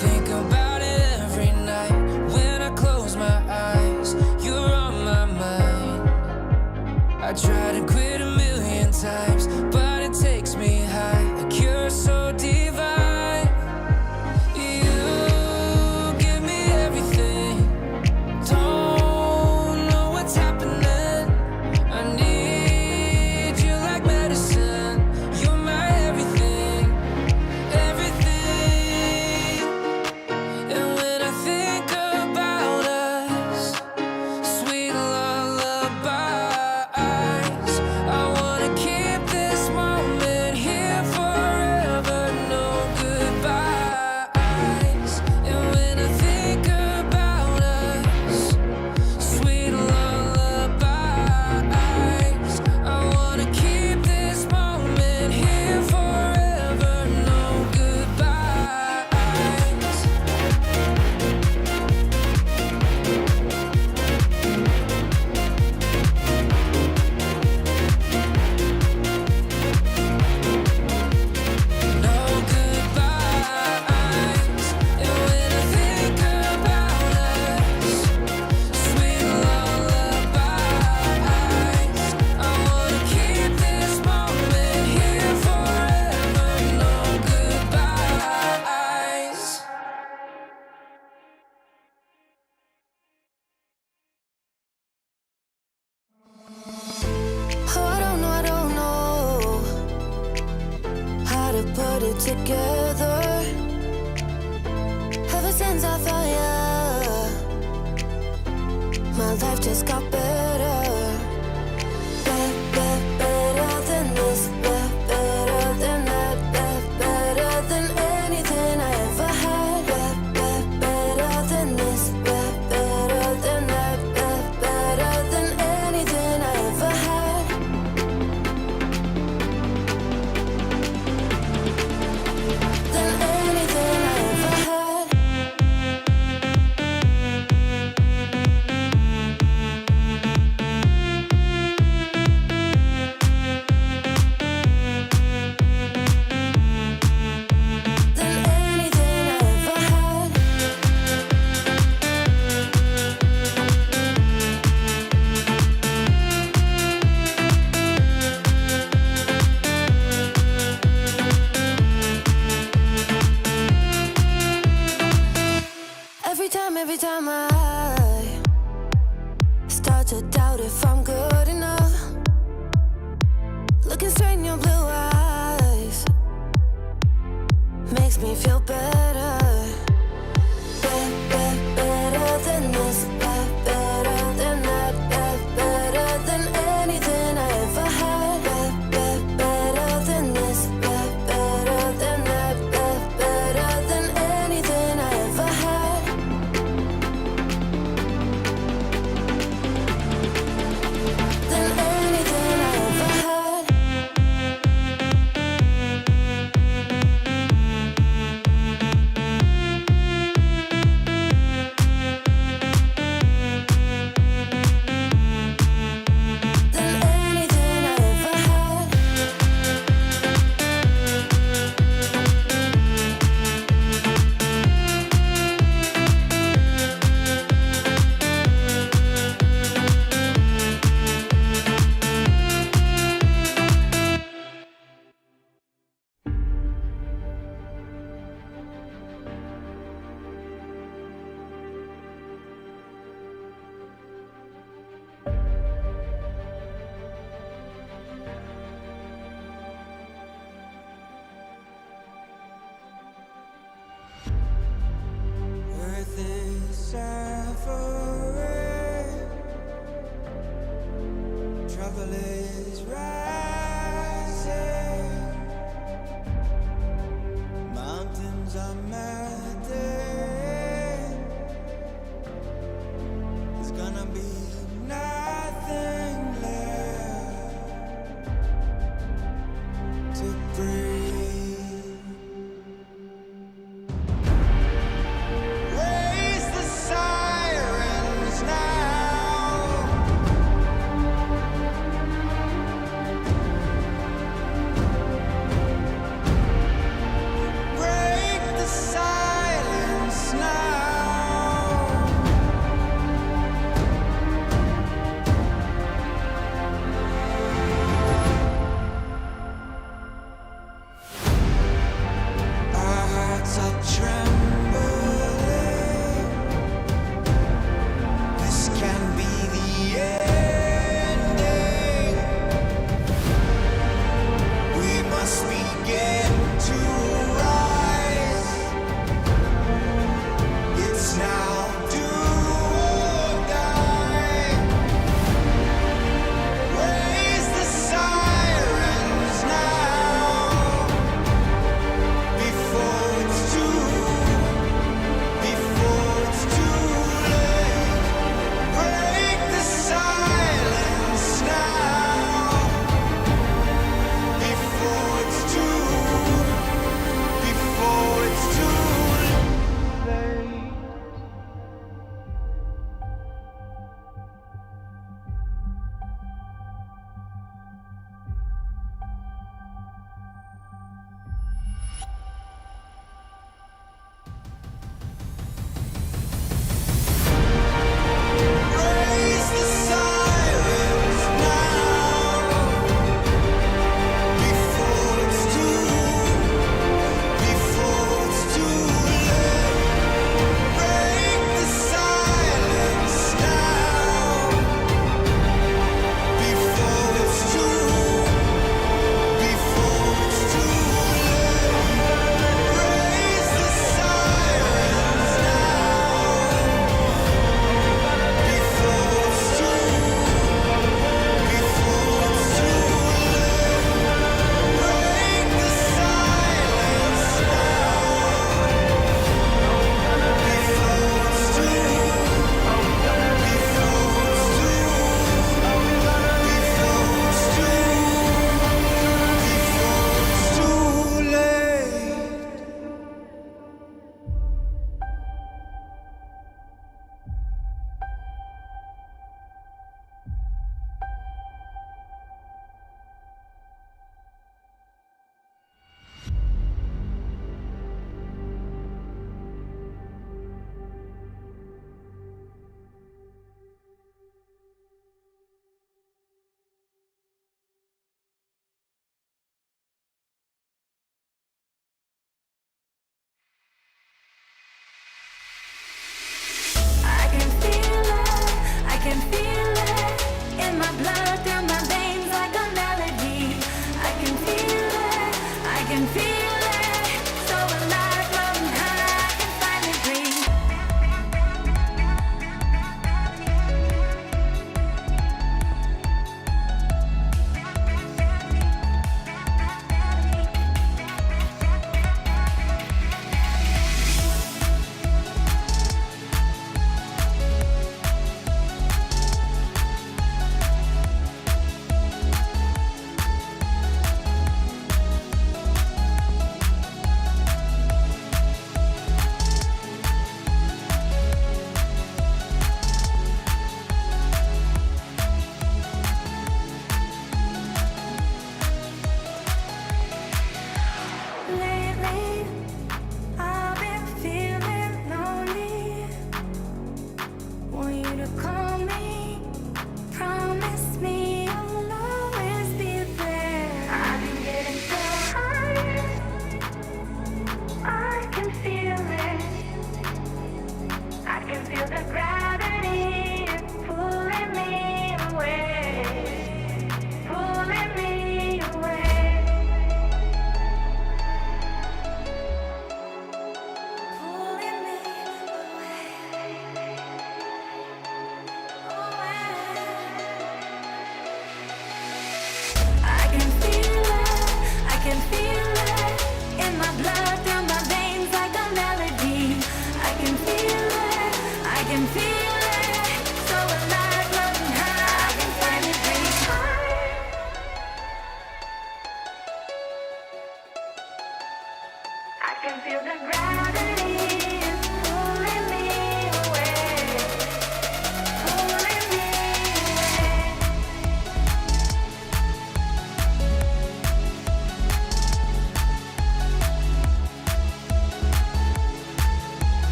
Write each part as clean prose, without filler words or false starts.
think about it every night. When I close my eyes, you're on my mind. I try to quit a million times, but it takes me high, like you're so divine. You give me everything, don't know what's happening. I need you like medicine. You're my everything, everything. And when I think about us, sweet lullabies, I wanna keep this moment here forever, no goodbyes. And when I think about us, sweet lullabies, I wanna keep this moment here forever, no goodbyes. No goodbyes. And when I think about us, sweet lullabies, I wanna keep this moment here forever, no goodbyes. Oh, I don't know how to put it together. Ever since I found ya, my life just got better. Better than this, better than that, better than anything I ever had. Better than this, better than that, better than anything I ever had. Than anything I ever had. Than anything I ever had. Every time I start to doubt if I'm good enough, looking straight in your blue eyes makes me feel better. Better than this, better than that, better than anything I ever had. Better than this, better than that, better than anything I ever had. Than anything I ever had.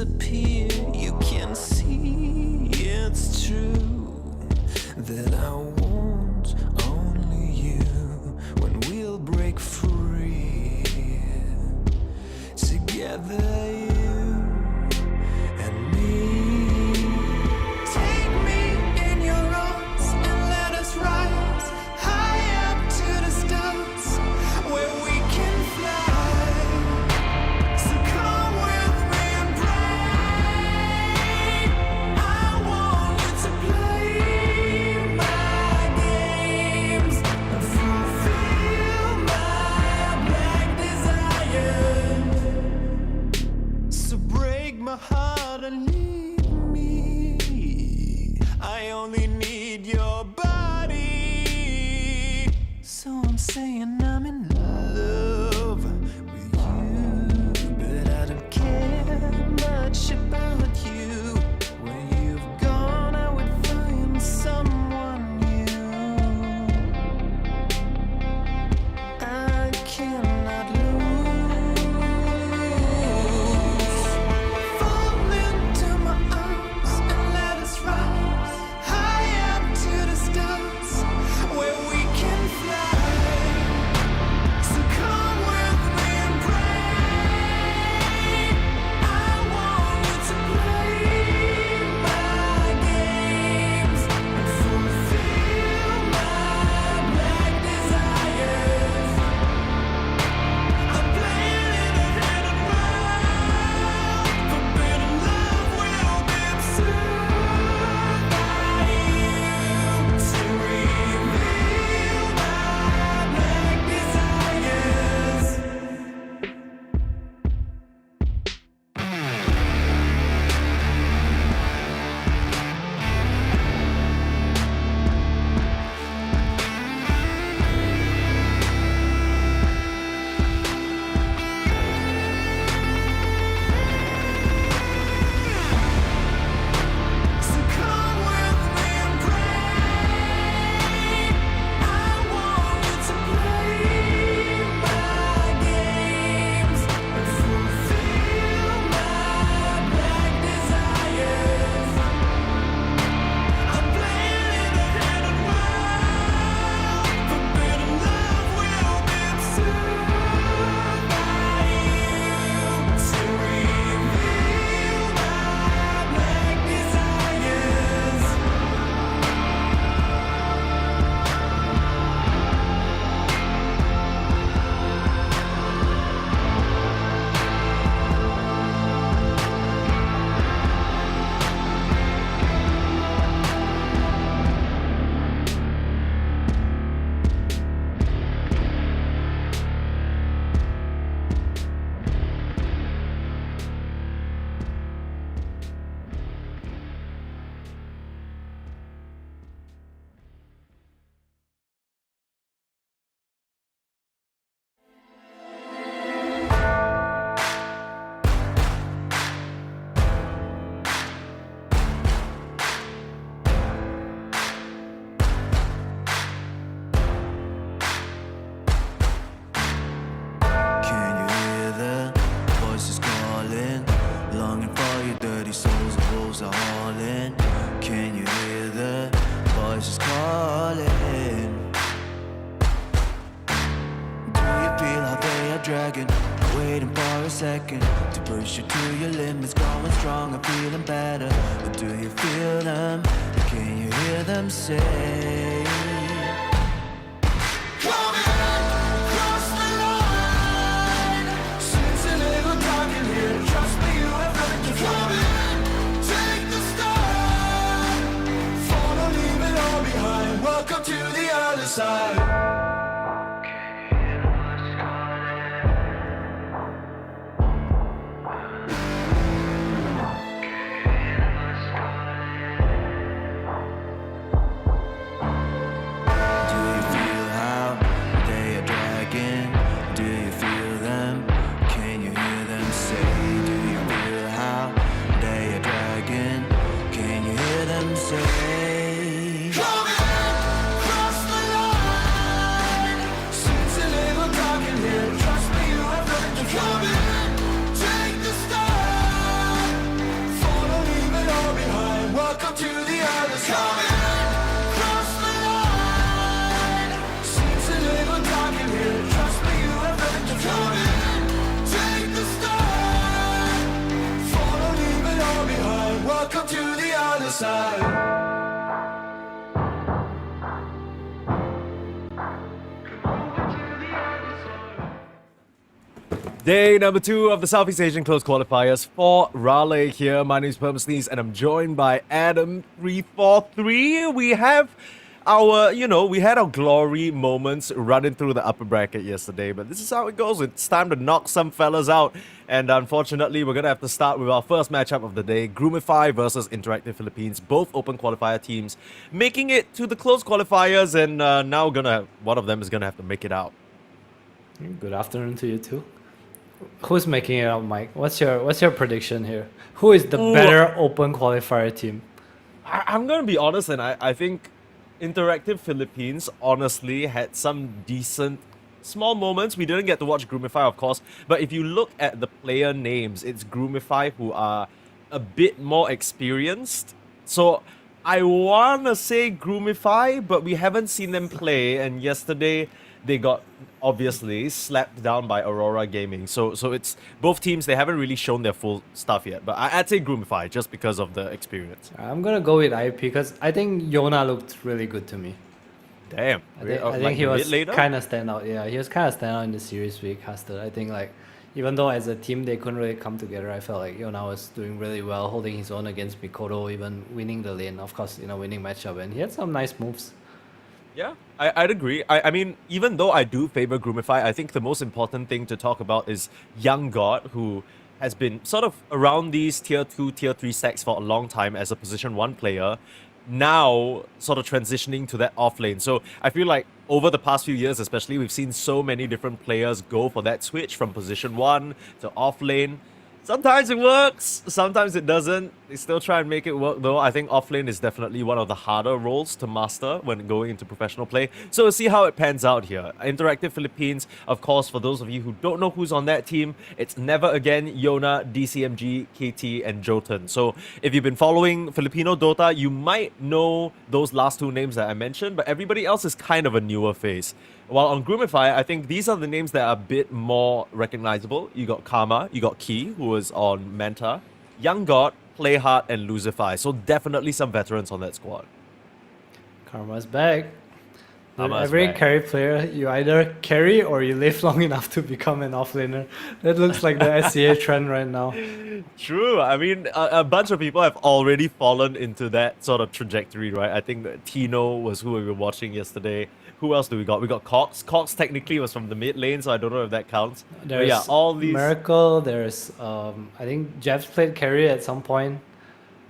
disappear. You can see it's true that I want only you. When we'll break free together, you and me. Take me in your arms and let us rise high up to the stars where we can fly. So come with me and pray. I want you to play my games and fulfill my black desires. So break my heart and leave me. I only need your body. So I'm saying I'm in love with you, but I don't care much about you. When you've gone, I would find someone new. I cannot lose. Fall into my arms and let us rise high up to the stars where we can fly. So come with me and pray. I want you to play my games and fulfill my black desires. I'm playing in a hidden world. Forbidden love will be absurd by you to reveal my black desires. So come with me and pray. I want you to play my games and fulfill my black desires. I'm playing in a hidden world. Forbidden love will be absurd by you to reveal my black desires. Can you hear the voices calling? Longing for your dirty souls, the wolves are hauling. Can you hear the voices calling? Do you feel how they are dragging? Waiting for a second to push you to your limits, going strong and feeling better. But do you feel them? Can you hear them say? Cross the line. Since a little dark in here, trust me, you have learned to fly. Take the start. Follow, leave it all behind. Welcome to the other side. Do you feel how they are dragging? Do you feel them? Can you hear them say? Do you feel how they are dragging? Can you hear them say? Cross the line. Day number 2 of the Southeast Asian Close Qualifiers for Raleigh here. My name is Permasneeze and I'm joined by Adam343. We have our, we had our glory moments running through the upper bracket yesterday, but this is how it goes. It's time to knock some fellas out. And unfortunately, we're going to have to start with our first matchup of the day, Groomify versus Interactive Philippines, both open qualifier teams, making it to the close qualifiers, and now one of them is going to have to make it out. Good afternoon to you too. Who's making it out, Mike? What's your prediction here? Who is the better open qualifier team? I'm going to be honest, and I think Interactive Philippines honestly had some decent small moments. We didn't get to watch Groomify, of course, but if you look at the player names, it's Groomify who are a bit more experienced. So I want to say Groomify, but we haven't seen them play, and yesterday they got obviously slapped down by Aurora Gaming. So it's both teams, they haven't really shown their full stuff yet. But I'd say Groomify just because of the experience. I'm gonna go with IP because I think Yona looked really good to me. Damn. I think he was kind of stand out. Yeah, he was kind of stand out in the series we casted. I think like even though as a team they couldn't really come together, I felt like Yona was doing really well, holding his own against Mikoto, even winning the lane. Of course, winning matchup, and he had some nice moves. Yeah, I'd agree. I mean, even though I do favor Groomify, I think the most important thing to talk about is Young God, who has been sort of around these tier 2, tier 3 stacks for a long time as a position 1 player, now sort of transitioning to that off lane. So I feel like over the past few years especially, we've seen so many different players go for that switch from position 1 to off lane. Sometimes it works, sometimes it doesn't. They still try and make it work though. I think offlane is definitely one of the harder roles to master when going into professional play. So we'll see how it pans out here. Interactive Philippines, of course, for those of you who don't know who's on that team, it's Never Again, Yona, DCMG, KT, and Jotun. So if you've been following Filipino Dota, you might know those last 2 names that I mentioned, but everybody else is kind of a newer face. While on Groomify, I think these are the names that are a bit more recognizable. You got Karma, you got Key, who was on Manta, Young God, Playhard, and Lucify. So definitely some veterans on that squad. Karma's back. Karma's Every back. carry player, you either carry or you live long enough to become an offlaner. That looks like the SCA trend right now. True. I mean, a bunch of people have already fallen into that sort of trajectory, right? I think that Tino was who we were watching yesterday. Who else do we got? We got Cox. Cox technically was from the mid lane, so I don't know if that counts. There's yeah, all these. Miracle. There's I think Jeff's played carry at some point.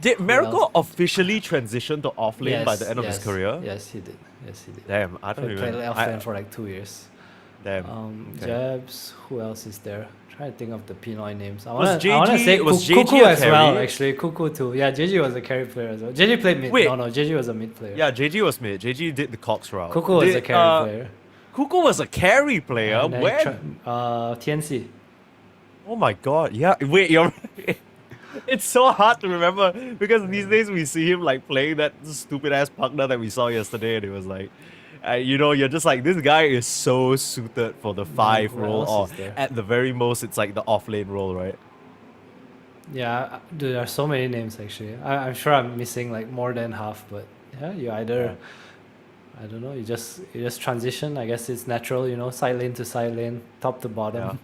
Did Miracle officially transition to off lane by the end of his career? Yes, he did. Yes, he did. Damn, I don't He even. played offlane for like 2 years. Damn. Okay. Jebs. Who else is there? Trying to think of the Pinoy names. I Was wanna JG say JG Kuku a as well. carry? Actually, Kuku too. Yeah, JG was a carry player as well. JG played mid. Wait. No, JG was a mid player. Yeah, JG was mid. JG did the Cox route. Kuku was a carry player. Kuku was a carry player? And then When? TNC. Oh my god, yeah. Wait, you're It's so hard to remember because these days we see him like playing that stupid ass Pugna that we saw yesterday, and it was like, you're just like, this guy is so suited for the 5 who role, else or is there? at the very most, it's like the off lane role, right? Yeah, dude, there are so many names actually. I'm sure I'm missing like more than half, but yeah, you either, I don't know, you just transition. I guess it's natural, side lane to side lane, top to bottom. Yeah.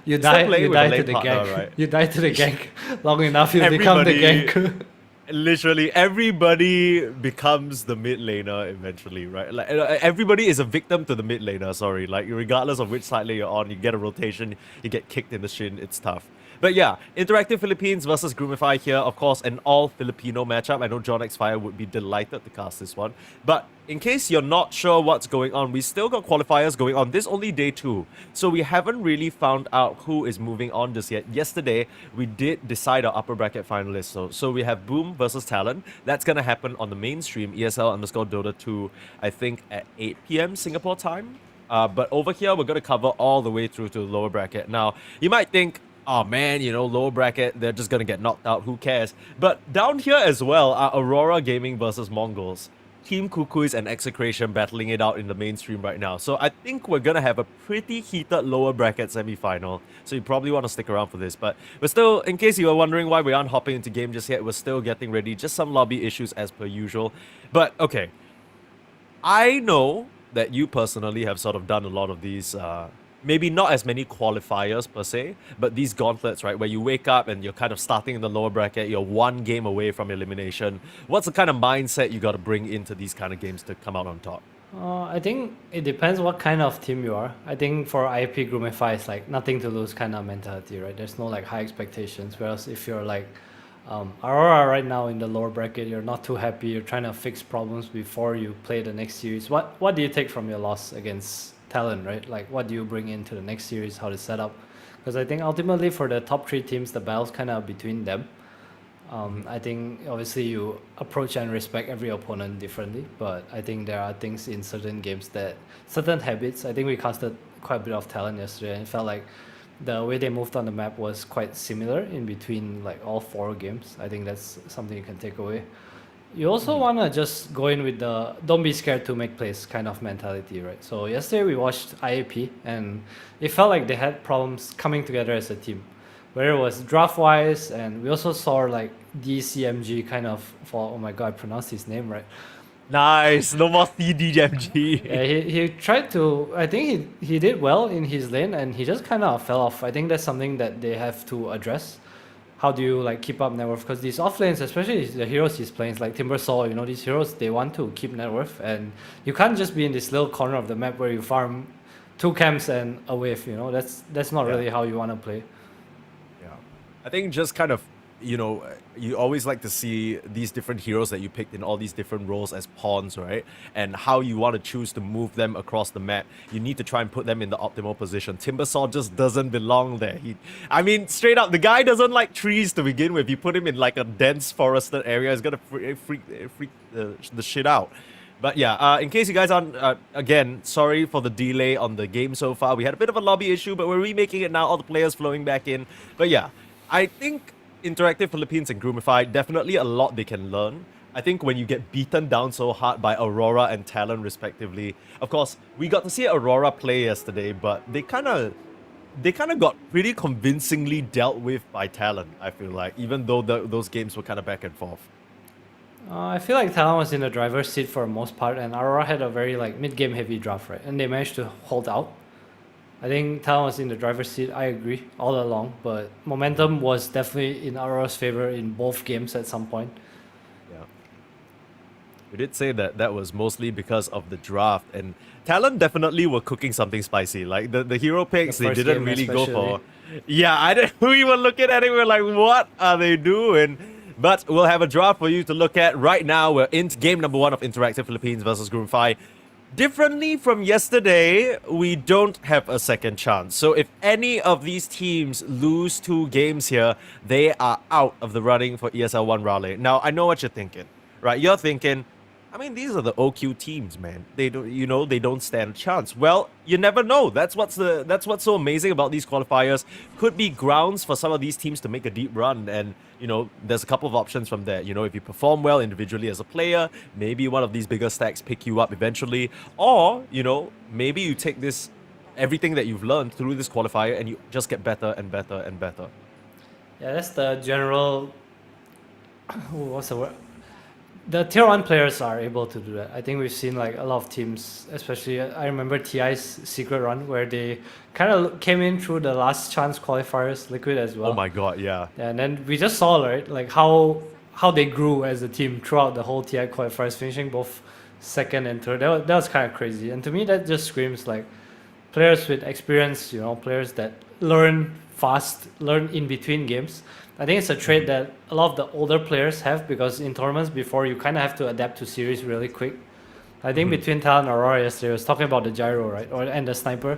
You Still die, playing you with die a to lane the partner, gank. right? You die to the gank long enough, you become the gank. Literally, everybody becomes the mid laner eventually, right? Like everybody is a victim to the mid laner. Sorry, like regardless of which side lane you're on, you get a rotation, you get kicked in the shin. It's tough. But yeah, Interactive Philippines versus Groomify here, of course, an all Filipino matchup. I know John X Fire would be delighted to cast this one. But in case you're not sure what's going on, we still got qualifiers going on. This only day 2. So we haven't really found out who is moving on just yet. Yesterday, we did decide our upper bracket finalists. So we have Boom versus Talon. That's going to happen on the mainstream, ESL_Dota 2, I think at 8 p.m. Singapore time. But over here, we're going to cover all the way through to the lower bracket. Now, you might think, oh man, lower bracket, they're just gonna get knocked out, who cares? But down here as well are Aurora Gaming versus Mongols. Team Kukuis and Execration battling it out in the mainstream right now. So I think we're gonna have a pretty heated lower bracket semi-final. So you probably want to stick around for this. But we're still, in case you were wondering why we aren't hopping into game just yet, we're still getting ready. Just some lobby issues as per usual. But okay, I know that you personally have sort of done a lot of these maybe not as many qualifiers per se, but these gauntlets, right, where you wake up and you're kind of starting in the lower bracket, you're one game away from elimination. What's the kind of mindset you got to bring into these kind of games to come out on top? I think it depends what kind of team you are. I think for IAP Groomify, it's like nothing to lose kind of mentality, right? There's no like high expectations. Whereas if you're like Aurora right now in the lower bracket, you're not too happy. You're trying to fix problems before you play the next series. What do you take from your loss against Talon, right? Like what do you bring into the next series? How to set up? Because I think ultimately for the top 3 teams, the battle's kind of between them. I think obviously you approach and respect every opponent differently, but I think there are things in certain games that certain habits. I think we casted quite a bit of Talent yesterday, and it felt like the way they moved on the map was quite similar in between like all 4 games. I think that's something you can take away. You also want to just go in with the don't be scared to make plays kind of mentality, right? So yesterday we watched IAP and it felt like they had problems coming together as a team, whether it was draft wise, and we also saw like DCMG kind of for, oh my god, I pronounced his name right. Nice, no more CDMG. Yeah, he tried to, I think he did well in his lane and he just kind of fell off. I think that's something that they have to address. How do you like keep up net worth? Because these off lanes, especially the heroes he's playing, like Timbersaw, you know, these heroes, they want to keep net worth, and you can't just be in this little corner of the map where you farm 2 camps and a wave, you know, that's not really how you want to play. Yeah. I think just kind of, you know, you always like to see these different heroes that you picked in all these different roles as pawns, right? And how you want to choose to move them across the map. You need to try and put them in the optimal position. Timbersaw just doesn't belong there. I mean, straight up, the guy doesn't like trees to begin with. You put him in like a dense forested area, it's gonna freak the shit out. But yeah, in case you guys aren't, again, sorry for the delay on the game so far. We had a bit of a lobby issue, but we're remaking it now, all the players flowing back in. But yeah, I think Interactive Philippines and Groomify, definitely a lot they can learn. I think when you get beaten down so hard by Aurora and Talon respectively, of course, we got to see Aurora play yesterday, but they kind of got pretty convincingly dealt with by Talon, I feel like, even though those games were kind of back and forth. I feel like Talon was in the driver's seat for the most part, and Aurora had a very like mid-game heavy draft, right? And they managed to hold out. I think Talon was in the driver's seat, I agree, all along, but momentum was definitely in Aurora's favor in both games at some point. Yeah. We did say that was mostly because of the draft, and Talon definitely were cooking something spicy. Like the hero picks, they didn't really go for. Yeah, we were looking at it, we were like, what are they doing? But we'll have a draft for you to look at right now. We're in game number 1 of Interactive Philippines versus Groomify. Differently from yesterday, we don't have a second chance. So if any of these teams lose 2 games here, they are out of the running for ESL One Raleigh. Now, I know what you're thinking, right? You're thinking, I mean, these are the OQ teams, man. They don't, you know, they don't stand a chance. Well, you never know. That's what's so amazing about these qualifiers. Could be grounds for some of these teams to make a deep run, and you know, there's a couple of options from there. You know, if you perform well individually as a player, maybe one of these bigger stacks pick you up eventually, or you know, maybe you take this everything that you've learned through this qualifier and you just get better and better and better. Yeah, that's the general. What's the word? The tier 1 players are able to do that. I think we've seen like a lot of teams, especially I remember TI's secret run where they kind of came in through the last chance qualifiers, Liquid as well. Oh my god, yeah. And then we just saw, right, like how they grew as a team throughout the whole TI qualifiers, finishing both 2nd and 3rd. That was kind of crazy. And to me, that just screams like players with experience, you know, players that learn fast, learn in between games. I think it's a trait that a lot of the older players have, because in tournaments before you kind of have to adapt to series really quick. I think between Talon and Aurora yesterday, I was talking about the gyro, right, and the sniper,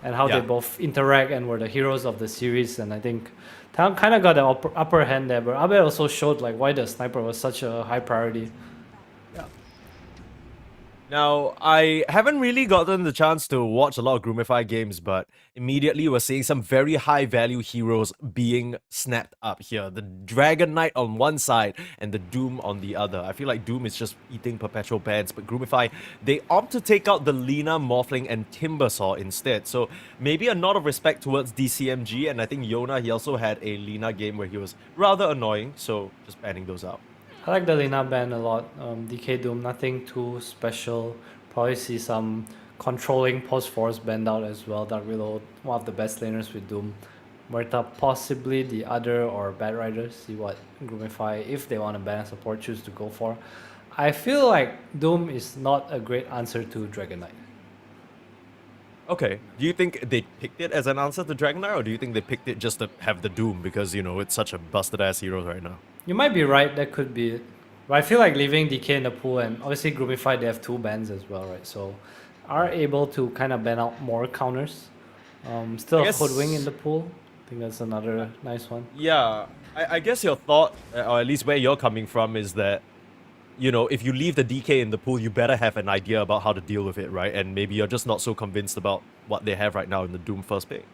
and how they both interact and were the heroes of the series. And I think Talon kind of got the upper hand there, but Abe also showed like why the sniper was such a high priority. Now, I haven't really gotten the chance to watch a lot of Groomify games, but immediately we're seeing some very high value heroes being snapped up here. The Dragon Knight on one side and the Doom on the other. I feel like Doom is just eating perpetual bans, but Groomify, they opt to take out the Lina, Morphling, and Timbersaw instead. So maybe a nod of respect towards DCMG, and I think Yona, he also had a Lina game where he was rather annoying, so just banning those out. I like the Lina ban a lot. DK Doom, nothing too special. Probably see some controlling post force bend out as well. Dark Willow, one of the best laners with Doom. Murta possibly the other, or Bad Rider. See what Groomify, if they want to ban a support, choose to go for. I feel like Doom is not a great answer to Dragon Knight. Okay. Do you think they picked it as an answer to Dragon Knight, or do you think they picked it just to have the Doom because, you know, it's such a busted ass hero right now? You might be right, that could be it. But I feel like leaving DK in the pool, and obviously Groomify, they have 2 bans as well, right? So are able to kind of ban out more counters. Still a Hoodwing in the pool. I think that's another nice one. Yeah, I guess your thought, or at least where you're coming from, is that, you know, if you leave the DK in the pool, you better have an idea about how to deal with it, right? And maybe you're just not so convinced about what they have right now in the Doom first pick.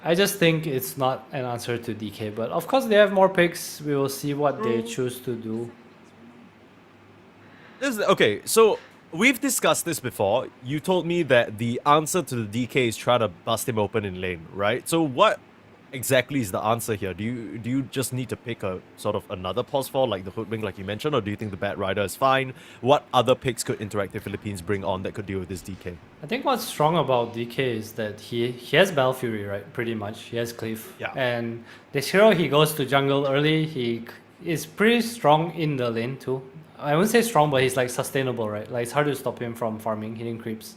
I just think it's not an answer to DK, but of course they have more picks. We will see what they choose to do. Okay, so we've discussed this before. You told me that the answer to the DK is try to bust him open in lane, right? So what exactly is the answer here? Do you just need to pick a sort of another pause for, like the Hoodwink like you mentioned, or do you think the Bat Rider is fine? What other picks could Interactive Philippines bring on that could deal with this DK? I think what's strong about DK is that he has Battle Fury, right? Pretty much. He has Cleave. Yeah. And this hero, he goes to jungle early. He is pretty strong in the lane too. I wouldn't say strong, but he's like sustainable, right? Like it's hard to stop him from farming, hitting creeps.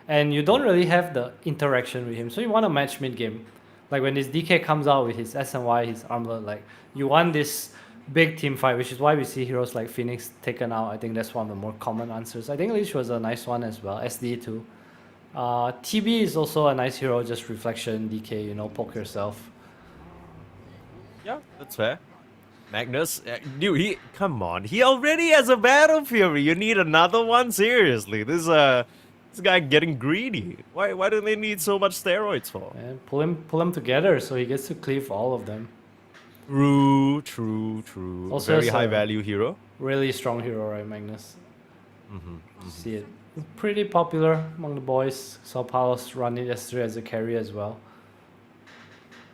And you don't really have the interaction with him. So you want to match mid game. Like when this DK comes out with his SNY, his armlet, like you want this big team fight, which is why we see heroes like Phoenix taken out. I think that's one of the more common answers. I think Leech was a nice one as well. SD too. TB is also a nice hero, just reflection, DK, you know, poke yourself. Yeah, that's fair. Magnus, dude, come on, he already has a Battle Fury. You need another one? Seriously, this guy getting greedy. Why do they need so much steroids for? And pull him together so he gets to cleave all of them. True. Also very high value hero. Really strong hero, right, Magnus? See it. Pretty popular among the boys. Saw Palos run it yesterday as a carry as well.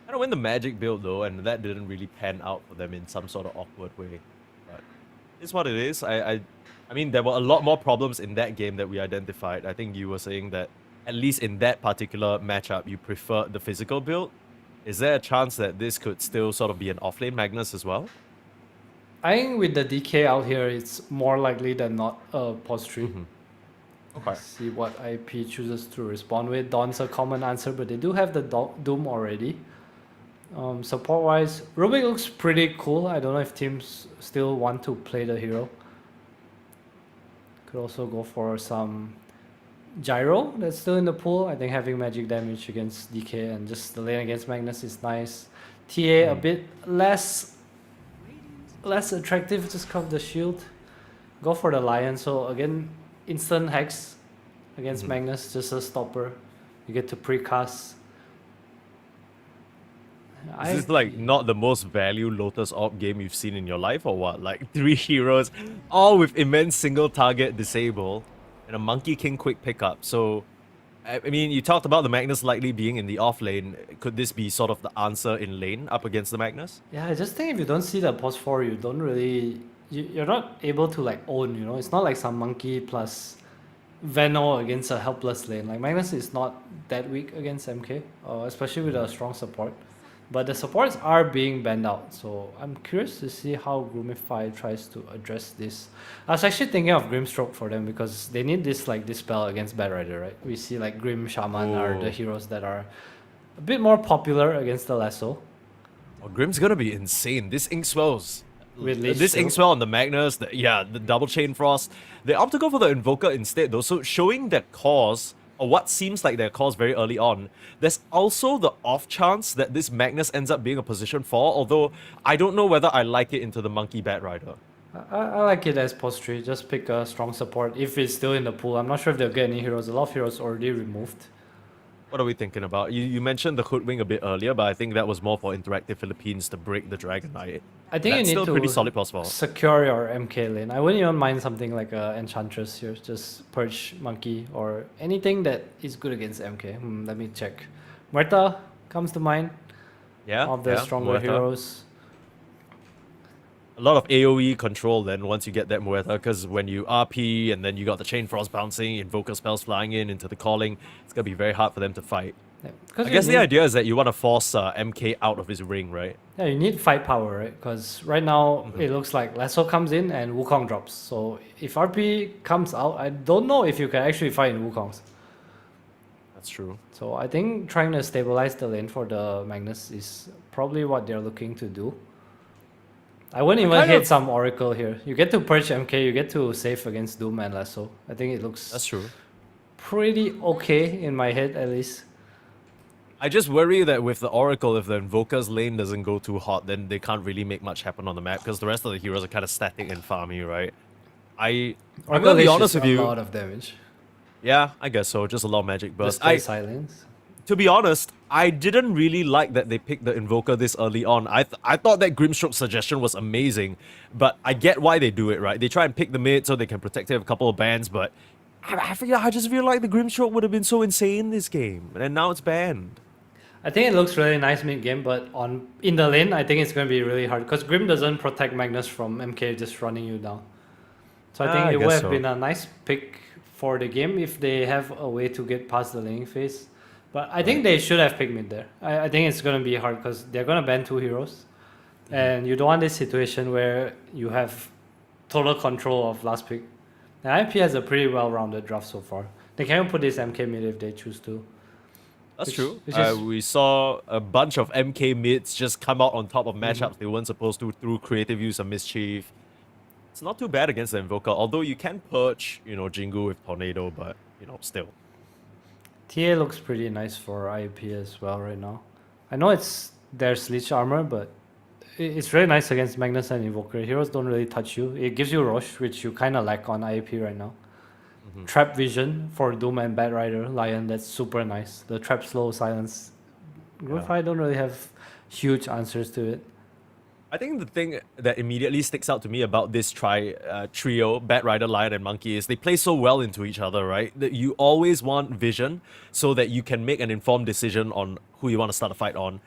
I don't win the Magic build though, and that didn't really pan out for them in some sort of awkward way. But it's what it is. I mean, there were a lot more problems in that game that we identified. I think you were saying that at least in that particular matchup, you prefer the physical build. Is there a chance that this could still sort of be an offlane Magnus as well? I think with the DK out here, it's more likely than not a pause tree. Okay. See what IP chooses to respond with. Dawn's a common answer, but they do have the Doom already. Support-wise, Rubik looks pretty cool. I don't know if teams still want to play the hero. Could also go for some Gyro that's still in the pool. I think having magic damage against DK and just the lane against Magnus is nice. TA a bit less attractive, just cover the shield. Go for the Lion. So again, instant hex against Magnus, just a stopper. You get to precast. Is this like not the most value Lotus Orb game you've seen in your life, or what? Like 3 heroes, all with immense single target disable, and a Monkey King quick pickup. So, I mean, you talked about the Magnus likely being in the off lane. Could this be sort of the answer in lane up against the Magnus? Yeah, I just think if you don't see the pause 4, you don't really... You're not able to like own, you know? It's not like some Monkey plus Veno against a helpless lane. Like Magnus is not that weak against MK, especially with a strong support. But the supports are being banned out, so I'm curious to see how Groomify tries to address this. I was actually thinking of Grimstroke for them because they need this like dispel against Bad Rider, right? We see like Grim Shaman are the heroes that are a bit more popular against the Lasso. Oh, Grim's gonna be insane. This Inkswells. With This Inkswell on the Magnus, the double chain frost. They opt to go for the Invoker instead though, so showing their cause, or what seems like their cause very early on. There's also the off chance that this Magnus ends up being a position 4, although I don't know whether I like it into the Monkey Bat Rider. I like it as post tree. Just pick a strong support if it's still in the pool. I'm not sure if they'll get any heroes. A lot of heroes already removed. What are we thinking about? You mentioned the Hoodwing a bit earlier, but I think that was more for Interactive Philippines to break the Dragon Knight. I think That's you need still to pretty solid plus 4. secure your MK lane. I wouldn't even mind something like a Enchantress here. Just Purge Monkey or anything that is good against MK. Let me check. Murta comes to mind. Yeah, Of the stronger Muerta. heroes. a lot of AoE control then once you get that Muerta, because when you RP and then you got the Chain Frost bouncing, Invoker spells flying in into the calling, it's gonna be very hard for them to fight. Yeah, I guess the idea is that you want to force MK out of his ring, right? Yeah, you need fight power, right? Because right now it looks like Lasso comes in and Wukong drops. So if RP comes out, I don't know if you can actually fight in Wukong's. That's true. So I think trying to stabilize the lane for the Magnus is probably what they're looking to do. I wouldn't even hit some Oracle here. You get to purge MK, you get to save against Doom and Lasso. I think it looks That's true. pretty okay in my head at least. I just worry that with the Oracle, if the Invoker's lane doesn't go too hot, then they can't really make much happen on the map because the rest of the heroes are kind of static and farmy, right? I'm gonna be honest with you. A lot of damage. Yeah, I guess so. Just a lot of magic burst. Silence. To be honest, I didn't really like that they picked the Invoker this early on. I thought that Grimstroke's suggestion was amazing, but I get why they do it, right? They try and pick the mid so they can protect it with a couple of bans, but I just feel like the Grimstroke would have been so insane this game, and now it's banned. I think it looks really nice mid game, but in the lane, I think it's going to be really hard because Grim doesn't protect Magnus from MK just running you down. So I think it would have been a nice pick for the game if they have a way to get past the laning phase. But I think they should have picked mid there. I think it's going to be hard because they're going to ban 2 heroes. And you don't want this situation where you have total control of last pick. And IP has a pretty well-rounded draft so far. They can even put this MK mid if they choose to. That's true. We saw a bunch of MK mids just come out on top of matchups they weren't supposed to through creative use of Mischief. It's not too bad against the Invoker, although you can purge, Jingu with Tornado, but, still. TA looks pretty nice for IAP as well right now. I know there's Leech Armor, but it's really nice against Magnus and Invoker. Heroes don't really touch you. It gives you Roche, which you kind of lack on IAP right now. Trap Vision for Doom and Bat Rider, Lion, that's super nice. The Trap Slow Silence. Growthify don't really have huge answers to it. I think the thing that immediately sticks out to me about this trio, Bat Rider, Lion, and Monkey, is they play so well into each other, right? That you always want vision so that you can make an informed decision on who you want to start a fight on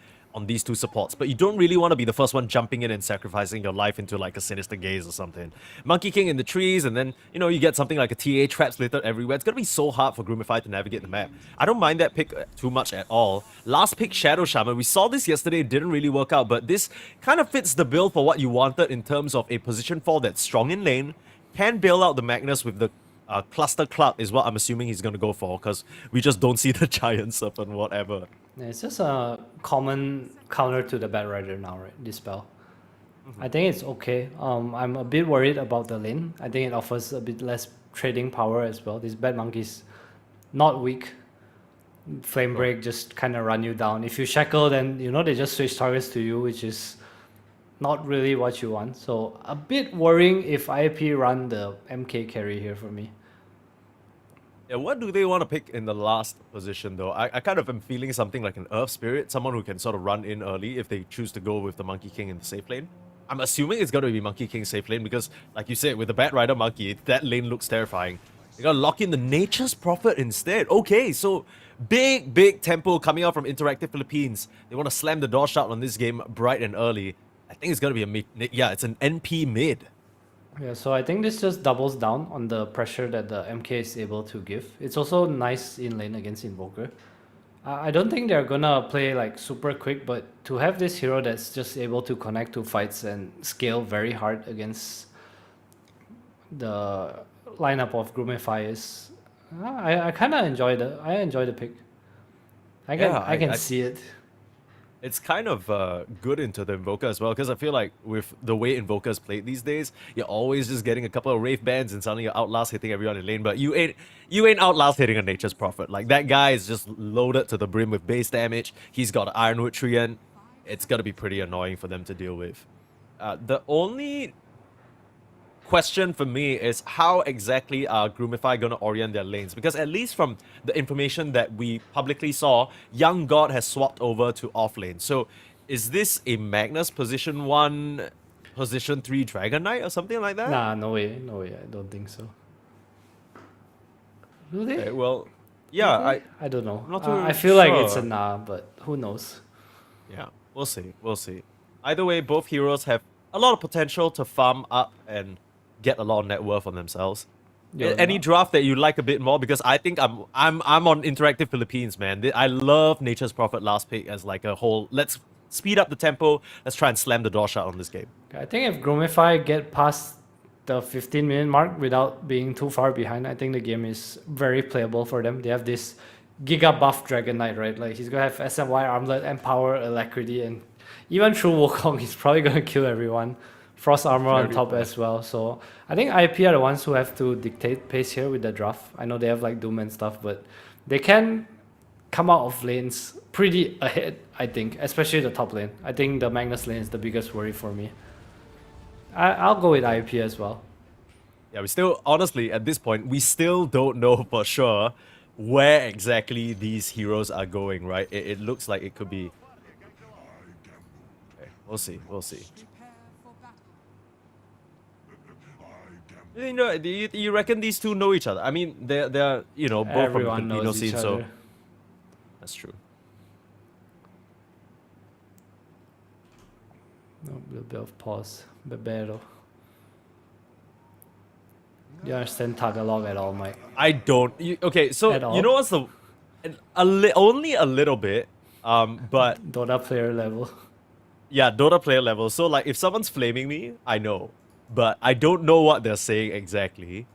these two supports. But you don't really want to be the first one jumping in and sacrificing your life into like a Sinister Gaze or something. Monkey King in the trees, and then, you get something like a TA traps littered everywhere. It's going to be so hard for Groomify to navigate the map. I don't mind that pick too much at all. Last pick, Shadow Shaman. We saw this yesterday, it didn't really work out, but this kind of fits the bill for what you wanted in terms of a position 4 that's strong in lane, can bail out the Magnus with the Cluster Club is what I'm assuming he's going to go for, because we just don't see the Giant Serpent, whatever. Yeah, it's just a common counter to the Bat Rider now, right? This spell. I think it's okay. I'm a bit worried about the lane. I think it offers a bit less trading power as well. This Bat Monkey's not weak. Flame Break just kind of run you down. If you shackle, then they just switch targets to you, which is not really what you want. So a bit worrying if IAP run the MK carry here for me. Yeah, what do they want to pick in the last position, though? I kind of am feeling something like an Earth Spirit, someone who can sort of run in early if they choose to go with the Monkey King in the safe lane. I'm assuming it's going to be Monkey King safe lane because, like you said, with the Bat Rider Monkey, that lane looks terrifying. They got to lock in the Nature's Prophet instead. Okay, so big tempo coming out from Interactive Philippines. They want to slam the door shut on this game bright and early. I think it's going to be a mid. Yeah, it's an NP mid. Yeah, so I think this just doubles down on the pressure that the MK is able to give. It's also nice in lane against Invoker. I don't think they're gonna play like super quick, but to have this hero that's just able to connect to fights and scale very hard against the lineup of Groomify I kind of enjoy the pick. I can see it. It's kind of good into the Invoker as well, because I feel like with the way Invokers played these days, you're always just getting a couple of Wraith Bands and suddenly you're Outlast hitting everyone in lane, but you ain't Outlast hitting a Nature's Prophet. Like, that guy is just loaded to the brim with base damage. He's got Ironwood Treant. It's gonna be pretty annoying for them to deal with. The only question for me is how exactly are Groomify going to orient their lanes? Because at least from the information that we publicly saw, Young God has swapped over to off lane. So is this a Magnus position 1, position 3 Dragon Knight or something like that? Nah, no way. I don't think so. Do they? Okay, well, yeah, I don't know. Not too I feel like sure. it's a nah, but who knows? Yeah, we'll see. Either way, both heroes have a lot of potential to farm up and get a lot of net worth on themselves. Yo, Any no. draft that you like a bit more? Because I think I'm on Interactive Philippines, man. I love Nature's Prophet last pick as like a whole. Let's speed up the tempo. Let's try and slam the door shut on this game. I think if Gromify get past the 15-minute mark without being too far behind, I think the game is very playable for them. They have this Giga buff Dragon Knight, right? Like he's gonna have SMY, Armlet, Empower, Alacrity, and even through Wukong, he's probably gonna kill everyone. Frost Armor on top as well. So I think IP are the ones who have to dictate pace here with the draft. I know they have like Doom and stuff, but they can come out of lanes pretty ahead, I think, especially the top lane. I think the Magnus lane is the biggest worry for me. I'll go with IP as well. Yeah, we still, honestly, at this point, we still don't know for sure where exactly these heroes are going, right? It looks like it could be... Okay, we'll see, we'll see. You know, do you reckon these two know each other? I mean, they're you know, both Everyone from the Filipino knows each scene, so... other. That's true. No, a little bit of pause. Bebero. Do you understand Tagalog at all, Mike? I don't... okay, so, At all? you know what's the... only a little bit, but... Dota player level. Yeah, Dota player level. So, like, if someone's flaming me, I know. But I don't know what they're saying exactly.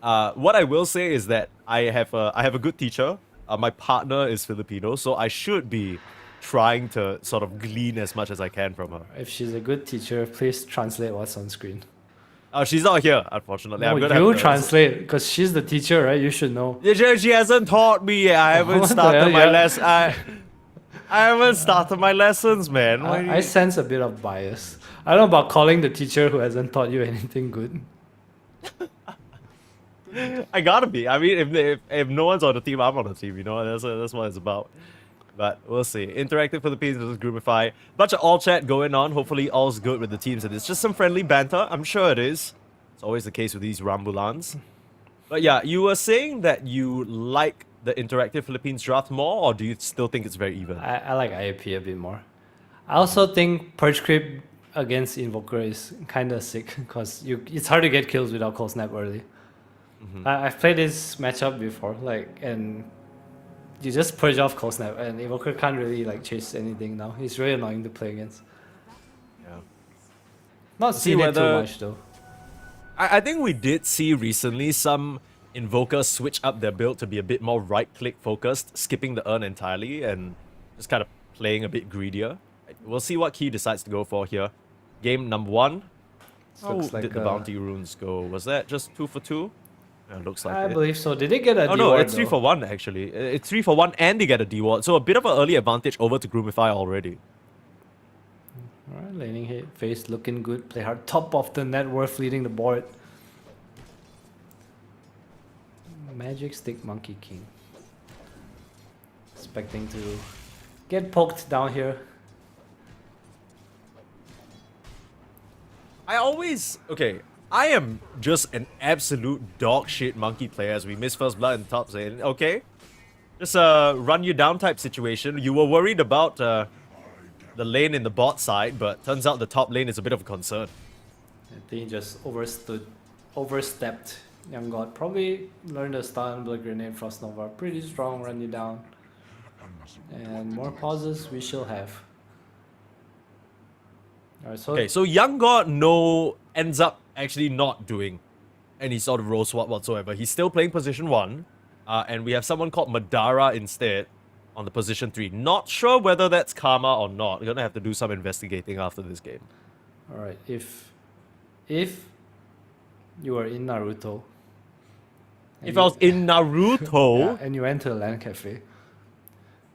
What I will say is that I have a good teacher. My partner is Filipino, so I should be trying to sort of glean as much as I can from her. If she's a good teacher, please translate what's on screen. Oh, she's not here, unfortunately. No, I'm gonna you have to- translate, because she's the teacher, right? You should know. Yeah, she hasn't taught me yet. I haven't What the started hell, my yeah. lesson. I haven't started my lessons, man. Why do you- I sense a bit of bias. I don't know about calling the teacher who hasn't taught you anything good. I gotta be. I mean, if no one's on the team, I'm on the team. You know, that's what it's about. But we'll see. Interactive Philippines versus Groupify. Bunch of all chat going on. Hopefully, all's good with the teams, and it's just some friendly banter. I'm sure it is. It's always the case with these Rambulans. But yeah, you were saying that you like the Interactive Philippines draft more, or do you still think it's very even? I like IAP a bit more. I also think Purge Creep against Invoker is kind of sick, because it's hard to get kills without Cold Snap early. I've played this matchup before, like, and you just purge off Cold Snap, and Invoker can't really like chase anything now. It's really annoying to play against. Yeah. Not see seen it too whether- much though. I think we did see recently some Invokers switch up their build to be a bit more right-click focused, skipping the urn entirely and just kind of playing a bit greedier. We'll see what key decides to go for here. Game number 1. How Looks like did the bounty runes go? Was that just 2 for 2? Yeah, looks like I it. believe so. Did they get a Oh no, D-ward, it's 3 though? for 1 actually. It's 3 for 1 and they get a D-ward. So a bit of an early advantage over to Groomify already. Alright, laning hit, face looking good. Play hard, top of the net worth, leading the board. Magic Stick Monkey King. Expecting to get poked down here. Okay, I am just an absolute dog shit monkey player as we miss first blood in top lane, okay? Just a run you down type situation. You were worried about the lane in the bot side, but turns out the top lane is a bit of a concern. I think he just overstepped Young God. Probably learned the stun, Blood Grenade, Frost Nova. Pretty strong, run you down. And more pauses we shall have. Alright, so Okay, so Young God ends up actually not doing any sort of role swap whatsoever. He's still playing position 1, and we have someone called Madara instead on the position 3. Not sure whether that's Karma or not. We're gonna have to do some investigating after this game. alright, if you were in Naruto. and If you- I was in Naruto, yeah, and you went to a LAN cafe,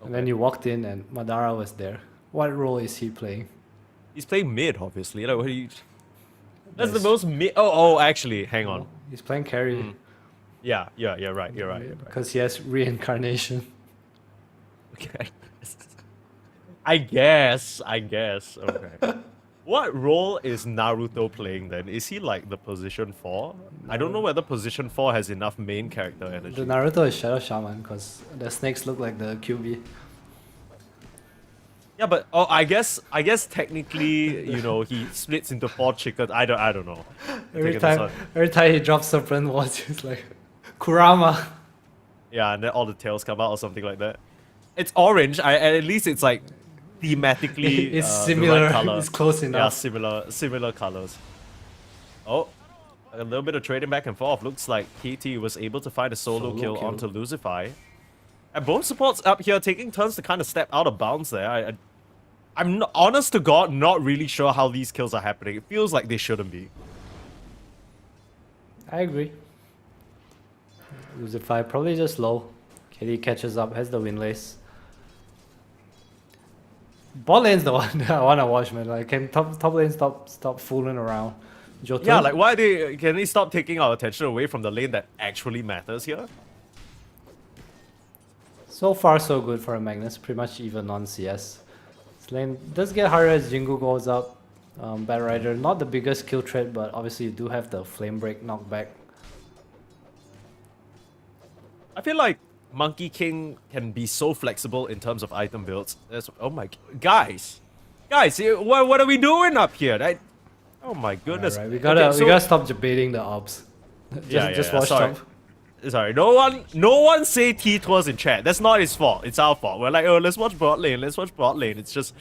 and then you walked in and Madara was there, what role is he playing? he's playing mid, obviously. Like, what are you... That's the Nice. most mid... Oh, actually, hang on. He's playing carry. Yeah, you're right. Because he has reincarnation. Okay. I guess. Okay. What role is Naruto playing then? Is he like the position 4? I don't know whether position 4 has enough main character energy. The Naruto is Shadow Shaman because the snakes look like the QB. Yeah, but I guess technically, you know, he splits into 4 chickens. I don't know. Every time he drops a friend watch, it's like Kurama. Yeah, and then all the tails come out or something like that. It's orange. At least it's like thematically It's the similar. right color. It's close Yeah, enough. similar colors. Oh, a little bit of trading back and forth. Looks like KT was able to find a solo kill onto Lucify. And both supports up here taking turns to kind of step out of bounds there. I'm honest to God not really sure how these kills are happening. It feels like they shouldn't be. I agree. Lucify probably just low. KD catches up, has the win lace. Bot lane's the one that I wanna watch, man. Like, can top lane stop fooling around? Jotun? Yeah, like can they stop taking our attention away from the lane that actually matters here? So far, so good for a Magnus. Pretty much even on CS. This lane does get harder as Jingu goes up. Bat Rider, not the biggest kill threat, but obviously you do have the Flame Break knockback. I feel like Monkey King can be so flexible in terms of item builds. Oh my... Guys! What are we doing up here? Oh my goodness. Right. We gotta stop debating the ops. just watch top. Sorry, no one say T-Tours in chat. That's not his fault. It's our fault. We're like, oh, let's watch bot lane. It's just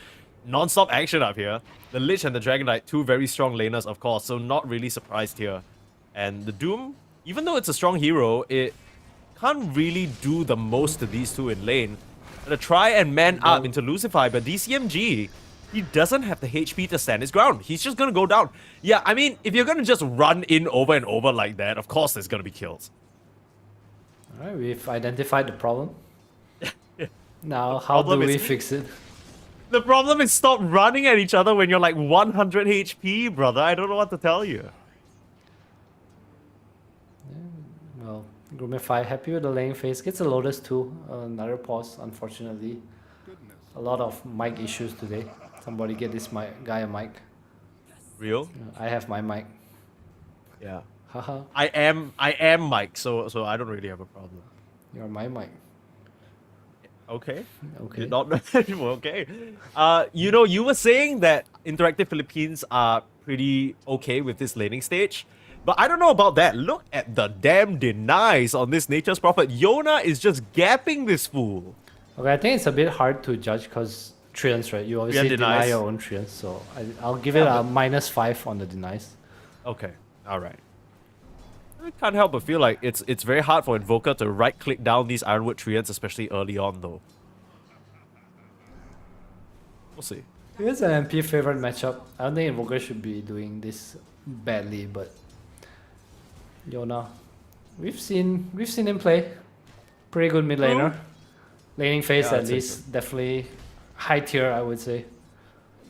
non-stop action up here. The Lich and the Dragon Knight, 2 very strong laners, of course, so not really surprised here. And the Doom, even though it's a strong hero, it can't really do the most to these 2 in lane. Gonna try and man up into Lucify, but DCMG, he doesn't have the HP to stand his ground. He's just gonna go down. Yeah, I mean, if you're gonna just run in over and over like that, of course there's gonna be kills. Alright, we've identified the problem. Now, how do we fix it? The problem is stop running at each other when you're like 100 HP, brother. I don't know what to tell you. Well, Groomify happy with the lane phase. Gets a Lotus too. Another pause, unfortunately. A lot of mic issues today. Somebody get this guy a mic. Real? I have my mic. Yeah. Haha. I am Mike, so I don't really have a problem. You're my mic. Okay. Okay. Not okay. You know, you were saying that Interactive Philippines are pretty okay with this laning stage. But I don't know about that. Look at the damn denies on this Nature's Prophet. Yona is just gapping this fool. Okay, I think it's a bit hard to judge because Treants, right? You obviously deny your own Treants, so I'll give it a -5 on the denies. Okay, alright. I can't help but feel like it's very hard for Invoker to right-click down these Ironwood Treants, especially early on, though. We'll see. Here's an MP favorite matchup. I don't think Invoker should be doing this badly, but Yona, we've seen him play. Pretty good mid laner. Laning phase at least, definitely high tier, I would say.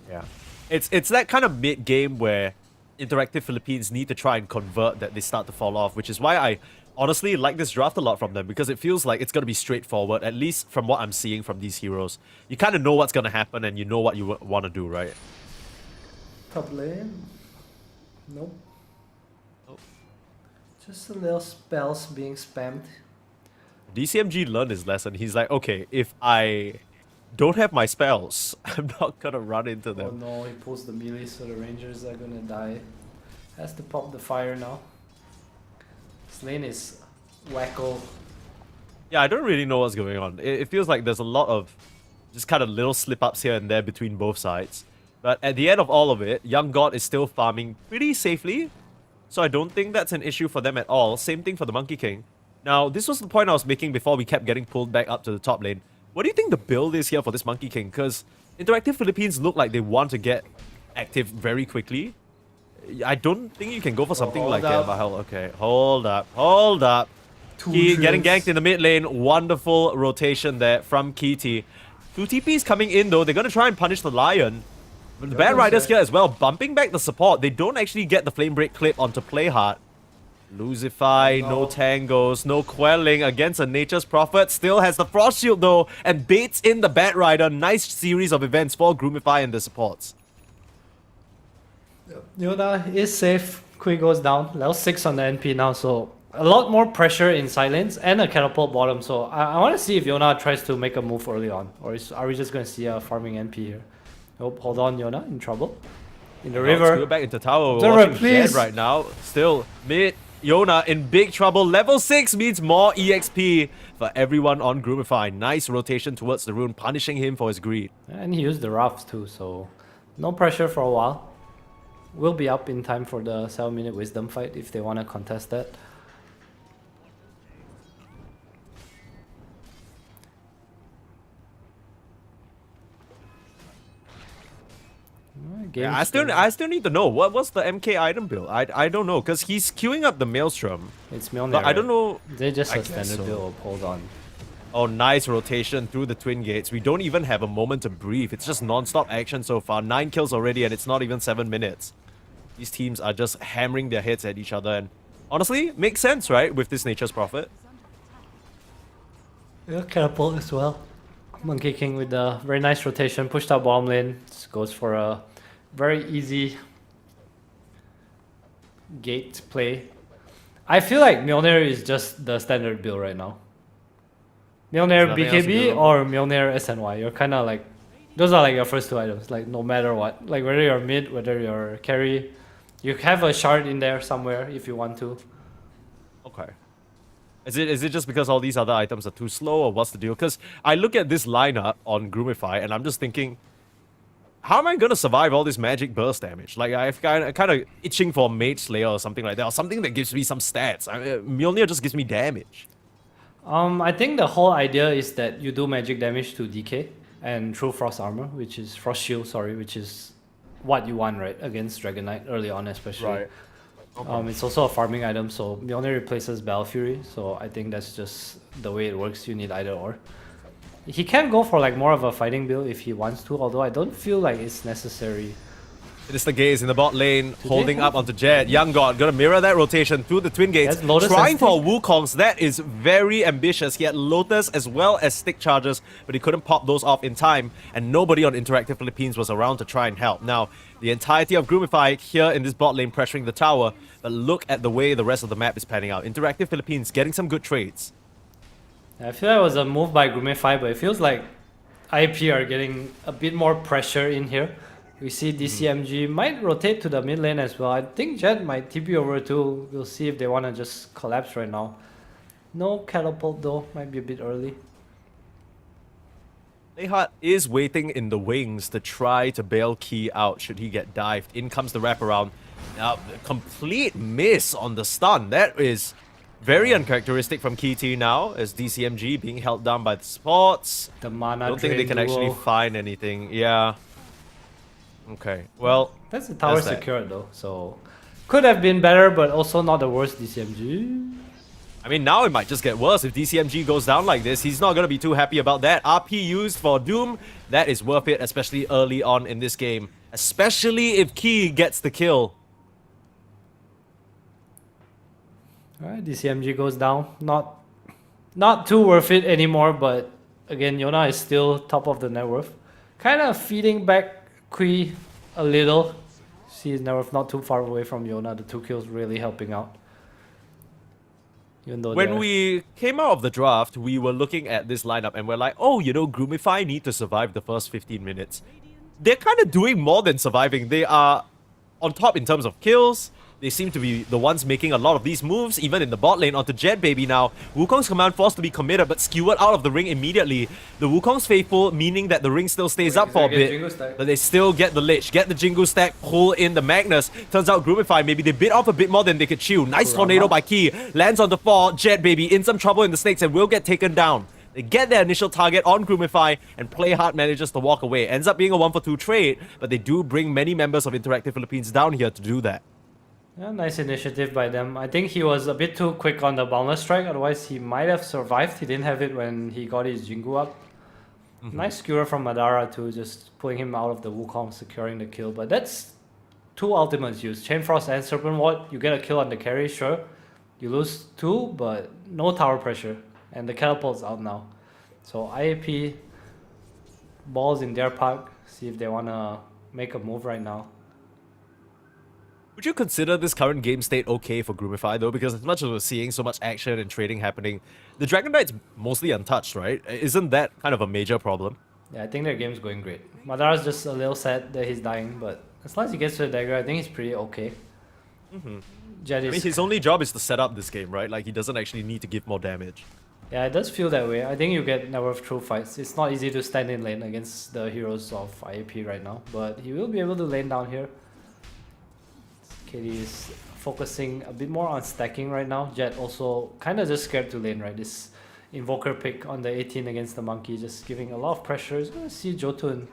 Yeah, it's that kind of mid game where Interactive Philippines need to try and convert that they start to fall off, which is why I honestly like this draft a lot from them, because it feels like it's going to be straightforward, at least from what I'm seeing from these heroes. You kind of know what's going to happen and you know what you want to do, right? Top lane? Nope. Just a little spells being spammed. DCMG learned his lesson. He's like, okay, if I don't have my spells, I'm not gonna run into them. Oh no, he pulls the melee, so the rangers are gonna die. Has to pop the fire now. This lane is wacko. Yeah, I don't really know what's going on. It feels like there's a lot of just kind of little slip-ups here and there between both sides. But at the end of all of it, Young God is still farming pretty safely. So I don't think that's an issue for them at all. Same thing for the Monkey King. Now, this was the point I was making before we kept getting pulled back up to the top lane. What do you think the build is here for this Monkey King? Because Interactive Philippines look like they want to get active very quickly. I don't think you can go for something like that. Okay, hold up. Getting ganked in the mid lane. Wonderful rotation there from Kitty. 2 TPs coming in though. They're going to try and punish the Lion. But the Bad Riders here as well, bumping back the support. They don't actually get the Flame Break clip onto Playhard. Lucify, no tangos, no quelling against a Nature's Prophet. Still has the Frost Shield though, and baits in the Bat Rider. Nice series of events for Groomify and the supports. Yona is safe. Kui goes down. Level 6 on the NP now, so a lot more pressure in silence and a catapult bottom. So I want to see if Yona tries to make a move early on, or are we just going to see a farming NP here? Oh, hold on, Yona, in trouble. In the river. Go back into tower. We're Turret, watching please. Jed right now. Still mid. Yona in big trouble. Level 6 means more EXP for everyone on Groomify. Nice rotation towards the rune, punishing him for his greed. And he used the rafts too, so no pressure for a while. We'll be up in time for the 7-minute wisdom fight if they want to contest that. Yeah, I still need to know what's the MK item build. I don't know because he's queuing up the Maelstrom. It's Mjolnir. But I don't know. They just I a standard guess so. build. Hold on. Oh, nice rotation through the twin gates. We don't even have a moment to breathe. It's just non-stop action so far. 9 kills already, and it's not even 7 minutes. These teams are just hammering their heads at each other, and honestly, makes sense, right? With this Nature's Prophet. Yeah, catapult as well. Monkey King with a very nice rotation. Pushed out bottom lane. Just goes for a very easy gate play. I feel like Mjolnir is just the standard build right now. Mjolnir Nothing else to BKB do. or Mjolnir SNY. You're kind of like, those are like your first 2 items. Like no matter what, like whether you're mid, whether you're carry, you have a shard in there somewhere if you want to. Okay. Is it just because all these other items are too slow, or what's the deal? Because I look at this lineup on Groomify, and I'm just thinking, how am I gonna survive all this magic burst damage? Like I'm kind of itching for Mage Slayer or something like that, or something that gives me some stats. Mjolnir just gives me damage. I think the whole idea is that you do magic damage to DK and through Frost Armor, which is Frost Shield, sorry, which is what you want, right, against Dragon Knight early on, especially. Right. Okay. It's also a farming item, so Mjolnir replaces Battle Fury, so I think that's just the way it works. You need either or. He can go for like more of a fighting build if he wants to, although I don't feel like it's necessary. It is the gaze in the bot lane, holding up onto Jed. Young God gonna mirror that rotation through the twin gates, Yes, Lotus trying and for Stick. Wukongs. That is very ambitious. He had Lotus as well as Stick charges, but he couldn't pop those off in time, and nobody on Interactive Philippines was around to try and help. Now, the entirety of Groomify here in this bot lane pressuring the tower, but look at the way the rest of the map is panning out. Interactive Philippines getting some good trades. I feel like it was a move by Groomify, but it feels like IP are getting a bit more pressure in here. We see DCMG might rotate to the mid lane as well. I think Jet might TP over too. We'll see if they want to just collapse right now. No catapult though, might be a bit early. Lehart is waiting in the wings to try to bail Key out should he get dived. In comes the wraparound. Now, complete miss on the stun. That is very uncharacteristic from Key T now, as DCMG being held down by the spots. The mana I don't think they drain can actually duo. find anything. Yeah. Okay, well, That's the tower that's that. secured though, so could have been better, but also not the worst DCMG. I mean, now it might just get worse if DCMG goes down like this. He's not going to be too happy about that. RP used for Doom, that is worth it, especially early on in this game. Especially if Key gets the kill. Alright, DCMG goes down. Not too worth it anymore, but again, Yona is still top of the net worth. Kind of feeding back Kui a little. See his net worth not too far away from Yona. The 2 kills really helping out. Even though When they're- we came out of the draft, we were looking at this lineup and we're like, oh, you know, Groomify need to survive the first 15 minutes. They're kind of doing more than surviving. They are on top in terms of kills. They seem to be the ones making a lot of these moves, even in the bot lane onto Jet Baby now. Wukong's command forced to be committed, but skewered out of the ring immediately. The Wukong's faithful, meaning that the ring still stays up for a bit, but they still get the Lich, get the Jingu stack, pull in the Magnus. Turns out Groomify, maybe they bit off a bit more than they could chew. Nice tornado by Key, lands on the 4, Jet Baby in some trouble in the snakes and will get taken down. They get their initial target on Groomify, and Playhard manages to walk away. Ends up being a 1-for-2 trade, but they do bring many members of Interactive Philippines down here to do that. Yeah, nice initiative by them. I think he was a bit too quick on the boundless strike, otherwise he might have survived. He didn't have it when he got his Jingu up. Nice skewer from Madara too, just pulling him out of the Wukong, securing the kill. But that's 2 ultimates used. Chain Frost and Serpent Ward, you get a kill on the carry, sure. You lose 2, but no tower pressure. And the catapult's out now. So IAP, balls in their park. See if they want to make a move right now. Would you consider this current game state okay for Groomify though? Because as much as we're seeing so much action and trading happening, the Dragon Knight's mostly untouched, right? Isn't that kind of a major problem? Yeah, I think their game's going great. Madara's just a little sad that he's dying, but as long as he gets to the dagger, I think he's pretty okay. Jet I mean, is... his only job is to set up this game, right? Like, he doesn't actually need to give more damage. Yeah, it does feel that way. I think you get never through fights. It's not easy to stand in lane against the heroes of IAP right now, but he will be able to lane down here. KD is focusing a bit more on stacking right now. Jet also kind of just scared to lane, right? This Invoker pick on the 18 against the Monkey, just giving a lot of pressure. He's gonna see Jotun.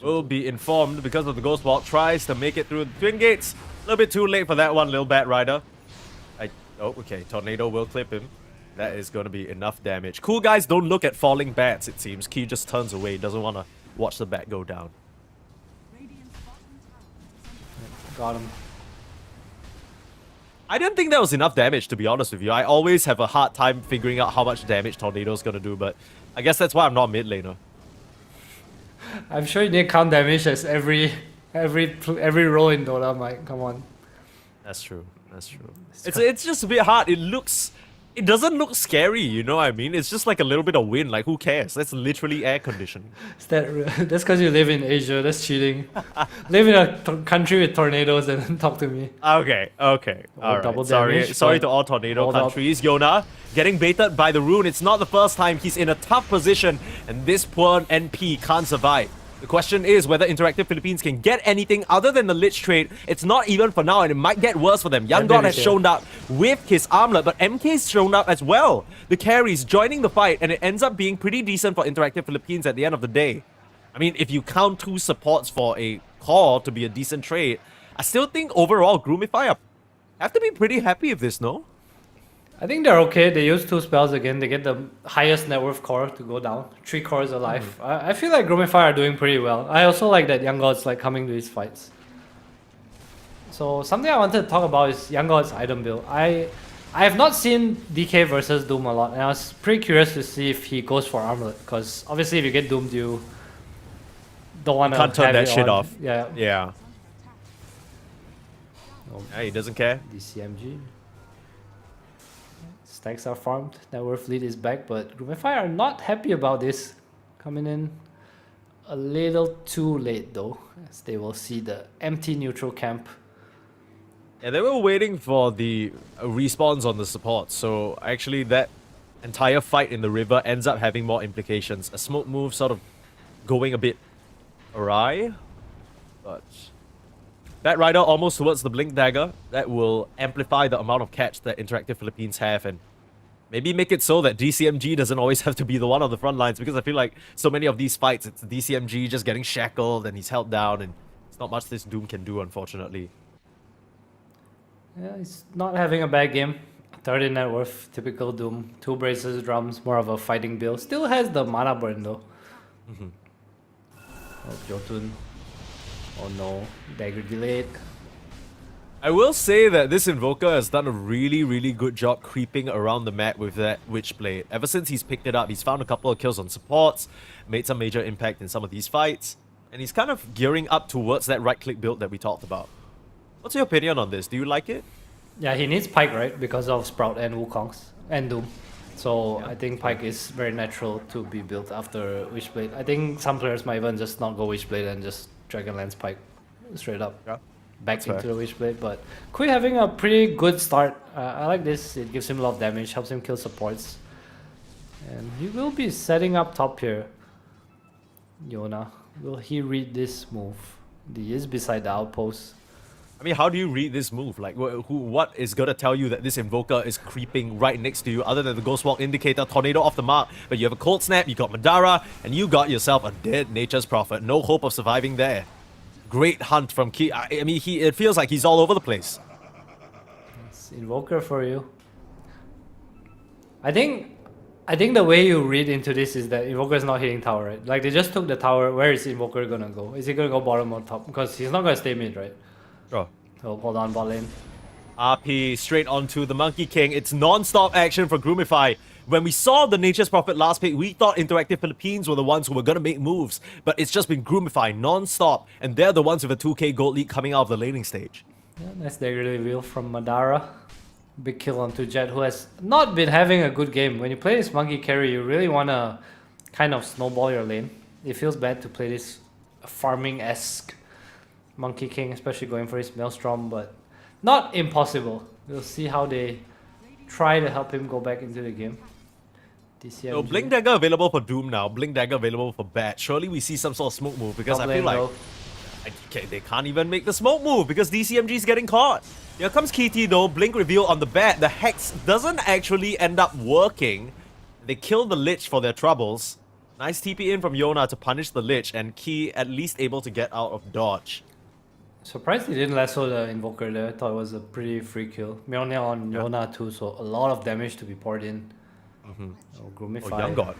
Will be informed because of the Ghost Walk. Tries to make it through the Twin Gates. A little bit too late for that one, little Bat Rider. Oh, okay. Tornado will clip him. That is going to be enough damage. Cool guys don't look at falling bats, it seems. Key just turns away. Doesn't want to watch the bat go down. Got him. I didn't think that was enough damage, to be honest with you. I always have a hard time figuring out how much damage Tornado's going to do, but I guess that's why I'm not mid laner. I'm sure you need count damage as every roll in Dota, Mike. Come on. That's true. That's true. It's just a bit hard. It doesn't look scary, you know what I mean? It's just like a little bit of wind. Like, who cares? That's literally air conditioning. That's because you live in Asia. That's cheating. Live in a country with tornadoes and then talk to me. Okay. All right. Double Sorry damage, to but all tornado hold up. countries. Yona getting baited by the rune. It's not the first time. He's in a tough position, and this poor NP can't survive. The question is whether Interactive Philippines can get anything other than the Lich trade. It's not even for now, and it might get worse for them. Young God has shown up with his armlet, but MK's shown up as well. The carries joining the fight, and it ends up being pretty decent for Interactive Philippines at the end of the day. I mean, if you count 2 supports for a core to be a decent trade, I still think overall Groomify have to be pretty happy with this, no? I think they're okay. They use 2 spells again. They get the highest net worth core to go down. 3 cores alive. I feel like Groomify are doing pretty well. I also like that Young God's like coming to these fights. So something I wanted to talk about is Young God's item build. I have not seen DK versus Doom a lot, and I was pretty curious to see if he goes for armlet. Because obviously, if you get doomed, you don't want to Can't turn that shit off. Yeah. Yeah, he doesn't care. DCMG. Stacks are farmed, network lead is back, but Groomify are not happy about this. Coming in a little too late though, as they will see the empty neutral camp. Yeah, they were waiting for the respawns on the support, so actually that entire fight in the river ends up having more implications. A smoke move sort of going a bit awry, but that rider almost towards the Blink Dagger. That will amplify the amount of catch that Interactive Philippines have, and maybe make it so that DCMG doesn't always have to be the one on the front lines, because I feel like so many of these fights, it's DCMG just getting shackled and he's held down, and it's not much this Doom can do, unfortunately. Yeah, he's not having a bad game. 30 net worth, typical Doom. 2 braces, drums, more of a fighting build. Still has the mana burn though. Oh, Jotun. Oh no, dagger delayed. I will say that this Invoker has done a really good job creeping around the map with that Witchblade. Ever since he's picked it up, he's found a couple of kills on supports, made some major impact in some of these fights, and he's kind of gearing up towards that right-click build that we talked about. What's your opinion on this? Do you like it? Yeah, he needs Pike, right? Because of Sprout and Wukong's and Doom. So yeah, I think Pike is very natural to be built after Witchblade. I think some players might even just not go Witchblade and just Dragonlance Pike straight up. Yeah. Back into the Witchblade, but Kui having a pretty good start. I like this. It gives him a lot of damage, helps him kill supports. And he will be setting up top here. Yona, will he read this move? He is beside the outpost. I mean, how do you read this move? Like, what is going to tell you that this Invoker is creeping right next to you, other than the Ghostwalk indicator, Tornado off the mark? But you have a Cold Snap, you got Madara, and you got yourself a dead Nature's Prophet. No hope of surviving there. Great hunt from Ki. I mean, it feels like he's all over the place. It's Invoker for you. I think the way you read into this is that Invoker is not hitting tower, right? Like, they just took the tower. Where is Invoker gonna go? Is he gonna go bottom or top? Because he's not gonna stay mid, right? Sure. So hold on, bot lane. RP straight onto the Monkey King. It's non-stop action for Groomify. When we saw the Nature's Prophet last pick, we thought Interactive Philippines were the ones who were going to make moves, but it's just been Groomify non-stop, and they're the ones with a 2k gold lead coming out of the laning stage. Yeah, nice dagger reveal from Madara. Big kill onto Jet, who has not been having a good game. When you play this monkey carry, you really want to kind of snowball your lane. It feels bad to play this farming-esque Monkey King, especially going for his Maelstrom, but not impossible. We'll see how they try to help him go back into the game. DCMG. So Blink Dagger available for Doom now, Blink Dagger available for Bat. Surely we see some sort of smoke move, because Top I feel lane, like though. okay, they can't even make the smoke move because DCMG is getting caught. Here comes Kitty though, Blink reveal on the Bat. The Hex doesn't actually end up working. They kill the Lich for their troubles. Nice TP in from Yona to punish the Lich, and Key at least able to get out of dodge. Surprised he didn't lasso the Invoker there. I thought it was a pretty free kill. Mjolnir on Yona too, so a lot of damage to be poured in. Oh, Groomify. Oh, Young God.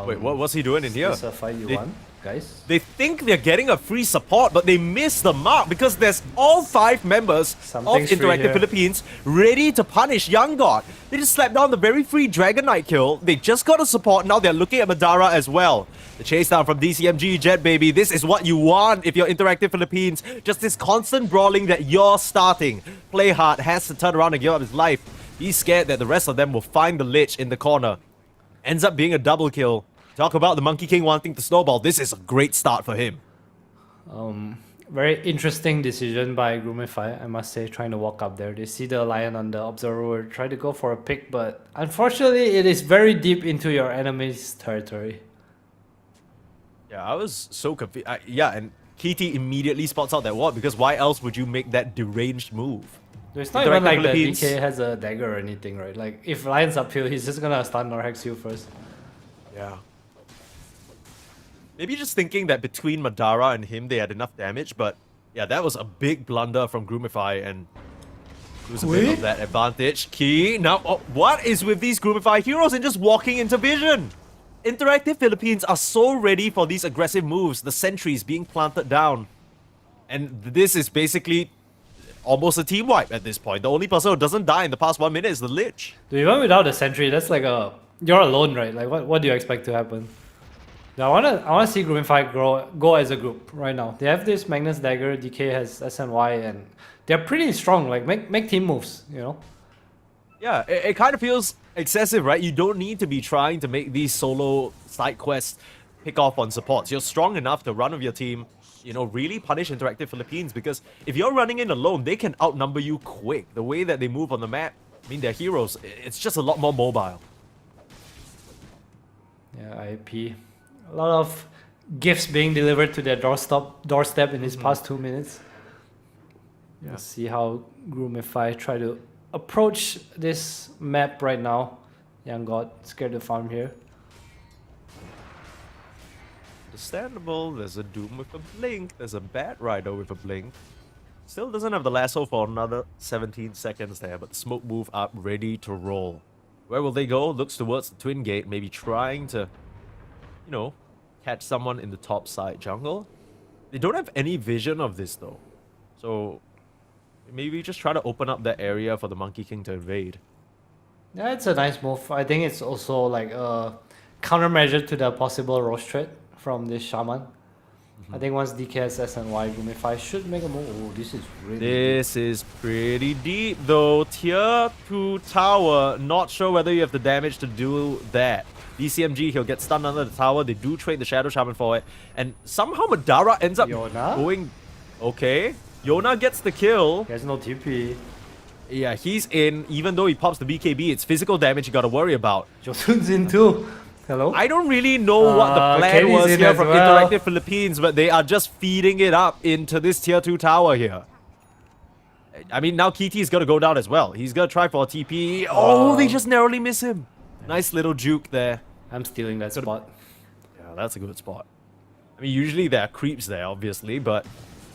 Wait, what's he doing in here? Is this a fight you want, guys? They think they're getting a free support, but they miss the mark because there's all 5 members Something's of free Interactive here. Philippines ready to punish Young God. They just slapped down the very free Dragon Knight kill. They just got a support, now they're looking at Madara as well. The chase down from DCMG, Jet baby. This is what you want if you're Interactive Philippines. Just this constant brawling that you're starting. Playhard has to turn around and give up his life. He's scared that the rest of them will find the Lich in the corner. Ends up being a double kill. Talk about the Monkey King wanting to snowball. This is a great start for him. Very interesting decision by Groomify, I must say, trying to walk up there. They see the lion on the observer, try to go for a pick, but unfortunately it is very deep into your enemy's territory. Yeah, I was so confused. Yeah, and Kitty immediately spots out that ward because why else would you make that deranged move? It's not even like the DK has a dagger or anything, right? Like, if lion's uphill, he's just gonna stun or hex you first. Yeah. Maybe just thinking that between Madara and him, they had enough damage, but yeah, that was a big blunder from Groomify and lose a bit of that advantage. Key, now, what is with these Groomify heroes and just walking into vision? Interactive Philippines are so ready for these aggressive moves, the sentries being planted down. And this is basically almost a team wipe at this point. The only person who doesn't die in the past 1 minute is the Lich. Dude, even without the sentry, that's like a... You're alone, right? Like, what do you expect to happen? Now, I wanna see Groomify go as a group right now. They have this Magnus Dagger, DK has SNY, and they're pretty strong. Like, make team moves, you know? Yeah, it kind of feels excessive, right? You don't need to be trying to make these solo side quests pick off on supports. You're strong enough to run with your team, you know, really punish Interactive Philippines, because if you're running in alone, they can outnumber you quick. The way that they move on the map, I mean, they're heroes. It's just a lot more mobile. Yeah, IP. A lot of gifts being delivered to their doorstep in these past 2 minutes. Yeah. Let's see how Groomify try to approach this map right now. Young God scared to farm here. Understandable. There's a Doom with a blink. There's a Bat Rider with a blink. Still doesn't have the lasso for another 17 seconds there, but the smoke move up, ready to roll. Where will they go? Looks towards the Twin Gate, maybe trying to, you know, catch someone in the top side jungle. They don't have any vision of this though. So maybe just try to open up that area for the Monkey King to invade. Yeah, it's a nice move. I think it's also like a countermeasure to the possible Roche threat from this Shaman. I think once DK has SNY, Groomify should make a move. Oh, this is really This is pretty deep though. Tier 2 tower. Not sure whether you have the damage to do that. DCMG, he'll get stunned under the tower. They do trade the Shadow Shaman for it. And somehow Madara ends up Yona? going... Okay. Yona gets the kill. He has no TP. Yeah, he's in. Even though he pops the BKB, it's physical damage you gotta worry about. Josun's in too. Hello? I don't really know what the plan Kenny's was in here as from well. Interactive Philippines, but they are just feeding it up into this tier 2 tower here. I mean, now Kitty's gonna go down as well. He's gonna try for a TP. Oh, they just narrowly miss him. Nice little juke there. I'm stealing that spot. Yeah, that's a good spot. I mean, usually there are creeps there, obviously, but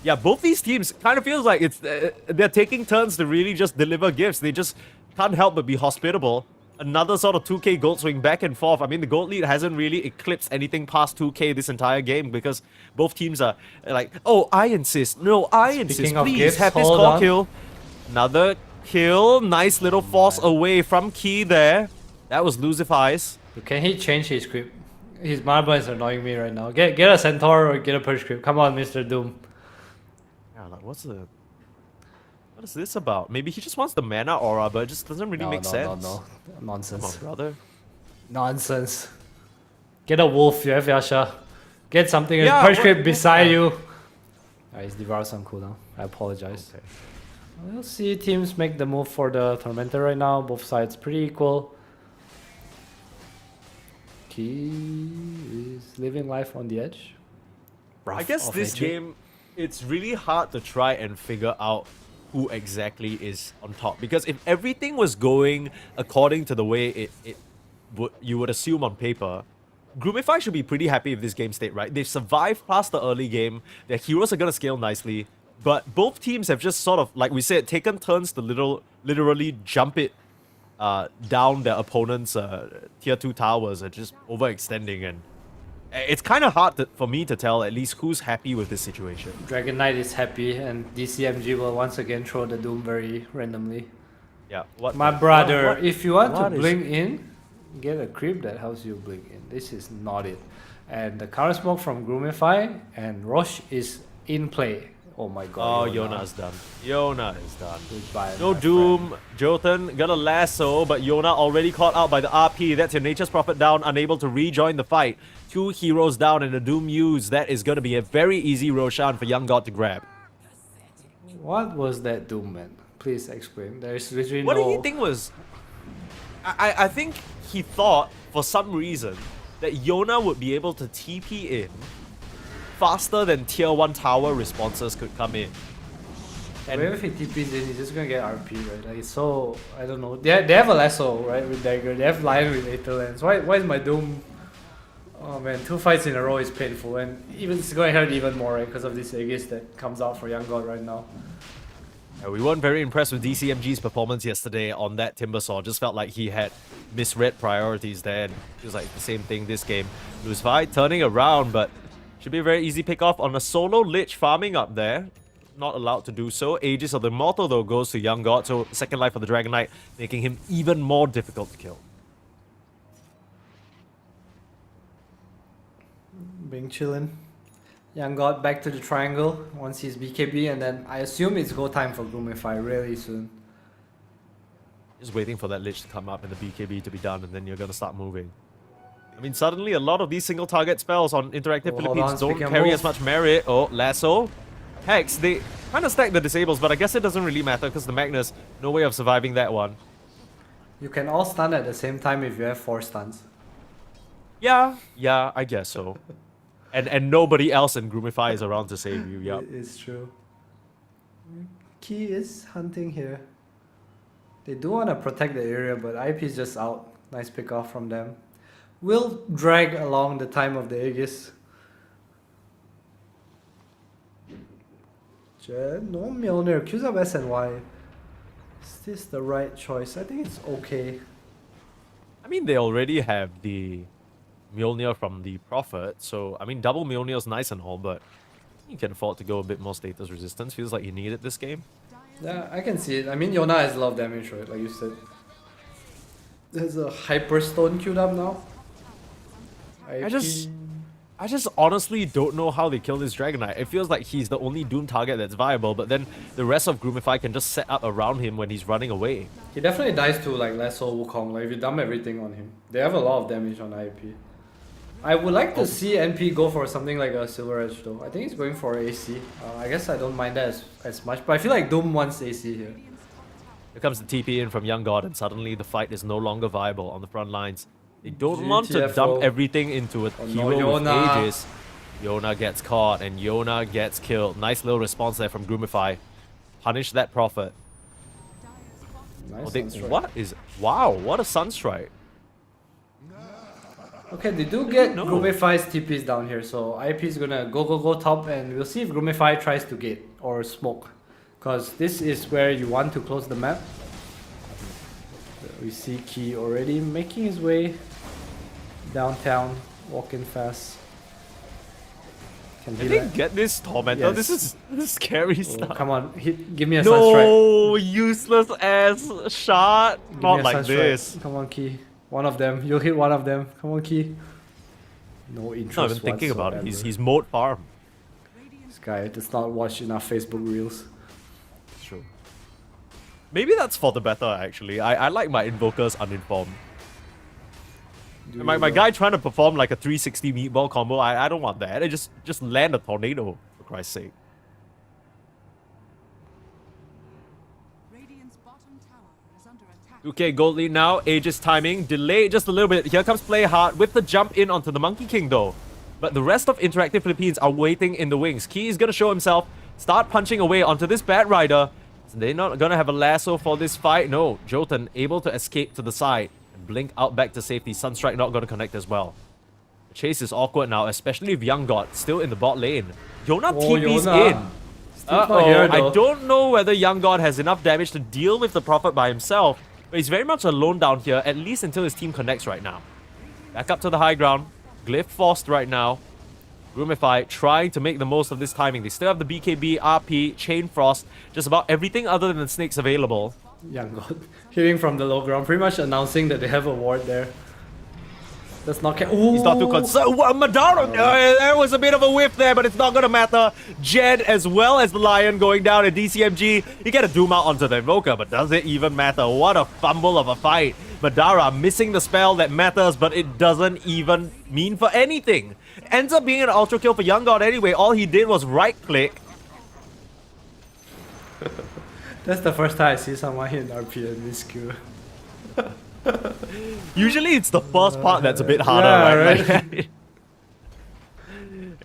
yeah, both these teams kind of feels like it's they're taking turns to really just deliver gifts. They just can't help but be hospitable. Another sort of 2k gold swing back and forth. I mean, the gold lead hasn't really eclipsed anything past 2k this entire game because both teams are like, oh, I insist. No, I insist. Speaking of Please gifts, have this hold call on. kill. Another kill. Nice little force away from Key there. That was Lucifies. Can he change his script? His marble is annoying me right now. Get a Centaur or get a Purge script. Come on, Mr. Doom. Yeah, like what is this about? Maybe he just wants the mana aura, but it just doesn't really make sense. No. Nonsense. Come on, brother. Nonsense. Get a wolf, you have Yasha. Get something Yeah, Purge what- script beside you. He's Devour's on cooldown. I apologize. Okay. We'll see teams make the move for the Tormentor right now. Both sides pretty equal. Key is living life on the edge. I guess Of this nature. game, it's really hard to try and figure out who exactly is on top. Because if everything was going according to the way you would assume on paper, Groomify should be pretty happy if this game stayed right. They've survived past the early game. Their heroes are going to scale nicely. But both teams have just sort of, like we said, taken turns to literally jump it down their opponent's tier 2 towers and just overextending. And it's kind of hard for me to tell at least who's happy with this situation. Dragon Knight is happy and DCMG will once again throw the Doom very randomly. Yeah. My brother, what- if you want to what is- blink in, get a creep that helps you blink in. This is not it. And the counter smoke from Groomify and Roche is in play. Oh my god. Oh, Yona is done. Yona is done. Goodbye, No my Doom. Jotun got a lasso, but Yona already caught out by the RP. That's your Nature's Prophet down, unable to rejoin the fight. 2 heroes down and a Doom used. That is going to be a very easy Roshan for Young God to grab. friend. What was that Doom, man? Please explain. There's literally What no... did he think was... I think he thought, for some reason, that Yona would be able to TP in faster than tier 1 tower responses could come in. And Where if he TPs in, he's just gonna get RP, right? Like, it's so... I don't know. They have a lasso, right, with Dagger. They have Lion with Aether Lens. Why is my Doom... Oh man, 2 fights in a row is painful, and even it's going to hurt even more, right? Because of this Aegis that comes out for Young God right now. we weren't very impressed with DCMG's performance yesterday on that Timbersaw. Just felt like he had misread priorities there. And it was like the same thing this game. Lucifer turning around, but should be a very easy pick off on a solo Lich farming up there. Not allowed to do so. Aegis of the Immortal though goes to Young God, so second life for the Dragon Knight, making him even more difficult to kill. Being chillin'. Young God back to the triangle once he's BKB, and then I assume it's go time for Gloomify really soon. Just waiting for that Lich to come up and the BKB to be done, and then you're gonna start moving. I mean, suddenly a lot of these single target spells on Interactive Oh, hold Philippines on, don't speaking of carry move. as much merit. Oh, Lasso. Hex, they kind of stack the disables, but I guess it doesn't really matter because the Magnus, no way of surviving that one. You can all stun at the same time if you have 4 stuns. Yeah, I guess so. And nobody else in Groomify is around to save you, yup. It's true. Key is hunting here. They do want to protect the area, but IP is just out. Nice pick off from them. Will drag along the time of the Aegis. No Mjolnir. Q's up SNY. Is this the right choice? I think it's okay. I mean, they already have the Mjolnir from the Prophet, so, I mean, double Mjolnir is nice and all, but you can afford to go a bit more status resistance. Feels like you need it this game. Yeah, I can see it. I mean, Yona has a lot of damage, right? Like you said. There's a Hyperstone queued up now. I just honestly don't know how they kill this Dragon Knight. It feels like he's the only Doom target that's viable, but then the rest of Groomify can just set up around him when he's running away. He definitely dies to like Lasso Wukong, like if you dump everything on him. They have a lot of damage on IP. I would like to see NP go for something like a Silver Edge though. I think he's going for AC. I guess I don't mind that as much, but I feel like Doom wants AC here. Here comes the TP in from Young God, and suddenly the fight is no longer viable on the front lines. They don't want to GTFO. dump everything into a Oh no, hero with Yona. Aegis. Yona gets caught, and Yona gets killed. Nice little response there from Groomify. Punish that Prophet. Nice Oh, they, Sunstrike. what is... Wow, what a Sunstrike. Okay, they do get No. Groomify's TPs down here, so IP is gonna go top, and we'll see if Groomify tries to gate or smoke. Because this is where you want to close the map. We see Key already making his way downtown, walking fast. Can Did he they like... get this Tormentor? Yes. This is scary Oh, stuff. come on, give me a Sunstrike. No, useless ass shot. Give me Not a like Sunstrike. this. Come on, Key. One of them. You'll hit one of them. Come on, Key. No interest Not even thinking about it. whatsoever. He's mode farm. This guy does not watch enough Facebook reels. It's true. Maybe that's for the better, actually. I like my invokers uninformed. My guy trying to perform like a 360 meatball combo, I don't want that. I just land a tornado, for Christ's sake. Radiant's bottom tower is under attack. Okay, gold lead now. Aegis timing. Delay just a little bit. Here comes Play Hard with the jump in onto the Monkey King though. But the rest of Interactive Philippines are waiting in the wings. Key is going to show himself. Start punching away onto this Bat Rider. So they're not going to have a lasso for this fight. No, Jotun able to escape to the side. And blink out back to safety. Sunstrike not going to connect as well. The chase is awkward now, especially with Young God still in the bot lane. Yona TP's in. not here, I though. don't know whether Young God has enough damage to deal with the Prophet by himself, but he's very much alone down here, at least until his team connects right now. Back up to the high ground. Glyph forced right now. Groomify trying to make the most of this timing. They still have the BKB, RP, Chain Frost, just about everything other than the snakes available. Young God. Hitting from the low ground, pretty much announcing that they have a ward there. That's not He's not too concerned. Madara, there was a bit of a whiff there, but it's not going to matter. Jed as well as the Lion going down at DCMG. You get a Doom out onto the Invoker, but does it even matter? What a fumble of a fight. Madara missing the spell that matters, but it doesn't even mean for anything. Ends up being an ultra kill for Young God anyway. All he did was right click. That's the first time I see someone hit an RP and miss Q. Usually it's the first part that's a bit harder, yeah, right?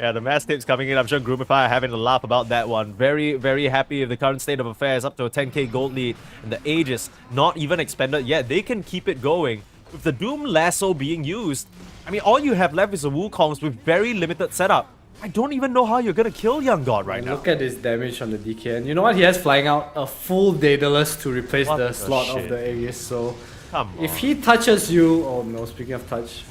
Yeah, the mass tips coming in. I'm sure Groomify are having a laugh about that one. Very, very happy with the current state of affairs. Up to a 10k gold lead. And the Aegis not even expended yet. They can keep it going. With the Doom Lasso being used, I mean, all you have left is a Wukongs with very limited setup. I don't even know how you're going to kill Young God right now. Look at this damage on the DK. And you know what? He has flying out a full Daedalus to replace the slot of the Aegis. So Come on. if he touches you... Oh no, speaking of touch.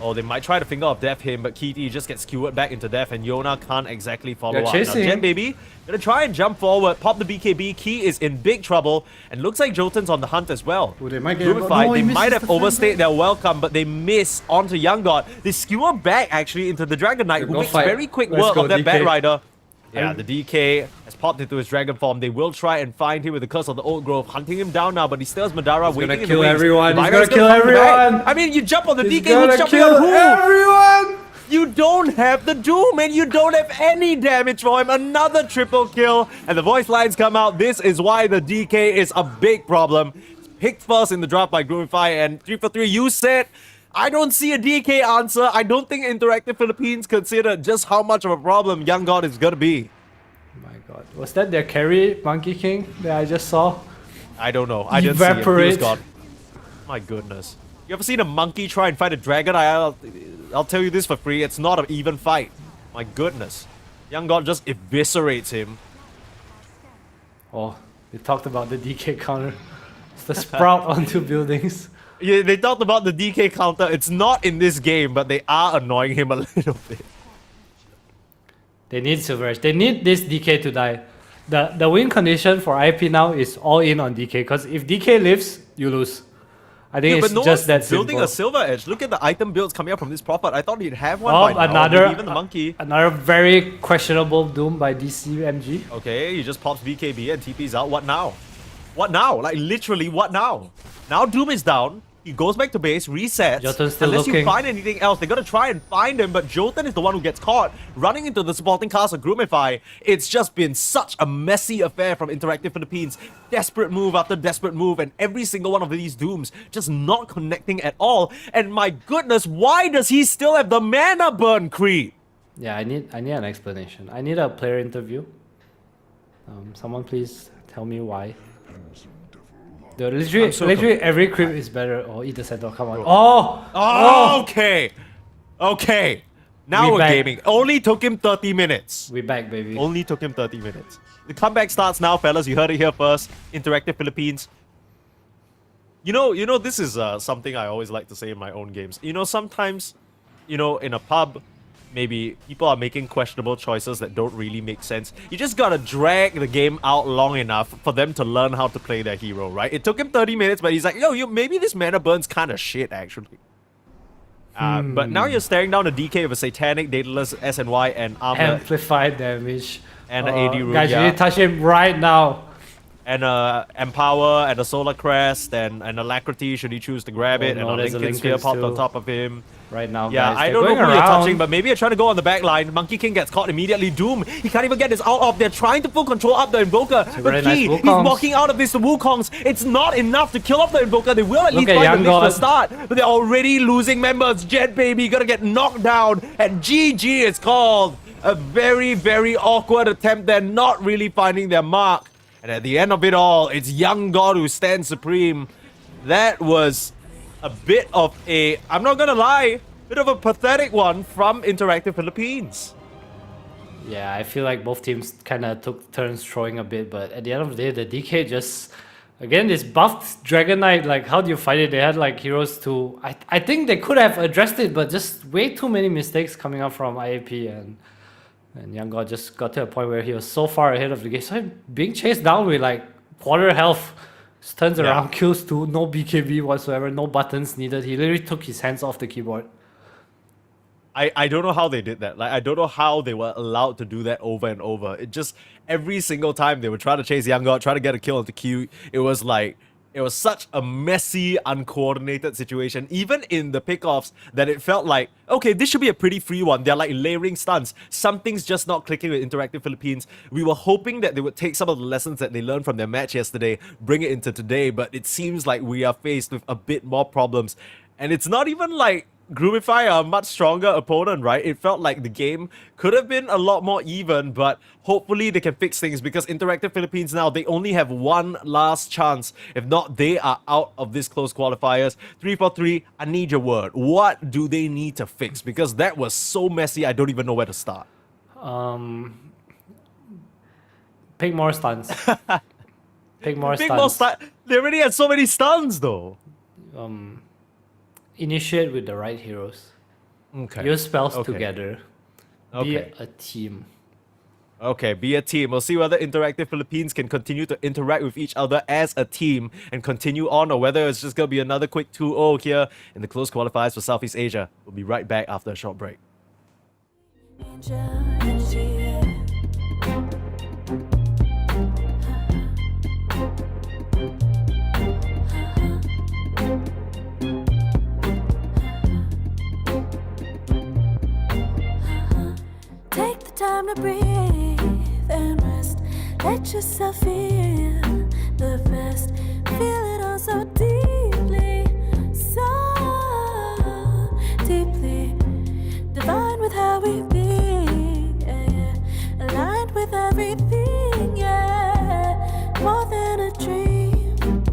Oh, they might try to finger of death him, but Kitty just gets skewered back into death, and Yona can't exactly follow They're up. chasing Now, Jet him. Baby gonna try and jump forward, pop the BKB. Key is in big trouble, and looks like Jotun's on the hunt as well. Ooh, they might get Groomify, no, he they misses might the have flank overstayed there. their welcome, but they miss onto Young God. They skewer back actually into the Dragon Knight, who Go makes fight. very quick Let's work go, of that DK. Bat Rider. Yeah, I'm- the DK has popped into his dragon form. They will try and find him with the Curse of the Old Grove, hunting him down now, but he still has Madara waiting gonna in kill the wings. everyone. He's Viper's gonna kill come back. everyone. I mean, you jump on the He's DK, who's gonna jumping kill on who? everyone! You don't have the Doom and you don't have any damage for him. Another triple kill. And the voice lines come out. This is why the DK is a big problem. Picked first in the draft by Groomify, and 3 for 3. You said, I don't see a DK answer. I don't think Interactive Philippines consider just how much of a problem Young God is going to be. My god. Was that their carry, Monkey King, that I just saw? I don't know. I didn't see it. He was Evaporate. gone. My goodness. You ever seen a monkey try and fight a dragon? I'll tell you this for free. It's not an even fight. My goodness. Young God just eviscerates him. Oh, they talked about the DK counter. It's the sprout onto buildings. Yeah, they talked about the DK counter. It's not in this game, but they are annoying him a little bit. They need Silver Edge. They need this DK to die. The win condition for IP now is all in on DK, because if DK lives, you lose. I think Yeah, it's but no just that one's building simple. a silver edge. Look at the item builds coming up from this prophet. I thought he'd have one Oh, by now. another Maybe even the monkey. Another very questionable Doom by DCMG. Okay, he just pops BKB and TP's out. What now? What now? Like literally, what now? Now Doom is down. He goes back to base, resets. Jotun's still Unless you looking. find anything else, they're gonna try and find him, but Jotun is the one who gets caught running into the supporting cast of Groomify. It's just been such a messy affair from Interactive Philippines. Desperate move after desperate move, and every single one of these Dooms just not connecting at all. And my goodness, why does he still have the mana burn creep? Yeah, I need an explanation. I need a player interview. Someone please tell me why. The literally every creep is better. Oh, eat the center. Come on. Oh, Okay. Okay. Now We we're back. gaming. Only took him 30 minutes. we back, baby. Only took him 30 minutes. The comeback starts now, fellas. You heard it here first. Interactive Philippines. You know, this is something I always like to say in my own games. You know, sometimes, in a pub, maybe people are making questionable choices that don't really make sense. You just gotta drag the game out long enough for them to learn how to play their hero, right? It took him 30 minutes, but he's like, yo, maybe this mana burn's kind of shit, actually. But now you're staring down a DK of a Satanic, Daedalus, SNY, and Armor. Amplified damage. And an AD rune, Guys, you yeah. need to touch him right now. And Empower, and a Solar Crest, and an Alacrity should he choose to grab it, and a there's a Lincoln Sphere Linken's popped on too. top of him. Right now, Yeah, guys. I They're don't know going who you're around. touching, but maybe you're trying to go on the back line. Monkey King gets caught immediately. Doom, he can't even get his ult off. They're trying to full control up the Invoker. But very nice he's Wukongs. walking out of this Wukongs. It's not enough to kill off the Invoker. They will at Look least at find the Young lead for God. start, but they're already losing members. Jet Baby gonna get knocked down, and GG is called. A very, very awkward attempt. They're not really finding their mark. And at the end of it all, it's Young God who stands supreme. That was a bit of a, I'm not gonna lie, bit of a pathetic one from Interactive Philippines. Yeah, I feel like both teams kind of took turns throwing a bit, but at the end of the day, the DK just, again, this buffed Dragon Knight, like, how do you fight it? They had, like, heroes to, I think they could have addressed it, but just way too many mistakes coming up from IAP, and Young God just got to a point where he was so far ahead of the game. So him being chased down with, like, quarter health, just turns around, kills two, no BKB whatsoever, no buttons needed. He literally took his hands off the keyboard. I don't know how they did that. Like, I don't know how they were allowed to do that over and over. It just, every single time they would try to chase Young God, try to get a kill into Q, it was like, it was such a messy, uncoordinated situation, even in the pickoffs, that it felt like, okay, this should be a pretty free one. They're like layering stuns. Something's just not clicking with Interactive Philippines. We were hoping that they would take some of the lessons that they learned from their match yesterday, bring it into today, but it seems like we are faced with a bit more problems. And it's not even like Groomify are a much stronger opponent, right? It felt like the game could have been a lot more even, but hopefully they can fix things, because Interactive Philippines now, they only have one last chance. If not, they are out of this close qualifiers. 343, I need your word. What do they need to fix? Because that was so messy, I don't even know where to start. Pick more stuns. Pick more Big stuns. more they already had so many stuns though. Initiate with the right heroes. Okay. Use spells Okay. together. Okay. Be a team. Okay, be a team. We'll see whether Interactive Philippines can continue to interact with each other as a team and continue on, or whether it's just going to be another quick 2-0 here in the close qualifiers for Southeast Asia. We'll be right back after a short break. Take the time to breathe and rest. Let yourself feel the best. Feel it all so deeply, so deeply. Divine with how we be, yeah, yeah. Aligned with everything, yeah. More than a dream.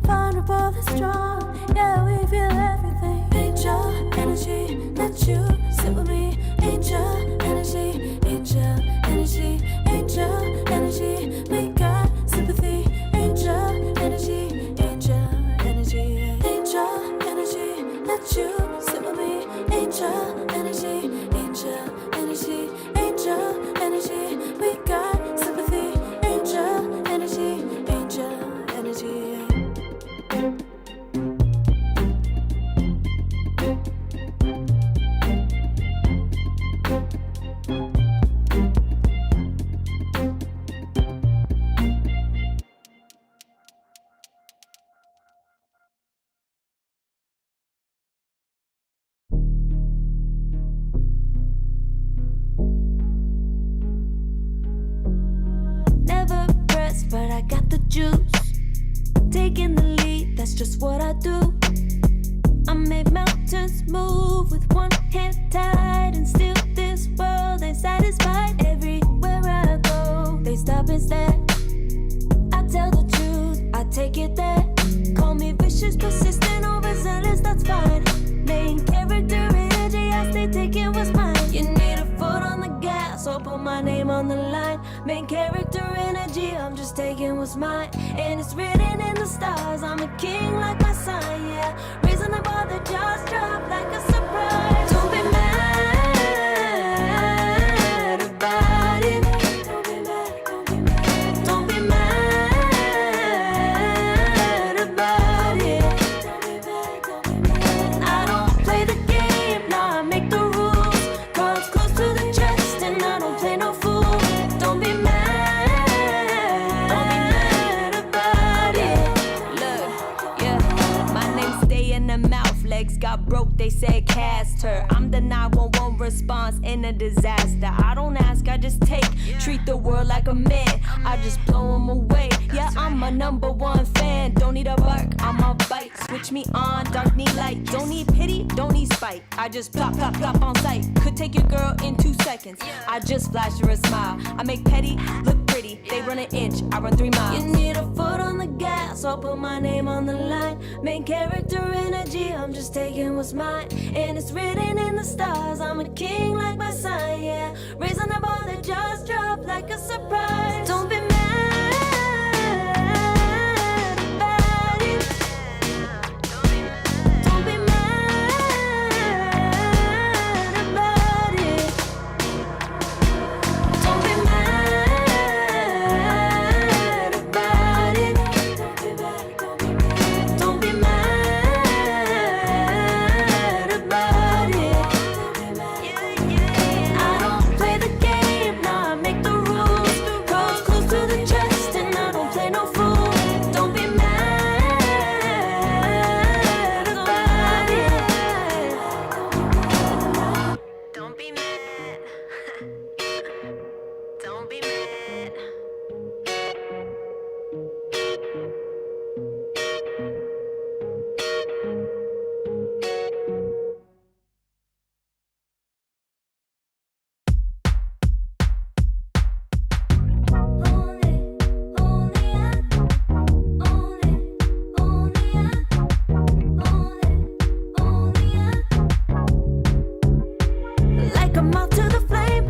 Vulnerable and strong, yeah, we feel everything. Angel energy, let you sit with me. Angel energy, angel energy, angel energy. We got sympathy. Angel energy, angel energy, angel energy. Let you sit with me. Angel energy, angel energy, angel energy. We got sympathy. Angel energy, angel energy. Never pressed, but I got the juice. Taking the lead, that's just what I do. I make mountains move with one hand tied, and still this world ain't satisfied. Everywhere I go, they stop and stare. I tell the truth, I take it there. Call me vicious, persistent, overzealous, that's fine. Main character energy, I stay taking what's mine. You need a foot on the gas, or put my name on the line. Main character energy, I'm just taking what's mine. And it's written in the stars, I'm a king like my sign, yeah. Reason the bar, the jaws drop like a surprise. Don't be mad, said cast her. I'm the 911 response in a disaster. I don't ask, I just take. Treat the world like a man, I just blow him away. Yeah, I'm a #1 fan. Don't need a bark, I'm a bite. Switch me on, dark need light. Don't need pity, don't need spite. I just plop, plop, plop on sight. Could take your girl in 2 seconds. I just flash her a smile. I make petty look pretty. They run an inch, I run 3 miles. You need a foot on the gas, I'll put my name on the line. Main character energy, I'm just taking what's mine. And it's written in the stars, I'm a king like my sign, yeah. Raising the bar that just dropped like a surprise. Don't be mad about it. Don't be mad about it. Don't be mad about it. Don't be mad about it. I don't play the game, now I make the rules. Cards close to the chest and I don't play no fool. Don't be mad about it. Don't be mad. Don't be mad. Like a moth to the flame,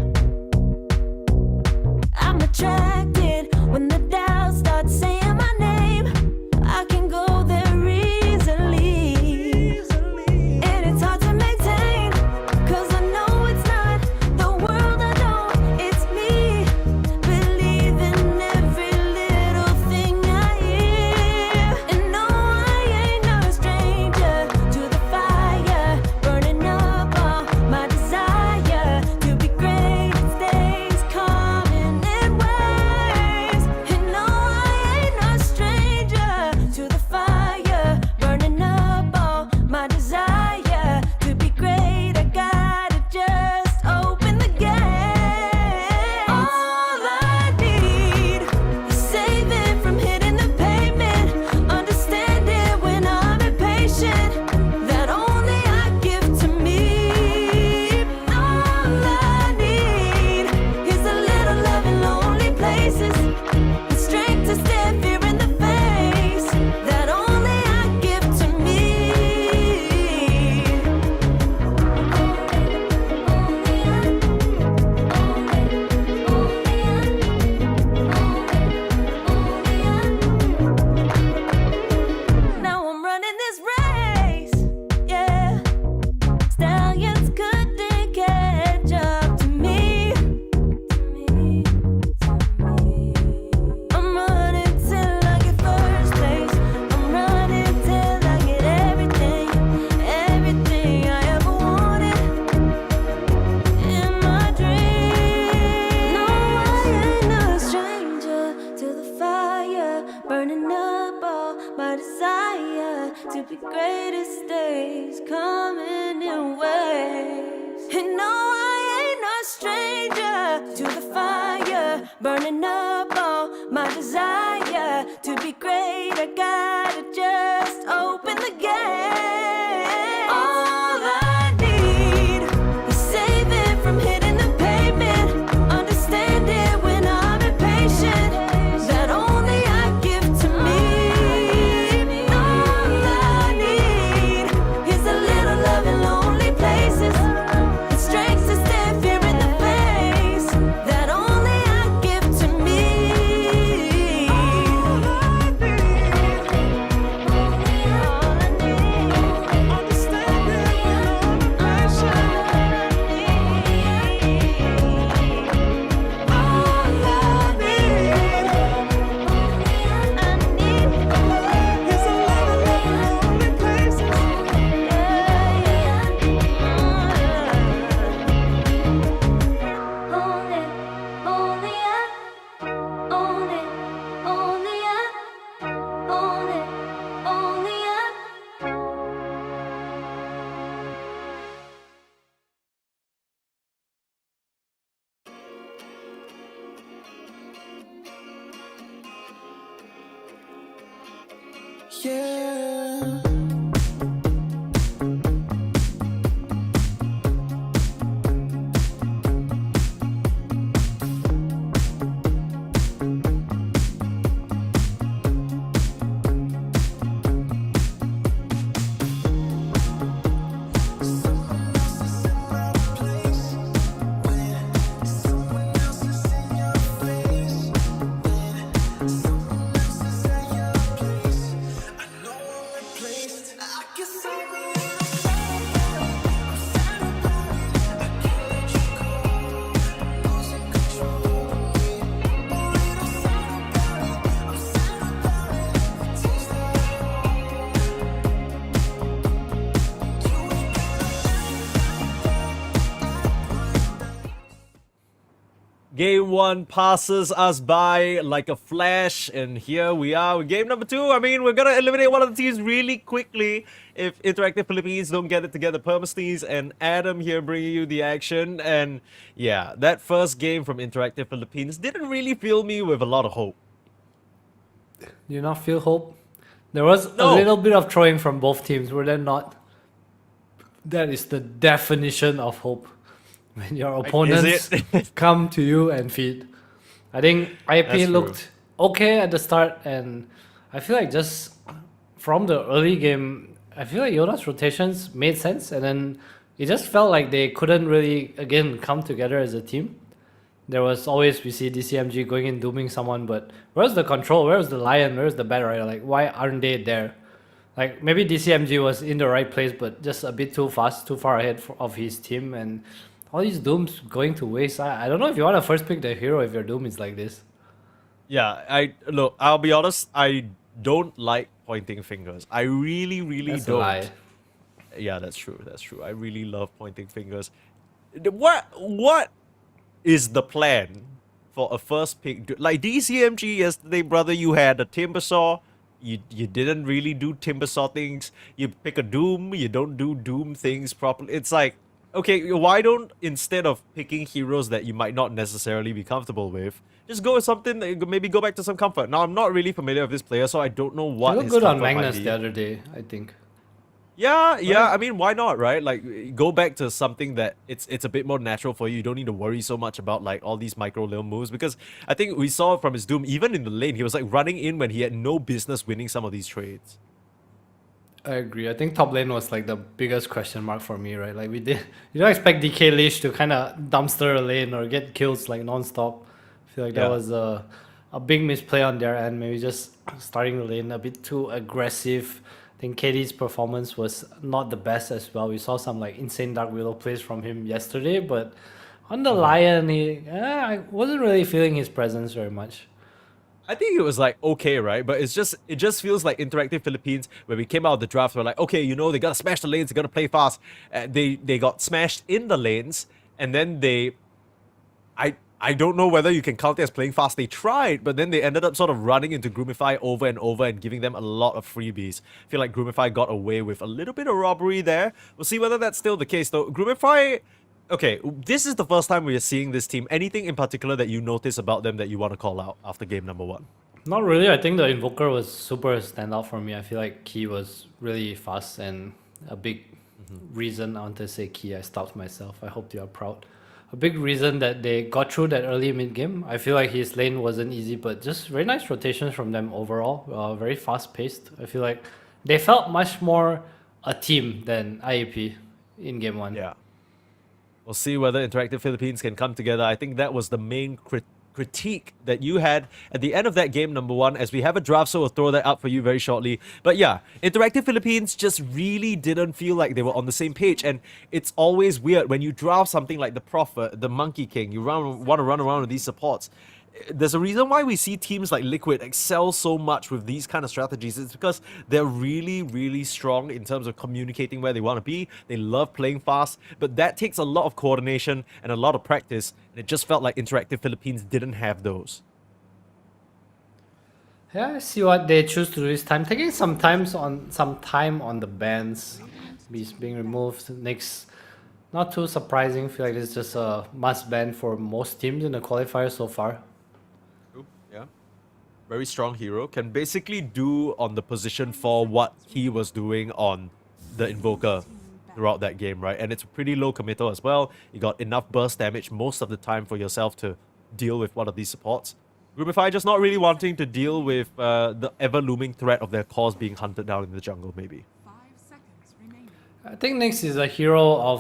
I'm attracted when the doubts start saying my name. I can go there easily, and it's hard to maintain, 'cause I know it's not the world I know, it's me. Believe in every little thing I hear, and no, I ain't no stranger to the fire, burning up all my desire to be great. It stays coming in waves, and no, I ain't no stranger to the fire, burning up all my desire to be great. I gotta just open the gate. All I need is saving from hitting the pavement, understanding when I'm impatient, that only I give to me. All I need is a little love in lonely places, the strength to stare fear in the face, that only I give to me. Now I'm running this race, yeah. Stallions couldn't catch up to me. I'm running till I get first place. I'm running till I get everything, everything I ever wanted in my dream. No, I ain't no stranger to the fire, burning up all my desire to be greatest days coming in waves. And no, I ain't no stranger to the fire, burning up all my desire to be great. I gotta just open the gate. All I need is saving from hitting the pavement, understanding when I'm impatient, that only I give to me. All I need is a little love in lonely places, the strength to stand fear in the face, that only I give to me. All I need. yeah. Game 1 passes us by like a flash, and here we are with game number 2. I mean, we're gonna eliminate one of the teams really quickly if Interactive Philippines don't get it together. Permastes and Adam here bringing you the action, and yeah, that first game from Interactive Philippines didn't really fill me with a lot of hope. Do you not feel hope? There was No. a little bit of throwing from both teams, were there not? That is the definition of hope. When your opponents come to you and feed. I think IAP That's true. looked okay at the start, and I feel like just from the early game, I feel like Yoda's rotations made sense, and then it just felt like they couldn't really, again, come together as a team. There was always, we see DCMG going in, dooming someone, but where's the control? Where's the Lion? Where's the Bat Rider? Like, why aren't they there? Like, maybe DCMG was in the right place, but just a bit too fast, too far ahead of his team, and all these dooms going to waste. I don't know if you want to first pick the hero if your doom is like this. Yeah, look, I'll be honest, I don't like pointing fingers. I really That's a don't. lie. Yeah, that's true. I really love pointing fingers. What is the plan for a first pick? Like DCMG yesterday, brother, you had a Timbersaw. You didn't really do Timbersaw things. You pick a Doom, you don't do Doom things properly. It's like, okay, why don't, instead of picking heroes that you might not necessarily be comfortable with, just go with something that maybe go back to some comfort. Now, I'm not really familiar with this player, so I don't know what He looked his good on comfort might Magnus be. the other day, I think. Yeah, I mean, why not, right? Like, go back to something that it's a bit more natural for you. You don't need to worry so much about like all these micro little moves, because I think we saw from his Doom, even in the lane, he was like running in when he had no business winning some of these trades. I agree. I think top lane was like the biggest question mark for me, right? Like you don't expect DK Leash to kind of dumpster a lane or get kills like non-stop. I feel like that was a big misplay on their end. Maybe just starting the lane a bit too aggressive. I think KD's performance was not the best as well. We saw some like insane Dark Willow plays from him yesterday, but on the Lion, I wasn't really feeling his presence very much. I think it was like okay, right? But it just feels like Interactive Philippines, when we came out of the draft, we're like, okay, they gotta smash the lanes, they gotta play fast. They got smashed in the lanes, and then I don't know whether you can count it as playing fast. They tried, but then they ended up sort of running into Groomify over and over and giving them a lot of freebies. I feel like Groomify got away with a little bit of robbery there. We'll see whether that's still the case though. Groomify, okay, this is the first time we are seeing this team. Anything in particular that you notice about them that you want to call out after game number 1? Not really. I think the Invoker was super standout for me. I feel like Key was really fast and a big reason, I want to say Key, I stopped myself. I hope you are proud. A big reason that they got through that early mid game. I feel like his lane wasn't easy, but just very nice rotations from them overall. Very fast paced. I feel like they felt much more a team than IAP in game 1. Yeah. We'll see whether Interactive Philippines can come together. I think that was the main critique that you had at the end of that game number 1, as we have a draft, so we'll throw that up for you very shortly. But yeah, Interactive Philippines just really didn't feel like they were on the same page, and it's always weird when you draft something like the Prophet, the Monkey King, you want to run around with these supports. There's a reason why we see teams like Liquid excel so much with these kind of strategies. It's because they're really strong in terms of communicating where they want to be. They love playing fast, but that takes a lot of coordination and a lot of practice, and it just felt like Interactive Philippines didn't have those. Yeah, I see what they choose to do this time. Taking some time on the bans, being removed. Next, not too surprising. Feel like it's just a must ban for most teams in the qualifiers so far. Yeah. very strong hero, can basically do on the position for what he was doing on the Invoker throughout that game, right? And it's pretty low committal as well. You got enough burst damage most of the time for yourself to deal with one of these supports. Groupify just not really wanting to deal with the ever-looming threat of their cores being hunted down in the jungle, maybe. 5 seconds remaining. I think Nyx is a hero of...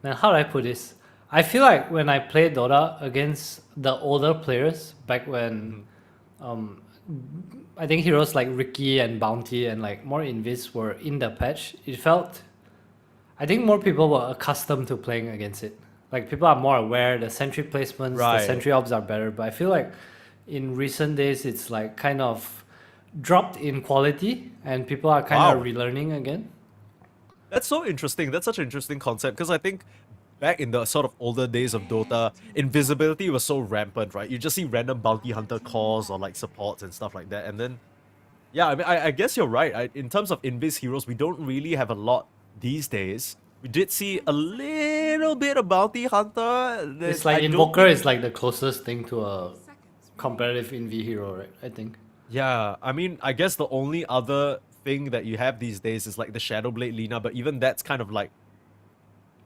Man, how do I put this? I feel like when I played Dota against the older players, back when... I think heroes like Ricky and Bounty and like more Invis were in the patch, it felt... I think more people were accustomed to playing against it. Like, people are more aware, the sentry placements, the Right. sentry ops are better, but I feel like in recent days it's like kind of dropped in quality and people are kind of Wow. relearning again. That's so interesting. That's such an interesting concept because I think back in the sort of older days of Dota, invisibility was so rampant, right? You just see random bounty hunter cores or like supports and stuff like that. And then, yeah, I mean, I guess you're right. In terms of invis heroes, we don't really have a lot these days. We did see a little bit of bounty hunter. It's like Invoker is like the closest thing to a competitive Invi hero, right? I think. Yeah, I mean, I guess the only other thing that you have these days is like the Shadowblade Lina, but even that's kind of like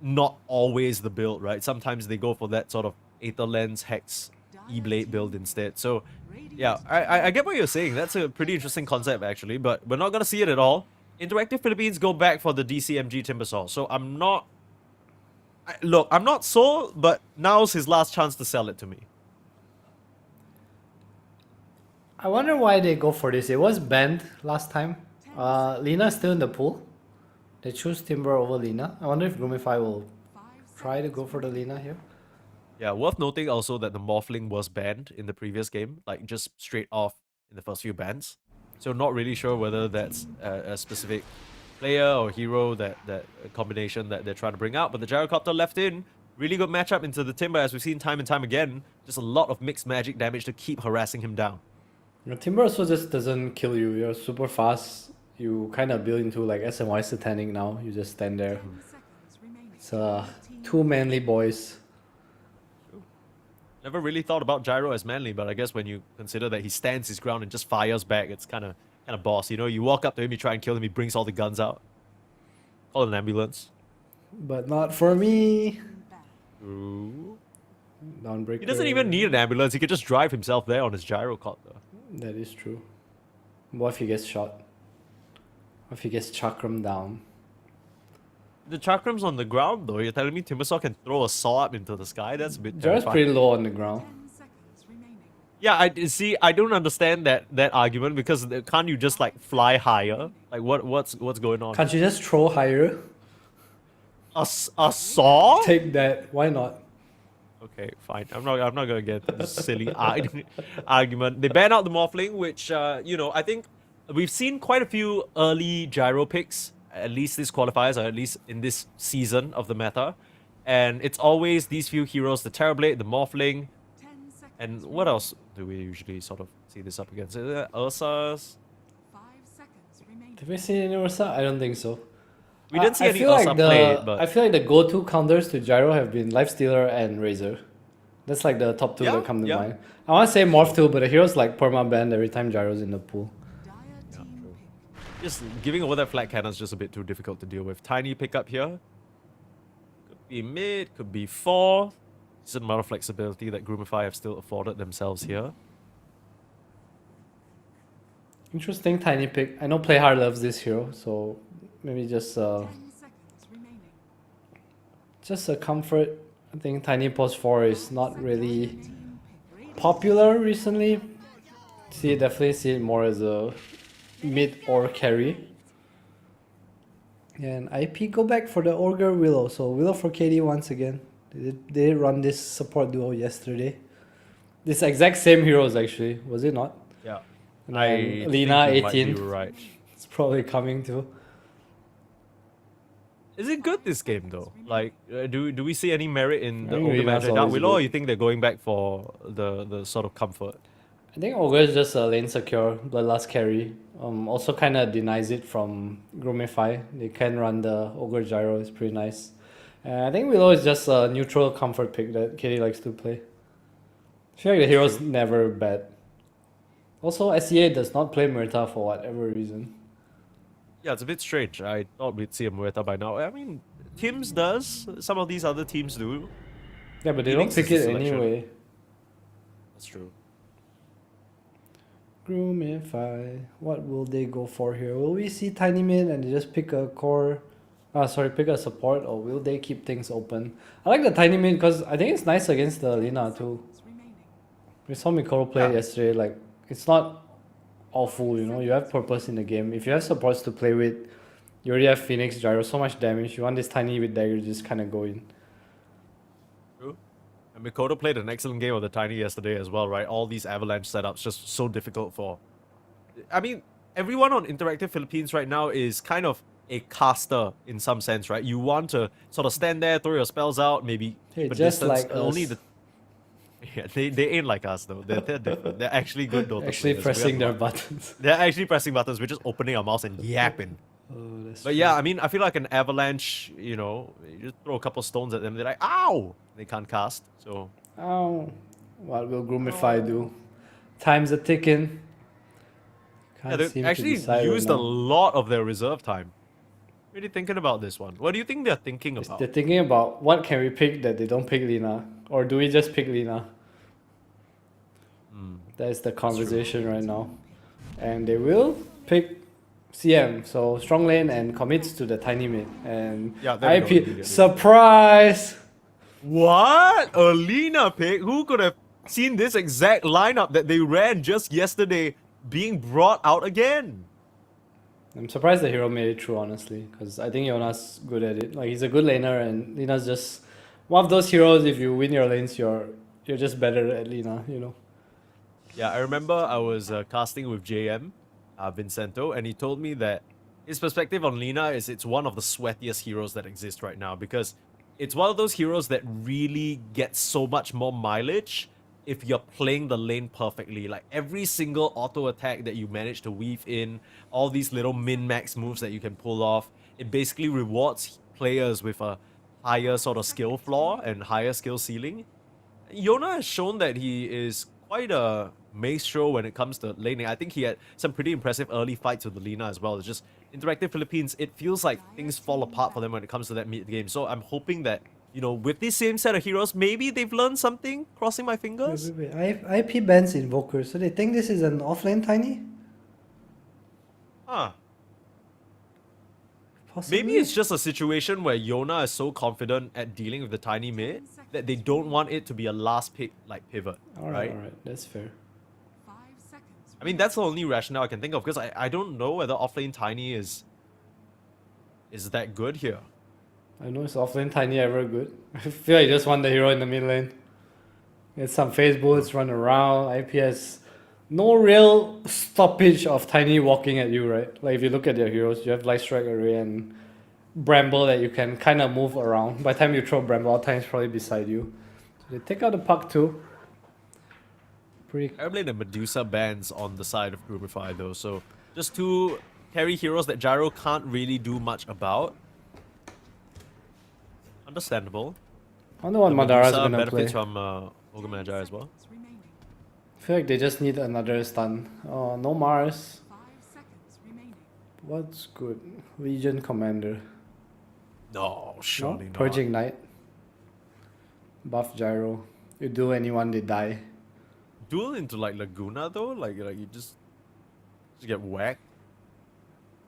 not always the build, right? Sometimes they go for that sort of Aether Lens Hex E-Blade build instead. So, yeah, I get what you're saying. That's a pretty interesting concept, actually, but we're not going to see it at all. Interactive Philippines go back for the DCMG Timbersaw, so I'm not... Look, I'm not sold, but now's his last chance to sell it to me. I wonder why they go for this. It was banned last time. Lina's still in the pool. They choose Timber over Lina. I wonder if Grumify will try to go for the Lina here. Yeah, worth noting also that the Morphling was banned in the previous game, like just straight off in the first few bans. So not really sure whether that's a specific player or hero, that combination that they're trying to bring out. But the Gyrocopter left in. Really good matchup into the Timber, as we've seen time and time again. Just a lot of mixed magic damage to keep harassing him down. Your Timber also just doesn't kill you. You're super fast. You kind of build into like SNY Satanic now. You just stand there. 10 seconds remaining. It's two manly boys. Never really thought about Gyro as manly, but I guess when you consider that he stands his ground and just fires back, it's kind of boss. You know, you walk up to him, you try and kill him, he brings all the guns out. Call an ambulance. But not for me. Ooh. Downbreaker. He doesn't even need an ambulance. He could just drive himself there on his gyrocopter. That is true. What if he gets shot? What if he gets chakram down? The chakram's on the ground though. You're telling me Timbersaw can throw a saw up into the sky? That's a bit Jar's terrifying. pretty low on the ground. 10 seconds remaining. Yeah, I don't understand that argument because can't you just like fly higher? Like what's going on? Can't you just throw higher? A saw? Take that. Why not? Okay, fine. I'm not gonna get this silly argument. They ban out the Morphling, which you know, I think we've seen quite a few early gyro picks, at least these qualifiers, or at least in this season of the meta. And it's always these few heroes, the Terrorblade, the Morphling, 10 seconds. and what else do we usually sort of see this up against? Is it Ursa's? 5 seconds remaining. Did we see any Ursa? I don't think so. We didn't see I any feel Ursa like played, but I feel like the go-to counters to Gyro have been Lifestealer and Razor. That's like the top two Yeah, that come to yeah. mind. I want to say Morph too, but the heroes like perma-banned every time Gyro's in the pool. Dire team pick. just giving over that flat cannon is just a bit too difficult to deal with. Tiny pickup here. Could be mid, could be 4. Decent amount of flexibility that Groomify have still afforded themselves here. Interesting tiny pick. I know Playhard loves this hero, so maybe just 10 seconds remaining. just a comfort. I think Tiny Post 4 is not really popular recently. Definitely see it more as a mid or carry. And IP go back for the Ogre Willow. So Willow for KD once again. They did run this support duo yesterday. This exact same heroes actually, was it not? Yeah. And I then think Lina you might be 18. right. It's probably coming too. Is it good this game though? Like, do we see any merit in the I think Ogre Rina's Magi Dark always Willow, or good. you think they're going back for the sort of comfort? I think Ogre is just a lane secure, bloodlust carry. Also kind of denies it from Grumify. They can run the Ogre Gyro, it's pretty nice. I think Willow is just a neutral comfort pick that KD likes to play. I feel like the hero's never bad. Also, SEA does not play Murta for whatever reason. Yeah, it's a bit strange. I thought we'd see a Muerta by now. I mean, Teams does. Some of these other teams do. Yeah, but they don't Phoenix pick is the it selection. anyway. That's true. Groomify. What will they go for here? Will we see Tiny Mid and they just pick a core? Pick a support, or will they keep things open? I like the Tiny Mid because I think it's nice against the Lina too. Seconds remaining. We saw Mikoro play Yeah. yesterday. Like, it's not awful, you know. You have purpose in the game. If you have supports to play with, you already have Phoenix, Gyro, so much damage. You want this Tiny with dagger, just kind of go in. True. And Mikoto played an excellent game of the Tiny yesterday as well, right? All these avalanche setups just so difficult for. I mean, everyone on Interactive Philippines right now is kind of a caster in some sense, right? You want to sort of stand there, throw your spells out, maybe Hey, keep a just distance. like Only us. the yeah, they ain't like us though. They're different. They're actually good Dota Actually players. We pressing have their not. buttons. They're actually pressing buttons. We're just opening our mouths and yapping. Oh, that's But yeah, I mean, I feel like an avalanche, you know, you just throw a couple stones at them, they're like, ow! They can't cast. So, Oh, what will Groomify do? Time's a ticking. yeah, Can't they seem to actually decide right used a now. lot of their reserve time. Really thinking about this one. What do you think they're thinking about? They're thinking about what can we pick that they don't pick Lina, or do we just pick Lina? That is the conversation right now, and they will pick CM. So strong lane and commits to the Tiny Mid and Yeah, there we go, IP immediately. surprise. What? A Lina pick? Who could have seen this exact lineup that they ran just yesterday being brought out again? I'm surprised the hero made it through, honestly, because I think Yona's good at it. Like, he's a good laner, and Lina's just one of those heroes. If you win your lanes, you're just better at Lina, you know. Yeah, I remember I was casting with JM, Vincento, and he told me that his perspective on Lina is it's one of the sweatiest heroes that exist right now because it's one of those heroes that really gets so much more mileage if you're playing the lane perfectly. Like every single auto attack that you manage to weave in, all these little min-max moves that you can pull off, it basically rewards players with a higher sort of skill floor and higher skill ceiling. Yona has shown that he is quite a maestro when it comes to laning. I think he had some pretty impressive early fights with the Lina as well. It's just Interactive Philippines, it feels like things fall apart for them when it comes to that mid game. So I'm hoping that, you know, with this same set of heroes, maybe they've learned something, crossing my fingers. Wait. IP bans Invokers, so they think this is an offlane Tiny? Huh. Possibly? Maybe it's just a situation where Yona is so confident at dealing with the Tiny mid that they don't want it to be a last pick like pivot, right? Alright, that's fair. 5 seconds. I mean, that's the only rationale I can think of because I don't know whether offlane Tiny is that good here. I know it's offlane Tiny ever good. I feel like you just want the hero in the mid lane. Get some phase bullets, run around. IP has no real stoppage of Tiny walking at you, right? Like if you look at their heroes, you have Light Strike Array and Bramble that you can kind of move around. By the time you throw Bramble, Tiny's probably beside you. So they take out the puck too. Pretty. I played the Medusa bands on the side of Groupify though, so just two carry heroes that Gyro can't really do much about. Understandable. I wonder what The Madara's Medusa gonna play. benefits from Ogre Magi as well. Seconds remaining. I feel like they just need another stun. Oh, no Mars. 5 seconds remaining. What's good? Legion Commander. No, surely No? not. Purging Knight. Buff Gyro. You do anyone, they die. Duel into like Laguna though, like you just get whacked.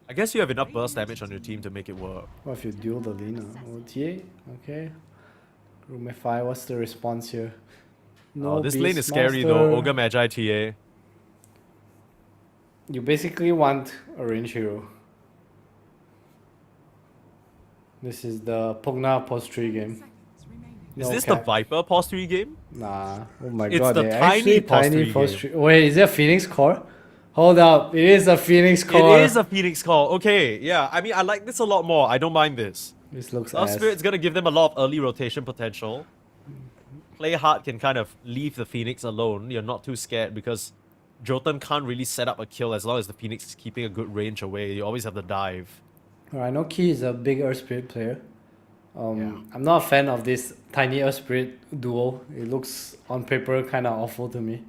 I guess you have enough burst damage on your team to make it work. What if you duel the Lina? OTA? Okay. Groomify, what's the response here? No Oh, this lane is scary Beastmaster. though. Ogre Magi TA. You basically want a range hero. This is the Pugna post-tree game. Seconds remaining. Is No this the cap. Viper post 3 game? Nah. Oh my It's god. the they tiny actually post-tree post-tree. Wait, is it a Phoenix core? Hold up. It is a Phoenix core. It is a Phoenix call. Okay, yeah. I mean, I like this a lot more. I don't mind this. This looks Love ass. Spirit's gonna give them a lot of early rotation potential. Play hard can kind of leave the Phoenix alone. You're not too scared because Jotun can't really set up a kill as long as the Phoenix is keeping a good range away. You always have the dive. I know Key is a big Earth Spirit player. Yeah. I'm not a fan of this tiny Earth Spirit duo. It looks on paper kind of awful to me.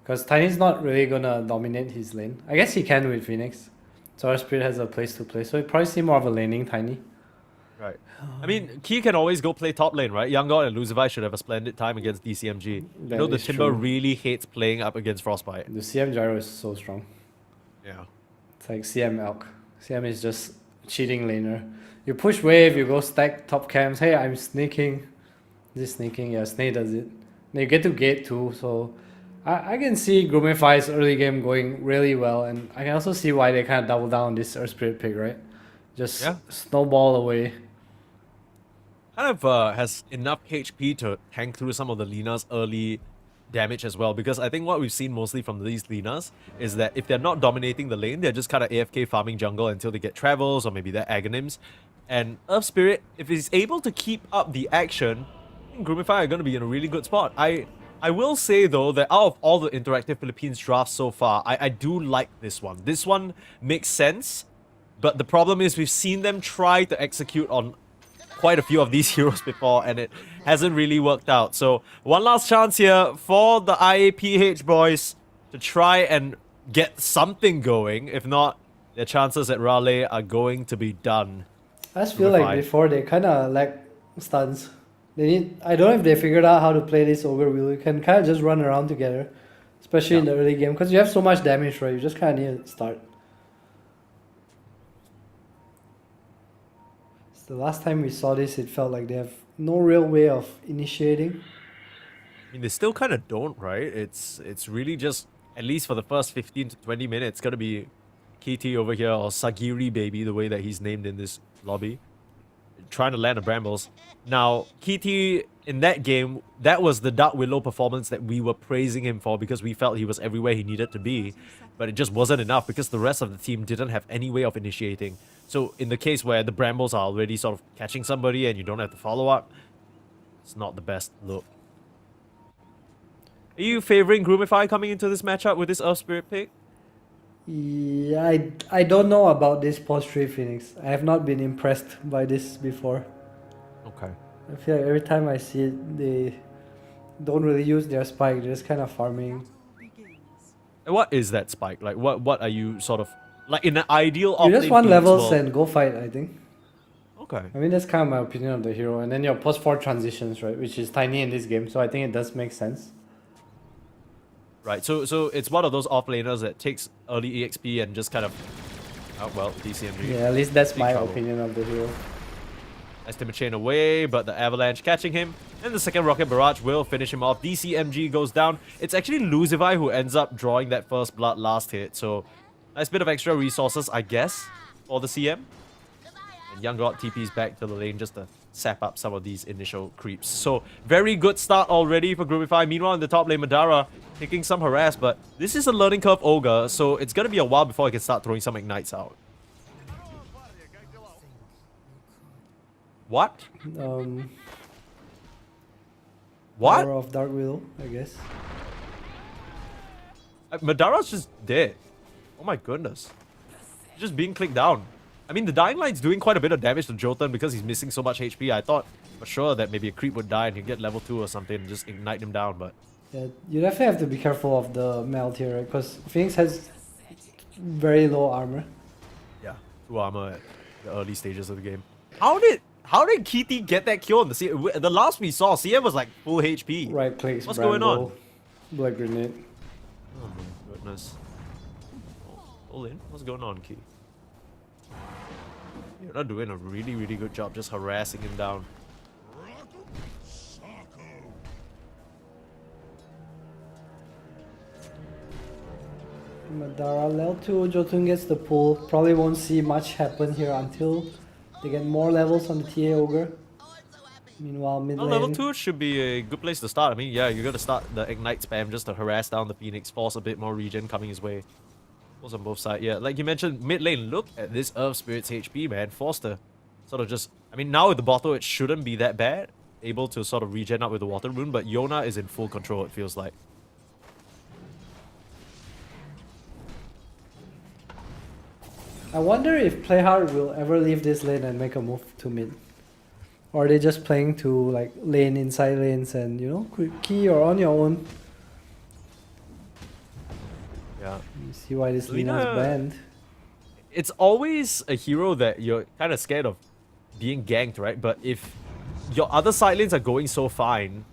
Because Tiny's not really gonna dominate his lane. I guess he can with Phoenix. So our Spirit has a place to play. So you probably see more of a laning Tiny. Right. I mean, Key can always go play top lane, right? Young God and Lucify should have a splendid time against DCMG. You That know, the is Timber true. really hates playing up against Frostbite. The CM Gyro is so strong. Yeah. It's like CM Elk. CM is just cheating laner. You push wave, you go stack top camps. Hey, I'm sneaking. This sneaking, yeah, Snake does it. Then you get to gate too, so I can see Groomify's early game going really well, and I can also see why they kind of double down on this Earth Spirit pick, right? Just Yeah. snowball away. Kind of has enough HP to tank through some of the Lina's early damage as well, because I think what we've seen mostly from these Linas is that if they're not dominating the lane, they're just kind of AFK farming jungle until they get travels or maybe they're Aghanims. And Earth Spirit, if he's able to keep up the action, I think Groomify are going to be in a really good spot. I will say though that out of all the Interactive Philippines drafts so far, I do like this one. This one makes sense, but the problem is we've seen them try to execute on quite a few of these heroes before, and it hasn't really worked out. So one last chance here for the IAPH boys to try and get something going. If not, their chances at Raleigh are going to be done. I just feel like before they kind of lack stuns. They need. I don't know if they figured out how to play this Ogre wheel. You can kind of just run around together, especially in the early game, because you have so much damage, right? You just kind of need to start. So the last time we saw this, it felt like they have no real way of initiating. I mean, they still kind of don't, right? It's really just, at least for the first 15 to 20 minutes, gonna be KT over here, or Sagiri Baby, the way that he's named in this lobby, trying to land the brambles. Now, KT in that game, that was the Dark Willow performance that we were praising him for, because we felt he was everywhere he needed to be, but it just wasn't enough because the rest of the team didn't have any way of initiating. So in the case where the brambles are already sort of catching somebody and you don't have to follow up, it's not the best look. Are you favoring Groomify coming into this matchup with this Earth Spirit pick? Yeah, I don't know about this post-trade Phoenix. I have not been impressed by this before. Okay. I feel like every time I see it, they don't really use their spike. They're just kind of farming. And what is that spike? Like, what are you sort of... Like, in an ideal You off-lane just want Phoenix levels world- and go fight, I think. Okay. I mean, that's kind of my opinion of the hero. And then your post-4 transitions, right? Which is tiny in this game, so I think it does make sense. Right, so it's one of those off-laners that takes early EXP and just kind of... Oh, well, DCMG. Yeah, at least that's Big my trouble. opinion of the hero. Estimate chain away, but the Avalanche catching him. And the second Rocket Barrage will finish him off. DCMG goes down. It's actually Lucify who ends up drawing that first blood last hit. So, nice bit of extra resources, I guess, for the CM. And Young God TP's back to the lane just to sap up some of these initial creeps. So, very good start already for Groomify. Meanwhile, in the top lane, Madara taking some harass, but this is a learning curve Ogre, so it's gonna be a while before I can start throwing some ignites out. What? What? Power of Dark Willow, I guess. Madara's just dead. Oh my goodness. Just being clicked down. I mean, the Dying Light's doing quite a bit of damage to Jotun because he's missing so much HP. I thought for sure that maybe a creep would die and he'd get level 2 or something and just ignite him down, but... Yeah, you definitely have to be careful of the melt here, right? Because Phoenix has very low armor. Yeah, 2 armor at the early stages of the game. How did Kitty get that kill on the CM? The last we saw, CM was like full HP. Right clicks, What's going on? Black Grenade. Oh my goodness. Hold in. What's going on, Key? You're not doing a really, really good job just harassing him down. Madara level 2, Jotun gets the pull. Probably won't see much happen here until they get more levels on the TA Ogre. Meanwhile, mid lane... Level 2 should be a good place to start. I mean, yeah, you're gonna start the Ignite spam just to harass down the Phoenix, force a bit more regen coming his way. Was on both sides, yeah. Like you mentioned, mid lane, look at this Earth Spirit's HP, man. Forced to sort of just... I mean, now with the bottle, it shouldn't be that bad. Able to sort of regen up with the Water Rune, but Yona is in full control, it feels like. I wonder if Playhard will ever leave this lane and make a move to mid. Or are they just playing to like lane inside lanes and, you know, key or on your own? Yeah. You see why this Lina is Lina- banned. It's always a hero that you're kind of scared of being ganked, right? But if your other side lanes are going so fine,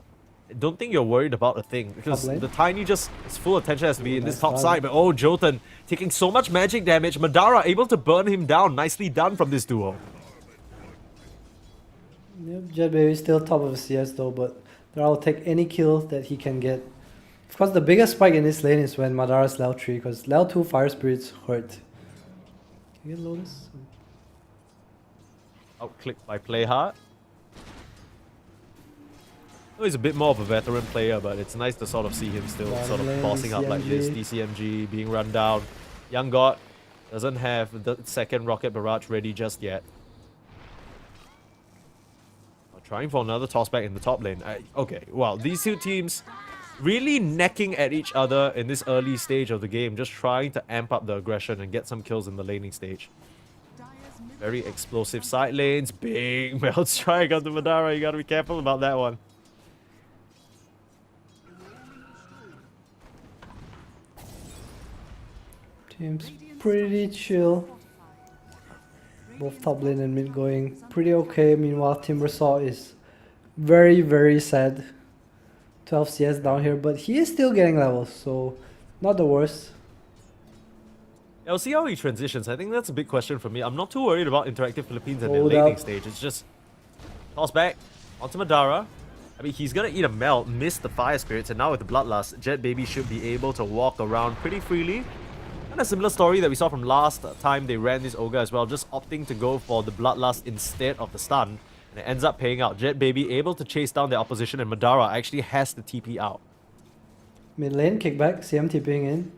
I don't think you're worried about a thing. Because lane? the Tiny just, its full attention has to be in this nice top stun. side. But oh, Jotun taking so much magic damage. Madara able to burn him down. Nicely done from this duo. Yep, Jet Baby still top of the CS though, but Madara will take any kill that he can get. Of course, the biggest spike in this lane is when Madara's level 3, because level 2 Fire Spirits hurt. Can you get Lotus? Outclicked by Playhard. Oh, he's a bit more of a veteran player, but it's nice to sort of see him still Bottom sort of lane, bossing up like this. DCMG being run down. Young God doesn't have the second Rocket Barrage ready just yet. Trying for another tossback in the top lane. Okay, well, these two teams really necking at each other in this early stage of the game, just trying to amp up the aggression and get some kills in the laning stage. Very explosive side lanes, big melt strike onto Madara. You gotta be careful about that one. Team's pretty chill. Both top lane and mid going pretty okay. Meanwhile, Timbersaw is very, very sad. 12 CS down here, but he is still getting levels, so not the worst. Yeah, we'll see how he transitions. I think that's a big question for me. I'm not too worried about Interactive Philippines and their Hold laning up. stage. It's just toss back onto Madara. I mean, he's gonna eat a melt, miss the Fire Spirits, and now with the Bloodlust, Jet Baby should be able to walk around pretty freely. And a similar story that we saw from last time they ran this Ogre as well, just opting to go for the Bloodlust instead of the stun. And it ends up paying out. Jet Baby able to chase down the opposition, and Madara actually has the TP out. Mid lane, kickback, CM TPing in.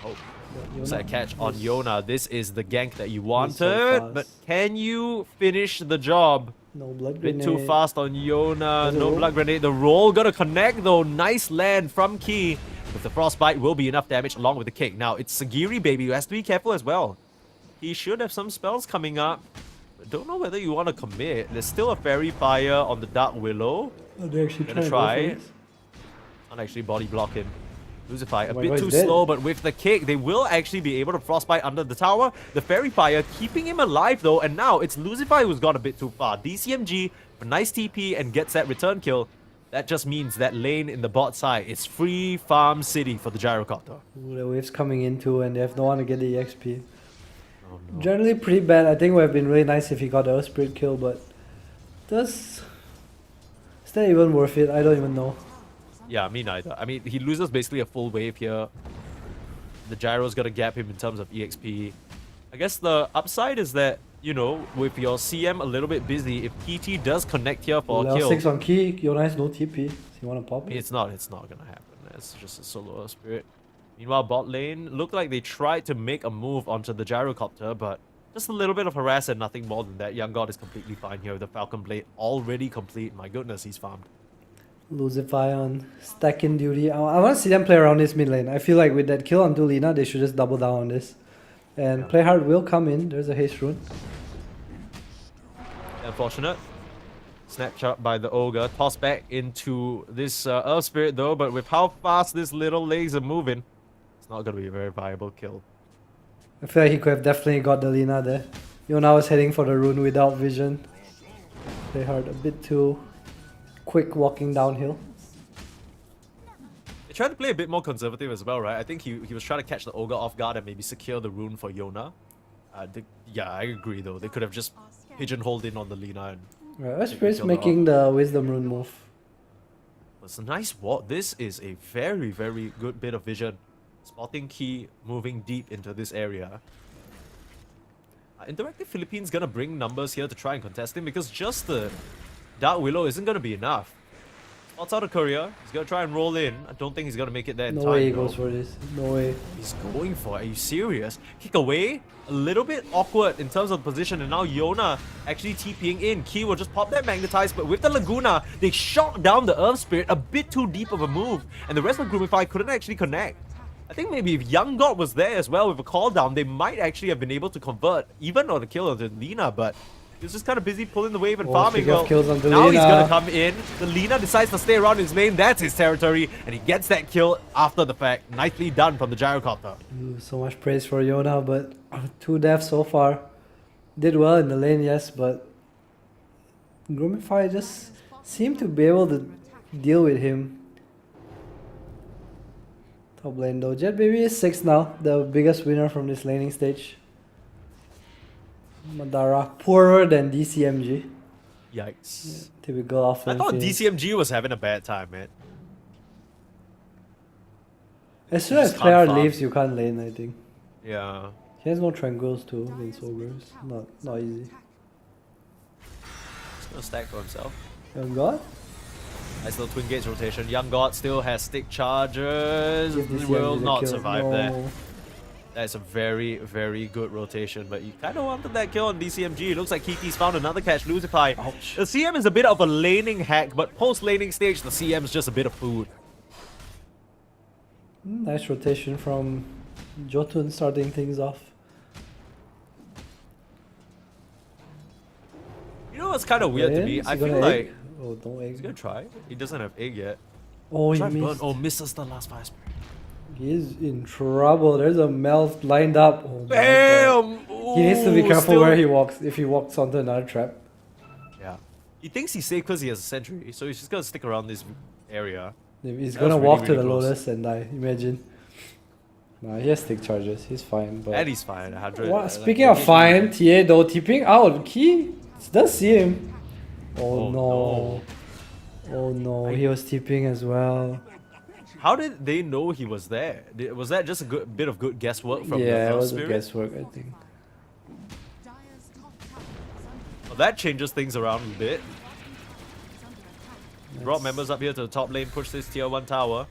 Oh, But was that a Yona catch on is- Yona? This is the gank that you so wanted, fast. but can you finish the job? No blood A bit grenade. too fast on Yona. There's a No roll. blood grenade. The roll gonna connect though. Nice land from Key. With the frostbite will be enough damage along with the kick. Now it's Sagiri baby who has to be careful as well. He should have some spells coming up. But don't know whether you want to commit. There's still a Fairy Fire on the Dark Willow. Oh, they actually Gonna try. try. Can't actually body block him. Lucify a my bit God, too he's dead. slow, but with the kick, they will actually be able to frostbite under the tower. The Fairy Fire keeping him alive though, and now it's Lucify who's gone a bit too far. DCMG, a nice TP and gets that return kill. That just means that lane in the bot side is free farm city for the Gyrocopter. Ooh, the wave's coming in too, and they have no one to get the EXP. Oh no. Generally pretty bad. I think it would have been really nice if he got the Earth Spirit kill, but is that even worth it? I don't even know. Yeah, me neither. I mean, he loses basically a full wave here. The Gyro's gonna gap him in terms of EXP. I guess the upside is that, you know, with your CM a little bit busy, if PT does connect here for a Level kill, 6 on key, Yona has no TP. So you wanna pop it? it's not gonna happen. It's just a solo Earth Spirit. Meanwhile, bot lane looked like they tried to make a move onto the Gyrocopter, but just a little bit of harass and nothing more than that. Young God is completely fine here with the Falcon Blade already complete. My goodness, he's farmed. Lucify on stacking duty. I want to see them play around this mid lane. I feel like with that kill on Dulina, they should just double down on this. And Yeah. play hard will come in. There's a haste rune. Unfortunate. Snapshot by the Ogre. Tossed back into this Earth Spirit though, but with how fast this little legs are moving, it's not going to be a very viable kill. I feel like he could have definitely got the Lina there. Yona was heading for the rune without vision. Play hard a bit too quick walking downhill. They tried to play a bit more conservative as well, right? I think he was trying to catch the Ogre off guard and maybe secure the rune for Yona. Yeah, I agree though. They could have just pigeonholed in on the Lina and Right, Take Spirit's each other making the wisdom rune move. it's a nice walk. This is a very, very good bit of vision. Spotting Key moving deep into this area. Interactive Philippines gonna bring numbers here to try and contest him because just the Dark Willow isn't gonna be enough. Spots out a courier. He's gonna try and roll in. I don't think he's gonna make it there in No time. way he though. goes for this. No way. He's going for it. Are you serious? Kick away? A little bit awkward in terms of the position, and now Yona actually TPing in. Key will just pop that Magnetize, but with the Laguna, they shot down the Earth Spirit a bit too deep of a move, and the rest of Groomify couldn't actually connect. I think maybe if Young God was there as well with a call down, they might actually have been able to convert, even on the kill of the Lina, but He's just kind of busy pulling the wave and Oh, farming. speaking of kills on the now he's Lina. gonna come in. The Lina decides to stay around his lane. That's his territory, and he gets that kill after the fact. Nicely done from the gyrocopter. Ooh, so much praise for Yona, but 2 deaths so far. Did well in the lane, yes, but Grumify just seemed to be able to deal with him. Top lane though. Jet Baby is 6 now, the biggest winner from this laning stage. Madara poorer than DCMG. Yikes. Typical off I lane thought Phoenix. DCMG was having a bad time, man. As soon You as just can't Clara farm. leaves, you can't lane, I think. Yeah. He has no Tranquils too against Ogres. Not easy. He's gonna stack for himself. Young God? Nice little twin gates rotation. Young God still has stick charges. Give He DCMG will the not kill. survive No. that. That's a very, very good rotation, but you kind of wanted that kill on DCMG. It looks like Kiki's found another catch. Lucify. Ouch. The CM is a bit of a laning hack, but post-laning stage, the CM is just a bit of food. Nice rotation from Jotun starting things off. You know what's kind of weird to me? Is I he feel gonna like egg? Oh, don't egg. he's gonna try. He doesn't have egg yet. Oh, he Try burn. missed. Oh, misses the last fire spray. He is in trouble. There's a Mel lined up. Oh my God. Bam! He needs to be Ooh, careful still- where he walks if he walks onto another trap. Yeah. He thinks he's safe because he has a sentry, so he's just gonna stick around this area. He's That gonna was walk really, to the really close. Lotus and die. Imagine. Nah, he has stick charges. He's fine. But And he's fine. 100. What? Speaking of fine, TA though tipping out. Key does see him. Oh, Oh, no. Oh no, he was tipping as well. How did they know he was there? Was that just a good bit of good guesswork from the Yeah, it Earth was a Spirit? guesswork, I think. Dire's top tower is under Well, that changes things around a bit. attack. Brought members up here to the top lane, push this tier 1 tower.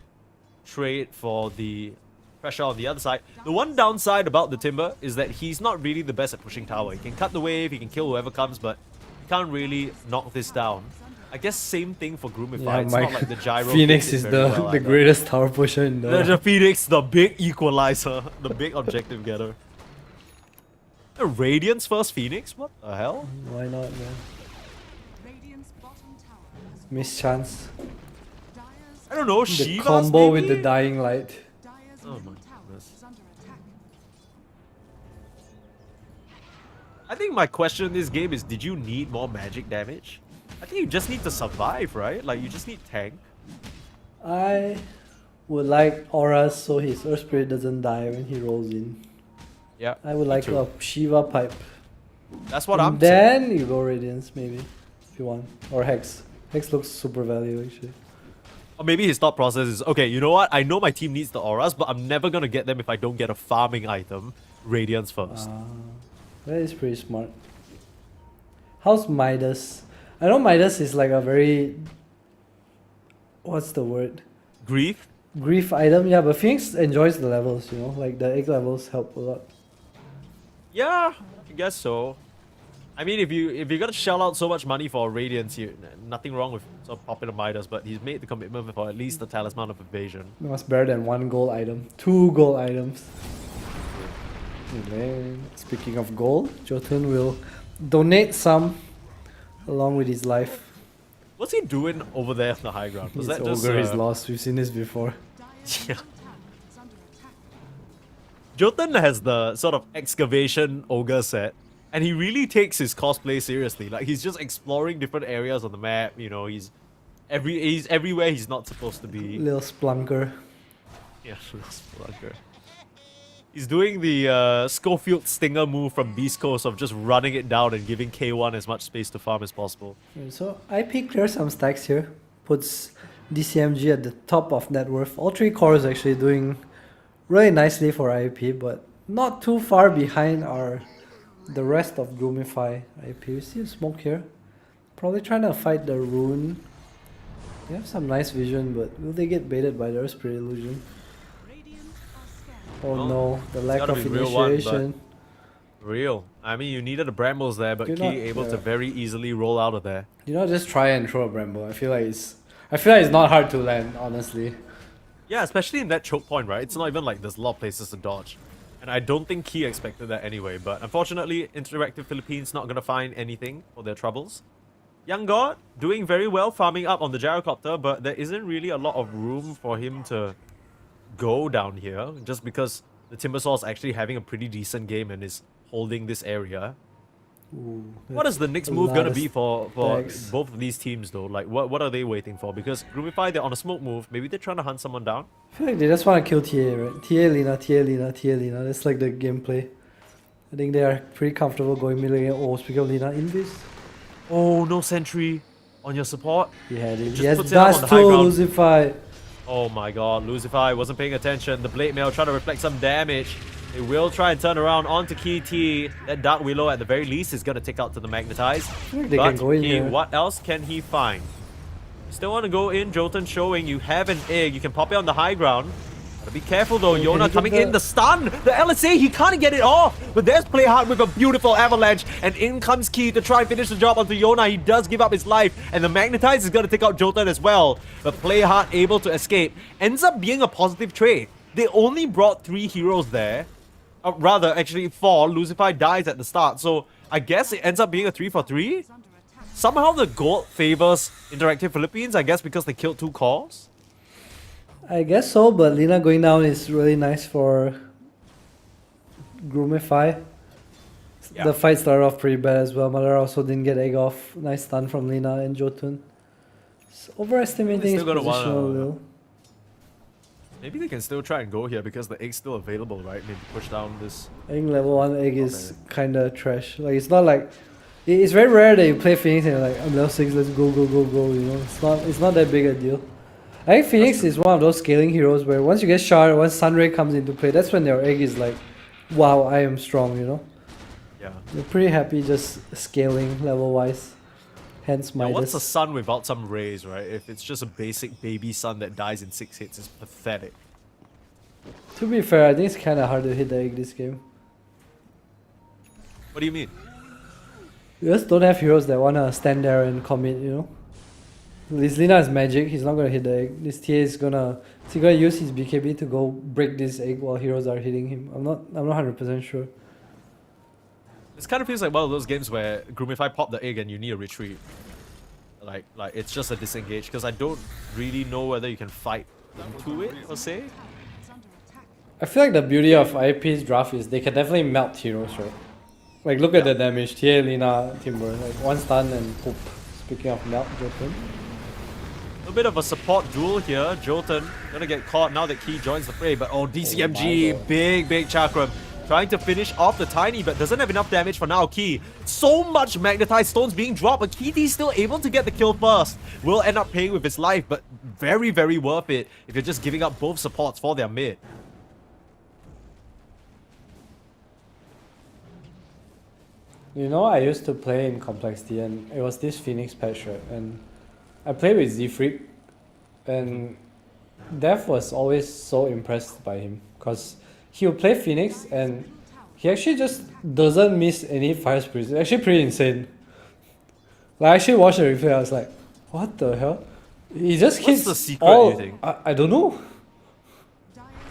Trade for the pressure on the other side. The one downside about the Timber is that he's not really the best at pushing tower. He can cut the wave, he can kill whoever comes, but he can't really knock this down. I guess same thing for Groomify. Yeah, It's Mike. not like the gyro Phoenix hits it is very the well the either. greatest tower pusher in The the. Phoenix, the big equalizer, the big objective getter. The Radiance first Phoenix? What the hell? Why not, man? Radiant's bottom tower has Miss chance. Dire's I don't know, The Shiva's combo with maybe? the dying light. Dire's Oh middle my tower goodness. is under attack. I think my question in this game is, did you need more magic damage? I think you just need to survive, right? Like, you just need tank. I would like auras so his Earth Spirit doesn't die when he rolls in. Yeah. I would me like too. a Shiva pipe. That's what And I'm saying. then you go Radiance maybe, if you want. Or Hex. Hex looks super value actually. Or maybe his thought process is, okay, you know what? I know my team needs the auras, but I'm never gonna get them if I don't get a farming item. Radiance first. That is pretty smart. How's Midas? I know Midas is like a very... What's the word? Grief? Grief item, yeah, but Phoenix enjoys the levels, you know? Like the egg levels help a lot. Yeah, I guess so. I mean, if you're gonna shell out so much money for Radiance, nothing wrong with sort of popping a Midas, but he's made the commitment for at least the Talisman of Evasion. That's better than 1 gold item. 2 gold items. And then, speaking of gold, Jotun will donate some along with his life. What's he doing over there on the high ground? Was His that just ogre is lost. We've seen this before. Dire's Yeah. middle tower is under attack. Jotun has the sort of excavation ogre set, and he really takes his cosplay seriously. Like, he's just exploring different areas on the map. You know, he's everywhere he's not supposed to be. Little splunker. Yeah, Spelunker. He's doing the Schofield Stinger move from Beast Coast of just running it down and giving K1 as much space to farm as possible. So IP clears some stacks here. Puts DCMG at the top of net worth. All 3 cores actually doing really nicely for IP, but not too far behind are the rest of Groomify IP. You see a smoke here? Probably trying to fight the rune. They have some nice vision, but will they get baited by their spirit illusion? Radiant are scared. Oh Well, no, the lack gotta of be real one, but- initiation. Real. I mean, you needed the Brambles there, but You're Key not- able to yeah. very easily roll out of there. You know, just try and throw a Bramble. I feel like it's not hard to land, honestly. Yeah, especially in that choke point, right? It's not even like there's a lot of places to dodge. And I don't think Key expected that anyway, but unfortunately, Interactive Philippines not gonna find anything for their troubles. Young God doing very well, farming up on the gyrocopter, but there isn't really a lot of room for him to go down here, just because the Timbersaw is actually having a pretty decent game and is holding this area. Ooh, What is the next move gonna be for stacks. both of these teams though? Like, what are they waiting for? Because Groomify, they're on a smoke move. Maybe they're trying to hunt someone down. I feel like they just want to kill TA, right? TA Lina, TA Lina, TA Lina. That's like the gameplay. I think they are pretty comfortable going middle lane. Oh, speaking of Lina, Invis. Oh, no sentry on your support. He had it. Just He has puts it up on Dust the too, high ground. Lucify. Oh my god, Lucify wasn't paying attention. The Blade Mail trying to reflect some damage. They will try and turn around onto Key T. That Dark Willow at the very least is going to take out to the Magnetize. Like they But can go in Key, here. what else can he find? Still want to go in. Jotun showing you have an egg. You can pop it on the high ground. Gotta be careful though. Okay, Yona can he coming get in. The stun. The LSA, he can't get it off. But there's Playhard with a beautiful avalanche. And in comes Key to try and finish the job onto Yona. He does give up his life. And the Magnetize is going to take out Jotun as well. But Playhard able to escape. Ends up being a positive trade. They only brought 3 heroes there. Rather, actually 4. Lucify dies at the start. So I guess it ends up being a 3 for 3. Somehow the gold favors Interactive Philippines, I guess because they killed 2 cores. I guess so, but Lina going down is really nice for Groomify. Yeah. The fight started off pretty bad as well. Mother also didn't get egg off. Nice stun from Lina and Jotun. It's overestimating his Still gonna position a wanna- little. Maybe they can still try and go here because the egg's still available, right? Maybe push down this. I think level 1 egg is kinda trash. Like it's not like it's very rare that you play Phoenix and you're like, I'm level 6, let's go, go, go, go, you know. It's not that big a deal. I think Phoenix is one of those scaling heroes where once you get shard, once Sunray comes into play, that's when their egg is like, wow, I am strong, you know? Yeah. They're pretty happy just scaling level wise. Hence Now, Midas. what's a sun without some rays, right? If it's just a basic baby sun that dies in 6 hits, it's pathetic. To be fair, I think it's kinda hard to hit the egg this game. What do you mean? You just don't have heroes that wanna stand there and commit, you know? This Lina is magic, he's not gonna hit the egg. This TA is gonna use his BKB to go break this egg while heroes are hitting him. I'm not 100% sure. This kind of feels like one of those games where Groomify pop the egg and you need a retreat. Like it's just a disengage because I don't really know whether you can fight into it per se. I feel like the beauty of IP's draft is they can definitely melt heroes, right? Like look at the damage, TA, Lina, Timber, like one stun and poop. Speaking of melt, Jotun. A bit of a support duel here. Jotun gonna get caught now that Key joins the fray, but oh, DCMG, God. big chakram. Trying to finish off the Tiny, but doesn't have enough damage for now. Key, so much Magnetized Stones being dropped, but Key still able to get the kill first. Will end up paying with his life, but very, very worth it if you're just giving up both supports for their mid. You know, I used to play in Complexity and it was this Phoenix patch, right? And I played with Z-Freak and Dev was always so impressed by him because he would play Phoenix and he actually just doesn't miss any fire spirits. It's actually pretty insane. Like, I actually watched the replay, I was like, what the hell? He just What's hits the secret, all... you think? I don't know.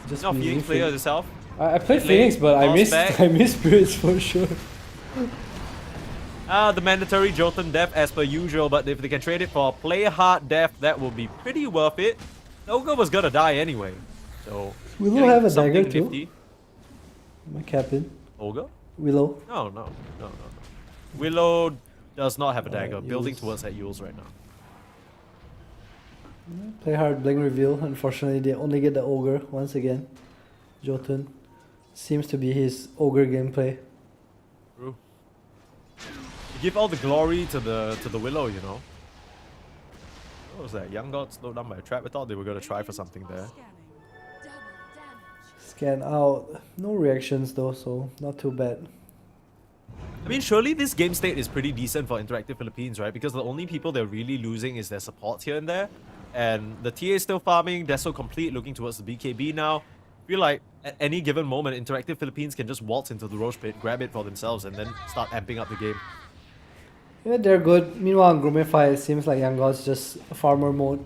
Just Not be Phoenix Z-Freak. player yourself. I played Lane, Phoenix, but I bounce missed back. I missed spirits for sure. The mandatory Jotun death as per usual, but if they can trade it for a play hard death, that will be pretty worth it. Ogre was gonna die anyway, so... Willow getting have a something dagger too? nifty. My captain. Ogre? Willow. No. Willow does not have a dagger. Alright, Building Yules. towards that Yules right now. Play hard, blink reveal. Unfortunately, they only get the ogre once again. Jotun seems to be his ogre gameplay. True. You give all the glory to the Willow, you know. What was that? Young God slowed down by a trap. I thought they were gonna try for something there. Scan out. No reactions though, so not too bad. I mean, surely this game state is pretty decent for Interactive Philippines, right? Because the only people they're really losing is their support here and there. And the TA is still farming, they're so complete, looking towards the BKB now. I feel like at any given moment, Interactive Philippines can just waltz into the Roche pit, grab it for themselves, and then start amping up the game. Yeah, they're good. Meanwhile, on Groomify, it seems like Young God's just a farmer mode.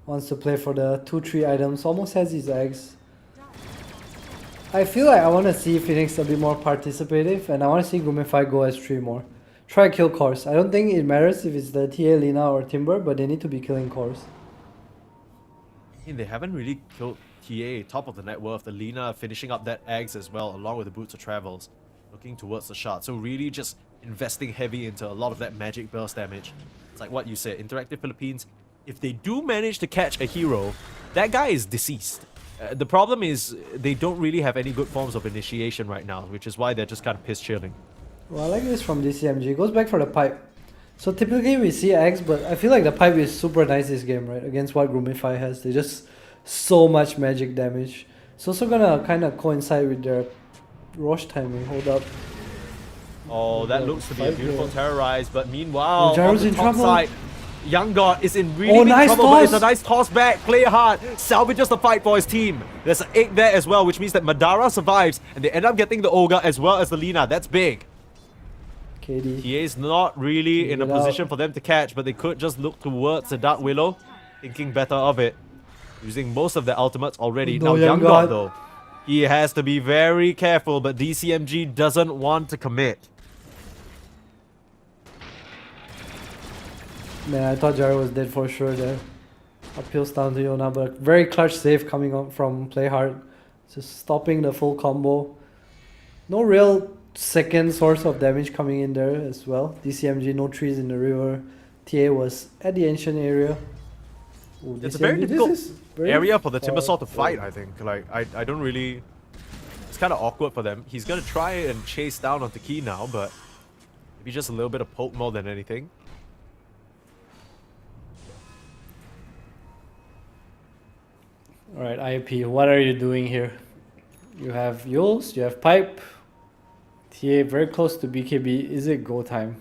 Wants to play for the 2-3 items, almost has his eggs. I feel like I want to see Phoenix a bit more participative, and I want to see Gumify go S3 more. Try kill cores. I don't think it matters if it's the TA, Lina, or Timber, but they need to be killing cores. I mean, they haven't really killed TA, top of the net worth. The Lina finishing up that eggs as well, along with the Boots of Travels, looking towards the shot. So really just investing heavy into a lot of that magic burst damage. It's like what you said, Interactive Philippines, if they do manage to catch a hero, that guy is deceased. The problem is they don't really have any good forms of initiation right now, which is why they're just kind of piss chilling. Well, I like this from DCMG. It goes back for the pipe. So typically we see Eggs, but I feel like the pipe is super nice this game, right? Against what Groomify has. They just so much magic damage. It's also gonna kind of coincide with their Roche timing. Hold up. Oh, that looks to be a beautiful terrorize, but meanwhile, on Gyro's the in top trouble. side, Young God is in really big nice trouble, but toss. it's a nice toss back. Play hard, salvages the fight for his team. There's an 8 there as well, which means that Madara survives, and they end up getting the Ogre as well as the Lina. That's big. KD. He is not really in a Get out. position for them to catch, but they could just look towards the Dark Willow, thinking better of it. Using most of their ultimates already. No, Now Young Young God God. though, he has to be very careful, but DCMG doesn't want to commit. Man, I thought Gyro was dead for sure there. Appeals down to Yona, but very clutch save coming up from Play Hard. Just stopping the full combo. No real second source of damage coming in there as well. DCMG, no trees in the river. TA was at the ancient area. Ooh, It's a very DCMG, this difficult is very area for the far Timbersaw to fight, forward. I think. Like, I don't really... It's kind of awkward for them. He's going to try and chase down onto Key now, but maybe just a little bit of poke more than anything. Alright, IAP, what are you doing here? You have Yules, you have Pipe. TA very close to BKB. Is it go time?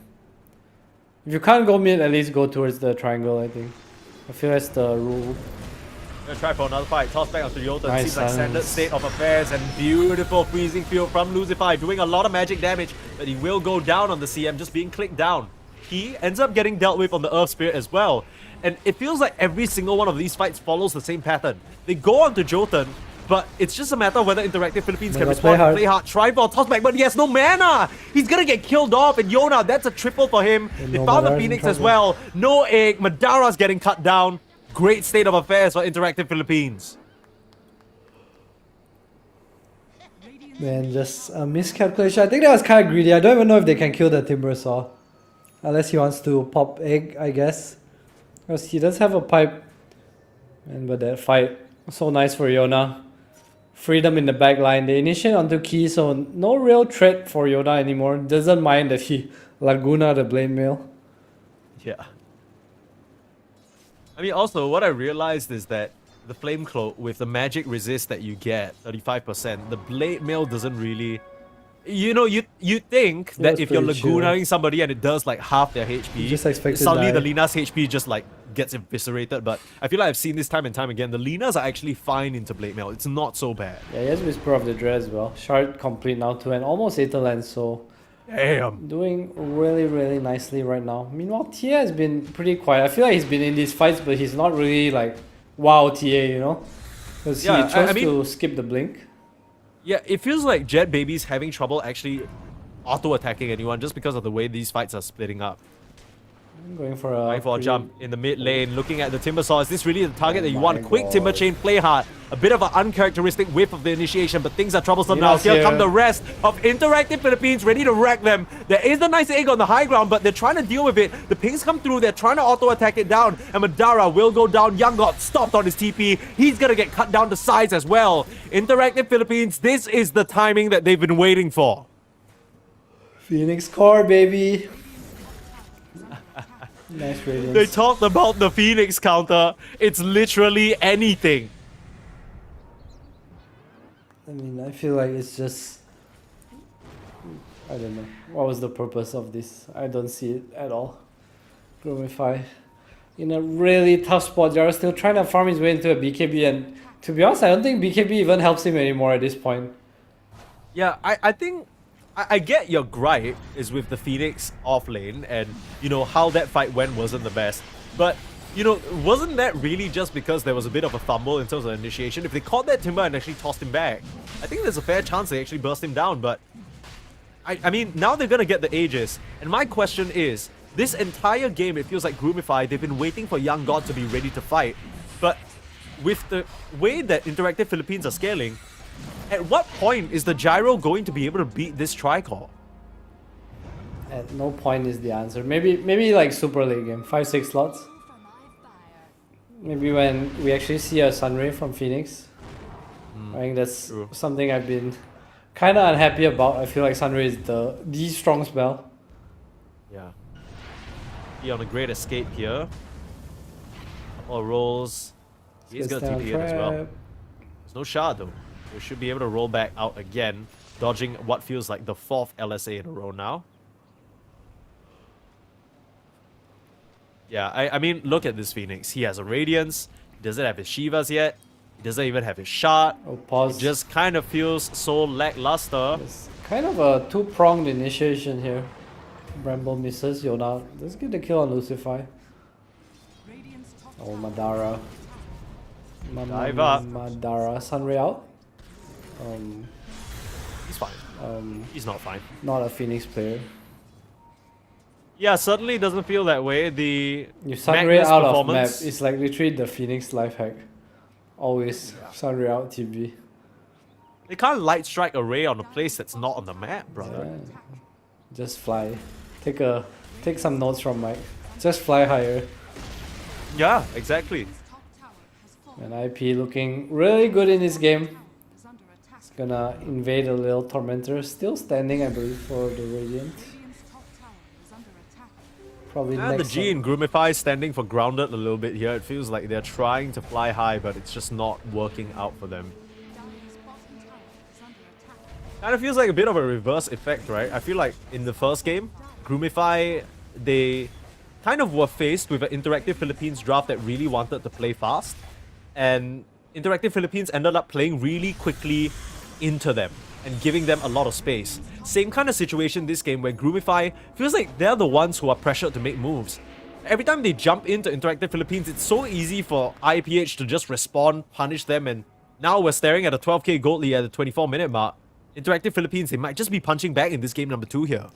If you can't go mid, at least go towards the triangle, I think. I feel that's the rule. Gonna try for another fight. Toss back onto Yota. Nice Seems like standard silence. state of affairs, and beautiful freezing field from Lucify, doing a lot of magic damage, but he will go down on the CM, just being clicked down. He ends up getting dealt with on the Earth Spirit as well. And it feels like every single one of these fights follows the same pattern. They go on to Jotun, but it's just a matter of whether Interactive Philippines can Mega respond, play hard. try for a toss back, but he has no mana! He's gonna get killed off, and Yona, that's a triple for him. And They no found the Madara's in Phoenix as trouble. well. No egg, Madara's getting cut down. Great state of affairs for Interactive Philippines. Man, just a miscalculation. I think that was kind of greedy. I don't even know if they can kill the Timber Saw. Unless he wants to pop egg, I guess. Because he does have a pipe. And but that fight, so nice for Yona. Freedom in the back line. They initiate onto Key, so no real threat for Yona anymore. Doesn't mind that he Laguna the Blade Mail. Yeah. I mean, also, what I realized is that the Flame Cloak, with the magic resist that you get, 35%, the Blade Mail doesn't really... You know, you think that was if you're pretty chill. Lagunaing somebody and it does like half their HP, You just expect to suddenly die. the Lina's HP just like gets eviscerated. But I feel like I've seen this time and time again, the Linas are actually fine into Blade Mail. It's not so bad. Yeah, he has Whisper of the Dread as well. Shard complete now too, and almost Aetherland, so Damn. doing really, really nicely right now. Meanwhile, Tia has been pretty quiet. I feel like he's been in these fights, but he's not really like wow TA, you know? Because Yeah, he chose I mean- to skip the blink. Yeah, it feels like Jet Baby's having trouble actually auto-attacking anyone just because of the way these fights are splitting up. I'm going for a Going for a pretty- jump in the mid lane, looking at the Timbersaw. Is this really the target Oh that you my want? Quick God. Timber Chain, play hard. A bit of an uncharacteristic whiff of the initiation, but things are troublesome now. Lina's Here here. come the rest of Interactive Philippines, ready to wreck them. There is a nice egg on the high ground, but they're trying to deal with it. The pings come through, they're trying to auto-attack it down, and Madara will go down. Young got stopped on his TP. He's gonna get cut down to size as well. Interactive Philippines, this is the timing that they've been waiting for. Phoenix Core, baby. Nice radiance. They talked about the Phoenix counter. It's literally anything. I mean, I feel like it's just... I don't know. What was the purpose of this? I don't see it at all. Gromify. In a really tough spot. Jaro still trying to farm his way into a BKB, and to be honest, I don't think BKB even helps him anymore at this point. Yeah, I think I get your gripe is with the Phoenix off lane, and you know how that fight went wasn't the best. But you know, wasn't that really just because there was a bit of a fumble in terms of initiation? If they caught that Timber and actually tossed him back, I think there's a fair chance they actually burst him down, but I mean, now they're gonna get the Aegis. And my question is, this entire game, it feels like Groomify, they've been waiting for Young God to be ready to fight. But with the way that Interactive Philippines are scaling, at what point is the Gyro going to be able to beat this Tricore? At no point is the answer. Maybe like Super League game, 5-6 slots. Maybe when we actually see a Sunray from Phoenix. I think that's True. something I've been kind of unhappy about. I feel like Sunray is the strong spell. Yeah. He on a great escape here. Couple of rolls. He's Gets gonna down TP in as well. trap. There's no shard though. We should be able to roll back out again, dodging what feels like the 4th LSA in a row now. Yeah, I mean, look at this Phoenix. He has a Radiance. He doesn't have his Shivas yet. He doesn't even have his shard. Oh, pause. It just kind of feels so lackluster. It's kind of a two-pronged initiation here. Bramble misses Yona. Let's get the kill on Lucify. Oh, Madara. Dive up. Madara. Sunray out. He's fine. He's not fine. Not a Phoenix player. Yeah, suddenly it doesn't feel that way. The You Sunray Magnus out of map. performance. It's like literally the Phoenix life hack. Always Sunray out TB. They can't light strike a ray on a place that's not on the map, brother. Yeah. Just fly. Take some notes from Mike. Just fly higher. Yeah, exactly. And IP looking really good in this game. It's gonna invade a little Tormentor. Still standing, I believe, for the Radiant. Probably And the next G in Groomify standing for grounded a little bit here. It feels like they're trying to fly high, but it's just not working out for them. Kind of feels like a bit of a reverse effect, right? I feel like in the first game, Groomify, they kind of were faced with an Interactive Philippines draft that really wanted to play fast. And Interactive Philippines ended up playing really quickly into them and giving them a lot of space. Same kind of situation this game where Groomify feels like they're the ones who are pressured to make moves. Every time they jump into Interactive Philippines, it's so easy for IPH to just respawn, punish them, and now we're staring at a 12k gold lead at the 24-minute mark. Interactive Philippines, they might just be punching back in this game number 2 here.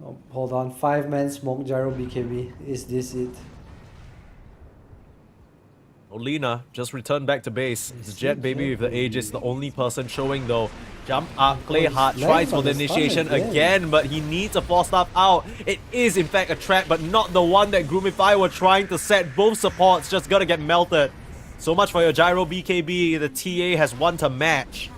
Oh, hold on, 5-man smoke gyro BKB. Is this it? Olina just returned back to base. It's Jet Baby with the Aegis, the only person showing though. Jump up, play hard, tries for the initiation again, but he needs a 4-staff out. It is in fact a trap, but not the one that Groomify were trying to set. Both supports just gonna get melted. So much for your Gyro BKB. The TA has one to match.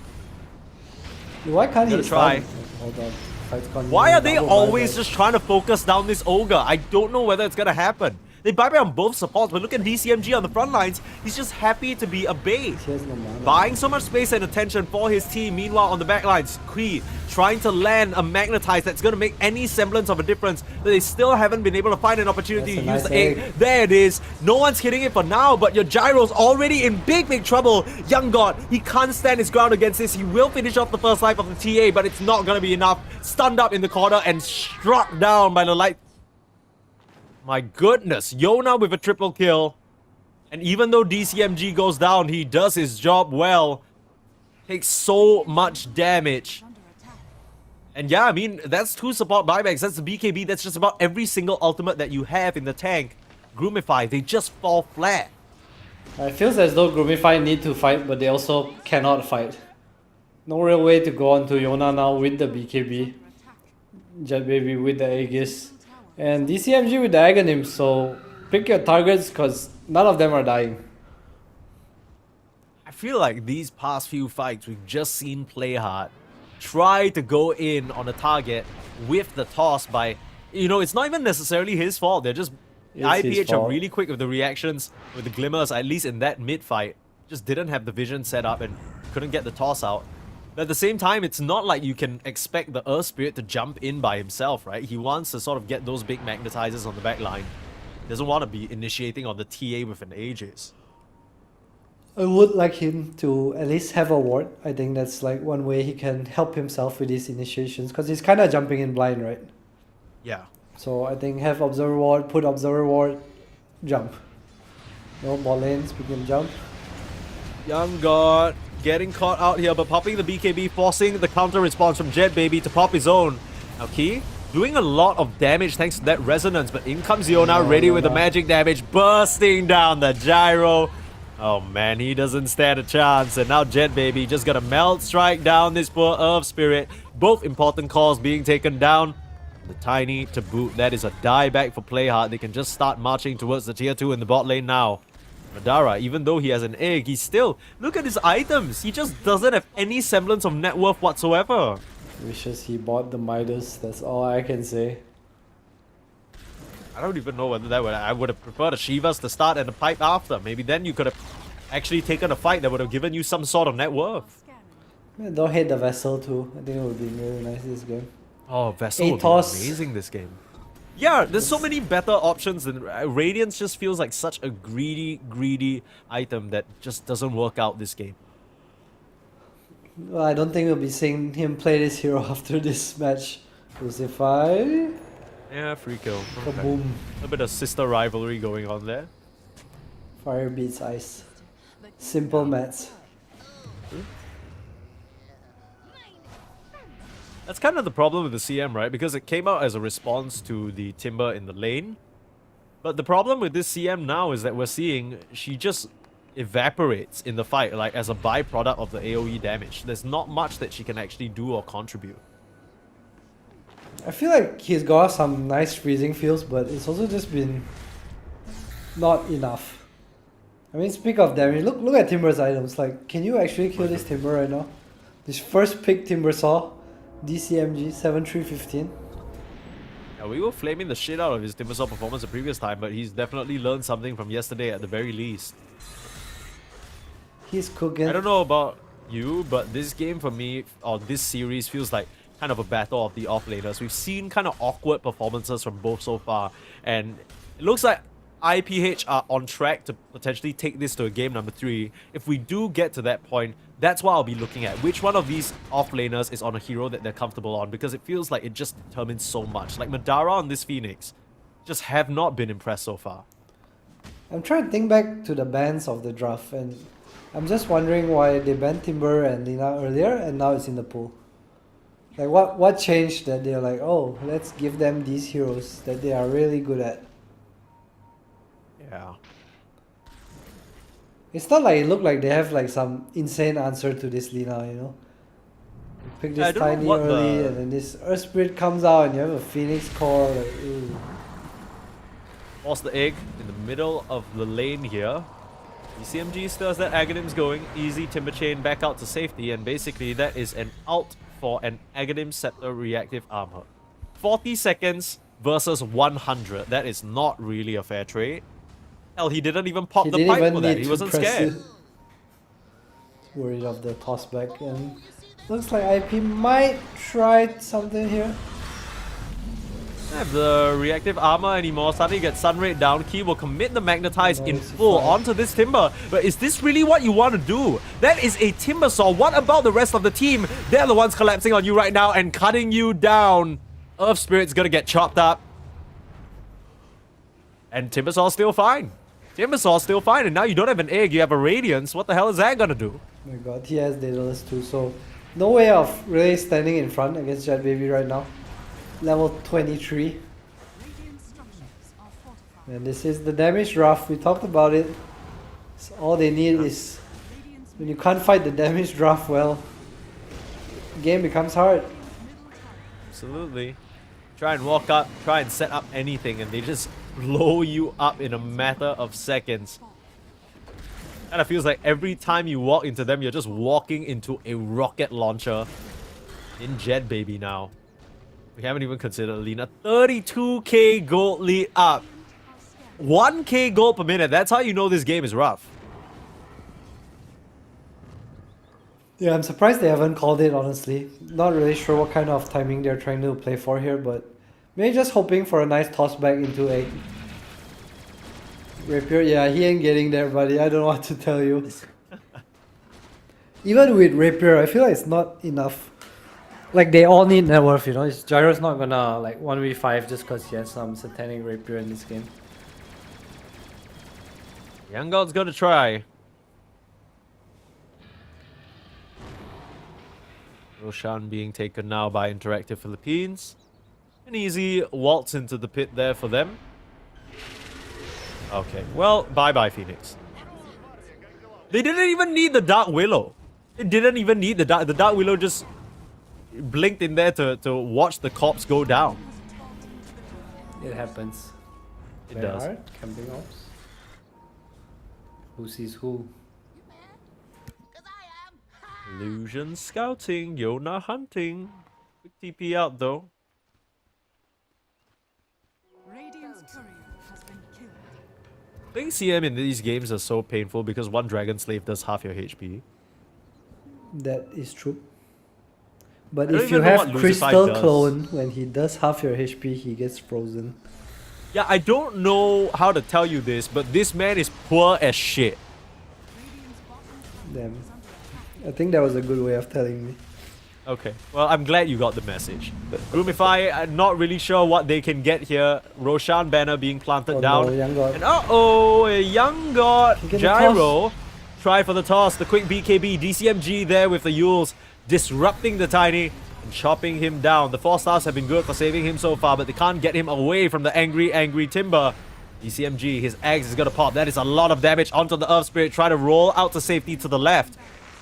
Why can't he try? Hold on. Fight's gone Why are they double always buyback. just trying to focus down this Ogre? I don't know whether it's gonna happen. They buyback on both supports, but look at DCMG on the front lines. He's just happy to be a bait. He has no mana. Buying so much space and attention for his team. Meanwhile, on the back lines, Kui trying to land a Magnetize that's going to make any semblance of a difference. But they still haven't been able to find an opportunity to That's use a nice the egg. egg. There it is. No one's hitting it for now, but your Gyro's already in big trouble. Young God, he can't stand his ground against this. He will finish off the first life of the TA, but it's not going to be enough. Stunned up in the corner and struck down by the light. My goodness, Yona with a triple kill. And even though DCMG goes down, he does his job well. Takes so much damage. And yeah, I mean, that's 2 support buybacks. That's the BKB. That's just about every single ultimate that you have in the tank. Groomify, they just fall flat. It feels as though Groomify need to fight, but they also cannot fight. No real way to go on to Yona now with the BKB. Jet Baby with the Aegis. And DCMG with the Aghanim, so pick your targets because none of them are dying. I feel like these past few fights we've just seen play hard. Try to go in on a target with the toss by, you know, it's not even necessarily his fault. They're just, It's his IPH are fault. really quick with the reactions, with the glimmers, at least in that mid fight. Just didn't have the vision set up and couldn't get the toss out. But at the same time, it's not like you can expect the Earth Spirit to jump in by himself, right? He wants to sort of get those big magnetizers on the back line. He doesn't want to be initiating on the TA with an Aegis. I would like him to at least have a ward. I think that's like one way he can help himself with these initiations because he's kind of jumping in blind, right? Yeah. So I think have observer ward, put observer ward, jump. No ball lanes, we can jump. Young God getting caught out here, but popping the BKB, forcing the counter response from Jet Baby to pop his own. Now Key doing a lot of damage thanks to that resonance, but in comes Yona, ready with the magic damage, bursting down the gyro. Oh man, he doesn't stand a chance, and now Jet Baby just gonna melt strike down this poor Earth Spirit. Both important calls being taken down. The Tiny to boot, that is a die back for Playhard. They can just start marching towards the tier 2 in the bot lane now. Madara, even though he has an egg, he's still... Look at his items. He just doesn't have any semblance of net worth whatsoever. Wishes he bought the Midas, that's all I can say. I don't even know whether that would... I would have preferred a Shivas to start and a pipe after. Maybe then you could have actually taken a fight that would have given you some sort of net worth. Man, don't hate the Vessel too. I think it would be really nice this game. Oh, Vessel would be Atos. amazing this game. Yeah, there's so many better options, and Radiance just feels like such a greedy item that just doesn't work out this game. Well, I don't think we'll be seeing him play this hero after this match. Crucify. Yeah, free kill. Okay. Kaboom. A bit of sister rivalry going on there. Fire beats ice. Simple maths. That's kind of the problem with the CM, right? Because it came out as a response to the Timber in the lane. But the problem with this CM now is that we're seeing she just evaporates in the fight, like as a byproduct of the AoE damage. There's not much that she can actually do or contribute. I feel like he's got some nice freezing feels, but it's also just been not enough. I mean, speak of damage, look at Timber's items. Like, can you actually kill this Timber right now? This first pick Timber saw. DCMG 7315. Yeah, we were flaming the shit out of his Timbersaw performance the previous time, but he's definitely learned something from yesterday at the very least. He's cooking. I don't know about you, but this game for me, or this series, feels like kind of a battle of the offlaners. We've seen kind of awkward performances from both so far, and it looks like IPH are on track to potentially take this to a game number 3. If we do get to that point, that's what I'll be looking at. Which one of these offlaners is on a hero that they're comfortable on? Because it feels like it just determines so much. Like Madara on this Phoenix just have not been impressed so far. I'm trying to think back to the bans of the draft, and I'm just wondering why they banned Timber and Lina earlier and now it's in the pool. Like what changed that they're like, oh, let's give them these heroes that they are really good at. Yeah. It's not like it looked like they have like some insane answer to this Lina, you know? You pick this Tiny early and then this Earth Spirit comes out and you have a Phoenix core, like, ooh. Force the egg in the middle of the lane here. ECMG still has that Aghanims going. Easy Timber Chain back out to safety, and basically that is an ult for an Aghanim Scepter reactive armor. 40 seconds versus 100. That is not really a fair trade. Hell, he didn't even pop the pipe for that. He wasn't scared. Worried of the toss back, and looks like IP might try something here. Have the reactive armor anymore. Suddenly get Sunray down. Key will commit the Magnetize in full onto this Timber. But is this really what you want to do? That is a Timber Saw. What about the rest of the team? They're the ones collapsing on you right now and cutting you down. Earth Spirit's gonna get chopped up. And Timber Saw's still fine. Timber Saw's still fine. And now you don't have an egg, you have a Radiance. What the hell is that gonna do? Oh my god, he has Daedalus too, so no way of really standing in front against Jet Baby right now. Level 23. And this is the damage draft. We talked about it. So all they need is when you can't fight the damage draft well, the game becomes hard. Absolutely. Try and walk up, try and set up anything, and they just blow you up in a matter of seconds. Kind of feels like every time you walk into them, you're just walking into a rocket launcher in Jet Baby now. We haven't even considered Lina. 32k gold lead up. 1k gold per minute. That's how you know this game is rough. Yeah, I'm surprised they haven't called it, honestly. Not really sure what kind of timing they're trying to play for here, but maybe just hoping for a nice toss back into a Rapier. Yeah, he ain't getting there, buddy. I don't know what to tell you. Even with Rapier, I feel like it's not enough. Like, they all need net worth, you know? Gyro's not gonna, like, 1v5 just because he has some Satanic Rapier in this game. Young God's gonna try. Roshan being taken now by Interactive Philippines. An easy waltz into the pit there for them. Okay, well, bye-bye, Phoenix. They didn't even need the Dark Willow. They didn't even need the Dark Willow just blinked in there to watch the corpse go down. It happens. It does. Hard, camping ops. Who sees who? Illusion scouting, Yona hunting. Quick TP out though. Radiant's courier has been killed. Playing CM in these games are so painful because one Dragon Slave does half your HP. That is true. But I don't if you even know what have Lucify Crystal does. Clone, when he does half your HP, he gets frozen. Yeah, I don't know how to tell you this, but this man is poor as shit. Damn. I think that was a good way of telling me. Okay, well, I'm glad you got the message. Groomify, I'm not really sure what they can get here. Roshan banner being planted Oh down. no, Young God. And uh-oh, a Young God He get the Gyro. Try for the toss, the quick BKB. DCMG there with the Yules, disrupting the Tiny and chopping him down. The 4 stars have been good for saving him so far, but they can't get him away from the angry Timber. DCMG, his axe is gonna pop. That is a lot of damage onto the Earth Spirit. Try to roll out to safety to the left.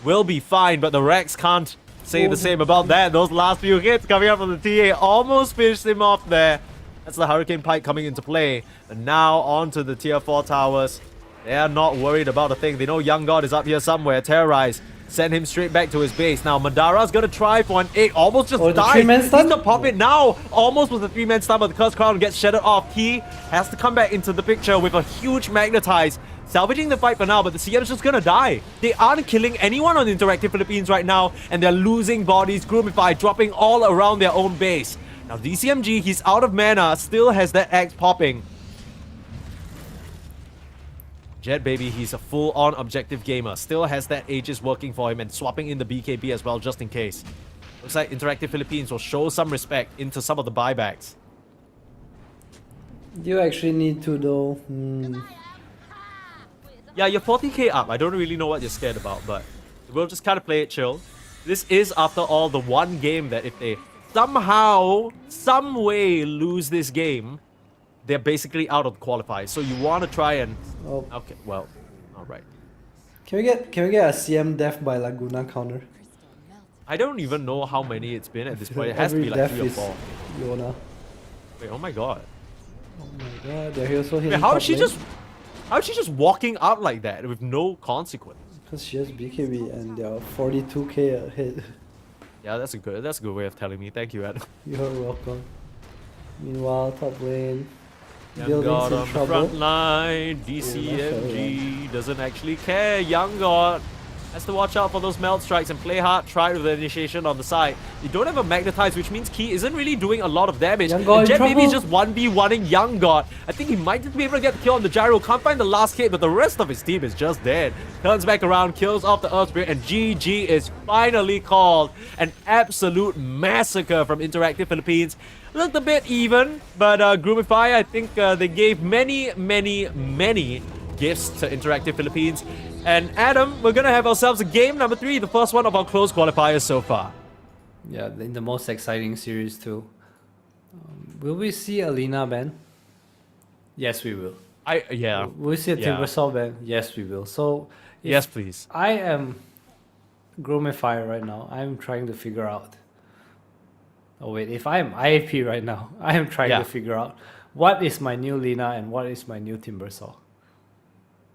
Will be fine, but the Rex can't say the same about that. Those last few hits coming up from the TA almost finished him off there. That's the Hurricane Pike coming into play. And now onto the tier 4 towers. They are not worried about a thing. They know Young God is up here somewhere. Terrorize. Send him straight back to his base. Now Madara's gonna try for an 8. Almost just the died. 3-man He's stun? to pop it now. Almost with a 3-man stun, but the Curse Crown gets shattered off. He has to come back into the picture with a huge Magnetize. Salvaging the fight for now, but the CM's just gonna die. They aren't killing anyone on Interactive Philippines right now, and they're losing bodies. Groomify dropping all around their own base. Now DCMG, he's out of mana, still has that axe popping. Jet Baby, he's a full-on objective gamer. Still has that Aegis working for him and swapping in the BKB as well, just in case. Looks like Interactive Philippines will show some respect into some of the buybacks. You actually need to though. Yeah, you're 40k up. I don't really know what you're scared about, but we'll just kind of play it chill. This is, after all, the one game that if they somehow, some way lose this game, they're basically out of the qualifiers. So you want to try and... Oh. Okay, well, alright. Can we get a CM death by Laguna counter? I don't even know how many it's been at this point. It has to Every be like death 3 or is 4. Yona. Wait, oh my god. Oh my god, they're also hitting Wait, how top is she lane. just... How is she just walking out like that with no consequence? Because she has BKB and they're 42k ahead. Yeah, that's a good way of telling me. Thank you, Adam. You're welcome. Meanwhile, top lane. Young Buildings God in on the trouble. front line. DCMG doesn't actually care. Young God has to watch out for those melt strikes and play hard. Try with the initiation on the side. You don't have a magnetize, which means Key isn't really doing a lot of damage. Young God And in Jet Baby is trouble. just 1v1ing Young God. I think he might just be able to get the kill on the gyro. Can't find the last hit, but the rest of his team is just dead. Turns back around, kills off the Earth Spirit, and GG is finally called. An absolute massacre from Interactive Philippines. Looked a bit even, but Groomify, I think they gave many gifts to Interactive Philippines. And Adam, we're gonna have ourselves a game number 3, the first one of our close qualifiers so far. Yeah, in the most exciting series too. Will we see Alina ban? Yes, we will. Yeah. Will we see a Yeah. Timbersaw ban? Yes, we will. So, if Yes, please. I am Groomify right now, I'm trying to figure out. Oh wait, if I am IAP right now, I am trying Yeah. to figure out what is my new Lina and what is my new Timbersaw.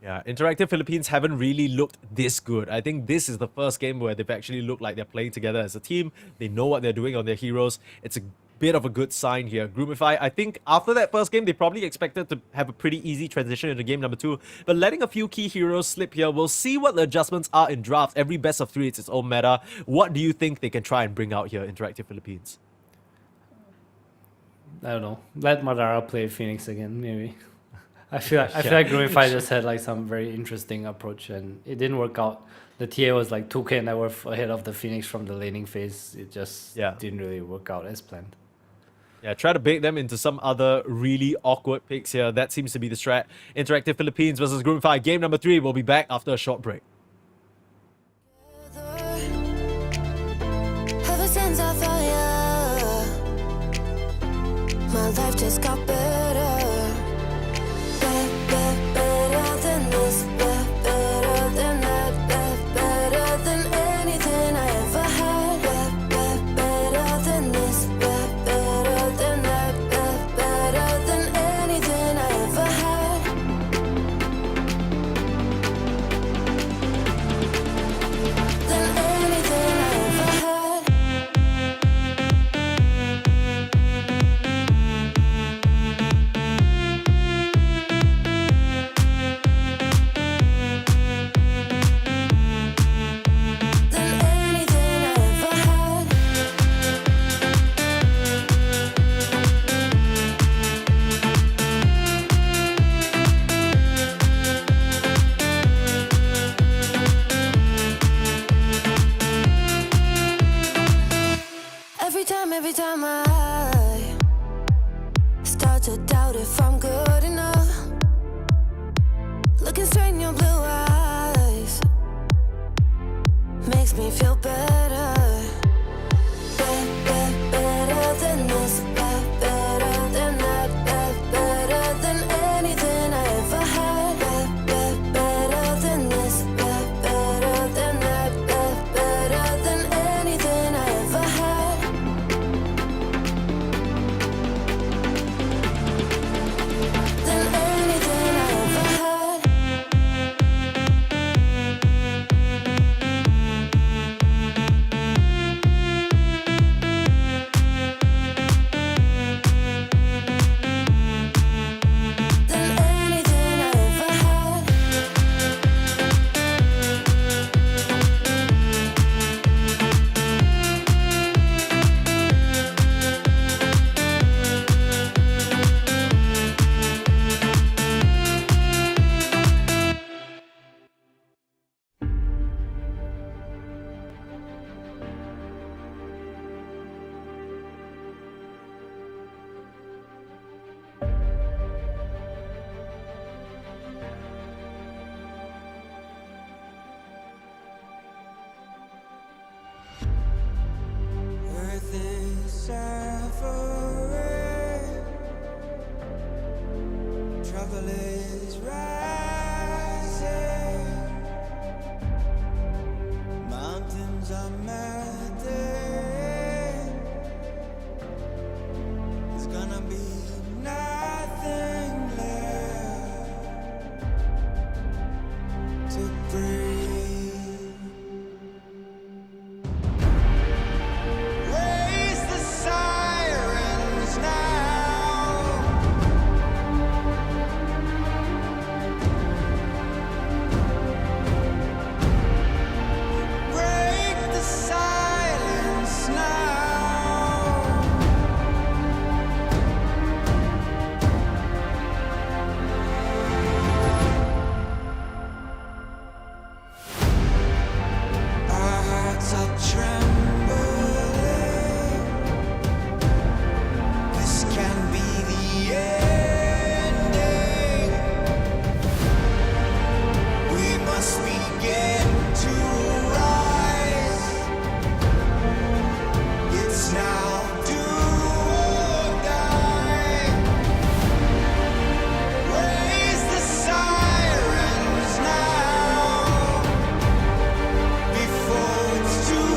Yeah, Interactive Philippines haven't really looked this good. I think this is the first game where they've actually looked like they're playing together as a team. They know what they're doing on their heroes. It's a bit of a good sign here. Groomify, I think after that first game, they probably expected to have a pretty easy transition into game number 2. But letting a few key heroes slip here, we'll see what the adjustments are in drafts. Every best of 3, it's its own meta. What do you think they can try and bring out here, Interactive Philippines? I don't know. Let Madara play Phoenix again, maybe. I feel like Groomify just had like some very interesting approach and it didn't work out. The TA was like 2k net worth ahead of the Phoenix from the laning phase. It just didn't really work out as planned. Yeah, try to bait them into some other really awkward picks here. That seems to be the strat. Interactive Philippines versus Groomify. Game number 3 will be back after a short break. Have a just got better. Better than this, better than that, better than anything I ever had. Better than this, better than that, better than anything I ever had. Than anything I ever had. Than anything I ever had. Every time I start to doubt if I'm good enough, looking straight in your blue eyes makes me feel better. Better than this, better than that, better than anything I ever had. Better than this, better than that, better than anything I ever had. Than anything I ever had. Than anything I ever had. Earth is suffering, trouble is rising, mountains are melting, there's gonna be nothing left to breathe. Raise the sirens now. Break the silence now. Our hearts are trembling. This can be the ending. We must begin to rise. It's now do or die. Raise the sirens now before it's too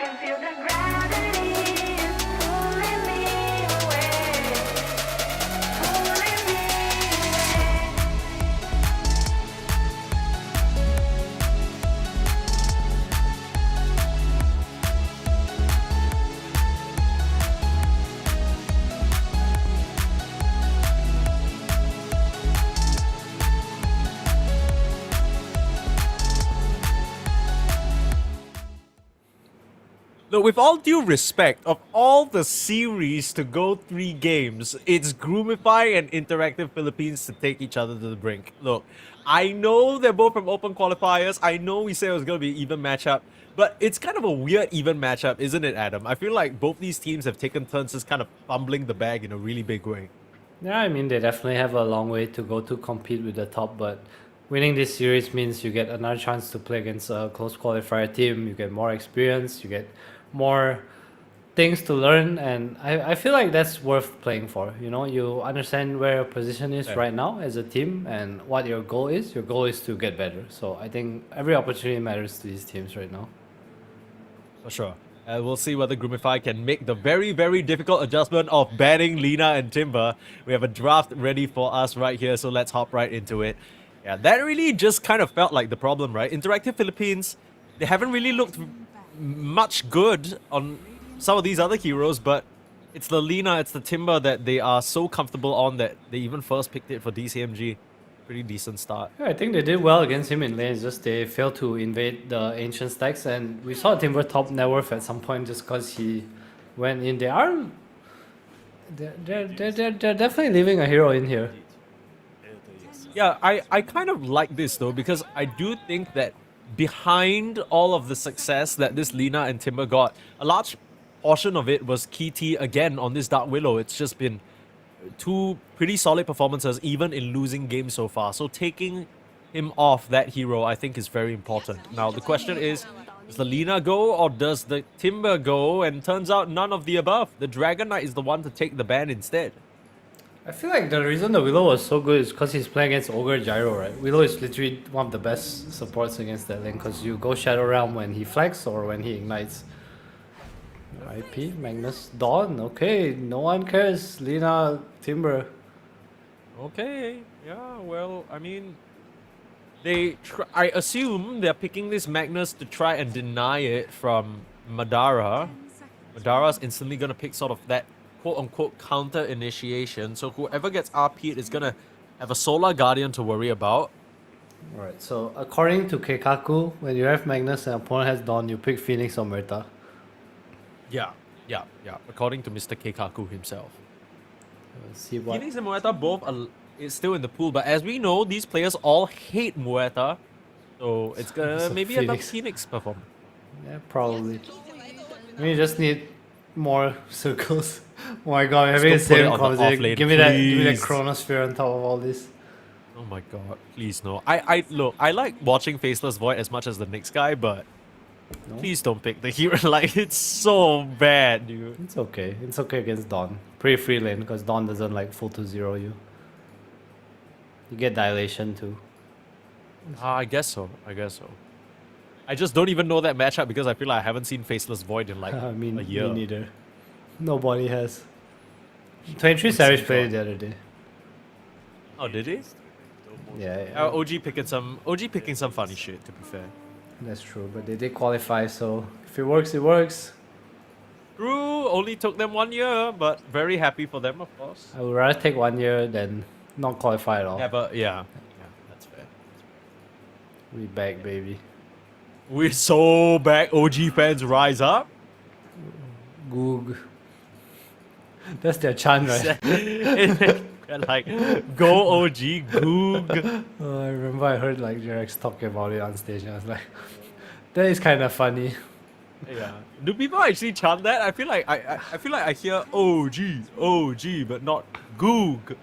can feel the gravity is pulling me away, pulling me away. Look, with all due respect, of all the series to go 3 games, it's Groomify and Interactive Philippines to take each other to the brink. Look, I know they're both from open qualifiers. I know we said it was going to be an even matchup, but it's kind of a weird even matchup, isn't it, Adam? I feel like both these teams have taken turns just kind of fumbling the bag in a really big way. Yeah, I mean, they definitely have a long way to go to compete with the top, but winning this series means you get another chance to play against a close qualifier team. You get more experience, you get more things to learn, and I feel like that's worth playing for. You know, you understand where your position is right now as a team and what your goal is. Your goal is to get better. So I think every opportunity matters to these teams right now. For sure. We'll see whether Groomify can make the very, very difficult adjustment of banning Lina and Timber. We have a draft ready for us right here, so let's hop right into it. Yeah, that really just kind of felt like the problem, right? Interactive Philippines, they haven't really looked much good on some of these other heroes, but it's the Lina, it's the Timber that they are so comfortable on that they even first picked it for DCMG. Pretty decent start. Yeah, I think they did well against him in lane. It's just they failed to invade the ancient stacks, and we saw Timber top net worth at some point just because he went in. They're definitely leaving a hero in here. Yeah, I kind of like this though, because I do think that behind all of the success that this Lina and Timber got, a large portion of it was Key again on this Dark Willow. It's just been 2 pretty solid performances, even in losing games so far. So taking him off that hero, I think, is very important. Now, the question is, does the Lina go or does the Timber go? And turns out none of the above. The Dragon Knight is the one to take the ban instead. I feel like the reason the Willow was so good is because he's playing against Ogre Gyro, right? Willow is literally one of the best supports against that lane because you go Shadow Realm when he flags or when he ignites. IP, Magnus, Dawn, okay, no one cares. Lina, Timber. Okay, yeah, well, I mean, I assume they're picking this Magnus to try and deny it from Madara. Madara's instantly gonna pick sort of that quote-unquote counter initiation, so whoever gets RP'd is gonna have a Solar Guardian to worry about. Alright, so according to Keikaku, when you have Magnus and opponent has Dawn, you pick Phoenix or Murta. Yeah, according to Mr. Keikaku himself. Let's see what... Phoenix and Muerta both is still in the pool, but as we know, these players all hate Muerta, so it's gonna So maybe Phoenix. another Phoenix perform. Yeah, probably. I mean, you just need more circles. Oh my god, having the Just don't put it same on the conversation. offlane, Give me that please. Chronosphere on top of all this. Oh my god, please no. Look, I like watching Faceless Void as much as the next guy, but No? please don't pick the hero. Like, it's so bad, dude. It's okay. It's okay against Dawn. Pretty free lane because Dawn doesn't like full to zero you. You get dilation too. I guess so. I just don't even know that matchup because I feel like I haven't seen Faceless Void in like I mean, a year. me neither. Nobody has. 23 Savage played it the other day. Oh, did he? Yeah, OG picking some funny shit, to be fair. that's true. But they did qualify, so if it works, it works. True, only took them 1 year, but very happy for them, of course. I would rather take 1 year than not qualify at all. Yeah, but yeah, that's fair. We back, baby. We're so back. OG fans rise up. Goog. That's their chant, right? Like, go OG, Goog. I remember I heard like Jarex talking about it on stage, and I was like, that is kind of funny. Yeah. Do people actually chant that? I feel like I hear OG, but not Goog.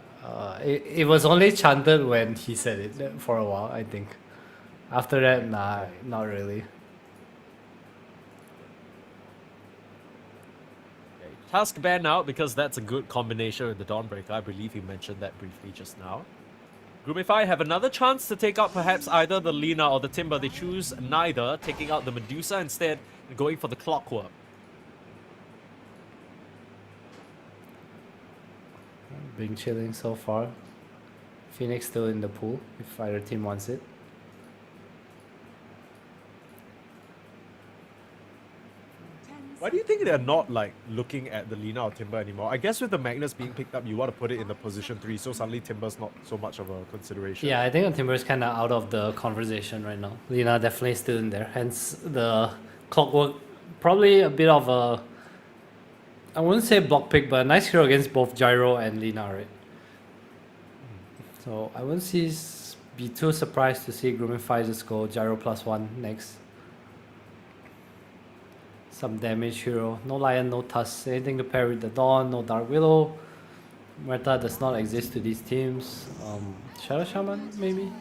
It was only chanted when he said it for a while, I think. After that, nah, not really. Tusk ban out because that's a good combination with the Dawnbreaker. I believe he mentioned that briefly just now. Groomify have another chance to take out perhaps either the Lina or the Timber. They choose neither, taking out the Medusa instead and going for the Clockwork. Been chilling so far. Phoenix still in the pool if either team wants it. Why do you think they're not like looking at the Lina or Timber anymore? I guess with the Magnus being picked up, you want to put it in the position 3, so suddenly Timber's not so much of a consideration. Yeah, I think the Timber is kind of out of the conversation right now. Lina definitely still in there. Hence the Clockwork, probably a bit of a, I wouldn't say block pick, but a nice hero against both Gyro and Lina, right? So I wouldn't be too surprised to see Groomify just go Gyro +1 next. Some damage hero. No Lion, no Tusk. Anything to pair with the Dawn, no Dark Willow. Meta does not exist to these teams. Shadow Shaman, maybe?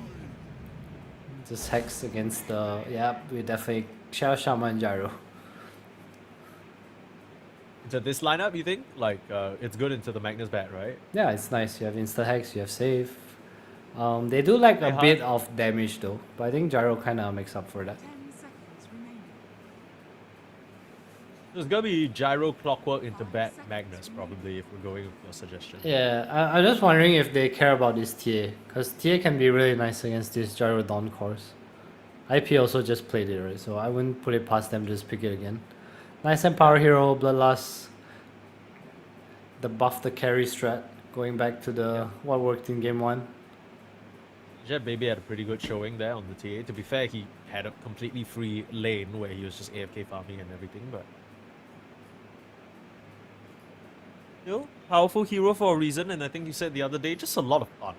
Just Hex against the... Yeah, we definitely... Shadow Shaman and Gyro. Into this lineup, you think? Like, it's good into the Magnus bat, right? Yeah, it's nice. You have Insta Hex, you have Save. They do like a bit of damage though, but I think Gyro kind of makes up for that. 10 seconds remaining. There's gonna be Gyro Clockwork into bat Magnus, probably, if we're going with your suggestion. Yeah, I'm just wondering if they care about this TA, because TA can be really nice against this Gyro Dawn course. IP also just played it, right? So I wouldn't put it past them to just pick it again. Nice Empower Hero, Bloodlust. The buff the carry strat, going back to the what worked in game 1. Jet Baby had a pretty good showing there on the TA. To be fair, he had a completely free lane where he was just AFK farming and everything, but... Still, powerful hero for a reason, and I think you said the other day, just a lot of fun.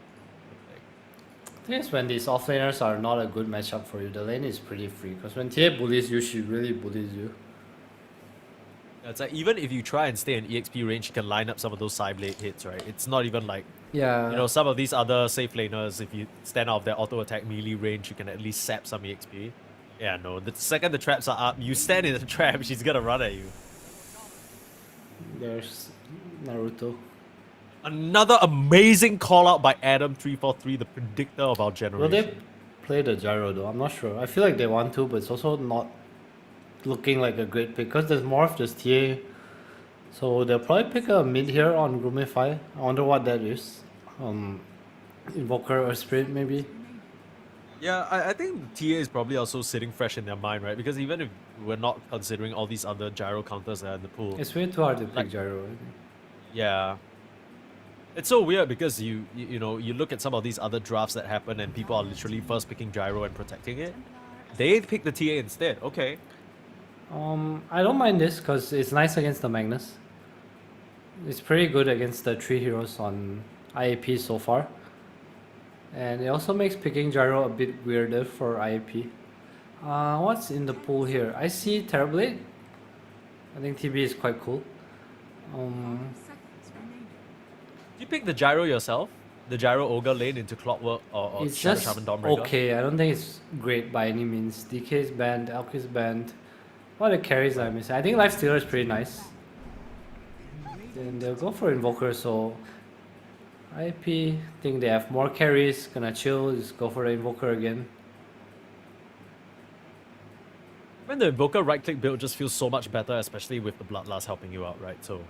I think it's when these offlaners are not a good matchup for you, the lane is pretty free, because when TA bullies you, she really bullies you. It's like, even if you try and stay in EXP range, you can line up some of those side blade hits, right? It's not even like... Yeah. You know, some of these other safe laners, if you stand out of their auto attack melee range, you can at least sap some EXP. Yeah, no, the second the traps are up, you stand in the trap, she's gonna run at you. There's Naruto. Another amazing call out by Adam343, the predictor of our generation. Will they play the Gyro though? I'm not sure. I feel like they want to, but it's also not looking like a great pick, because there's more of just TA. So they'll probably pick a mid here on Groomify. I wonder what that is. Invoker or Spirit maybe? Yeah, I think TA is probably also sitting fresh in their mind, right? Because even if we're not considering all these other Gyro counters that are in the pool. It's way too hard to pick Like- Gyro, I think. Yeah. It's so weird because you know, you look at some of these other drafts that happen and people are literally first picking Gyro and protecting it. They pick the TA instead. Okay. I don't mind this because it's nice against the Magnus. It's pretty good against the 3 heroes on IAP so far. And it also makes picking Gyro a bit weirder for IAP. What's in the pool here? I see Terrorblade. I think TB is quite cool. 5 seconds remaining. Do you pick the Gyro yourself? The Gyro Ogre lane into Clockwork or It's Shadow just Shaman Dawnbreaker? okay. I don't think it's great by any means. DK is banned, Elk is banned. What are the carries I'm missing? I think Lifestealer is pretty nice. Then they'll go for Invoker, so IP think they have more carries, gonna chill, just go for the Invoker again. When the Invoker right-click build just feels so much better, especially with the Bloodlust helping you out, right? So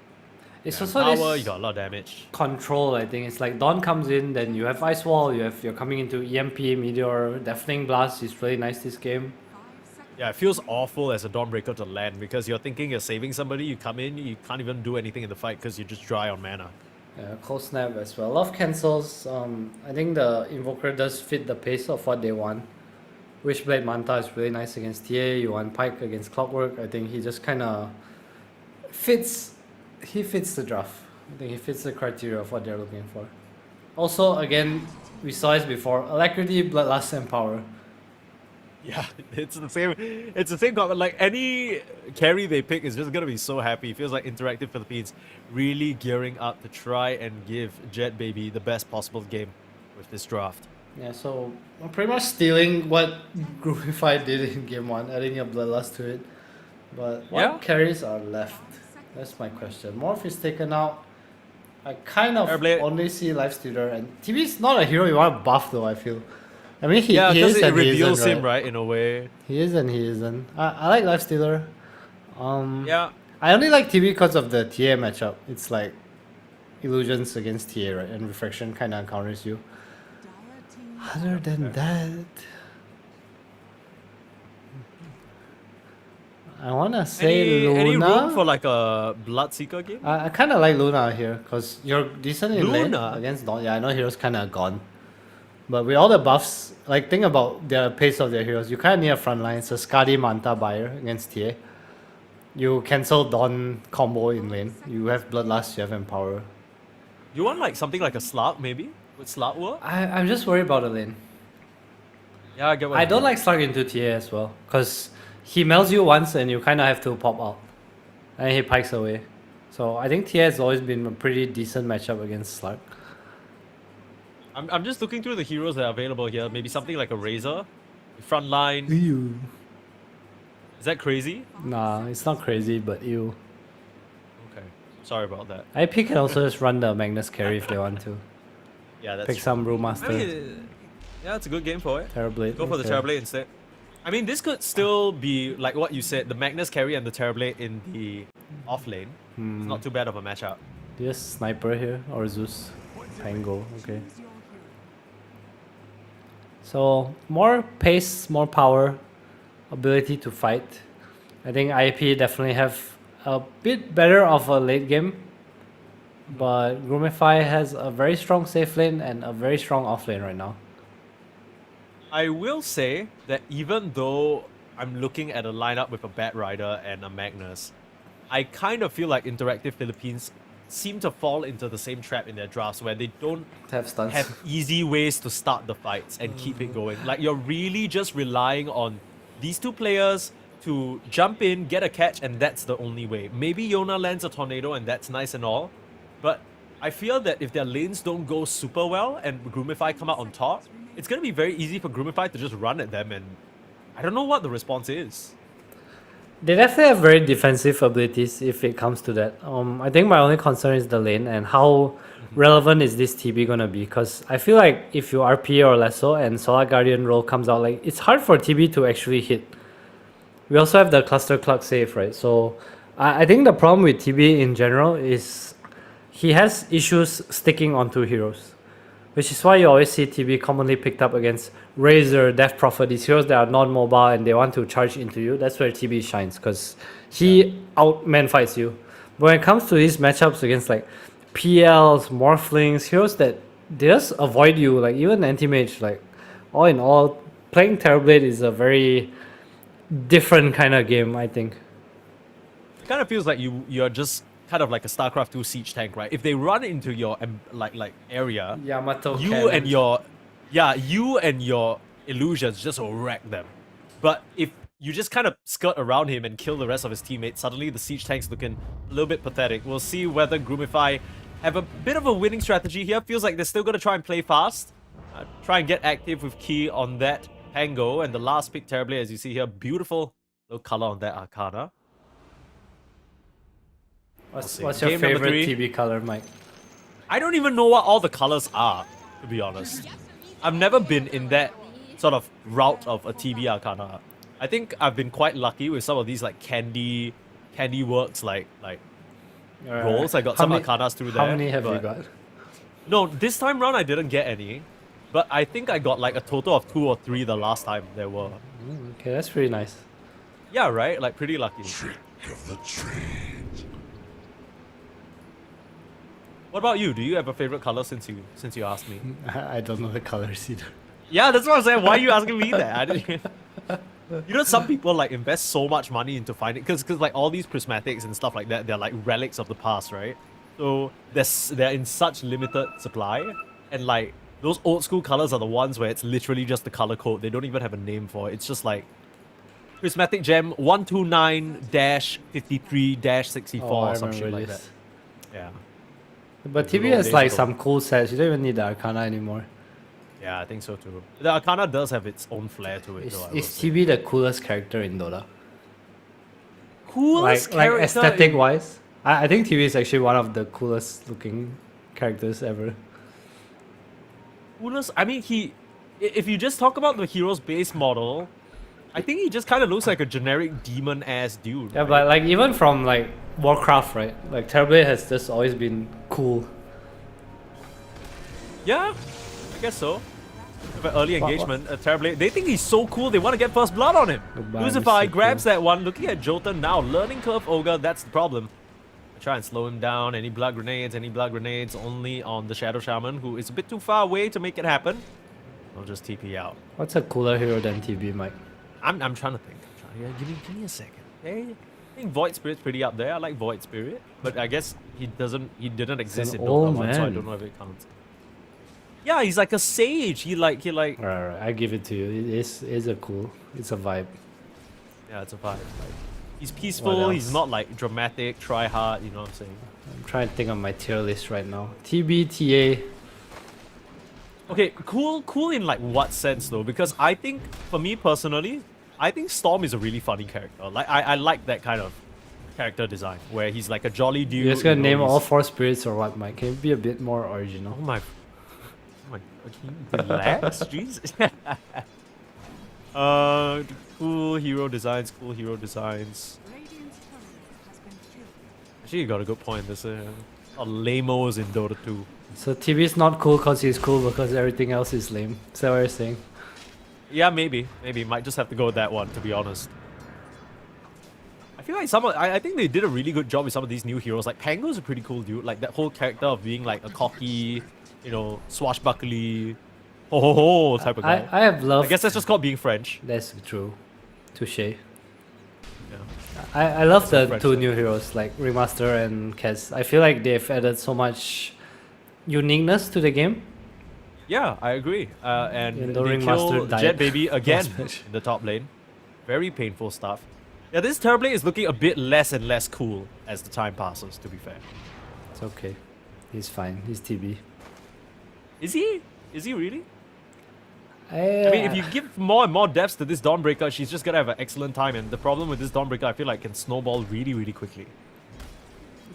It's yeah, also power, this you got a lot of damage. control, I think. It's like Dawn comes in, then you have Ice Wall, you're coming into EMP, Meteor, Deafening Blast is really nice this game. 5 seconds. Yeah, it feels awful as a Dawnbreaker to land because you're thinking you're saving somebody, you come in, you can't even do anything in the fight because you're just dry on mana. Yeah, Cold Snap as well. A lot of cancels. I think the Invoker does fit the pace of what they want. Wishblade Manta is really nice against TA. You want Pike against Clockwork. I think he just kind of fits. He fits the draft. I think he fits the criteria of what they're looking for. Also, again, we saw this before. Alacrity, Bloodlust, and Power. Yeah, it's the same. It's the same comment. Like any carry they pick is just gonna be so happy. It feels like Interactive Philippines really gearing up to try and give Jet Baby the best possible game with this draft. Yeah, so I'm pretty much stealing what Groupify did in game 1, adding a Bloodlust to it. But what Yeah. carries are left? That's my question. Morph is taken out. I kind of Terrorblade. only see Lifestealer, and TB is not a hero you want to buff though, I feel. I mean, he Yeah, is because it and he reveals isn't, him, right, in a way. He is and he isn't. I like Lifestealer. Yeah. I only like TB because of the TA matchup. It's like illusions against TA, right? And refraction kind of counters you. Other than that, I wanna say Luna. Any room for like a Bloodseeker game? I kind of like Luna here because you're decent in lane Luna? against Dawn. Yeah, I know heroes kind of gone, but with all the buffs, like think about the pace of their heroes. You kind of need a front line. So Skadi Manta Buyer against TA. You cancel Dawn combo in lane. You have Bloodlust. You have Empower. You want like something like a Slark maybe? Would Slark work? I'm just worried about the lane. Yeah, I get what I you don't mean. like Slug into TA as well, because he melts you once and you kind of have to pop out. And he pikes away. So I think TA has always been a pretty decent matchup against Slug. I'm just looking through the heroes that are available here. Maybe something like a Razor, Frontline. Ew. Is that crazy? Nah, it's not crazy, but ew. Okay, sorry about that. IP can also just run the Magnus carry if they want to. Yeah, that's Pick true. some Brewmaster, I mean, yeah, it's a good game for it. Terrorblade. Go for the okay. Terrorblade instead. I mean, this could still be like what you said, the Magnus carry and the Terrorblade in the off lane. It's not too bad of a matchup. Just Sniper here, or Zeus. Tango, okay. So, more pace, more power, ability to fight. I think IP definitely have a bit better of a late game. But Groomify has a very strong safe lane and a very strong off lane right now. I will say that even though I'm looking at a lineup with a Bat Rider and a Magnus, I kind of feel like Interactive Philippines seem to fall into the same trap in their drafts where they don't Have stunts. have easy ways to start the fights and keep it going. Like you're really just relying on these two players to jump in, get a catch, and that's the only way. Maybe Yona lands a tornado and that's nice and all, but I feel that if their lanes don't go super well and Groomify come out on top, it's going to be very easy for Groomify to just run at them, and I don't know what the response is. They definitely have very defensive abilities if it comes to that. I think my only concern is the lane and how relevant is this TB gonna be, because I feel like if you RP or Lesso and Solar Guardian role comes out, like it's hard for TB to actually hit. We also have the Cluster Clock save, right? So I think the problem with TB in general is he has issues sticking onto heroes, which is why you always see TB commonly picked up against Razor, Death Prophet, these heroes that are non-mobile and they want to charge into you. That's where TB shines, because he out-man fights you. But when it comes to these matchups against like PLs, Morphlings, heroes that they just avoid you, like even Anti-Mage, like all in all, playing Terrorblade is a very different kind of game, I think. It kind of feels like you're just kind of like a StarCraft 2 siege tank, right? If they run into your like area, Yamato you cannon. and your illusions just will wreck them. But if you just kind of skirt around him and kill the rest of his teammates, suddenly the siege tank's looking a little bit pathetic. We'll see whether Groomify have a bit of a winning strategy here. Feels like they're still going to try and play fast, try and get active with Key on that Tango, and the last pick terribly, as you see here, beautiful little color on that Arcana. What's We'll see. your Game number favorite 3. TB color, Mike? I don't even know what all the colors are, to be honest. I've never been in that sort of route of a TB Arcana. I think I've been quite lucky with some of these like candy works like roles. I got How some many- Arcanas through there. How many have you but- got? No, this time round I didn't get any. But I think I got like a total of 2 or 3 the last time there were. Okay, that's pretty nice. Yeah, right? Like pretty lucky. What about you? Do you have a favorite color since you asked me? I don't know the colors either. Yeah, that's what I'm saying. Why are you asking me that? I didn't... You know, some people like invest so much money into finding, because like all these prismatics and stuff like that, they're like relics of the past, right? So they're in such limited supply, and like those old school colors are the ones where it's literally just the color code. They don't even have a name for it. It's just like prismatic gem 129-53-64 or some shit like that. Yeah. But Good TB old has days like ago. some cool sets. You don't even need the Arcana anymore. Yeah, I think so too. The Arcana does have its own flair to it, though. I will Is say. TB the coolest character in Dota? Coolest Like character aesthetic in- wise? I think TB is actually one of the coolest looking characters ever. Coolest. I mean, if you just talk about the hero's base model, I think he just kind of looks like a generic demon ass dude. Yeah, right? but like even from like Warcraft, right? Like Terrorblade has just always been cool. Yeah, I guess so. But early What- engagement, Terrorblade, they think he's so cool, they want to get first blood on him. Goodbye, Lucify Mr. grabs Cool. that one, looking at Jota now, learning curve Ogre, that's the problem. Try and slow him down, any blood grenades, only on the Shadow Shaman, who is a bit too far away to make it happen. I'll just TP out. What's a cooler hero than TB, Mike? I'm trying to think. Yeah, give me a second. Hey, I think Void Spirit's pretty up there. I like Void Spirit, but I guess he didn't exist in an Dota old 1, so I man. don't know if it counts. Yeah, he's like a sage. He like Right, I give it to you. It's a cool. It's a vibe. yeah, it's a vibe. Like, he's peaceful. He's else? not like dramatic, try hard. You know what I'm saying? I'm trying to think of my tier list right now. TB, TA. Okay, cool in like what sense though? Because I think for me personally, I think Storm is a really funny character. Like I like that kind of character design where he's like a jolly dude. You're just gonna you know, name all he's- 4 spirits or what, Mike? Can you be a bit more original? Oh my, can you relax? Jeez. Cool hero designs. Radiant's turret has been killed. Actually, you got a good point. There's a lamos in Dota 2. So TB is not cool because he's cool because everything else is lame. Is that what you're saying? Yeah, maybe might just have to go with that one to be honest. I feel like I think they did a really good job with some of these new heroes. Like Pango's a pretty cool dude. Like that whole character of being like a cocky, you know, swashbuckly, ho ho ho type of guy. I have loved. I guess that's just called being French. That's true. Touche. Yeah. I love the French two stuff. new heroes like Remaster and Kez. I feel like they've added so much uniqueness to the game. Yeah, I agree. And And they the Ringmaster kill died Jet Baby again last match. in the top lane. Very painful stuff. Yeah, this Terrorblade is looking a bit less and less cool as the time passes, to be fair. It's okay. He's fine. He's TB. Is he? Is he really? I I mean, if you give more and more depths to this Dawnbreaker, she's just gonna have an excellent time. And the problem with this Dawnbreaker, I feel like, can snowball really, really quickly.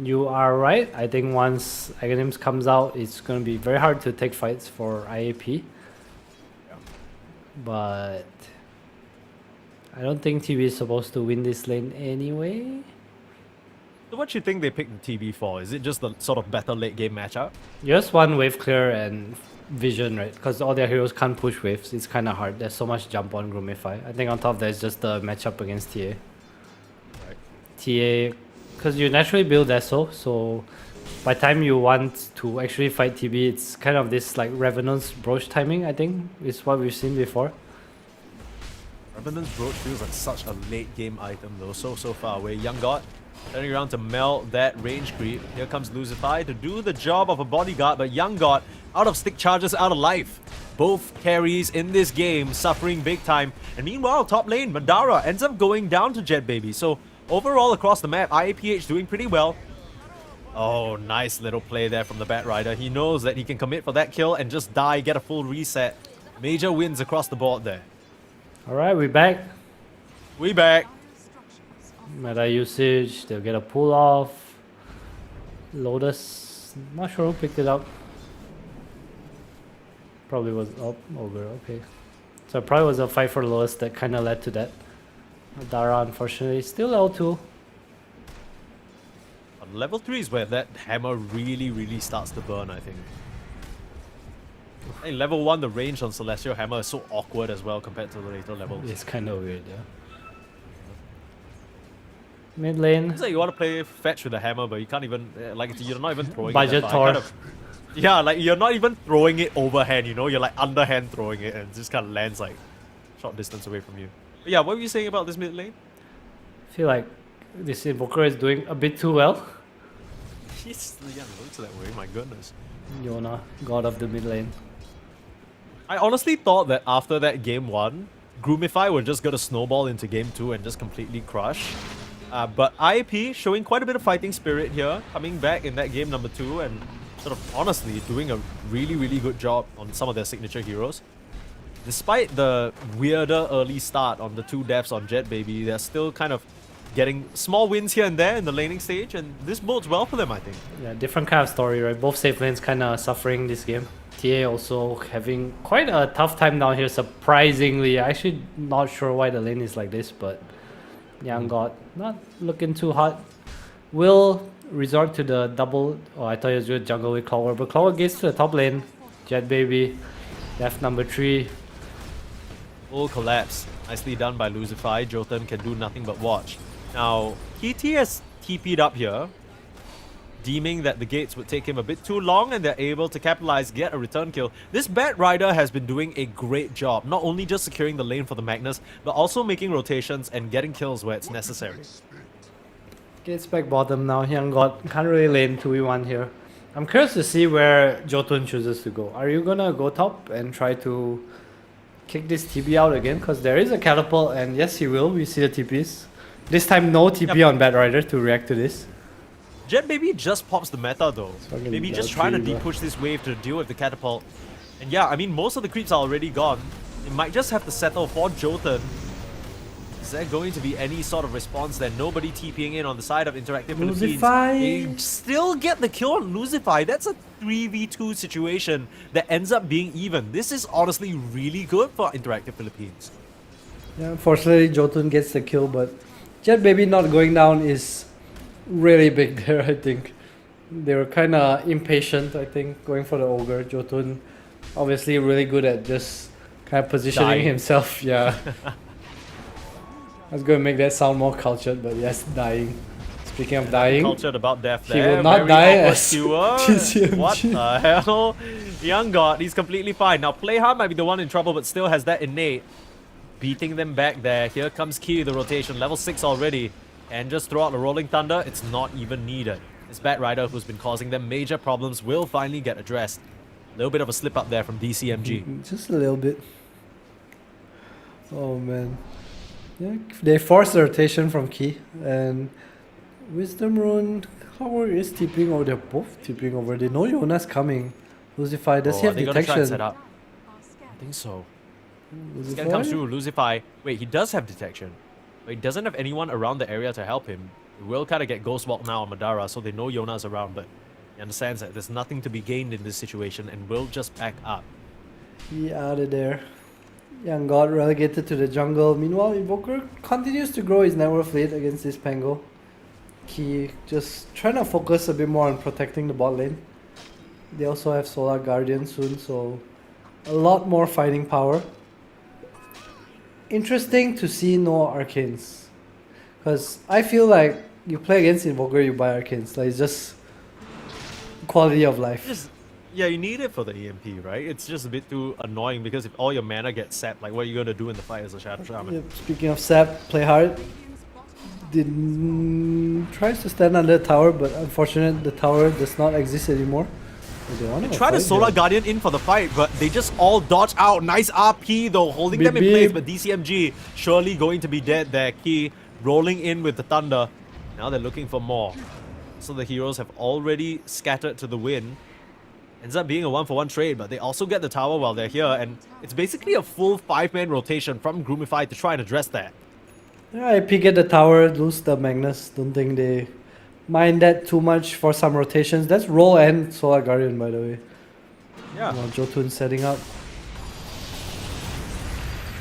You are right. I think once Aghanims comes out, it's going to be very hard to take fights for IAP. But I don't think TB is supposed to win this lane anyway. So what you think they picked the TB for? Is it just the sort of better late game matchup? Just one wave clear and vision, right? Because all their heroes can't push waves. It's kind of hard. There's so much jump on Groomify. I think on top of that is just the matchup against TA. Right. TA, because you naturally build ESO, so by the time you want to actually fight TB, it's kind of this like Revenant's Brooch timing, I think, is what we've seen before. Revenant's Brooch feels like such a late game item though, so far away. Young God turning around to melt that range creep. Here comes Lucify to do the job of a bodyguard, but Young God out of stick charges, out of life. Both carries in this game suffering big time. And meanwhile, top lane, Madara ends up going down to Jet Baby. So overall across the map, IAPH doing pretty well. Oh, nice little play there from the Bat Rider. He knows that he can commit for that kill and just die, get a full reset. Major wins across the board there. Alright, we're back. We back. Meta usage, they'll get a pull off. Lotus, not sure who picked it up. Probably was up over, okay. So it probably was a fight for Lotus that kind of led to that. Madara, unfortunately, still L2. On level 3 is where that hammer really starts to burn, I think. In level 1, the range on Celestial Hammer is so awkward as well compared to the later levels. It's kind of weird, yeah. Mid lane, It's like you want to play fetch with a hammer, but you can't even, like, you're not even throwing budget it that far. Thor. Yeah, like, you're not even throwing it overhand, you know? You're like underhand throwing it and it just kind of lands like short distance away from you. But yeah, what were you saying about this mid lane? I feel like this Invoker is doing a bit too well. Jeez, yeah, it looks that way, my goodness. Yona, god of the mid lane. I honestly thought that after that game 1, Groomify were just gonna snowball into game 2 and just completely crush. But IAP showing quite a bit of fighting spirit here, coming back in that game number 2 and sort of honestly doing a really good job on some of their signature heroes. Despite the weirder early start on the 2 deaths on Jet Baby, they're still kind of getting small wins here and there in the laning stage, and this bodes well for them, I think. Yeah, different kind of story, right? Both safe lanes kind of suffering this game. TA also having quite a tough time down here, surprisingly. Actually, not sure why the lane is like this, but Young God not looking too hot. Will resort to the double. Oh, I thought he was going to jungle with Clover, but Clover gets to the top lane. Jet Baby, death number 3. Full collapse. Nicely done by Lucify. Jotun can do nothing but watch. Now, KT has TP'd up here, deeming that the gates would take him a bit too long, and they're able to capitalize, get a return kill. This Bat Rider has been doing a great job, not only just securing the lane for the Magnus, but also making rotations and getting kills where it's necessary. Gets back bottom now. Young God can't really lane 2v1 here. I'm curious to see where Jotun chooses to go. Are you gonna go top and try to kick this TP out again? Because there is a catapult, and yes, he will. We see the TPs. This time, no TP on Bat Rider to react to this. Jet Baby just pops the meta though. Maybe just trying to tree, de-push this wave to deal with the catapult. And yeah, I mean, most of the creeps are already gone. It might just have to settle for Jotun. Is there going to be any sort of response there? Nobody TPing in on the side of Interactive Philippines. They still get the kill on Lucify. That's a 3v2 situation that ends up being even. This is honestly really good for Interactive Philippines. Yeah, unfortunately, Jotun gets the kill, but Jet Baby not going down is really big there, I think. They were kind of impatient, I think, going for the Ogre. Jotun obviously really good at just kind of positioning Dying. himself. Yeah. I was going to make that sound more cultured, but yes, dying. Speaking of dying, Cultured about death he there. will not Very die awkward as skewer. TCMG. What the hell? Young God, he's completely fine. Now Playhard might be the one in trouble, but still has that innate. Beating them back there. Here comes Key, the rotation. Level 6 already. And just throw out the Rolling Thunder. It's not even needed. This Bat Rider, who's been causing them major problems, will finally get addressed. A little bit of a slip up there from DCMG. Just a little bit. Oh man. Yeah, they forced the rotation from Key, and Wisdom Rune, Clover is tipping over. They're both tipping over. They know Yona's coming. Lucify, does he have Are they gonna try and set detection? up? I think so. Scan Lucify? comes through. Lucify. Wait, he does have detection. But he doesn't have anyone around the area to help him. He will kind of get Ghost Walk now on Madara, so they know Yona's around, but he understands that there's nothing to be gained in this situation and will just back up. He out of there. Young God relegated to the jungle. Meanwhile, Evoker continues to grow his net worth lead against this Pango. Key just trying to focus a bit more on protecting the bot lane. They also have Solar Guardian soon, so a lot more fighting power. Interesting to see no Arcanes. Because I feel like you play against Invoker, you buy Arcanes. Like, it's just quality of life. Yeah, you need it for the EMP, right? It's just a bit too annoying because if all your mana gets sapped, like what are you going to do in the fight as a Shadow Shaman? Yep, speaking of sap, play hard. Tries to stand under the tower, but unfortunately the tower does not exist anymore. They try to Solar Guardian in for the fight, but they just all dodge out. Nice RP though, holding them in place, but DCMG surely going to be dead there. Key rolling in with the Thunder. Now they're looking for more. So the heroes have already scattered to the wind. Ends up being a 1-for-1 trade, but they also get the tower while they're here, and it's basically a full 5-man rotation from Groomify to try and address that. Yeah, IP get the tower, lose the Magnus. Don't think they mind that too much for some rotations. That's Roll and Solar Guardian, by the way. Yeah. While Jotun setting up.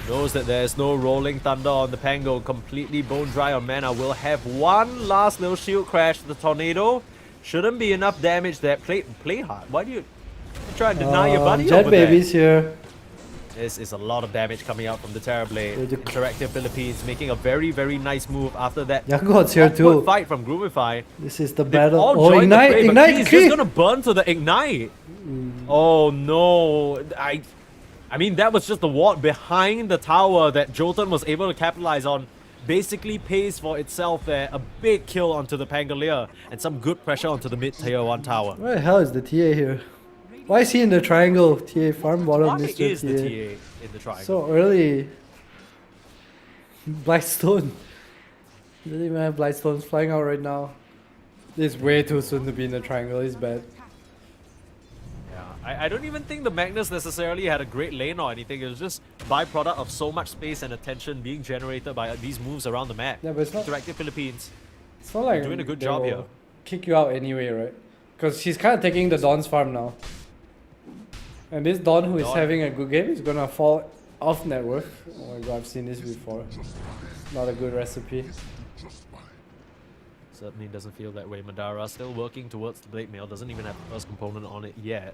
Knows that there's no Rolling Thunder on the Pango, completely bone dry on mana. Will have one last little shield crash to the Tornado. Shouldn't be enough damage there. Play hard. Why do you try and deny your buddy Jet over there? Baby's here. This is a lot of damage coming out from the Terrorblade. Yeah, the- Interactive Philippines making a very, very nice move after that Young God's here awkward too. fight from Groovify. This is the They've battle. all Oh, joined the Ignite! fray, but Ignite! he's Key! just gonna burn to the Ignite. Oh no. I mean, that was just the ward behind the tower that Jotun was able to capitalize on. Basically pays for itself there. A big kill onto the Pangolier and some good pressure onto the mid-tier 1 tower. Where the hell is the TA here? Why is he in the triangle? TA farm bottom, Why Mr. is the TA. TA in the triangle? So early. Blightstone. Doesn't even have Blightstones flying out right now. It's way too soon to be in the triangle. It's bad. Yeah, I don't even think the Magnus necessarily had a great lane or anything. It was just byproduct of so much space and attention being generated by these moves around the map. Yeah, but it's not. Interactive Philippines. It's not like doing a good they job will here. Kick you out anyway, right? Because he's kind of taking the Dawn's farm now. And this Dawn who is Dawn. having a good game is gonna fall off net worth. Oh my god, I've seen this before. Not a good recipe. Certainly doesn't feel that way. Madara still working towards the Blade Mail. Doesn't even have the first component on it yet.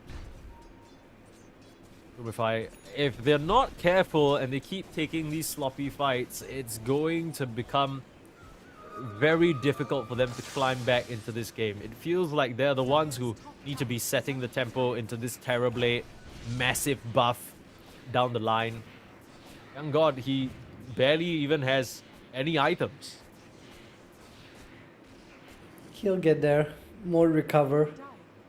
If they're not careful and they keep taking these sloppy fights, it's going to become very difficult for them to climb back into this game. It feels like they're the ones who need to be setting the tempo into this Terrorblade massive buff down the line. Young God, he barely even has any items. He'll get there. More recover. Dire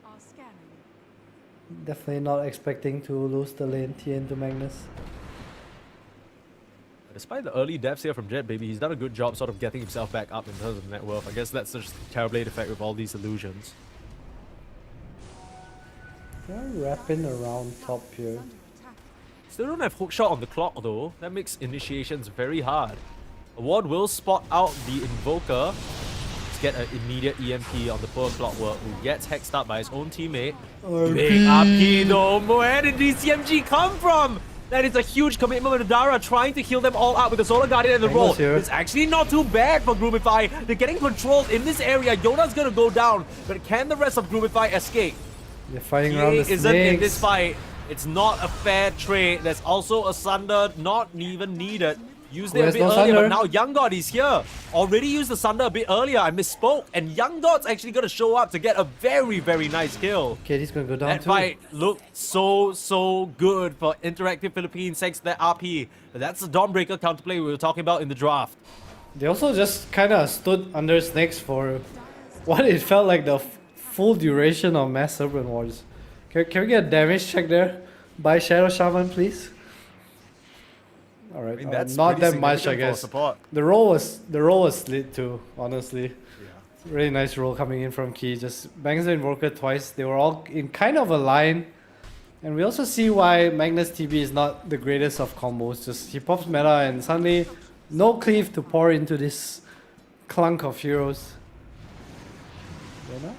are scanning. Definitely not expecting to lose the lane TN to Magnus. Despite the early deaths here from Jet Baby, he's done a good job sort of getting himself back up in terms of net worth. I guess that's just the Terrorblade effect with all these illusions. They're wrapping around top here. Under attack. Still don't have hookshot on the clock though. That makes initiations very hard. Award will spot out the Invoker to get an immediate EMP on the poor Clockwork, who gets hexed up by his own teammate. Big RP though. Where did DCMG come from? That is a huge commitment with Madara trying to heal them all out with the Solar Guardian and the roll. here. It's actually not too bad for Groomify. They're getting controlled in this area. Yona's gonna go down, but can the rest of Groomify escape? They're fighting around the He isn't in this snakes. fight. It's not a fair trade. There's also a Sunder not even needed. Used it a Where's bit no earlier, Sunder? but now Young God is here. Already used the Sunder a bit earlier. I misspoke. And Young God's actually going to show up to get a very, very nice kill. Okay, he's gonna go down That too. fight looked so good for Interactive Philippines thanks to that RP. But that's the Dawnbreaker counterplay we were talking about in the draft. They also just kind of stood under snakes for what it felt like the full duration of Mass Serpent Wars. Can we get a damage check there? By Shadow Shaman, please. Alright, I mean, that's not pretty that much, I significant for guess. support. The roll was lit too, honestly. Really nice roll coming in from Key. Just bangs the Invoker twice. They were all in kind of a line. And we also see why Magnus TB is not the greatest of combos. Just he pops meta and suddenly no cleave to pour into this clunk of heroes. Yona?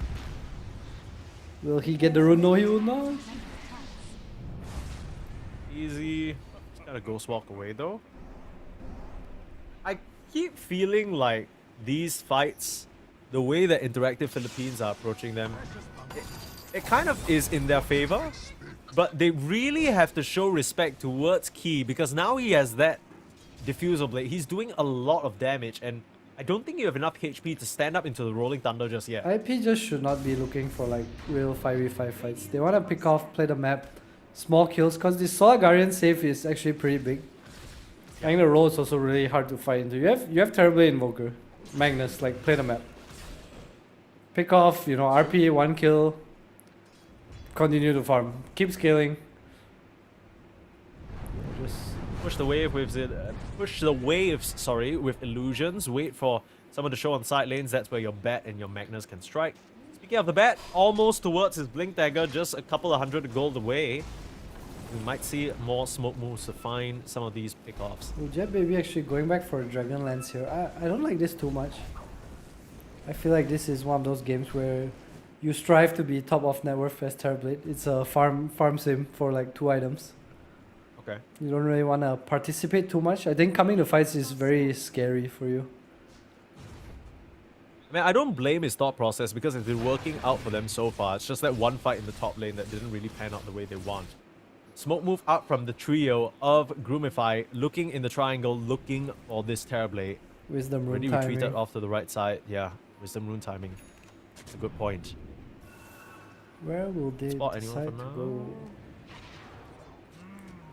Will he get the rune? No, he will not. Easy. Just gotta ghost walk away though. I keep feeling like these fights, the way that Interactive Philippines are approaching them, it kind of is in their favor. But they really have to show respect towards Key because now he has that diffusal blade. He's doing a lot of damage and I don't think you have enough HP to stand up into the Rolling Thunder just yet. IP just should not be looking for like real 5v5 fights. They want to pick off, play the map, small kills, because this Solar Guardian save is actually pretty big. I think the role is also really hard to fight into. You have Terrorblade Invoker, Magnus, like play the map. Pick off, you know, RP, 1 kill, continue to farm. Keep scaling. Just Push the wave with with illusions. Wait for someone to show on side lanes. That's where your Bat and your Magnus can strike. Speaking of the Bat, almost towards his Blink Dagger, just a couple of hundred gold away. We might see more smoke moves to find some of these pickoffs. Jet Baby actually going back for a Dragon Lance here. I don't like this too much. I feel like this is one of those games where you strive to be top of net worth as Terrorblade. It's a farm sim for like 2 items. Okay. You don't really want to participate too much. I think coming to fights is very scary for you. I mean, I don't blame his thought process because it's been working out for them so far. It's just that one fight in the top lane that didn't really pan out the way they want. Smoke move up from the trio of Groomify, looking in the triangle, looking for this Terrorblade. Wisdom rune Already retreated timing. off to the right side. Yeah, Wisdom rune timing. It's a good point. Where will they Spot anyone decide for to now? go?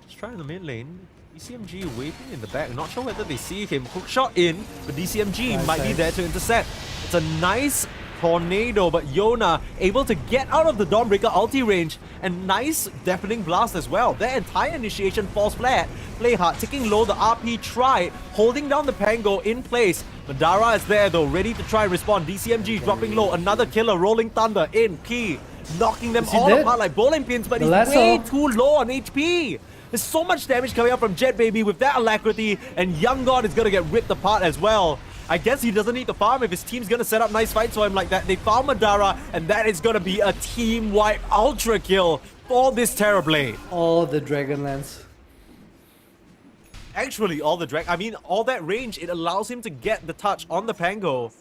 Just try in the mid lane. DCMG waiting in the back. Not sure whether they see him. Hookshot in, but DCMG Nice, might be nice. there to intercept. It's a nice tornado, but Yona able to get out of the Dawnbreaker ulti range. And nice deafening blast as well. Their entire initiation falls flat. Play hard, ticking low. The RP tried, holding down the Pango in place. Madara is there though, ready to try and respond. DCMG dropping low. Another killer, Rolling Thunder in. Key knocking them Is he all dead? apart like bowling pins, but The he's lasso. way too low on HP. There's so much damage coming up from Jet Baby with that alacrity, and Young God is gonna get ripped apart as well. I guess he doesn't need to farm if his team's gonna set up nice fights for him like that. They farm Madara, and that is gonna be a team-wide ultra kill for this Terrorblade. All the Dragonlance. Actually, all that range, it allows him to get the touch on the Pango.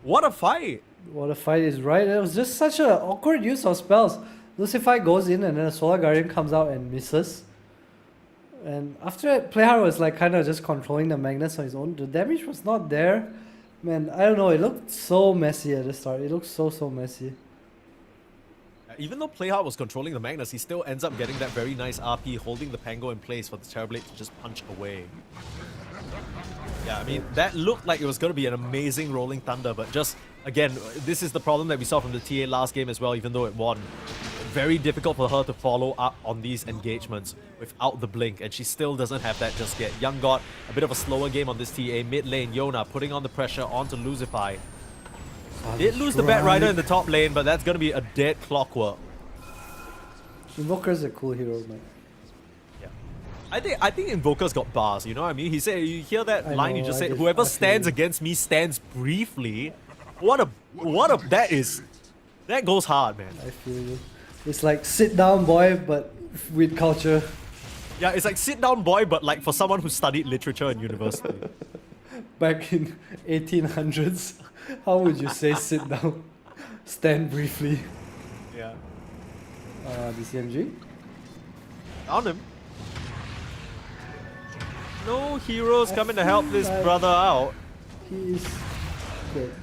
What a fight! What a fight is right. It was just such an awkward use of spells. Lucify goes in and then a Solar Guardian comes out and misses. And after that, Playhard was like kind of just controlling the Magnus on his own. The damage was not there. Man, I don't know. It looked so messy at the start. It looked so messy. Even though Playhard was controlling the Magnus, he still ends up getting that very nice RP, holding the Pango in place for the Terrorblade to just punch away. Yeah, I mean, that looked like it was going to be an amazing Rolling Thunder, but just, again, this is the problem that we saw from the TA last game as well, even though it won. Very difficult for her to follow up on these engagements without the blink, and she still doesn't have that just yet. Young God, a bit of a slower game on this TA. Mid lane, Yona putting on the pressure onto Lucify. Did lose the Bat Rider in the top lane, but that's going to be a dead clockwork. Invoker's a cool hero, man. Yeah. I think Invoker's got bars, you know what I mean? He said, you hear that line know, you just I said, just- whoever I feel stands you. against me stands briefly. That goes hard, man. I feel you. It's like sit down, boy, but with culture. Yeah, it's like sit down boy, but like for someone who studied literature in university. Back in 1800s, how would you say sit down? Stand briefly. Yeah. DCMG? Found him. No heroes coming to help this like- brother out. He is good.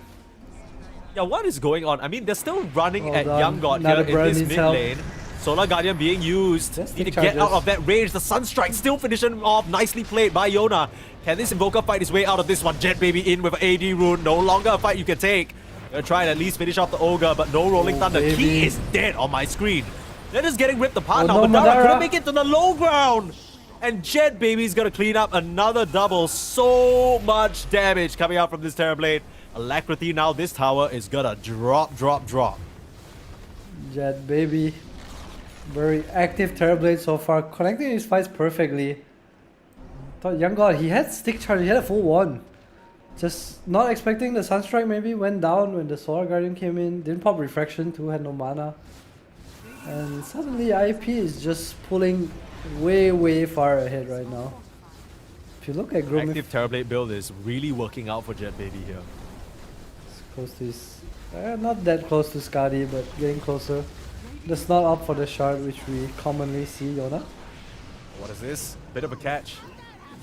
Yeah, what is going on? I mean, they're still running Well at done. Young God Now here the in Burn this needs mid help. lane. Solar Guardian being used. Just Need to take get out charges. of that range. The Sunstrike still finishing off. Nicely played by Yona. Can this Invoker fight his way out of this one? Jet Baby in with an AD rune. No longer a fight you can take. Gonna try and at least finish off the Ogre, but no Rolling Oh, Thunder. Key baby. is dead on my screen. They're just getting ripped apart Oh, now. no, Madara Madara. couldn't make it to the low ground. And Jet Baby's gonna clean up another double. So much damage coming out from this Terrorblade. Alacrity now, this tower is gonna drop. Jet baby. Very active Terrorblade so far, connecting his fights perfectly. Thought Young God, he had stick charge, he had a full one. Just not expecting the Sunstrike maybe, went down when the Solar Guardian came in, didn't pop Refraction too, had no mana. And suddenly IP is just pulling way far ahead right now. If you look at Gromif, Active Terrorblade build is really working out for Jet Baby here. close to his, not that close to Skadi, but getting closer. Just not up for the shard, which we commonly see, Yona. What is this? Bit of a catch.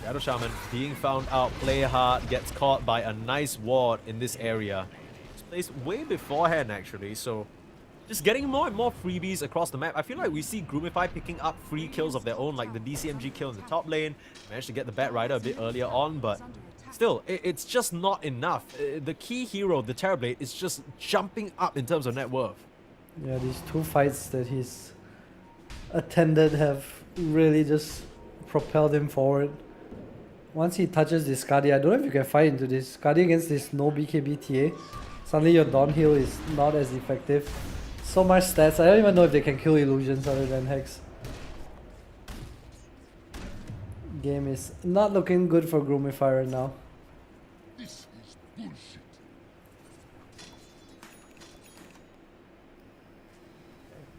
Shadow Shaman being found out. Play hard, gets caught by a nice ward in this area. It's placed way beforehand actually, so just getting more and more freebies across the map. I feel like we see Groomify picking up free kills of their own, like the DCMG kill in the top lane. Managed to get the Bat Rider a bit earlier on, but still, it's just not enough. The key hero, the Terrorblade, is just jumping up in terms of net worth. Yeah, these two fights that he's attended have really just propelled him forward. Once he touches this Skadi, I don't know if you can fight into this. Skadi against this no BKB TA. Suddenly your downhill is not as effective. So much stats, I don't even know if they can kill illusions other than Hex. Game is not looking good for Groomify right now.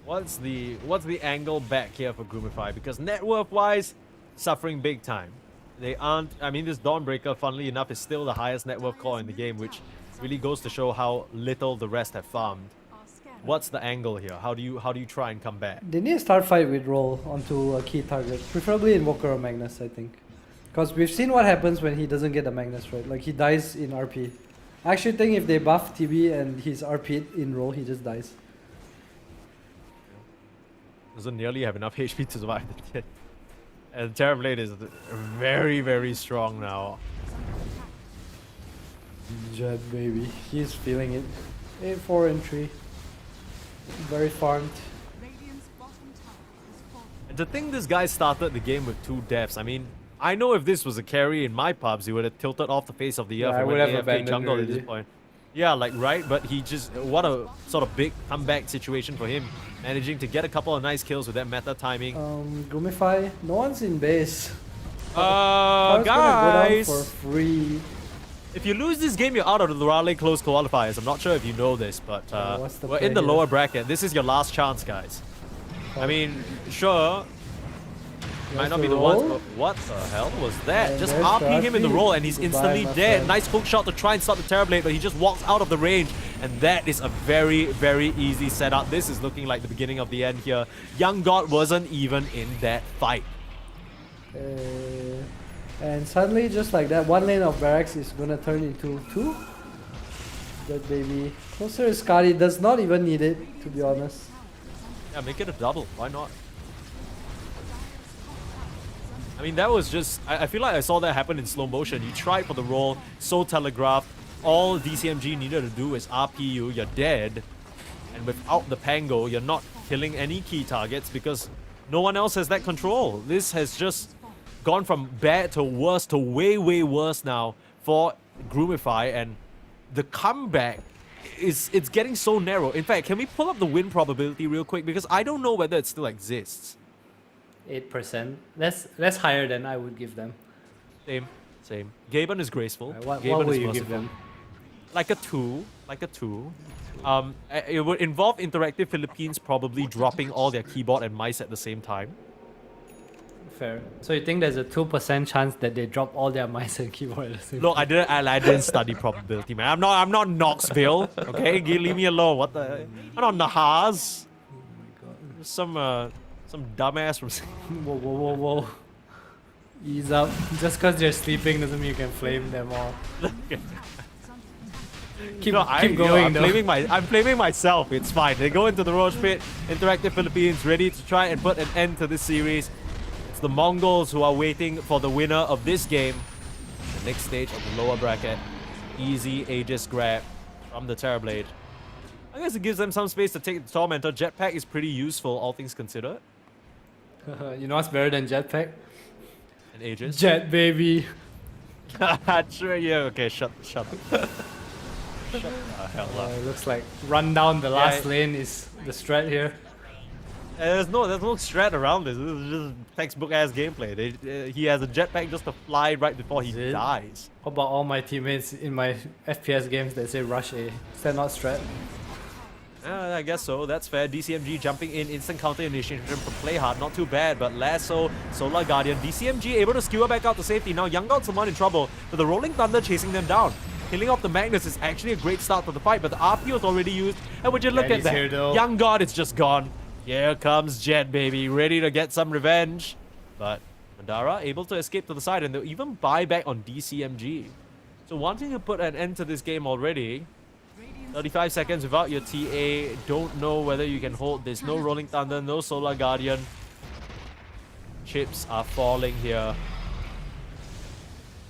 What's the angle back here for Groomify? Because net worth wise, suffering big time. They aren't. I mean, this Dawnbreaker, funnily enough, is still the highest net worth core in the game, which really goes to show how little the rest have farmed. What's the angle here? How do you try and come back? They need to start fight with roll onto a key target, preferably Invoker or Magnus, I think. Because we've seen what happens when he doesn't get the Magnus right. Like he dies in RP. I actually think if they buff TB and he's RP'd in roll, he just dies. Doesn't nearly have enough HP to survive the hit. And Terrorblade is very strong now. Jet baby, he's feeling it. 8-4 and 3. Very farmed. Radiant's bottom tower is falling. And to think this guy started the game with 2 deaths, I mean, I know if this was a carry in my pubs, he would have tilted off the face of the earth Yeah, I and would went have AFK abandoned jungle at already. this point. Yeah, like, right? But he just, what a sort of big comeback situation for him. Managing to get a couple of nice kills with that meta timing. Groomify, no one's in base. Power's gonna go down for Guys! free. If you lose this game, you're out of the Raleigh close qualifiers. I'm not sure if you know this, but what's the we're play in the here? lower bracket. This is your last chance, guys. I mean, sure, might not be the ones, but what the hell was that? And Just there's RP him in the RP. roll and he's Goodbye, instantly my dead. friend. Nice hook shot to try and stop the Terrorblade, but he just walks out of the range. And that is a very, very easy setup. This is looking like the beginning of the end here. Young God wasn't even in that fight. And suddenly, just like that, one lane of barracks is gonna turn into two. That baby. Closer is Skadi, does not even need it, to be honest. Yeah, make it a double. Why not? I mean, that was just... I feel like I saw that happen in slow motion. You tried for the roll, so telegraphed. All DCMG needed to do is RP you, you're dead. And without the Pango, you're not killing any key targets because no one else has that control. This has just gone from bad to worse to way, way worse now for Groomify. And the comeback it's getting so narrow. In fact, can we pull up the win probability real quick? Because I don't know whether it still exists. 8%. That's higher than I would give them. Same. Gaben is graceful. What Gaben would is you give merciful. them? Like a 2. It would involve Interactive Philippines probably dropping all their keyboard and mice at the same time. Fair. So you think there's a 2% chance that they drop all their mice and keyboard at the same Look, I didn't study probability, man. I'm not Knoxville. Okay, leave me alone. What the? I'm not Nahas. Some dumbass from. Whoa. Ease up. Just because they're sleeping doesn't mean you can flame them all. Keep going, I'm blaming myself. It's fine. They go into the Roach Pit. Interactive Philippines ready to try and put an end to this series. It's the Mongols who are waiting for the winner of this game. The next stage of the lower bracket. Easy Aegis grab from the Terrorblade. I guess it gives them some space to take the Tormentor. Jetpack is pretty useful, all things considered. You know what's better than Jetpack? And Aegis. Jet, baby. Sure, yeah. Okay, shut up. Shut the hell up. It looks like run down the last lane is the strat here. There's no strat around this. This is just textbook ass gameplay. He has a jetpack just to fly right before he dies. What about all my teammates in my FPS games that say rush A? Is that not strat? I guess so. That's fair. DCMG jumping in, instant counter initiation from play hard. Not too bad, but less so. Solar Guardian. DCMG able to skewer back out to safety. Now Young God's someone in trouble, but the Rolling Thunder chasing them down. Killing off the Magnus is actually a great start to the fight, but the RP was already used. And would you look at that? Here, Young God is just gone. Here comes Jet, baby, ready to get some revenge. But Mandara able to escape to the side, and they'll even buy back on DCMG. So wanting to put an end to this game already. 35 seconds without your TA. Don't know whether you can hold this. No Rolling Thunder, no Solar Guardian. Chips are falling here.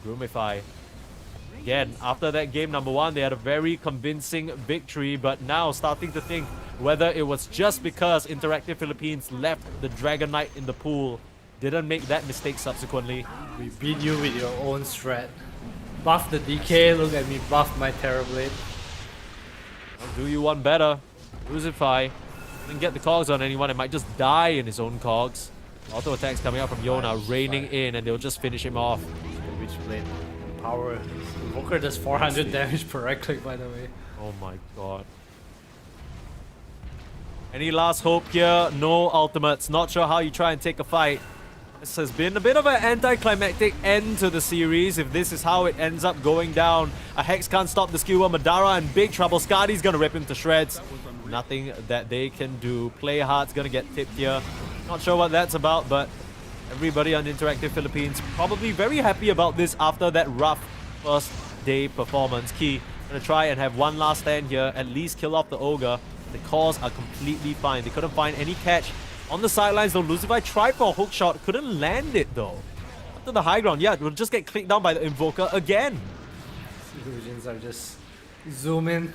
Groomify. Again, after that game number 1, they had a very convincing victory, but now starting to think whether it was just because Interactive Philippines left the Dragon Knight in the pool, didn't make that mistake subsequently. We beat you with your own strat. Buff the DK, look at me buff my Terrorblade. Do you one better? Crucify. Didn't get the cogs on anyone, it might just die in his own cogs. Auto attacks coming out from Yona, raining in, and they'll just finish him off. Witchblade. Power. Invoker does 400 damage per right click, by the way. Oh my god. Any last hope here? No ultimates. Not sure how you try and take a fight. This has been a bit of an anticlimactic end to the series. If this is how it ends up going down, a Hex can't stop the skewer. Madara in big trouble. Skadi's gonna rip him to shreds. Nothing that they can do. Play hard's gonna get tipped here. Not sure what that's about, but everybody on Interactive Philippines probably very happy about this after that rough first day performance. Key gonna try and have one last stand here, at least kill off the Ogre. The cores are completely fine. They couldn't find any catch on the sidelines though. Lucify tried for a hook shot, couldn't land it though. Up to the high ground, yeah, it will just get clicked down by the Invoker again. Illusions are just zooming.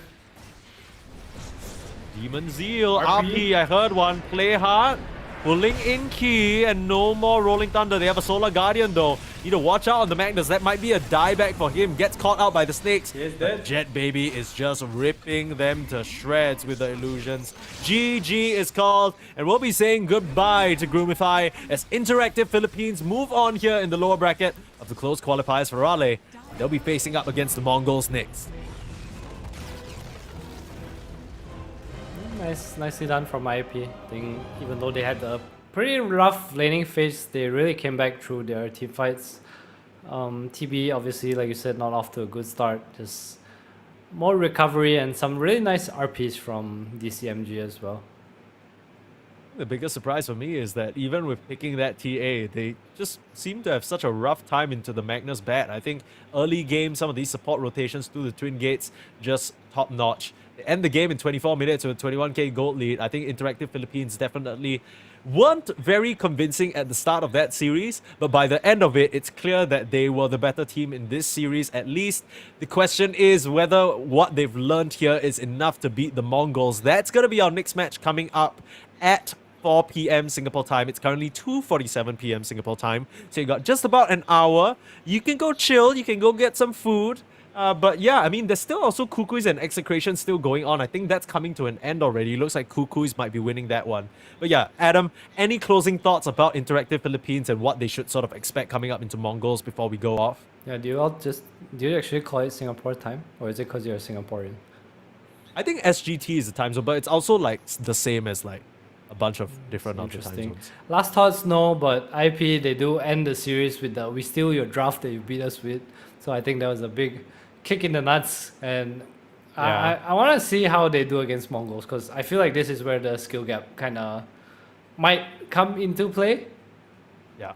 Demon Zeal, RP, I heard one. Play hard. Pulling in key and no more Rolling Thunder. They have a Solar Guardian though. Need to watch out on the Magnus. That might be a dieback for him. Gets caught out by the snakes. He is dead. Jet Baby is just ripping them to shreds with the illusions. GG is called, and we'll be saying goodbye to Groomify as Interactive Philippines move on here in the lower bracket of the closed qualifiers for Raleigh. They'll be facing up against the Mongols next. Nicely done from IP. I think even though they had a pretty rough laning phase, they really came back through their team fights. TB obviously, like you said, not off to a good start. Just more recovery and some really nice RPs from DCMG as well. The biggest surprise for me is that even with picking that TA, they just seem to have such a rough time into the Magnus bat. I think early game, some of these support rotations through the Twin Gates, just top notch. They end the game in 24 minutes with a 21k gold lead. I think Interactive Philippines definitely weren't very convincing at the start of that series, but by the end of it, it's clear that they were the better team in this series at least. The question is whether what they've learned here is enough to beat the Mongols. That's going to be our next match coming up at 4 p.m. Singapore time. It's currently 2:47 p.m. Singapore time. So you got just about an hour. You can go chill. You can go get some food. But yeah, I mean, there's still also Cuckoos and Execration still going on. I think that's coming to an end already. Looks like Cuckoos might be winning that one. But yeah, Adam, any closing thoughts about Interactive Philippines and what they should sort of expect coming up into Mongols before we go off? Yeah, do you actually call it Singapore time? Or is it because you're a Singaporean? I think SGT is the time zone, but it's also like the same as like a bunch of different other time Interesting. zones. Last thoughts, no, but IP, they do end the series with the "we steal your draft that you beat us with." So I think that was a big kick in the nuts, and Yeah. I want to see how they do against Mongols, because I feel like this is where the skill gap kind of might come into play. Yeah.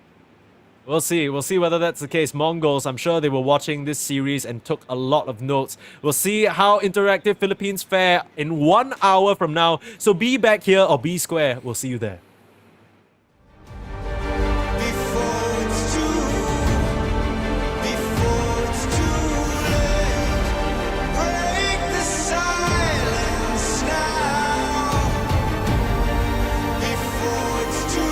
We'll see. We'll see whether that's the case. Mongols, I'm sure they were watching this series and took a lot of notes. We'll see how Interactive Philippines fare in 1 hour from now. So be back here or be square. We'll see you there. Before it's too late, break the silence now. Before it's too late.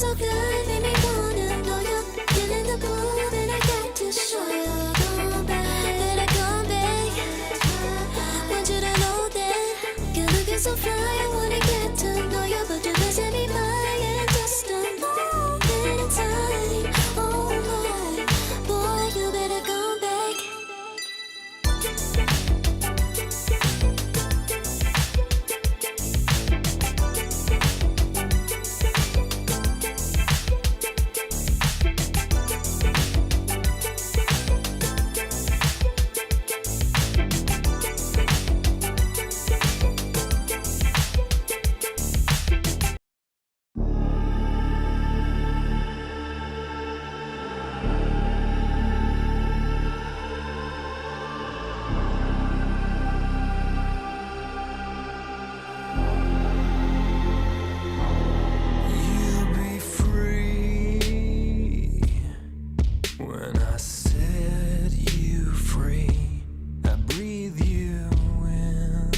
so good, made me wanna know you. Get in the booth and I got to show you. Come back, then I come back. Want you to know that you're looking so fly. I wanna get to know you, but you're missing me by in just a moment in time. Oh my, boy, you better come back. You'll be free when I set you free. I breathe you in,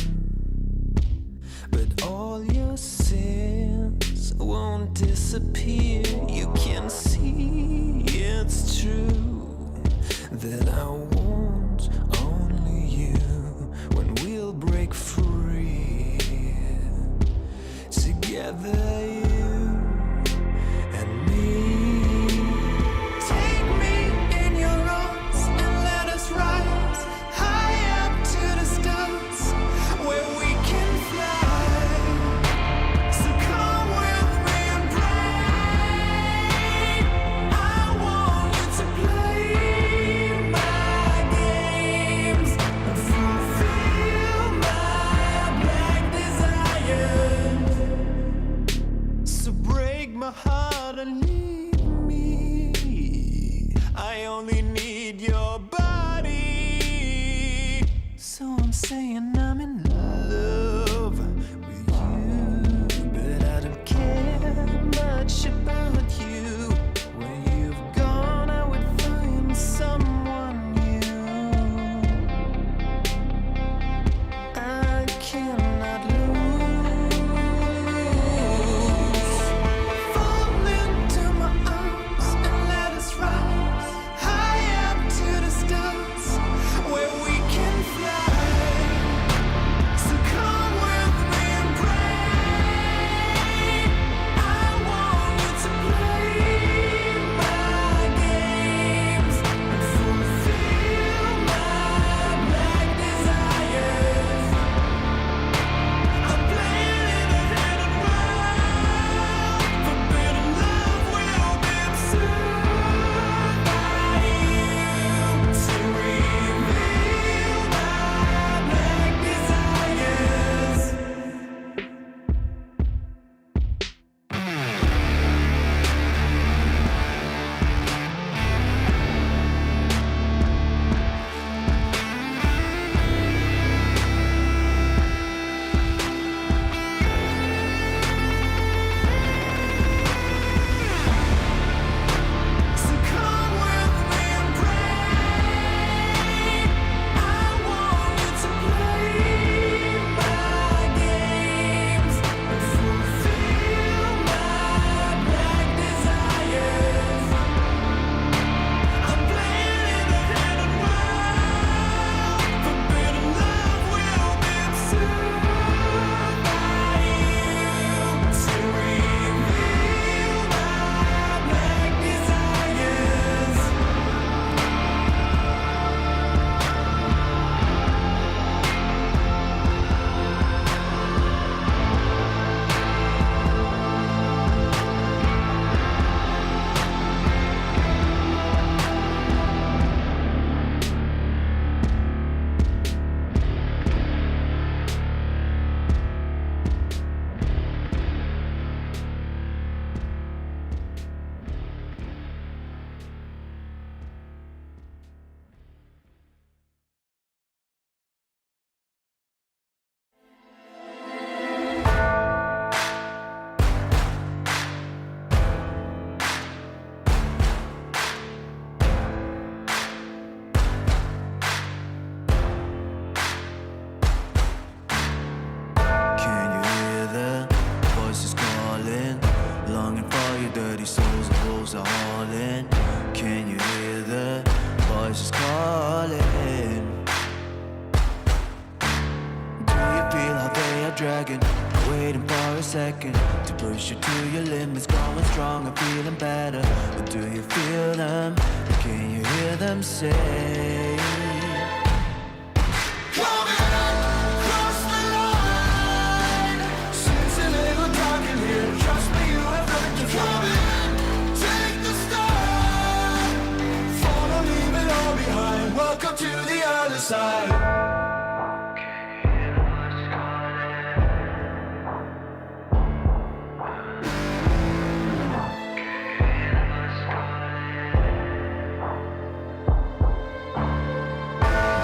but all your sins won't disappear. You can see it's true that I want only you when we'll break free. Together, you and me. Take me in your arms and let us rise high up to the stars where we can fly. So come with me and pray. I want you to play my games and fulfill my black desires. So break my heart and leave me. I only need your body. So I'm saying I'm in love with you, but I don't care much about you. When you've gone, I would find someone new. I cannot lose. Fall into my arms and let us rise high up to the stars where we can fly. souls and wolves are hauling. Can you hear the voices calling? Do you feel how they are dragging, waiting for a second to push you to your limits, growing stronger, feeling better? But do you feel them? Can you hear them say? Welcome to the other side.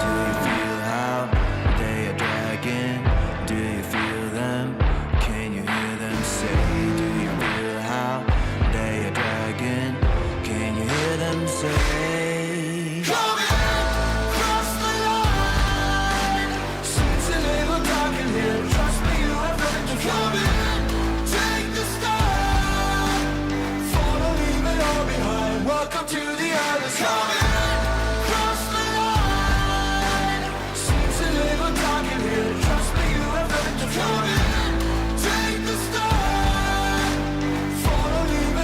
Do you feel how they are dragging? Do you feel them? Can you hear them say? Do you feel how they are dragging? Can you hear them say? Welcome to the other side. Cross the line. Seems to live or die in here. Trust me, you have nothing to fear. Take the stand. Follow, leave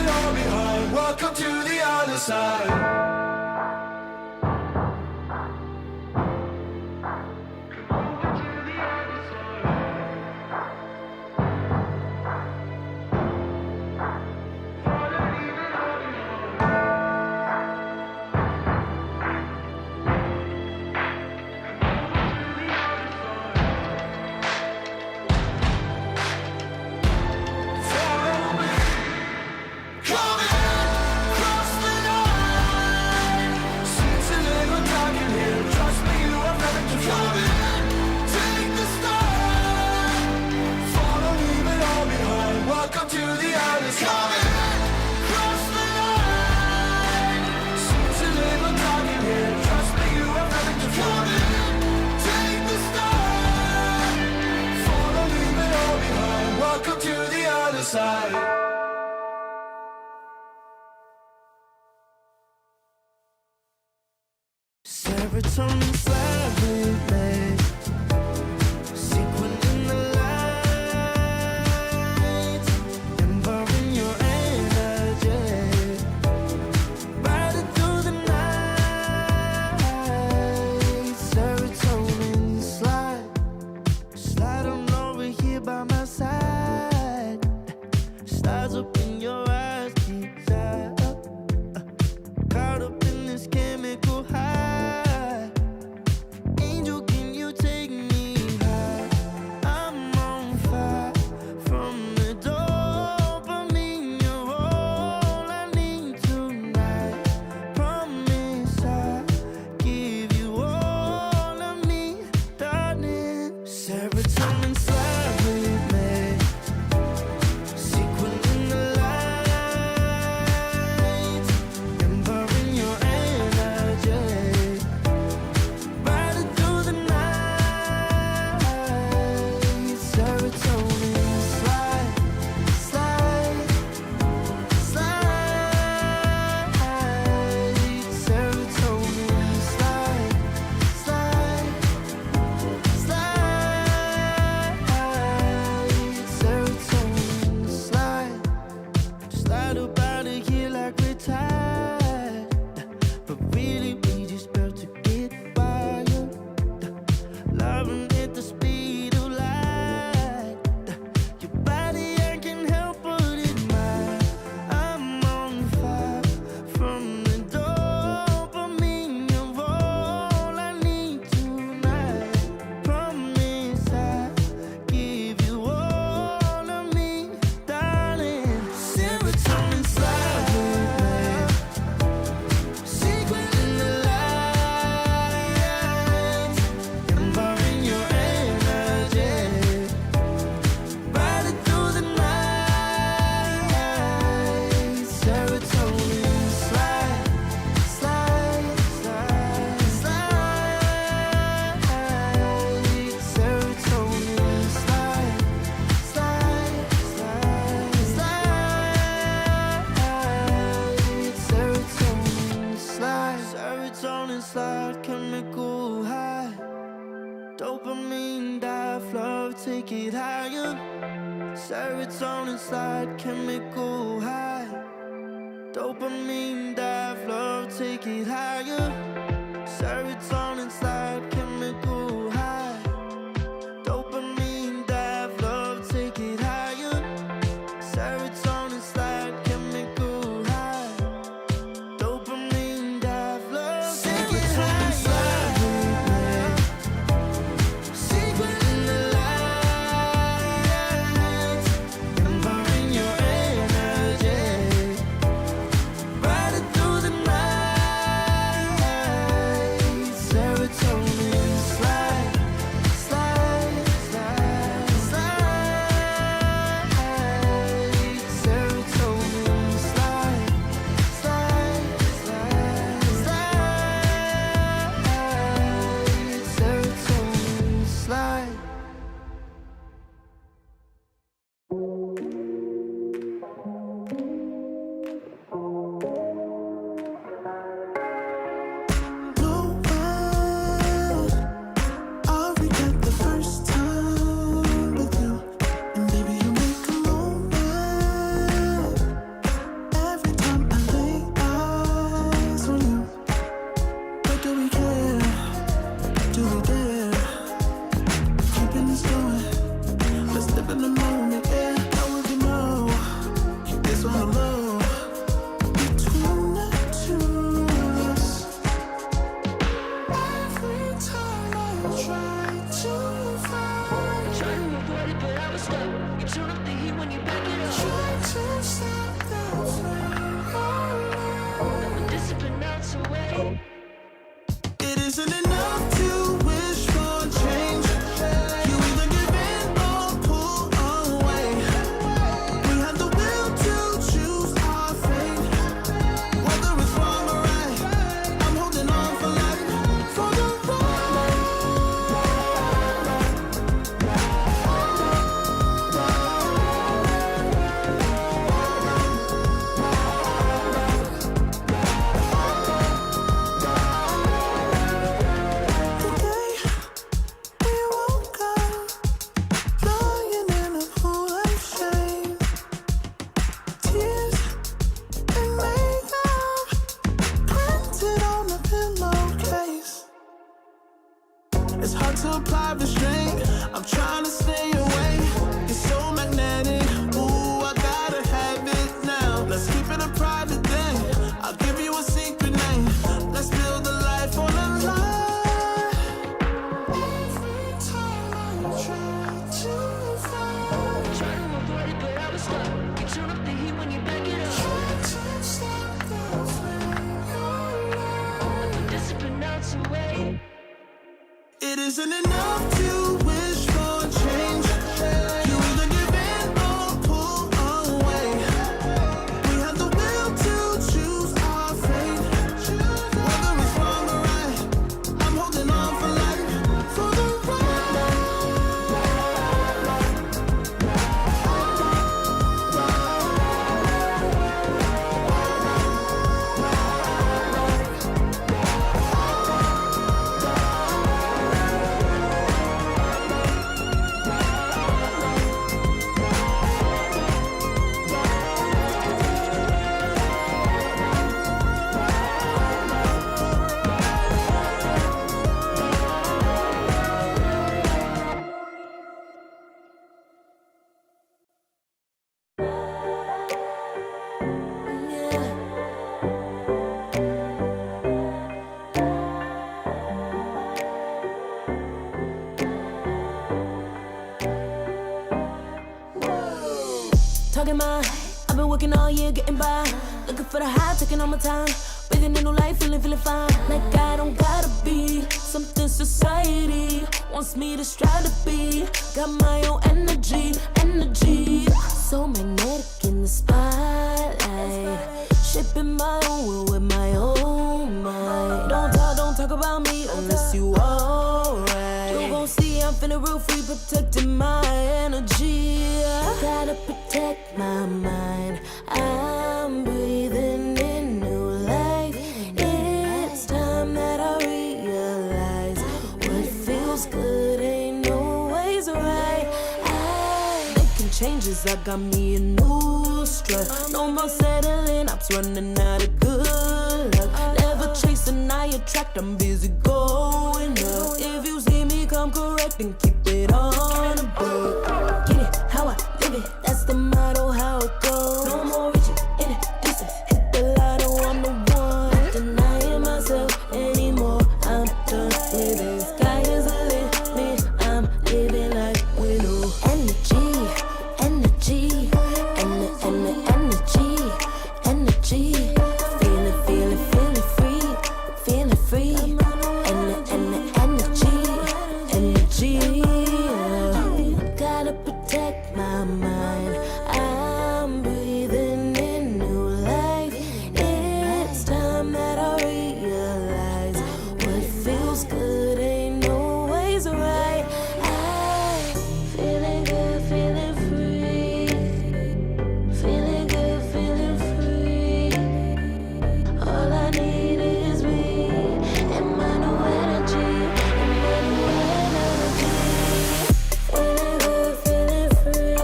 it all behind. Welcome to the other side. Serotonin slightly made, sequin in the light, involving your energy, riding through the night. Serotonin slide on over here by my side. Stars up in your eyes, desire, caught up in this chemical high. take it higher. Serotonin slide, chemical high. Dopamine dive, love, take it higher. Serotonin slide, chemical high. Dopamine dive, love, take it higher. Serotonin slide, chemical high. Dopamine dive, love, take it higher. Secret in the light, empowering your energy. Ride it through the night. Serotonin slide, slide, slide, slide. Serotonin slide, slide, slide, slide. Serotonin slide. No way, I'll forget the first time with you, and baby you make a moment. Every time I lay eyes on you, but do we care? Do we dare? Keeping this going, let's live in the moment. Yeah, now we can know. Keep this on the low. Between the two of us. Every time I try to find, Trying to avoid it, but I was stuck. You turn up the heat when you back it up. try to stop the flame. The discipline melts away. It isn't enough to wish for change. You either give in or pull away. We have the will to choose our fate. Whether it's wrong or right, I'm holding on for life. For the ride. The day we woke up, lying in a pool of shame. Tears and makeup printed on the pillowcase. It's hard to apply restraint. I'm trying to stay away. It's so magnetic. Ooh, I gotta have it now. Let's keep it a private thing. I'll give you a secret name. Let's build a life on a lie. Every time I try to find, Trying to avoid it, but I was stuck. You turn up the heat when you back it up. try to stop the flame. The discipline melts away. It isn't enough to wish for change. You either give in or pull away. We have the will to choose our fate. Whether it's wrong or right, I'm holding on for life. For the ride. Talking my, I've been working all year, getting by. Looking for the high, taking all my time. Breathing in new life, feeling fine. Like I don't gotta be something society wants me to strive to be. Got my own energy. So magnetic in the spotlight. Shaping my own world with my own mind. Don't talk about me unless you alright. You gon' see I'm finna real free, protecting my energy. I gotta protect my mind. I'm breathing in new life. It's time that I realize what feels good ain't always right. changes, I got me a new strut. No more settling, I'm running out of good luck. Never chasing, I attract, I'm busy going up. If you see me come correct, then keep it on the book. Get it, how I live it, that's the motto, how it goes. No more reaching in it, decent, hit the lotto, I'm the one. Not denying myself anymore, I'm done with it. Sky is the limit, I'm living like widow. Energy, energy, energy. Feeling free. Energy. Gotta protect my mind. I'm breathing in new life. It's time that I realize what feels good ain't always right. I'm feeling good, feeling free. Feeling good, feeling free. All I need is me and my new energy. Feeling good, feeling free.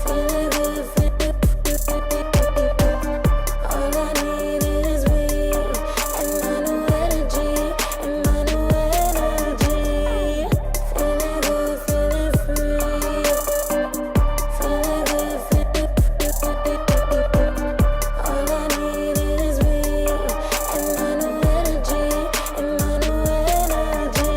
Feeling good, feeling free. All I need is me and my new energy. And my new energy. Feeling good, feeling free. Feeling good, feeling free. All I need is me and my new energy. And my new energy.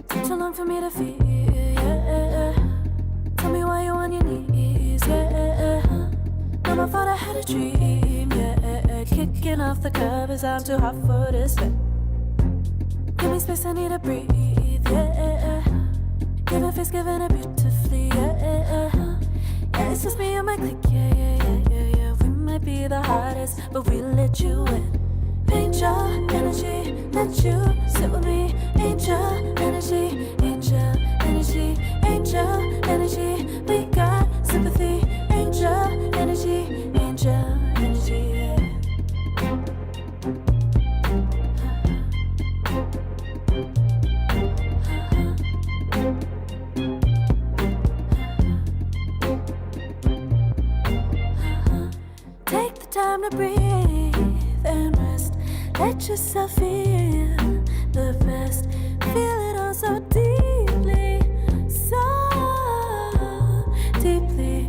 Took too long for me to feel, yeah. Tell me why you on your knees, yeah. Now my fault, I had a dream, yeah. Kicking off the covers, I'm too hot for this bed. Give me space, I need to breathe, yeah. Giving face, giving it beautifully, yeah. Yeah, it's just me and my clique, yeah. We might be the hottest, but we let you in. Angel energy, let you sit with me. Angel energy, angel energy, angel energy. We got sympathy. Angel energy, angel energy. Take the time to breathe and rest. Let yourself feel the best. Feel it all so deeply, so deeply.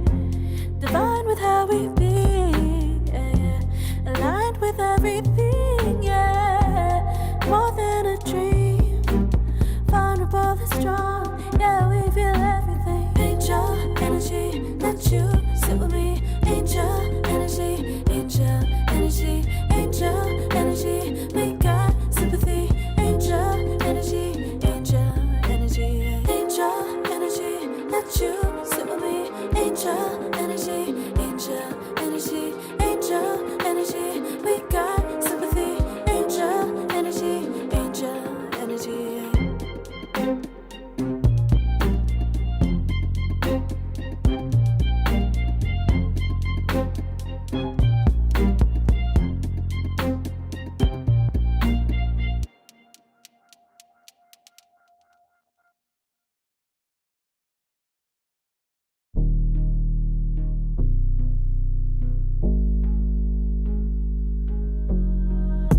Divine with how we be, yeah. Aligned with everything, yeah. More than a dream, vulnerable and strong, yeah. We feel everything. Angel energy, let you sit with me. Angel energy, angel energy, angel energy. We got sympathy. Angel energy, angel energy, angel energy. Let you sit with me. Angel energy, angel energy, angel energy. We got sympathy. Angel energy, angel energy.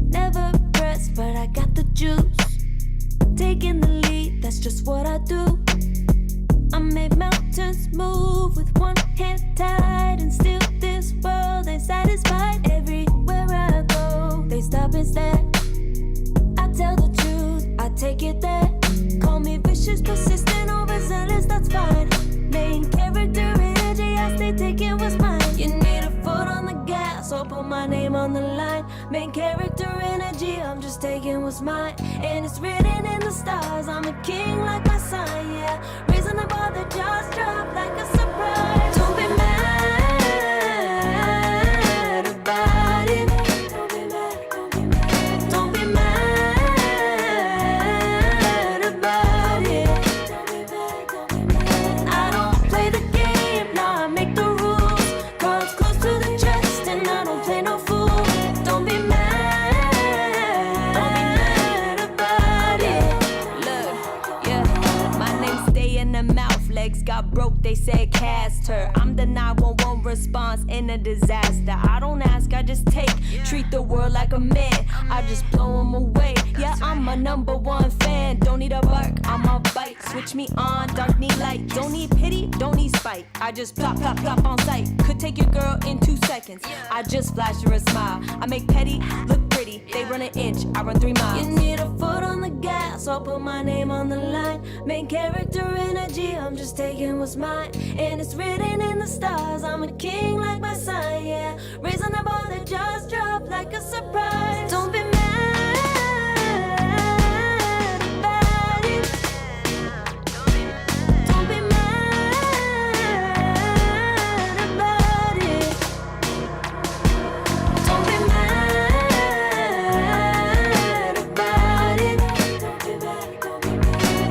Never pressed, but I got the juice. Taking the lead, that's just what I do. I make mountains move with one hand tied, and still this world ain't satisfied. Everywhere I go, they stop and stare. I tell the truth, I take it there. Call me vicious, persistent, overzealous, that's fine. Main character energy, I stay taking what's mine. You need a foot on the gas, or put my name on the line. Main character energy, I'm just taking what's mine. And it's written in the stars, I'm a king like my sign, yeah. Raising the bar, the jaws drop like a surprise. Don't be mad about it. Don't be mad, don't be mad. Don't be mad about it. Don't be mad, don't be mad. I don't play the game, nah, I make the rules. Cards close to the chest and I don't play no fool. Don't be mad about it. Look, yeah, my name stay in the mouth. Legs got broke, they said cast her. I'm the 911 response in a disaster. I don't ask, I just take. Treat the world like a man, I just blow them away. Yeah, I'm a #1 fan. Don't need a bark, I'm a bite. Switch me on, dark need light. Don't need pity, don't need spite. I just plop, plop, plop on sight. Could take your girl in 2 seconds. I just flash her a smile. I make petty look pretty. They run an inch, I run 3 miles. You need a foot on the gas, I'll put my name on the line. Main character energy, I'm just taking what's mine. And it's written in the stars, I'm a king like my sign, yeah. Raising the bar, the jaws drop like a surprise. Don't be mad about it. Don't be mad about it. Don't be mad about it.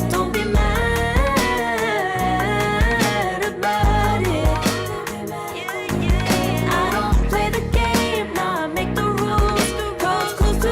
Don't be mad about it. I don't play the game, nah, I make the rules. Cards close to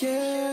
yeah.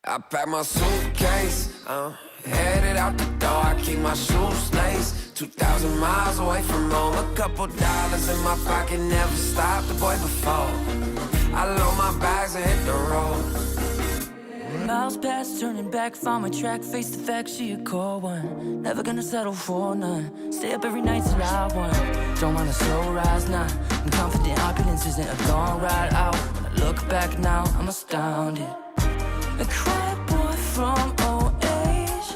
I pack my suitcase, headed out the door, I keep my shoes laced. 2,000 miles away from home, a couple dollars in my pocket, never stopped the boy before. I load my bags and hit the road. Miles past, turning back, found my track, face the fact, she a cold one. Never gonna settle for none, stay up every night till I won. Don't want a slow rise, nah, I'm confident opulence isn't a long ride out. When I look back now, I'm astounded. A quiet boy from old age,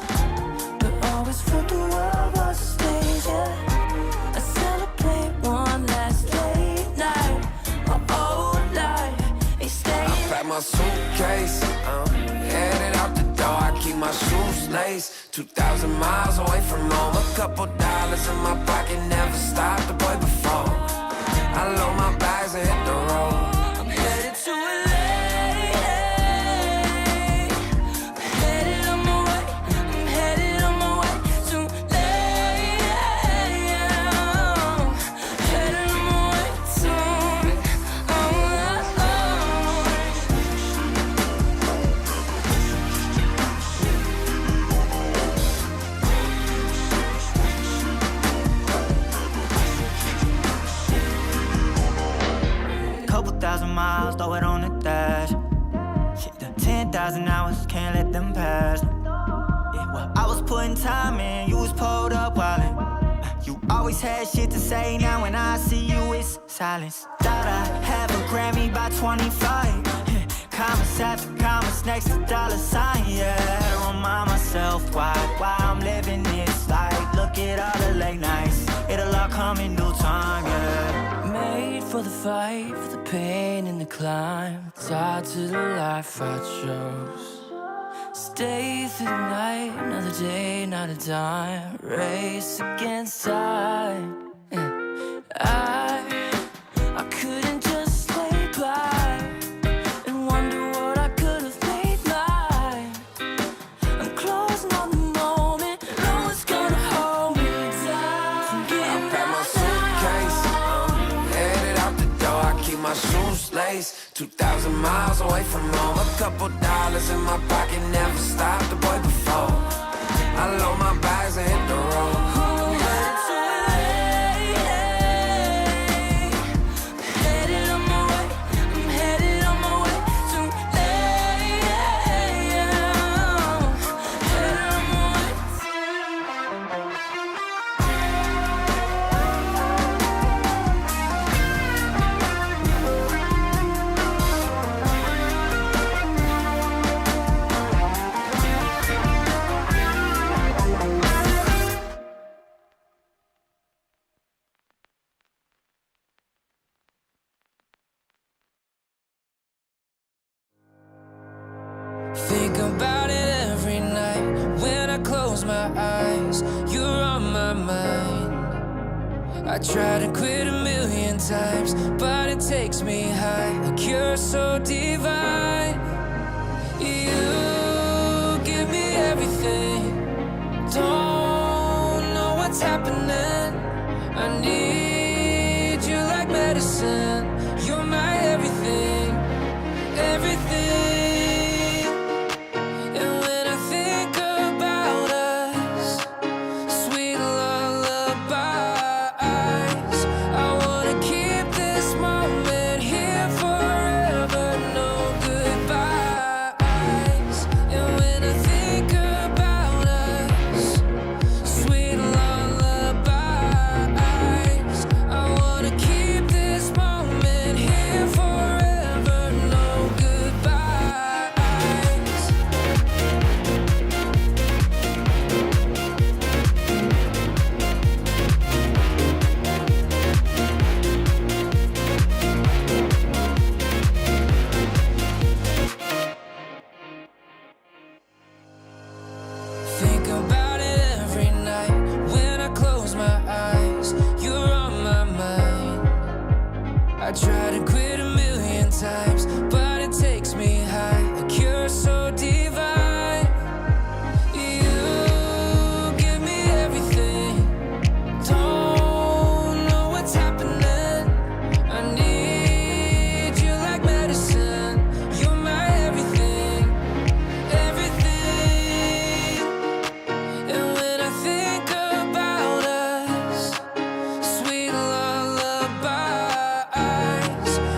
but always felt the world was a stage, yeah. I celebrate one last late night, my old life ain't staying. I pack my suitcase, headed out the door, I keep my shoes laced. 2,000 miles away from home, a couple dollars in my pocket, never stopped the boy before. I load my bags and hit the road. I'm headed to LA. Miles, throw it on the dash. Shit, 10,000 hours, can't let them pass. Yeah, well, I was putting time in, you was pulled up wildin'. You always had shit to say, now when I see you, it's silence. Thought I'd have a Grammy by 25. Commas after commas next to dollar sign, yeah. Remind myself why I'm living this life. Look at all the late nights, it'll all come in due time, yeah. Made for the fight, for the pain and the climb, tied to the life I chose. Stay through the night, another day, not a dime. Race against time. I couldn't just lay by and wonder 2,000 miles away from home. A couple dollars in my pocket, never stopped the boy before. I load my bags and hit the road. Think about it every night when I close my eyes. You're on my mind. I try to quit a million times, but it takes me high. Like you're so divine. You give me everything. Don't know what's happening. I need you like medicine. You're my everything, everything. Think about it every night when I close my eyes. You're on my mind. I try to quit a million times, but it takes me high. Like you're so divine. You give me everything. Don't know what's happening. I need you like medicine. You're my everything, everything. And when I think about us, sweet lullabies,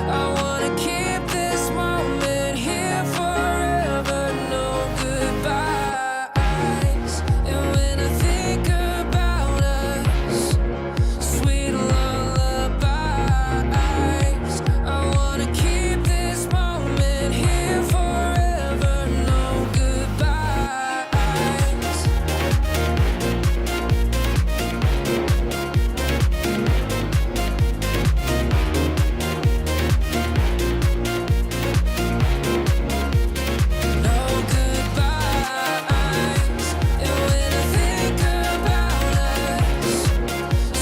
I wanna keep this moment here forever, no goodbyes. And when I think about us, sweet lullabies, I wanna keep this moment here forever, no goodbyes. No goodbyes. And when I think about us,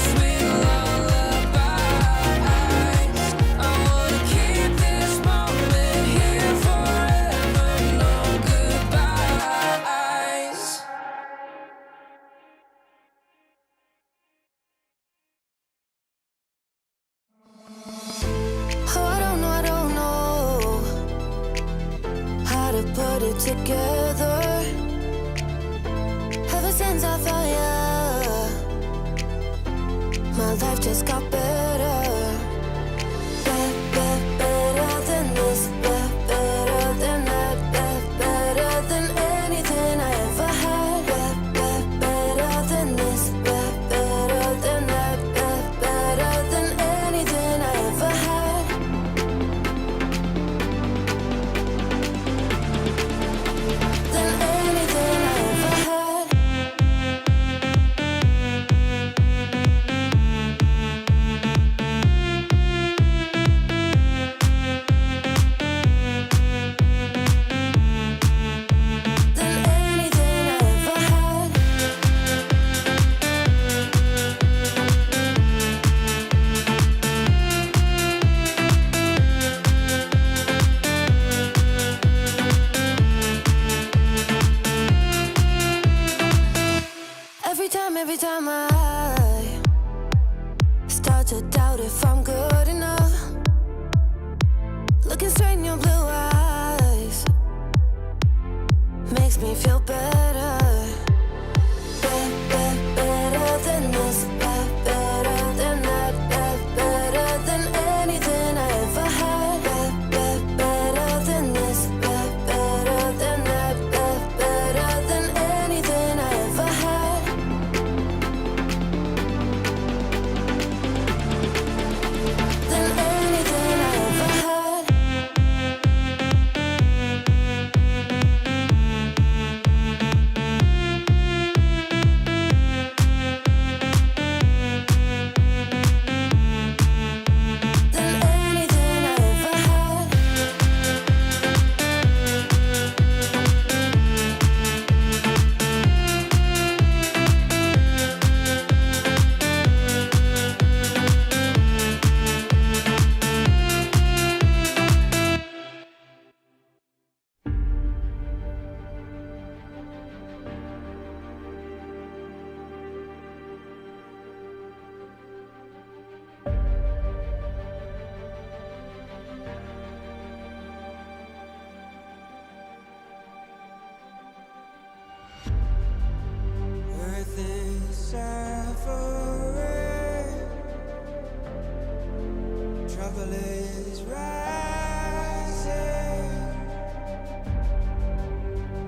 sweet lullabies, I wanna keep this moment here forever. No goodbyes. Oh, I don't know how to put it together. Ever since I found you, my life just got better. Better than this, better than that, better than anything I ever had. Better than this, better than that, better than anything I ever had. Than anything I ever had. Than anything I ever had. Every time I start to doubt if I'm good enough, look can strain your blue eyes. Makes me feel better. Better than this. Better than that. Better than anything I ever had. Better than this. Better than that. Better than anything I ever had. Than anything I ever had. Than anything I ever had. Earth is suffering, trouble is rising,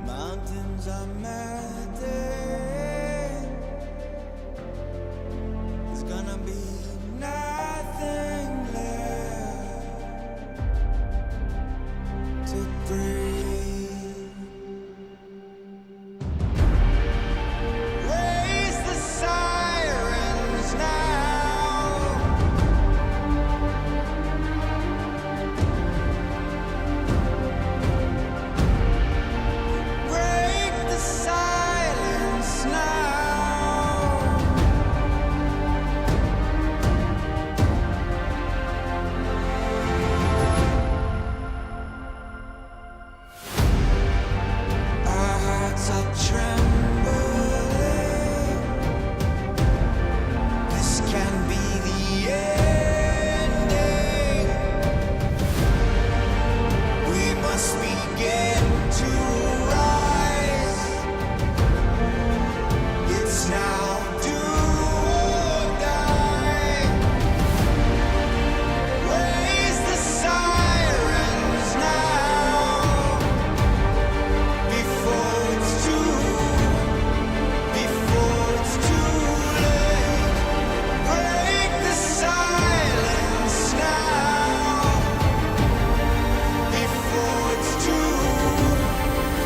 mountains are melting, there's gonna be nothing left to breathe. Raise the sirens now. Break the silence now. Our hearts are trembling. This can be the ending. We must begin to rise. It's now do or die. Raise the sirens now before it's too late. Break the silence now before it's too late.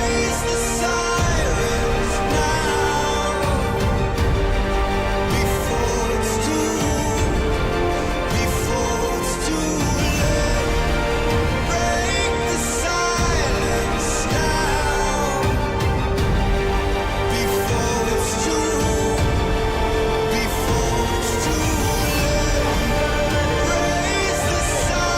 Raise the sirens now before it's too late. Break the silence now before it's too late. Raise the sirens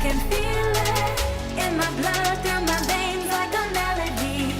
can feel it in my blood, through my veins like a melody.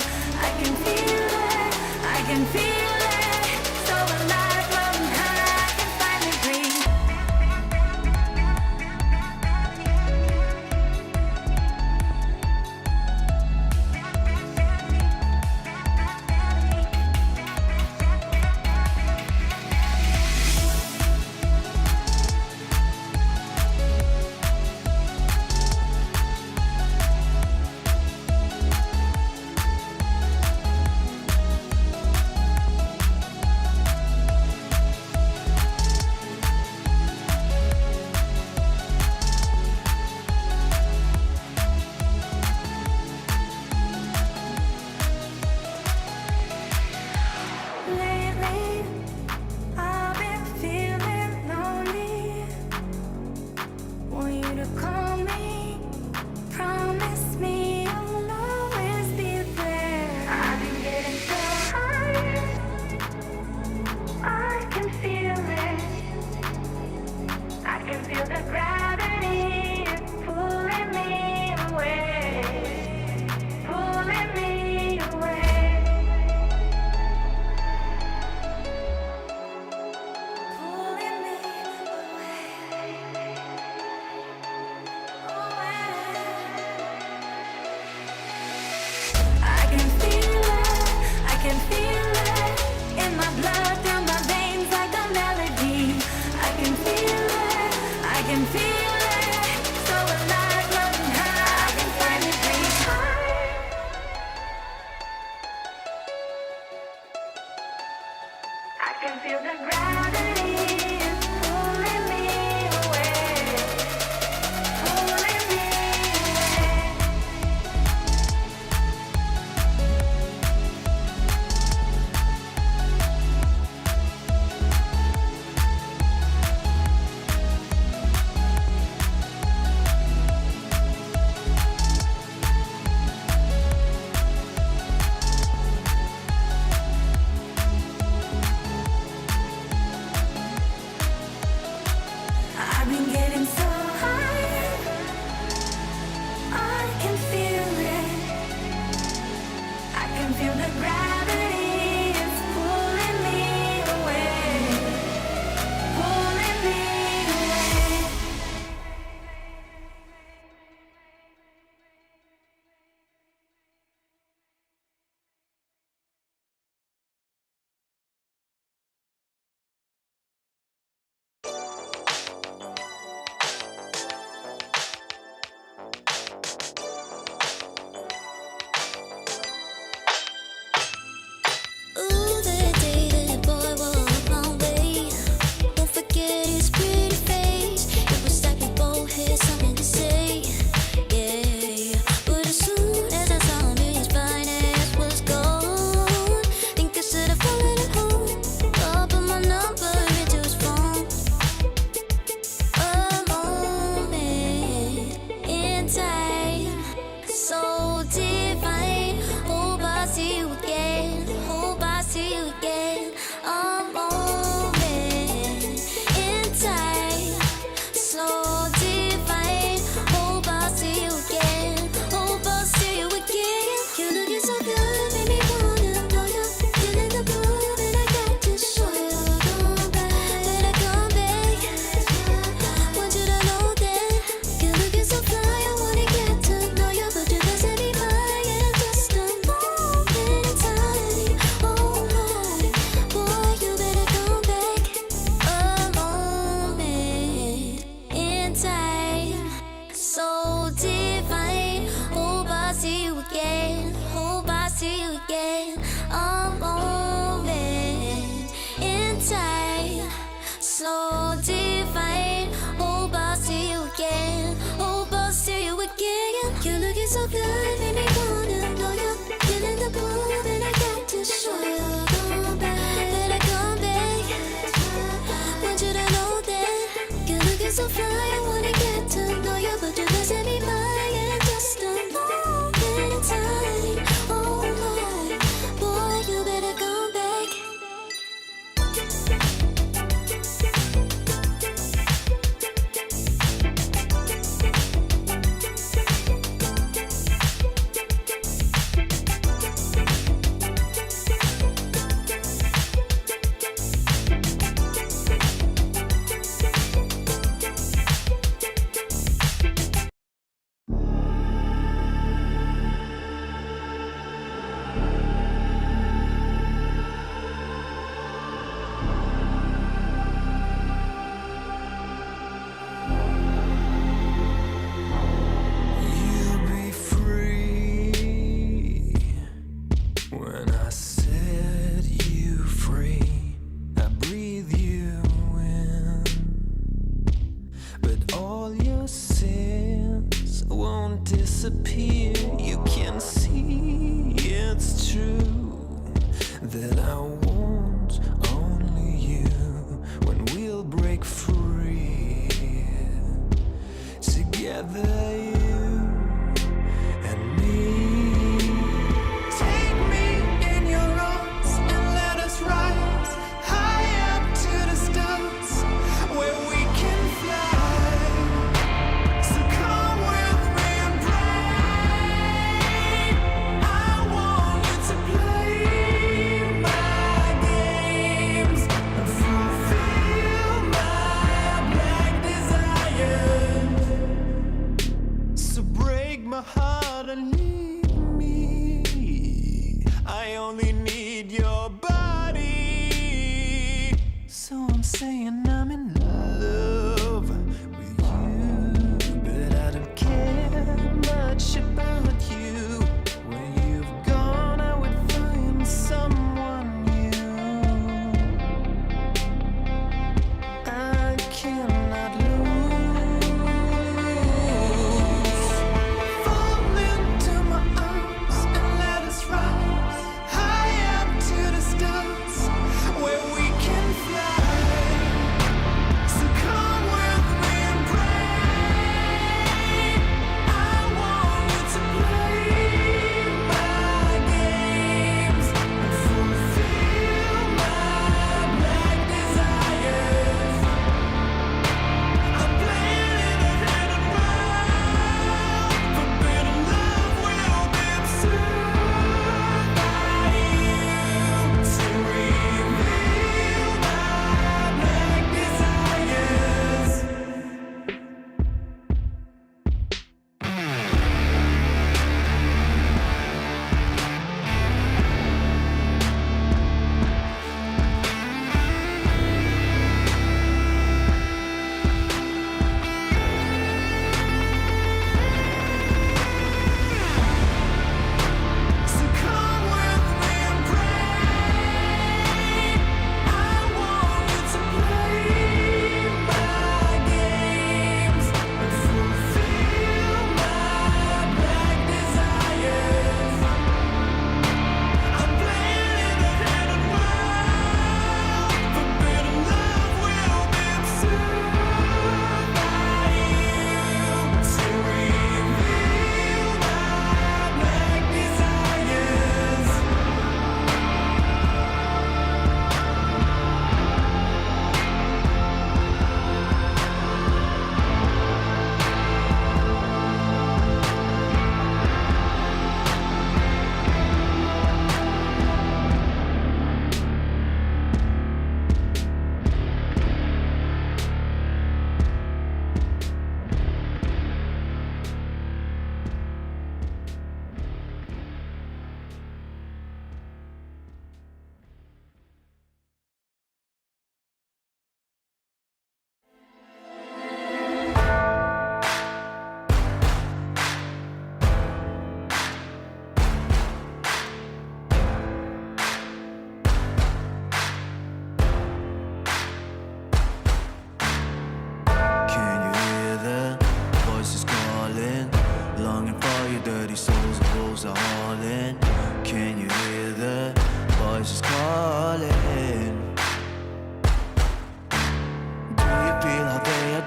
feel the gravity pulling me away, pulling me away, pulling me I can feel it in my blood, through my veins like a melody. I can feel it, so alive, running high. I can finally breathe high. I can feel the gravity is pulling me away, pulling me away. I've been getting so high, I can feel it. I can feel the gravity is pulling me away, pulling me away. Ooh, the day that boy walked my way. Won't forget his pretty face. It was like we both had something to say. Yeah, but as soon as I saw him, his fine ass was gone. Think I should have fallen at home. I'll put my number into his phone. A moment in time, so divine. Hope I see you again. Hope I see you again. A moment in time, so divine. Hope I see you again. Hope I see you again. You looking so good, made me wanna know you. Feeling the groove, and I got to show you. Come back, better come back. Want you to know that you're looking so fly. I wanna get to know you, but you doesn't be mine. Yeah, just a moment in time. Oh Lord, boy, you better come back. A moment in time, so divine. Hope I see you again. Hope I see you again. A moment in time, so divine. Hope I see you again. Hope I see you again. You're looking so good, made me wanna know you. Feeling the groove, and I got to show you. Come back, better come back. Want you to know that you're looking so fly. I wanna get to know you, but you doesn't be mine. Yeah, just a moment in time. Oh Lord, boy, you better come back. You'll be free when I set you free. I breathe you in, but all your sins won't disappear. You can see it's true that I want only you when we'll break free together. You and me. Take me in your arms and let us rise high up to the stars where we can fly.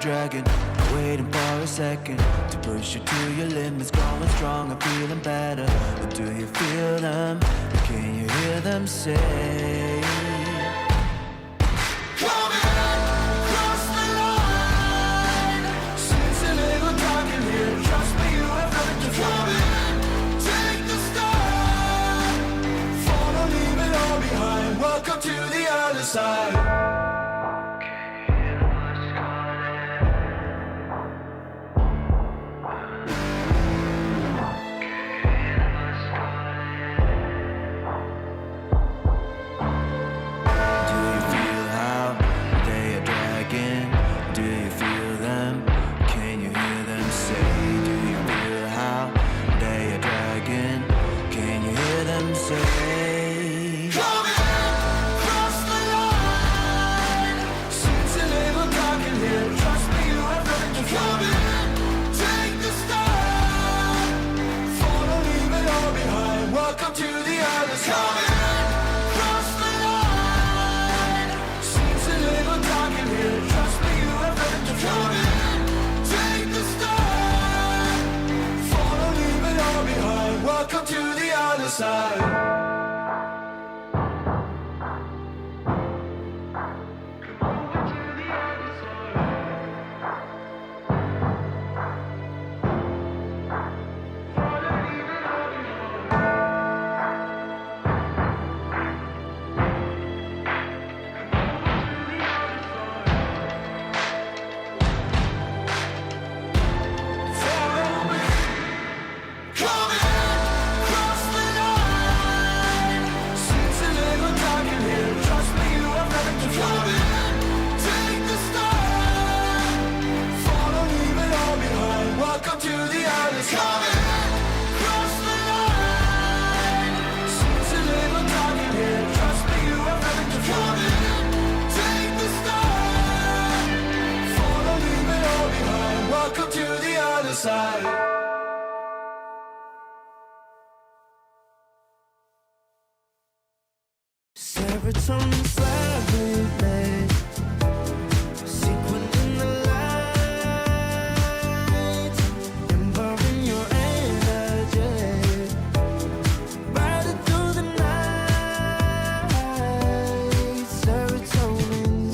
dragon, waiting for a second to push you to your limits, going strong and feeling better. But do you feel them? Can you hear them say? Welcome to the other side. Welcome to the other side. Serotonin slightly made, sequin in the light, embalming your energy, riding through the night. Serotonin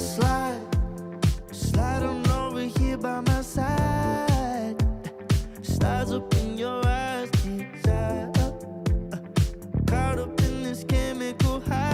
slide on over here by my side, slides up in your eyes, desire, caught up in this chemical high.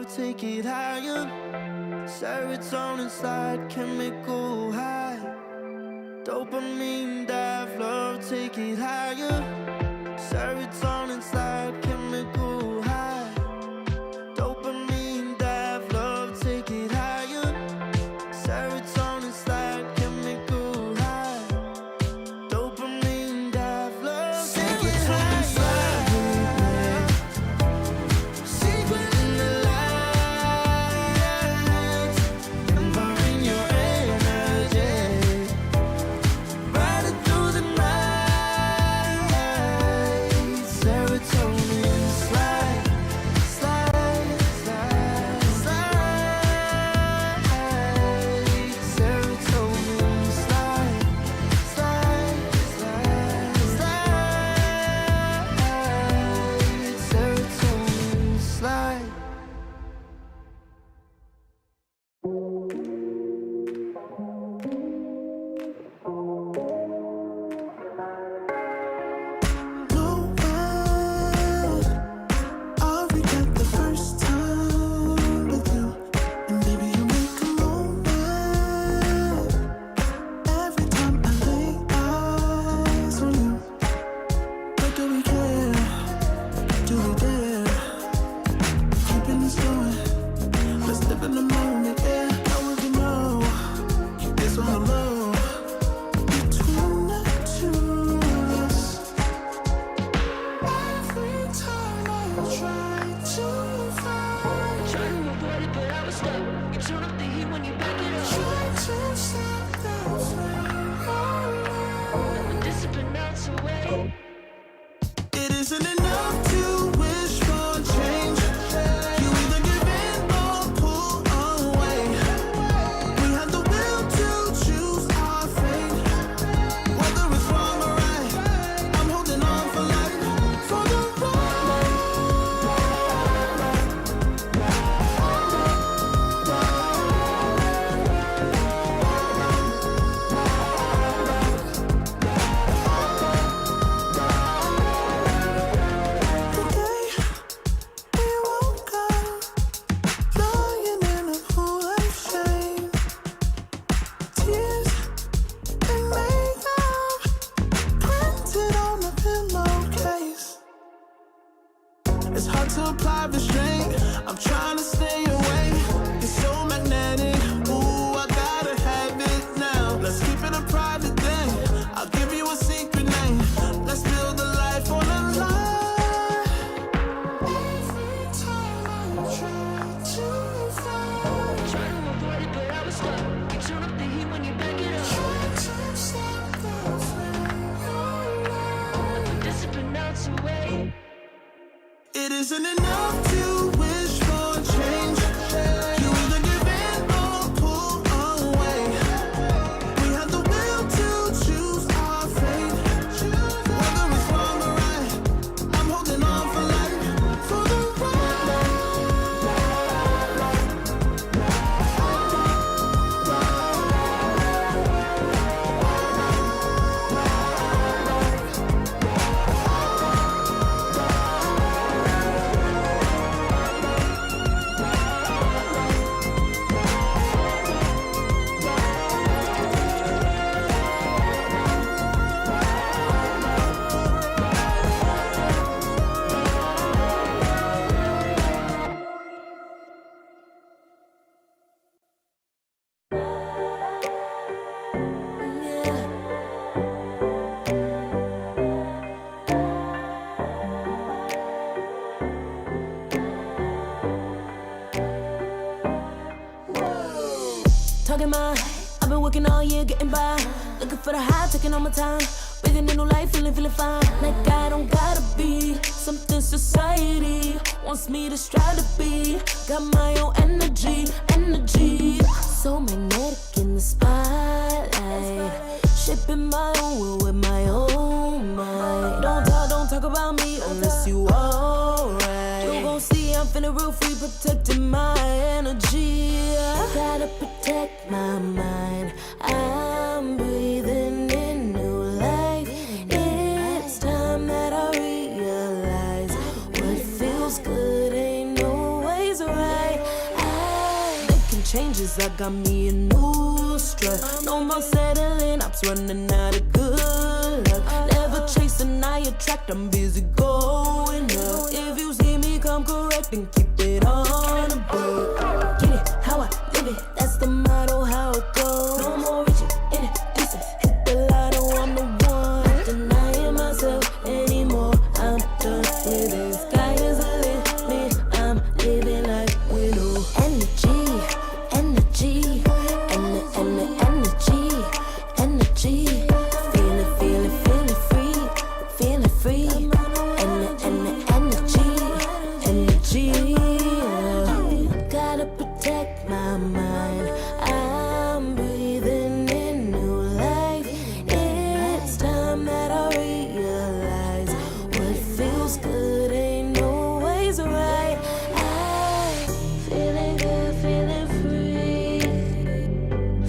love, take it higher. Serotonin slide, chemical high. Dopamine dive, love, take it higher. Serotonin slide, chemical high. Dopamine dive, love, take it higher. Serotonin slide, chemical high. Dopamine dive, love, take it higher. Secret in the lights, empowering your energy. Riding through the night. Serotonin slide, slide, slide, slide. Serotonin slide, slide, slide, slide. Serotonin slide. No way, I'll regret the first time with you. And baby, you make a moment every time I lay eyes on you. But do we care? Do we dare? Keeping this going, let's live in the moment, yeah. Now we can know, keep this on the low. Between the two of us, every time I try to find, Try to avoid it, but I was stuck. You turn up the heat when you back it up. try to stop the flame. But discipline melts away. It isn't enough to wish for change. You either give in or pull away. We have the will to choose our fate. Whether it's wrong or right, I'm holding on for life, for the ride. The day we woke up, lying in a pool of shame. Tears and makeup printed on the pillowcase. It's hard to apply restraint. I'm trying to stay away. It's so magnetic. Ooh, I gotta have it now. Let's keep it a private thing. I'll give you a secret name. Let's build a life on a lie. Every time I try to find, Try to avoid it, but I was stuck. You turn up the heat when you back it up. try to stop the flame. But discipline melts away. It isn't enough to wish for change. You either give in or pull away. We have the will to choose our fate. Whether it's wrong or right, I'm holding on for life, for the ride. Talking my, I've been working all year getting by. Looking for the high, taking all my time. Breathing in new life, feeling fine. Like I don't gotta be something society wants me to strive to be. Got my own energy. So magnetic in the spotlight. Shaping my own world with my own mind. Don't talk about me unless you alright. You gon' see I'm feeling real free, protecting my energy. I gotta protect my mind. I'm breathing in new life. It's time that I realize what feels good ain't always right. changes, I got me a new strut. No more settling, I'm running out of good luck. Never chasing, I attract, I'm busy going up. If you see me come correct, then keep it on the book. Get it, how I live it, that's the motto, how it goes. No more reaching in it, distance, hit the lotto, I'm the one. Not denying myself anymore, I'm done with it. Sky is the limit, I'm living like widow. Energy, energy, energy. Feeling free. Energy. Gotta protect my mind. I'm breathing in new life. It's time that I realize what feels good ain't always right. I'm feeling good, feeling free.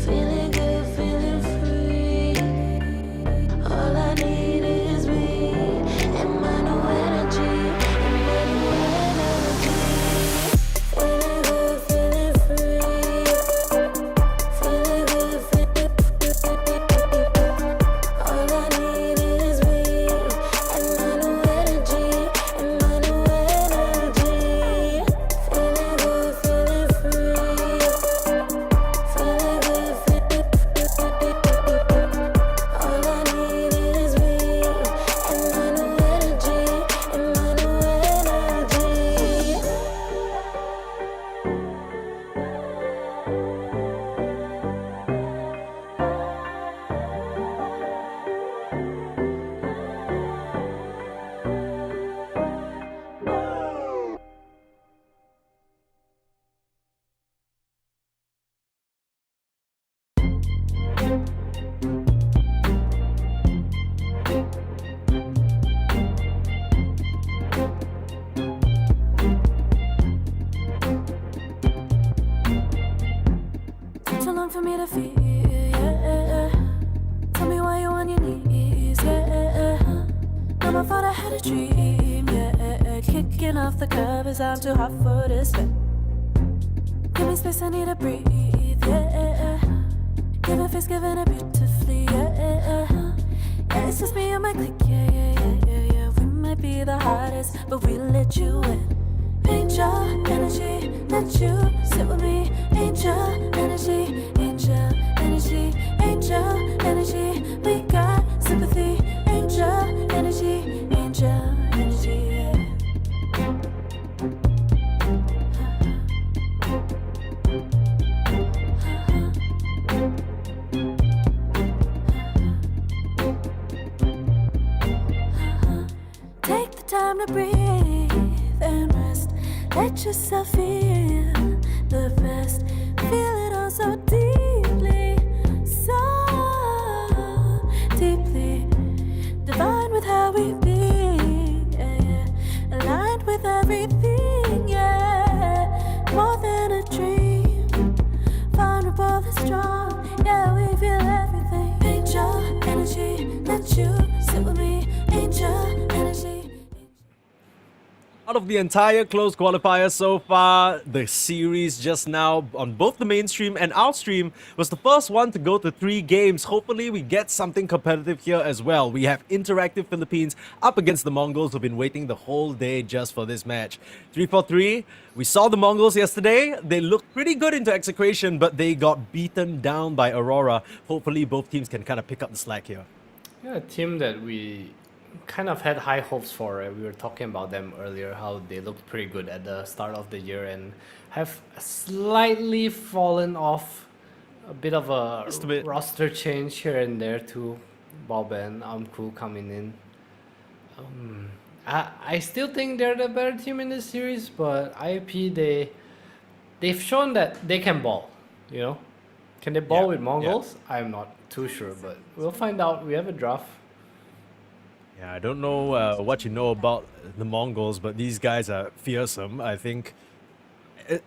Feeling good, feeling free. All I need is me and my new energy. Feeling good, feeling free. Feeling good, feeling free. All I need is me and my new energy. And my new energy. Feeling good, feeling free. Feeling good, feeling free. All I need is me and my new energy. And my new energy. Too long for me to feel, yeah. Tell me why you on your knees, yeah. Mama thought I had a dream, yeah. Kicking off the covers, I'm too hot for this bed. Give me space, I need to breathe, yeah. Give a face, giving it beautifully, yeah. Yeah, it's just me and my clique, yeah. We might be the hottest, but we let you in. Angel energy, let you sit with me. Angel energy, angel energy, angel energy. We got sympathy. Angel energy, angel energy. Yeah. Take the time to breathe and rest. Let yourself feel the best. Feel it all so deeply, so deeply. Divine with how we be, yeah. Aligned with everything, yeah. More than a dream, vulnerable and strong, yeah. We feel everything. Angel energy, let you sit with me. Angel energy. Out of the entire closed qualifier so far, the series just now on both the mainstream and our stream was the first one to go to 3 games. Hopefully we get something competitive here as well. We have Interactive Philippines up against the Mongols who've been waiting the whole day just for this match. 3-4-3, we saw the Mongols yesterday. They looked pretty good into execution, but they got beaten down by Aurora. Hopefully both teams can kind of pick up the slack here. Yeah, a team that we kind of had high hopes for. Right? We were talking about them earlier, how they looked pretty good at the start of the year and have slightly fallen off. A bit of a roster change here and there too. Bob and Amku coming in. I still think they're the better team in this series, but IAP they've shown that they can ball. You know, can they ball with Mongols? Yeah. I'm not too sure, but we'll find out. We have a draft. Yeah, I don't know what you know about the Mongols, but these guys are fearsome. I think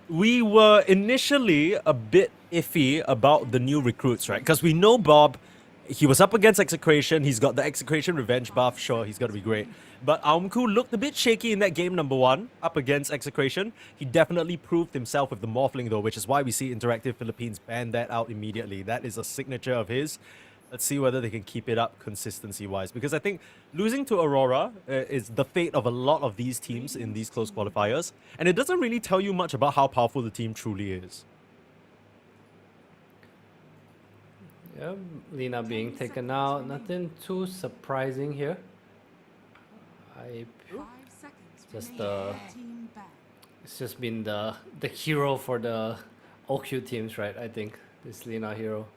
we were initially a bit iffy about the new recruits, right? Because we know Bob he was up against Execration. He's got the Execration Revenge buff. Sure, he's going to be great. But Aumku looked a bit shaky in that game number 1 up against Execration. He definitely proved himself with the Morphling though, which is why we see Interactive Philippines ban that out immediately. That is a signature of his. Let's see whether they can keep it up consistency-wise. Because I think losing to Aurora is the fate of a lot of these teams in these close qualifiers. And it doesn't really tell you much about how powerful the team truly is. Yeah, Lina being taken out. Nothing too surprising here. I 5 seconds just remaining. Team ban. it's just been the hero for the OQ teams, right? I think this Lina hero.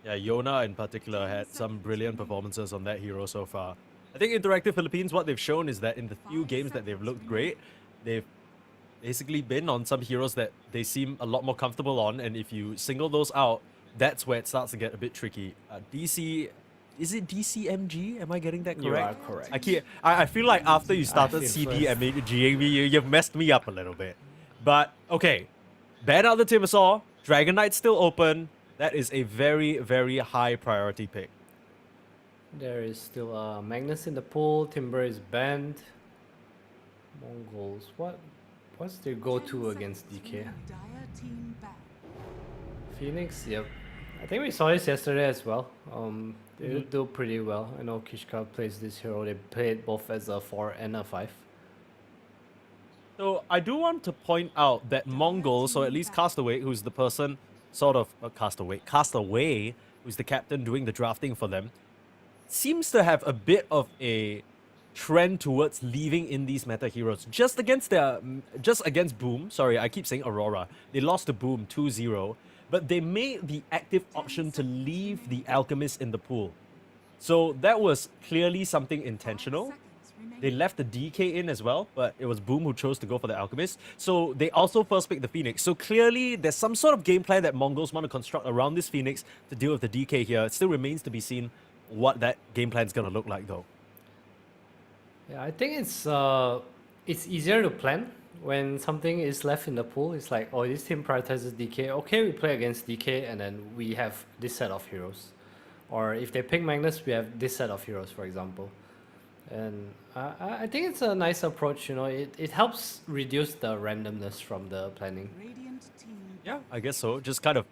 Yeah, Yona in particular had some brilliant performances on that hero so far. I think Interactive Philippines, what they've shown is that in the few games that they've looked great, they've basically been on some heroes that they seem a lot more comfortable on, and if you single those out, that's where it starts to get a bit tricky. DC, is it DCMG? Am I getting that correct? You are correct. I feel like after you started feel CDMGing me, you've messed me up a little bit. But okay, ban out the Timbersaw, Dragon Knight's still open. That is a very, very high priority pick. There is still Magnus in the pool. Timber is banned. Mongols. What's their go-to against DK? Dire team ban. Phoenix. Yep. I think we saw this yesterday as well. They do pretty well. I know Kishka plays this hero. They play it both as a 4 and a 5. So I do want to point out that Mongols, or at least Castaway, who's the person sort of Castaway, who's the captain doing the drafting for them, seems to have a bit of a trend towards leaving in these meta heroes. Just against Boom, sorry, I keep saying Aurora. They lost to Boom 2-0, but they made the active option to leave the Alchemist in the pool. So that was clearly something intentional. They left the DK in as well, but it was Boom who chose to go for the Alchemist. So they also first picked the Phoenix. So clearly there's some sort of game plan that Mongols want to construct around this Phoenix to deal with the DK here. It still remains to be seen what that game plan is going to look like though. Yeah, I think it's easier to plan when something is left in the pool. It's like, oh, this team prioritizes DK. Okay, we play against DK, and then we have this set of heroes. Or if they pick Magnus, we have this set of heroes, for example. And I think it's a nice approach. You know, it helps reduce the randomness from the planning. Radiant team. Yeah, I guess so. Just kind of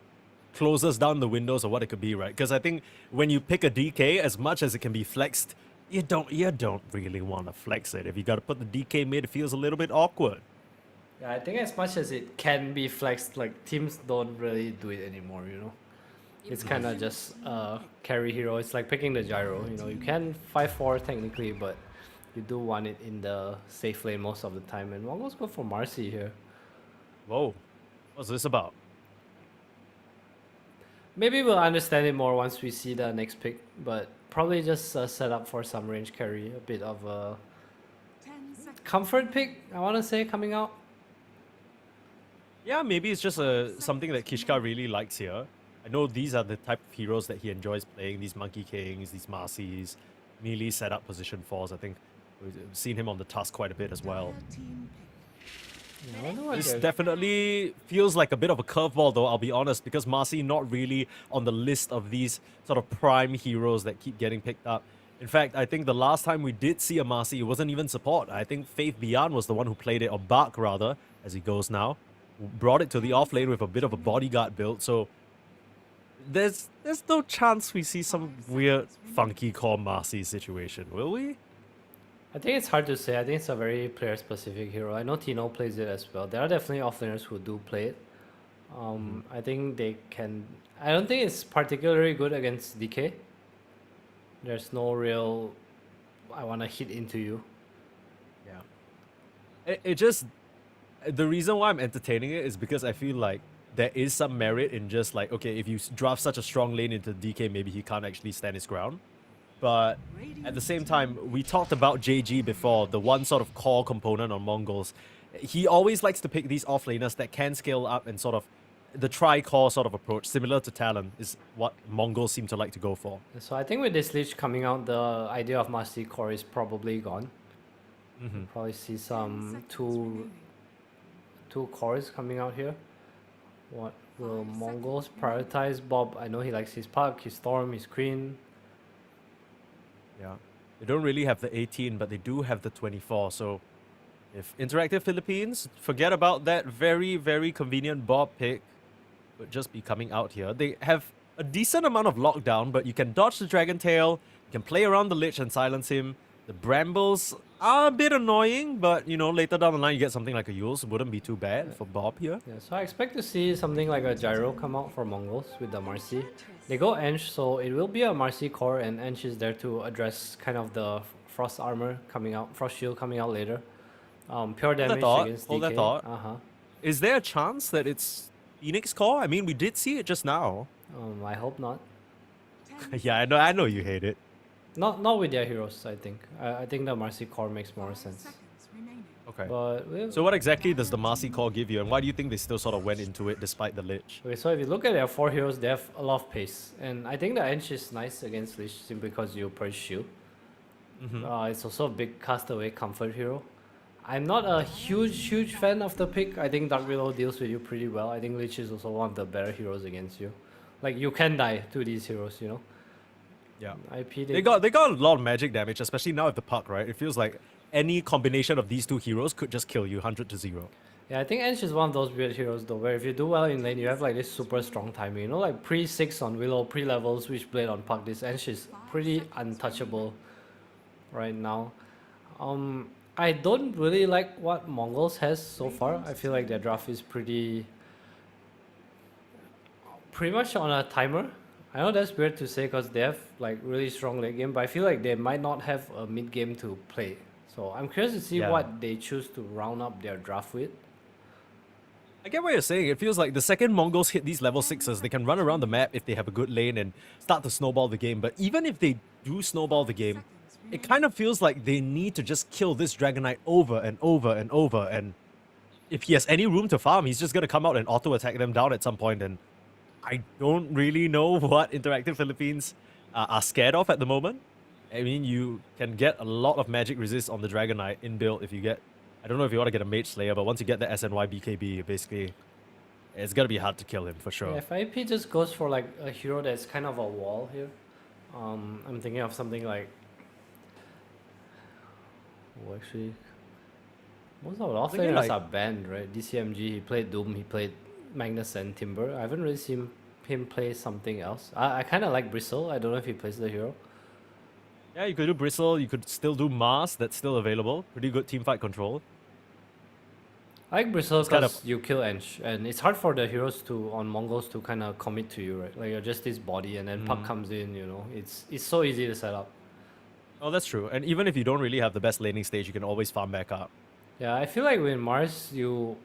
closes down the windows of what it could be, right? Because I think when you pick a DK, as much as it can be flexed, you don't really want to flex it. If you got to put the DK mid, it feels a little bit awkward. Yeah, I think as much as it can be flexed, like teams don't really do it anymore. You know, it's kind of just carry hero. It's like picking the gyro. You know, you can 5-4 technically, but you do want it in the safe lane most of the time. And Mongols go for Marcy here. Whoa, what's this about? Maybe we'll understand it more once we see the next pick, but probably just set up for some range carry, a bit of a 10 seconds. comfort pick, I want to say, coming out. Yeah, maybe it's just something that Kishka really likes here. I know these are the type of heroes that he enjoys playing, these Monkey Kings, these Marcies, melee setup position 4s. I think we've seen him on the Tusk quite a bit as well. Dire team pick. Yeah, I wonder what This they're- definitely feels like a bit of a curveball though, I'll be honest, because Marcy not really on the list of these sort of prime heroes that keep getting picked up. In fact, I think the last time we did see a Marcy, it wasn't even support. I think Faith Beyond was the one who played it, or Bark rather, as he goes now. Brought it to the off lane with a bit of a bodyguard build, so there's no chance we see some weird funky core Marcy situation, will we? I think it's hard to say. I think it's a very player-specific hero. I know Tino plays it as well. There are definitely offlaners who do play it. I think they can... I don't think it's particularly good against DK. There's no real... I want to hit into you. Yeah. It just... The reason why I'm entertaining it is because I feel like there is some merit in just like, okay, if you draft such a strong lane into DK, maybe he can't actually stand his ground. But at the same time, we talked about JG before, the one sort of core component on Mongols. He always likes to pick these offlaners that can scale up and sort of the tri-core sort of approach, similar to Talon, is what Mongols seem to like to go for. So I think with this Lich coming out, the idea of Mastery Core is probably gone. Probably see some two cores coming out here. What will Mongols prioritize? Bob, I know he likes his Puck, his Storm, his Queen. Yeah. They don't really have the 18, but they do have the 24. So if Interactive Philippines forget about that very, very convenient Bob pick, would just be coming out here. They have a decent amount of lockdown, but you can dodge the Dragon Tail, you can play around the Lich and silence him. The Brambles are a bit annoying, but you know, later down the line you get something like a Yules, wouldn't be too bad for Bob here. Yeah, so I expect to see something like a Gyro come out for Mongols with the Marcy. They go Ench, so it will be a Marcy core, and Ench is there to address kind of the Frost armor coming out, Frost shield coming out later. Pure damage against Hold DK. that thought. Is there a chance that it's Phoenix core? I mean, we did see it just now. I hope not. Yeah, I know you hate it. Not with their heroes, I think. I think the Marcy core makes more sense. Okay. But So what exactly does the Marcy core give you, and why do you think they still sort of went into it despite the Lich? okay, so if you look at their 4 heroes, they have a lot of pace. And I think the Ench is nice against Lich simply because you purge shield. It's also a big castaway comfort hero. I'm not a huge fan of the pick. I think Dark Willow deals with you pretty well. I think Lich is also one of the better heroes against you. Like, you can die to these heroes, you know? Yeah. IP, They got a lot of magic damage, especially now with the Puck, right? It feels like any combination of these two heroes could just kill you 100-0. Yeah, I think Ench is one of those weird heroes though, where if you do well in lane, you have like this super strong timing. You know, like pre-6 on Willow, pre-level Switchblade on Puck, this Ench is pretty untouchable right now. I don't really like what Mongols has so far. I feel like their draft is pretty much on a timer. I know that's weird to say because they have like really strong late game, but I feel like they might not have a mid game to play. So I'm curious to see what they choose to round up their draft with. I get what you're saying. It feels like the second Mongols hit these level 6s, they can run around the map if they have a good lane and start to snowball the game. But even if they do snowball the game, it kind of feels like they need to just kill this Dragon Knight over and over and over. And if he has any room to farm, he's just going to come out and auto-attack them down at some point. And I don't really know what Interactive Philippines are scared of at the moment. I mean, you can get a lot of magic resist on the Dragon Knight in build if you get... I don't know if you want to get a Mage Slayer, but once you get the SNY BKB, basically, it's going to be hard to kill him for sure. Yeah, if IP just goes for like a hero that's kind of a wall here, I'm thinking of something like... Oh, actually... Most of the offlaners are banned, right? DCMG, he played Doom, he played Magnus and Timber. I haven't really seen him play something else. I kind of like Bristle. I don't know if he plays the hero. Yeah, you could do Bristle. You could still do Mars. That's still available. Pretty good teamfight control. I like Bristle because you kill Ench. And it's hard for the heroes to, on Mongols, to kind of commit to you, right? Like, you're just this body and then Puck comes in, you know. It's so easy to set up. Oh, that's true. And even if you don't really have the best laning stage, you can always farm back up. Yeah, I feel like with Mars,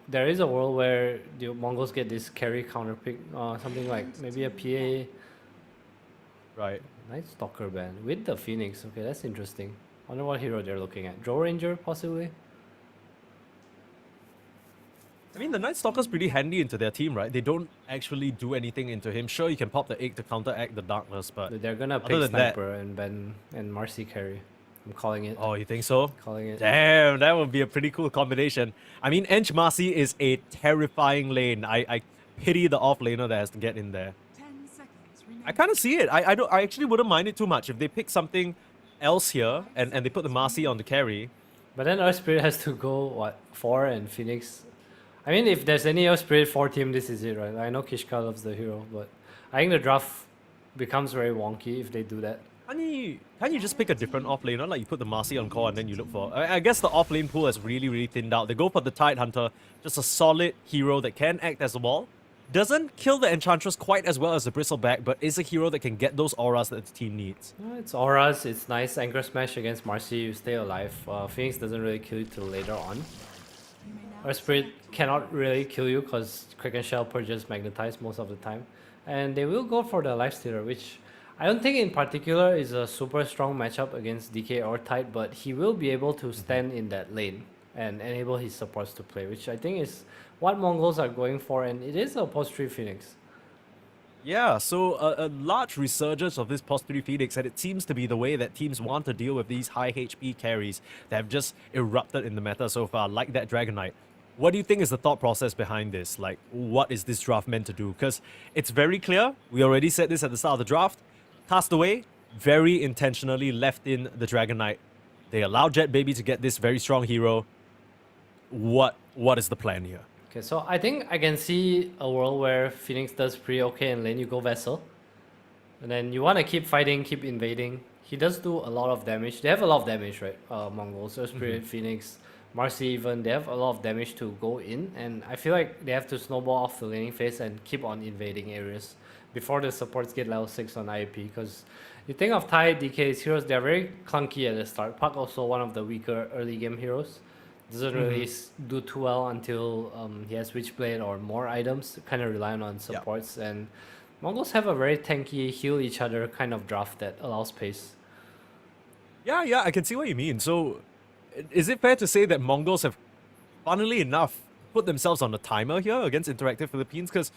there is a world where the Mongols get this carry counter pick, something like maybe a PA. Right. Night Stalker ban with the Phoenix. Okay, that's interesting. I wonder what hero they're looking at. Drow Ranger, possibly? I mean, the Night Stalker's pretty handy into their team, right? They don't actually do anything into him. Sure, you can pop the egg to counteract the darkness, but They're gonna pick Sniper and Ben and Marcy carry. I'm calling it. Oh, you think so? Calling it. Damn, that would be a pretty cool combination. I mean, Ench Marcy is a terrifying lane. I pity the off laner that has to get in there. 10 seconds remaining. I kind of see it. I actually wouldn't mind it too much if they pick something else here and they put the Marcy on the carry. But then Earth Spirit has to go, what, 4 and Phoenix? I mean, if there's any Earth Spirit 4 team, this is it, right? I know Kishka loves the hero, but I think the draft becomes very wonky if they do that. Can't you just pick a different off laner? Like you put the Marcy on core and then you look for... I guess the off lane pool has really thinned out. They go for the Tide Hunter, just a solid hero that can act as a wall. Doesn't kill the Enchantress quite as well as the Bristleback, but is a hero that can get those auras that the team needs. It's auras, it's nice. Anchor Smash against Marcy, you stay alive. Phoenix doesn't really kill you till later on. Earth Spirit cannot really kill you because Kraken Shell purges Magnetize most of the time. And they will go for the Lifestealer, which I don't think in particular is a super strong matchup against DK or Tide, but he will be able to stand in that lane and enable his supports to play, which I think is what Mongols are going for, and it is a post 3 Phoenix. Yeah, so a large resurgence of this post 3 Phoenix, and it seems to be the way that teams want to deal with these high HP carries that have just erupted in the meta so far, like that Dragon Knight. what do you think is the thought process behind this? Like, what is this draft meant to do? Because it's very clear. We already said this at the start of the draft. Castaway very intentionally left in the Dragon Knight. They allowed Jet Baby to get this very strong hero. What is the plan here? Okay, so I think I can see a world where Phoenix does pretty okay in lane. You go Vessel. And then you want to keep fighting, keep invading. He does do a lot of damage. They have a lot of damage, right? Mongols, Spirit, Phoenix, Marcy even. They have a lot of damage to go in. And I feel like they have to snowball off the laning phase and keep on invading areas before the supports get level 6 on IAP. Because you think of Tide, DK's heroes, they're very clunky at the start. Puck also one of the weaker early game heroes. Doesn't really do too well until he has Witchblade or more items, kind of relying on supports. And Mongols have a very tanky, heal each other kind of draft that allows pace. Yeah, I can see what you mean. So, is it fair to say that Mongols have, funnily enough, put themselves on a timer here against Interactive Philippines? Because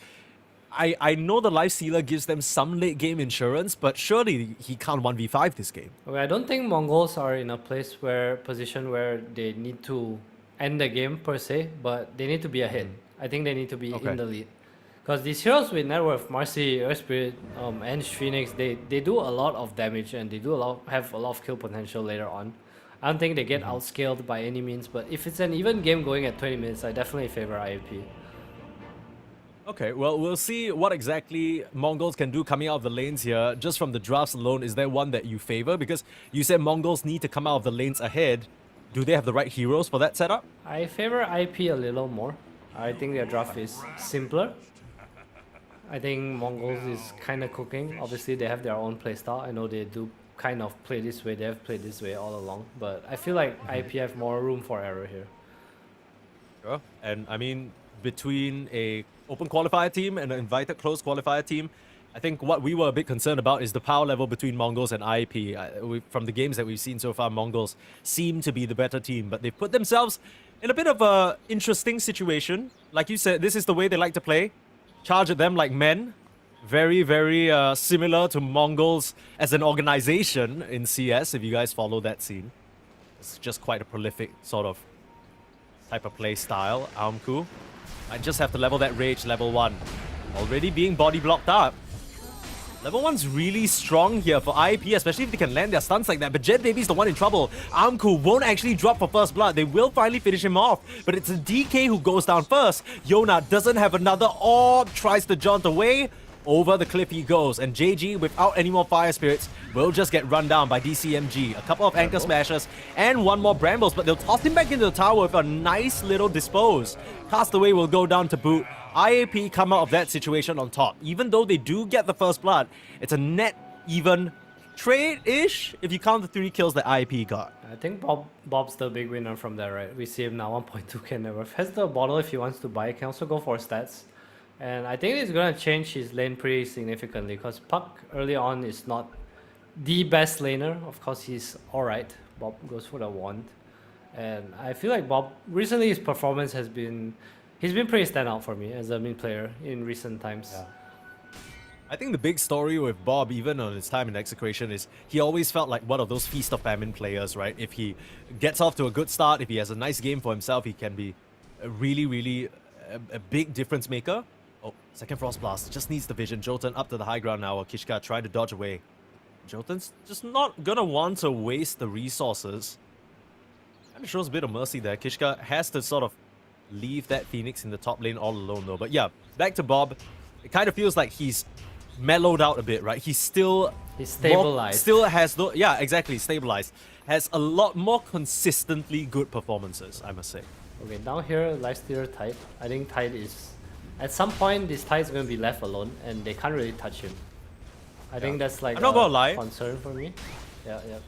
I know the Life Sealer gives them some late game insurance, but surely he can't 1v5 this game. Okay, I don't think Mongols are in a position where they need to end the game per se, but they need to be ahead. I think they need to be in the lead. Because these heroes with net worth, Marcy, Earth Spirit, and Phoenix, they do a lot of damage and they have a lot of kill potential later on. I don't think they get outscaled by any means, but if it's an even game going at 20 minutes, I definitely favor IAP. Okay, well, we'll see what exactly Mongols can do coming out of the lanes here. Just from the drafts alone, is there one that you favor? Because you said Mongols need to come out of the lanes ahead. Do they have the right heroes for that setup? I favor IP a little more. I think their draft is simpler. I think Mongols is kind of cooking. Obviously, they have their own playstyle. I know they do kind of play this way. They have played this way all along. But I feel like IP have more room for error here. Sure. And I mean, between a open qualifier team and an invited closed qualifier team, I think what we were a bit concerned about is the power level between Mongols and IAP. From the games that we've seen so far, Mongols seem to be the better team, but they've put themselves in a bit of a interesting situation. Like you said, this is the way they like to play. Charge at them like men. Very, very similar to Mongols as an organization in CS, if you guys follow that scene. It's just quite a prolific sort of type of play style. Aumku. I just have to level that rage, level 1. Already being body blocked up. Level 1's really strong here for IAP, especially if they can land their stuns like that. But Jet Baby's the one in trouble. Aumku won't actually drop for first blood. They will finally finish him off. But it's a DK who goes down first. Yona doesn't have another orb, tries to jaunt away. Over the cliff he goes, and JG, without any more Fire Spirits, will just get run down by DCMG. A couple of Anchor Smashers and one more Brambles, but they'll toss him back into the tower with a nice little dispose. Castaway will go down to boot. IAP come out of that situation on top. Even though they do get the first blood, it's a net even trade-ish if you count the 3 kills that IAP got. I think Bob's the big winner from there, right? We see him now 1.2k net worth. Has the bottle if he wants to buy. Can also go for stats. And I think it's going to change his lane pretty significantly because Puck early on is not the best laner. Of course, he's alright. Bob goes for the wand. And I feel like Bob, recently his performance has been, he's been pretty standout for me as a mid player in recent times. Yeah. I think the big story with Bob, even on his time in Execration, is he always felt like one of those Feast of Famine players, right? If he gets off to a good start, if he has a nice game for himself, he can be a really a big difference maker. Oh, second Frost Blast. Just needs the vision. Jotun up to the high ground now. Kishka trying to dodge away. Jotun's just not gonna want to waste the resources. Kind of shows a bit of mercy there. Kishka has to sort of leave that Phoenix in the top lane all alone though. But yeah, back to Bob. It kind of feels like he's mellowed out a bit, right? He's stabilized. Still has no... Yeah, exactly. Stabilized. Has a lot more consistently good performances, I must say. Okay, now here, Lifestealer Tide. I think Tide is... At some point, this Tide is going to be left alone, and they can't really touch him. I think that's like I'm not gonna lie. Concern for me.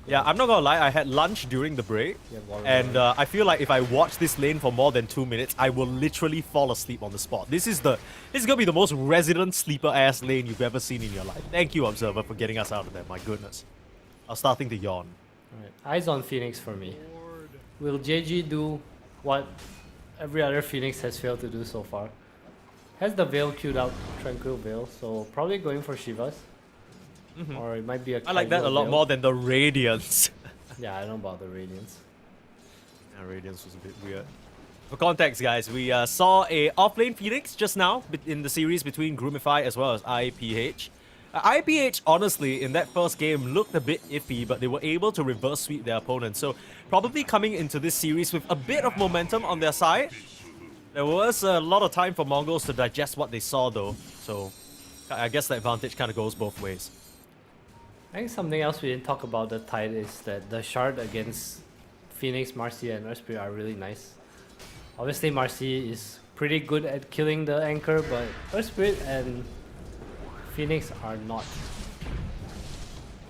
Yeah, I'm not gonna lie, I had lunch during the break, and I feel like if I watch this lane for more than 2 minutes, I will literally fall asleep on the spot. This is gonna be the most resident sleeper-ass lane you've ever seen in your life. Thank you, Observer, for getting us out of there, my goodness. I was starting to yawn. Alright, eyes on Phoenix for me. Will JG do what every other Phoenix has failed to do so far? Has the Veil queued out, Tranquil Veil, so probably going for Shivas. Or it might be a... I like that a lot more than the Radiance. Yeah, I don't know about the Radiance. Yeah, Radiance was a bit weird. For context, guys, we saw a offlane Phoenix just now in the series between Groomify as well as IPH. IPH, honestly, in that first game looked a bit iffy, but they were able to reverse sweep their opponent. So probably coming into this series with a bit of momentum on their side. There was a lot of time for Mongols to digest what they saw, though. So I guess the advantage kind of goes both ways. I think something else we didn't talk about the Tide is that the shard against Phoenix, Marcy, and Earthspirit are really nice. Obviously, Marcy is pretty good at killing the anchor, but Earthspirit and Phoenix are not.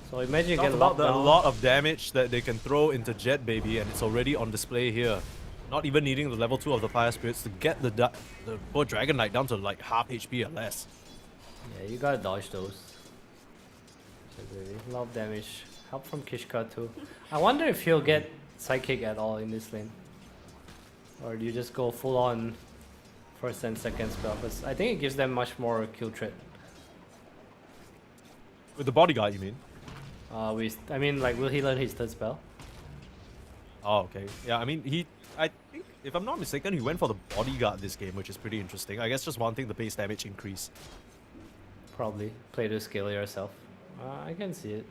So imagine you get about locked down. a lot of damage that they can throw into Jet Baby, and it's already on display here. Not even needing the level 2 of the Fire Spirits to get the poor Dragon Knight down to like half HP or less. Yeah, you gotta dodge those. A lot of damage. Help from Kishka too. I wonder if he'll get Sidekick at all in this lane. Or do you just go full on first and second spell? Because I think it gives them much more kill threat. With the Bodyguard, you mean? I mean, like, will he learn his third spell? Oh, okay. Yeah, I mean, I think, if I'm not mistaken, he went for the Bodyguard this game, which is pretty interesting. I guess just wanting the base damage increase. Probably. Play to scale yourself. I can see it.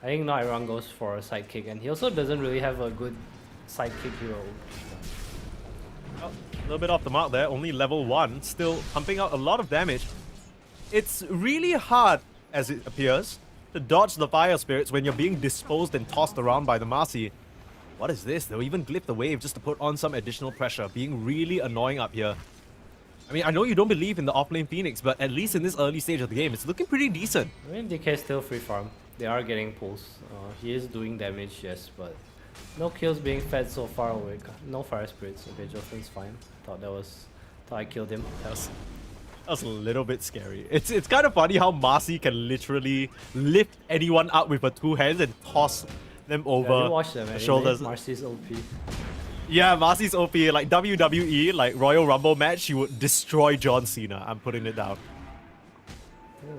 I think not everyone goes for a sidekick, and he also doesn't really have a good sidekick hero. Oh, a little bit off the mark there, only level 1, still pumping out a lot of damage. It's really hard, as it appears, to dodge the Fire Spirits when you're being disposed and tossed around by the Marcy. What is this? They'll even glyph the wave just to put on some additional pressure, being really annoying up here. I mean, I know you don't believe in the offlane Phoenix, but at least in this early stage of the game, it's looking pretty decent. I mean, DK is still free farm. They are getting pulls. He is doing damage, yes, but no kills being fed so far away. No Fire Spirits. Okay, Jotun's fine. Thought I killed him. That was a little bit scary. It's kind of funny how Marcy can literally lift anyone up with her 2 hands and toss them over yeah, you watch them, the shoulders. Marcy's OP. Yeah, Marcy's OP. Like WWE, like Royal Rumble match, she would destroy John Cena. I'm putting it down.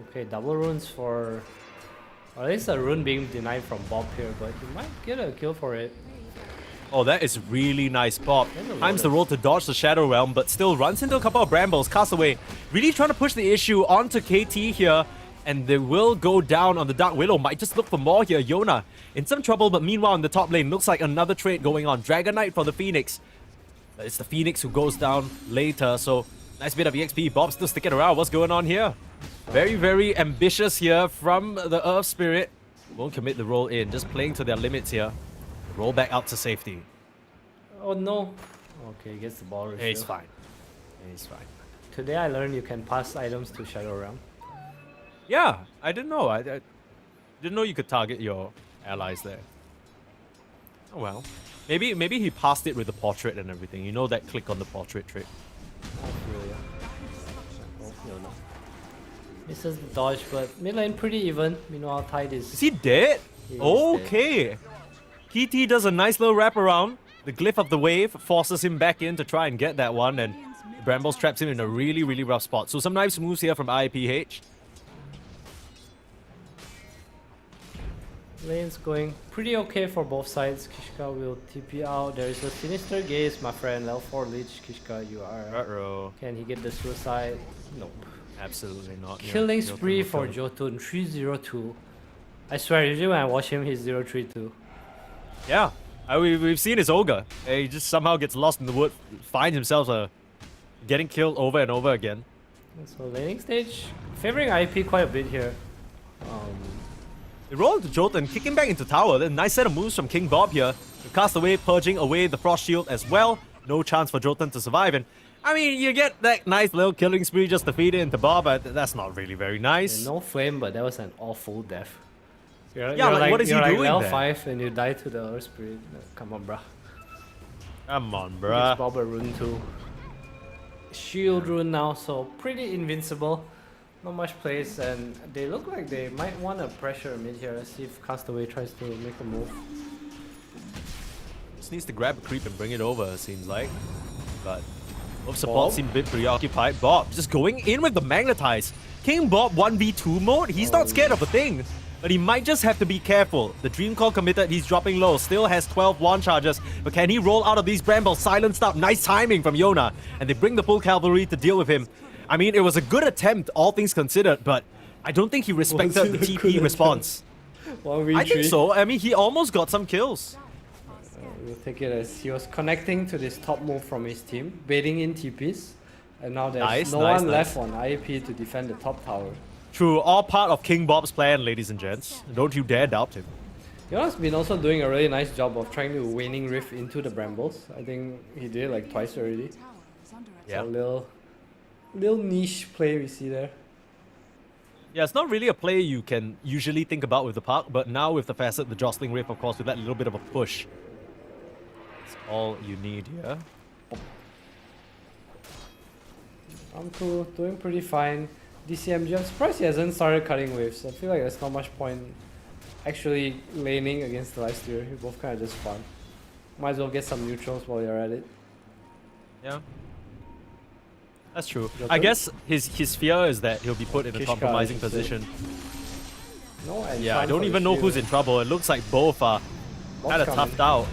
Okay, double runes for... Or at least a rune being denied from Bob here, but he might get a kill for it. Oh, that is really nice, Bob. Times the roll to dodge the Shadow Realm, but still runs into a couple of Brambles. Castaway really trying to push the issue onto KT here, and they will go down on the Dark Willow. Might just look for more here. Yona in some trouble, but meanwhile in the top lane, looks like another trade going on. Dragon Knight for the Phoenix. But it's the Phoenix who goes down later, so nice bit of EXP. Bob still sticking around. What's going on here? Very, very ambitious here from the Earth Spirit. Won't commit the roll in, just playing to their limits here. Roll back out to safety. Oh no. Okay, he gets the ball. Hey, he's fine. He's fine. Today I learned you can pass items to Shadow Realm. Yeah, I didn't know. I didn't know you could target your allies there. Oh well. Maybe he passed it with the portrait and everything. You know that click on the portrait trick. Not really. Oh, no. Misses the dodge, but mid lane pretty even. Meanwhile, Tide is... Is he dead? He is Okay. dead. KT does a nice little wraparound. The glyph of the wave forces him back in to try and get that one, and Brambles traps him in a really, really rough spot. So some nice moves here from IPH. Lane's going pretty okay for both sides. Kishka will TP out. There is a Sinister Gaze, my friend. Level 4 Lich. Kishka, you are... Uh-oh. Can he get the suicide? Nope. Absolutely not. Killing spree for Jotun, 302. I swear, usually when I watch him, he's 032. Yeah, we've seen his ogre. He just somehow gets lost in the wood, finds himself getting killed over and over again. So laning stage, favoring IP quite a bit here. They roll into Jotun, kicking back into tower. Then nice set of moves from King Bob here. The Castaway purging away the Frost Shield as well. No chance for Jotun to survive. And I mean, you get that nice little killing spree just to feed it into Bob, but that's not really very nice. Yeah, no flame, but that was an awful death. You're like what is he doing level there? 5 and you die to the Earth Spirit. Come on, bruh. Come on, Gives bruh. Bob a rune too. Shield rune now, so pretty invincible. Not much place, and they look like they might want to pressure mid here. Let's see if Castaway tries to make a move. Just needs to grab a creep and bring it over, it seems like. But both supports seem a bit preoccupied. Bob just going in with the Magnetize. King Bob 1v2 mode, he's not scared of a thing. But he might just have to be careful. The Dream Call committed, he's dropping low, still has 12 wand charges. But can he roll out of these brambles? Silenced up, nice timing from Yona. And they bring the full cavalry to deal with him. I mean, it was a good attempt, all things considered, but I don't think he respected the TP response. 1v3. I think so. I mean, he almost got some kills. We'll take it as he was connecting to this top move from his team, baiting in TPs. And now there's no one left on IAP to defend the top tower. True, all part of King Bob's plan, ladies and gents. Don't you dare doubt him. Yona's been also doing a really nice job of trying to waning rift into the brambles. I think he did it like twice already. Yeah. A little niche play we see there. Yeah, it's not really a play you can usually think about with the park, but now with the facet, the jostling rift, of course, with that little bit of a push. That's all you need here. I'm cool, doing pretty fine. DCMG, I'm surprised he hasn't started cutting waves. I feel like there's not much point actually laning against the lifestealer. You both kind of just fun. Might as well get some neutrals while you're at it. Yeah. That's true. Your I turn? guess his fear is that he'll be put in a Kishka, compromising I should say. position. No, and Yeah, I fun don't for even the know who's shield. in trouble. It looks like both are Bob's kind of coming. toughed out.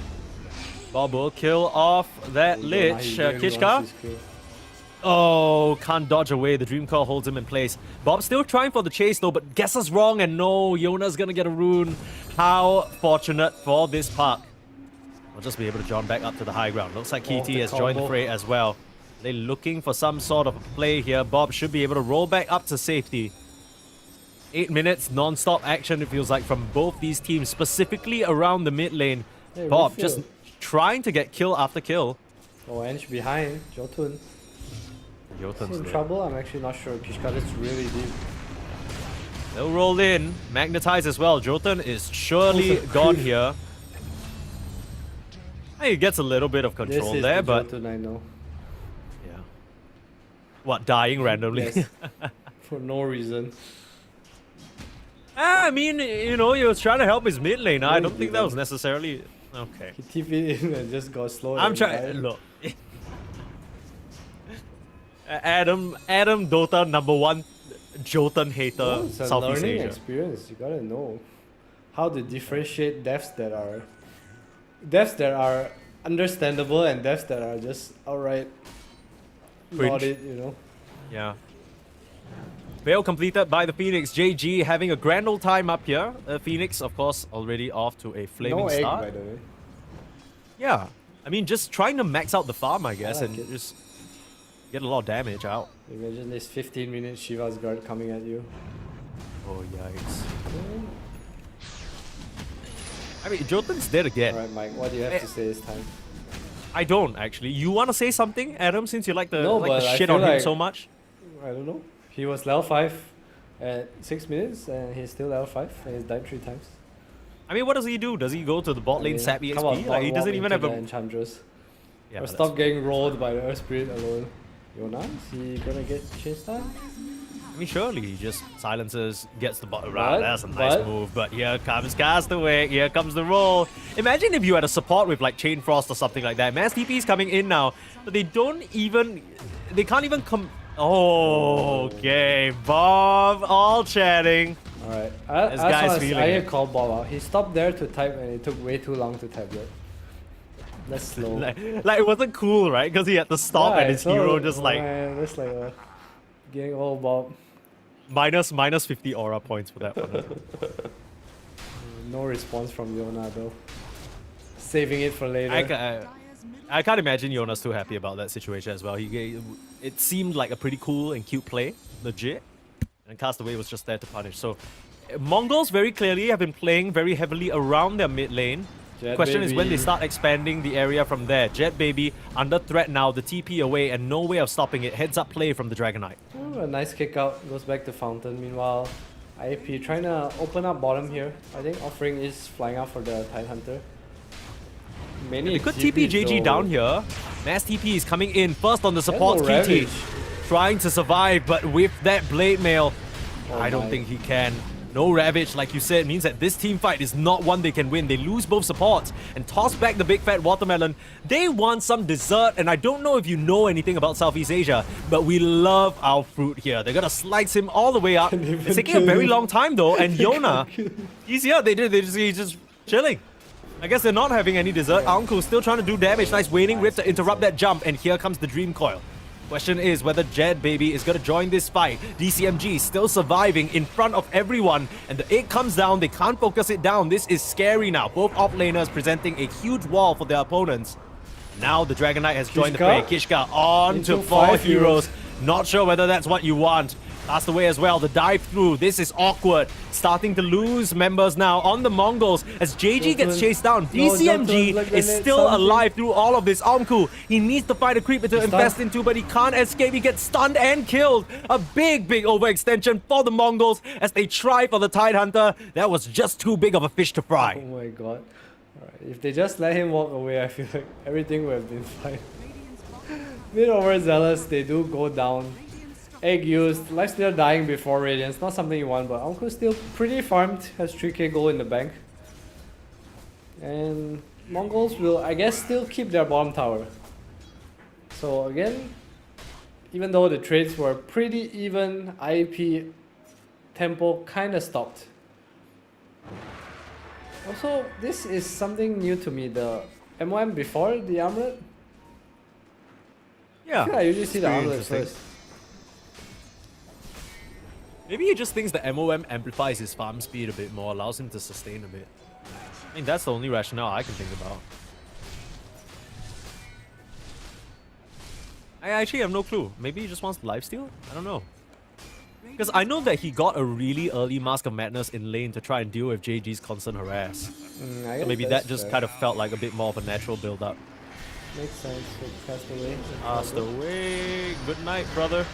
Bob will kill off that He Lich. really Kishka? wants his kill. Oh, can't dodge away. The Dream Call holds him in place. Bob's still trying for the chase though, but guesses wrong, and no, Yona's gonna get a rune. How fortunate for this park. We'll just be able to jump back up to the high ground. Looks like Oh, KT the has joined the combo. fray as well. They're looking for some sort of play here. Bob should be able to roll back up to safety. 8 minutes non-stop action, it feels like, from both these teams, specifically around the mid lane. Hey, Bob refill. just trying to get kill after kill. Oh, Ange behind. Jotun. Jotun's In there. trouble? I'm actually not sure. Kishka is really deep. They'll roll in. Magnetize as well. Jotun is surely Oh, gone creep. here. He gets a little bit of This control is there, the but Jotun I know. yeah. What, dying randomly? Yes. For no reason. I mean, you know, he was trying to help his mid lane. I No, don't he think that didn't. was necessarily... Okay. He TP'd in and just got slowed. I'm and trying... died. Look. Adam Dota #1 Jotun hater, No, it's a Southeast learning Asia. experience. You gotta know how to differentiate devs that are understandable and devs that are just outright Cringe. not it, you know. Yeah. Veil completed by the Phoenix. JG having a grand old time up here. Phoenix, of course, already off to a flaming No egg, start. by the way. Yeah. I mean, just trying to max out the farm, I guess, like and it. just get a lot of damage out. Imagine this 15-minute Shiva's guard coming at you. Oh, yikes. I mean, Jotun's dead again. Alright, Mike, what do you have to say this time? I don't, actually. You want to say something, Adam, since you like to, No, like but to I shit feel on him like- so much? I don't know. He was level 5 at 6 minutes and he's still level 5 and he's died 3 times. I mean, what does he do? Does he go to the bot lane, sap come EXP? on, Like, bot he doesn't walk even into have the a... Enchantress. Yeah, Or that's stop getting rolled by the Earth Spirit alone. Yona, is he gonna get chased down? I mean, surely he just silences, gets the bot around. But- That's a nice but- move. But here comes Castaway. Here comes the roll. Imagine if you had a support with like Chain Frost or something like that. Mass TP is coming in now, but they can't even come. Oh, okay, Bob, all chatting. Alright, This guy's feeling I it. called Bob out. He stopped there to type and it took way too long to type that. That's slow. Like it wasn't cool, right? Because he had to stop and his so- hero just like man, that's like getting all Bob. minus 50 aura points for that one. No response from Yona though. Saving it for later. I can't imagine Yona's too happy about that situation as well. It seemed like a pretty cool and cute play, legit. And Castaway was just there to punish. So, Mongols very clearly have been playing very heavily around their mid lane. Jet Question is when they baby. start expanding the area from there. Jet Baby under threat now, the TP away and no way of stopping it. Heads up play from the Dragonite. Ooh, a nice kick out, goes back to Fountain. Meanwhile, IAP trying to open up bottom here. I think offering is flying out for the Tidehunter. Many They could TP JG down here. Mass TP is coming in first on the support no KT. Ravage. Trying to survive, but with that Blade Mail, Oh I don't my. think he can. No Ravage, like you said, means that this team fight is not one they can win. They lose both supports and toss back the big fat watermelon. They want some dessert, and I don't know if you know anything about Southeast Asia, but we love our fruit here. They're gonna slice him all the way up. It's taking a very long time though, and Yona, he's here. He's just chilling. I guess they're not having any dessert. Aumku still trying to do damage. Nice waning rip to interrupt that jump, and here comes the Dream Coil. Question is whether Jed Baby is going to join this fight. DCMG still surviving in front of everyone, and the 8 comes down. They can't focus it down. This is scary now. Both off-laners presenting a huge wall for their opponents. Now the Dragon Knight has joined the fray. Kishka on to 4 heroes. Not sure whether that's what you want. Passed away as well. The dive through. This is awkward. Starting to lose members now on the Mongols as JG gets chased down. DCMG is still alive through all of this. Aumku, he needs to find a creeper to invest into, but he can't escape. He gets stunned and killed. A big overextension for the Mongols as they try for the Tidehunter. That was just too big of a fish to fry. Oh my god. Alright, if they just let him walk away, I feel like everything would have been fine. Bit overzealous, they do go down. Egg used, lifesteal dying before Radiance, not something you want, but Aumku still pretty farmed, has 3k gold in the bank. And Mongols will, I guess, still keep their bottom tower. So again, even though the trades were pretty even, IAP tempo kinda stopped. Also, this is something new to me, the MOM before the armlet. Yeah, I feel like I usually see the armlet first. Maybe he just thinks the MOM amplifies his farm speed a bit more, allows him to sustain a bit. I mean, that's the only rationale I can think about. I actually have no clue. Maybe he just wants lifesteal? I don't know. Because I know that he got a really early Mask of Madness in lane to try and deal with JG's constant harass. So maybe that just kind of felt like a bit more of a natural build-up. Makes sense. Cast away. Cast away. Good night, brother.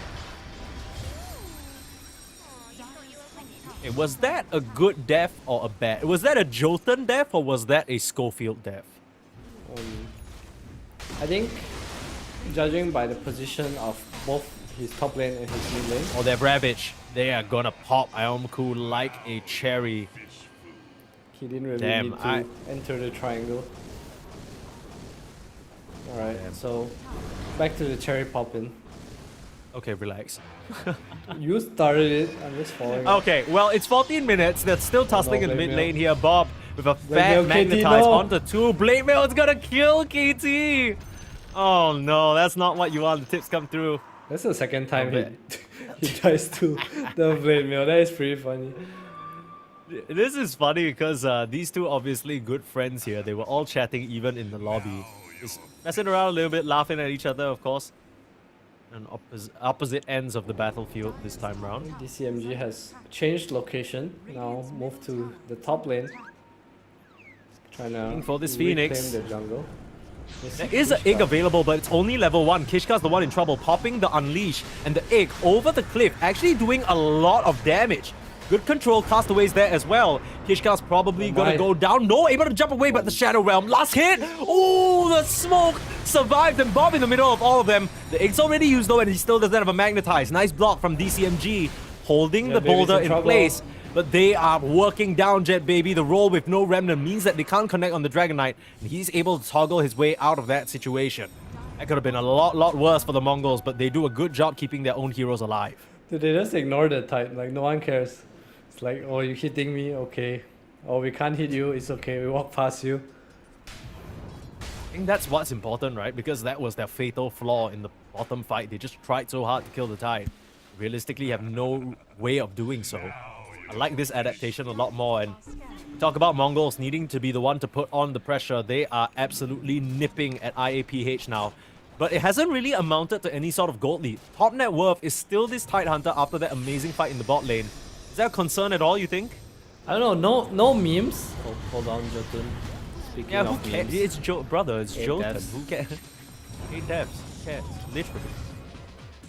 Hey, was that a good death or a bad? Was that a Jotun death or was that a Schofield death? I think, judging by the position of both his top lane and his mid lane. Or their Ravage, they are gonna pop Aumku like a cherry. He didn't really need to enter the triangle. Alright, so back to the cherry poppin'. Okay, relax. You started it, I'm just following. Okay, well, it's 14 minutes. They're still tussling in mid lane here. Bob with a fat magnetize onto 2. Blade Mail is gonna kill KT! Oh no, that's not what you want. The tips come through. That's the second time he dies to the Blade Mail. That is pretty funny. This is funny because these two obviously good friends here. They were all chatting even in the lobby. Just messing around a little bit, laughing at each other, of course. On opposite ends of the battlefield this time round. DCMG has changed location, now moved to the top lane. Trying to for this Phoenix. reclaim the jungle. There is an egg available, but it's only level 1. Kishka's the one in trouble, popping the Unleash, and the egg over the cliff, actually doing a lot of damage. Good control, castaways there as well. Kishka's probably gonna go down. No, able to jump away, but the Shadow Realm. Last hit! Oh, the smoke survived, and Bob in the middle of all of them. The egg's already used though, and he still doesn't have a magnetize. Nice block from DCMG, holding the boulder in place. But they are working down Jet Baby. The roll with no remnant means that they can't connect on the Dragon Knight, and he's able to toggle his way out of that situation. That could have been a lot worse for the Mongols, but they do a good job keeping their own heroes alive. Dude, they just ignore the type, like no one cares. It's like, oh, you're hitting me, okay. Oh, we can't hit you, it's okay, we walk past you. I think that's what's important, right? Because that was their fatal flaw in the bottom fight. They just tried so hard to kill the Tide. Realistically, have no way of doing so. I like this adaptation a lot more, and talk about Mongols needing to be the one to put on the pressure. They are absolutely nipping at IAPH now. But it hasn't really amounted to any sort of gold lead. Top net worth is still this Tidehunter after that amazing fight in the bot lane. Is that a concern at all, you think? I don't know, no memes. Oh, hold on, Jotun. Speaking yeah, of who cares? memes. It's brother, it's Jotun. devs. Who cares? 8 devs, who cares? Literally.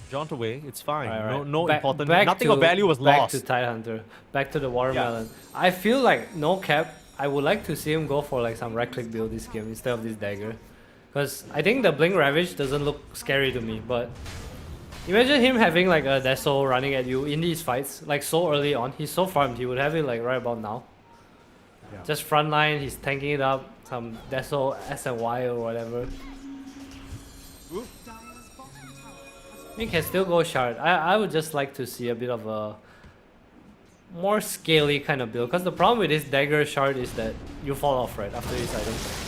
Jaunt away, it's fine. Right. No important, nothing of value was lost. Back to Tidehunter, back to the Watermelon. Yeah. I feel like, no cap, I would like to see him go for like some right-click build this game instead of this dagger. Because I think the Blink Ravage doesn't look scary to me, but Imagine him having like a Deso running at you in these fights, like so early on. He's so farmed, he would have it like right about now. Yeah. Just front line, he's tanking it up, some Deso SNY or whatever. He can still go shard. I would just like to see a bit of a more scaly kind of build, because the problem with this dagger shard is that you fall off right after these items.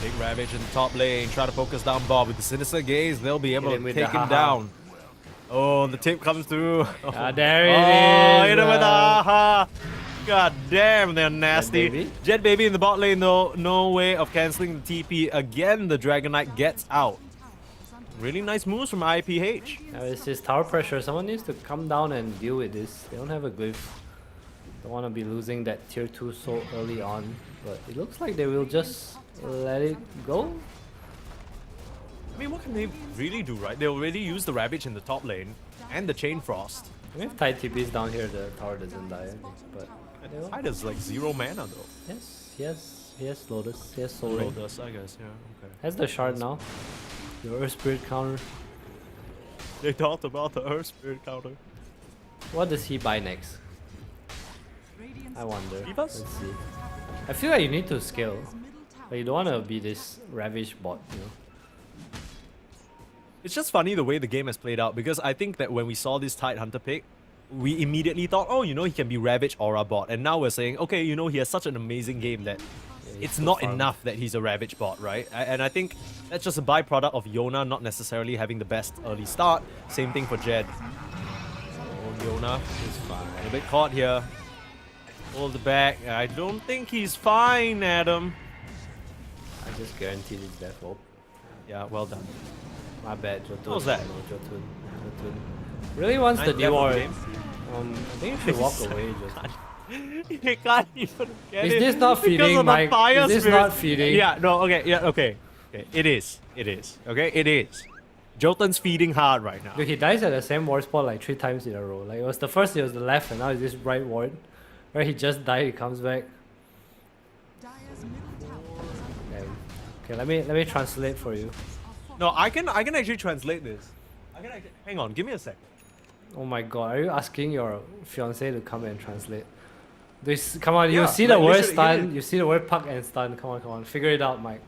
Big Ravage in the top lane, try to focus down Bob with the Sinister Gaze. They'll be able to take him down. Oh, the tip comes through. Ah, there it is. Hit him with the aha. God damn, they're nasty. Jet Baby in the bot lane though, no way of cancelling the TP. Again, the Dragon Knight gets out. Really nice moves from IPH. Now it's just tower pressure. Someone needs to come down and deal with this. They don't have a glyph. Don't want to be losing that tier 2 so early on. But it looks like they will just let it go. I mean, what can they really do, right? They already used the Ravage in the top lane and the Chain Frost. I mean, if Tide TP's down here, the tower doesn't die. But Tide has like 0 mana though. Yes, he has Lotus. He has Soul Ring. Lotus, I guess, yeah, okay. Has the shard now. The Earth Spirit counter. They talked about the Earth Spirit counter. What does he buy next? I wonder. Divas? Let's see. I feel like you need to scale. Like you don't want to be this Ravish bot, you know. It's just funny the way the game has played out, because I think that when we saw this Tide Hunter pick, we immediately thought, oh, you know, he can be Ravage Aura bot. And now we're saying, okay, you know, he has such an amazing game that it's not enough that he's a Ravage bot, right? And I think that's just a byproduct of Yona not necessarily having the best early start. Same thing for Jed. Oh, Yona is fine. A bit caught here. Hold the back. I don't think he's fine, Adam. I just guaranteed his death hope. Yeah, well done. My bad, Jotun. What was that? No, Jotun. Really wants the D-Ward. I think you should walk away, Jotun. He can't even get Is it this not feeding, Mike? Is this not feeding? Yeah, no, okay, yeah, okay. It is. Okay, it is. Jotun's feeding hard right now. Dude, he dies at the same ward spot like 3 times in a row. Like it was the first, it was the left, and now it's this right ward. Where he just died, he comes back. Damn. Okay, let me translate for you. No, I can actually translate this. Hang on, give me a sec. Oh my god, are you asking your fiance to come and translate? This, come on, Yeah, you see the like, word literally, stun, you see the word puck and stun. Come on, figure it out, Mike.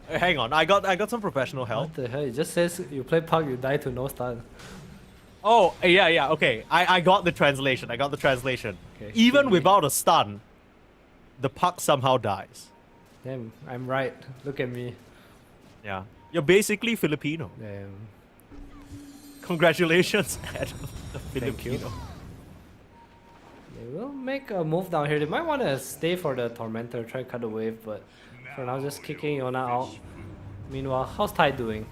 Hang on, I got some professional help. What the hell? It just says you play puck, you die to no stun. Oh, yeah, okay. I got the translation. Okay, Even without a stun, the puck somehow dies. Damn, I'm right. Look at me. Yeah. You're basically Filipino. Damn. Congratulations, Adam. The Thank you. Filipino. They will make a move down here. They might want to stay for the Tormentor, try to cut the wave, but for now, just kicking Yona out. Meanwhile, how's Tide doing?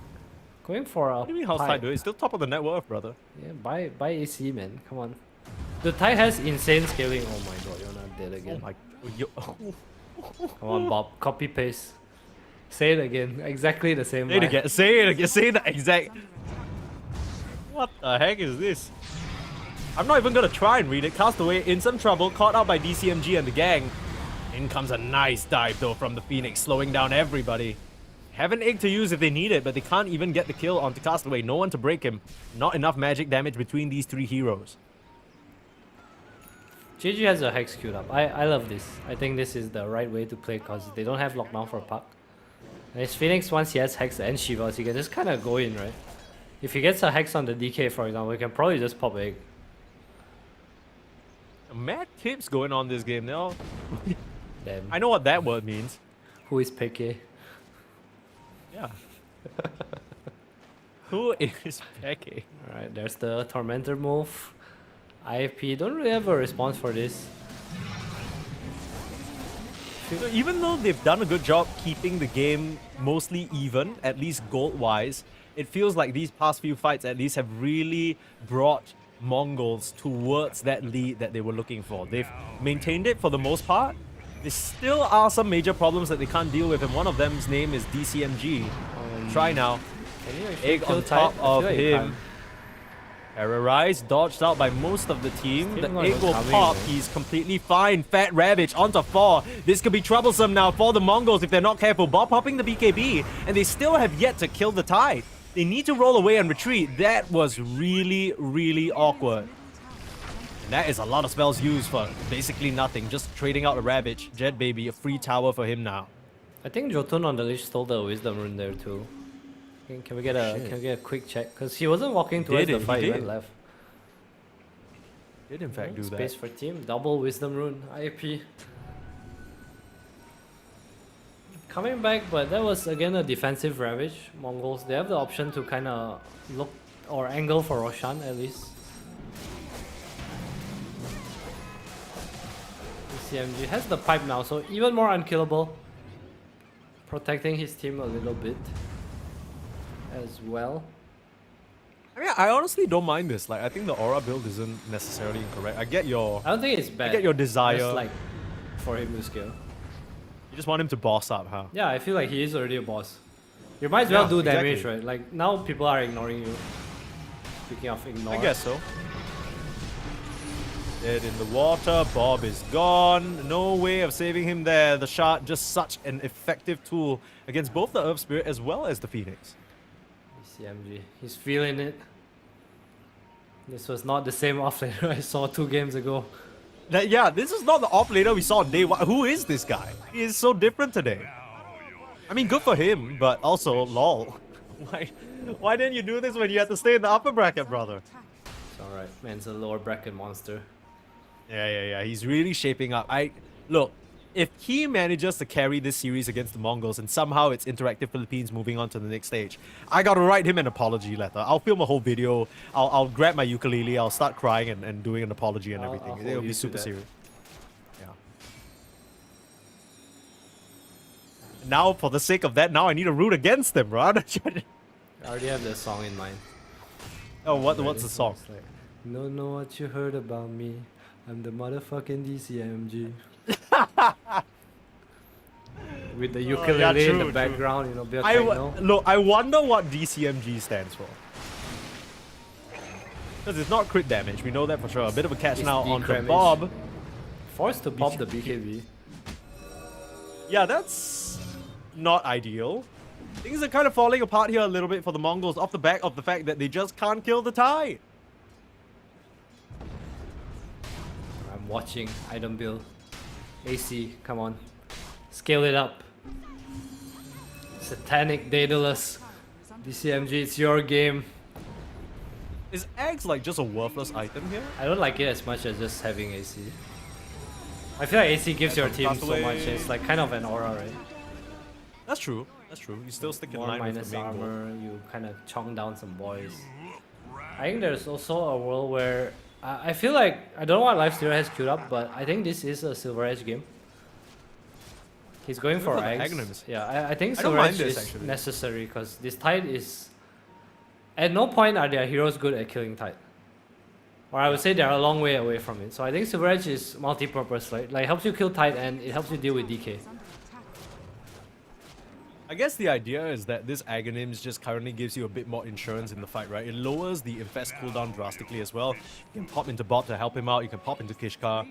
Going for a. What do you mean, how's Tide doing? It's still top of the net worth, brother. Yeah, buy AC, man. Come on. The Tide has insane scaling. Oh my god, Yona dead again. Oh my. Come on, Bob. Copy paste. Say it again. Exactly the same Say it line. again. Say it again. Say the exact. What the heck is this? I'm not even gonna try and read it. Castaway in some trouble, caught out by DCMG and the gang. In comes a nice dive though from the Phoenix, slowing down everybody. Have an egg to use if they need it, but they can't even get the kill onto Castaway. No one to break him. Not enough magic damage between these 3 heroes. GG has a Hex queued up. I love this. I think this is the right way to play because they don't have lockdown for puck. And his Phoenix, once he has Hex and Shivas, he can just kind of go in, right? If he gets a Hex on the DK, for example, he can probably just pop egg. Mad tips going on this game now. Damn. I know what that word means. Who is Peke? Yeah. Who is Becky? Alright, there's the Tormentor move. IFP don't really have a response for this. So even though they've done a good job keeping the game mostly even, at least gold-wise, it feels like these past few fights at least have really brought Mongols towards that lead that they were looking for. They've maintained it for the most part. There still are some major problems that they can't deal with, and one of them's name is DCMG. Try now. Egg on top of him. Terrorize, dodged out by most of the team. The egg will pop. He's completely fine. Fat Ravage onto 4. This could be troublesome now for the Mongols if they're not careful. Bob popping the BKB, and they still have yet to kill the Tide. They need to roll away and retreat. That was really, really awkward. And that is a lot of spells used for basically nothing. Just trading out a Ravage. Jet Baby, a free tower for him now. I think Jotun on the leash stole the wisdom rune there too. Can we get a quick check? Because he wasn't walking towards the fight, he went left. Did in fact do that. Space for team, double wisdom rune, IAP. Coming back, but that was again a defensive Ravage. Mongols, they have the option to kind of look or angle for Roshan at least. CMG has the pipe now, so even more unkillable. Protecting his team a little bit as well. I mean, I honestly don't mind this. Like, I think the aura build isn't necessarily incorrect. I get your... I don't think it's bad. I get your desire. Just like for him to scale. You just want him to boss up, huh? Yeah, I feel like he is already a boss. You might as well do damage, right? Like, now people are ignoring you. Speaking of ignore. I guess so. Dead in the water, Bob is gone. No way of saving him there. The shard, just such an effective tool against both the Earth Spirit as well as the Phoenix. CMG, he's feeling it. This was not the same offlaner I saw 2 games ago. Yeah, this is not the offlaner we saw on day 1. Who is this guy? He is so different today. I mean, good for him, but also, lol. Why didn't you do this when you had to stay in the upper bracket, brother? It's alright, man's a lower bracket monster. Yeah. He's really shaping up. Look, if he manages to carry this series against the Mongols and somehow it's Interactive Philippines moving on to the next stage, I gotta write him an apology letter. I'll film a whole video. I'll grab my ukulele. I'll start crying and doing an apology and everything. It'll be super serious. Yeah. Now, for the sake of that, now I need to root against them, right? I already have the song in mind. Oh, what's the song? It's like, don't know what you heard about me. I'm the motherfucking DCMG. With the ukulele in the background, you know, look, I wonder what DCMG stands for. Because it's not crit damage, we know that for sure. A bit of a catch now on the Bob. Forced to pop the BKB. Yeah, that's not ideal. Things are kind of falling apart here a little bit for the Mongols off the back of the fact that they just can't kill the Tide. I'm watching item build. AC, come on. Scale it up. Satanic Daedalus. DCMG, it's your game. Is Eggs like just a worthless item here? I don't like it as much as just having AC. I feel like AC gives your team so much. It's like kind of an aura, right? That's true. That's true. You still stick in More line with minus the main armor, goal. you kind of chong down some boys. I think there's also a world where I feel like, I don't know what Lifestealer has queued up, but I think this is a Silver Edge game. He's going for eggs. Yeah, I think Silver Edge is necessary because this Tide is... At no point are their heroes good at killing Tide. Or I would say they're a long way away from it. So I think Silver Edge is multi-purpose, right? Like, helps you kill Tide and it helps you deal with DK. I guess the idea is that this Aghanims just currently gives you a bit more insurance in the fight, right? It lowers the Infest cooldown drastically as well. You can pop into Bob to help him out, you can pop into Kishka.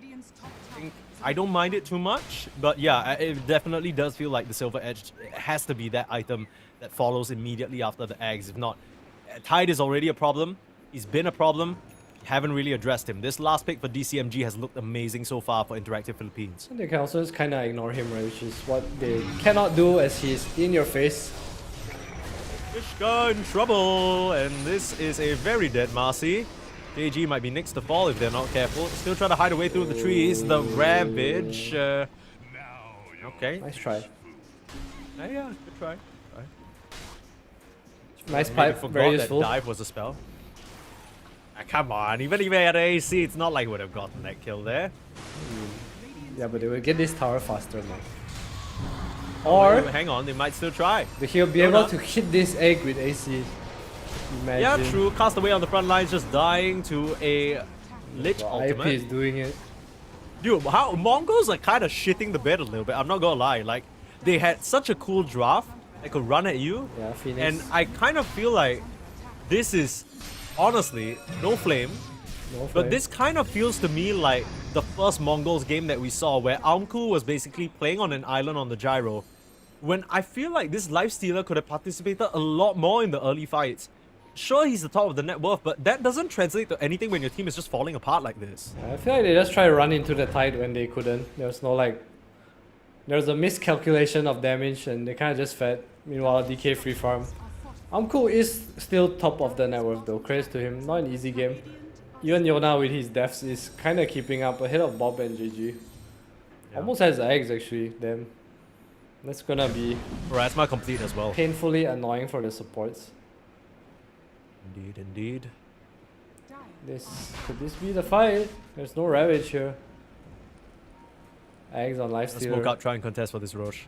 I don't mind it too much, but yeah, it definitely does feel like the Silver Edge has to be that item that follows immediately after the Aghs. If not, Tide is already a problem. He's been a problem. Haven't really addressed him. This last pick for DCMG has looked amazing so far for Interactive Philippines. They can also just kind of ignore him, right? Which is what they cannot do as he's in your face. Kishka in trouble, and this is a very dead Marcy. JG might be next to fall if they're not careful. Still trying to hide away through the trees. The Ravage. Okay. Nice try. Yeah, good try. Nice pipe, very useful. That dive was a spell. Come on, even if he had AC, it's not like we would have gotten that kill there. Yeah, but they will get this tower faster now. Or hang on, they might still try. He'll be able to hit this egg with AC. Imagine. Yeah, true. Castaway on the front lines, just dying to a Lich ultimate. IP is doing it. Dude, how Mongols are kind of shitting the bed a little bit. I'm not gonna lie. Like, they had such a cool draft. They could run at you. Yeah, Phoenix. And I kind of feel like this is, honestly, no flame. But this kind of feels to me like the first Mongols game that we saw where Aumku was basically playing on an island on the gyro. when I feel like this Lifestealer could have participated a lot more in the early fights. Sure, he's the top of the net worth, but that doesn't translate to anything when your team is just falling apart like this. I feel like they just try to run into the tide when they couldn't. There's no like... There's a miscalculation of damage and they kind of just fed. Meanwhile, DK free farm. Amku is still top of the net worth though. Credits to him. Not an easy game. Even Yona with his deaths is kind of keeping up ahead of Bob and GG. Yeah. Almost has eggs actually. Damn. That's gonna be Rasma complete as well. painfully annoying for the supports. Indeed, indeed. Could this be the fight? There's no Ravage here. Eggs on Let's Lifestealer. smoke out, try and contest for this Roche.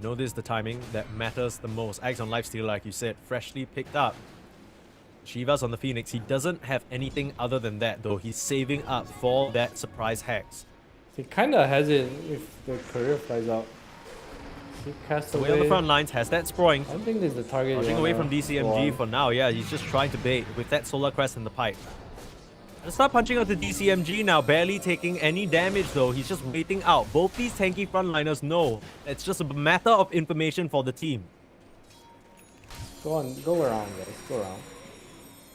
Know this the timing that matters the most. Eggs on Lifestealer, like you said, freshly picked up. Shiva's on the Phoenix. He doesn't have anything other than that though. He's saving up for that surprise hex. He kinda has it if the career flies out. He casts Away away. on the front lines, has that sproing. I don't think this is the target. Dodging you away wanna from DCMG go on. for now. Yeah, he's just trying to bait with that Solar Crest in the pipe. Let's start punching out the DCMG now, barely taking any damage though. He's just waiting out. Both these tanky frontliners know it's just a matter of information for the team. Go on, go around guys, go around.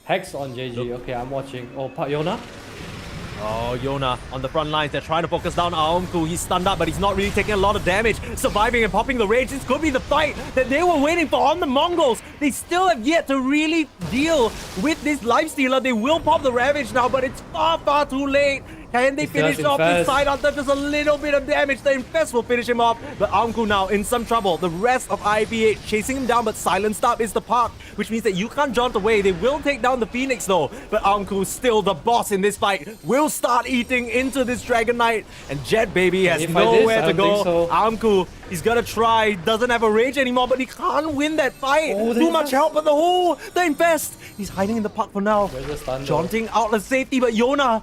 Hex on JG, okay, I'm watching. Oh, Yona? Oh, Yona on the front lines. They're trying to focus down Aomku. He's stunned up, but he's not really taking a lot of damage. Surviving and popping the rage. This could be the fight that they were waiting for on the Mongols. They still have yet to really deal with this Lifestealer. They will pop the Ravage now, but it's far, far too late. Can they finish off this side after just a little bit of damage? The Infest will finish him off, but Aomku now in some trouble. The rest of IPH chasing him down, but silenced up is the park, which means that you can't jaunt away. They will take down the Phoenix though, but Aomku still the boss in this fight. Will start eating into this Dragon Knight, and Jet Baby has nowhere to go. So. Aomku, he's gonna try, doesn't have a rage anymore, but he can't win that fight. Too much help, but the Infest. He's hiding in the park for now. Jaunting out the safety, but Yona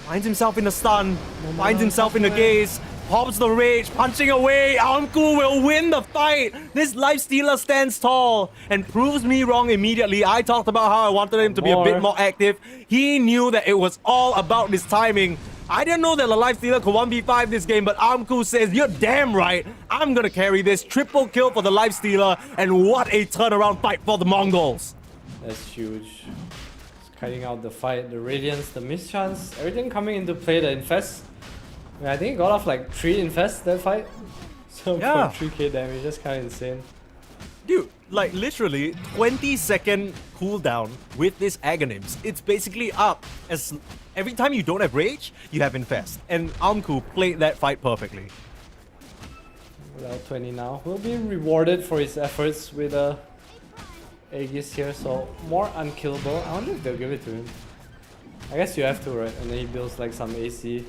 finds himself in the stun, finds himself in the gaze, pops the rage, punching away. Aomku will win the fight. This Lifestealer stands tall and proves me wrong immediately. I talked about how I wanted him to be a bit more active. He knew that it was all about his timing. I didn't know that the Lifestealer could 1v5 this game, but Aomku says, you're damn right. I'm gonna carry this. Triple kill for the Lifestealer, and what a turnaround fight for the Mongols. That's huge. Cutting out the fight, the Radiance, the Mischance, everything coming into play, the Infest. I mean, I think he got off like 3 Infest that fight. So yeah. 3k damage, that's kind of insane. Dude, like literally 20-second cooldown with this Aghanim's. It's basically up as every time you don't have Rage, you have Infest. And Aomku played that fight perfectly. Without 20 now. Will be rewarded for his efforts with a Aegis here, so more unkillable. I wonder if they'll give it to him. I guess you have to, right? And then he builds like some AC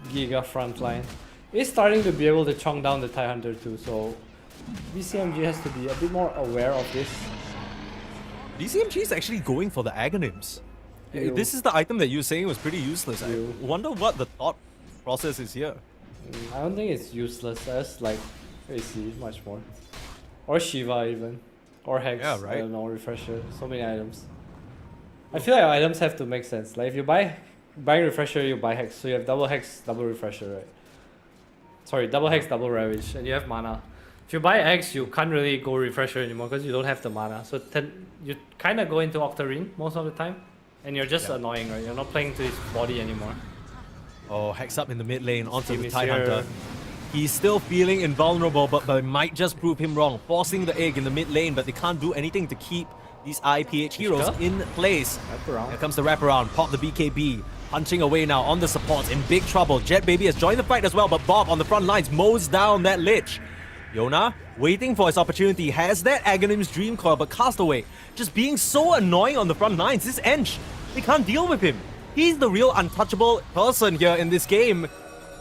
Giga frontline. He's starting to be able to chunk down the TIE Hunter too, so DCMG has to be a bit more aware of this. DCMG is actually going for the Aghanims. This is the item that you were saying was pretty useless. I wonder what the thought process is here. I don't think it's useless. That's like AC much more. Or Shiva even. Or Hex. Yeah, right. I don't know, Refresher. So many items. I feel like items have to make sense. Like if you buy Refresher, you buy Hex. So you have double Hex, double Refresher, right? Sorry, double Hex, double Ravage. And you have mana. If you buy X, you can't really go Refresher anymore because you don't have the mana. So you kind of go into Octarine most of the time. And you're just annoying, right? You're not playing to his body anymore. Oh, Hex up in the mid lane onto the TIE Hunter. He's still feeling invulnerable, but they might just prove him wrong. Forcing the egg in the mid lane, but they can't do anything to keep these IPH heroes in place. Here comes the wraparound. Pop the BKB. Punching away now on the supports. In big trouble. Jet Baby has joined the fight as well, but Bob on the front lines mows down that Lich. Yona, waiting for his opportunity, has that Aghanim's Dream Coil, but Castaway just being so annoying on the front lines. This Ench, they can't deal with him. He's the real untouchable person here in this game.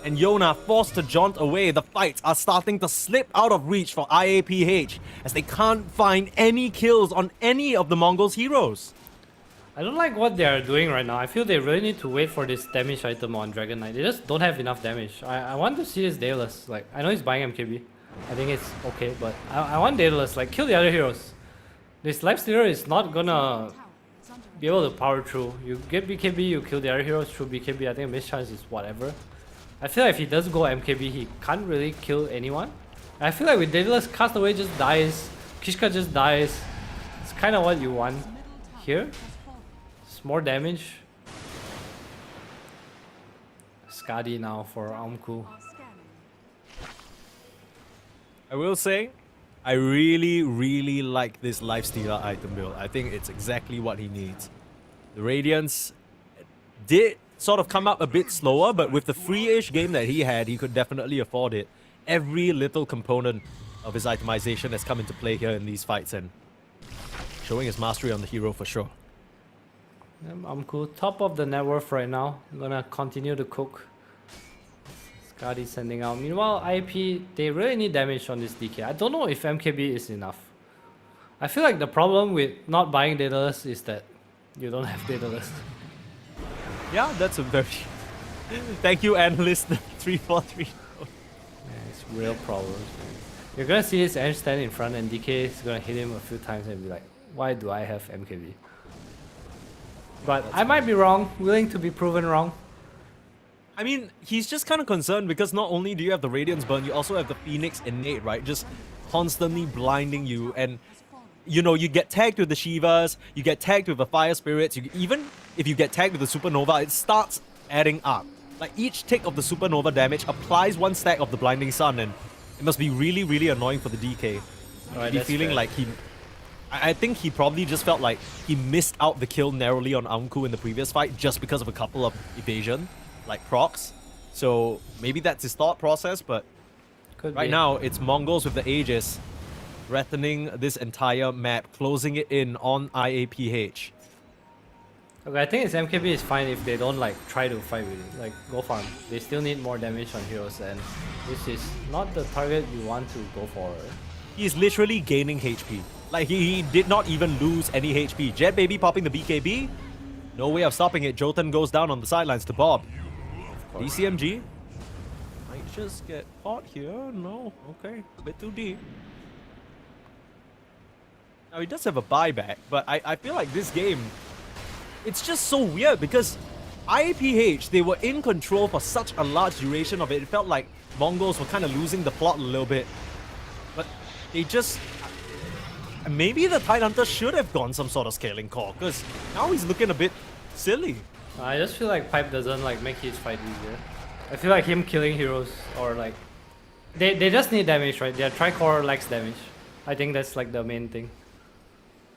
And Yona forced to jaunt away. The fights are starting to slip out of reach for IAPH as they can't find any kills on any of the Mongols' heroes. I don't like what they are doing right now. I feel they really need to wait for this damage item on Dragon Knight. They just don't have enough damage. I want to see this Daedalus. Like, I know he's buying MKB. I think it's okay, but I want Daedalus. Like, kill the other heroes. This Lifestealer is not gonna be able to power through. You get BKB, you kill the other heroes through BKB. I think Mischance is whatever. I feel like if he does go MKB, he can't really kill anyone. I feel like with Daedalus, Castaway just dies, Kishka just dies. It's kind of what you want here. It's more damage. Skadi now for Amku. I will say, I really like this Lifestealer item build. I think it's exactly what he needs. The Radiance did sort of come up a bit slower, but with the free-ish game that he had, he could definitely afford it. Every little component of his itemization has come into play here in these fights and showing his mastery on the hero for sure. Amku, top of the net worth right now. I'm gonna continue to cook. Skadi sending out. Meanwhile, IP, they really need damage on this DK. I don't know if MKB is enough. I feel like the problem with not buying Daedalus is that you don't have Daedalus. Yeah, that's a very... Thank you, analyst 343. Yeah, it's real problems. You're gonna see his Ange stand in front and DK is gonna hit him a few times and be like, why do I have MKB? But I might be wrong, willing to be proven wrong. I mean, he's just kind of concerned because not only do you have the Radiance burn, you also have the Phoenix innate, right? Just constantly blinding you. And, you know, you get tagged with the Shivas, you get tagged with the Fire Spirits, even if you get tagged with the Supernova, it starts adding up. Like, each tick of the Supernova damage applies one stack of the Blinding Sun, and it must be really annoying for the DK. Right, Be feeling fair. like he... I think he probably just felt like he missed out the kill narrowly on Amku in the previous fight just because of a couple of evasion, like procs. So maybe that's his thought process, but Could right be. now it's Mongols with the Aegis threatening this entire map, closing it in on IAPH. Okay, I think his MKB is fine if they don't like try to fight with it. Like, go farm. They still need more damage on heroes, and this is not the target you want to go for. Right? He's literally gaining HP. Like, he did not even lose any HP. Jet Baby popping the BKB. No way of stopping it. Jotun goes down on the sidelines to Bob. DCMG might just get caught here. No, okay. A bit too deep. Now, he does have a buyback, but I feel like this game, it's just so weird because IAPH, they were in control for such a large duration of it. It felt like Mongols were kind of losing the plot a little bit. But they just... Maybe the Tidehunter should have gone some sort of scaling call, because now he's looking a bit silly. I just feel like Pipe doesn't like make his fight easier. I feel like him killing heroes or like... They just need damage, right? Their Tricore lacks damage. I think that's like the main thing.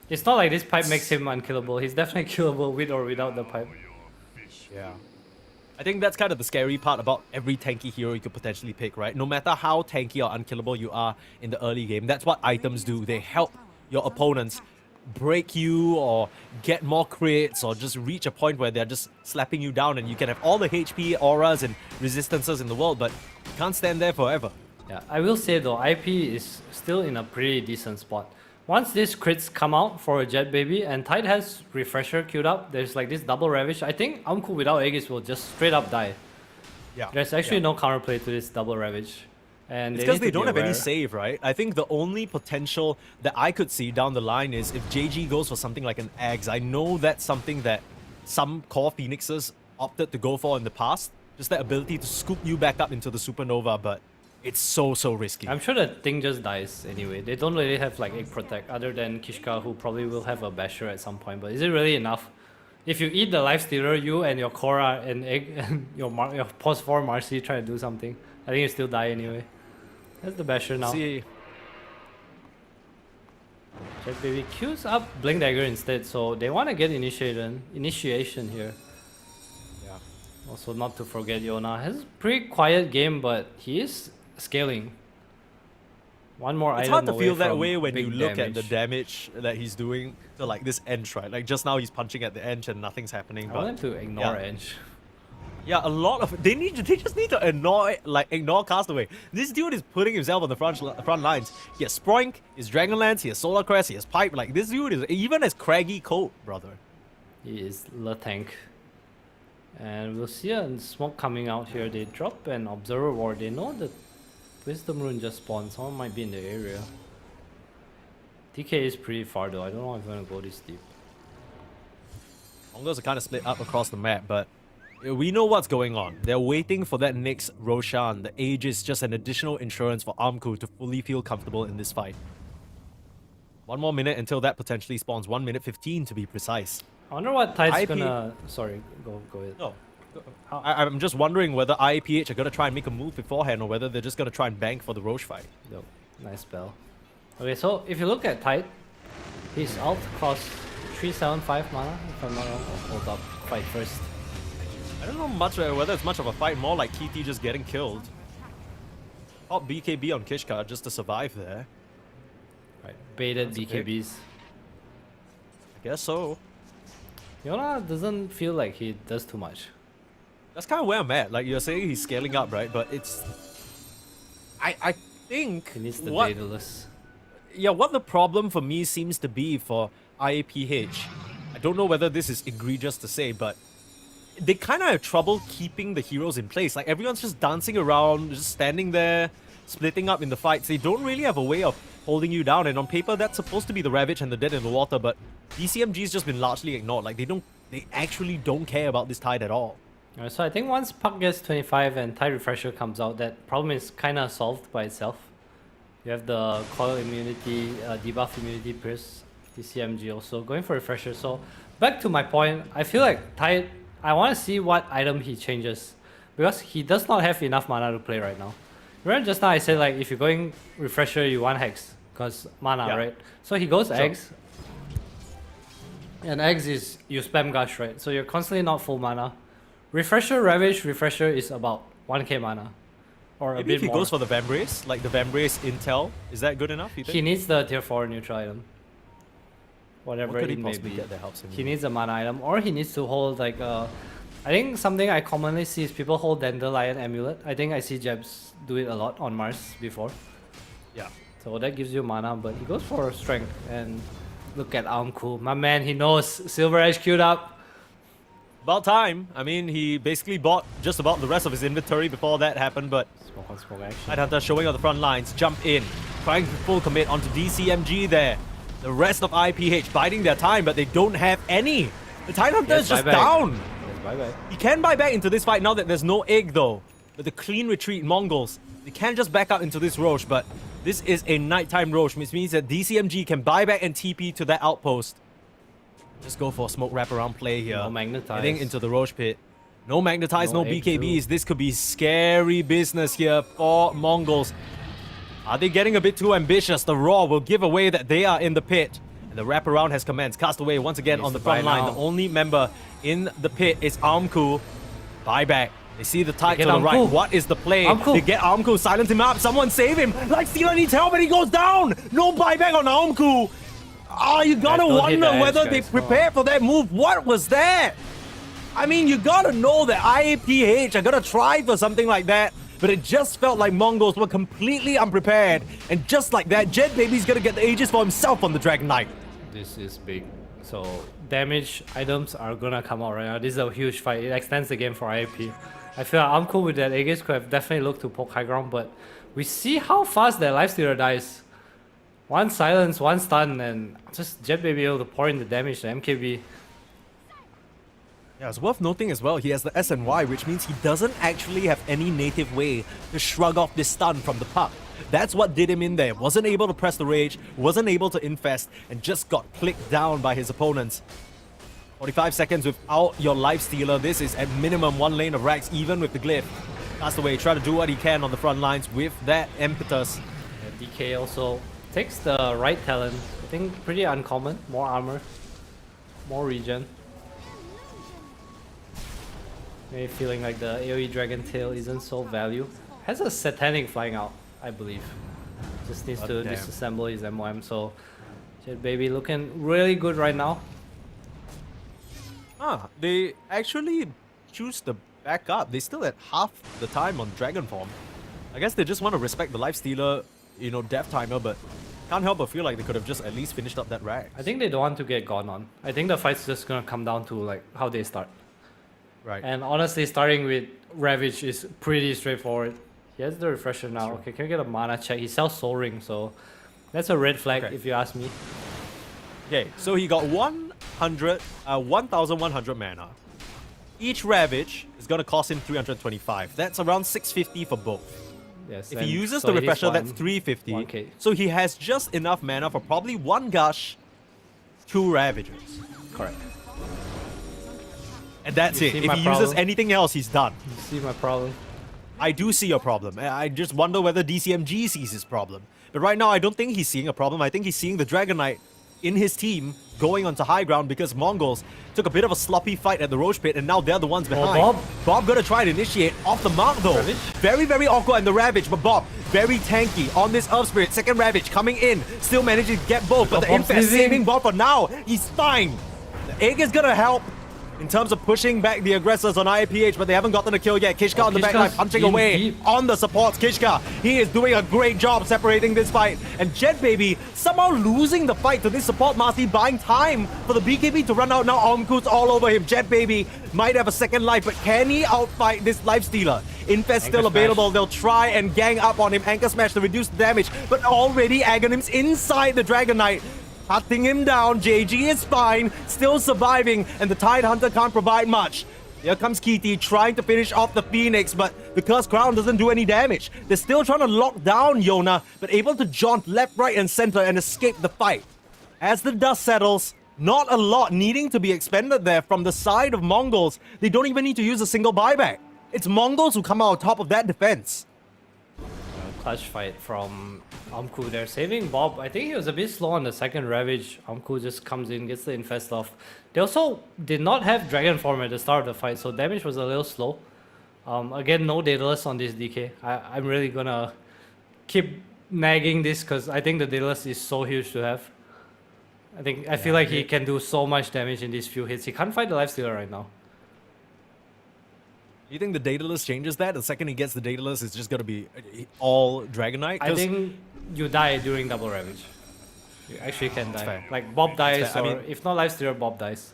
It's not like this Pipe makes him unkillable. He's definitely killable with or without the Pipe. Yeah. I think that's kind of the scary part about every tanky hero you could potentially pick, right? No matter how tanky or unkillable you are in the early game, that's what items do. They help your opponents break you or get more crits or just reach a point where they're just slapping you down and you can have all the HP, auras and resistances in the world, but you can't stand there forever. Yeah, I will say though, IP is still in a pretty decent spot. Once these crits come out for a Jet Baby and Tide has Refresher queued up, there's like this double Ravish. I think Amku without Aegis will just straight up die. Yeah. There's actually no counterplay to this double Ravage. And It's because they need to don't be have any aware. save, right? I think the only potential that I could see down the line is if JG goes for something like an Ags. I know that's something that some core Phoenixes opted to go for in the past. Just that ability to scoop you back up into the Supernova, but it's so risky. I'm sure the thing just dies anyway. They don't really have like Egg Protect other than Kishka, who probably will have a Basher at some point. But is it really enough? If you eat the Lifestealer, you and your Korra and Egg and your post 4 Marcy try to do something, I think you still die anyway. That's the Basher now. See, Jet Baby queues up Blink Dagger instead, so they want to get initiation here. yeah. Also, not to forget, Yona has a pretty quiet game, but he is scaling. One more It's item hard to away feel that from way when big you look at the damage. damage that he's doing to like this Ench, right? Like just now he's punching at the Ench and nothing's happening. I But want him to ignore yeah. Ench. Yeah, a lot of they just need to ignore Castaway. This dude is putting himself on the front lines. He has Sproink, he has Dragonlance, he has Solar Crest, he has Pipe. Like this dude is even as craggy coat, brother. He is Le Tank. And we'll see a smoke coming out here. They drop an Observer Ward. They know that Wisdom Rune just spawned. Someone might be in the area. TK is pretty far though. I don't know if I'm gonna go this deep. Mongols are kind of split up across the map, but We know what's going on. They're waiting for that next Roshan. The age is just an additional insurance for Armco to fully feel comfortable in this fight. 1 more minute until that potentially spawns. 1 minute 15 to be precise. I wonder what Tide's IP gonna... Sorry, go ahead. No. I'm just wondering whether IAPH are going to try and make a move beforehand or whether they're just going to try and bank for the Roche fight. Yo, nice spell. Okay, so if you look at Tide, his ult costs 375 mana, if I'm not wrong. Hold up, fight first. I don't know much whether it's much of a fight, more like Kitty just getting killed. Pop BKB on Kishka just to survive there. Right, baited BKBs. I guess so. Yona doesn't feel like he does too much. That's kind of where I'm at. Like you're saying he's scaling up, right? But it's... I think... He needs the what, dataless. Yeah, what the problem for me seems to be for IAPH, I don't know whether this is egregious to say, but they kind of have trouble keeping the heroes in place. Like everyone's just dancing around, just standing there, splitting up in the fights. They don't really have a way of holding you down. And on paper, that's supposed to be the Ravage and the Dead in the Water, but DCMG's just been largely ignored. Like they actually don't care about this Tide at all. Alright, so I think once Puck gets 25 and Tide Refresher comes out, that problem is kind of solved by itself. You have the coil immunity, debuff immunity pierce, DCMG also going for Refresher. So back to my point, I feel like Tide, I want to see what item he changes because he does not have enough mana to play right now. Remember just now I said like if you're going Refresher you want Hex because mana, Yeah. right? So he goes Sure. Eggs. And Eggs is you spam Gush, right? So you're constantly not full mana. Refresher, Ravage, Refresher is about 1k mana. Or Maybe a if bit he more. goes for the Vambrace, like the Vambrace Intel, is that good enough, you think? He needs the tier 4 neutral item. Whatever What could it he may possibly be. get that helps him? He needs a mana item, or he needs to hold like I think something I commonly see is people hold Dandelion Amulet. I think I see Jebs do it a lot on Mars before. Yeah. So that gives you mana, but he goes for strength. And look at Armcool. My man, he knows. Silver Edge queued up. About time. I mean, he basically bought just about the rest of his inventory before that happened, but Smoke on smoke action. Tidehunter showing on the front lines, jump in, trying to full commit onto DCMG there. The rest of IPH biding their time, but they don't have any. The Tidehunter is just down. Yes, bye-bye. He can buy back into this fight now that there's no egg though. With the clean retreat Mongols, they can just back up into this Roche, but this is a nighttime Roche, which means that DCMG can buy back and TP to that outpost. Just go for a smoke wraparound play here. No magnetize. Heading into the Roche pit. No magnetize, no egg BKBs. too. This could be scary business here for Mongols. Are they getting a bit too ambitious? The Raw will give away that they are in the pit. And the wraparound has commenced. Castaway once again on the front line. now. The only member in the pit is Armcool. Buyback. They see the Tide They to get the right. Armcool. What is the play? Armcool. They get Armcool, silence him up. Someone save him. Like Steeler needs help and he goes down. No buyback on Armcool. Oh, you gotta Guys, don't hit wonder the edge, whether guys. they Come on. prepared for that move. What was that? I mean, you gotta know that IAPH are gonna try for something like that, but it just felt like Mongols were completely unprepared. And just like that, Jet Baby's gonna get the Aegis for himself on the Dragon Knight. This is big. So damage items are gonna come out right now. This is a huge fight. It extends the game for IAP. I feel like I'm cool with that. Aegis could have definitely looked to poke high ground, but we see how fast that Lifestealer dies. One silence, one stun, and just Jet Baby able to pour in the damage to MKB. Yeah, it's worth noting as well, he has the SNY, which means he doesn't actually have any native way to shrug off this stun from the puck. That's what did him in there. Wasn't able to press the rage, wasn't able to infest, and just got clicked down by his opponents. 45 seconds without your life stealer. This is at minimum 1 lane of racks, even with the glyph. Castaway try to do what he can on the front lines with that impetus. Yeah, DK also takes the right talent. I think pretty uncommon. More armor, more regen. Maybe feeling like the AoE Dragon Tail isn't so value. Has a Satanic flying out, I believe. Just needs to damn. disassemble his MOM. So Jet Baby looking really good right now. Ah, they actually choose to back up. They still at half the time on Dragon Form. I guess they just want to respect the life stealer, you know, death timer, but can't help but feel like they could have just at least finished up that rack. I think they don't want to get gone on. I think the fight's just gonna come down to like how they start. Right. And honestly, starting with Ravage is pretty straightforward. He has the refresher now. Okay, can we get a mana check? He sells Soul Ring, so that's a red flag if you ask me. Okay, so he got 1,100 mana. Each Ravage is going to cost him 325. That's around 650 for both. Yes. If he uses so the he's refresher, that's 1K. 350. So he has just enough mana for probably 1 Gush, 2 Ravagers. Correct. And that's You it. see If my he problem? uses anything else, he's done. You see my problem? I do see your problem. I just wonder whether DCMG sees his problem. But right now, I don't think he's seeing a problem. I think he's seeing the Dragon Knight in his team going onto high ground because Mongols took a bit of a sloppy fight at the Roach Pit and now they're the ones behind. Bob gonna try to initiate off the mark though. Ravage? Very, very awkward in the Ravage, but Bob very tanky on this Earth Spirit. Second Ravage coming in, still managing to get both, but the Infest saving Bob for now. He's fine. The Egg is gonna help in terms of pushing back the aggressors on IPH, but they haven't gotten the kill yet. Kishka on the backline punching away on the supports. Kishka, he is doing a great job separating this fight. And Jet Baby somehow losing the fight to this support Master, buying time for the BKB to run out. Now Omku's all over him. Jet Baby might have a second life, but can he outfight this Lifestealer? Infest still available. They'll try and gang up on him. Anchor Smash to reduce the damage, but already Aghanim's inside the Dragon Knight. Cutting him down, JG is fine, still surviving, and the Tide Hunter can't provide much. Here comes Kitty trying to finish off the Phoenix, but the Cursed Crown doesn't do any damage. They're still trying to lock down Yona, but able to jaunt left, right, and center and escape the fight. As the dust settles, not a lot needing to be expended there from the side of Mongols. They don't even need to use a single buyback. It's Mongols who come out on top of that defense. Clutch fight from Amku there, saving Bob. I think he was a bit slow on the second Ravage. Amku just comes in, gets the Infest off. They also did not have Dragon Form at the start of the fight, so damage was a little slow. Again, no Daedalus on this DK. I'm really gonna keep nagging this because I think the Daedalus is so huge to have. I feel like he can do so much damage in these few hits. He can't fight the Lifestealer right now. You think the Daedalus changes that? The second he gets the Daedalus, it's just gonna be all Dragon Knight? I think you die during double Ravage. You actually can die. Fair. Like Bob dies, Fair. or I mean, if not Lifestealer, Bob dies.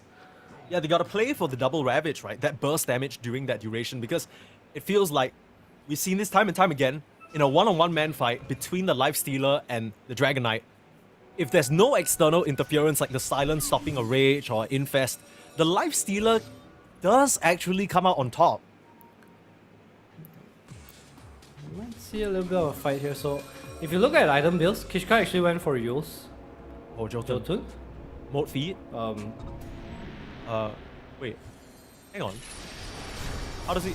Yeah, they gotta play for the double Ravage, right? That burst damage during that duration, because it feels like we've seen this time and time again in a one-on-one man fight between the Lifestealer and the Dragon Knight. If there's no external interference like the silence stopping a Rage or Infest, the Lifestealer does actually come out on top. You might see a little bit of a fight here. So, if you look at item builds, Kishka actually went for Yules. Oh, Jotun. Jotun? Mode feed? Wait. Hang on. How does he...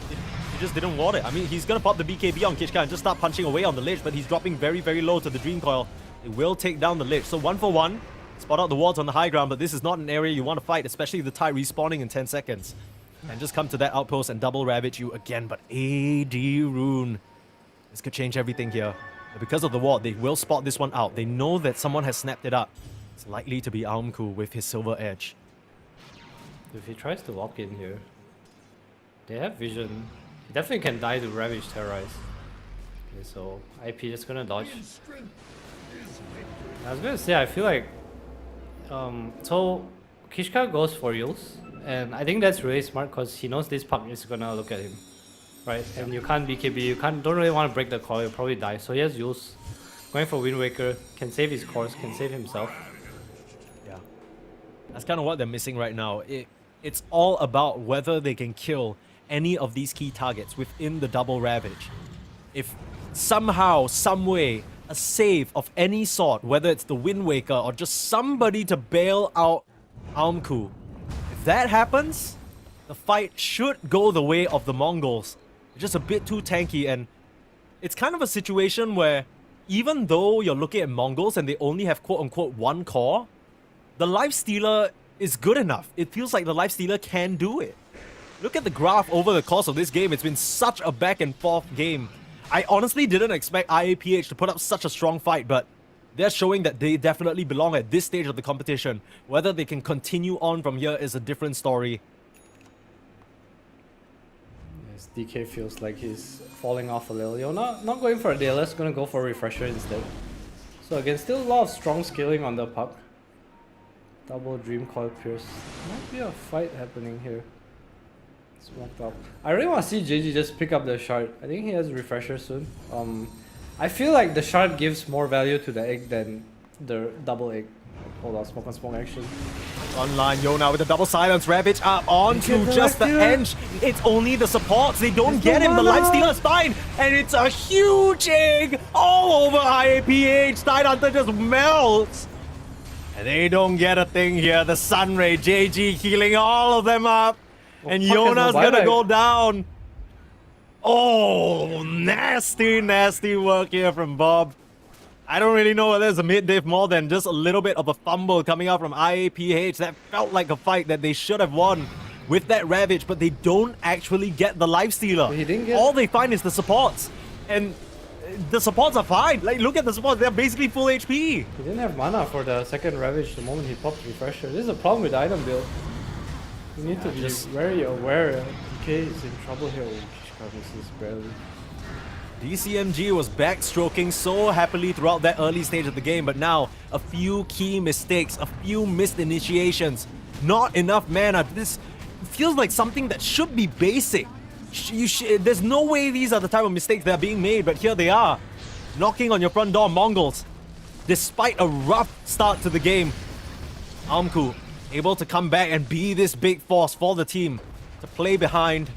He just didn't want it. I mean, he's gonna pop the BKB on Kishka and just start punching away on the Lich, but he's dropping very, very low to the Dream Coil. It will take down the Lich. So 1 for 1. Spot out the wards on the high ground, but this is not an area you want to fight, especially the Tide respawning in 10 seconds. And just come to that outpost and double Ravage you again, but AD Rune. This could change everything here. But because of the ward, they will spot this one out. They know that someone has snapped it up. It's likely to be Aumku with his Silver Edge. If he tries to walk in here, they have vision. He definitely can die to Ravage Terrorize. Okay, so IP just gonna dodge. I was gonna say, I feel like... so Kishka goes for Yules. And I think that's really smart because he knows this puck is gonna look at him, right? And you can't BKB, you don't really want to break the coil, you'll probably die. So he has Yules, going for Wind Waker, can save his cores, can save himself. Yeah, that's kind of what they're missing right now. It's all about whether they can kill any of these key targets within the double Ravage. If somehow, some way, a save of any sort, whether it's the Wind Waker or just somebody to bail out Aumku, that happens, the fight should go the way of the Mongols. It's just a bit too tanky, and it's kind of a situation where even though you're looking at Mongols and they only have quote-unquote one core, the Lifestealer is good enough. It feels like the Lifestealer can do it. Look at the graph over the course of this game. It's been such a back and forth game. I honestly didn't expect IAPH to put up such a strong fight, but they're showing that they definitely belong at this stage of the competition. Whether they can continue on from here is a different story. Yes, DK feels like he's falling off a little. You're not going for a Daedalus, gonna go for a Refresher instead. So again, still a lot of strong scaling on the puck. Double Dream Coil Pierce. Might be a fight happening here. Smoked up. I really want to see JG just pick up the shard. I think he has Refresher soon. I feel like the shard gives more value to the egg than the double egg. Hold on, smoke on smoke action. Online, Yona with a double silence, Ravage up onto just the edge. It's only the supports, they don't get him. The lifestealer's fine, and it's a huge egg all over IAPH. Tidehunter just melts. And they don't get a thing here. The Sunray, JG healing all of them up. And Yona's gonna go down. Oh, nasty, nasty work here from Bob. I don't really know whether it's a mid-diff more than just a little bit of a fumble coming out from IAPH. That felt like a fight that they should have won with that Ravage, but they don't actually get the lifestealer. All they find is the supports. And the supports are fine. Like, look at the supports. They're basically full HP. He didn't have mana for the second Ravage the moment he popped Refresher. This is a problem with the item build. You need to be very aware. DK is in trouble here. This is barely. DCMG was backstroking so happily throughout that early stage of the game, but now a few key mistakes, a few missed initiations, not enough mana. This feels like something that should be basic. There's no way these are the type of mistakes that are being made, but here they are. Knocking on your front door, Mongols. Despite a rough start to the game, Amku able to come back and be this big force for the team to play behind.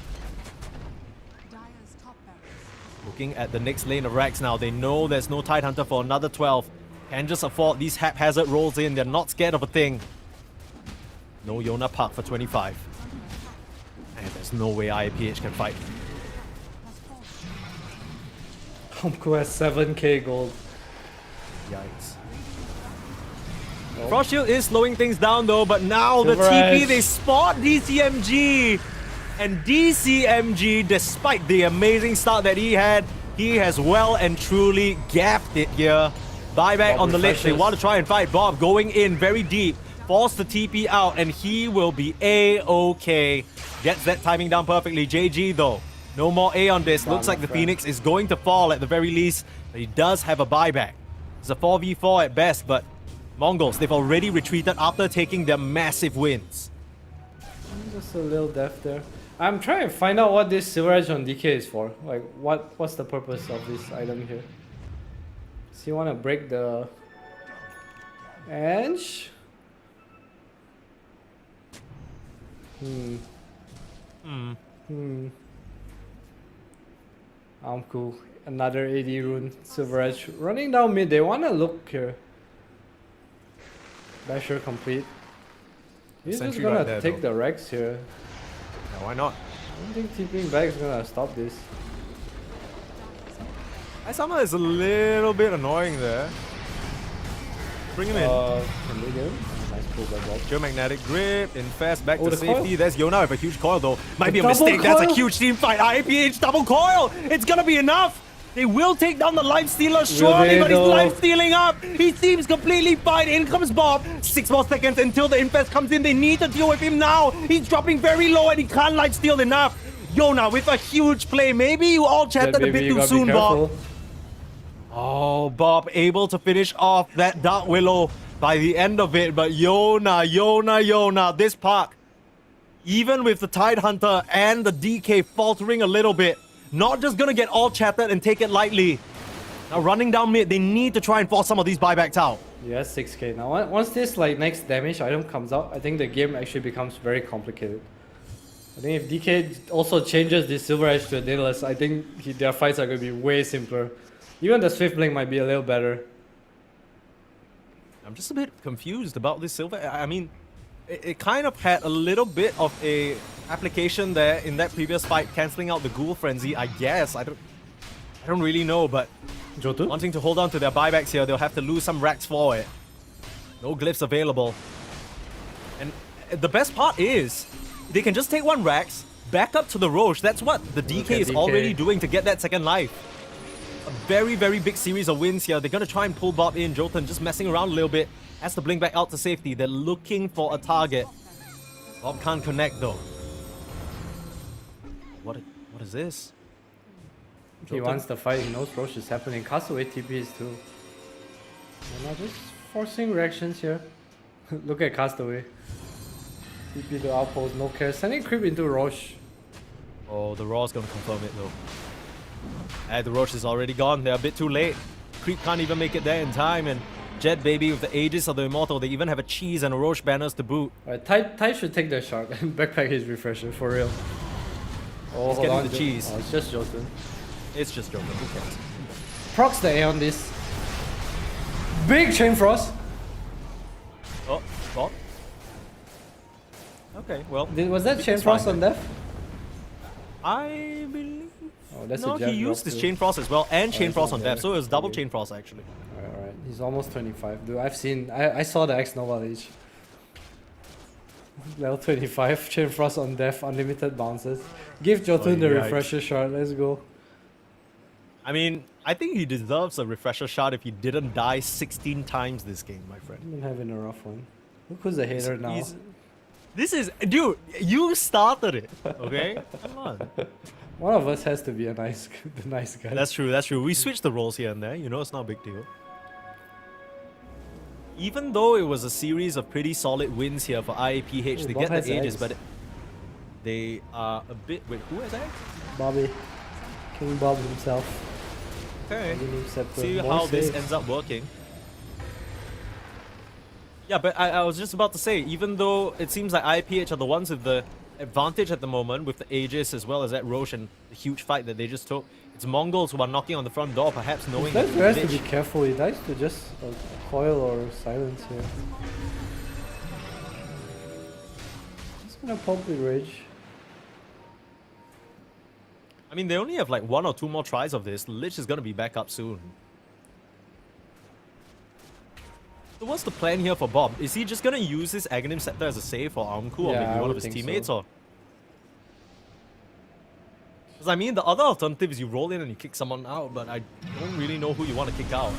Looking at the next lane of Rax now, they know there's no Tidehunter for another 12. Can just afford these haphazard rolls in. They're not scared of a thing. No Yona Park for 25. And there's no way IAPH can fight. Homku has 7k gold. Yikes. Frost Shield is slowing things down though, but now the TP, they spot DCMG. And DCMG, despite the amazing start that he had, he has well and truly gaffed it here. Buyback on the list. They want to try and fight. Bob going in very deep. Force the TP out, and he will be A-OK. Gets that timing down perfectly. JG, though, no more A on this. Looks like the Phoenix is going to fall at the very least. But he does have a buyback. It's a 4v4 at best, but Mongols, they've already retreated after taking their massive wins. Just a little death there. I'm trying to find out what this Silver Edge on DK is for. Like, what's the purpose of this item here? Does he want to break the edge? Cool. Another AD rune. Silver Edge running down mid. They want to look here. Basher complete. He's just gonna take the Rex here. Yeah, why not? I don't think TPing back is gonna stop this. Isama is a little bit annoying there. Bring him in. Can they get him? Nice pull by Bob. Geomagnetic grip, infest, back to the safety. coil? There's Yona with a huge coil though. Might be a mistake. That's a huge team fight. IAPH double coil. It's gonna be enough. They will take down the Lifestealer surely, but he's life-stealing up. He seems completely fine. In comes Bob. 6 more seconds until the infest comes in. They need to deal with him now. He's dropping very low and he can't life-steal enough. Yona with a huge play. Maybe you all chatted a bit too soon, Bob. Oh, Bob able to finish off that Dark Willow by the end of it. But Yona, this park, even with the Tidehunter and the DK faltering a little bit, not just gonna get all chatted and take it lightly. Now running down mid, they need to try and force some of these buybacks out. Yeah, 6k. Now once this like next damage item comes out, I think the game actually becomes very complicated. I think if DK also changes this Silver Edge to a Daedalus, I think their fights are going to be way simpler. Even the Swift Blink might be a little better. I'm just a bit confused about this Silver. I mean, it kind of had a little bit of a application there in that previous fight, cancelling out the Ghoul Frenzy, I guess. I don't really know, but Jotu? Wanting to hold on to their buybacks here, they'll have to lose some racks for it. No glyphs available. And the best part is, they can just take one Rax, back up to the Roche. That's what the DK is already doing to get that second life. A very, very big series of wins here. They're going to try and pull Bob in. Jotun just messing around a little bit. Has to blink back out to safety. They're looking for a target. Bob can't connect though. What is this? He wants the fight. He knows Roche is happening. Castaway TPs too. They're not just forcing reactions here. Look at Castaway. TP to outpost, no care. Sending creep into Roche. Oh, the Raw's gonna confirm it though. And the Roche is already gone. They're a bit too late. Creep can't even make it there in time, and Jet Baby with the Aegis of the Immortal. They even have a Cheese and a Roche banners to boot. Alright, Tai should take the shark and backpack his refresher for real. Oh, He's hold getting on, the cheese. Oh, it's just Jotun. It's just Joker, who cares? Procs the A on this. Big Chain Frost. Oh, spot. Okay, well. Was that it's Chain fine Frost on then. Death? I believe. Oh, that's No, a jab he used drop his too. Chain Frost as well, and Chain it's Frost not on there. Death, so it was double Okay. Chain Frost actually. Alright, he's almost 25. Dude, I saw the X Nova Age. Level 25, Chain Frost on Death, unlimited bounces. Give Jotun the yikes. refresher shard, let's go. I mean, I think he deserves a refresher shot if he didn't die 16 times this game, my friend. I've been having a rough one. Look who's the hater now. This is, dude, you started it, okay? Come on. One of us has to be the nice guy. That's true, that's true. We switched the roles here and there, you know, it's not a big deal. Even though it was a series of pretty solid wins here for IAPH, Oh, they Bob get has the Aegis, eggs. but they are a bit... Wait, who has eggs? Bobby. King Bob himself. Okay. Giving him scepter. See More how this saves. ends up working. Yeah, but I was just about to say, even though it seems like IPH are the ones with the advantage at the moment with the Aegis as well as that Roche and the huge fight that they just took, it's Mongols who are knocking on the front door, perhaps knowing That that has to be careful, he dies to just coil or silence here. Just gonna pump with rage. I mean, they only have like 1 or 2 more tries of this. Lich is gonna be back up soon. So what's the plan here for Bob? Is he just gonna use his Aghanim Scepter as a save for Armku or Yeah, maybe I one would of his think teammates? so. Or because I mean, the other alternative is you roll in and you kick someone out, but I don't really know who you want to kick out.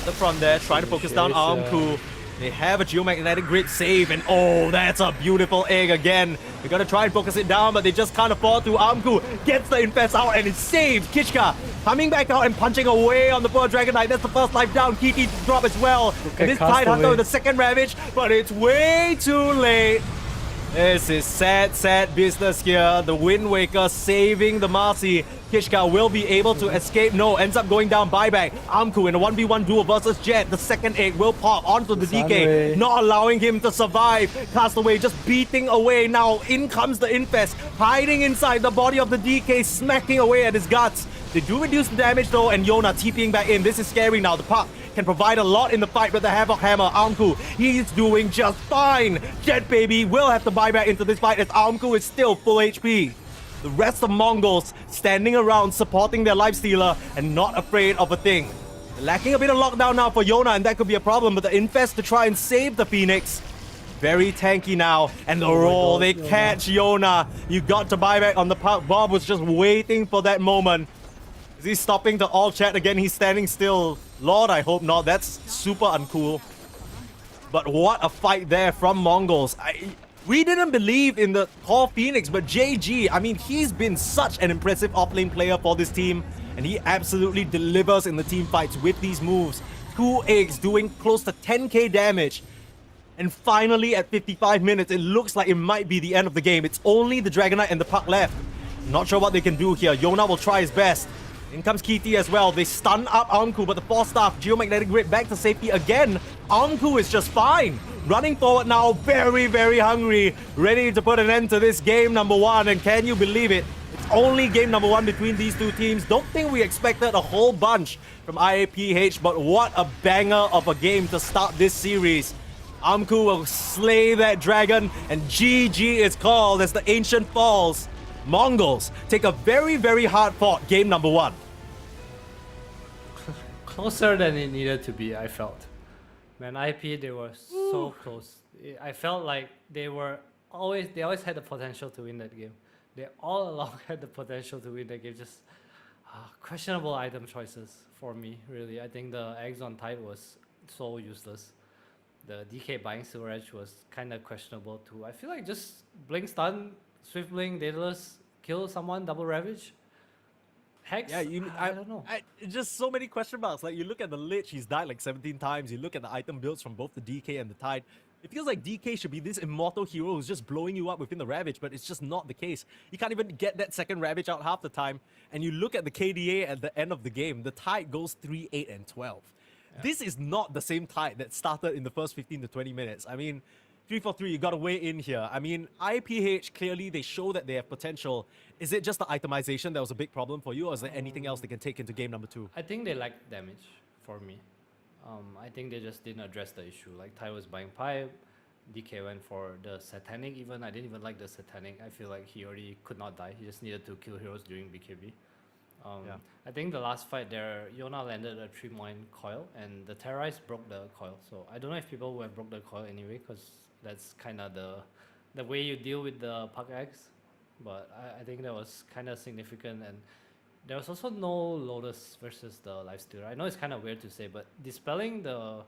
The front there, trying to focus down Armku. They have a geomagnetic grip save, and oh, that's a beautiful egg again. They're gonna try and focus it down, but they just can't afford to. Armku gets the infest out, and it's saved. Kishka coming back out and punching away on the poor Dragon Knight. That's the first life down. Kiki to drop as well. And this Tide Hunter with the second Ravage, but it's way too late. This is sad, sad business here. The Wind Waker saving the Marcy. Kishka will be able to escape. No, ends up going down buyback. Armku in a 1v1 duel versus Jet. The second egg will pop onto the DK, not allowing him to survive. Castaway just beating away. Now in comes the Infest, hiding inside the body of the DK, smacking away at his guts. They do reduce the damage though, and Yona TPing back in. This is scary now. The puck can provide a lot in the fight with the Havoc Hammer. Armku, he's doing just fine. Jet Baby will have to buy back into this fight as Armku is still full HP. The rest of Mongols standing around supporting their Lifestealer and not afraid of a thing. Lacking a bit of lockdown now for Yona, and that could be a problem, but the Infest to try and save the Phoenix. Very tanky now, and the roll, they catch Yona. You got to buy back on the puck. Bob was just waiting for that moment. Is he stopping to all chat again? He's standing still. Lord, I hope not. That's super uncool. But what a fight there from Mongols. We didn't believe in the Core Phoenix, but JG, I mean, he's been such an impressive offlane player for this team, and he absolutely delivers in the team fights with these moves. 2 eggs doing close to 10k damage. And finally, at 55 minutes, it looks like it might be the end of the game. It's only the Dragon Knight and the puck left. Not sure what they can do here. Yona will try his best. In comes Kiti as well. They stun up Armku, but the Force Staff, Geomagnetic Grip back to safety again. Armku is just fine. Running forward now, very, very hungry. Ready to put an end to this game number 1. And can you believe it? It's only game number 1 between these two teams. Don't think we expected a whole bunch from IAPH, but what a banger of a game to start this series. Armku will slay that dragon, and GG is called as the Ancient falls. Mongols take a very, very hard-fought game number 1. Closer than it needed to be, I felt. Man, IP, they were so close. I felt like they always had the potential to win that game. They all along had the potential to win that game. Just questionable item choices for me, really. I think the eggs on Tide was so useless. The DK buying Silver Edge was kind of questionable too. I feel like just Blink Stun, Swift Blink, Daedalus, kill someone, double Ravage. Hex? Yeah, I don't know. Just so many question marks. Like, you look at the Lich, he's died like 17 times. You look at the item builds from both the DK and the Tide. It feels like DK should be this immortal hero who's just blowing you up within the Ravage, but it's just not the case. You can't even get that second Ravage out half the time. And you look at the KDA at the end of the game, the Tide goes 3, 8, and 12. This is not the same tide that started in the first 15 to 20 minutes. I mean, 3-4-3, you got to weigh in here. I mean, IPH, clearly they show that they have potential. Is it just the itemization that was a big problem for you, or is there anything else they can take into game number 2? I think they lack damage for me. I think they just didn't address the issue. Like, Ty was buying pipe, DK went for the satanic even. I didn't even like the satanic. I feel like he already could not die. He just needed to kill heroes during BKB. I think the last fight there, Yona landed a 3-point coil and the Terrorize broke the coil. So I don't know if people would have broke the coil anyway, because that's kind of the way you deal with the Puck X. But I think that was kind of significant. And there was also no Lotus versus the Lifestealer. I know it's kind of weird to say, but dispelling the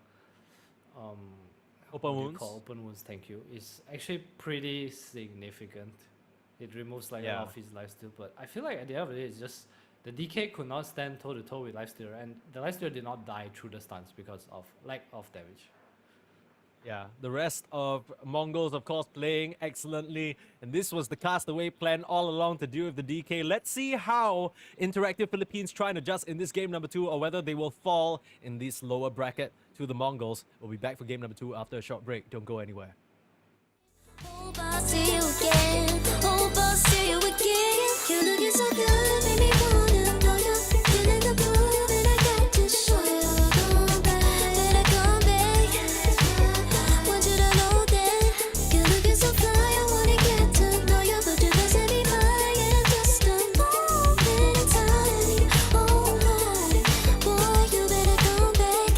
Open wounds? Open wounds, thank you, is actually pretty significant. It removes like a lot of his lifesteal, but I feel like at the end of the day, it's just the DK could not stand toe to toe with Lifestealer, and the Lifestealer did not die through the stuns because of lack of damage. Yeah, the rest of Mongols, of course, playing excellently. And this was the castaway plan all along to deal with the DK. Let's see how Interactive Philippines try and adjust in this game number 2, or whether they will fall in this lower bracket to the Mongols. We'll be back for game number 2 after a short break. Don't go anywhere. Hope I'll see you again. Hope I'll see you again. You looking so good, make me wanna know you. Feeling the groove, and I got to show you. Come back, better come back. Want you to know that you're looking so fly. I wanna get to know you, but you must be mine in just a moment in time. Oh my, boy, you better come back.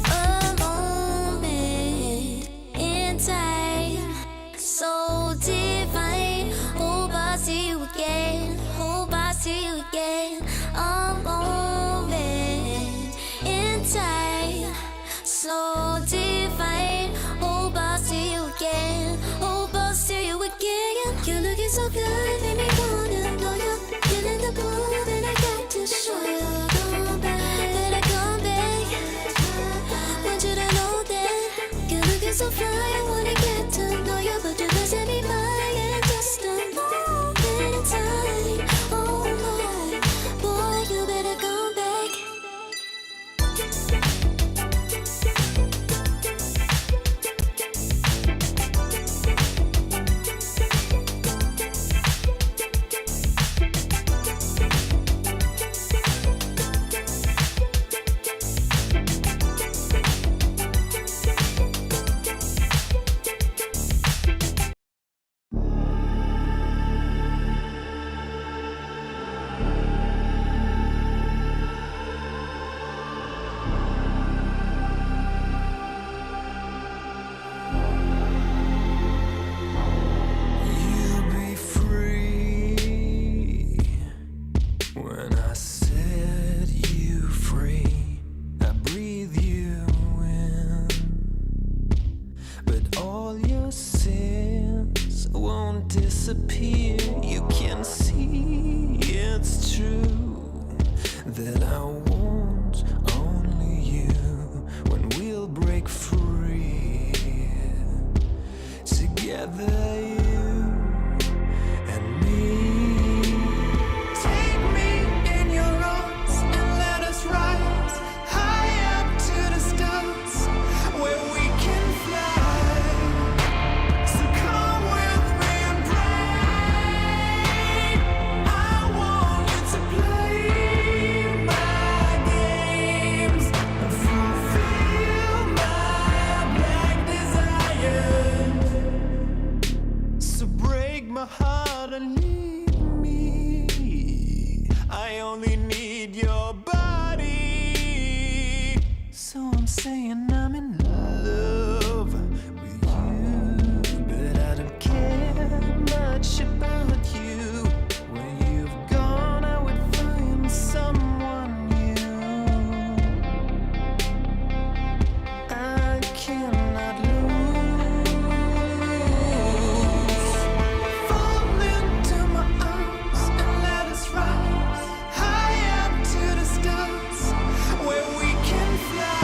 A moment in time. So divine, hope I see you again, hope I see you again. A moment in time. So divine, hope I see you again, hope I'll see you again. You're looking so good, make me wanna know you. Feeling the groove, and I got to show you. Come back, better come back. Want you to know that you're looking so fly. I wanna get to know you, but you must be mine in just a moment in time. Oh my, boy, you better come back. You'll be free when I set you free. I breathe you in, but all your sins won't disappear. You can see it's true that I want only you when we'll break free. Together, you and me. Take me in your arms and let us rise high up to the stars where we can fly. So come with me and pray. I want you to play my games and fulfill my black desires. So break my heart and leave me. I only need your body. So I'm saying I'm in love with you, but I don't care much about you. When you've gone, I would find someone new. I cannot lose. Fall into my arms and let us rise high up to the stars where we can fly.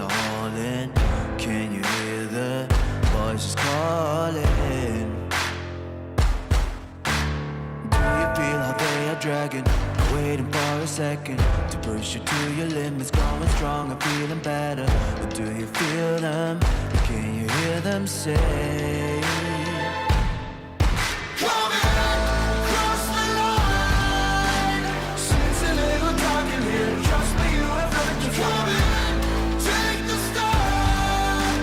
are hauling. Can you hear the voices calling? Do you feel how they are dragging? Waiting for a second to push you to your limits, going stronger, feeling better. But do you feel them? Can you hear them say? Coming across the line. Since a little dark in here, trust me, you have nothing to come in. Take the start.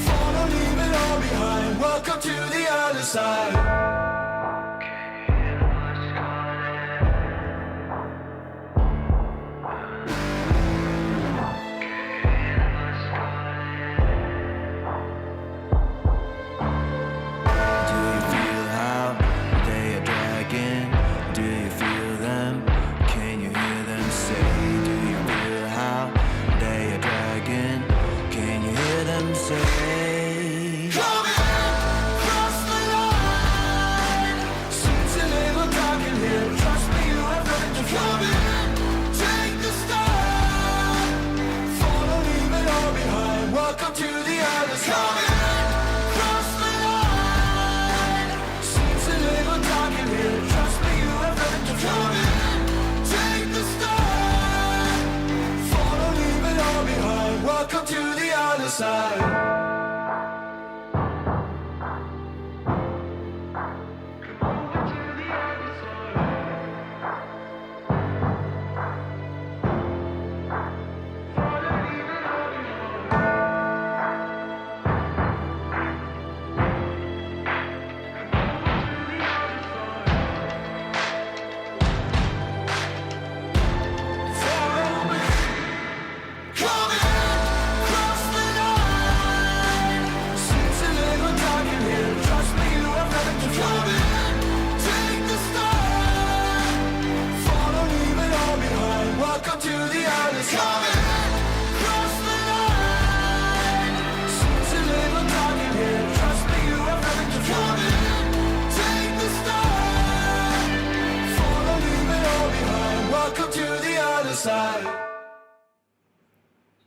Follow, leave it all behind. Welcome to the other side.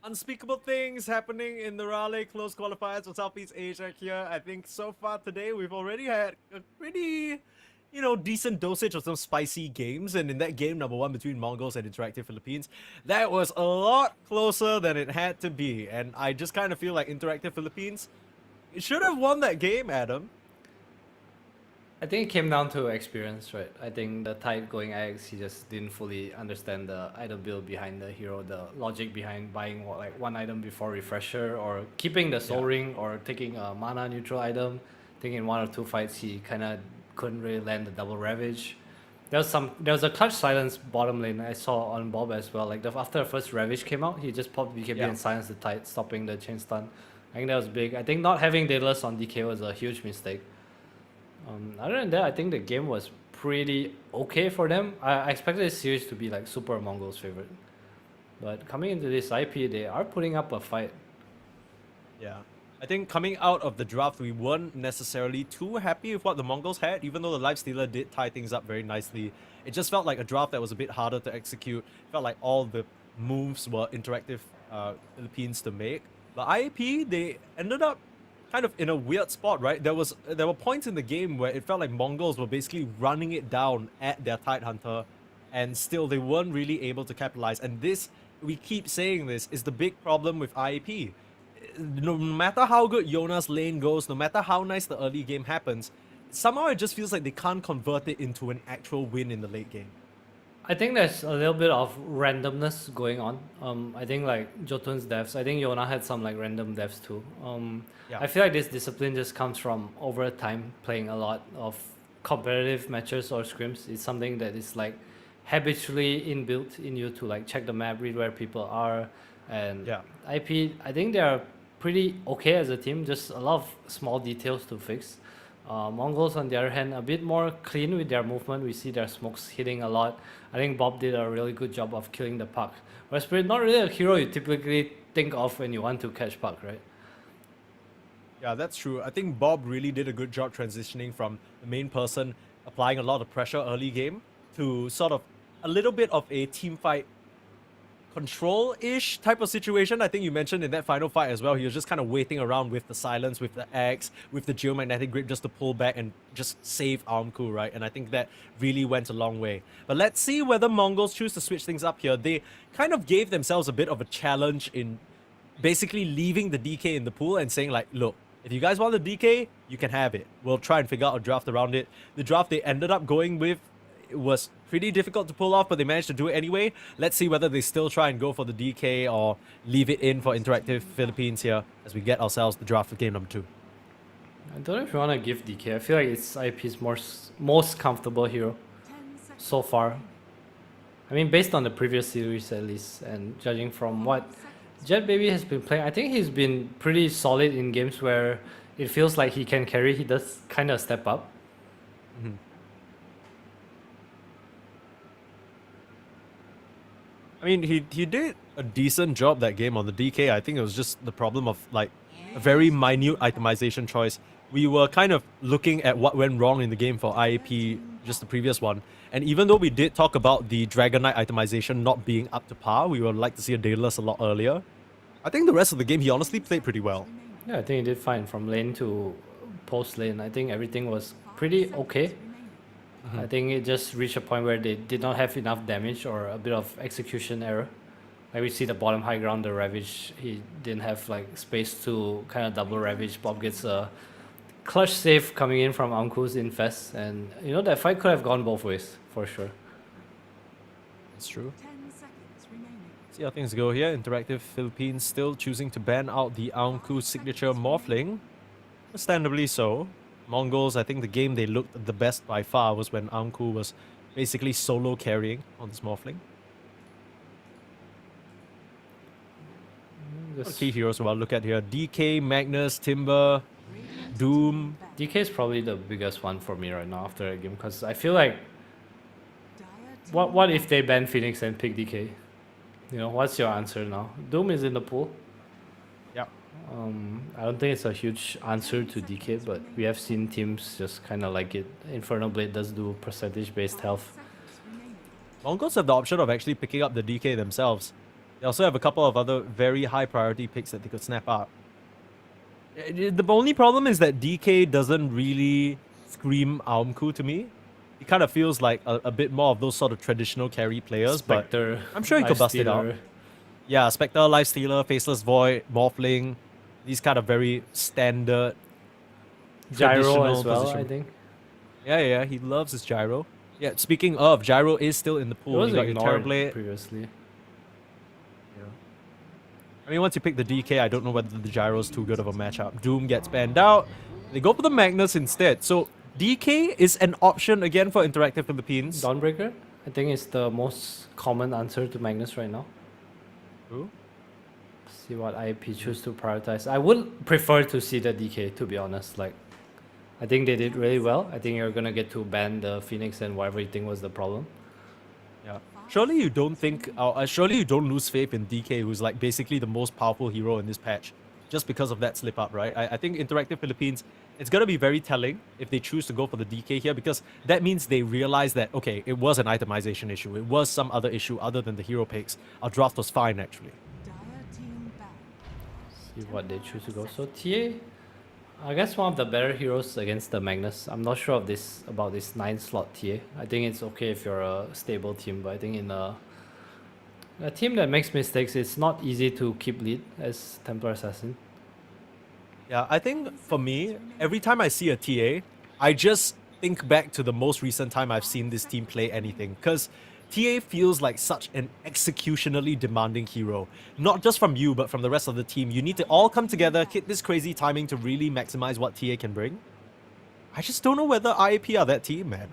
Unspeakable things happening in the Raleigh close qualifiers for Southeast Asia here. I think so far today we've already had a pretty, decent dosage of some spicy games. And in that game, number 1 between Mongols and Interactive Philippines, that was a lot closer than it had to be. And I just kind of feel like Interactive Philippines should have won that game, Adam. I think it came down to experience, right? I think the Tide going Ajax, he just didn't fully understand the item build behind the hero, the logic behind buying one item before refresher, or keeping the soul ring, or taking a mana neutral item. I think in 1 or 2 fights he kind of couldn't really land the double ravage. There was a clutch silence bottom lane I saw on Bob as well. Like after the first ravage came out, he just popped BKB and silenced the Tide, stopping the chain stun. I think that was big. I think not having Daedalus on DK was a huge mistake. Other than that, I think the game was pretty okay for them. I expected this series to be like Super Mongols' favorite. But coming into this IP, they are putting up a fight. Yeah. I think coming out of the draft, we weren't necessarily too happy with what the Mongols had, even though the Lifestealer did tie things up very nicely. It just felt like a draft that was a bit harder to execute. It felt like all the moves were Interactive Philippines to make. But IAP, they ended up kind of in a weird spot, right? There were points in the game where it felt like Mongols were basically running it down at their Tidehunter, and still they weren't really able to capitalize. And this, we keep saying this, is the big problem with IAP. No matter how good Yona's lane goes, no matter how nice the early game happens, somehow it just feels like they can't convert it into an actual win in the late game. I think there's a little bit of randomness going on. I think like Jotun's deaths, I think Yona had some like random deaths too. I feel like this discipline just comes from over time playing a lot of competitive matches or scrims. It's something that is like habitually inbuilt in you to like check the map, read where people are. And IP, I think they are pretty okay as a team, just a lot of small details to fix. Mongols, on the other hand, a bit more clean with their movement. We see their smokes hitting a lot. I think Bob did a really good job of killing the puck. Whereas Spirit, not really a hero you typically think of when you want to catch puck, right? Yeah, that's true. I think Bob really did a good job transitioning from the main person applying a lot of pressure early game to sort of a little bit of a team fight control-ish type of situation. I think you mentioned in that final fight as well, he was just kind of waiting around with the silence, with the axe, with the geomagnetic grip just to pull back and just save Armku, right? And I think that really went a long way. But let's see whether Mongols choose to switch things up here. They kind of gave themselves a bit of a challenge in basically leaving the DK in the pool and saying like, look, if you guys want the DK, you can have it. We'll try and figure out a draft around it. The draft they ended up going with was pretty difficult to pull off, but they managed to do it anyway. Let's see whether they still try and go for the DK or leave it in for Interactive Philippines here as we get ourselves the draft for game number 2. I don't know if you want to give DK. I feel like it's IP's most comfortable hero so far. I mean, based on the previous series at least, and judging from what Jet Baby has been playing, I think he's been pretty solid in games where it feels like he can carry. He does kind of step up. Mm-hmm. I mean, he did a decent job that game on the DK. I think it was just the problem of like a very minute itemization choice. We were kind of looking at what went wrong in the game for IAP, just the previous one. And even though we did talk about the Dragon Knight itemization not being up to par, we would like to see a Daedalus a lot earlier. I think the rest of the game he honestly played pretty well. Yeah, I think he did fine from lane to post lane. I think everything was pretty okay. I think it just reached a point where they did not have enough damage or a bit of execution error. Like we see the bottom high ground, the Ravage, he didn't have like space to kind of double Ravage. Bob gets a clutch save coming in from Amku's Infest, and you know that fight could have gone both ways for sure. That's true. 10 seconds remaining. See how things go here. Interactive Philippines still choosing to ban out the Amku signature Morphling. Understandably so. Mongols, I think the game they looked the best by far was when Amku was basically solo carrying on this Morphling. Key heroes we'll look at here. DK, Magnus, Timber, Doom. DK is probably the biggest one for me right now after a game, because I feel like what if they ban Phoenix and pick DK? You know, what's your answer now? Doom is in the pool. Yep. I don't think it's a huge answer to DK, but we have seen teams just kind of like it. Infernal Blade does do percentage-based health. Mongols have the option of actually picking up the DK themselves. They also have a couple of other very high priority picks that they could snap up. The only problem is that DK doesn't really scream Aumku to me. He kind of feels like a bit more of those sort of traditional carry players, Spectre, but I'm sure he could bust it out. Yeah, Spectre, Lifestealer, Faceless Void, Morphling, these kind of very standard Gyro as well, position. I think. Yeah, he loves his Gyro. Yeah, speaking of, Gyro is still in the It pool. was You got your ignored Terrorblade. previously. I mean, once you pick the DK, I don't know whether the Gyro is too good of a matchup. Doom gets banned out. They go for the Magnus instead. So DK is an option again for Interactive Philippines. Dawnbreaker, I think, is the most common answer to Magnus right now. True. See what IP choose to prioritize. I would prefer to see the DK, to be honest. Like, I think they did really well. I think you're gonna get to ban the Phoenix and whatever you think was the problem. Yeah. Surely you don't think, surely you don't lose faith in DK, who's like basically the most powerful hero in this patch, just because of that slip up, right? I think Interactive Philippines, it's gonna be very telling if they choose to go for the DK here, because that means they realize that, okay, it was an itemization issue. It was some other issue other than the hero picks. Our draft was fine, actually. Dire team back. See what they choose to go. So TA, I guess one of the better heroes against the Magnus. I'm not sure of this about this 9-slot TA. I think it's okay if you're a stable team, but I think in a team that makes mistakes, it's not easy to keep lead as Templar Assassin. Yeah, I think for me, every time I see a TA, I just think back to the most recent time I've seen this team play anything. Because TA feels like such an executionally demanding hero. Not just from you, but from the rest of the team. You need to all come together, hit this crazy timing to really maximize what TA can bring. I just don't know whether IAP are that team, man.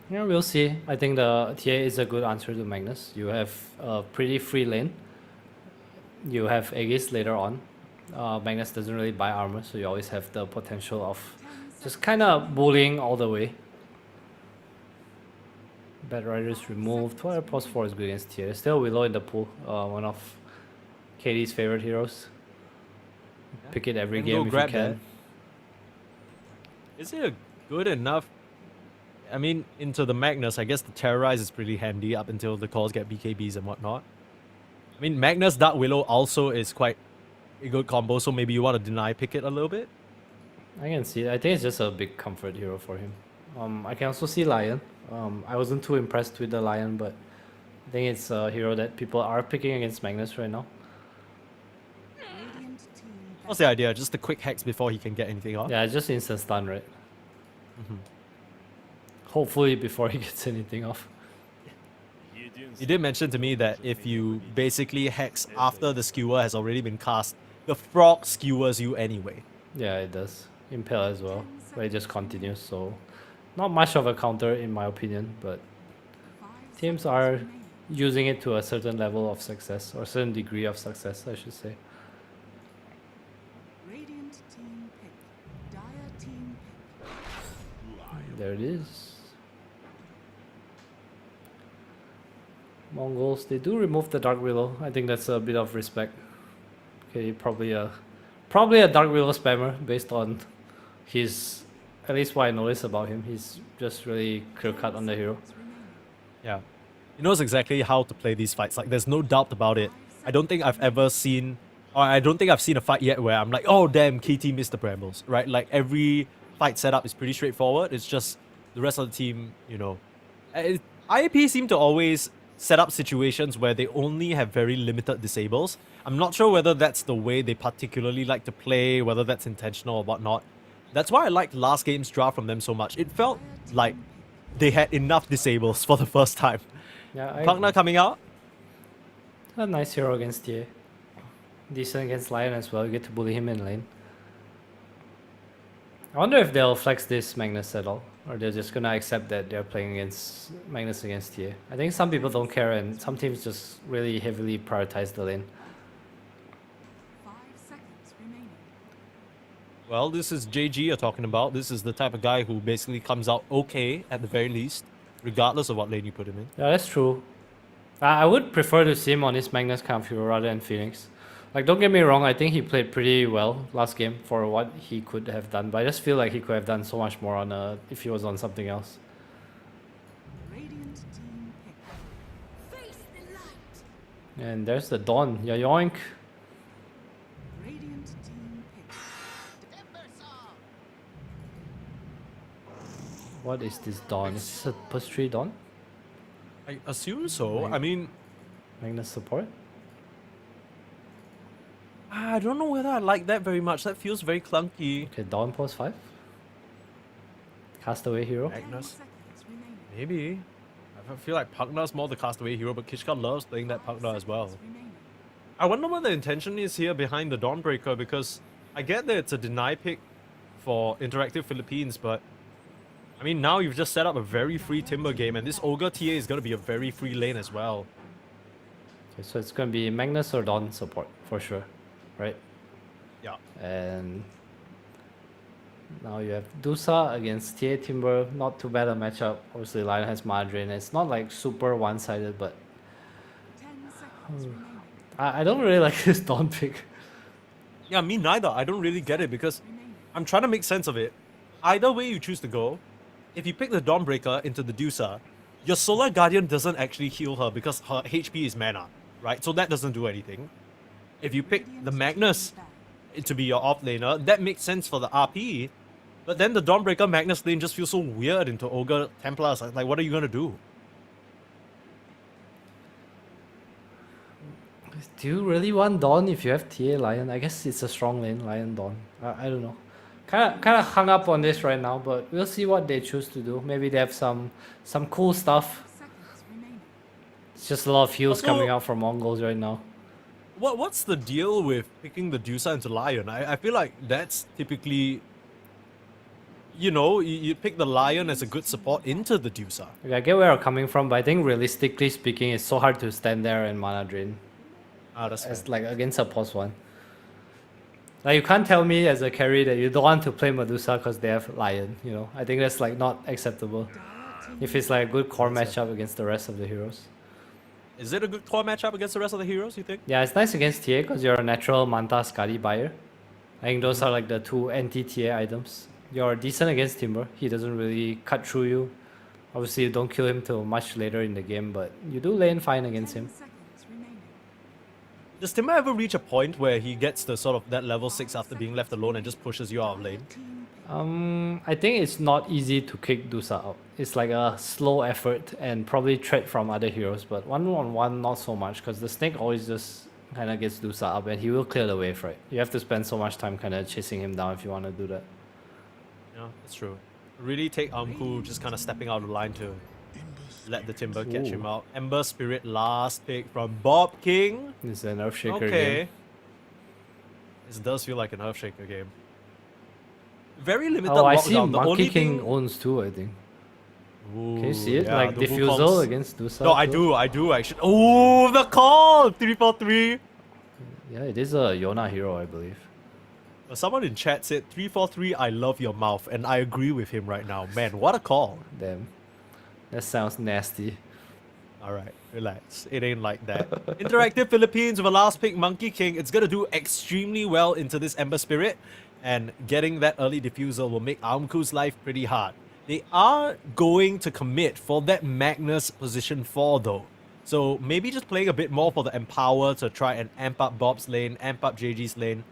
Yeah, we'll see. I think the TA is a good answer to Magnus. You have a pretty free lane. You have Aegis later on. Magnus doesn't really buy armor, so you always have the potential of just kind of bullying all the way. Bad Riders removed. Twilight Pulse 4 is good against TA. Still Willow in the pool. One of KD's favorite heroes. Pick it every game if you can. Is it a good enough? I mean, into the Magnus, I guess the Terrorize is pretty handy up until the calls get BKBs and whatnot. I mean, Magnus Dark Willow also is quite a good combo, so maybe you want to deny pick it a little bit. I can see it. I think it's just a big comfort hero for him. I can also see Lion. I wasn't too impressed with the Lion, but I think it's a hero that people are picking against Magnus right now. Radiant team What's the idea? Just a quick hex before he can get anything off? Yeah, it's just instant stun, right? Hopefully before he gets anything off. You did mention to me that if you basically hex after the skewer has already been cast, the frog skewers you anyway. Yeah, it does. Impale as well, but it just continues, so not much of a counter in my opinion, but 5 teams seconds are remaining. using it to a certain level of success, or certain degree of success, I should say. Radiant team pick. Dire team pick. There it is. Mongols, they do remove the Dark Willow. I think that's a bit of respect. Okay, probably a Dark Willow spammer based on his, at least what I noticed about him. He's just really clear cut on the hero. Yeah. He knows exactly how to play these fights. Like, there's no doubt about it. I don't think I've ever seen, or I don't think I've seen a fight yet where I'm like, oh damn, KT missed the brambles, right? Like, every fight setup is pretty straightforward. It's just the rest of the team, you know. IAP seem to always set up situations where they only have very limited disables. I'm not sure whether that's the way they particularly like to play, whether that's intentional or whatnot. That's why I liked last game's draft from them so much. It felt like they had enough disables for the first time. Yeah, Pugna coming out. a nice hero against TA. Decent against Lion as well. You get to bully him in lane. I wonder if they'll flex this Magnus at all, or they're just gonna accept that they're playing against Magnus against TA. I think some people don't care, and some teams just really heavily prioritize the lane. 5 seconds remaining. Well, this is JG you're talking about. This is the type of guy who basically comes out okay at the very least, regardless of what lane you put him in. Yeah, that's true. I would prefer to see him on this Magnus kind of hero rather than Phoenix. Like, don't get me wrong, I think he played pretty well last game for what he could have done, but I just feel like he could have done so much more on if he was on something else. Radiant team pick. And there's the Dawn. Yeah, yoink. Radiant team pick. What is this Dawn? Is this a push 3 Dawn? I assume so. I mean, Magnus support? I don't know whether I like that very much. That feels very clunky. Okay, Dawn post 5. Castaway hero. 10 Magnus. seconds remaining. Maybe. I feel like Pugna's more the castaway hero, but Kishka loves playing that 5 Pugna as well. seconds remaining. I wonder what the intention is here behind the Dawnbreaker, because I get that it's a deny pick for Interactive Philippines, but I mean, now you've just set up a very free Timber game, and this Ogre TA is going to be a very free lane as well. Okay, so it's gonna be Magnus or Dawn support for sure, right? Yeah. And now you have Dusa against TA Timber. Not too bad a matchup. Obviously, Lion has mana drain. It's not like super one-sided, but 10 seconds remaining. I don't really like this Dawn pick. Yeah, me neither. I don't really get it, because I'm trying to make sense of it. Either way you choose to go, if you pick the Dawnbreaker into the Dusa, your Solar Guardian doesn't actually heal her because her HP is mana, right? So that doesn't do anything. If you pick the Magnus to be your offlaner, that makes sense for the RP. But then the Dawnbreaker Magnus lane just feels so weird into Ogre Templars. Like, what are you gonna do? Do you really want Dawn if you have TA Lion? I guess it's a strong lane, Lion Dawn. I don't know. Kind of hung up on this right now, but we'll see what they choose to do. Maybe they have some cool stuff. Seconds remaining. It's just a lot of heals Also, coming out from Mongols right now. What's the deal with picking the Dusa into Lion? I feel like that's typically, you know, you pick the Lion as a good support into the Dusa. Okay, I get where you're coming from, but I think realistically speaking, it's so hard to stand there and mana drain. Ah, that's As fair. like against a pos 1. Like, you can't tell me as a carry that you don't want to play Medusa because they have Lion, you know. I think that's like not acceptable. If it's like a good core matchup against the rest of the heroes. Is it a good core matchup against the rest of the heroes, you think? Yeah, it's nice against TA because you're a natural Manta Skadi buyer. I think those are like the two anti-TA items. You're decent against Timber. He doesn't really cut through you. Obviously, you don't kill him till much later in the game, but you do lane fine against him. 10 seconds remaining. Does Timber ever reach a point where he gets to sort of that level 6 after being left alone and just pushes you out of lane? I think it's not easy to kick Dusa out. It's like a slow effort and probably threat from other heroes, but 1-on-1 not so much because the snake always just kind of gets Dusa up and he will clear the wave, right? You have to spend so much time kind of chasing him down if you want to do that. Yeah, that's true. Really take Amku just kind of stepping out of the line to let the Timber catch him out. Ember Spirit last pick from Bob King. This is an Earthshaker Okay. game. This does feel like an Earthshaker game. Very limited Oh, I lockdown. see The Monkey only King thing... owns too, I think. Ooh, Can you see it? yeah, Like the Diffusal Wukongs. against Dusa. No, I too. do actually. Oh, the call! 3-4-3. Yeah, it is a Yona hero, I believe. Someone in chat said 3-4-3, I love your mouth, and I agree with him right now. Man, what a call. Damn. That sounds nasty. Alright, relax. It ain't like that. Interactive Philippines with a last pick, Monkey King. It's gonna do extremely well into this Ember Spirit, and getting that early diffusal will make Aumku's life pretty hard. They are going to commit for that Magnus position 4 though. So maybe just playing a bit more for the Empower to try and amp up Bob's lane, amp up JG's lane.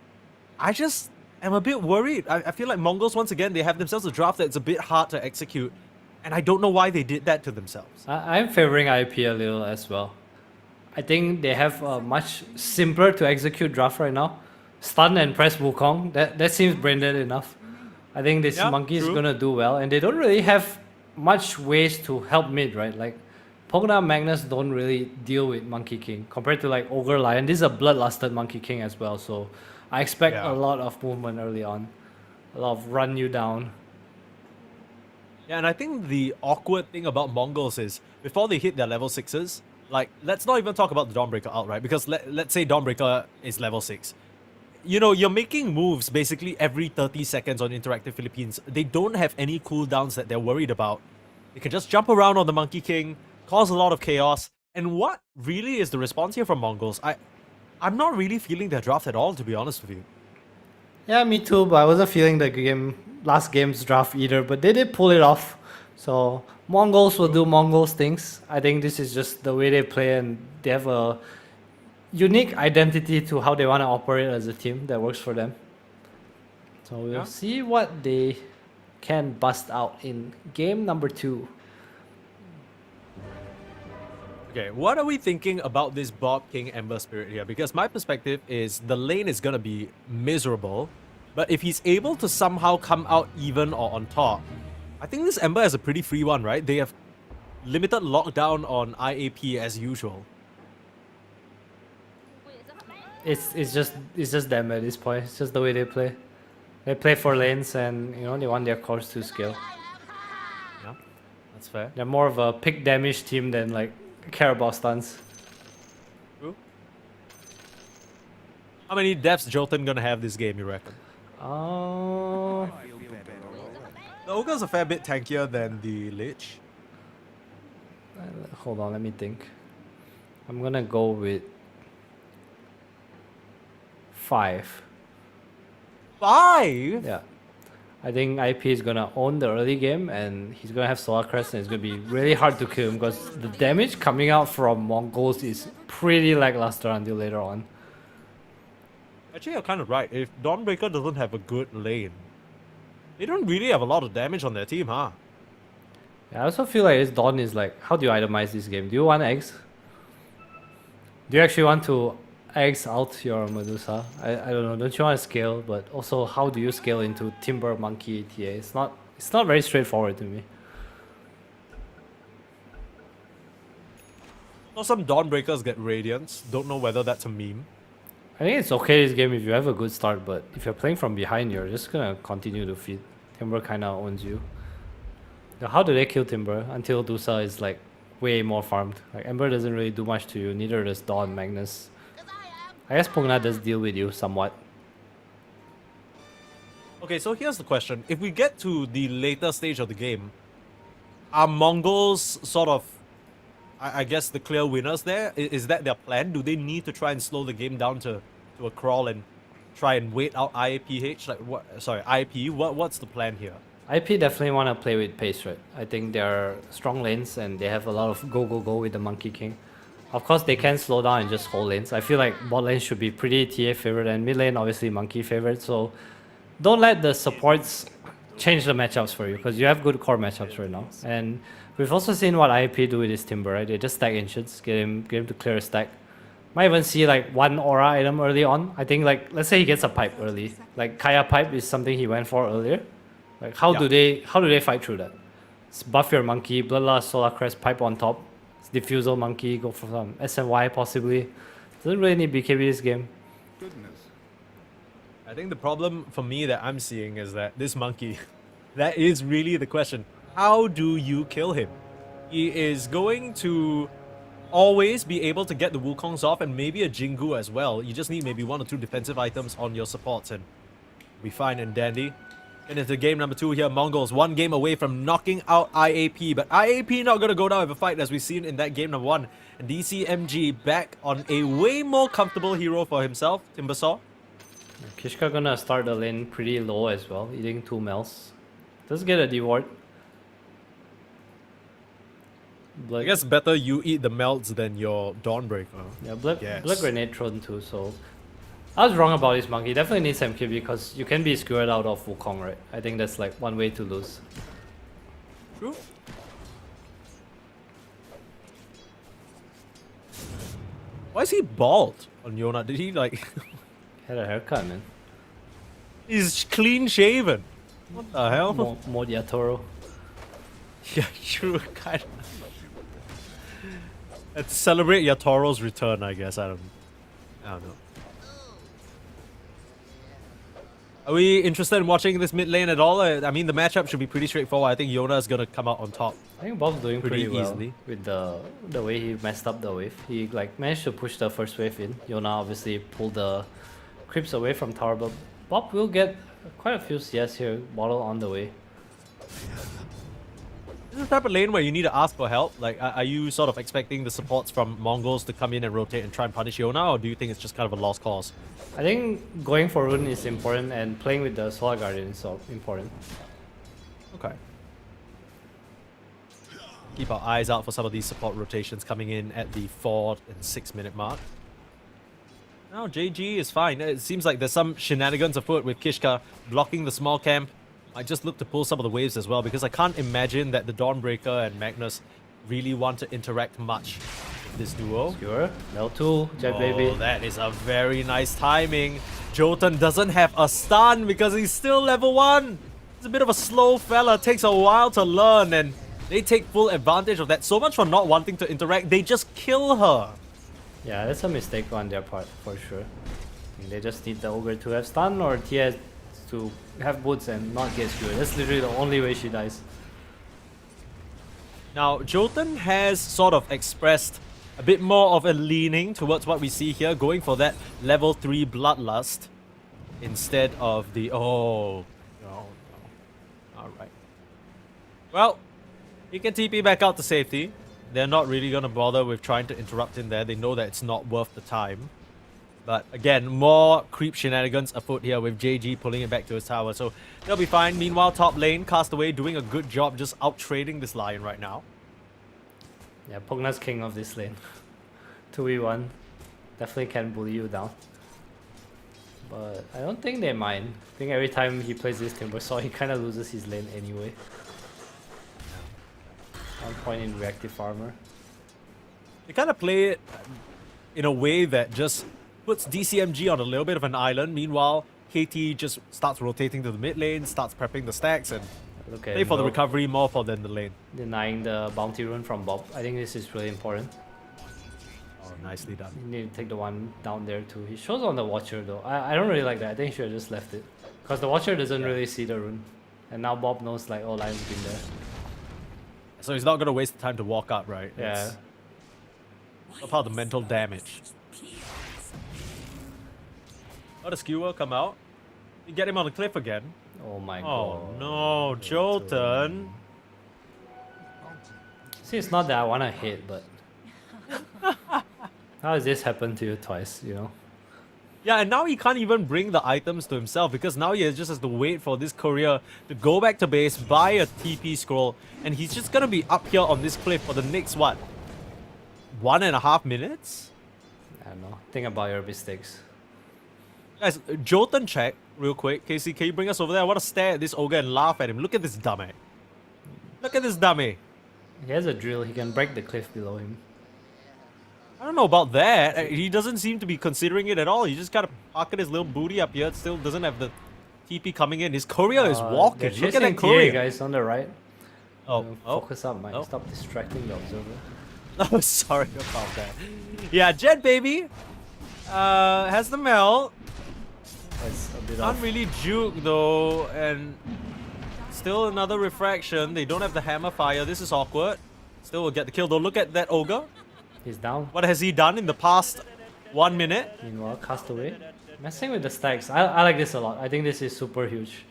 I just am a bit worried. I feel like Mongols, once again, they have themselves a draft that's a bit hard to execute. And I don't know why they did that to themselves. I'm favoring IP a little as well. I think they have a much simpler to execute draft right now. Stun and press Wukong, that seems brain-dead enough. I think this monkey is gonna do well, and they don't really have much ways to help mid, right? Like Pogna Magnus don't really deal with Monkey King compared to like Ogre Lion. This is a bloodlusted Monkey King as well, so I expect a lot of movement early on, a lot of run you down. Yeah, and I think the awkward thing about Mongols is before they hit their level 6s, like let's not even talk about the Dawnbreaker outright, because let's say Dawnbreaker is level 6. You know, you're making moves basically every 30 seconds on Interactive Philippines. They don't have any cooldowns that they're worried about. They can just jump around on the Monkey King, cause a lot of chaos. And what really is the response here from Mongols? I'm not really feeling their draft at all, to be honest with you. Yeah, me too, but I wasn't feeling the last game's draft either, but they did pull it off. So Mongols will do Mongols things. I think this is just the way they play, and they have a unique identity to how they want to operate as a team that works for them. So we'll see what they can bust out in game number 2. Okay, what are we thinking about this Bob King Ember Spirit here? Because my perspective is the lane is gonna be miserable, but if he's able to somehow come out even or on top, I think this Ember is a pretty free one, right? They have limited lockdown on IAP as usual. It's just them at this point. It's just the way they play. They play for lanes, and you know they want their cores to scale. Yeah, that's fair. They're more of a pick damage team than like care about stuns. True. How many deaths Jotun gonna have this game, you reckon? The Ogre's a fair bit tankier than the Lich. Hold on, let me think. I'm gonna go with 5. 5? Yeah. I think IP is gonna own the early game, and he's gonna have Solar Crest, and it's gonna be really hard to kill him because the damage coming out from Mongols is pretty lackluster until later on. Actually, you're kind of right. If Dawnbreaker doesn't have a good lane, they don't really have a lot of damage on their team, huh? Yeah, I also feel like this Dawn is like, how do you itemize this game? Do you want eggs? Do you actually want to eggs out your Medusa? I don't know. Don't you want to scale? But also, how do you scale into Timber Monkey TA? It's not very straightforward to me. Or some Dawnbreakers get Radiance. Don't know whether that's a meme. I think it's okay this game if you have a good start, but if you're playing from behind, you're just gonna continue to feed. Timber kinda owns you. Now, how do they kill Timber until Dusa is like way more farmed? Like Ember doesn't really do much to you, neither does Dawn, Magnus. I guess Pogna does deal with you somewhat. Okay, so here's the question. If we get to the later stage of the game, are Mongols sort of, I guess, the clear winners there? Is that their plan? Do they need to try and slow the game down to a crawl and try and wait out IAPH? Like what? Sorry, IAP. What's the plan here? IP definitely want to play with pace, right? I think they're strong lanes and they have a lot of go with the Monkey King. Of course, they can slow down and just hold lanes. I feel like bot lane should be pretty TA favorite and mid lane obviously monkey favorite. So don't let the supports change the matchups for you because you have good core matchups right now. And we've also seen what IAP do with his Timber, right? They just stack ancients, get him to clear a stack. Might even see like one aura item early on. I think like let's say he gets a pipe early. Like Kaya pipe is something he went for earlier. Like how do they fight through that? It's buff your monkey, Bloodlust, Solar Crest, pipe on top. Diffusal monkey, go for some SNY possibly. Doesn't really need BKB this game. Goodness. I think the problem for me that I'm seeing is that this monkey, that is really the question. How do you kill him? He is going to always be able to get the Wukongs off and maybe a Jingu as well. You just need maybe 1 or 2 defensive items on your supports and be fine and dandy. And into game number 2 here, Mongols 1 game away from knocking out IAP, but IAP not gonna go down with a fight as we've seen in that game number 1. And DCMG back on a way more comfortable hero for himself, Timbersaw. Kishka gonna start the lane pretty low as well, eating 2 Mels. Does get a D-ward. I guess better you eat the melts than your Dawnbreaker. Yeah, Blood Grenade thrown too, so... I was wrong about this monkey. Definitely needs MKB because you can be skewered out of Wukong, right? I think that's like one way to lose. True. Why is he bald on Yona? Did he like... Had a haircut, man. He's clean shaven. What the hell? Mod Yatoro. Yeah, true, kind of. Let's celebrate Yatoro's return, I guess. I don't know. Are we interested in watching this mid lane at all? I mean, the matchup should be pretty straightforward. I think Yona is gonna come out on top. I think Bob's doing pretty well easily with the way he messed up the wave. He like managed to push the first wave in. Yona obviously pulled the creeps away from tower, but Bob will get quite a few CS here. Bottle on the way. This is the type of lane where you need to ask for help. Like, are you sort of expecting the supports from Mongols to come in and rotate and try and punish Yona, or do you think it's just kind of a lost cause? I think going for rune is important and playing with the Solar Guardian is important. Okay. Keep our eyes out for some of these support rotations coming in at the 4 and 6 minute mark. Now JG is fine. It seems like there's some shenanigans afoot with Kishka blocking the small camp. I just look to pull some of the waves as well because I can't imagine that the Dawnbreaker and Magnus really want to interact much with this duo. Sure. L2, Jet Baby. That is a very nice timing. Jotun doesn't have a stun because he's still level 1. He's a bit of a slow fella. Takes a while to learn and they take full advantage of that. So much for not wanting to interact. They just kill her. Yeah, that's a mistake on their part for sure. They just need the Ogre to have stun or TS to have boots and not get skewered. That's literally the only way she dies. Now, Jotun has sort of expressed a bit more of a leaning towards what we see here, going for that level 3 Bloodlust instead of the... Oh, no. Alright. Well, he can TP back out to safety. They're not really going to bother with trying to interrupt in there. They know that it's not worth the time. But again, more creep shenanigans afoot here with JG pulling it back to his tower. So they'll be fine. Meanwhile, top lane, Castaway doing a good job just out-trading this Lion right now. Yeah, Pugna's king of this lane. 2v1. Definitely can bully you down. But I don't think they mind. I think every time he plays this Timbersaw, he kind of loses his lane anyway. 1 point in reactive armor. They kind of play it in a way that just puts DCMG on a little bit of an island. Meanwhile, KT just starts rotating to the mid lane, starts prepping the stacks, and play for the recovery more for than the lane. Denying the bounty rune from Bob. I think this is really important. Oh, nicely done. You need to take the one down there too. He shows on the Watcher though. I don't really like that. I think he should have just left it. Because the Watcher doesn't really see the rune. And now Bob knows like, oh, Lion's been there. So he's not going to waste the time to walk up, right? Yeah. That's part of the mental damage. Oh, the skewer come out. You get him on the cliff again. Oh my god. Oh no, Jotun. See, it's not that I want to hit, but... How has this happened to you twice, you know? Yeah, and now he can't even bring the items to himself because now he just has to wait for this courier to go back to base, buy a TP scroll, and he's just gonna be up here on this cliff for the next, what? 1.5 minutes? I don't know. Think about your mistakes. Guys, Jotun check real quick. Casey, can you bring us over there? I want to stare at this ogre and laugh at him. Look at this dummy. Look at this dummy. He has a drill. He can break the cliff below him. I don't know about that. He doesn't seem to be considering it at all. He just kind of pocket his little booty up here. It still doesn't have the TP coming in. His courier is walking. Look at that courier. Guys on the right. Focus up, Mike. Stop distracting the observer. Oh, sorry about that. Yeah, Jet baby has the melt. That's a bit Can't really juke though, and still another refraction. They don't have the hammer fire. This is awkward. Still will get the kill though. Look at that ogre. He's down. What has he done in the past 1 minute? Meanwhile, Castaway. Messing with the stacks. I like this a lot. I think this is super huge.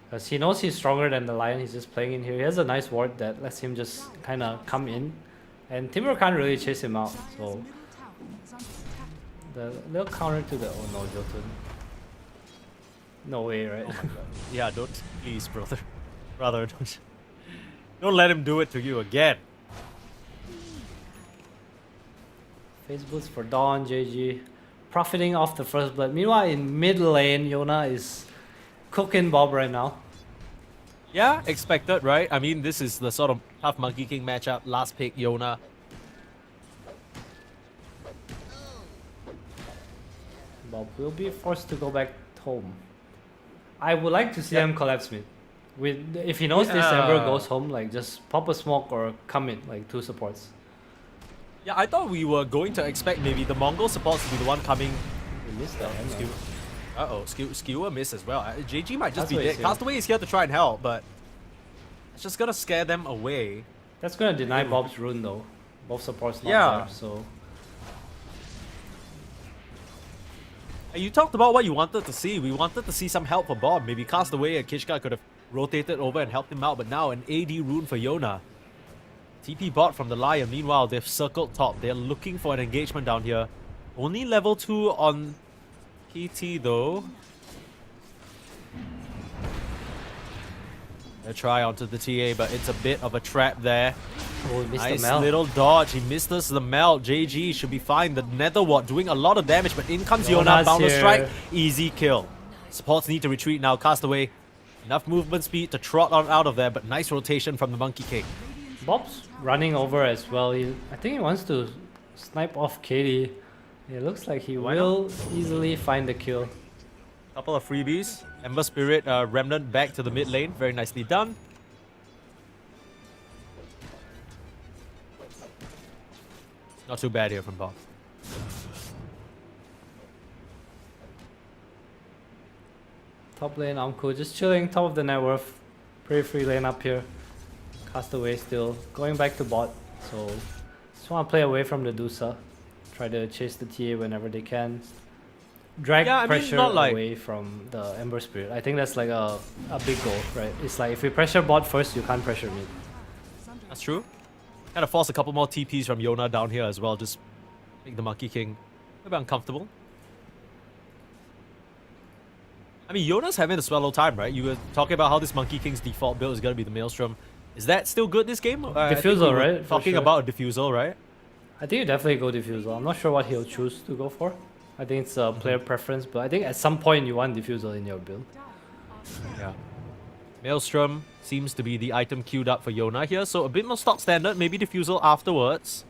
Because he knows he's stronger than the Lion. He's just playing in here. He has a nice ward that lets him just kind of come in. And Timber can't really chase him out. So the little counter to the... Oh no, Jotun. No way, right? Oh yeah, don't. Please, brother. Brother, don't let him do it to you again. Face boots for Dawn, JG. Profiting off the first blood. Meanwhile, in mid lane, Yona is cooking Bob right now. Yeah, expected, right? I mean, this is the sort of tough Monkey King matchup. Last pick, Yona. Bob will be forced to go back home. I would like to see him collapse mid. If he knows this Ember goes home, like just pop a smoke or come in, like 2 supports. Yeah, I thought we were going to expect maybe the Mongol supports to be the one coming. We missed that. Skewer missed as well. JG might just be dead. Castaway is here to try and help, but it's just gonna scare them away. That's gonna deny Bob's rune though. Both supports not there, so. You talked about what you wanted to see. We wanted to see some help for Bob. Maybe Castaway and Kishka could have rotated over and helped him out, but now an AD rune for Yona. TP bot from the Lion. Meanwhile, they've circled top. They're looking for an engagement down here. Only level 2 on PT though. A try onto the TA, but it's a bit of a trap there. Oh, he missed nice the melt. Little dodge. He missed us the melt. JG should be fine. The Nether Ward doing a lot of damage, but in comes Yona. Boundless strike. Easy kill. Supports need to retreat now. Castaway. Enough movement speed to trot on out of there, but nice rotation from the Monkey King. Bob's running over as well. I think he wants to snipe off Katie. It looks like he will easily find the kill. Couple of freebies. Ember Spirit Remnant back to the mid lane. Very nicely done. Not too bad here from Bob. Top lane, Amku just chilling, top of the net worth. Pretty free lane up here. Castaway still going back to bot. So just want to play away from the Dusa. Try to chase the TA whenever they can. Drag pressure away from the Ember Spirit. I think that's like a big goal, right? It's like if we pressure bot first, you can't pressure mid. That's true. Kind of force a couple more TPs from Yona down here as well. Just make the Monkey King a bit uncomfortable. I mean, Yona's having a swallow time, right? You were talking about how this Monkey King's default build is going to be the Maelstrom. Is that still good this game? Diffusal, right? Talking about a diffusal, right? I think you definitely go diffusal. I'm not sure what he'll choose to go for. I think it's a player preference, but I think at some point you want diffusal in your build. Yeah. Maelstrom seems to be the item queued up for Yona here, so a bit more stock standard, maybe diffusal afterwards.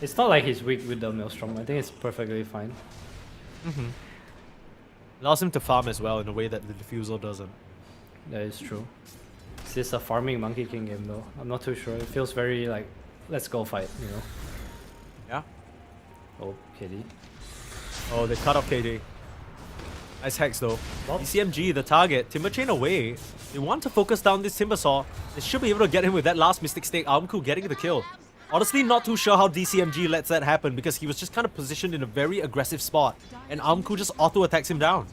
It's not like he's weak with the Maelstrom. I think it's perfectly fine. Allows him to farm as well in a way that the diffusal doesn't. That is true. Is this a farming Monkey King game though? I'm not too sure. It feels very like, let's go fight, you know? Yeah. Oh, KD. Oh, they cut off KD. Nice hex though. DCMG, the target. Timber Chain away. They want to focus down this Timber Saw. They should be able to get him with that last Mystic Stake. Armku getting the kill. Honestly, not too sure how DCMG lets that happen because he was just kind of positioned in a very aggressive spot. And Armku just auto-attacks him down.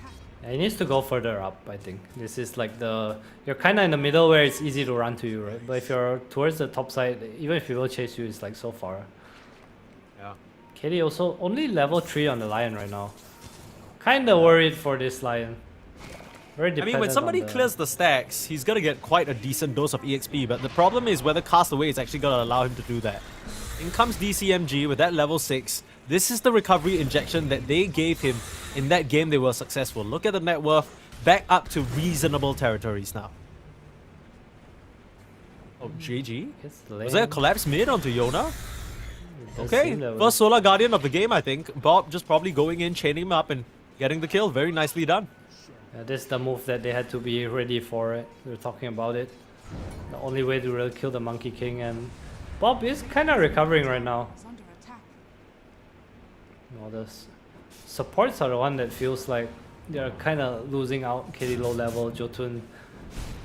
Yeah, he needs to go further up, I think. This is like you're kind of in the middle where it's easy to run to you, right? But if you're towards the top side, even if he will chase you, it's like so far. Yeah. KD also only level 3 on the Lion right now. Kinda worried for this Lion. Very dependent. I mean, when somebody clears the stacks, he's gonna get quite a decent dose of EXP, but the problem is whether Castaway is actually gonna allow him to do that. In comes DCMG with that level 6. This is the recovery injection that they gave him in that game they were successful. Look at the net worth, back up to reasonable territories now. Oh, GG. Was there a collapse mid onto Yona? Okay, first Solar Guardian of the game, I think. Bob just probably going in, chaining him up and getting the kill. Very nicely done. Yeah, this is the move that they had to be ready for it. We were talking about it. The only way to really kill the Monkey King, and Bob is kind of recovering right now. Is under attack. The supports are the one that feels like they're kind of losing out. KD low level, Jotun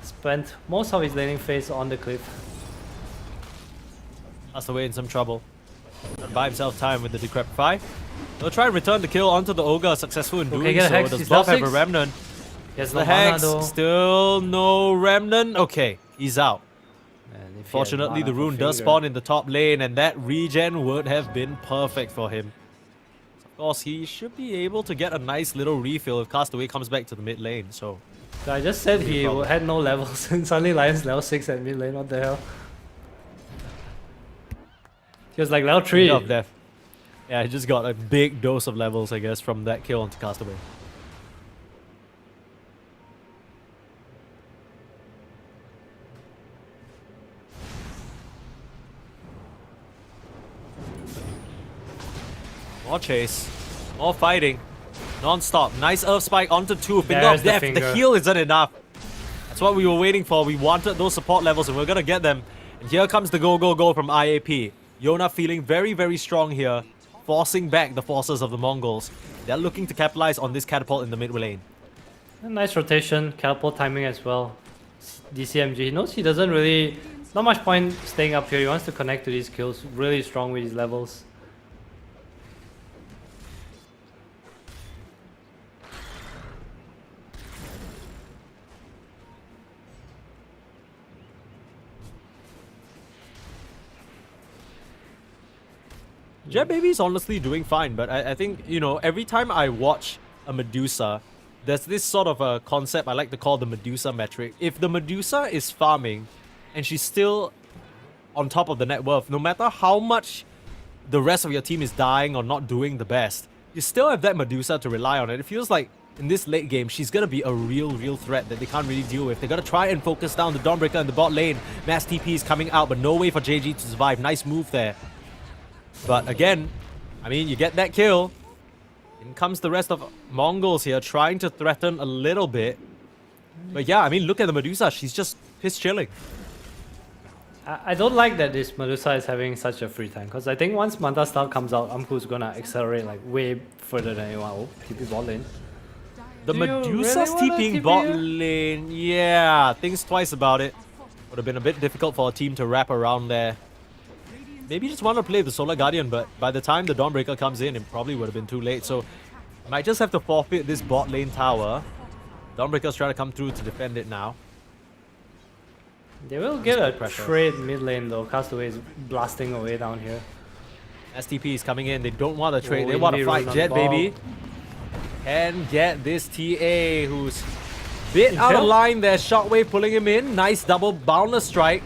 spent most of his laning phase on the cliff. That's away in some trouble. Trying buy himself time with the Decrepify. They'll try and return the kill onto the Ogre, successful in doing so. Hex. Does Bob have a Remnant? Yes, The Hex, still no Remnant. Okay, he's out. Fortunately, the rune does spawn in the top lane, and that regen would have been perfect for him. Of course, he should be able to get a nice little refill if Castaway comes back to the mid lane, so... I just said he had no levels, and suddenly Lion's level 6 at mid lane, what the hell? He was like level 3. Of death. Yeah, he just got a big dose of levels, I guess, from that kill onto Castaway. More chase, more fighting, non-stop. Nice Earth Spike onto 2. Finger of Death. The heal isn't enough. That's what we were waiting for. We wanted those support levels, and we're gonna get them. And here comes the go from IAP. Yona feeling very, very strong here, forcing back the forces of the Mongols. They're looking to capitalize on this catapult in the mid lane. A nice rotation, catapult timing as well. DCMG, he knows he doesn't really... Not much point staying up here. He wants to connect to these kills. Really strong with his levels. Jet Baby's honestly doing fine, but I think, you know, every time I watch a Medusa, there's this sort of a concept I like to call the Medusa metric. If the Medusa is farming and she's still on top of the net worth, no matter how much the rest of your team is dying or not doing the best, you still have that Medusa to rely on. And it feels like in this late game, she's gonna be a real threat that they can't really deal with. They're gonna try and focus down the Dawnbreaker in the bot lane. Mass TP is coming out, but no way for JG to survive. Nice move there. But again, I mean, you get that kill. In comes the rest of Mongols here, trying to threaten a little bit. But yeah, I mean, look at the Medusa. She's just piss chilling. I don't like that this Medusa is having such a free time, because I think once Manta Star comes out, Amku's gonna accelerate like way further than anyone. Oh, TP bot lane. The Medusa's TPing bot lane. Yeah, thinks twice about it. Would have been a bit difficult for a team to wrap around there. Maybe just want to play the Solar Guardian, but by the time the Dawnbreaker comes in, it probably would have been too late. So, might just have to forfeit this bot lane tower. Dawnbreaker's trying to come through to defend it now. They will get a trade mid lane though. Castaway is blasting away down here. STP is coming in. They don't want to trade. They want to fight Jet Baby. And get this TA who's bit out of line there. Shockwave pulling him in. Nice double boundless strike.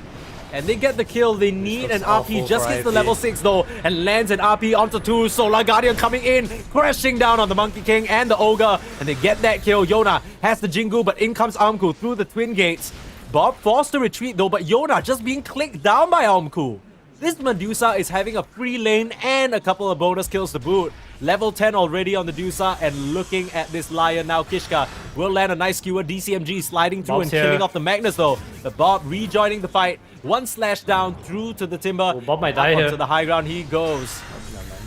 And they get the kill. They need an RP. Just gets the level 6 though. And lands an RP onto 2. Solar Guardian coming in. Crashing down on the Monkey King and the Ogre. And they get that kill. Yona has the Jingu. But in comes Amku through the twin gates. Bob forced to retreat though. But Yona just being clicked down by Amku. This Medusa is having a free lane and a couple of bonus kills to boot. Level 10 already on the Medusa, and looking at this Lion now. Kishka will land a nice skewer. DCMG sliding through and killing off the Magnus though. But Bob rejoining the fight. One slash down through to the Timber. Oh, Bob might die here. To the high ground he goes.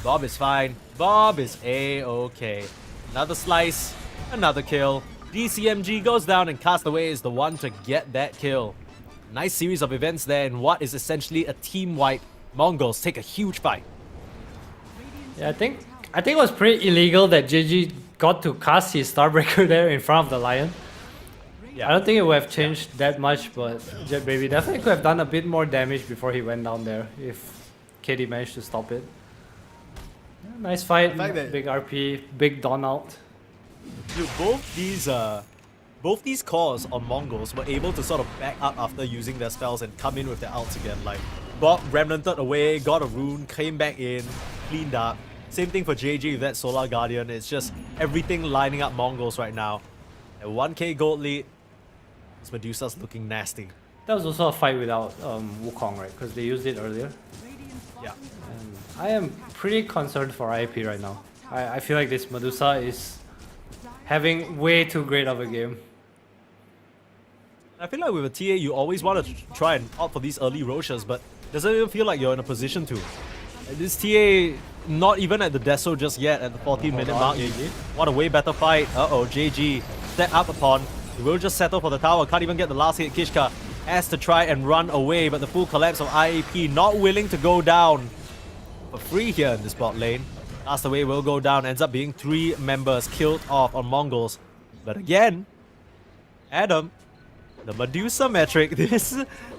Bob is fine. Bob is A-okay. Another slice, another kill. DCMG goes down, and Castaway is the one to get that kill. Nice series of events there in what is essentially a team wipe. Mongols take a huge fight. Yeah, I think it was pretty illegal that JG got to cast his Starbreaker there in front of the Lion. Yeah. I don't think it would have changed that much, but Jet Baby definitely could have done a bit more damage before he went down there if KD managed to stop it. Yeah, nice fight, big RP, big Dawn out. Dude, both these cores on Mongols were able to sort of back up after using their spells and come in with their ults again. Like, Bob remnanted away, got a rune, came back in, cleaned up. Same thing for JG with that Solar Guardian. It's just everything lining up Mongols right now. A 1k gold lead. This Medusa's looking nasty. That was also a fight without Wukong, right? Because they used it earlier. Yeah. And I am pretty concerned for IAP right now. I feel like this Medusa is having way too great of a game. I feel like with a TA, you always want to try and opt for these early Roshas, but doesn't even feel like you're in a position to. This TA, not even at the Deso just yet, at the 14-minute mark. What a way better fight. Uh-oh, JG step up upon. He will just settle for the tower. Can't even get the last hit. Kishka has to try and run away, but the full collapse of IAP not willing to go down for free here in this bot lane. Last away will go down. Ends up being 3 members killed off on Mongols. But again, Adam, the Medusa metric, this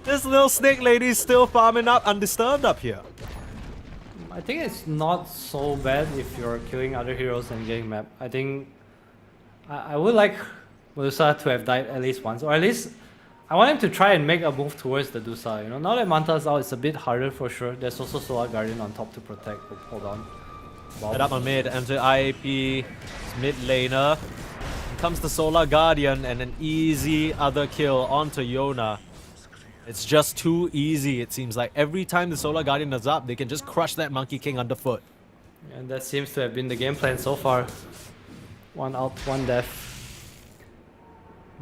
little snake lady is still farming up undisturbed up here. I think it's not so bad if you're killing other heroes and getting map. I think I would like Medusa to have died at least once, or at least I want him to try and make a move towards the Dusa. You know, now that Manta's out, it's a bit harder for sure. There's also Solar Guardian on top to protect. Hold on. Head up on mid, enter IAP, mid laner. Comes the Solar Guardian and an easy other kill onto Yona. It's just too easy, it seems like. Every time the Solar Guardian is up, they can just crush that Monkey King underfoot. And that seems to have been the game plan so far. 1 out, 1 death.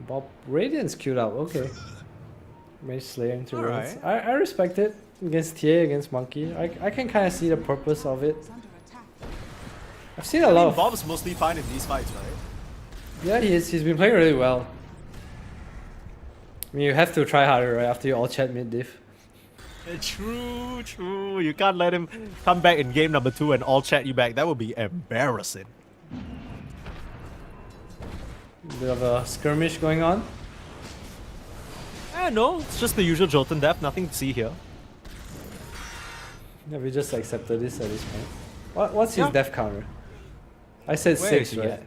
Bob Radiant's queued up, okay. Mage Slayer into Radiance. I respect it against TA, against Monkey. I can kind of see the purpose of it. I've seen a lot of... Bob's mostly fine in these fights, right? Yeah, he's been playing really well. I mean, you have to try harder, right, after you all chat mid-diff. True. You can't let him come back in game number 2 and all chat you back. That would be embarrassing. Bit of a skirmish going on. No, it's just the usual Jotun death. Nothing to see here. Yeah, we just accepted this at this point. What's his death counter? I said Where 6, is he right? at?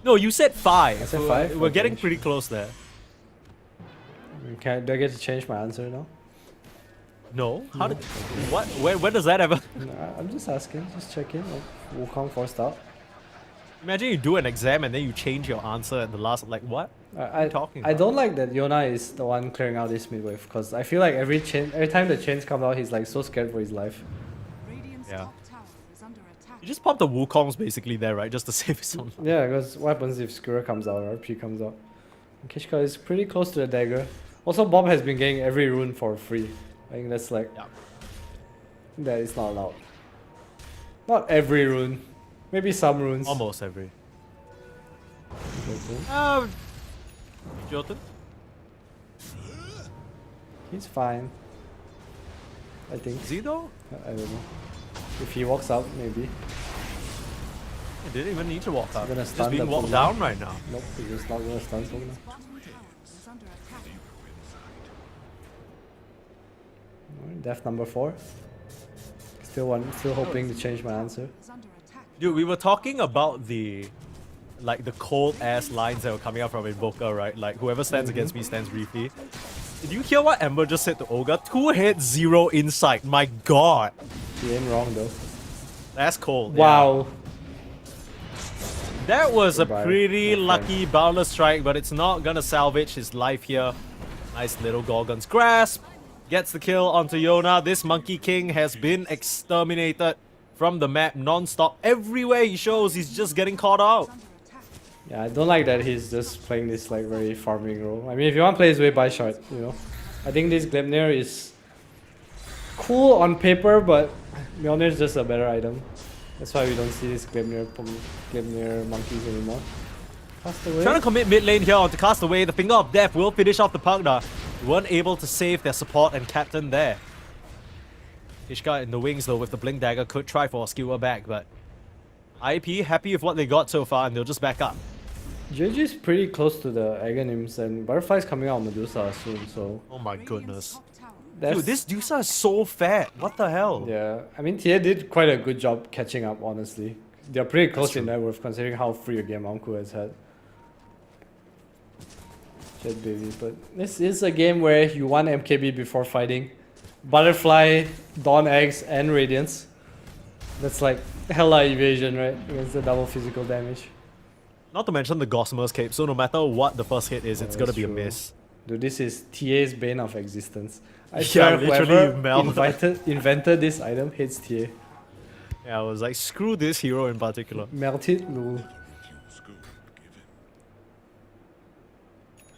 No, you said 5. I said 5? We're Okay. getting pretty close there. Do I get to change my answer now? No? How did... What? Where does that ever... No, I'm just asking, just checking. Like, Wukong forced out. Imagine you do an exam and then you change your answer at the last... Like, what? What are you talking about? I don't like that Yona is the one clearing out this mid wave, because I feel like every time the chains come out, he's like so scared for his life. Yeah. You just pop the Wukongs basically there, right? Just to save his own life. Yeah, because what happens if Skura comes out or RP comes out? And Kishka is pretty close to the dagger. Also, Bob has been getting every rune for free. I think that's like... Yeah. That is not allowed. Not every rune. Maybe some runes. Almost every. Jotun? He's fine. I think. Is he though? I don't know. If he walks out, maybe. He didn't even need to walk out. Gonna He's stun being the walked Pokemon. down right now. Nope, he's just not gonna stun Pokemon. Death number 4. Still hoping to change my answer. Dude, we were talking about the cold ass lines that were coming out from Invoker, right? Like whoever stands against me stands briefly. Did you hear what Ember just said to Olga? 2 hit, 0 insight. My god. He ain't wrong though. That's cold. Wow. Yeah. That was Goodbye, a pretty my lucky boundless strike, but it's not gonna salvage his life here. Nice little Gorgon's Grasp. Gets the kill onto Yona. This Monkey King has been exterminated from the map non-stop. Everywhere he shows, he's just getting caught out. Yeah, I don't like that he's just playing this like very farming role. I mean, if you want to play his way, buy short, you know. I think this Gleipnir is cool on paper, but Mjolnir is just a better item. That's why we don't see this Gleipnir monkeys anymore. Castaway. Trying to commit mid lane here onto Castaway. The Finger of Death will finish off the Pugna. Weren't able to save their support and captain there. Ishka in the wings though with the Blink Dagger could try for a skewer back, but IP happy with what they got so far and they'll just back up. JG is pretty close to the Aghanims and Butterfly's coming out on Medusa soon, so... Oh my goodness. That's... Dude, this Dusa is so fat. What the hell? Yeah, I mean TA did quite a good job catching up, honestly. They're pretty close in net worth considering how free a game Amku has had. Shit, baby, but this is a game where you want MKB before fighting. Butterfly, Dawn Eggs, and Radiance. That's like hella evasion, right? Against the double physical damage. Not to mention the Gossamer's Cape, so no matter what the first hit is, it's gonna That's be a true. miss. Dude, this is TA's bane of existence. I Yeah, swear literally whoever invented this item hates TA. Yeah, I was like, screw this hero in particular. Melt it, lol.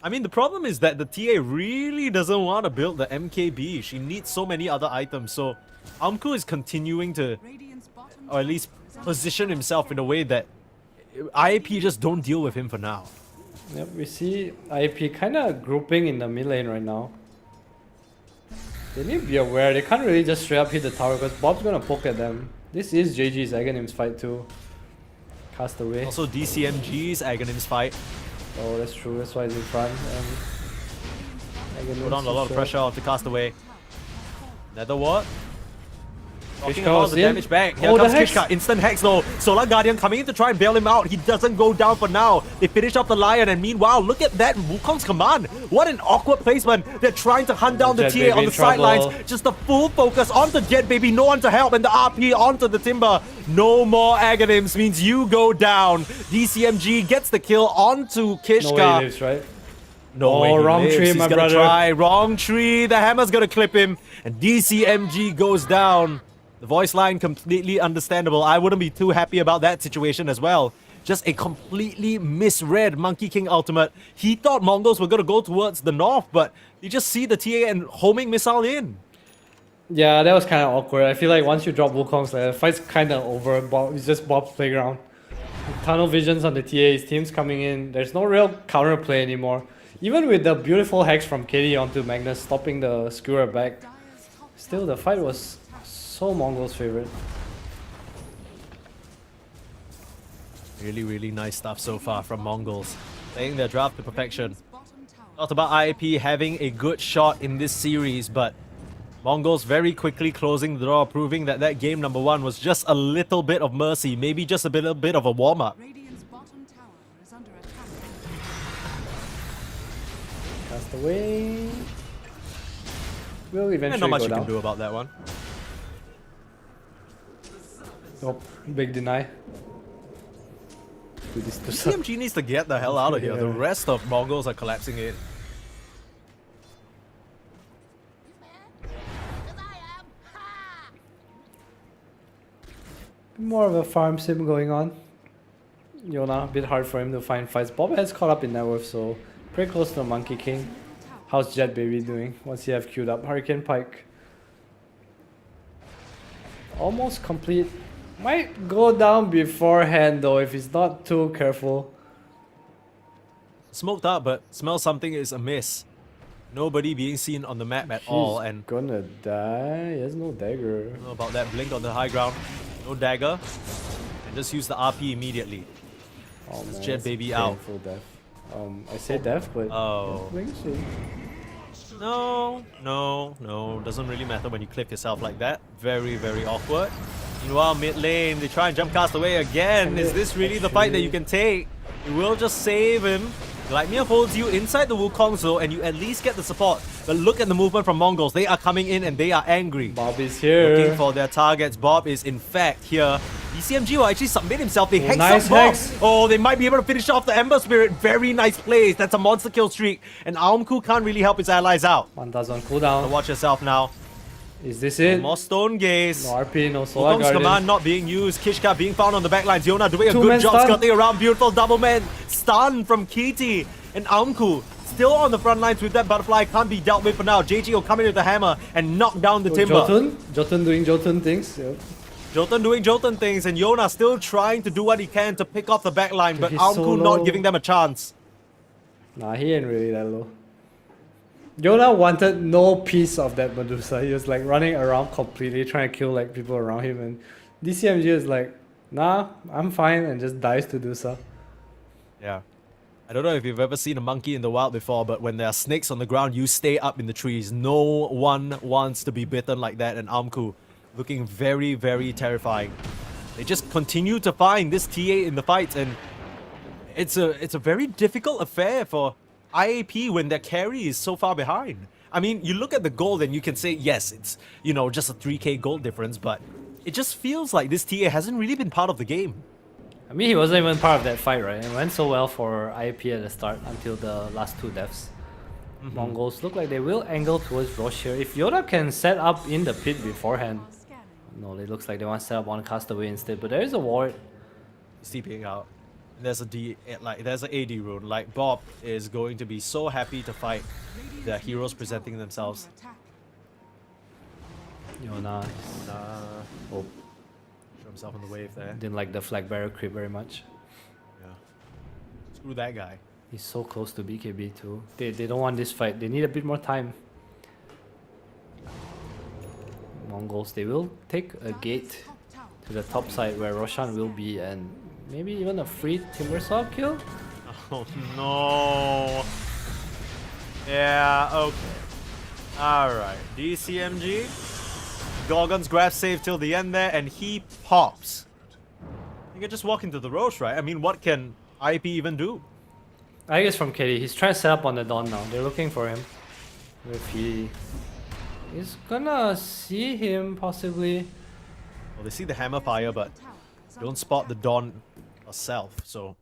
I mean, the problem is that the TA really doesn't want to build the MKB. She needs so many other items, so Amku is continuing to, Radiant's bottom or at least position himself in a way that IAP just don't deal with him for now. Yep, we see IAP kind of grouping in the mid lane right now. They need to be aware, they can't really just straight up hit the tower because Bob's gonna poke at them. This is JG's Aghanim's fight too. Cast away. Also DCMG's Aghanim's fight. Oh, that's true, that's why he's in front. Put on a lot of pressure onto Castaway. Nether ward. Talking Kishka about was the in. damage back. Here Oh, the comes hex. Kishka. Instant hex though. Solar Guardian coming in to try and bail him out. He doesn't go down for now. They finish off the Lion, and meanwhile, look at that Wukong's command. What an awkward placement. They're trying to hunt down the Jet TA Baby on the in trouble. sidelines. Just the full focus onto Jet Baby. No one to help, and the RP onto the Timber. No more Aghanims means you go down. DCMG gets the kill onto Kishka. No way he lives, right? No Oh, way he wrong lives. tree, He's my gonna brother. try. Wrong tree. The hammer's gonna clip him. And DCMG goes down. The voice line completely understandable. I wouldn't be too happy about that situation as well. Just a completely misread Monkey King ultimate. He thought Mongols were gonna go towards the north, but you just see the TA and homing missile in. Yeah, that was kind of awkward. I feel like once you drop Wukong's, the fight's kind of over. It's just Bob's playground. Tunnel visions on the TA, his team's coming in. There's no real counterplay anymore. Even with the beautiful hex from KD onto Magnus, stopping the skewer back, still the fight was so Mongols' favorite. Really, really nice stuff so far from Mongols. Playing their draft to perfection. bottom tower. Talked about IAP having a good shot in this series, but Mongols very quickly closing the door, proving that that game number 1 was just a little bit of mercy, maybe just a bit of a warm-up. Radiant's bottom tower is under attack. Cast away. Will eventually And not much go you down. can do about that one. Nope, big deny. Do this to some- CMG needs to get the hell out of here. The Yeah. rest of Mongols are collapsing in. More of a farm sim going on. Yona, a bit hard for him to find fights. Bob has caught up in net worth, so pretty close to Monkey King. How's Jet Baby doing? What's he have queued up? Hurricane Pike. Almost complete. Might go down beforehand though if he's not too careful. Smoked out, but smells something is amiss. Nobody being seen on the map at all, He's and gonna die. He has no dagger. I don't know about that blink on the high ground. No dagger. And just use the RP immediately. Oh man, Jet it's Baby out. painful death. I say death, but Oh. blink soon. No. Doesn't really matter when you clip yourself like that. Very, very awkward. Meanwhile, mid lane, they try and jump cast away again. Is this really the fight that you can take? You will just save him. Gleipnir holds you inside the Wukong though, and you at least get the support. But look at the movement from Mongols. They are coming in and they are angry. Bob is here. Looking for their targets. Bob is in fact here. DCMG will actually submit himself. They hex nice up Bob. hex. Oh, they might be able to finish off the Ember Spirit. Very nice plays. That's a monster kill streak. And Aumku can't really help his allies out. Manta's on So cooldown. watch yourself now. Is this it? More Stone Gaze. No RP, no Solar Wukong's Guardian. command not being used. Kishka being found on the backlines. Yona doing a Two-man good job stun. skirting around. Beautiful double man stun from Kiti. And Aumku still on the front lines with that butterfly. Can't be dealt with for now. JG will come in with the hammer and knock down the Timber. Jotun doing Jotun things. Yep. Jotun doing Jotun things, and Yona still trying to do what he can to pick off the backline, but He's so Aumku low. not giving them a chance. Nah, he ain't really that low. Yona wanted no piece of that Medusa. He was like running around completely trying to kill like people around him, and DCMG is like, nah, I'm fine, and just dies to do so. Yeah. I don't know if you've ever seen a monkey in the wild before, but when there are snakes on the ground, you stay up in the trees. No one wants to be bitten like that, and Aumku looking very, very terrifying. They just continue to find this TA in the fight, and it's a very difficult affair for IAP when their carry is so far behind. I mean, you look at the gold and you can say, yes, it's, you know, just a 3k gold difference, but it just feels like this TA hasn't really been part of the game. I mean, he wasn't even part of that fight, right? It went so well for IAP at the start until the last two deaths. Mongols look like they will angle towards Roche here. If Yoda can set up in the pit beforehand. No, it looks like they want to set up on Castaway instead, but there is a ward. He's TPing out. And there's there's an AD rune. Like, Bob is going to be so happy to fight the heroes presenting themselves. Yona Oh. Show himself in the wave there. didn't like the flag bearer creep very much. Yeah. Screw that guy. He's so close to BKB too. They don't want this fight. They need a bit more time. Mongols, they will take a gate to the top side where Roshan will be, and maybe even a free Timber Saw kill? Oh no. Yeah, okay. Alright. DCMG. Gorgon's grab save till the end there, and he pops. You can just walk into the Roche, right? I mean, what can IP even do? I guess from KD, he's trying to set up on the Dawn now. They're looking for him. If he is gonna see him possibly. Well, they see the hammer fire, but don't spot the Dawn herself, so.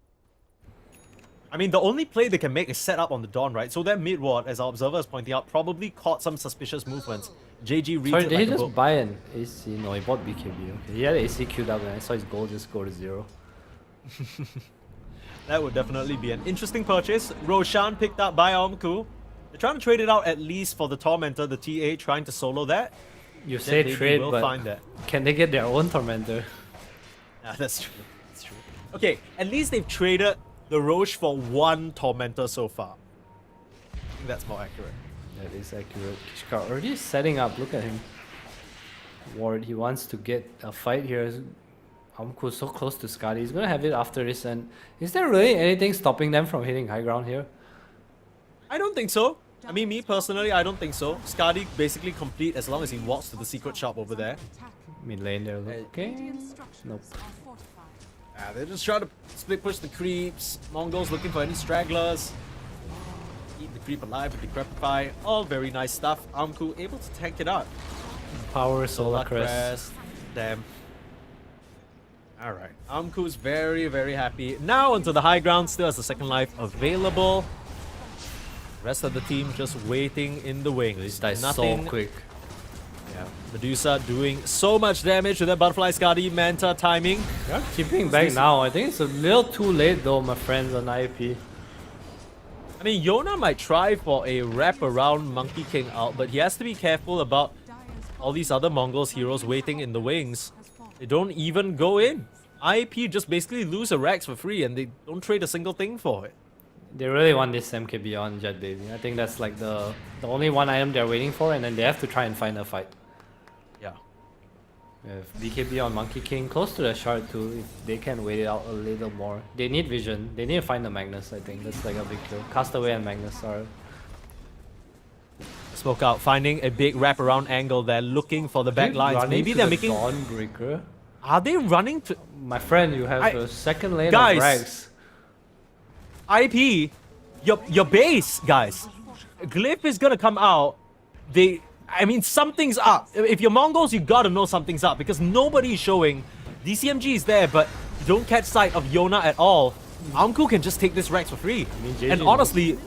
I mean, the only play they can make is set up on the Dawn, right? So that mid ward, as our observer is pointing out, probably caught some suspicious movements. JG reads Sorry, it did like he a just book. buy an AC? No, he bought BKB. Okay, he had AC queued up and I saw his gold just go to 0. That would definitely be an interesting purchase. Roshan picked up by Omku. They're trying to trade it out at least for the Tormentor, the TA trying to solo that. You say Then trade, will but find that. can they get their own Tormentor? Yeah, that's true. That's true. Okay, at least they've traded the Roche for one Tormentor so far. I think that's more accurate. That is accurate. Kishkar already setting up. Look at him. Ward, he wants to get a fight here. Amku so close to Skadi. He's gonna have it after this. And is there really anything stopping them from hitting high ground here? I don't think so. I mean, me personally, I don't think so. Skadi basically complete as long as he walks to the secret shop over there. Mid lane there. Okay. Nope. They're just trying to split push the creeps. Mongols looking for any stragglers. Eat the creep alive with Decrepify. All very nice stuff. Amku able to tank it out. Power Solar Crest. Damn. Alright. Amku's very, very happy. Now onto the high ground. Still has the second life available. Rest of the team just waiting in the wings. This dies Nothing so quick. Yeah. Medusa doing so much damage with that Butterfly Skadi Manta timing. They're keeping back now. I think it's a little too late though, my friends on IAP. I mean, Yona might try for a wrap around Monkey King out, but he has to be careful about all these other Mongols heroes waiting in the wings. They don't even go in. IAP just basically lose a Rax for free and they don't trade a single thing for it. They really want this MKB on Jet Baby. I think that's like the only one item they're waiting for, and then they have to try and find a fight. Yeah. If BKB on Monkey King, close to the shard too, if they can wait it out a little more. They need vision. They need to find the Magnus, I think. That's like a big kill. Castaway and Magnus are... Smoke out, finding a big wraparound angle there, looking for the back lines. Maybe they're making... Dawnbreaker? Are they running to... My friend, you have a second lane Guys, of Rags. IP, your base, guys. Glyph is gonna come out. I mean, something's up. If you're Mongols, you gotta know something's up because nobody is showing. DCMG is there, but you don't catch sight of Yona at all. Amku can just take this Rex for free. And honestly,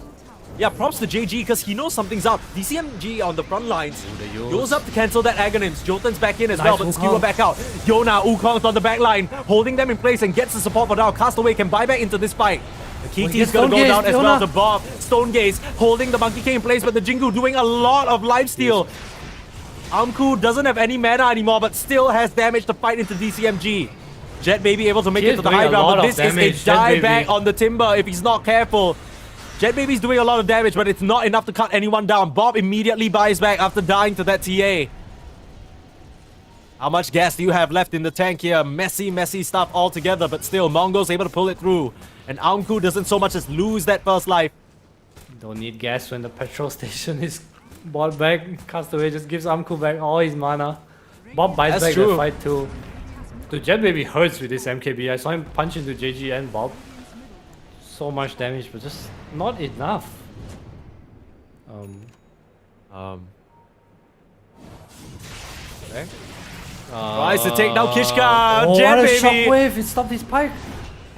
yeah, props to JG because he knows something's up. DCMG on the front lines goes up to cancel that Aghanim's. Jotun's back in as well, but Skewer back out. Yona, Wukong's on the back line, holding them in place and gets the support for now. Castaway can buy back into this fight. The KT is gonna go down as well to Bob. Stone Gaze holding the Monkey King in place, but the Jingu doing a lot of lifesteal. Amku doesn't have any mana anymore, but still has damage to fight into DCMG. Jet Baby able to make it to the high ground, but this is a dieback on the Timber if he's not careful. Jet Baby's doing a lot of damage, but it's not enough to cut anyone down. Bob immediately buys back after dying to that TA. How much gas do you have left in the tank here? Messy stuff altogether, but still, Mongo's able to pull it through. And Amku doesn't so much as lose that first life. Don't need gas when the petrol station is bought back. Castaway just gives Amku back all his mana. Bob buys back the fight too. The Jet Baby hurts with this MKB. I saw him punch into JG and Bob. So much damage, but just not enough. Okay. Tries to take down Kishka. Oh, Jet, what a baby. shockwave! It stopped his pike.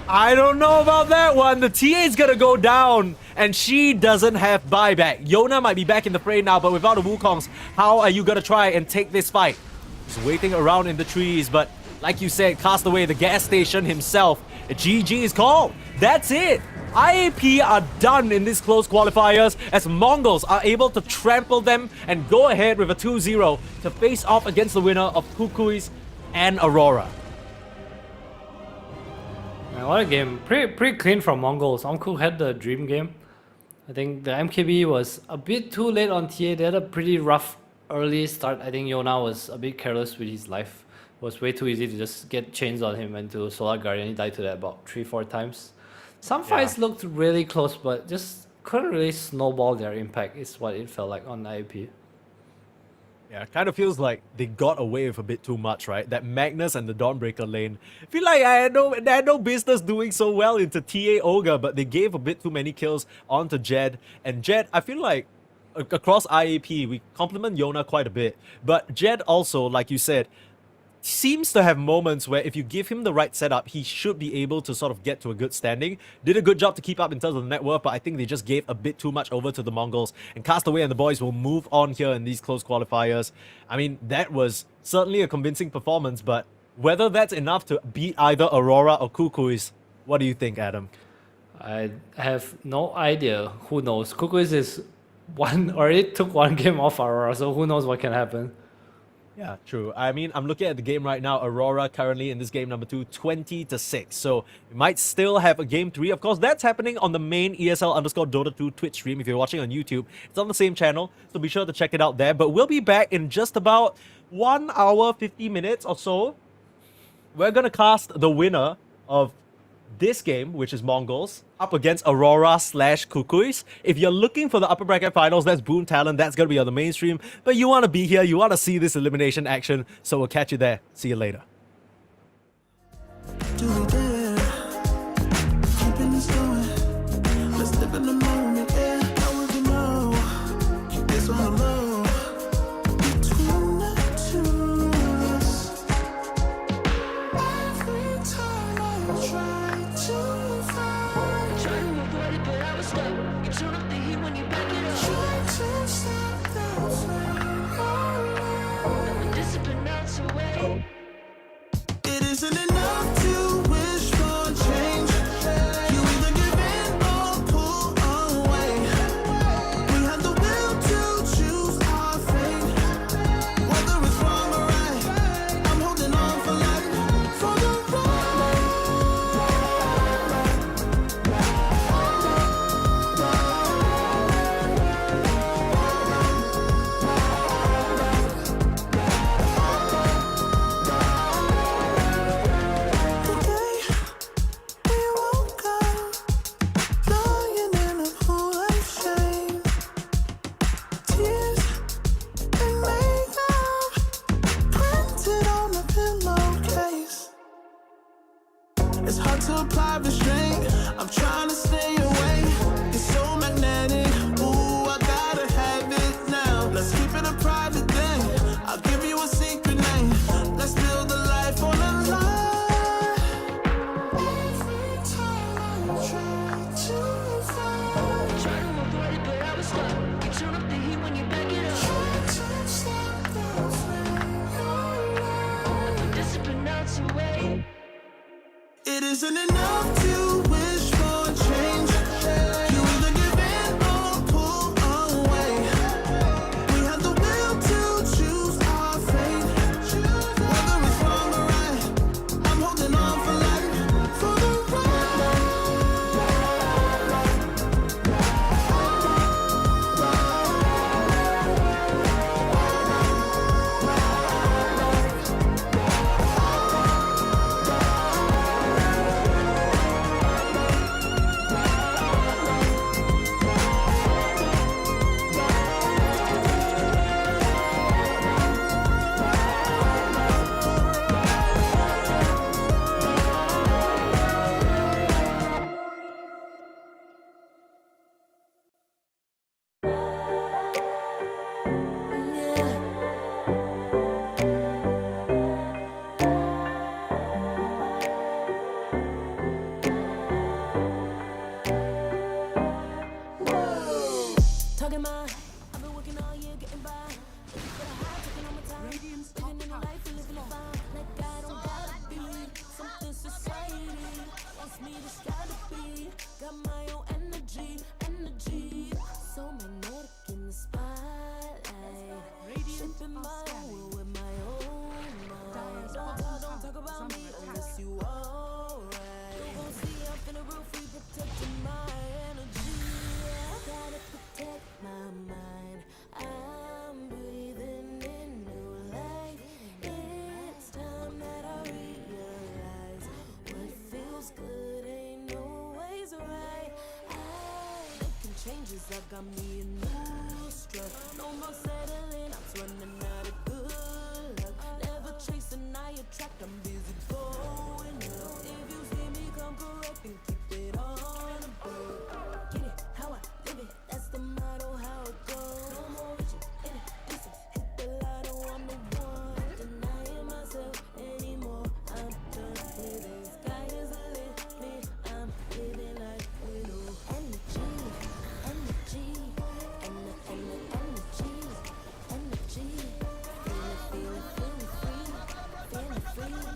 I don't know about that one. The TA's gonna go down, and she doesn't have buyback. Yona might be back in the fray now, but without the Wukongs, how are you gonna try and take this fight? He's waiting around in the trees, but like you said, Castaway, the gas station himself, GG is called. That's it. IAP are done in these close qualifiers as Mongols are able to trample them and go ahead with a 2-0 to face off against the winner of Kukuis and Aurora. Man, what a game. Pretty clean from Mongols. Oncook had the dream game. I think the MKB was a bit too late on TA. They had a pretty rough early start. I think Yona was a bit careless with his life. It was way too easy to just get chains on him and to Solar Guardian. He died to that about 3-4 times. Some fights looked really close, but just couldn't really snowball their impact, is what it felt like on IAP. Yeah, it kind of feels like they got away with a bit too much, right? That Magnus and the Dawnbreaker lane. I feel like they had no business doing so well into TA Ogre, but they gave a bit too many kills onto Jed. And Jed, I feel like across IAP, we compliment Yona quite a bit. But Jed also, like you said, seems to have moments where if you give him the right setup, he should be able to sort of get to a good standing. Did a good job to keep up in terms of the net worth, but I think they just gave a bit too much over to the Mongols. And Castaway and the boys will move on here in these close qualifiers. I mean, that was certainly a convincing performance, but whether that's enough to beat either Aurora or Kukuis, what do you think, Adam? I have no idea. Who knows? Kukuis is already took one game off Aurora, so who knows what can happen. Yeah, true. I mean, I'm looking at the game right now. Aurora currently in this game number 2, 20-6. So we might still have a game 3. Of course, that's happening on the main ESL_Dota 2 Twitch stream. If you're watching on YouTube, it's on the same channel. So be sure to check it out there. But we'll be back in just about 1 hour, 50 minutes or so. We're going to cast the winner of this game, which is Mongols, up against Aurora/Kukuis. If you're looking for the upper bracket finals, that's Boom Talent. That's going to be on the mainstream. But you want to be here. You want to see this elimination action. So we'll catch you there. See you later. Keeping this going. Let's live in the moment. Yeah, how would you know? Keep this one low. Between the two of us. Every time I try to find. Try to avoid it, but I was stuck. You turn up the heat when you back it up. Try to stop the flame. And the discipline melts away. It isn't enough to wish for change. You either give in or pull away. We have the will to choose our fate. Whether it's wrong or right, I'm holding on for life. For the ride. The day we woke up, lying in a pool of shame. Tears and makeup printed on the pillowcase. It's hard to apply restraint. I'm trying to stay away. It's so magnetic. Ooh, I gotta have it now. Let's keep it a private thing. I'll give you a secret name. Let's build a life on a lie. Every time I try to find. Try to avoid it, but I was stuck. You turn up the heat when you back it up. Try to stop the flame. And the discipline melts away. It isn't enough to wish for change. Gotta be, got my own energy, energy. So magnetic in the spotlight. Shaping my own world with my own mind. Don't talk about me unless you alright. You gon' see I'm feeling real free, protecting my energy. Gotta protect my mind. I'm breathing in new life. It's time that I realize what feels good ain't always right. Making changes, I got me a new strut. No more settling, I'm running out of good luck. Never chasing, I attract, I'm busy going up. If you see me come correct and keep it on the board. Get it, how I live it, that's the motto, how it goes. No more reaching, in it, distance, hit the lotto, I'm the one. Not denying myself anymore, I'm done with it. Sky is the limit, I'm living like we know. Energy, energy, energy, energy. Feel it free, feeling free. Energy,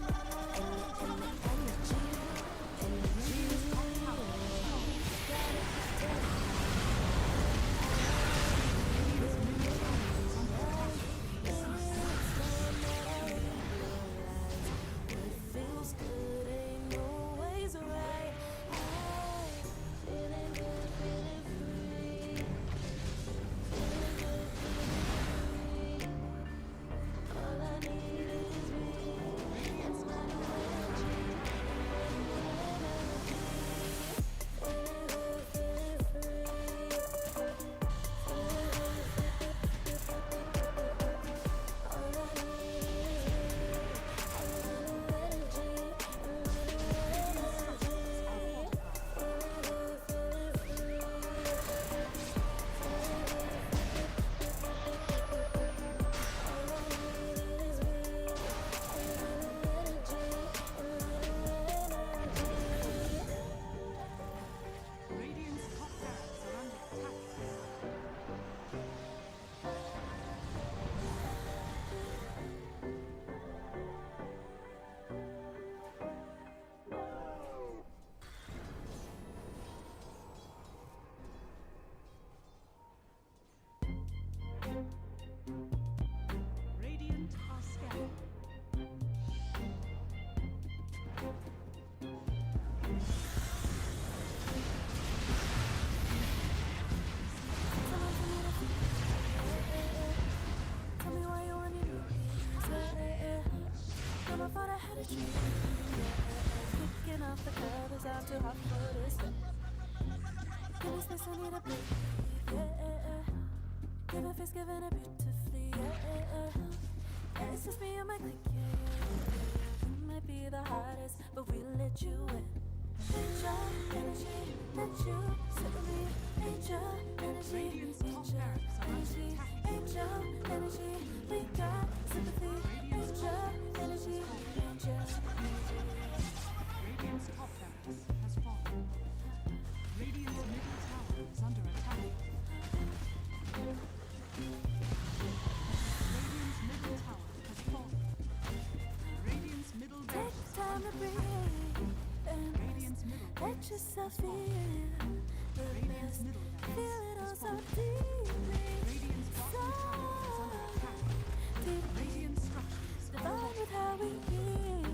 what feels good ain't always right. Feeling good, feeling free. Feeling good, feeling free. All I need is me. It's my new energy. Feeling good, feeling free. All I need is me. And my new energy. And my new energy. Feeling good, feeling free. All I need is me. And my new energy. And my new energy. Radiant's top barracks are under attack. Radiant are scanning. Tell me why you want me to Never thought I had a dream. Picking off the covers, I'm too hot for this. Give me space, I need a break. Give a face, giving it beautifully. It's just me and my clique. You might be the hottest, but we let you in. Need your energy, let you sit with me. Need your energy, Radiant's need top your barracks are under energy, attack. need your energy. We got sympathy. Need your energy, need your energy. Radiant's top barracks has fallen. Radiant's middle tower is under attack. Radiant's middle tower has fallen. Radiant's middle Take barracks time to breathe and Radiant's middle let barracks yourself has fallen. feel the Radiant's best. middle barracks Feel it all has so fallen. deeply, Radiant's bottom tower is under attack. so deeply. Radiant structures are Aligned with how we think,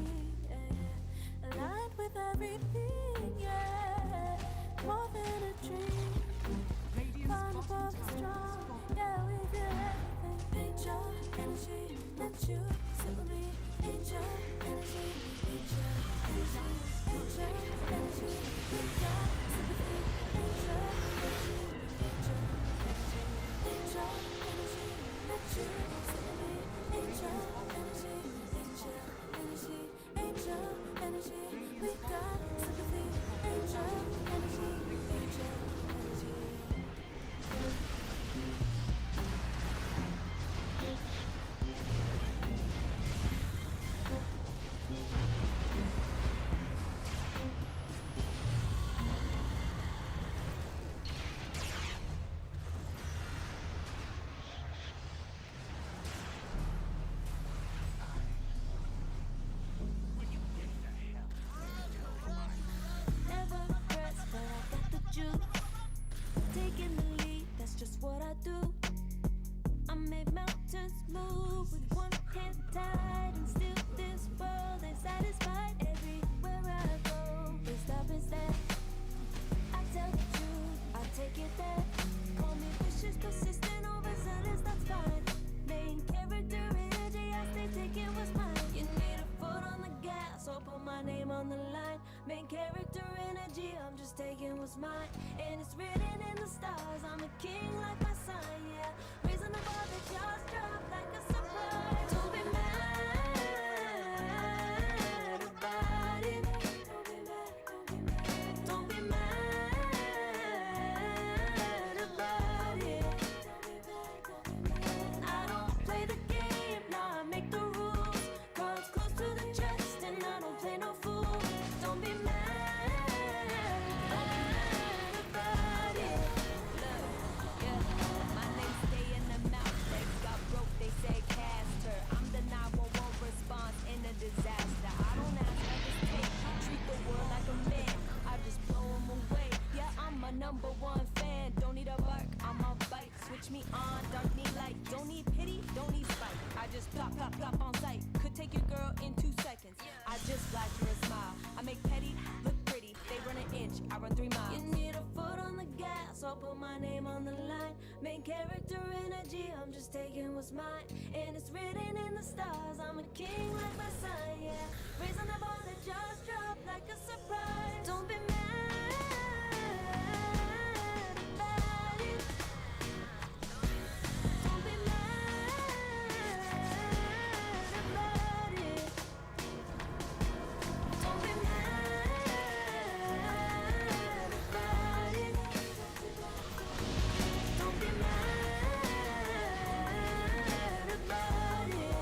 yeah. Aligned with everything, yeah. More than a dream. Radiant's Find bottom above tower strong, has fallen. yeah, we feel everything. Need your energy, let you sit with me. Need your energy, need your energy, need your energy. We got sympathy. Need your energy, need your energy, need your energy. Let you sit with me. Need your energy, need your energy, need your energy. We got sympathy. Need your energy, need your energy. was mine, and it's written in the stars. I'm a king like my sign, yeah. Raising the bar, the jaws drop like a surprise. Don't be mad about it. Don't be mad about it. I don't play the game, now I make the rules. Cards close to the chest, and I don't play no fool. Don't be mad about it. Look, yeah, my name stay in the mouth. Legs got broke, they say cast her. I'm the 911 response in a disaster. I don't ask, I just take. Treat the world like a man, I just blow 'em away. Yeah, I'm a number one fan. Don't need a bark, I'm a bite. Switch me on, dark need light. Don't need pity, don't need spite. I just plop, plop, plop on sight. Could take your girl in 2 seconds. I just flash her a smile. I make petty look pretty. They run an inch, I run 3 miles. You need a foot on the gas, I'll put my name on the line. Main character energy, I'm just taking what's mine. And it's written in the stars, I'm a king like my sign, yeah. Raising the bar, the jaws drop like a surprise. Don't be mad about it. Don't be mad about it. Don't be mad about it. Don't be mad about it.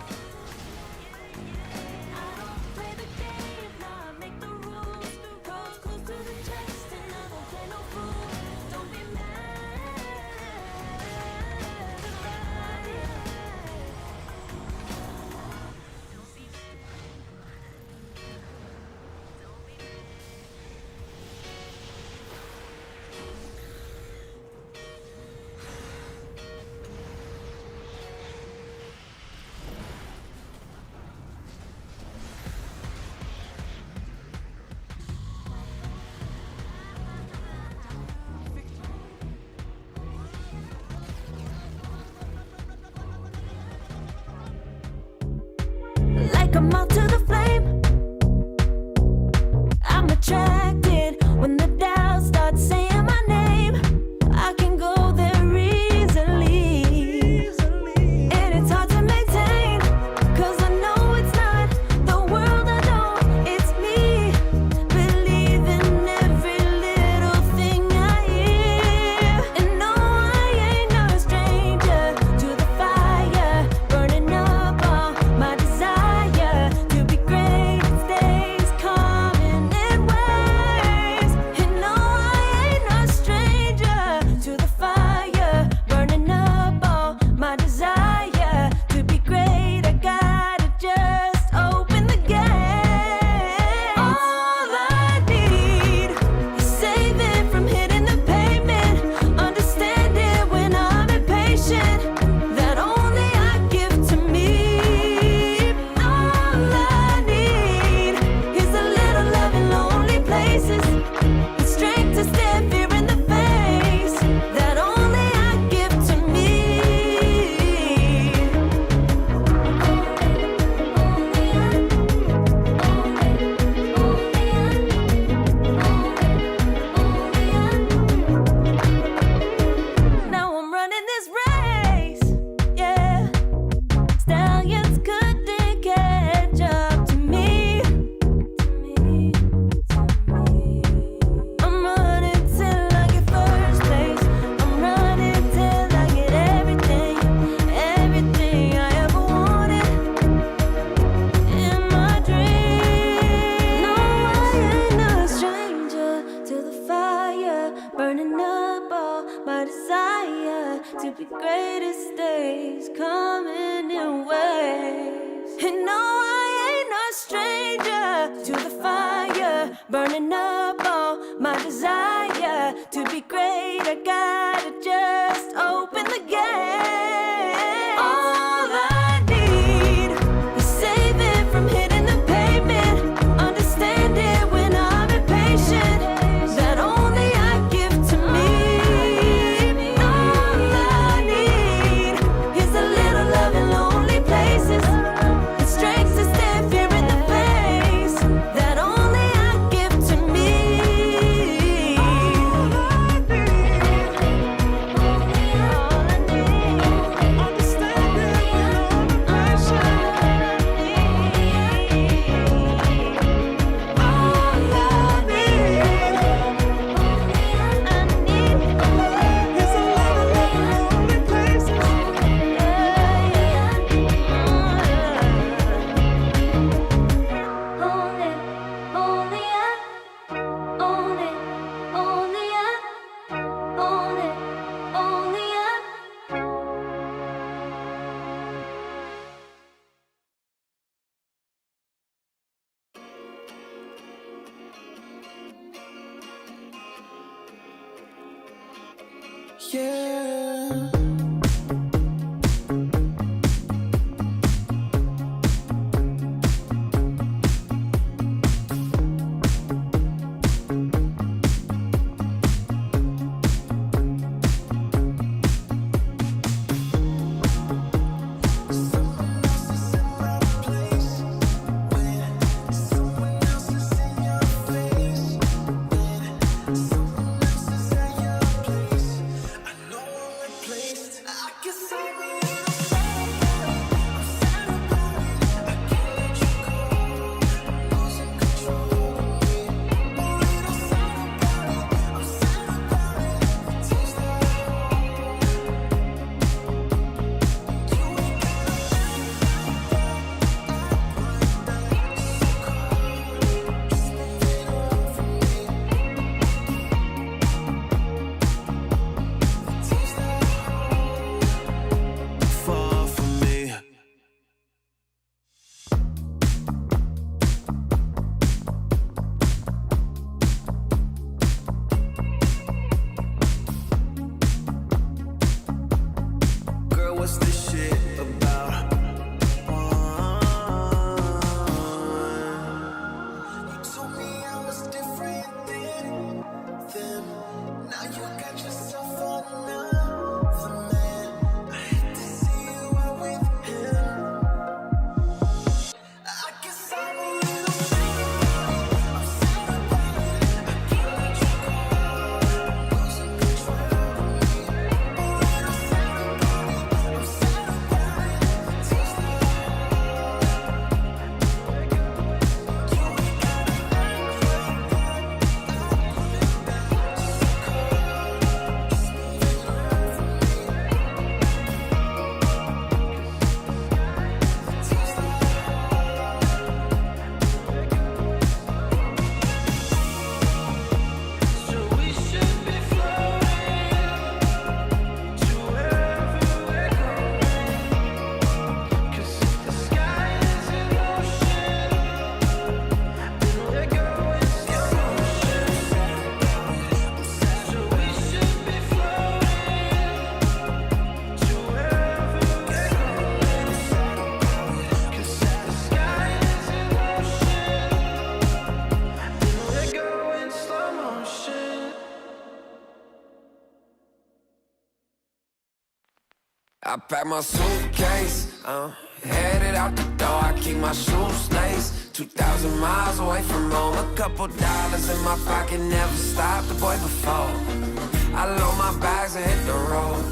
I don't play the game, now I make the rules. Cards close to the chest, and I don't play no fool. Don't be mad about it. Like a moth to the flame, I'm attracted when the doubts start saying my name. I can go there easily, and it's hard to maintain, 'cause I know it's not the world I know, it's me. Believe in every little thing I hear, and no, I ain't no stranger to the fire, burning up all my desire to be great. It stays coming in waves, and no, I ain't no stranger to the fire, burning up all my desire to be great. I gotta just open the gate. All I need is saving from hitting the pavement, understanding when I'm impatient, that only I give to me. All I need is a little love in lonely places, the strength to stare fear in the face, that only I give to me. Now I'm running this race, yeah. Stallions couldn't catch up to me. I'm running till I get first place. I'm running till I get everything, everything I ever wanted in my dream. No, I ain't no stranger to the fire, burning up all my desire to be greatest days coming in waves. And no, I ain't no stranger to the fire, burning up all my desire to be great. I gotta just open the gate. All I need is saving from hitting the pavement, understanding when I'm impatient, that only I give to me. All I need is a little love in lonely places, the strength to stand fear in the face, that only I give to me. yeah. Far from me. Girl, what's this shit about? You told me I was different then. Now you got yourself another man. I hate to see you out with him. I guess I'm a little sad about it. I can't let you go. I'm losing control of me. A little sad about it. I'm sad about it. Taste the I pack my suitcase, headed out the door, I keep my shoes laced. 2,000 miles away from home, a couple dollars in my pocket, never stopped the boy before. I load my bags and hit the road.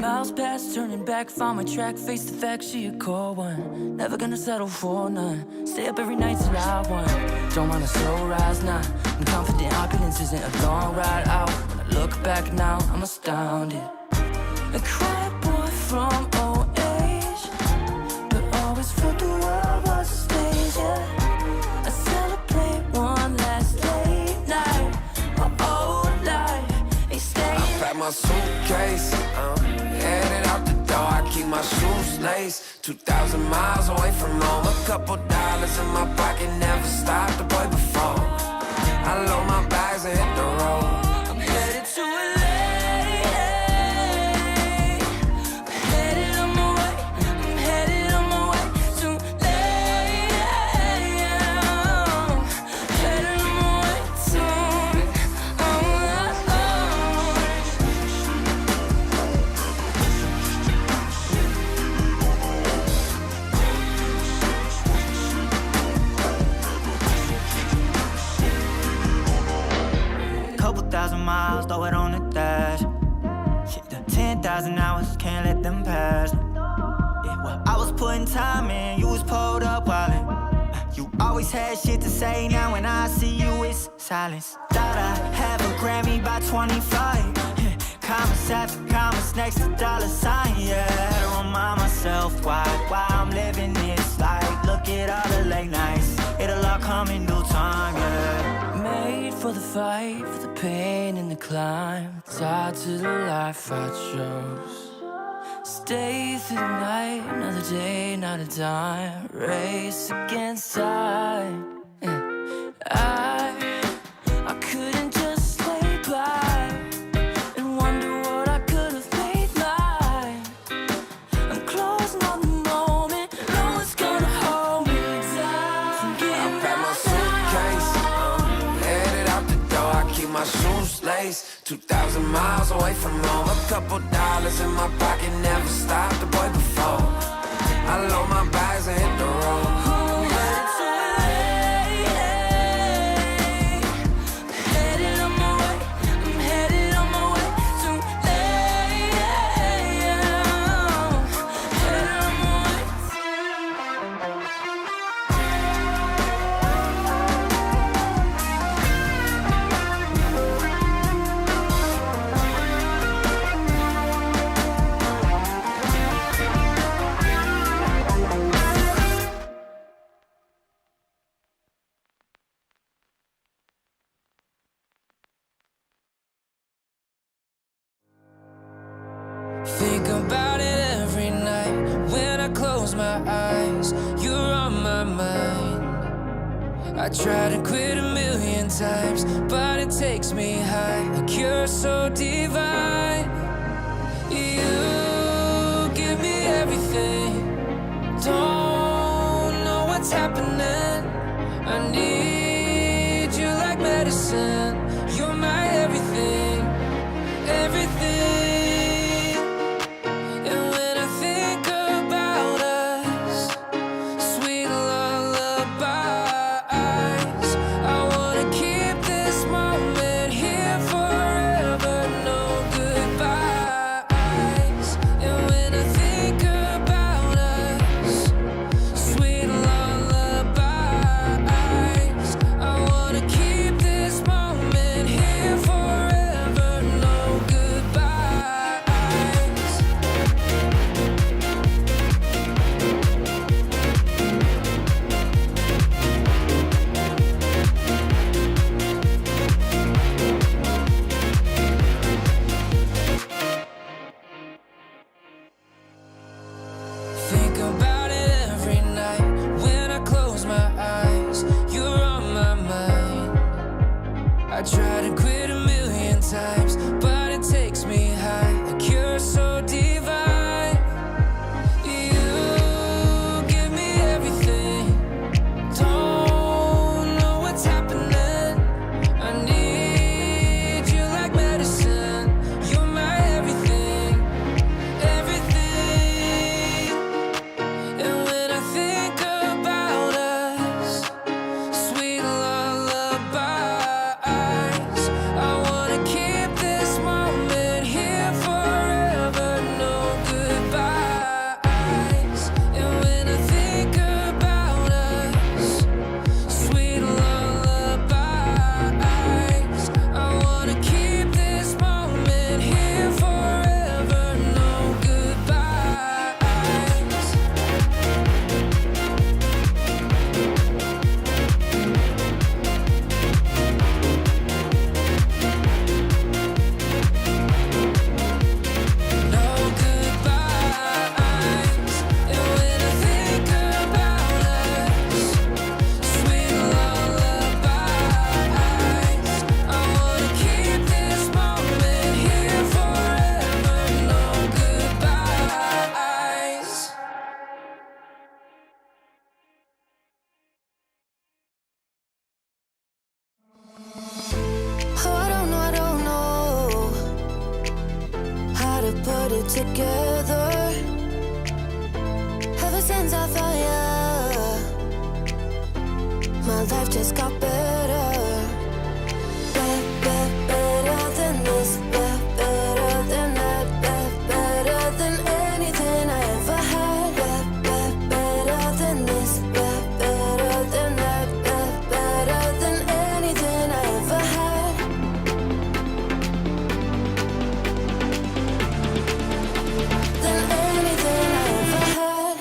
Miles past, turning back, found my track, face the fact, she a cold one. Never gonna settle for none, stay up every night till I won. Don't want a slow rise now, I'm confident opulence isn't a long ride out. When I look back now, I'm astounded. A quiet boy from old age, but always felt the world was a stage, yeah. I celebrate one last late night, my old life ain't staying. I pack my suitcase, headed out the door, I keep my shoes laced. 2,000 miles away from home, a couple dollars in my pocket, never stopped the boy before. I load my bags and hit the road. I'm headed to LA, I'm headed on my way, I'm headed on my way to LA, headed on my way to, Couple thousand miles, throw it on the dash. Shit, the 10,000 hours, can't let them pass. Yeah, well, I was putting time in, you was pulled up wildin'. You always had shit to say, now when I see you, it's silence. Thought I have a Grammy by 25. Commas after commas next to dollar sign, yeah. Had to remind myself why I'm living this life. Look at all the late nights, it'll all come in due time, yeah. made for the fight, for the pain and the climb. Tied to the life I chose. Stay through the night, another day, not a dime. Race against time. I couldn't just lay by and wonder my shoes laced. 2,000 miles away from home. A couple dollars in my pocket, never stopped the boy before. I load my bags and hit the road. Think about it every night when I close my eyes. You're on my mind. I try to quit a million times, but it takes me high. Like you're so divine. You give me everything. Don't know what's happening. I need you like medicine. You're my everything, everything. Think about it every night when I close my eyes. You're on my mind. I try to quit a million times, but it takes me high. Like you're so divine. You give me everything. Don't know what's happening. I need you like medicine. You're my everything, everything. And when I think about us, sweet lullabies, I wanna keep this moment here forever, no goodbyes. And when I think about us, sweet lullabies, I wanna keep this moment here forever, no goodbyes. No goodbyes. And when I think about us, sweet lullabies, I wanna keep this moment here forever. No goodbyes. Oh, I don't know how to put it together. Ever since I found you, my life just got better. Better than this, better than that, better than anything I ever had. Better than this, better than that, better than anything I ever had. Than anything I ever had.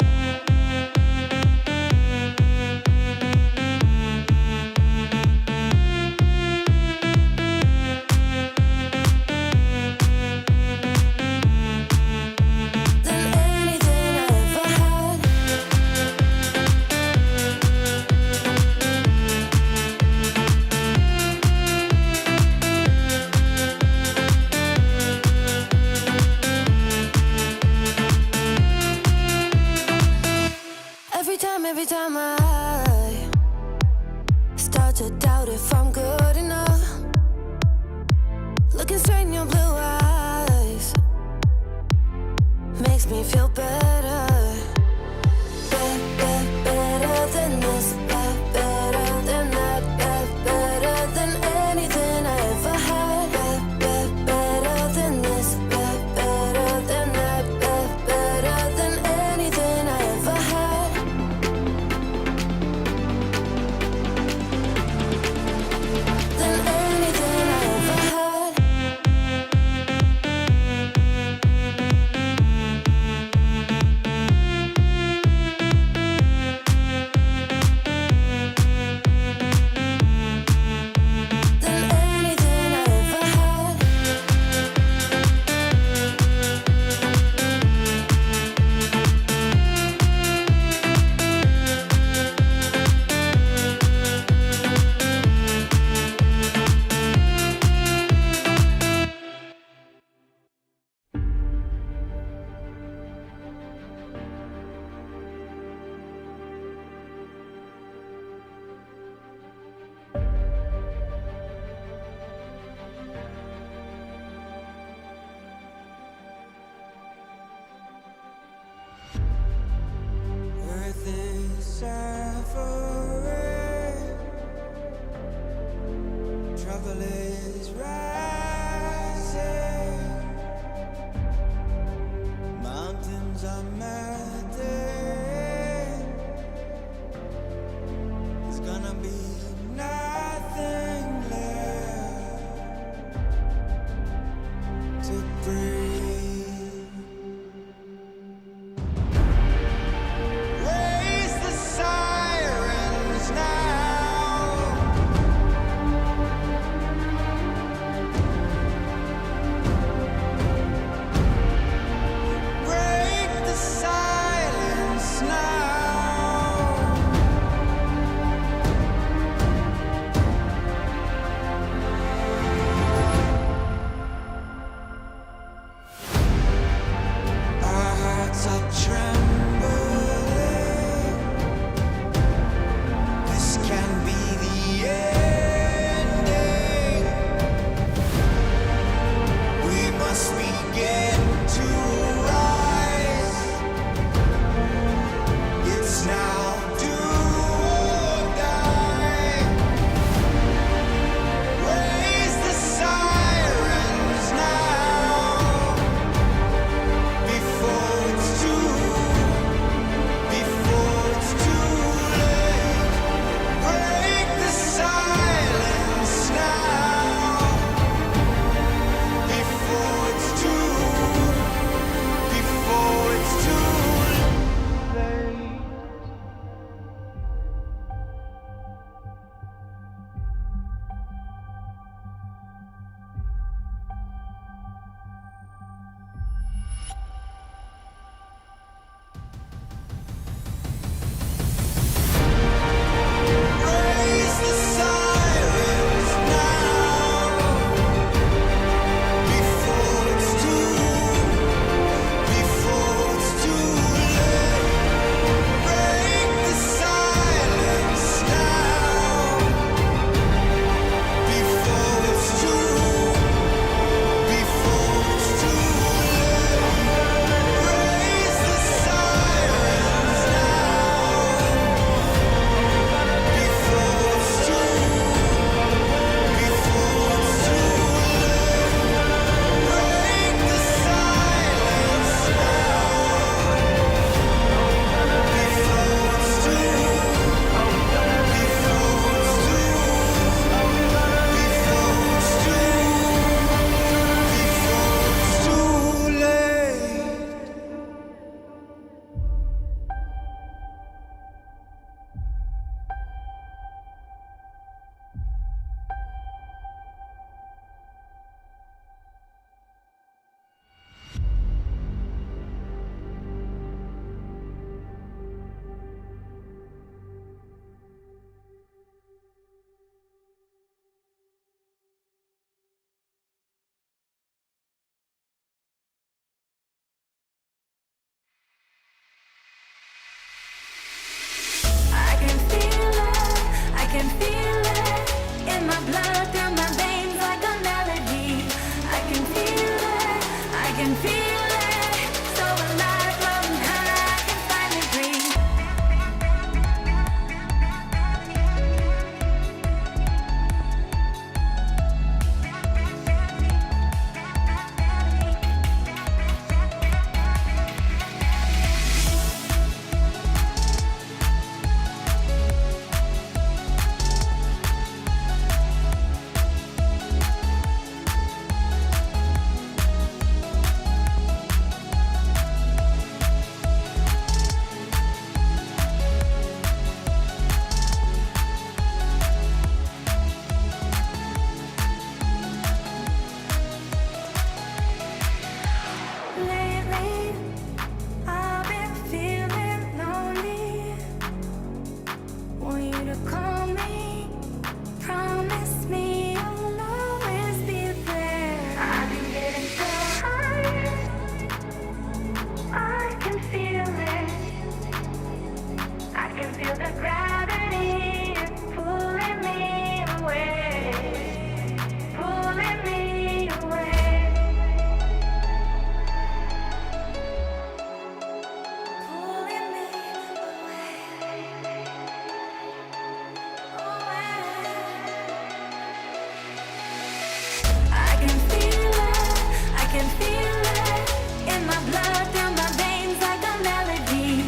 in my blood, through my veins like a melody.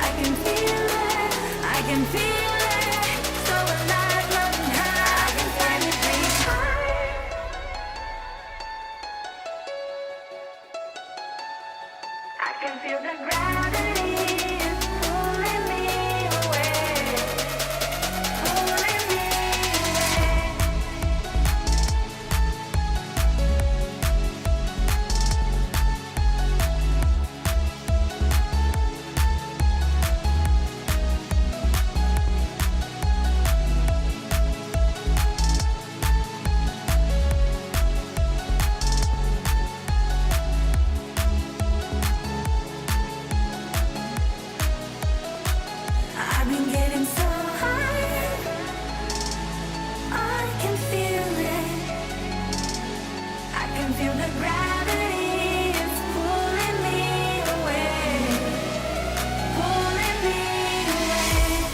I can feel it, I can feel it. So alive, floating high, I can finally breathe high. I can feel the gravity is pulling me away, pulling me away. I've been getting so high, I can feel it. I can feel the gravity is pulling me away, pulling me away.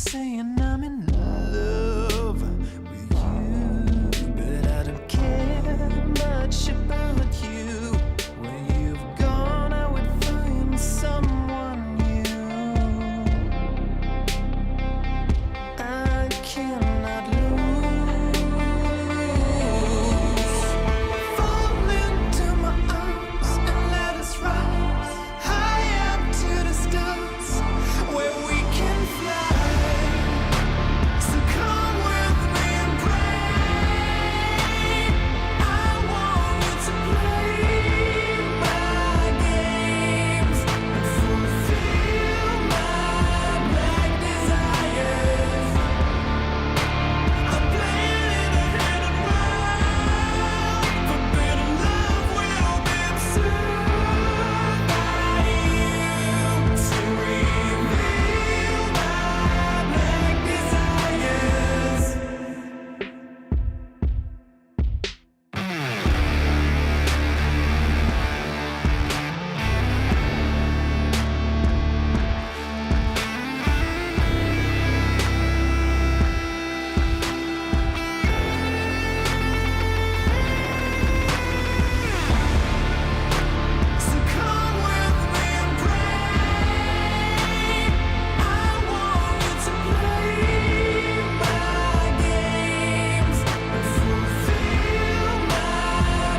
saying I'm in love with you, but I don't care much about you. When you've gone, I would find someone new. I cannot lose. Fall into my arms and let us rise high up to the stars where we can fly. So come with me and pray. I want you to play my games and fulfill my black desires. I'm playing in a hidden world, forbidden love will be absurd by you to reveal my black desires. So come with me and pray. I want you to play my games and fulfill my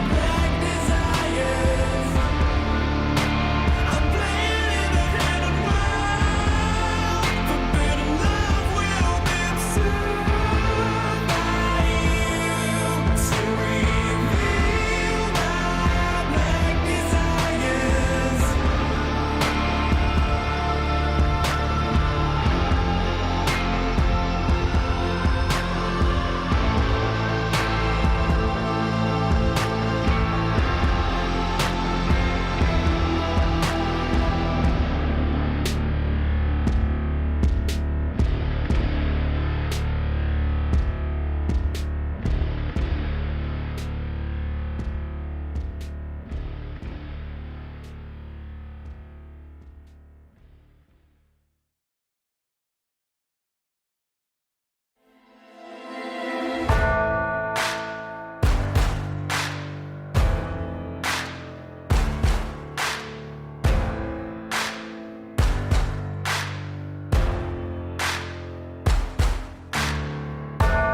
black desires. I'm playing in a hidden world, forbidden love will be absurd by you to reveal my black desires.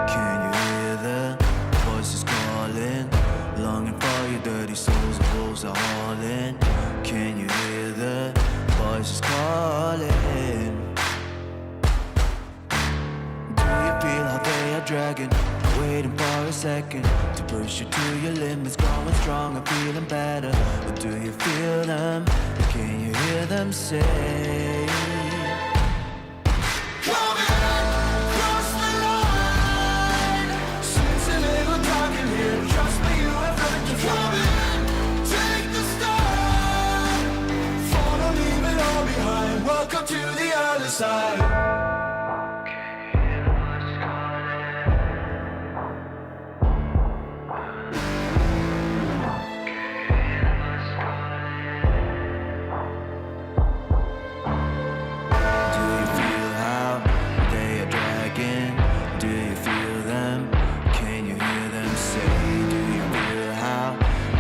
Can you hear the voices calling? Longing for your dirty souls, the wolves are hauling. Can you hear the voices calling? Do you feel how they are dragging? Waiting for a second to push you to your limits, going stronger, feeling better. But do you feel them? Can you hear them say? Cross the line. Since a little dark in here, trust me, you have nothing to come in. Take the start. Follow, leave it all behind. Welcome to the other side. Do you feel how they are dragging? Do you feel them? Can you hear them say? Do you feel how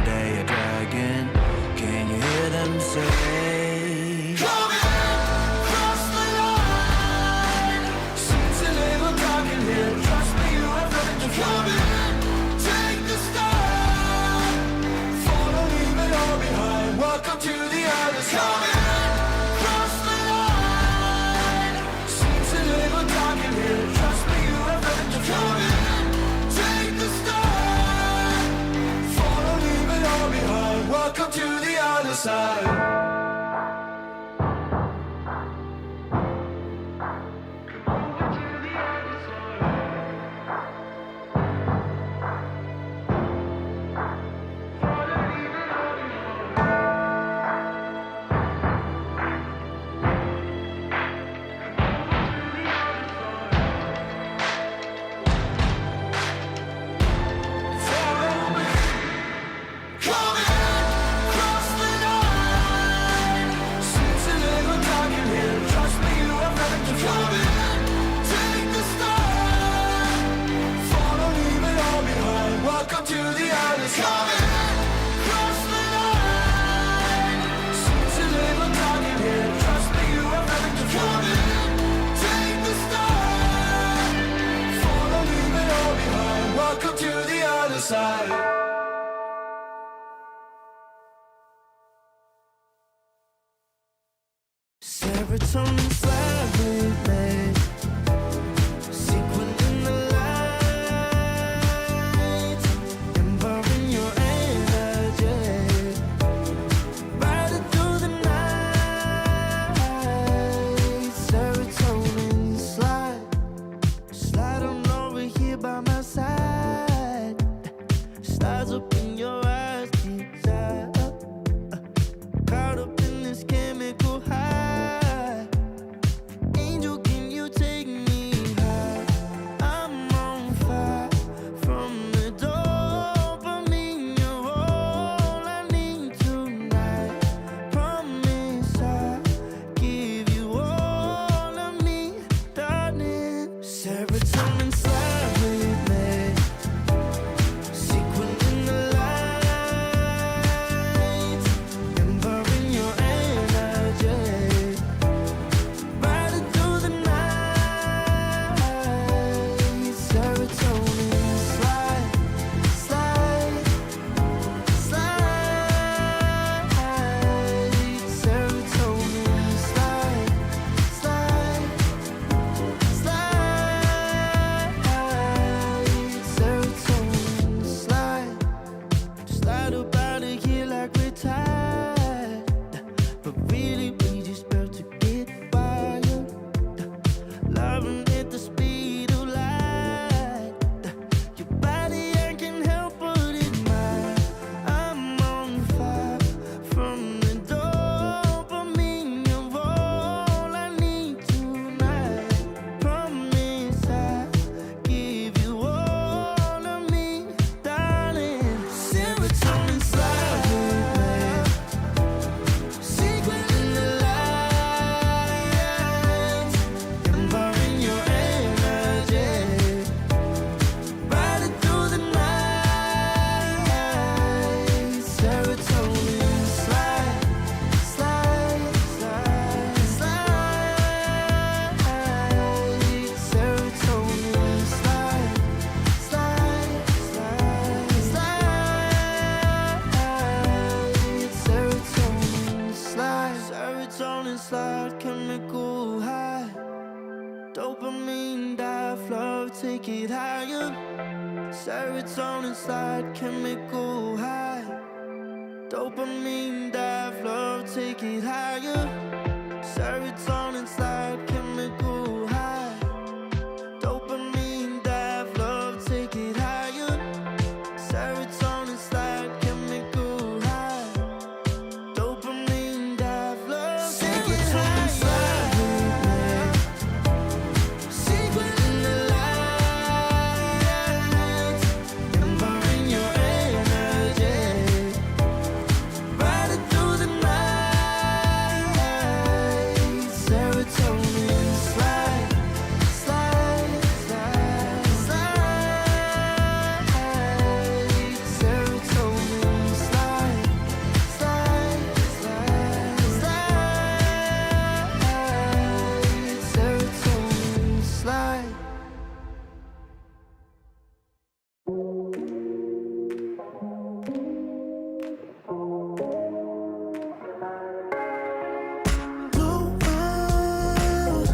they are dragging? Can you hear them say? Come in, cross the line. Since a little dark in here, trust me, you have nothing to come in. Take the start. Follow, leave it all behind. Welcome to the other side. Cross the line. Since a little dark in here, trust me, you have nothing to come in. Take the start. Follow, leave it all behind. Welcome to the other side. Come in, cross the line. serotonin slide with me. Sequin in the light, empowering your energy. Ride it through the night. Serotonin slide. Slide on over here by my side. Slides up in your eyes, desire. Caught up in this chemical high. Angel, can you take me high? I'm on fire from the dopamine. You're all I need tonight. Promise I'll give you all of me, darling. Serotonin slide with me. Sequin in the light, empowering your energy. Ride it through the night. Serotonin slide, slide, slide. Serotonin slide, slide, slide. Serotonin slide. Slide up out of here like we're tired, but really we just about to get wild. Loving at the speed of light. Your body, I can help but admire. I'm on fire from the dopamine. You're all I need tonight. Promise I'll give you all of me, darling. Serotonin slide with me. Sequin in the light, empowering your energy. Ride it through the night. Serotonin slide, slide, slide, slide. Serotonin slide, slide, slide, slide. Serotonin slide, serotonin slide, chemical high. Dopamine dive, love, take it higher. Serotonin slide, chemical high. Dopamine dive, love, take it higher. Serotonin slide, chemical high. Dopamine dive, love, take it higher. Serotonin slide, chemical high. Dopamine dive, love, take it higher. Sequin in the light, empowering your energy. Ride it through the night. Serotonin slide, slide, slide, slide. Serotonin slide, slide, slide, slide. Serotonin slide. No one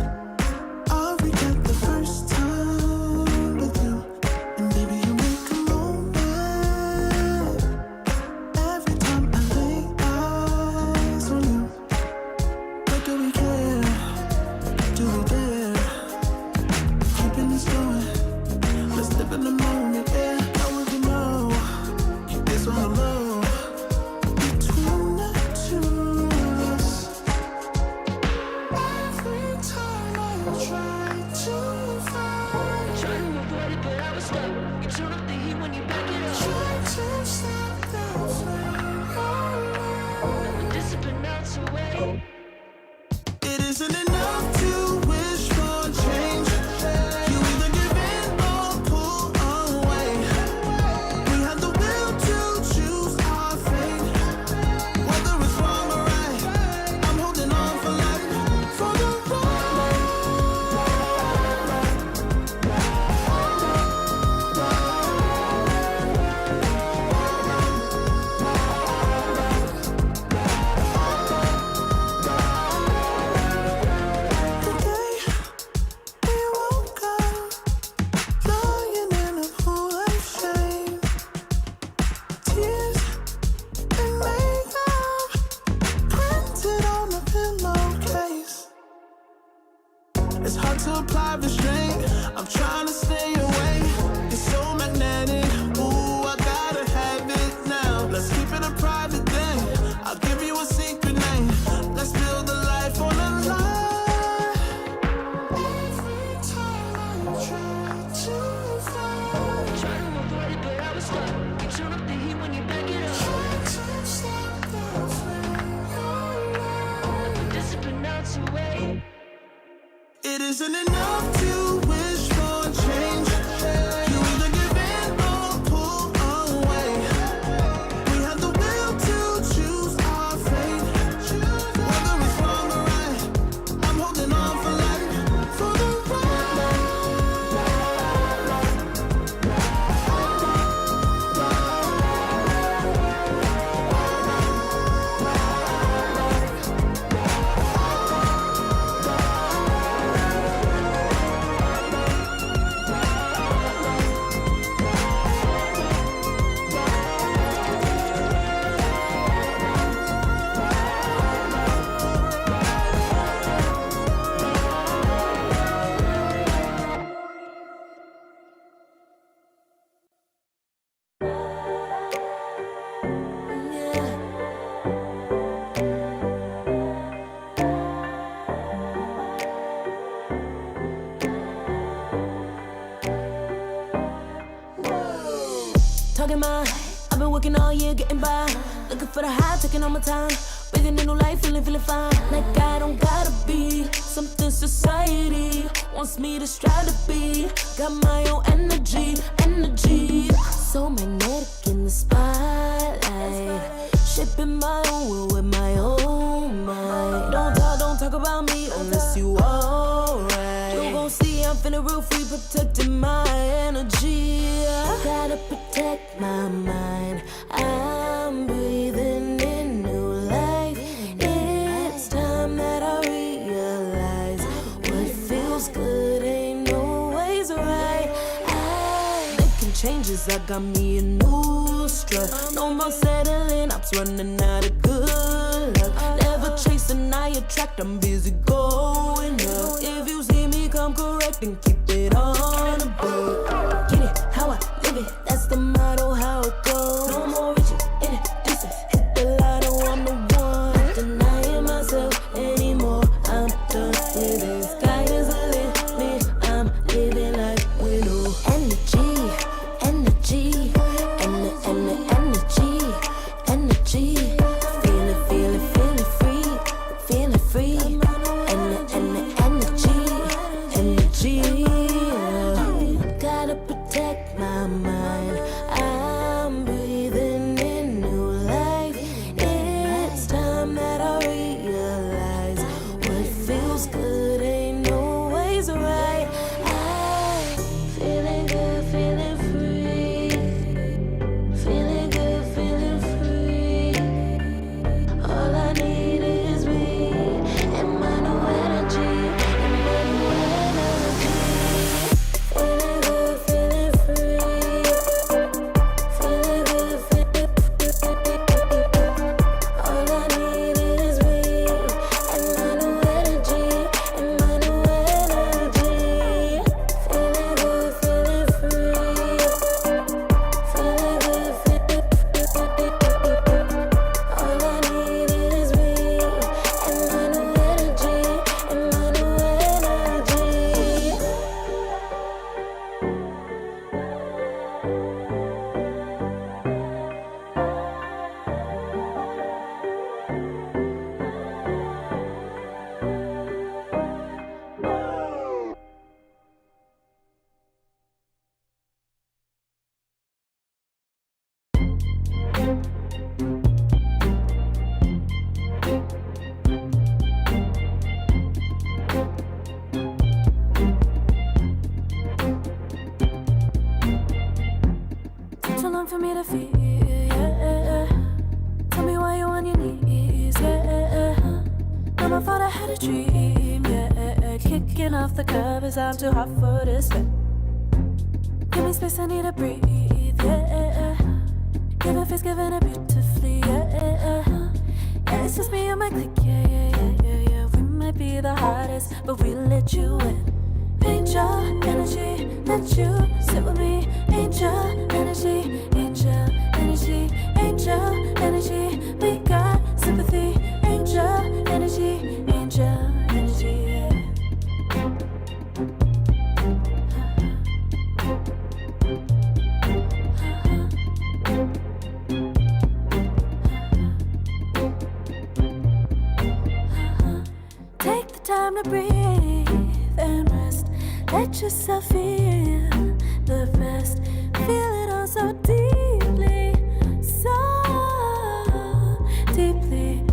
I'll regret the first time with you, and baby you make a moment every time I lay eyes on you. What do we care? Do we dare? Keeping this going. Let's live in the moment. Yeah, how would you know? It's all love between the two of us. Every time I try to find, Try to avoid it, but I was stuck. You turn up the heat when you back it up. try to stop the flame. The discipline melts away. It isn't enough to wish for change. You either give in or pull away. We have the will to choose our fate. Whether it's wrong or right, I'm holding on for life. For the ride. to apply restraint. I'm trying to stay away. It's so magnetic. Ooh, I gotta have it now. Let's keep it a private thing. I'll give you a secret name. Let's build a life on a lie. Every time I try to find, Try to avoid it, but I was stuck. You turn up the heat when you back it up. try to stop the flame. Like a discipline out away. It isn't enough to wish for change. You either give in or pull away. We have the will to choose our fate. Whether it's wrong or right, I'm holding on for life. For the Talking my, I've been working all year getting by. Looking for the high, taking all my time. Breathing in new life, feeling fine. Like I don't gotta be something society wants me to strive to be. Got my own energy. So magnetic in the spotlight. Shaping my own world with my own mind. Don't talk about me unless you alright. You gon' see I'm finna real free, protecting my energy. Gotta protect my mind. I'm breathing in new life. It's time that I realize what feels good ain't always right. I making changes, I got me a new strut. No more settling, I'm running out of good luck. Never chasing, I attract, I'm busy going up. If you see me come correct, then keep it on the boat. Get it, how I live it, that's the motto, how it goes. No more reaching, introducing, hit the lotto, I'm the one. Not denying myself anymore, I'm done with this. Sky is the limit, I'm living like widow. Energy, and the energy. Feeling free. And the energy. Gotta protect my mind. I'm breathing in new life. It's time that I realize what feels good ain't always right. I'm feeling good, feeling free. Feeling good, feeling free. All I need is me and my new energy. Feeling good, feeling free. Feeling good, feeling free. All I need is me and my new energy. Feeling good, feeling free. Feeling good, feeling free. All I need is me and my new energy. Too long for me to feel, yeah. Tell me why you on your knees, yeah. Never thought I had a dream, yeah. Kicking off the covers, I'm too hot for this bed. Give me space, I need to breathe, yeah. Giving face, giving it beautifully, yeah. Yeah, it's just me and my clique, yeah. We might be the hottest, but we let you in. Angel energy, let you sit with me. Angel energy, angel energy, angel energy. We got sympathy. Angel energy, angel energy. Take the time to breathe and rest. Let yourself feel the best. Feel it all so deeply, so deeply.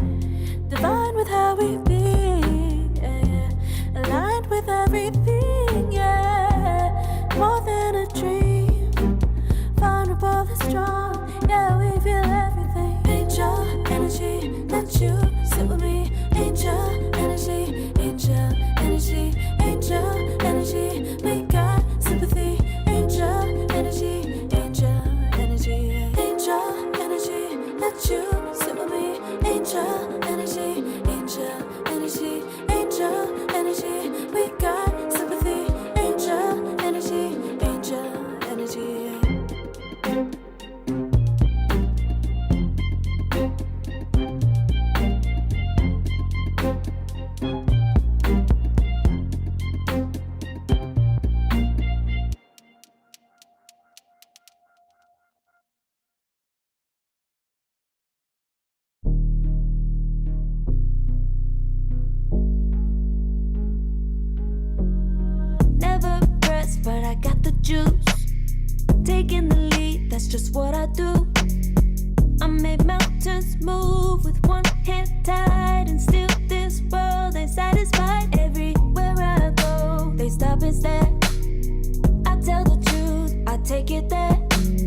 Divine with how we be, yeah, yeah. Aligned with everything, yeah. More than a dream. Vulnerable and strong, yeah, we feel everything. Angel energy, let you sit with me. Angel energy, angel energy, angel energy. We got sympathy. Angel energy, angel energy, angel energy. Let you sit with me. Angel energy, angel energy, angel energy. We got sympathy. Angel energy, angel energy. Never pressed, but I got the juice. Taking the lead, that's just what I do. I made mountains move with one hand tied, and still this world ain't satisfied. Everywhere I go, they stop and stare. I tell the truth, I take it there.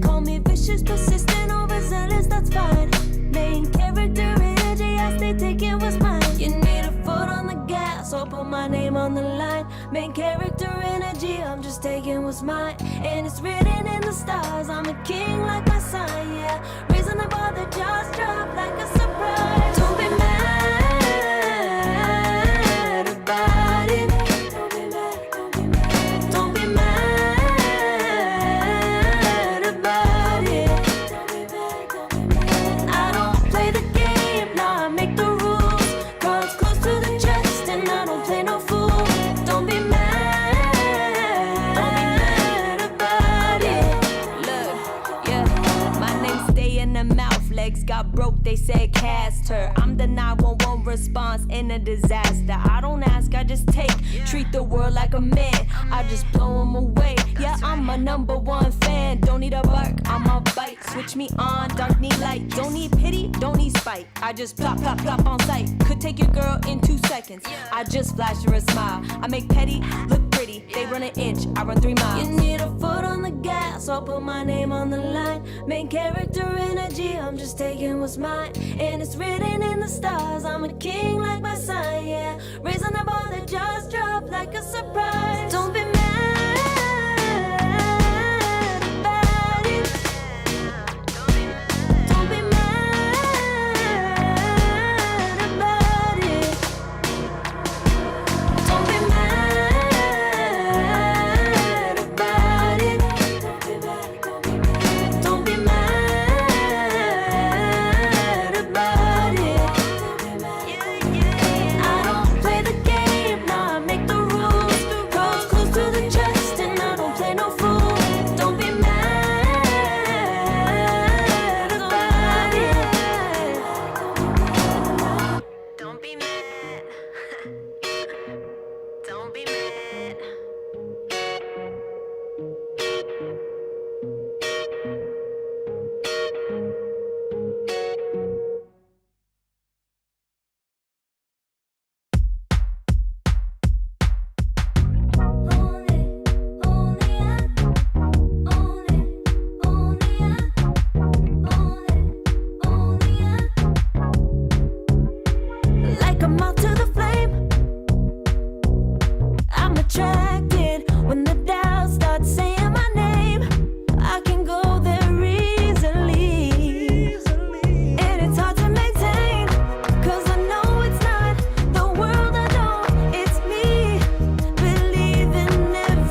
Call me vicious, persistent, overzealous, that's fine. Main character energy, I stay taking what's mine. You need a foot on the gas, or put my name on the line. Main character energy, I'm just taking what's mine. And it's written in the stars, I'm a king like my sign, yeah. Reason to bother, just drop like a surprise. Don't be mad about it. Don't be mad, don't be mad. Don't be mad about it. Don't be mad, don't be mad. I don't play the game, nah, I make the rules. Cards close to the chest, and I don't play no fool. Don't be mad about it. Look, yeah, my name stay in the mouth. Legs got broke, they said cast her. I'm the 911 response in a disaster. I don't ask, I just take. Treat the world like a man, I just blow them away. Yeah, I'm a #1 fan. Don't need a bark, I'm a bite. Switch me on, dark need light. Don't need pity, don't need spite. I just plop, plop, plop on sight. Could take your girl in 2 seconds. I just flash her a smile. I make petty look pretty. They run an inch, I run 3 miles. You need a foot on the gas, I'll put my name on the line. Main character energy, I'm just taking what's mine. And it's written in the stars, I'm a king like my sign, yeah. Raising the bar that just drop like a surprise. Don't be mad about it. Don't be mad about it. Don't be mad about it. Don't be mad about it. I don't play the game, nah, I make the rules. Cards close to the chest, and I don't play no fool. Don't be mad about it. Don't be mad. Don't be mad. Like a moth to the flame, I'm attracted when the doubts start saying my name. I can go there easily, and it's hard to maintain, 'cause I know it's not the world I know, it's me. Believe in every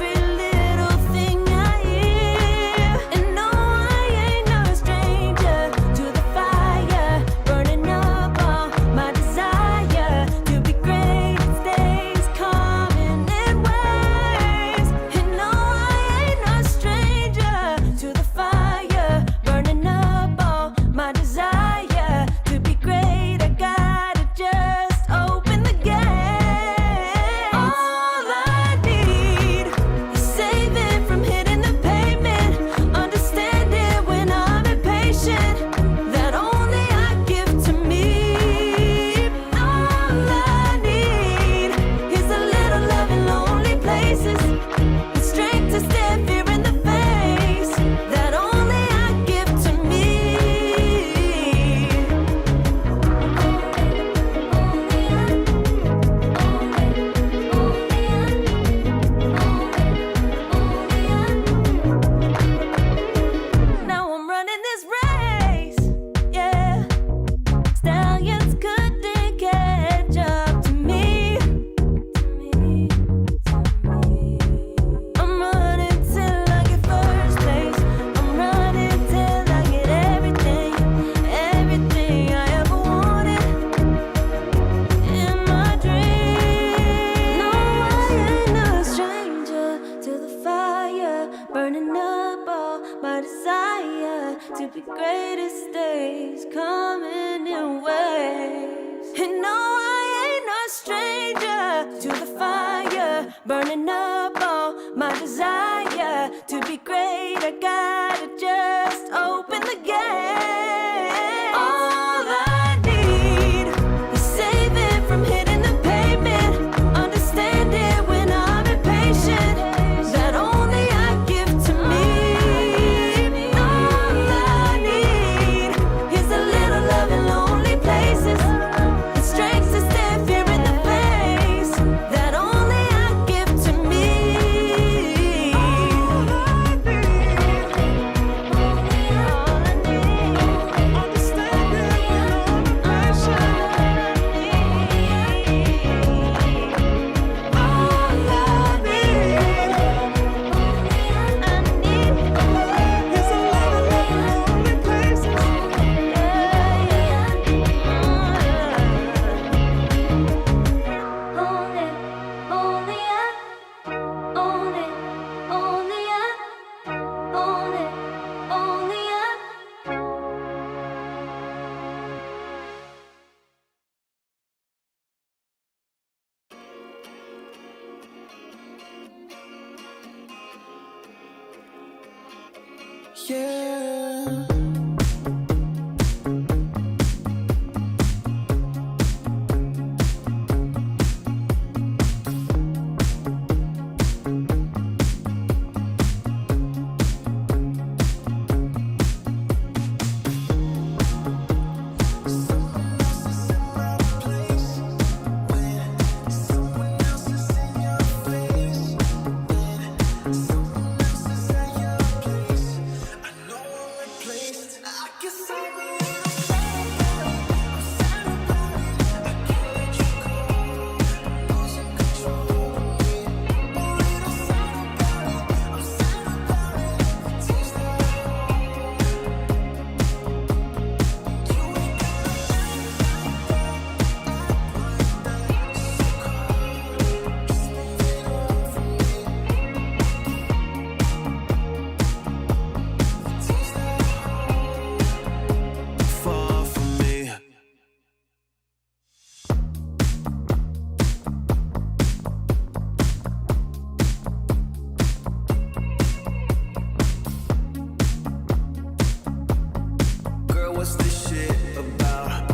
the greatest days coming in waves. And no, I ain't no stranger to the fire, burning up all my desire to be great. I gotta just open the gate. All I need is saving from hitting the pavement, understanding when I'm impatient, that only I give to me. All I need is a little love in lonely places, the strength to stand fear in the face, that only I give to me. Yeah. Far from me. Girl, what's this shit about?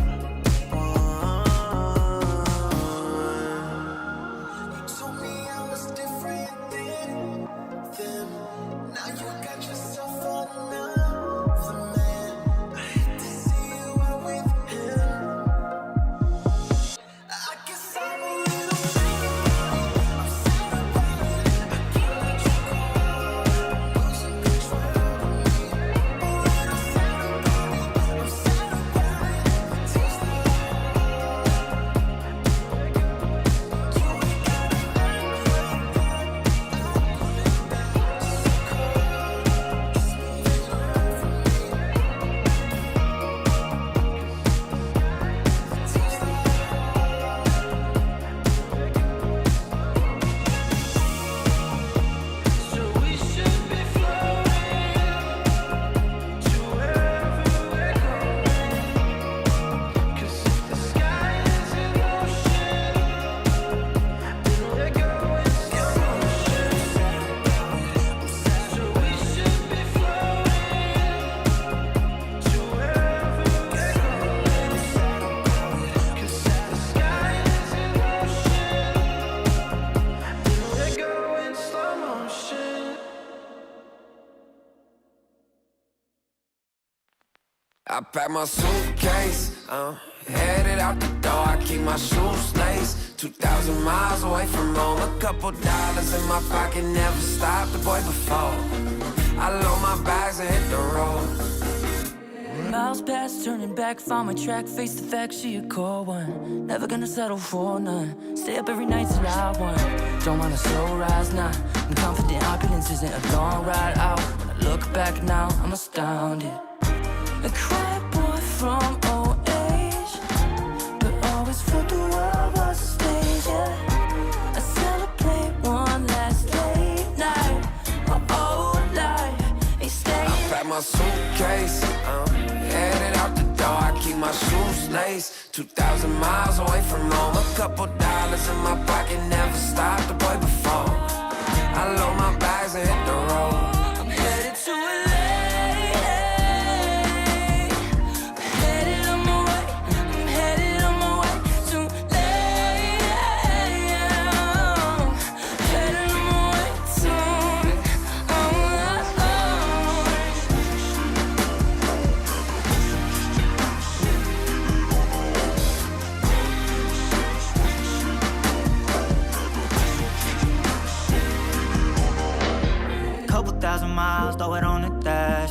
You told me I was different than them. Now you got yourself another man. I hate to see you out with him. I guess I'm a little sad about it. I'm sad about it. I can't let you go. Losing control of me. A little sad about it. I'm sad about it. Taste the I pack my suitcase, headed out the door. I keep my shoes laced. 2,000 miles away from home. A couple dollars in my pocket, never stopped the boy before. I load my bags and hit the road. Miles past, turning back, found my track, face the fact she a cold one. Never gonna settle for none. Stay up every night till I won. Don't want a slow rise now. I'm confident opulence isn't a long ride out. When I look back now, I'm astounded. A quiet boy from old age, but always felt the world was a stage, yeah. I celebrate one last late night. My old life ain't staying. I pack my suitcase, shoes laced. 2,000 miles away from home. A couple dollars in my pocket, never stopped the boy before. I load my bags and hit the road. I'm headed to LA. Miles, throw it on the dash.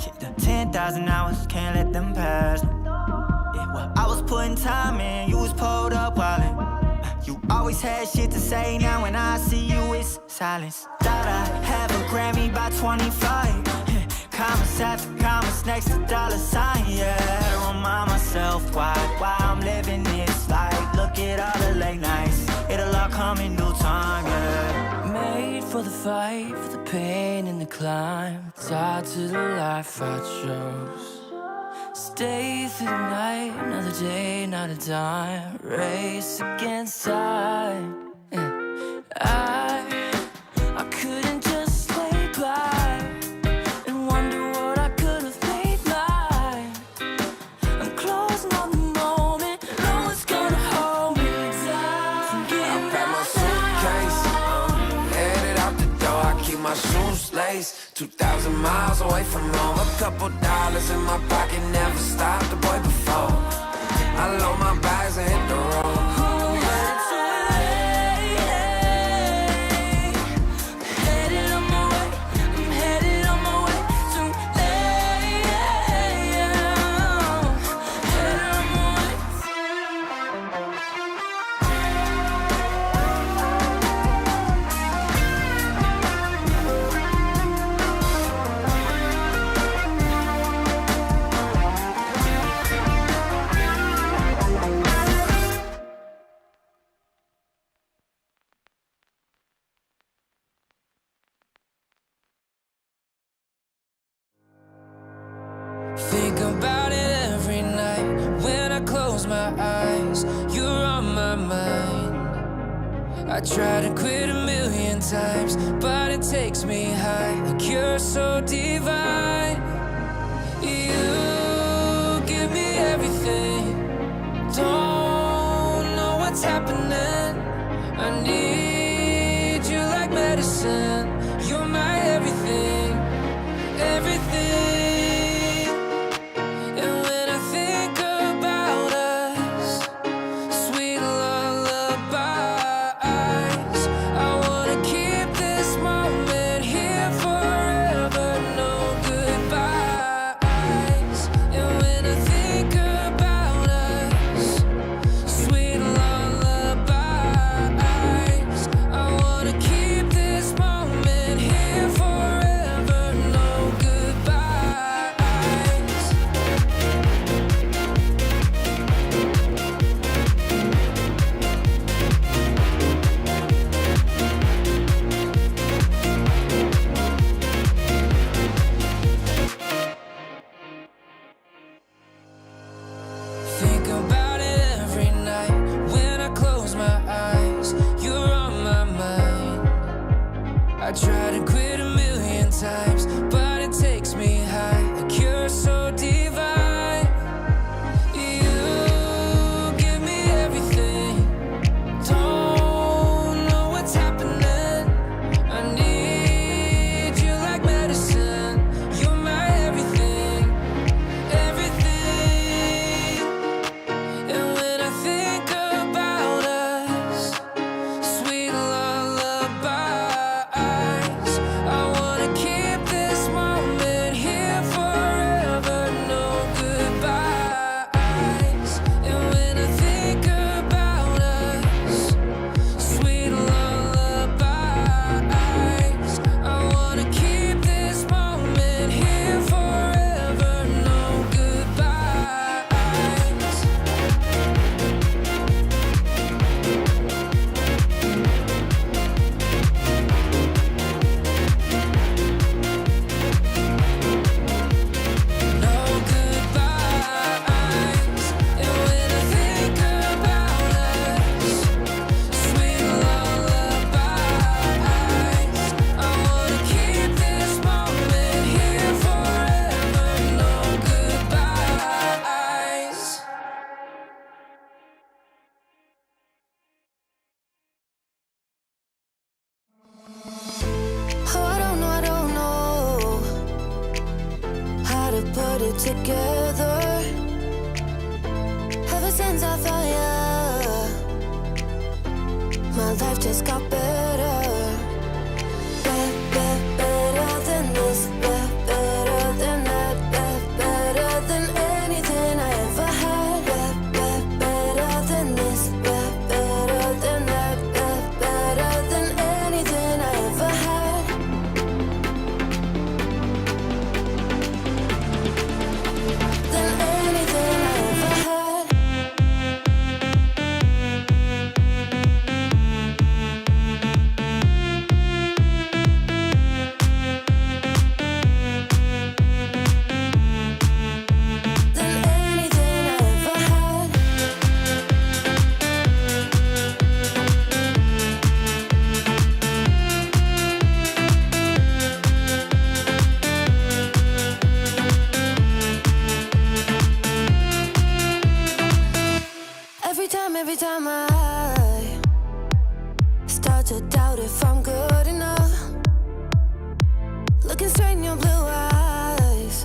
Shit, the 10,000 hours, can't let them pass. Yeah, well, I was putting time in, you was pulled up wildin'. You always had shit to say, now when I see you, it's silence. Thought I'd have a Grammy by 25. Commas after commas next to dollar sign. Yeah, to remind myself why I'm living this life. Look at all the late nights, it'll all come in due time. Yeah. Made for the fight, for the pain and the climb. Tied to the life I chose. Stay through the night, another day, not a dime. Race against time. I couldn't just lay by and wonder what I could have made mine. I'm closing on the moment, no one's gonna hold me down. I packed my suitcase, headed out the door. I keep my shoes laced. 2,000 miles away from home. A couple dollars in my pocket, never stopped the boy before. I load my bags and hit the road. Think about it every night when I close my eyes. You're on my mind. I try to quit a million times, but it takes me high. Like you're so divine. You give me everything. Don't know what's happening. I need you like medicine. You're my everything, everything. Moment together. Ever since I found you, my life just got better. Better than this, better than that, better than anything I ever had. Better than this, better than that, better than anything I ever had. Than anything I ever had. Than anything I ever had. Every time I start to doubt if I'm good enough, looking straight in your blue eyes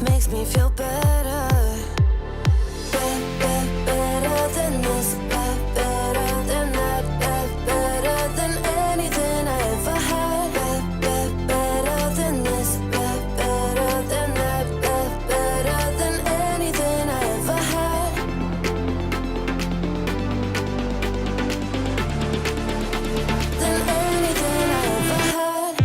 makes me feel better. Better than this, better than that, better than anything I ever had. Better than this, better than that, better than anything I ever had. Than anything I ever had.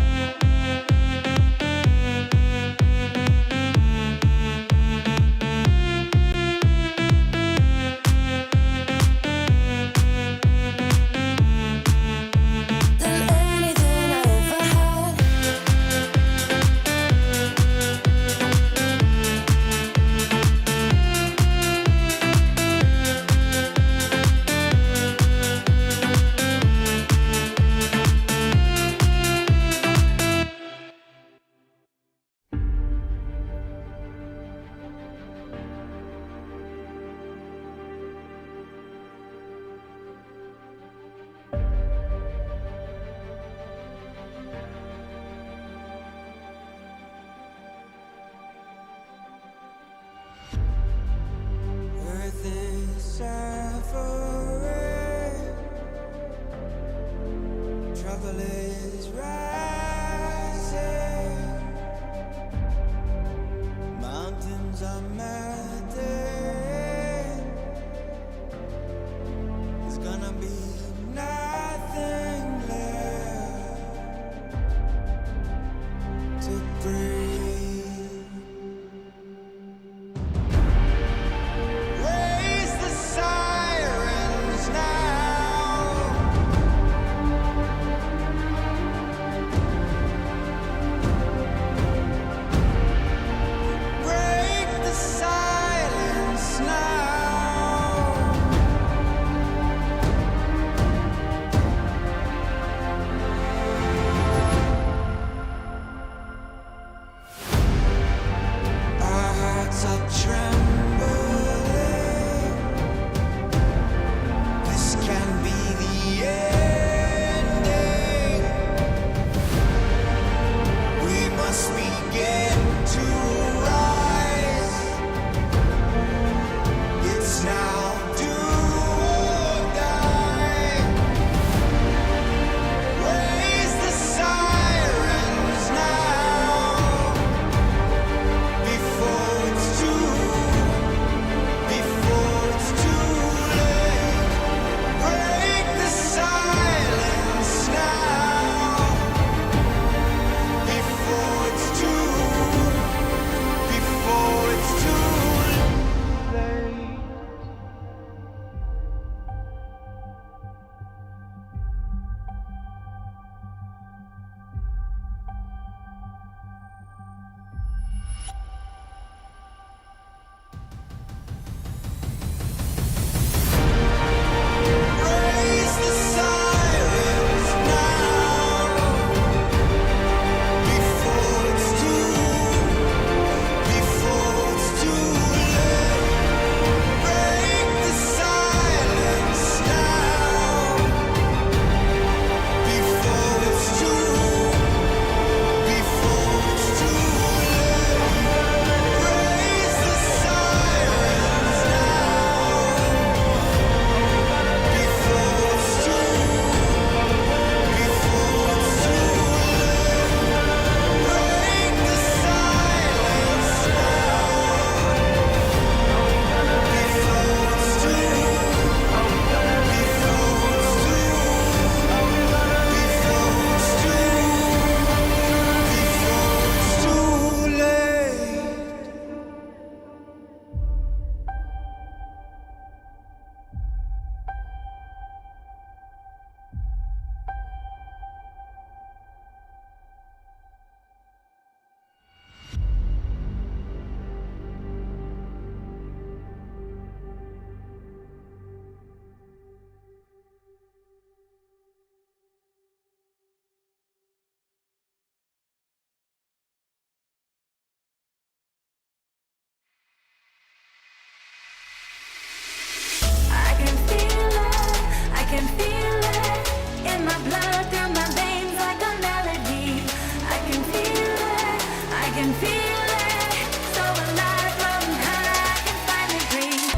can feel it in my blood, through my veins like a melody. I can feel it, I can feel it. So alive, floating high, I can finally breathe.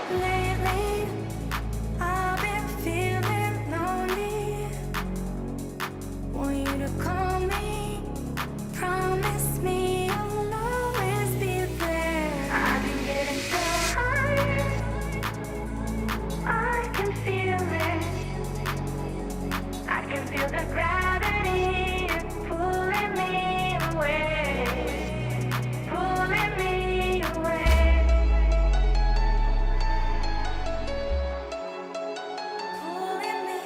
Lately, I've been feeling lonely. Want you to call me, promise me you'll always be there. I've been getting so high, I can feel it. I can feel the gravity is pulling me away, pulling me away. Pulling me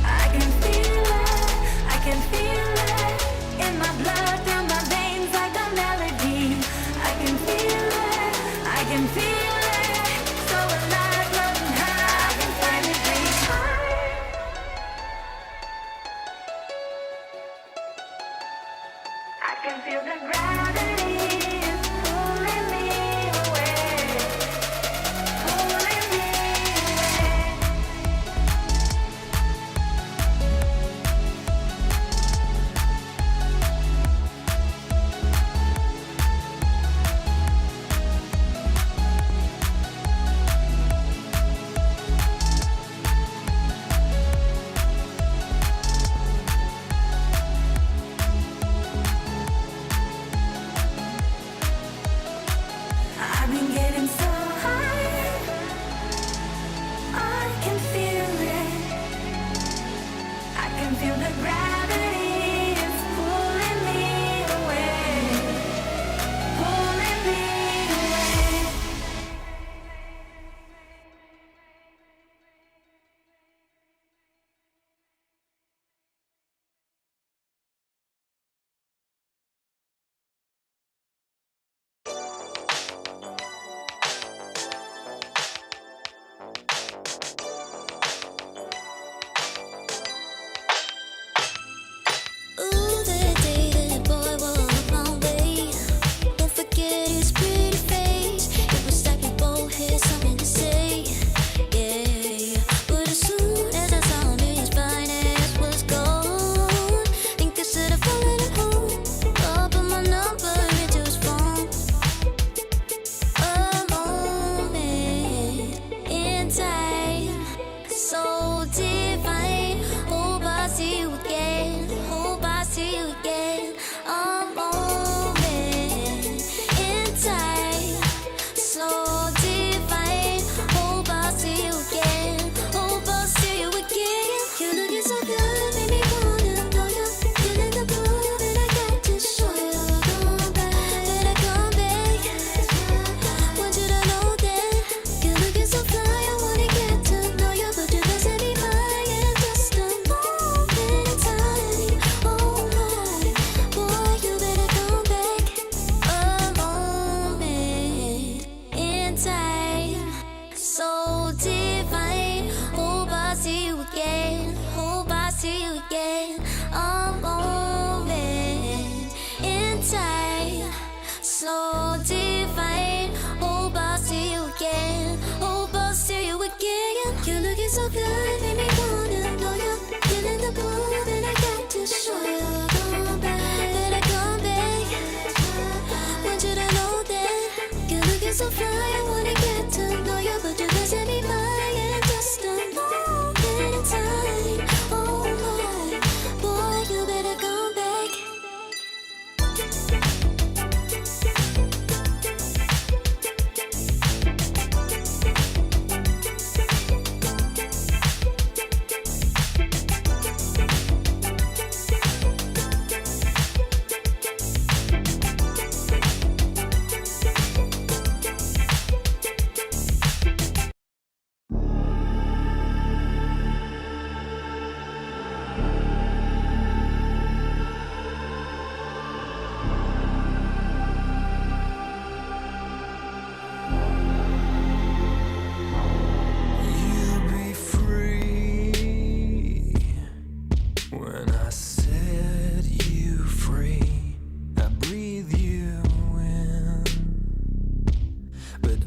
I can feel it, I can feel it in my blood, through my veins like a melody. I can feel it, I can feel it. So alive, floating high, I can finally breathe. I can feel the gravity is pulling me away, pulling me away. I've been getting so high, I can feel it. I can feel the gravity is pulling me away, pulling me away.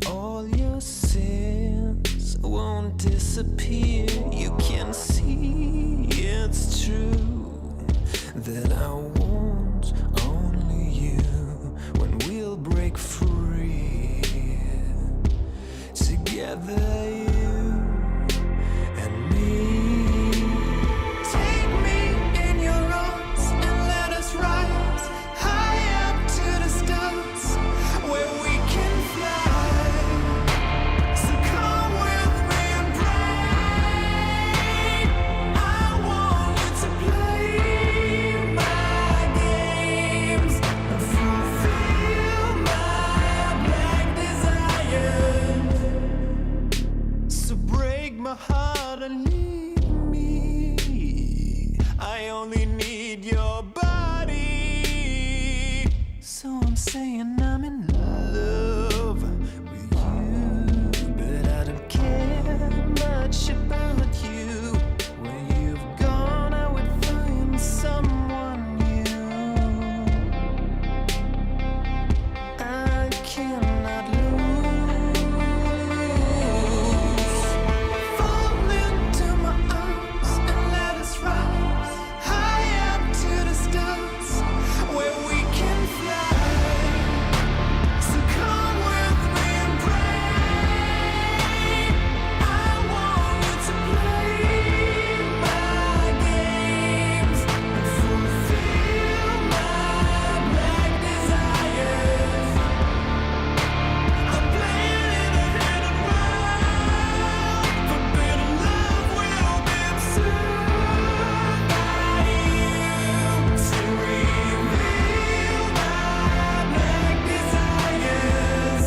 All your sins won't disappear. You can see it's true that I want only you when we'll break free. Together, you and me. Take me in your arms and let us rise high up to the stars where we can fly. So come with me and pray. I want you to play my games and fulfill my black desires. So break my heart and leave me. I only need your body. So I'm saying I'm in love with you, but I don't care much about you. When you've gone, I would find someone new. I cannot lose. Fall into my arms and let us rise high up to the stars where we can fly. So come with me and pray. I want you to play my games and fulfill my black desires. I'm playing in a hidden world, forbidden love will be absurd by you to reveal my black desires.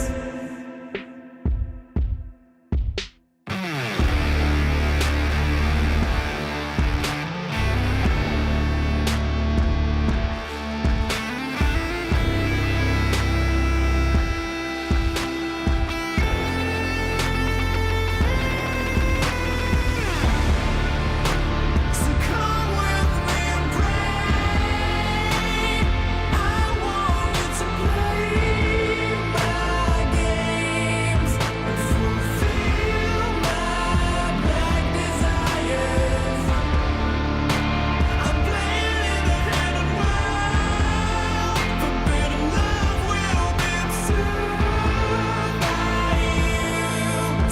So come with me and pray. I want you to play my games and fulfill my black desires. I'm playing in a hidden world, forbidden love will be absurd by you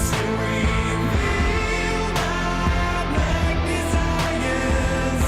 to reveal my black desires.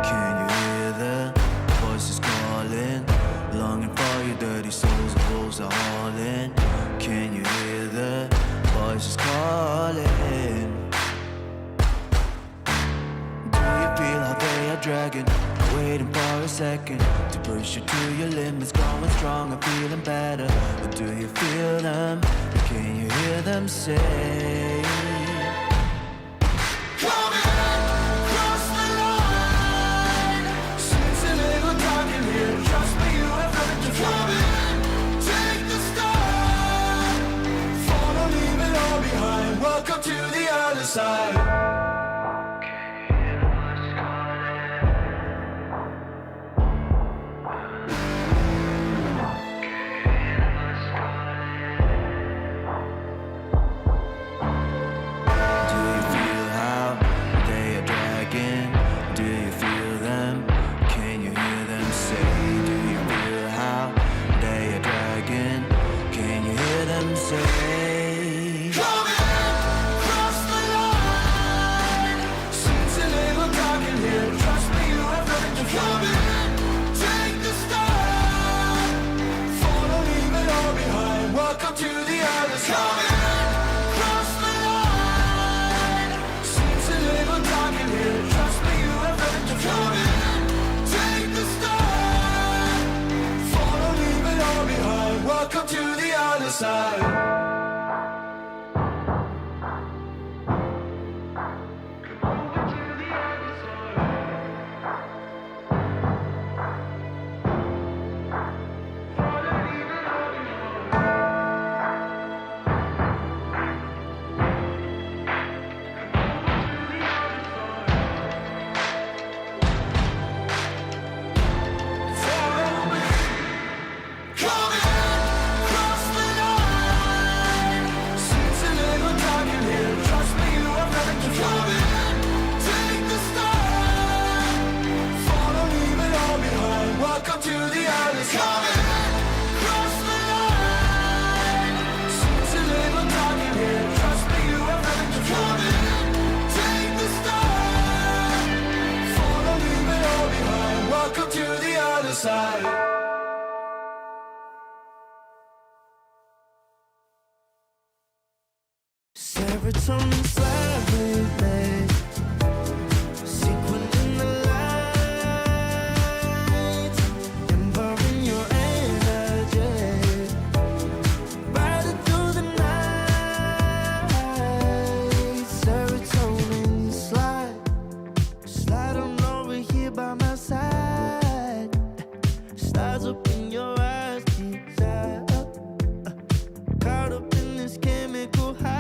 Can you hear the voices calling? Longing for your dirty souls, the wolves are hauling. Can you hear the voices calling? Do you feel how they are dragging? Waiting for a second to push you to your limits, going stronger, feeling better. But do you feel them? Can you hear them say? Cross the line. Since a little dark in here, trust me, you have heard to come in. Take the start. Follow, leave it all behind. Welcome to the other side. side. Serotonin slightly made, sequin in the light, empowering your energy, riding through the night. Serotonin slide on over here by my side, slides up in your eyes, desire, caught up in this chemical high.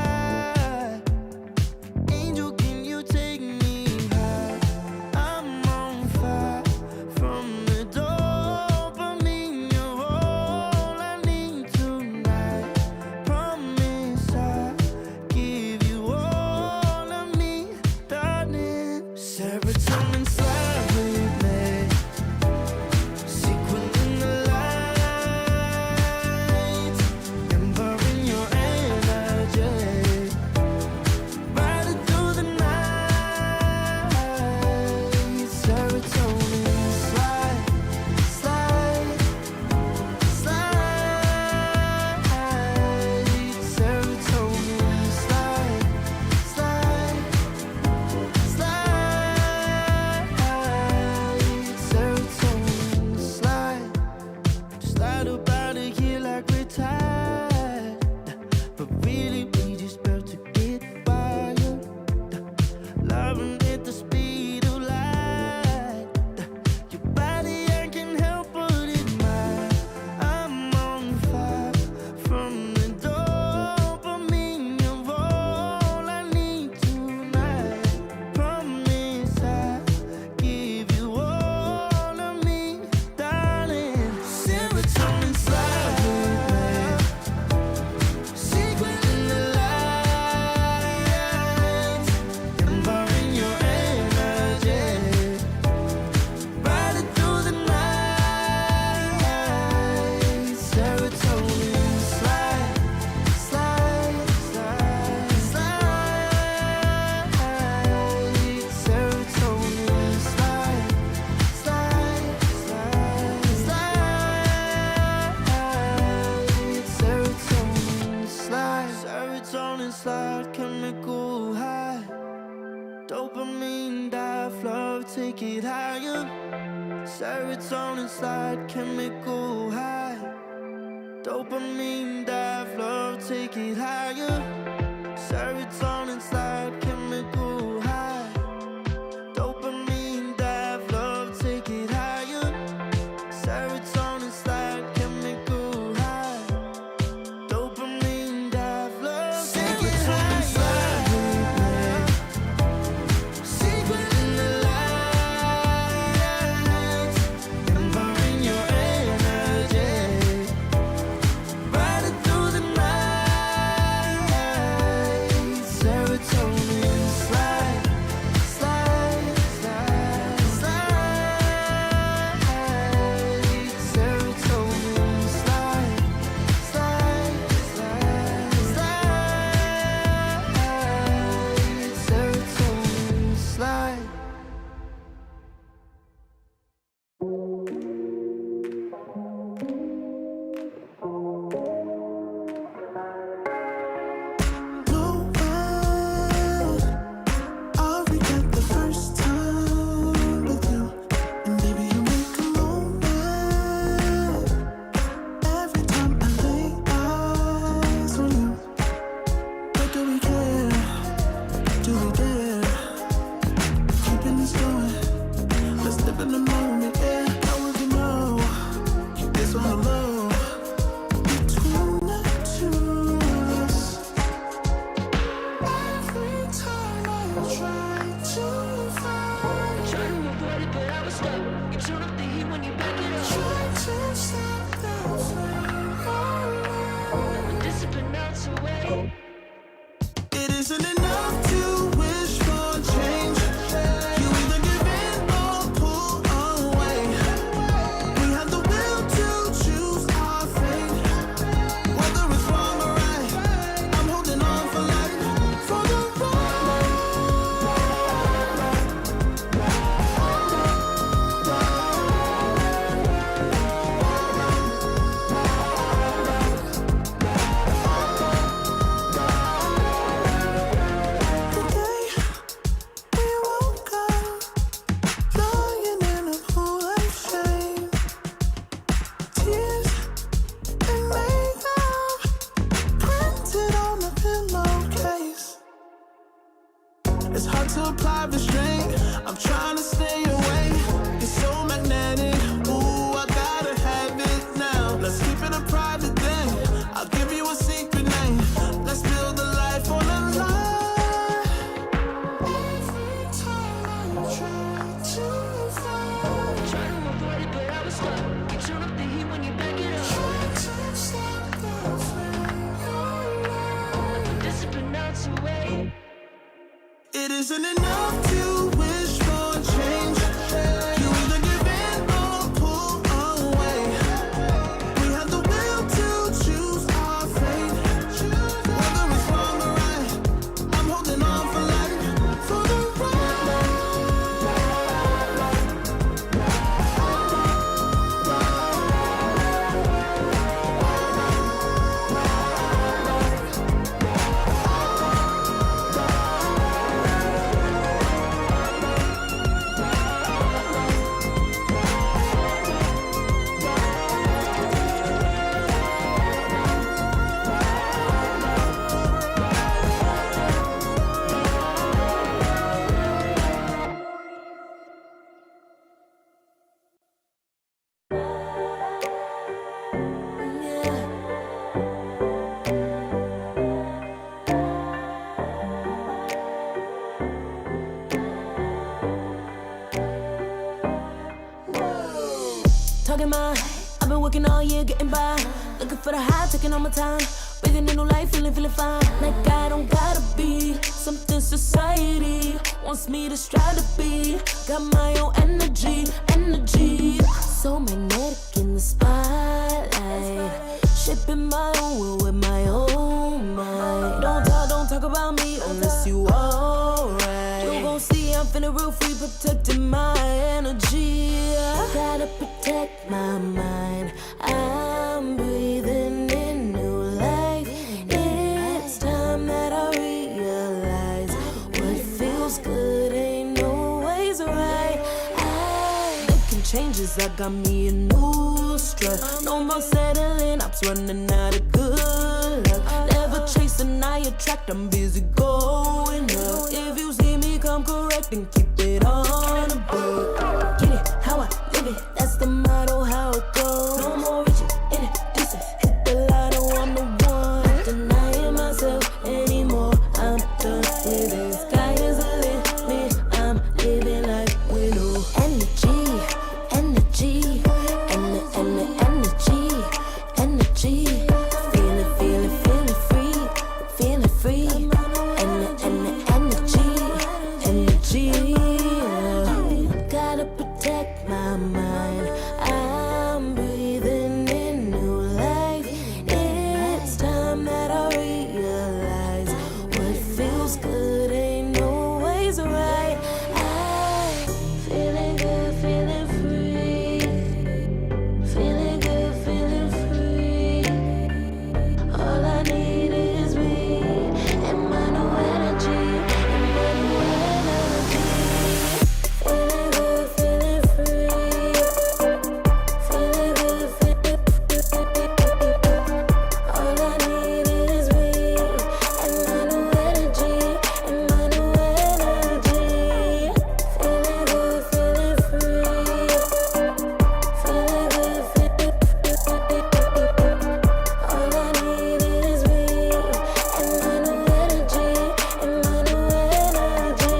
Take it higher. Serotonin slide, chemical high. Dopamine dive, love, take it higher. Serotonin slide, chemical high. Dopamine dive, love, take it higher. Serotonin slide, chemical high. Dopamine dive, love, take it higher. isn't enough to wish for change. You either give in or pull away. We have the will to choose our fate. Whether it's wrong or right, I'm holding on for life, for the talking mine. I've been working all year, getting by. Looking for the high, taking all my time. Breathing in new life, feeling fine. Like I don't gotta be something society wants me to strive to be. Got my own energy. So magnetic in the spotlight. Shaping my own world with my own mind. Don't talk about me unless you alright. You gon' see I'm finna real free, protecting my energy. Gotta protect my mind. I'm breathing in new life. It's time that I realize what feels good ain't always right. Making changes, I got me a new strut. No more settling, I'm running out of good luck. Never chasing, I attract, I'm busy going up. If you see me come correct, then keep it on the book. Get it, how I live it, that's the motto, how it goes. No more reaching, introducing, hit the lotto, I'm the one. Not denying myself anymore, I'm done with it. Sky is the limit, I'm living like we know. Energy, and the energy. Feeling free. And the energy. Gotta protect my mind. I'm breathing in new life. It's time that I realize what feels good ain't always right. I'm feeling good, feeling free. Feeling good, feeling free. All I need is me and my new energy. Feeling good, feeling free. Feeling good, feeling free. All I need is me and my new energy. Feeling good, feeling free. Feeling good, feeling free. All I need is me and my new energy.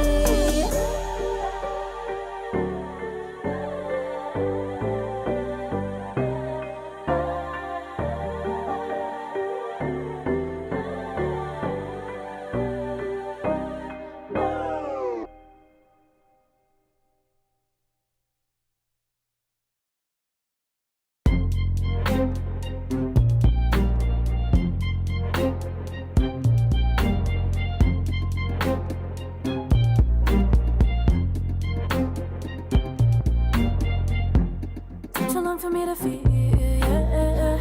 Took too long for me to feel, yeah.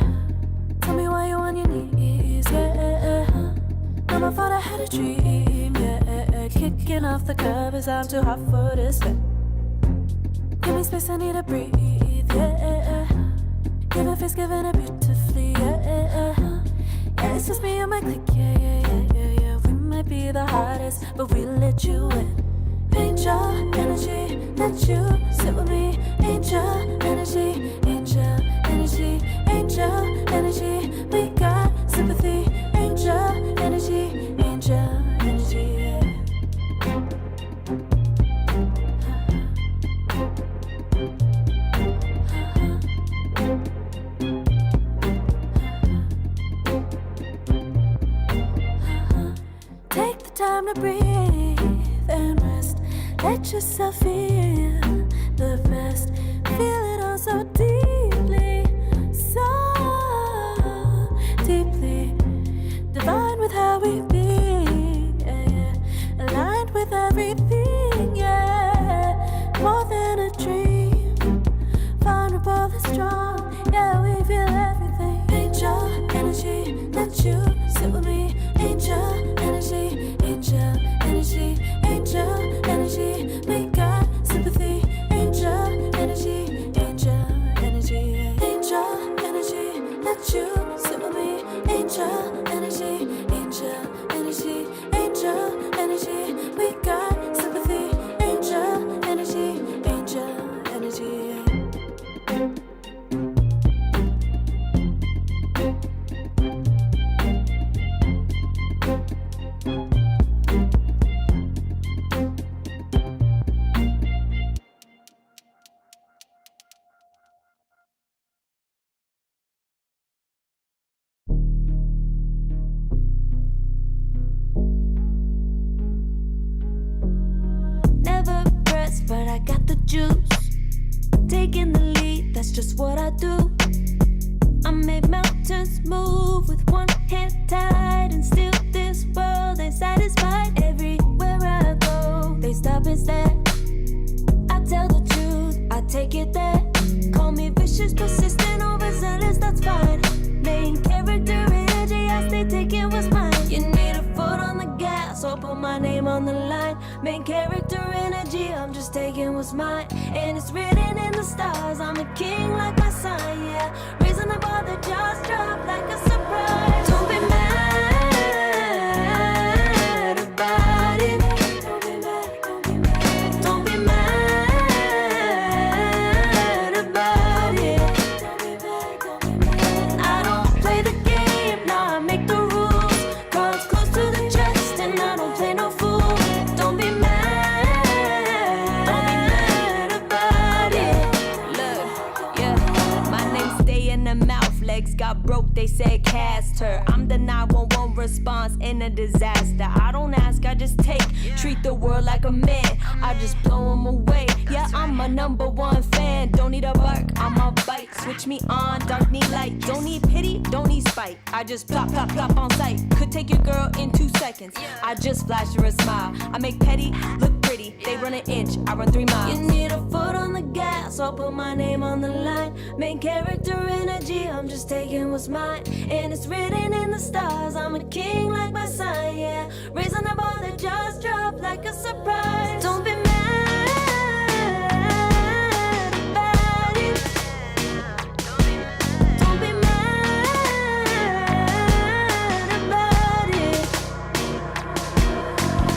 Tell me why you on your knees, yeah. Not my fault, I had a dream, yeah. Kicking off the covers, I'm too hot for this bed. Give me space, I need to breathe, yeah. Give a face, giving it beautifully, yeah. Yeah, it's just me and my clique, yeah. We might be the hottest, but we let you in. Angel energy, let you sit with me. Angel energy, angel energy, angel energy. We got sympathy. Angel energy, angel energy. Yeah. Take the time to breathe and this I feel the best. Feel it all so deeply, so deeply. Divine with how we be, yeah, yeah. Aligned with everything, yeah. More than a dream, vulnerable and strong, yeah, we feel everything. Angel energy, let you sit with me. Angel energy, angel energy, angel energy. We got sympathy. Angel energy, angel energy, angel energy. Let you sit with me. Angel energy, angel energy, angel energy. We got sympathy. Angel energy, angel energy. Never pressed, but I got the juice. Taking the lead, that's just what I do. I make mountains move with one hand tied, and still this world ain't satisfied. Everywhere I go, they stop and stare. I tell the truth, I take it there. Call me vicious, persistent, overzealous, that's fine. Main character energy, I stay taking what's mine. You need a foot on the gas, or put my name on the line. Main character energy, I'm just taking what's mine. And it's written in the stars, I'm a king like my sign, yeah. Reason the bar, the jaws drop like a surprise. Don't be mad about it. Don't be mad, don't be mad. Don't be mad about it. Don't be mad, don't be mad. I don't play the game, nah, I make the rules. Cards close to the chest, and I don't play no fool. Don't be mad about it. Look, yeah, my name stay in the mouth. Legs got broke, they said cast her. I'm the 911 response in a disaster. I don't ask, I just take. Treat the world like a man, I just blow them away. Yeah, I'm my #1 fan. Don't need a bark, I'm a bite. Switch me on, dark need light. Don't need pity, don't need spite. I just plop, plop, plop on sight. Could take your girl in 2 seconds. I just flash her a smile. I make petty look pretty. They run an inch, I run 3 miles. You need a foot on the gas, I'll put my name on the line. Main character energy, I'm just taking what's mine. And it's written in the stars, I'm a king like my sign, yeah. Raising the bar, the jaws drop like a surprise. Don't be mad about it. Don't be mad about it.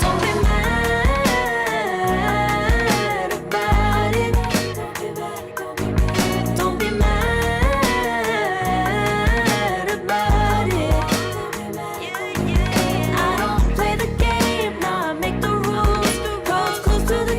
Don't be mad about it. Don't be mad about it. I don't play the game, nah, I make the rules. Close to the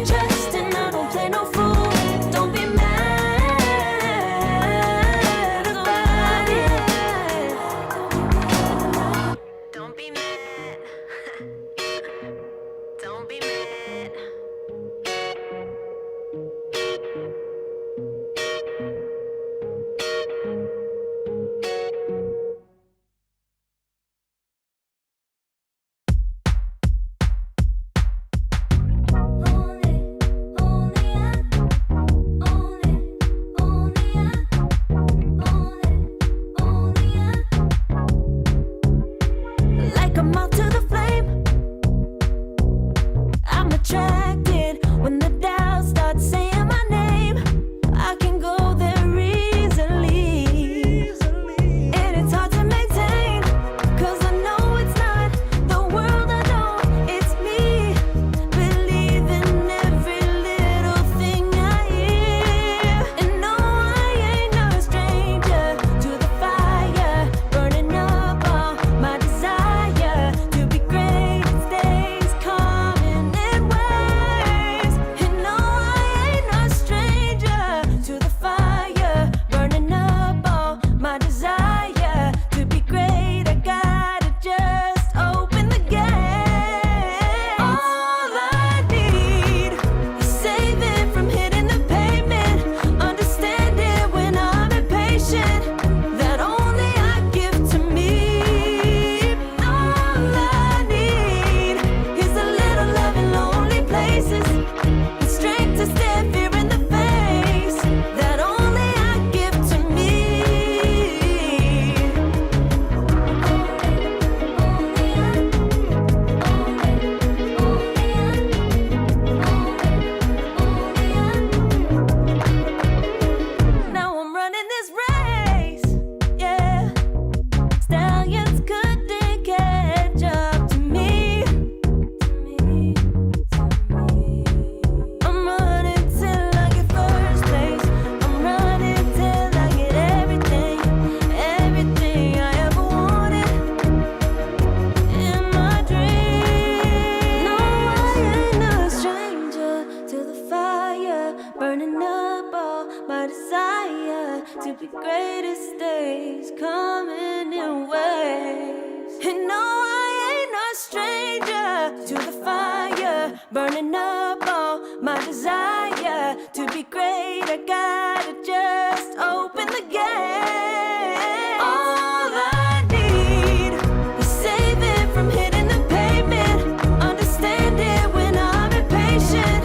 to be greatest days coming in waves. And no, I ain't no stranger to the fire, burning up all my desire to be great. I gotta just open the gate. All I need is saving from hitting the pavement, understanding when I'm impatient,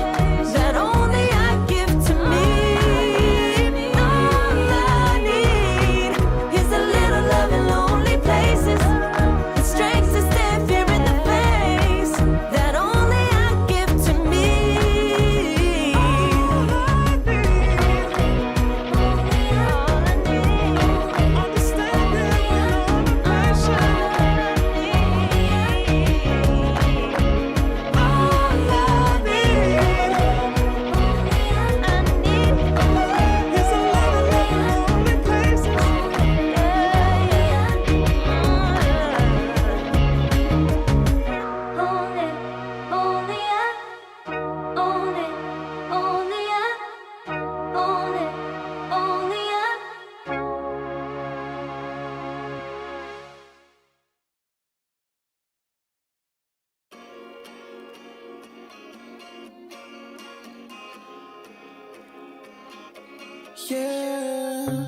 that only I give to me. All I need is a little love in lonely places, the strength to stand fear in the face, that only I give to me. Yeah.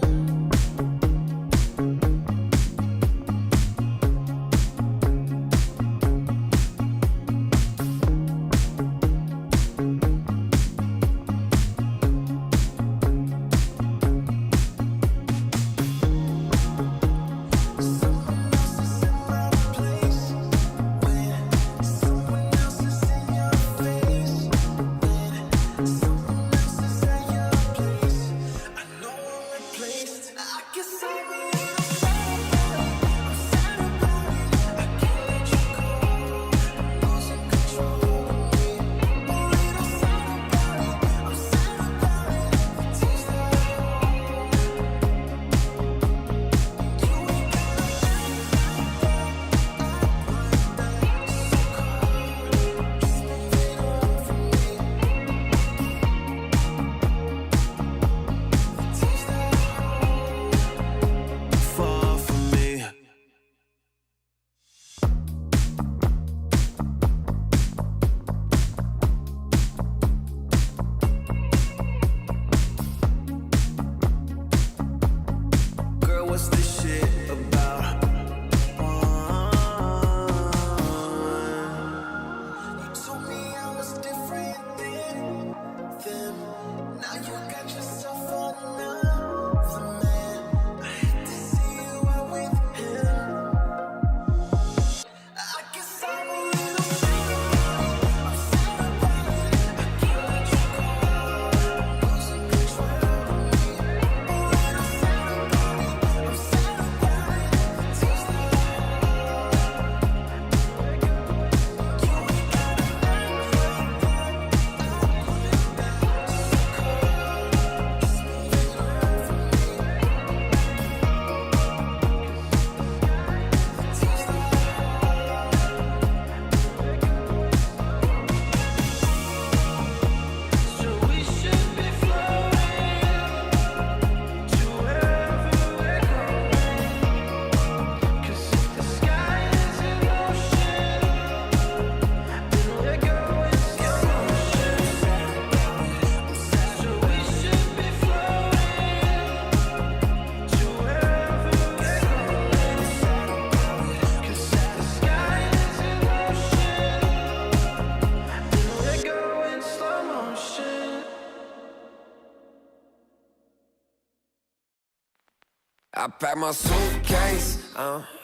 I pack my suitcase,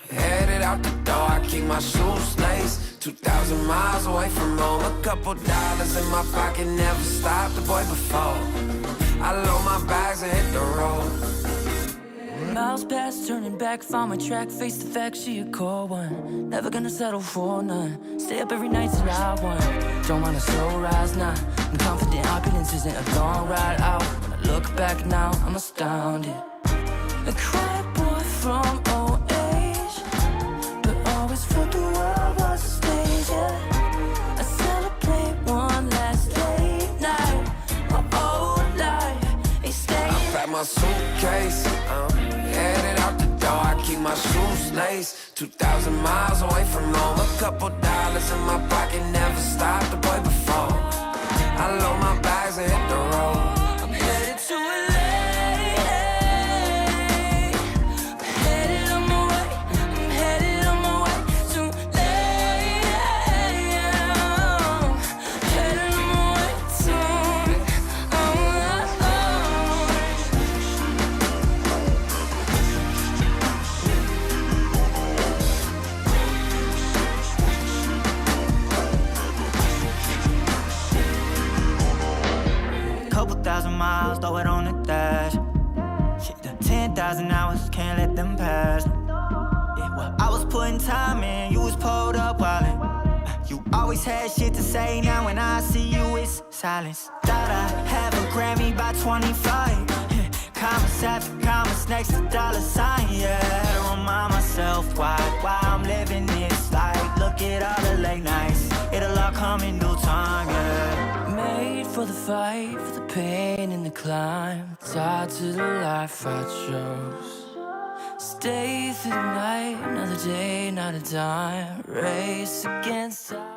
headed out the door. I keep my shoes laced. 2,000 miles away from home. A couple dollars in my pocket, never stopped the boy before. I load my bags and hit the road. Miles past, turning back, found my track, face the fact she a cold one. Never gonna settle for none. Stay up every night till I won. Don't want a slow rise now. I'm confident opulence isn't a long ride out. When I look back now, I'm astounded. A quiet boy from old age, but always felt the world was a stage, yeah. I celebrate one last late night, my old life, a stay. I pack my suitcase. Headed out the door, I keep my shoes laced. 2,000 miles away from home, a couple dollars in my pocket, never stopped the boy before. I load my bags and hit the road. I'm headed to LA. I'm headed on my way. I'm headed on my way to LA. Headed on my way soon. Couple thousand miles, throw it on the dash. Shit, the 10,000 hours, can't let them pass. Yeah, well, I was putting time in, you was pulled up wildin'. You always had shit to say, now when I see you, it's silence. Thought I have a Grammy by 25. Commas after commas next to dollar sign, yeah. To remind myself why I'm living this life. Look at all the late nights, it'll all come in due time, yeah. Made for the fight, for the pain and the climb. Tied to the life I chose. Stay through the night, another day, not a dime. Race against time.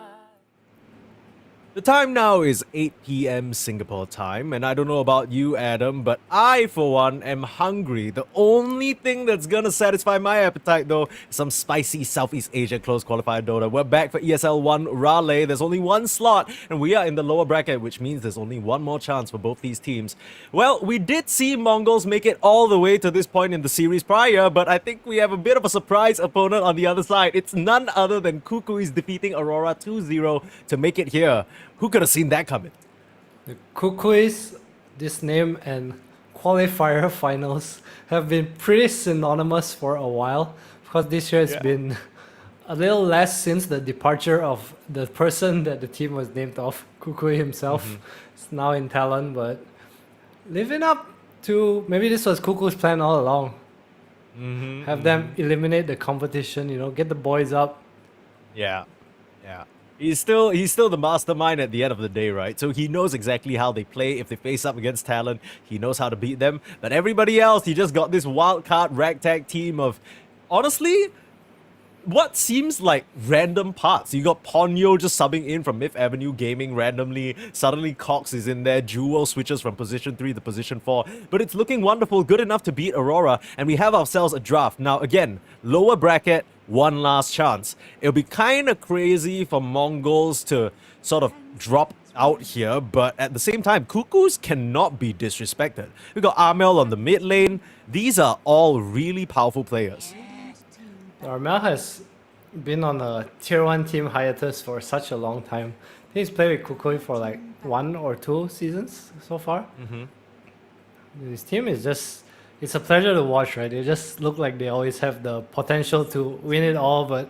The time now is 8 p.m. Singapore time, and I don't know about you, Adam, but I, for one, am hungry. The only thing that's gonna satisfy my appetite, though, is some spicy Southeast Asia close qualifier Dota. We're back for ESL One Raleigh. There's only one slot, and we are in the lower bracket, which means there's only one more chance for both these teams. Well, we did see Mongols make it all the way to this point in the series prior, but I think we have a bit of a surprise opponent on the other side. It's none other than Kukuis defeating Aurora 2-0 to make it here. Who could have seen that coming? The Kukuis, this name, and qualifier finals have been pretty synonymous for a while, because this year it's been a little less since the departure of the person that the team was named of, Kukui himself. It's now in Talon, but living up to, maybe this was Kukui's plan all along. Have them eliminate the competition, you know, get the boys up. Yeah. He's still the mastermind at the end of the day, right? So he knows exactly how they play. If they face up against Talon, he knows how to beat them. But everybody else, he just got this wild card ragtag team of, honestly, what seems like random parts. You got Ponyo just subbing in from Myth Avenue Gaming randomly. Suddenly Cox is in there. Jewel switches from position 3 to position 4. But it's looking wonderful, good enough to beat Aurora. And we have ourselves a draft. Now again, lower bracket, one last chance. It'll be kind of crazy for Mongols to sort of drop out here, but at the same time, Kukus cannot be disrespected. We got Armel on the mid lane. These are all really powerful players. Armel has been on a tier 1 team hiatus for such a long time. I think he's played with Kukui for like 1 or 2 seasons so far. His team is just, it's a pleasure to watch, right? They just look like they always have the potential to win it all, but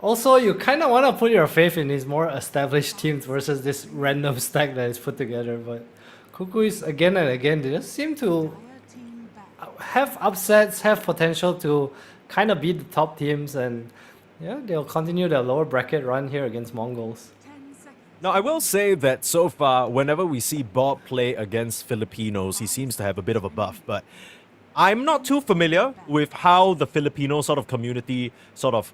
also you kind of want to put your faith in these more established teams versus this random stack that is put together. But Kukuis, again and again, they just seem to have upsets, have potential to kind of beat the top teams, and yeah, they'll continue their lower bracket run here against Mongols. Now, I will say that so far, whenever we see Bob play against Filipinos, he seems to have a bit of a buff, but I'm not too familiar with how the Filipino sort of community sort of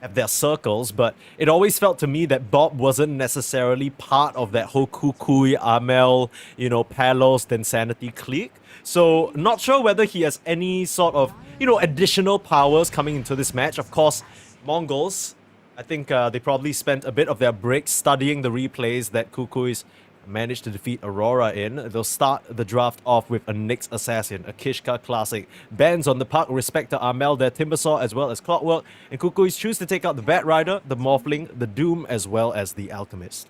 have their circles, but it always felt to me that Bob wasn't necessarily part of that whole Kukui, Amel, you know, Palos, Densanity clique. So, not sure whether he has any sort of, you know, additional powers coming into this match. Of course, Mongols, I think they probably spent a bit of their break studying the replays that Kukuis managed to defeat Aurora in. They'll start the draft off with a Nyx Assassin, a Kishka classic. Bans on the park respect to Armel, their Timbersaw, as well as Clockwork. And Kukuis choose to take out the Bat Rider, the Morphling, the Doom, as well as the Alchemist.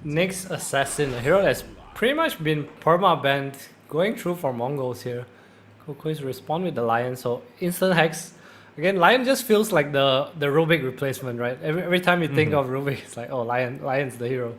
Nyx Assassin, a hero that's pretty much been perma-banned going through for Mongols here. Kukuis respond with the Lion, so instant hex. Again, Lion just feels like the Rubik replacement, right? Every time you think of Rubik, it's like, oh, Lion's the hero.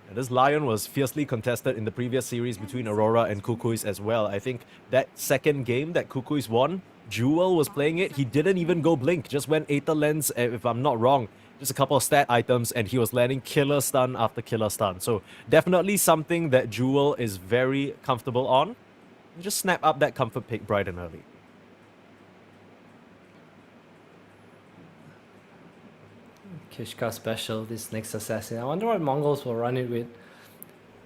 And this Lion was fiercely contested in the previous series between Aurora and Kukuis as well. I think that second game that Kukuis won, Jewel was playing it. He didn't even go blink, just went Aether Lens, if I'm not wrong. Just a couple of stat items, and he was landing killer stun after killer stun. So definitely something that Jewel is very comfortable on. just snap up that comfort pick bright and early. Kishka special, this next assassin. I wonder what Mongols will run it with.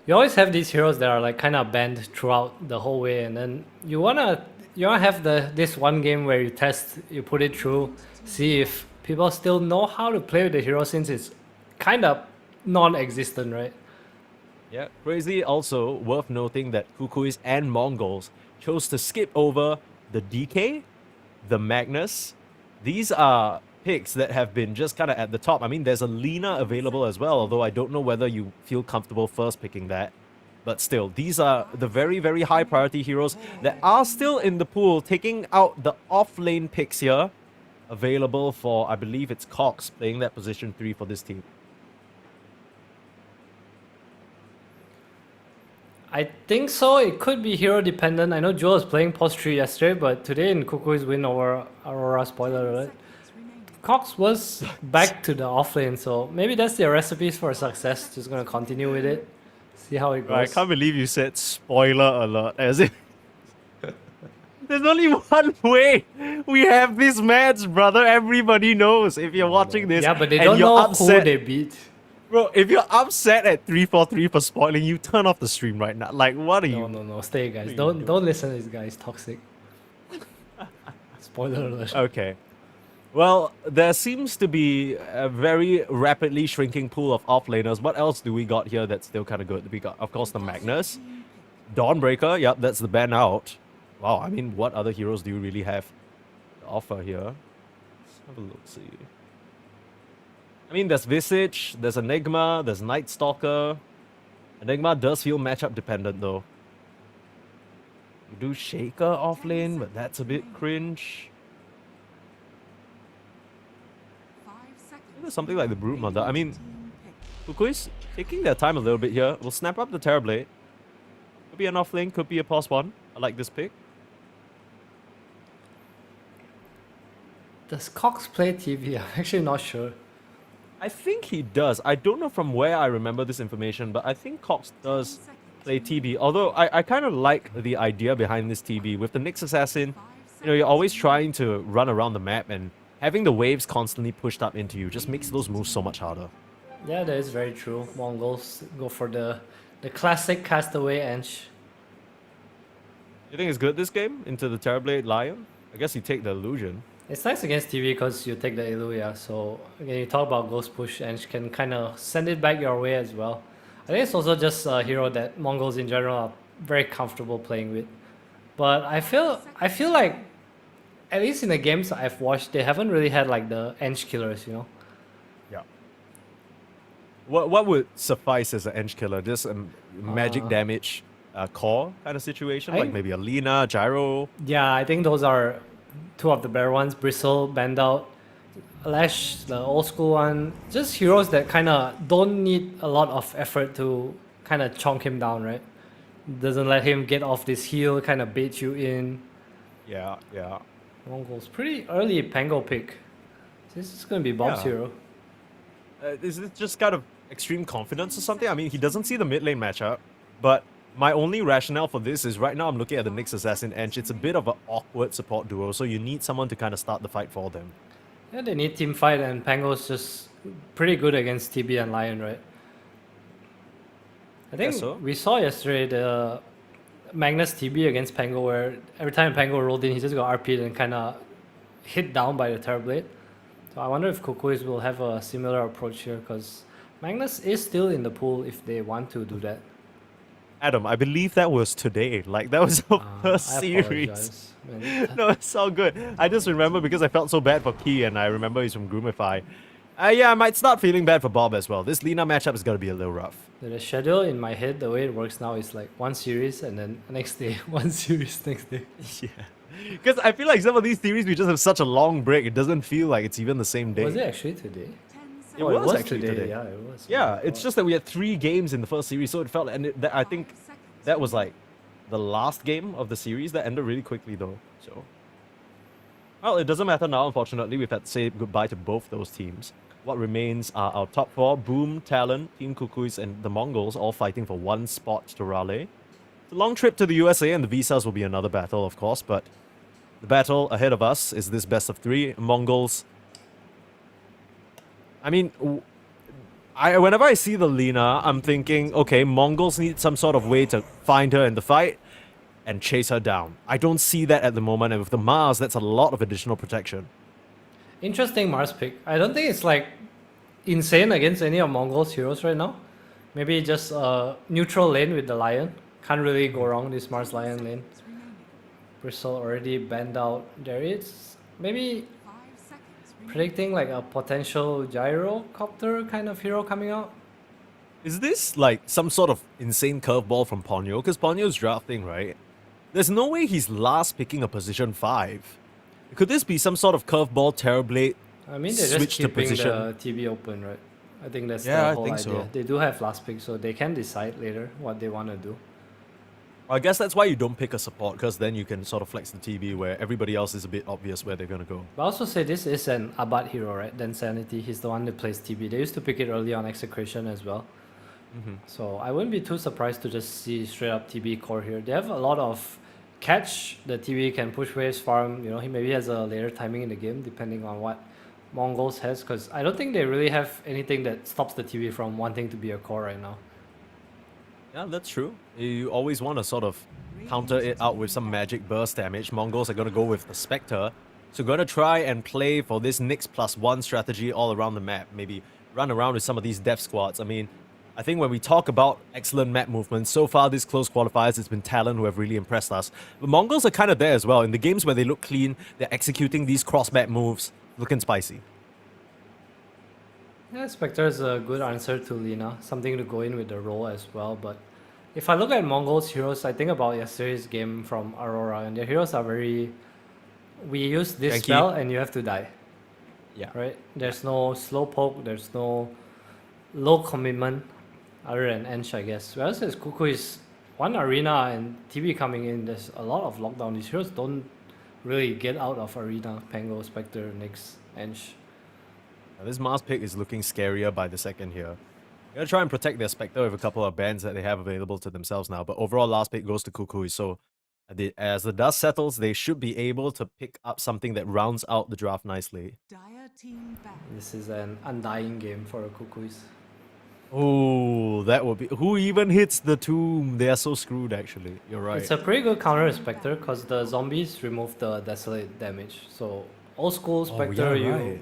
You always have these heroes that are like kind of banned throughout the whole way, and then you wanna have this one game where you test, you put it through, see if people still know how to play with the hero since it's kind of non-existent, right? Yeah, crazy. Also worth noting that Kukuis and Mongols chose to skip over the DK, the Magnus. These are picks that have been just kind of at the top. I mean, there's a Lina available as well, although I don't know whether you feel comfortable first picking that. But still, these are the very, very high priority heroes that are still in the pool, taking out the off-lane picks here. Available for, I believe it's Cox playing that position 3 for this team. I think so. It could be hero dependent. I know Joel was playing post 3 yesterday, but today in Kukui's win over Aurora, spoiler alert, Cox was back to the offlane, so maybe that's their recipes for success. Just gonna continue with it, see how it goes. I can't believe you said spoiler alert, as if there's only one way we have this match, brother. Everybody knows if you're watching this. Yeah, but they and don't you're know upset, who they beat. Bro, if you're upset at 343 for spoiling, you turn off the stream right now. Like, what are you? No, stay, guys. Don't listen to this guy. He's toxic. Spoiler alert. Okay. Well, there seems to be a very rapidly shrinking pool of offlaners. What else do we got here that's still kind of good? We got, of course, the Magnus. Dawnbreaker, yep, that's the ban out. Wow, I mean, what other heroes do you really have to offer here? Let's have a look, see. I mean, there's Visage, there's Enigma, there's Night Stalker. Enigma does feel matchup dependent, though. You do Shaker off lane, but that's a bit cringe. Something like the Broodmother. I mean, Kukui's taking their time a little bit here. We'll snap up the Terrorblade. Could be an off lane, could be a +1. I like this pick. Does Cox play TV? I'm actually not sure. I think he does. I don't know from where I remember this information, but I think Cox does play TB. Although I kind of like the idea behind this TB. With the Nyx Assassin, you know, you're always trying to run around the map, and having the waves constantly pushed up into you just makes those moves so much harder. Yeah, that is very true. Mongols go for the classic castaway Ench. You think it's good this game? Into the Terrorblade Lion? I guess you take the illusion. It's nice against TV because you take the Illuia. So again, you talk about Ghost Push and can kind of send it back your way as well. I think it's also just a hero that Mongols in general are very comfortable playing with. But I feel like, at least in the games I've watched, they haven't really had like the Ench killers, you know? Yeah. What would suffice as an Ench killer? Just a magic damage core kind of situation? Like maybe a Lina, Gyro? Yeah, I think those are two of the better ones. Bristle, Band Out, Lash, the old school one. Just heroes that kind of don't need a lot of effort to kind of chonk him down, right? Doesn't let him get off this heel, kind of bait you in. Yeah. Mongols, pretty early Pango pick. This is going to be Bob's hero. Is it just kind of extreme confidence or something? I mean, he doesn't see the mid lane matchup, but my only rationale for this is right now I'm looking at the Nyx Assassin Ench. It's a bit of an awkward support duo, so you need someone to kind of start the fight for them. Yeah, they need team fight, and Pango's just pretty good against TB and Lion, right? I think we saw yesterday the Magnus TB against Pango, where every time Pango rolled in, he just got RP'd and kind of hit down by the Terrorblade. So I wonder if Kukuis will have a similar approach here, because Magnus is still in the pool if they want to do that. Adam, I believe that was today. Like, that was our first series. No, it's all good. I just remember because I felt so bad for Key, and I remember he's from Groomify. Yeah, I might start feeling bad for Bob as well. This Lina matchup is going to be a little rough. The schedule in my head, the way it works now, is like one series and then next day, one series next day. Yeah. Because I feel like some of these series, we just have such a long break, it doesn't feel like it's even the same day. Was it actually today? It was actually today. Yeah, it was. Yeah, it's just that we had 3 games in the first series, so it felt, and I think that was like the last game of the series that ended really quickly though. So, well, it doesn't matter now, unfortunately. We've had to say goodbye to both those teams. What remains are our top 4, Boom, Talon, Team Kukuis, and the Mongols, all fighting for 1 spot to Raleigh. The long trip to the USA and the visas will be another battle, of course, but the battle ahead of us is this best of 3. Mongols. I mean, whenever I see the Lina, I'm thinking, okay, Mongols need some sort of way to find her in the fight and chase her down. I don't see that at the moment, and with the Mars, that's a lot of additional protection. Interesting Mars pick. I don't think it's like insane against any of Mongols' heroes right now. Maybe just a neutral lane with the Lion. Can't really go wrong this Mars Lion lane. Bristle already banned out. There is maybe predicting like a potential gyrocopter kind of hero coming out. Is this like some sort of insane curveball from Ponyo? Because Ponyo's drafting, right? There's no way he's last picking a position 5. Could this be some sort of curveball Terrorblade? I mean, they're just switch to keeping position? the TB open, right? I think that's Yeah, the I whole think idea. so. They do have last pick, so they can decide later what they want to do. I guess that's why you don't pick a support, because then you can sort of flex the TB where everybody else is a bit obvious where they're going to go. But I also say this is an Abad hero, right? Then Sanity, he's the one that plays TB. They used to pick it early on Execration as well. So I wouldn't be too surprised to just see straight up TB core here. They have a lot of catch. The TB can push waves, farm. You know, he maybe has a later timing in the game depending on what Mongols has. Because I don't think they really have anything that stops the TB from wanting to be a core right now. Yeah, that's true. You always want to sort of counter it out with some magic burst damage. Mongols are going to go with the Spectre. So going to try and play for this Nyx +1 strategy all around the map. Maybe run around with some of these death squads. I mean, I think when we talk about excellent map movement, so far this close qualifiers, it's been Talon who have really impressed us. But Mongols are kind of there as well. In the games where they look clean, they're executing these cross-map moves, looking spicy. Yeah, Spectre is a good answer to Lina. Something to go in with the role as well. But if I look at Mongols' heroes, I think about yesterday's game from Aurora. And their heroes are very... We use this Janky. spell and you have to die. Yeah. Right? There's no slow poke, there's no low commitment other than Ench, I guess. Whereas this Cuckoo is one arena and TB coming in, there's a lot of lockdown. These heroes don't really get out of arena. Pango, Spectre, Nyx, Ench. Now, this Mars pick is looking scarier by the second here. They're going to try and protect their Spectre with a couple of bans that they have available to themselves now. But overall, last pick goes to Kukui. So as the dust settles, they should be able to pick up something that rounds out the draft nicely. Dire team back. This is an undying game for the Cuckoos. Oh, that would be... Who even hits the tomb? They are so screwed, actually. You're right. It's a pretty good counter with Spectre because the zombies remove the Desolate damage. So old school Spectre,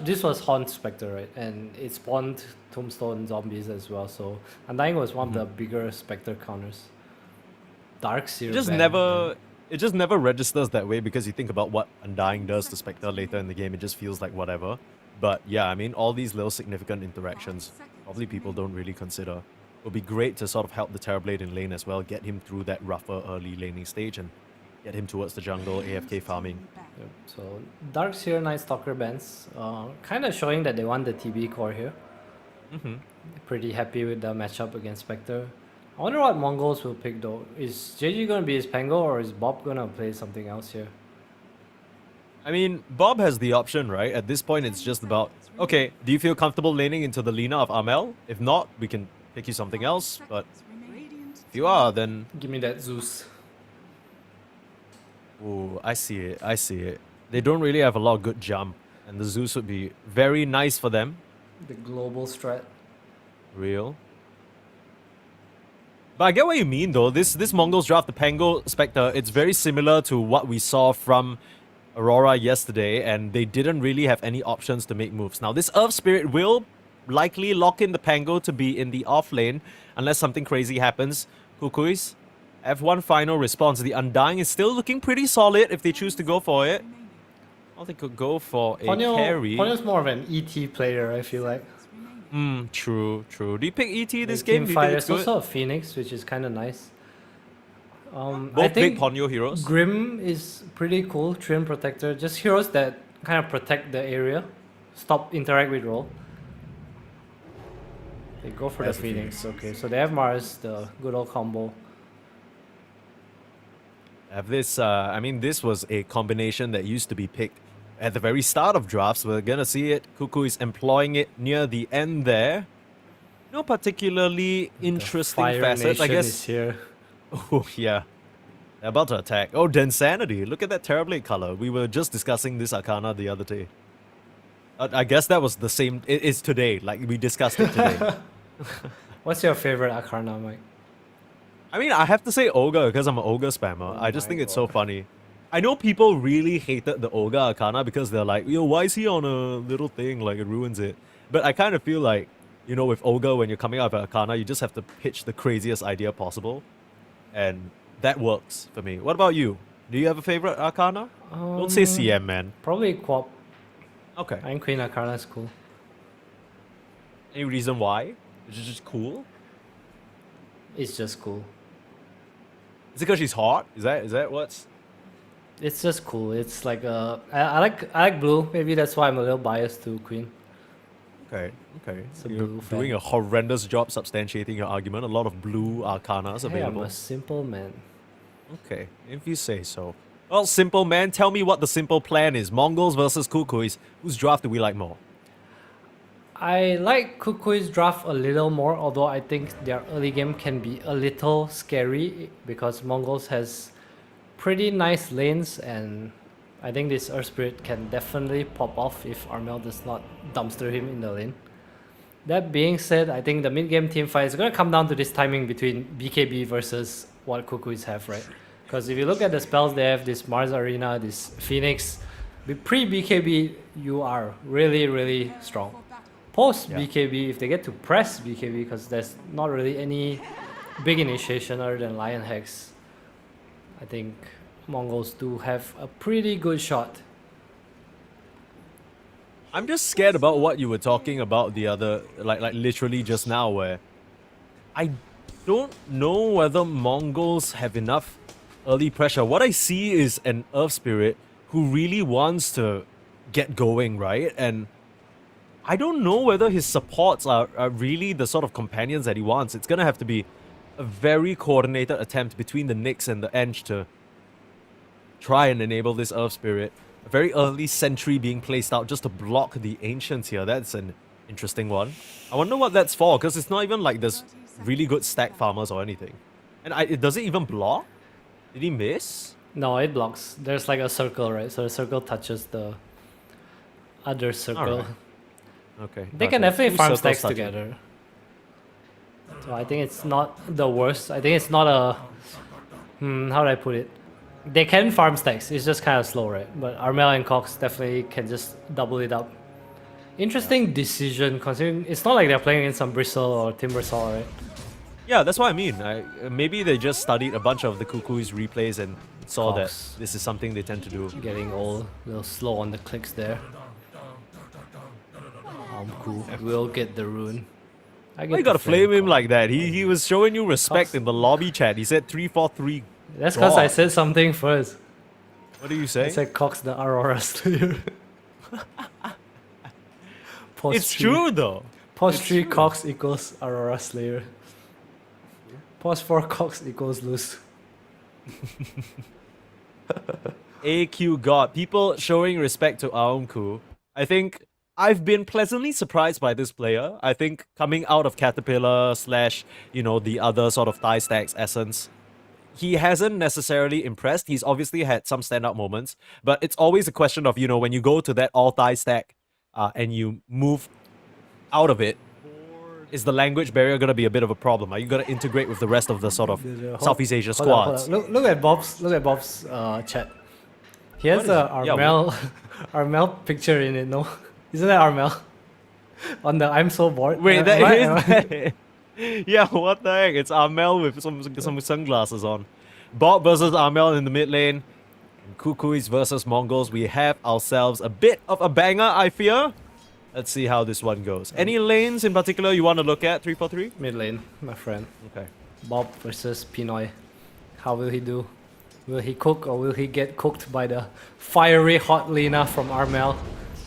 this was Haunt Spectre, right? And it spawned Tombstone zombies as well. So Undying was one of the bigger Spectre counters. Dark Seer It just never registers that way because you think about what Undying does to Spectre later in the game. It just feels like whatever. But yeah, I mean, all these little significant interactions, probably people don't really consider. It would be great to sort of help the Terrorblade in lane as well, get him through that rougher early laning stage and get him towards the jungle, AFK farming. Yep. So Dark Seer Night Stalker bans, kind of showing that they want the TB core here. Pretty happy with the matchup against Spectre. I wonder what Mongols will pick though. Is JG going to be his Pango or is Bob going to play something else here? I mean, Bob has the option, right? At this point, it's just about, okay, do you feel comfortable laning into the Lina of Amel? If not, we can pick you something else. But if you are, then... Give me that Zeus. Ooh, I see it. I see it. They don't really have a lot of good jump. And the Zeus would be very nice for them. The global strat. Real. But I get what you mean, though. This Mongols draft, the Pango Spectre, it's very similar to what we saw from Aurora yesterday, and they didn't really have any options to make moves. Now, this Earth Spirit will likely lock in the Pango to be in the off lane, unless something crazy happens. Kukuis have one final response. The Undying is still looking pretty solid if they choose to go for it. Or they could go for a carry. Ponyo's more of an ET player, I feel like. True. Do you pick ET this Like game? Do you think There's it's good? also a Phoenix, which is kind of nice. I Both think big Ponyo heroes. Grim is pretty cool. Trim Protector. Just heroes that kind of protect the area. Stop interact with roll. They go for That's the the Phoenix. Okay, so they have Mars, the good old combo. Have this, I mean, this was a combination that used to be picked at the very start of drafts. We're gonna see it. Cuckoo is employing it near the end there. No particularly interesting Fire facets, I Nation guess. is here. Oh, yeah. They're about to attack. Oh, Densanity. Look at that Terrorblade color. We were just discussing this Arcana the other day. I guess that was the same. It's today. Like, we discussed it today. What's your favorite Arcana, Mike? I mean, I have to say Ogre because I'm an Ogre spammer. I just think it's so funny. I know people really hated the Ogre Arcana because they're like, yo, why is he on a little thing? Like, it ruins it. But I kind of feel like, you know, with Ogre, when you're coming out of Arcana, you just have to pitch the craziest idea possible. And that works for me. What about you? Do you have a favorite Arcana? Don't say CM, man. Probably Quap. Okay. I think Queen Arcana is cool. Any reason why? Is it just cool? It's just cool. Is it because she's hot? Is that what's... It's just cool. It's like I like blue. Maybe that's why I'm a little biased to Queen. Okay. It's a You're blue fan. doing a horrendous job substantiating your argument. A lot of blue Arcanas Hey, I'm available. a simple man. Okay, if you say so. Well, simple man, tell me what the simple plan is. Mongols versus Kukuis. Whose draft do we like more? I like Kukui's draft a little more, although I think their early game can be a little scary because Mongols has pretty nice lanes, and I think this Earth Spirit can definitely pop off if Armel does not dumpster him in the lane. That being said, I think the mid-game team fight is going to come down to this timing between BKB versus what Kukuis have, right? Because if you look at the spells they have, this Mars Arena, this Phoenix, pre-BKB, you are really, really strong. Post-BKB, if they get to press BKB, because there's not really any big initiation other than Lion Hex, I think Mongols do have a pretty good shot. I'm just scared about what you were talking about the other, like literally just now, where I don't know whether Mongols have enough early pressure. What I see is an Earth Spirit who really wants to get going, right? And I don't know whether his supports are really the sort of companions that he wants. It's gonna have to be a very coordinated attempt between the Nyx and the Ench to try and enable this Earth Spirit. A very early sentry being placed out just to block the Ancients here. That's an interesting one. I wonder what that's for, because it's not even like there's really good stack farmers or anything. And does it even block? Did he miss? No, it blocks. There's like a circle, right? So the circle touches the other circle. Alright. Okay. They can definitely farm stacks together. So I think it's not the worst. I think it's not a... how do I put it? They can farm stacks, it's just kind of slow, right? But Armel and Cox definitely can just double it up. Interesting decision, considering it's not like they're playing against some Bristle or Timbersaw, right? Yeah, that's what I mean. Maybe they just studied a bunch of the Kukui's replays and saw Cox. that this is something they tend to do. Getting all a little slow on the clicks there. Cool. We'll get the rune. Why you gotta flame him like that? He was showing you respect Cox. in the lobby chat. He said 3-4-3. That's because I God. said something first. What do you say? I said Cox the Aurora Slayer. It's true though. Pause 3 Cox equals Aurora Slayer. Pause 4 Cox equals loose. AQ God. People showing respect to Aomku. I think I've been pleasantly surprised by this player. I think coming out of Caterpillar / the other sort of thigh stacks essence, he hasn't necessarily impressed. He's obviously had some standout moments, but it's always a question of, when you go to that all thigh stack and you move out of it, is the language barrier going to be a bit of a problem? Are you going to integrate with the rest of the sort of Southeast Asia Hold on, squads? Look at Bob's chat. He has a Armel Armel picture in it, no? Isn't that Armel? On the I'm so bored. Wait, Am that I- is... Yeah, what the heck? It's Armel with some sunglasses on. Bob versus Armel in the mid lane. Kukuis versus Mongols. We have ourselves a bit of a banger, I fear. Let's see how this one goes. Any lanes in particular you want to look at? 3-4-3? Mid lane, my friend. Okay. Bob versus Pinoy. How will he do? Will he cook or will he get cooked by the fiery hot Lina from Armel?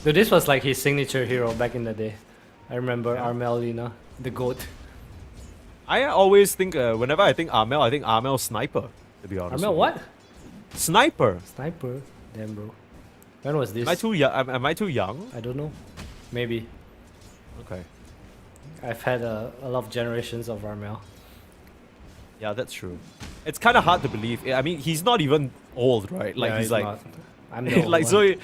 Dude, this was like his signature hero back in the day. I remember Armel Lina, the GOAT. I always think, whenever I think Armel Sniper, to be honest. Armel what? Sniper. Sniper? Damn, bro. When was this? Am I too young? Am I too young? I don't know. Maybe. Okay. I've had a lot of generations of Armel. Yeah, that's true. it's kind of hard to believe. I mean, he's not even old, right? Like Yeah, he's like, not. I'm the old like one. so.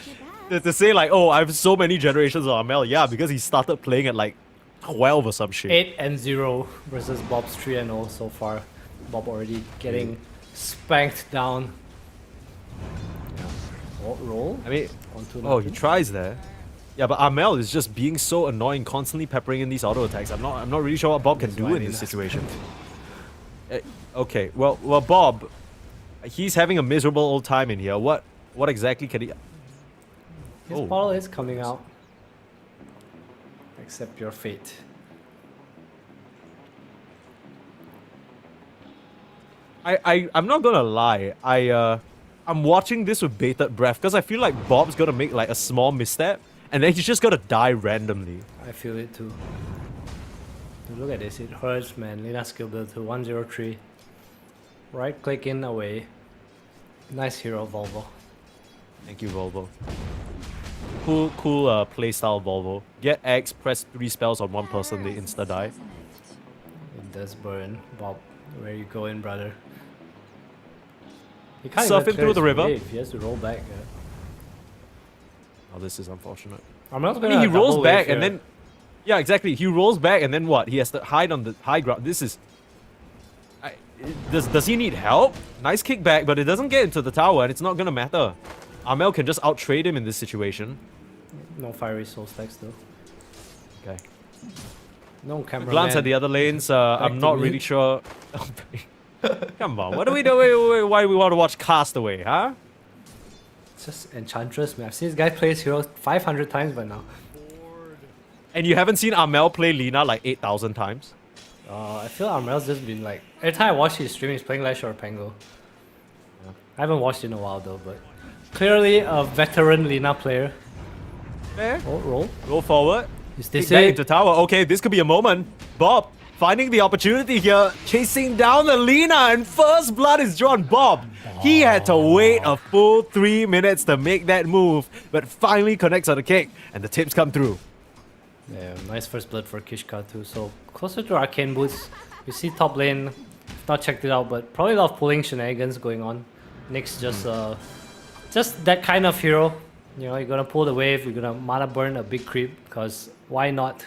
To say like, oh, I have so many generations of Amel, yeah, because he started playing at like 12 or some shit. 8-0 versus Bob's 3-0 so far. Bob already getting spanked down. Yeah. Roll. I mean, Onto oh, he nothing. tries there. Yeah, but Amel is just being so annoying, constantly peppering in these auto attacks. I'm not really sure what Bob can That's do why I in mean this that's situation. Okay, well, Bob, he's having a miserable old time in here. What exactly can he? His Oh. bottle is coming out. Accept your fate. I'm not gonna lie. I'm watching this with bated breath because I feel like Bob's gonna make like a small misstep and then he's just gonna die randomly. I feel it too. Look at this, it hurts, man. Lina skill build to 103. Right click in away. Nice hero, Volvo. Thank you, Volvo. Cool playstyle, Volvo. Get X, press 3 spells on one person, they insta die. It does burn. Bob, where you going, brother? He can't Surf even him clear through the his river. wave. He has to roll back. Yeah. Oh, this is unfortunate. I'm not I gonna mean, he rolls double back wave and here. then... Yeah, exactly. He rolls back and then what? He has to hide on the high ground. This is... Does he need help? Nice kickback, but it doesn't get into the tower and it's not gonna matter. Amel can just out-trade him in this situation. No fiery soul stacks though. Okay. No camera. Glance at the other lanes. I'm to not me. really sure. Come on, what do we do? Why do we want to watch Castaway, huh? It's just Enchantress, man. I've seen this guy play his hero 500 times by now. And you haven't seen Amel play Lina like 8,000 times? I feel Armel's just been like... Every time I watch his stream, he's playing Lash or Pango. I haven't watched in a while though, but... Clearly a veteran Lina player. Fair. Oh, roll. Go forward. Is this Kick back it? into tower. Okay, this could be a moment. Bob, finding the opportunity here, chasing down the Lina, and first blood is drawn. Bob, he had to wait a full 3 minutes to make that move, but finally connects on the kick, and the tips come through. Yeah, nice first blood for Kishka too. So closer to Arcane Boots. We see top lane. Not checked it out, but probably a lot of pulling shenanigans going on. Nick's just that kind of hero. You know, you're gonna pull the wave, you're gonna mana burn a big creep, because why not?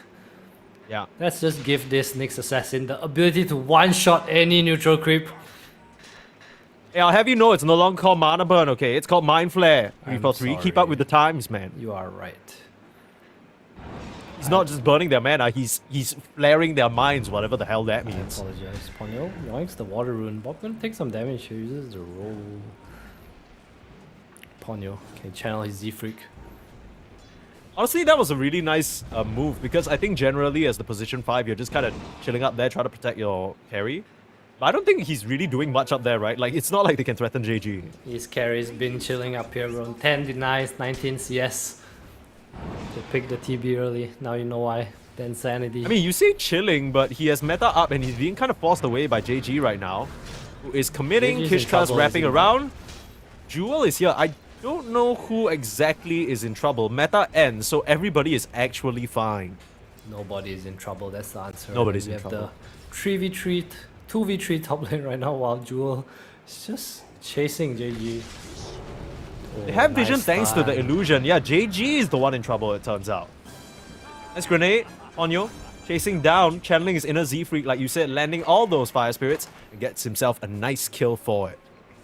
Yeah. Let's just give this Nyx Assassin the ability to one-shot any neutral creep. Hey, I'll have you know it's no longer called Mana Burn, okay? It's called Mind Flare. 3 I'm for 3. Keep sorry. up with the times, man. You are right. He's not just burning their mana, he's flaring their minds, whatever the hell that I means. apologize. Ponyo yoinks the water rune. Bob gonna take some damage here. Uses the roll. Ponyo can channel his Z Freak. Honestly, that was a really nice move because I think generally as the position 5, you're just kind of chilling up there, trying to protect your carry. But I don't think he's really doing much up there, right? Like, it's not like they can threaten JG. His carry's been chilling up here, bro. 10 denies, 19 CS. They picked the TB early. Now you know why. The insanity. I mean, you say chilling, but he has meta up and he's being kind of forced away by JG right now, who is committing. JG 's in Kishka's trouble, wrapping isn't he? around. Jewel is here. I don't know who exactly is in trouble. Meta ends, so everybody is actually fine. Nobody is in trouble. That's the answer. Nobody's we in have trouble. the 3v3, 2v3 top lane right now, while Jewel is just chasing JG. They have nice vision thanks to the stun. illusion. Yeah, JG is the one in trouble, it turns out. Nice grenade, Onyo. Chasing down, channeling his inner Z-Freak, like you said, landing all those fire spirits, and gets himself a nice kill for it.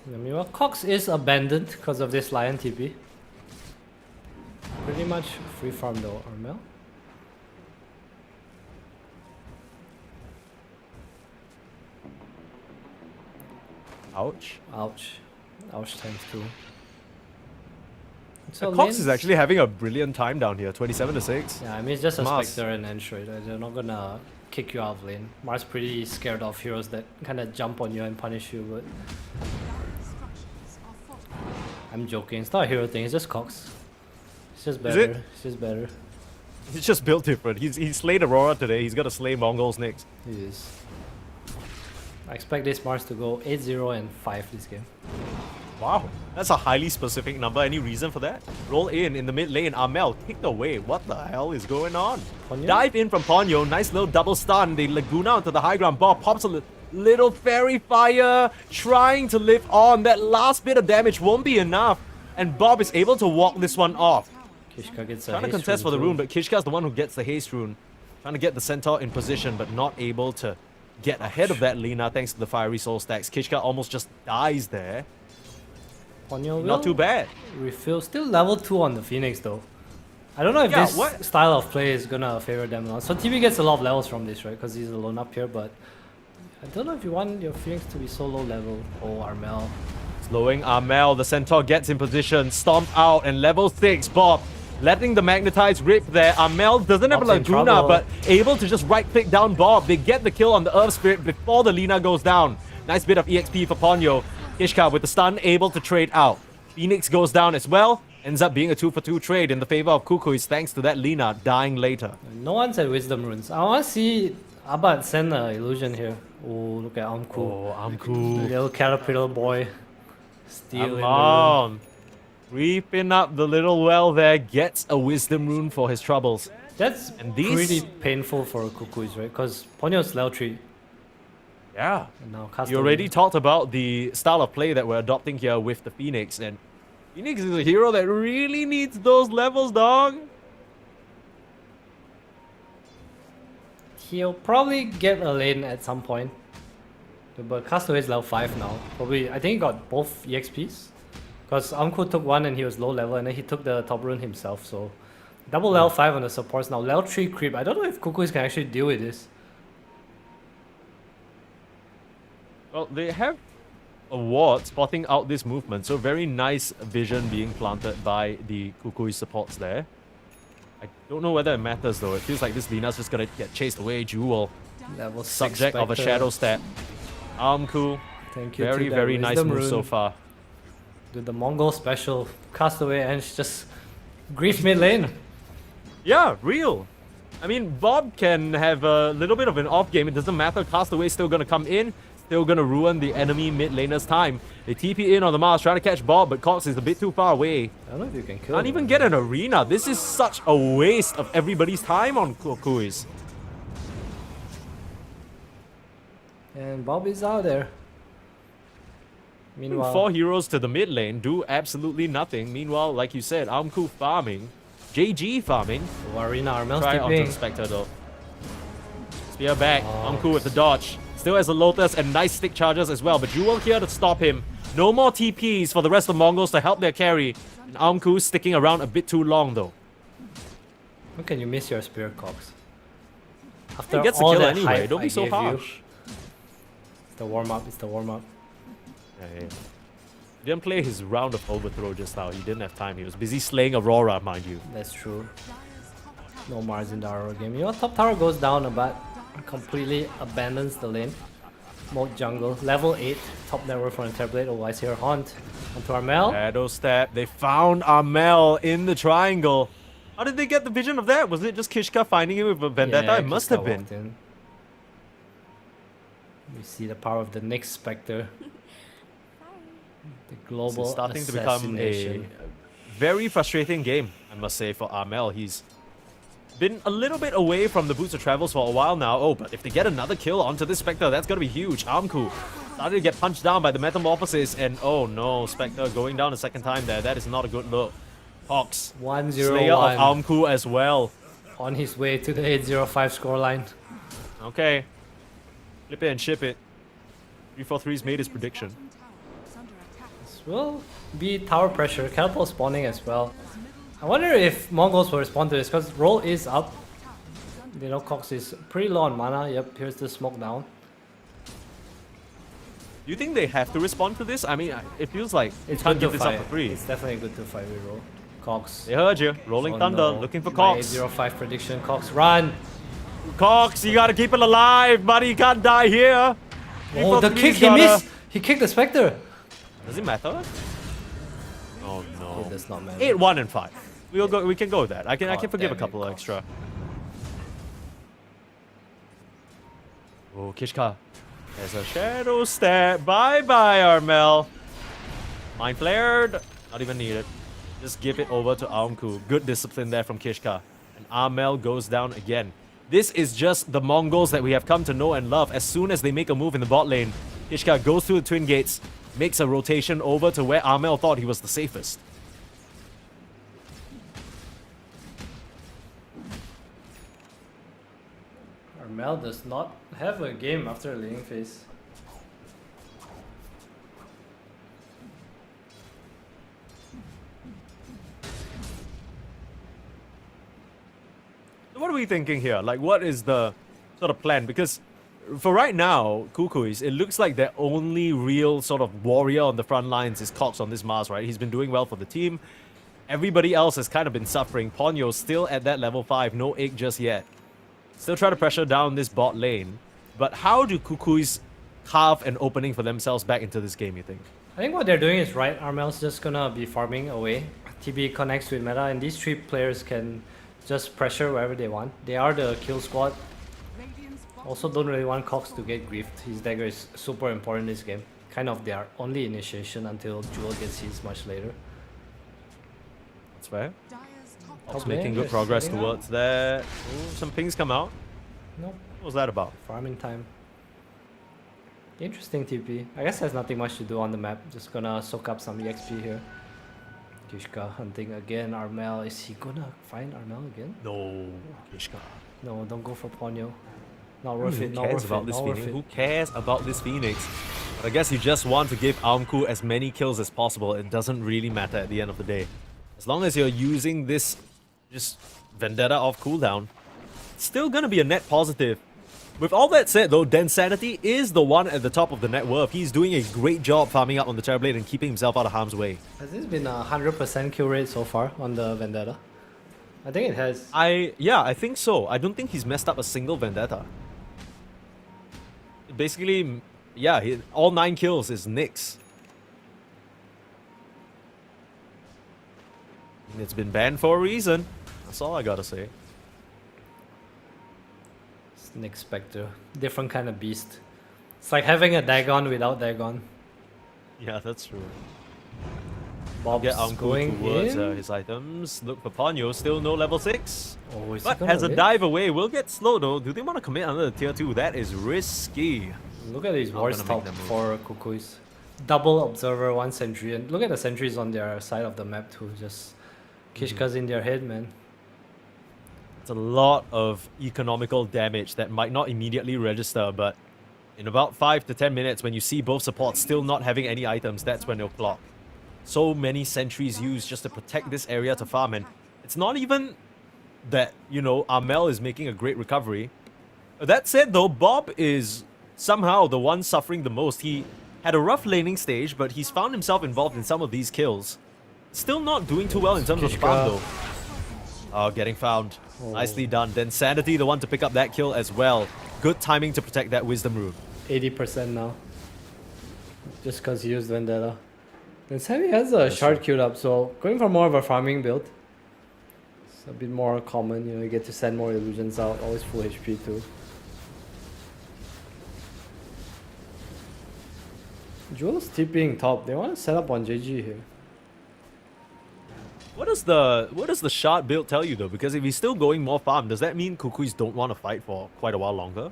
I mean, well, Cox is abandoned because of this Lion TP. Pretty much free farm though, Armel. Ouch. Ouch. Ouch times 2. So Cox is actually having a brilliant time down here, 27-6. Yeah, I mean, it's just a Mars. Spectre and Enshroid. They're not gonna kick you out of lane. Mars pretty scared of heroes that kind of jump on you and punish you, but Structures are fortified. I'm joking. It's not a hero thing, it's just Cox. It's just Is better. it? It's just better. He's just built different. He slayed Aurora today, he's gonna slay Mongols next. It is. I expect this Mars to go 8-0 and 5 this game. Wow, that's a highly specific number. Any reason for that? Roll in the mid lane. Amel kicked away. What the hell is going on? Ponyo? Dive in from Ponyo. Nice little double stun. They Laguna onto the high ground. Bob pops Little fairy fire trying to live on. That last bit of damage won't be enough. And Bob is able to walk this one off. Kishka gets a Trying to haste contest for rune the too. rune, but Kishka's the one who gets the haste rune. Trying to get the centaur in position, but not able to get ahead of that Lina thanks to the fiery soul stacks. Kishka almost just dies there. Ponyo Not will too bad. refill. Still level 2 on the Phoenix though. I don't know if Yeah, this what- style of play is gonna favor them or not. So TB gets a lot of levels from this, right? Because he's alone up here, but I don't know if you want your Phoenix to be so low level. Oh, Armel. Slowing Armel, the centaur gets in position, stomp out, and level 6, Bob letting the magnetize rip there. Armel doesn't have a Bob's in Laguna, trouble. but able to just right click down Bob. They get the kill on the Earth Spirit before the Lina goes down. Nice bit of EXP for Ponyo. Kishka with the stun, able to trade out. Phoenix goes down as well. Ends up being a 2-for-2 trade in the favor of Kukuis thanks to that Lina dying later. No one said wisdom runes. I want to see Abad send an illusion here. Oh, look at Amku. Oh, I'm cool. Little caterpillar boy. Stealing Come on. Creeping up the little well there, gets a wisdom rune for his troubles. That's And these- pretty painful for Kukuis, right? Because Ponyo's level 3. Yeah. And now You already talked about the style of play that we're adopting here with the Phoenix, and Phoenix is a hero that really needs those levels, dog. He'll probably get a lane at some point. But Castaway is level 5 now. Probably, I think he got both EXPs. Because Amku took one and he was low level, and then he took the top rune himself, so... Double level 5 on the supports now. Level 3 creep. I don't know if Kukuis can actually deal with this. Well, they have a ward spotting out this movement, so very nice vision being planted by the Kukui supports there. I don't know whether it matters though. It feels like this Lina's just gonna get chased away. Jewel, Level 6 subject of a Spectre. shadow step. Cool. Thank you Very, to that very nice wisdom move so rune. far. With the Mongol special. Castaway and just... Grief mid lane. Yeah, real. I mean, Bob can have a little bit of an off game. It doesn't matter. Castaway's still gonna come in. Still gonna ruin the enemy mid laner's time. They TP in on the Mars, trying to catch Bob, but Cox is a bit too far away. I don't know if you can kill Can't him. even get an arena. This is such a waste of everybody's time on Kukuis. And Bob is out there. Meanwhile... 4 heroes to the mid lane do absolutely nothing. Meanwhile, like you said, Amku farming. JG farming. Oh, Arena Armel's Try onto tipping. the Spectre though. Spear back. Oh. Amku with the dodge. Still has a Lotus and nice stick charges as well. But Jewel here to stop him. No more TPs for the rest of Mongols to help their carry. And Amku sticking around a bit too long though. How can you miss your Spear Cox? He After gets the all kill that anyway. hype Don't I be so gave you. harsh. It's the warm-up, it's the warm-up. Yeah. He didn't play his round of overthrow just now. He didn't have time. He was busy slaying Aurora, mind you. That's true. No Mars in the Aurora game. You know, top tower goes down a bit. Completely abandons the lane. Mode jungle. Level 8. Top network for Interblade. Oh, I see her haunt. Onto Armel. Shadow step. They found Armel in the triangle. How did they get the vision of that? Was it just Kishka finding him with a vendetta? Yeah, It must Kishka have been. walked in. We see the power of the next Spectre. The global It's starting to become a assassination. very frustrating game, I must say, for Armel. He's been a little bit away from the Boots of Travels for a while now. Oh, but if they get another kill onto this Spectre, that's going to be huge. Amku started to get punched down by the Metamorphosis, and oh no, Spectre going down a second time there. That is not a good look. Fox, 1-0-1 Slayer of Amku as well. on his way to the 805 scoreline. Okay. Flip it and ship it. 343's made his prediction. This will be tower pressure. Catapult spawning as well. I wonder if Mongols will respond to this because roll is up. You know, Cox is pretty low on mana. Yep, here's the smoke down. Do you think they have to respond to this? I mean, it feels like It's you can't good give to this up fight. for free. It's definitely good to fight with roll. Cox. They heard you. Rolling Oh Thunder, no. looking for My Cox. 805 prediction. Cox, run! Cox, you gotta keep it alive, buddy. You can't die here. Oh, the 343's kick! He gotta- missed! He kicked the Spectre! Does it matter? Oh no. It does not matter. 8, 1, and 5. We'll go. We can go with that. I can God forgive a damn it, couple Cox. extra. Oh, Kishka. There's a shadow step. Bye bye, Armel. Mind flared. Not even needed. Just give it over to Aumku. Good discipline there from Kishka. And Armel goes down again. This is just the Mongols that we have come to know and love. As soon as they make a move in the bot lane, Ishka goes through the Twin Gates, makes a rotation over to where Armel thought he was the safest. Armel does not have a game after a laning phase. What are we thinking here? Like, what is the sort of plan? Because for right now, Kukuis, it looks like their only real sort of warrior on the front lines is Cox on this Mars, right? He's been doing well for the team. Everybody else has kind of been suffering. Ponyo still at that level 5, no egg just yet. Still try to pressure down this bot lane. But how do Kukuis carve an opening for themselves back into this game, you think? I think what they're doing is right. Armel's just gonna be farming away. TB connects with meta, and these 3 players can just pressure wherever they want. They are the kill squad. Also don't really want Cox to get griefed. His dagger is super important in this game. Kind of their only initiation until Jewel gets his much later. That's fair. Top Making lane, good just progress setting up. towards there. Ooh, some pings come out. Nope. What was that about? Farming time. Interesting TP. I guess there's nothing much to do on the map. Just gonna soak up some EXP here. Kishka hunting again. Armel. Is he gonna find Armel again? No, Kishka. No, don't go for Ponyo. Not worth it. Who Not cares worth about it. this Not worth Phoenix? it. Who cares about this Phoenix? But I guess you just want to give Aumku as many kills as possible. It doesn't really matter at the end of the day. As long as you're using this just Vendetta off cooldown, it's still gonna be a net positive. With all that said though, Densanity is the one at the top of the net worth. He's doing a great job farming up on the Terrorblade and keeping himself out of harm's way. Has this been a 100% kill rate so far on the Vendetta? I think it has. Yeah, I think so. I don't think he's messed up a single Vendetta. Basically, yeah, all 9 kills is Nyx. It's been banned for a reason. That's all I gotta say. Snake Spectre. Different kind of beast. It's like having a Dagon without Dagon. Yeah, that's true. Bob's Get Aumku going towards in. his items. Look for Ponyo, still no level 6. Oh, is he But gonna has a live? dive away, will get slow though. Do they want to commit under the tier 2? That is risky. Look at these Not wars gonna top make that move. for Kukuis. Double Observer, 1 Sentry. And look at the sentries on their side of the map too. Just Kishka's in their head, man. It's a lot of economical damage that might not immediately register, but in about 5 to 10 minutes, when you see both supports still not having any items, that's when they'll clock. So many sentries used just to protect this area to farm, and it's not even that, you know, Armel is making a great recovery. That said though, Bob is somehow the one suffering the most. He had a rough laning stage, but he's found himself involved in some of these kills. Still not doing too well in terms of farm though. Oh, getting found. Nicely done. Then Sanity, the one to pick up that kill as well. Good timing to protect that Wisdom Rune. 80% now. Just because he used Vendetta. And Sanity has a shard queued up, so going for more of a farming build. It's a bit more common, you know, you get to send more illusions out, always full HP too. Jewel's TPing top, they want to set up on JG here. What does the shard build tell you though? Because if he's still going more farm, does that mean Kukuis don't want to fight for quite a while longer?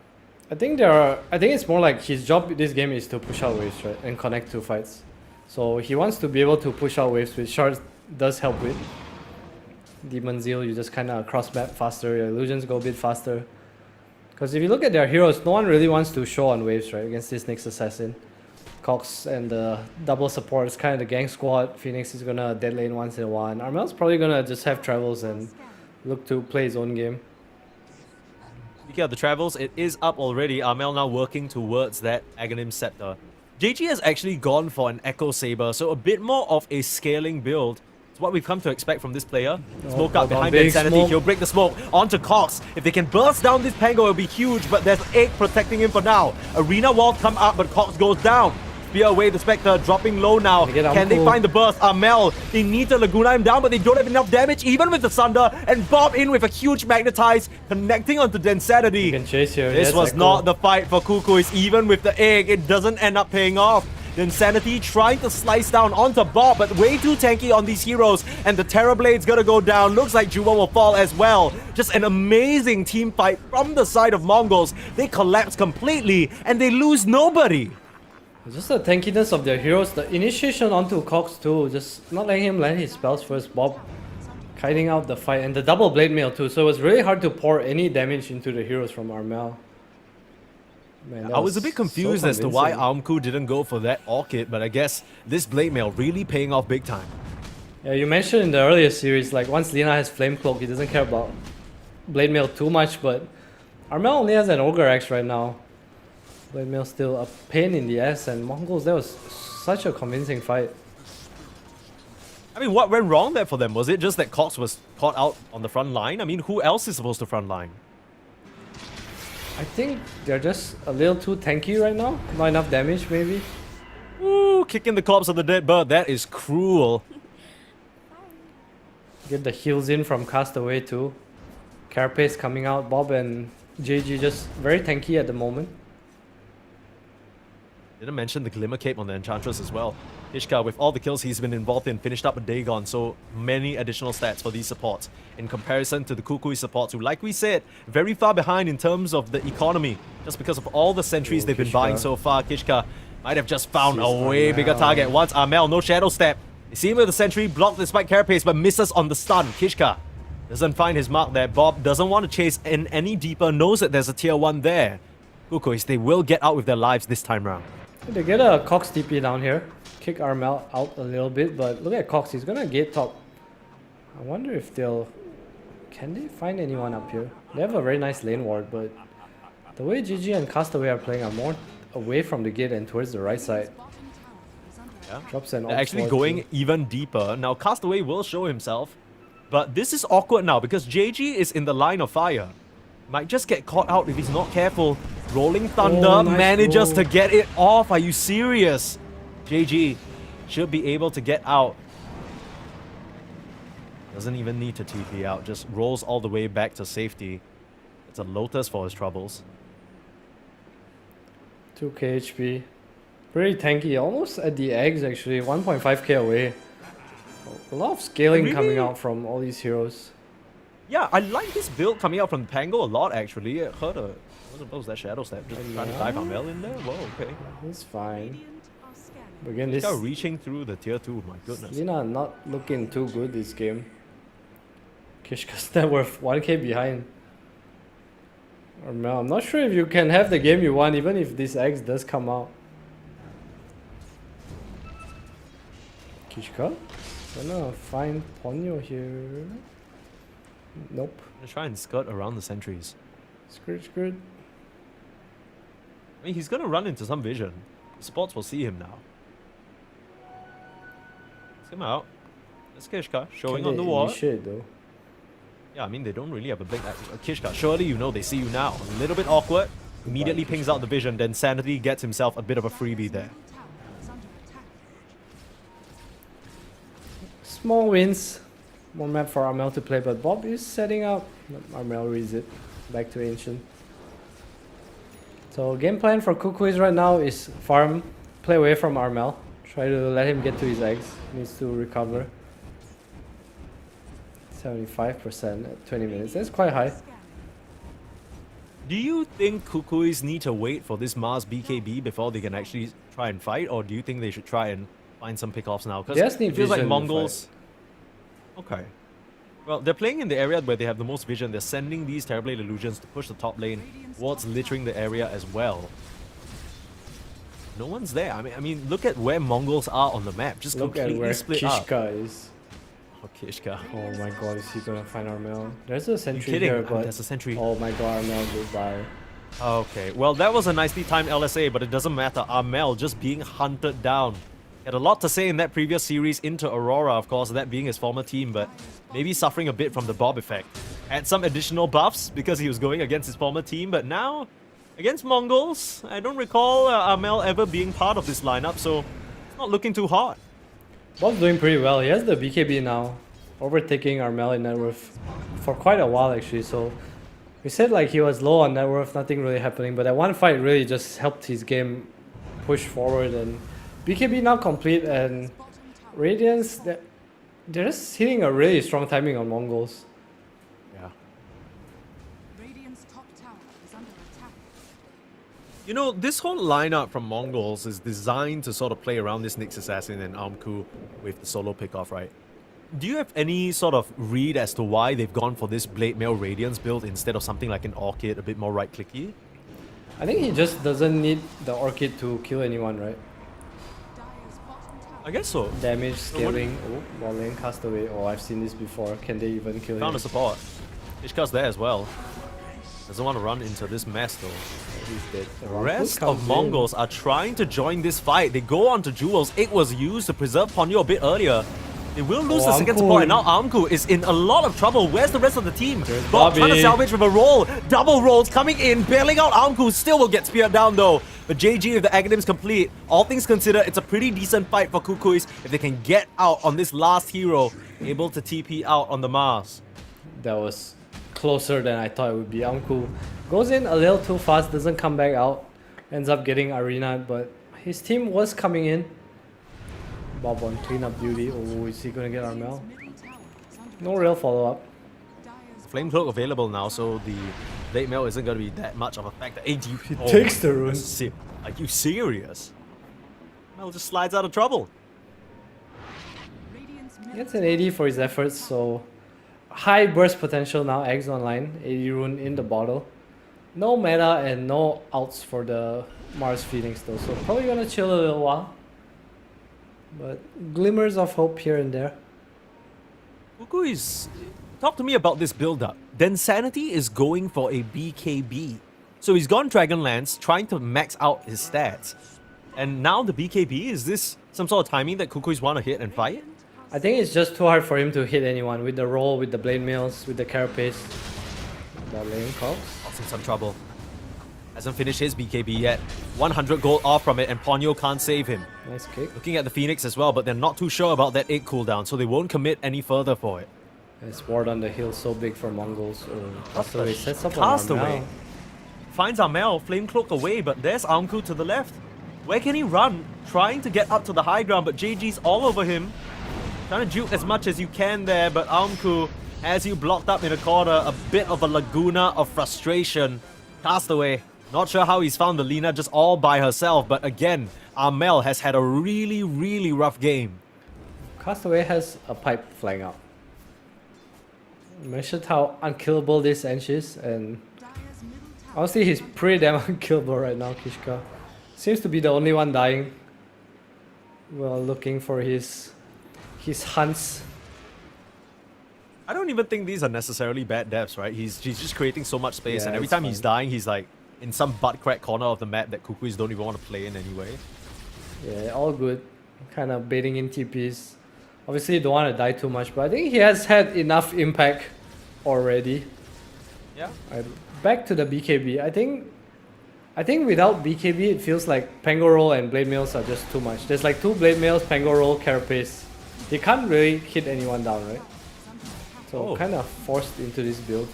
I think it's more like his job this game is to push out waves, right? And connect 2 fights. So he wants to be able to push out waves, which shards does help with. Demon Zeal, you just kind of cross map faster, your illusions go a bit faster. Because if you look at their heroes, no one really wants to show on waves, right? Against this next assassin. Cox and the double support is kind of the gang squad. Phoenix is gonna dead lane once in a while. And Armel's probably gonna just have travels and look to play his own game. Speaking of the travels, it is up already. Armel now working towards that Aghanim Scepter. JG has actually gone for an Echo Saber, so a bit more of a scaling build. It's what we've come to expect from this player. Smoke up behind the Insanity, he'll break the smoke onto Cox. If they can burst down this Pango, it'll be huge, but there's Egg protecting him for now. Arena wall come up, but Cox goes down. Spear away the Spectre, dropping low now. Can they find the burst? Armel, they need to Laguna him down, but they don't have enough damage, even with the Sunder. And Bob in with a huge Magnetize, connecting onto Densanity. You can chase here. This was not the fight for Kukuis. Even with the egg, it doesn't end up paying off. The Insanity trying to slice down onto Bob, but way too tanky on these heroes. And the Terrorblade's gonna go down. Looks like Juba will fall as well. Just an amazing team fight from the side of Mongols. They collapse completely and they lose nobody. Just the tankiness of their heroes, the initiation onto Cox too, just not letting him land his spells first. Bob kiting out the fight, and the double blade mail too, so it was really hard to pour any damage into the heroes from Armel. Man, that I was a bit confused so as to why convincing. Aumku didn't go for that Orchid, but I guess this Blade Mail really paying off big time. Yeah, you mentioned in the earlier series, like once Lina has Flame Cloak, he doesn't care about Blade Mail too much, but Armel only has an Ogre Axe right now. Blade Mail still a pain in the ass, and Mongols, that was such a convincing fight. I mean, what went wrong there for them? Was it just that Cox was caught out on the front line? I mean, who else is supposed to front line? I think they're just a little too tanky right now. Not enough damage, maybe. Ooh, kicking the corpse of the dead bird. That is cruel. Get the heals in from Castaway too. Carapace coming out. Bob and JG just very tanky at the moment. Didn't mention the Glimmer Cape on the Enchantress as well. Ishka, with all the kills he's been involved in, finished up a Dagon, so many additional stats for these supports. In comparison to the Kukui supports, who, like we said, very far behind in terms of the economy. Just because of all the sentries they've been Kishka. buying so far, Kishka might have just found Sees a way bigger Armel. target. Once Armel, no Shadow Step. You see him with the sentry, blocked despite Carapace, but misses on the stun. Kishka doesn't find his mark there. Bob doesn't want to chase in any deeper, knows that there's a tier 1 there. Kukuis, they will get out with their lives this time round. They get a Cox TP down here. Kick Armel out a little bit, but look at Cox. He's gonna gate top. I wonder if they'll... Can they find anyone up here? They have a very nice lane ward, but the way GG and Castaway are playing are more away from the gate and towards the right side. Yeah. Drops an They're Ops actually ward going too. even deeper. Now, Castaway will show himself, but this is awkward now because JG is in the line of fire. Might just get caught out if he's not careful. Rolling Thunder Oh, nice manages roll. to get it off. Are you serious? JG should be able to get out. Doesn't even need to TP out. Just rolls all the way back to safety. It's a Lotus for his troubles. 2k HP. Pretty tanky, almost at the eggs actually, 1.5k away. A lot of scaling Really? coming out from all these heroes. Yeah, I like this build coming out from Pango a lot actually. I heard a... What was that Shadow Step? Just trying to dive Armel in there? Whoa, okay. It's fine. Radiant are scanning. But again, This this guy reaching through the tier 2, my goodness. Lina not looking too good this game. Kishka's net worth 1k behind. Armel, I'm not sure if you can have the game you want even if this X does come out. Kishka? Gonna find Ponyo here. Nope. Gonna try and skirt around the sentries. Skirt, skirt. I mean, he's gonna run into some vision. The supports will see him now. Let's him out. That's Kishka showing Can on the they wall. initiate though? Yeah, I mean, they don't really have a blink. Kishka, surely you know they see you now. A little bit awkward. Immediately pings out the vision, then Sanity gets himself a bit of a freebie there. Tower is under attack. Small wins. More map for Armel to play, but Bob is setting up. Armel reads it. Back to Ancient. So game plan for Kukuis right now is farm, play away from Armel. Try to let him get to his eggs. Needs to recover. 75% at 20 minutes. That's quite high. Do you think Kukuis need to wait for this Mars BKB before they can actually try and fight, or do you think they should try and find some pickoffs now? They just need it feels like vision to Mongols. Okay. Well, they're playing in the area where they have the most vision. They're sending these Terrorblade Illusions to push the top lane towards littering the area as well. No one's there. I mean, look at where Mongols are on the map. Just Look at completely where split up. Kishka is. Oh, Kishka. Oh my god, is he gonna find Armel? There's a sentry kidding? here, Ah, but there's a sentry. oh my god, Armel did die. Okay, well, that was a nicely timed LSA, but it doesn't matter. Armel just being hunted down. He had a lot to say in that previous series into Aurora, of course, that being his former team, but maybe suffering a bit from the Bob effect. Had some additional buffs because he was going against his former team, but now, against Mongols, I don't recall Armel ever being part of this lineup, so it's not looking too hot. Bob's doing pretty well. He has the BKB now, overtaking Armel in net worth for quite a while actually. So we said like he was low on net worth, nothing really happening, but that one fight really just helped his game push forward, and BKB now complete, and Radiance, they're just hitting a really strong timing on Mongols. Yeah. Radiant's top tower is under attack. You know, this whole lineup from Mongols is designed to sort of play around this Nyx Assassin and Armku with the solo pickoff, right? Do you have any sort of read as to why they've gone for this Blade Mail Radiance build instead of something like an Orchid, a bit more right-clicky? I think he just doesn't need the Orchid to kill anyone, right? Dire's bottom tower I guess so. Damage, scaling, while lane cast away. Oh, I've seen this before. Can they even kill Found him? a support. Ishka's there as well. Doesn't want to run into this mess though. He's dead. The rest of Mongols are trying to join this fight. They go on to Jewels. It was used to preserve Ponyo a bit earlier. They will lose the second support, and now Armku is in a lot of trouble. Where's the rest of the team? Bob trying to salvage with a roll. Double rolls coming in, bailing out Armku. Still will get speared down though. But JG, if the Aghanims complete, all things considered, it's a pretty decent fight for Kukuis if they can get out on this last hero, able to TP out on the Mars. That was closer than I thought it would be. Armku goes in a little too fast, doesn't come back out, ends up getting arena, but his team was coming in. Bob on cleanup duty. Oh, is he gonna get Armel? No real follow-up. Flame Cloak available now, so the Blade Mail isn't going to be that much of a factor. He takes the rune. Are you serious? Mel just slides out of trouble. Gets an 80 for his efforts, so high burst potential now. Eggs online, 80 rune in the bottle. No meta and no outs for the Mars Phoenix though, so probably gonna chill a little while. But glimmers of hope here and there. Kukuis, talk to me about this build-up. Densanity is going for a BKB. So he's gone Dragonlance, trying to max out his stats. And now the BKB, is this some sort of timing that Kukuis want to hit and fight? I think it's just too hard for him to hit anyone with the roll, with the blade mails, with the carapace. That lane calls. In some trouble. Hasn't finished his BKB yet. 100 gold off from it, and Ponyo can't save him. Nice kick. Looking at the Phoenix as well, but they're not too sure about that 8 cooldown, so they won't commit any further for it. His ward on the hill so big for Mongols. Oh, Castaway sets up on Castaway finds Armel, Flame Cloak away, but there's Armku to the left. Where can he run? Trying to get up to the high ground, but JG's all over him. Trying to juke as much as you can there, but Armku has you blocked up in a corner. A bit of a laguna of frustration. Castaway, not sure how he's found the Lina just all by herself, but again, Armel has had a really, really rough game. Castaway has a pipe flying out. I mentioned how unkillable this Ench is, and honestly, he's pretty damn unkillable right now, Kishka. Seems to be the only one dying. Well, looking for his hunts. I don't even think these are necessarily bad deaths, right? He's just creating so much space, Yeah, and every it's time fine. he's dying, he's like in some butt crack corner of the map that Kukuis don't even want to play in anyway. Yeah, all good. Kind of baiting in TPs. Obviously, you don't want to die too much, but I think he has had enough impact already. Yeah. Right, back to the BKB. I think without BKB, it feels like Pango Roll and Blade Mails are just too much. There's like 2 Blade Mails, Pango Roll, Carapace. They can't really hit anyone down, right? So kind of forced into this build.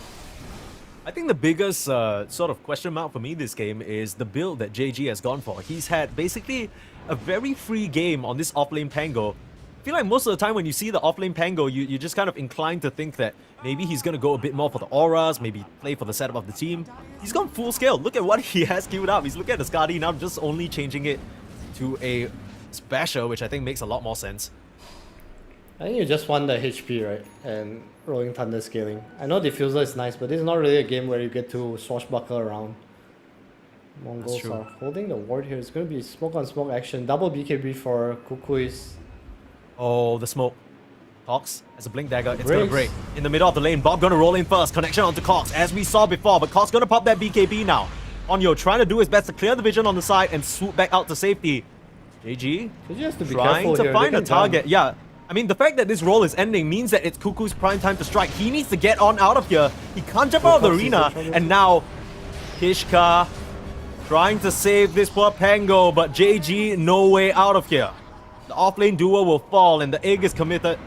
I think the biggest sort of question mark for me this game is the build that JG has gone for. He's had basically a very free game on this offlane Pango. I feel like most of the time when you see the offlane Pango, you're just kind of inclined to think that maybe he's going to go a bit more for the auras, maybe play for the setup of the team. He's gone full scale. Look at what he has queued up. He's looking at the Skadi now, just only changing it to a special, which I think makes a lot more sense. I think you just want the HP, right? And Rolling Thunder scaling. I know Diffuser is nice, but this is not really a game where you get to swashbuckle around. Mongols are holding the ward here. It's going to be smoke on smoke action. Double BKB for Kukuis. Oh, the smoke. Cox has a blink dagger. It's going to break. In the middle of the lane, Bob going to roll in first. Connection onto Cox, as we saw before. But Cox going to pop that BKB now. Onyo trying to do his best to clear the vision on the side and swoop back out to safety. JG has to be trying to here. find a target. Yeah. I mean, the fact that this roll is ending means that it's Kuku's prime time to strike. He needs to get on out of here. He can't jump out of the arena. And now, Kishka trying to save this poor Pango, but JG no way out of here. The offlane duo will fall and the egg is committed.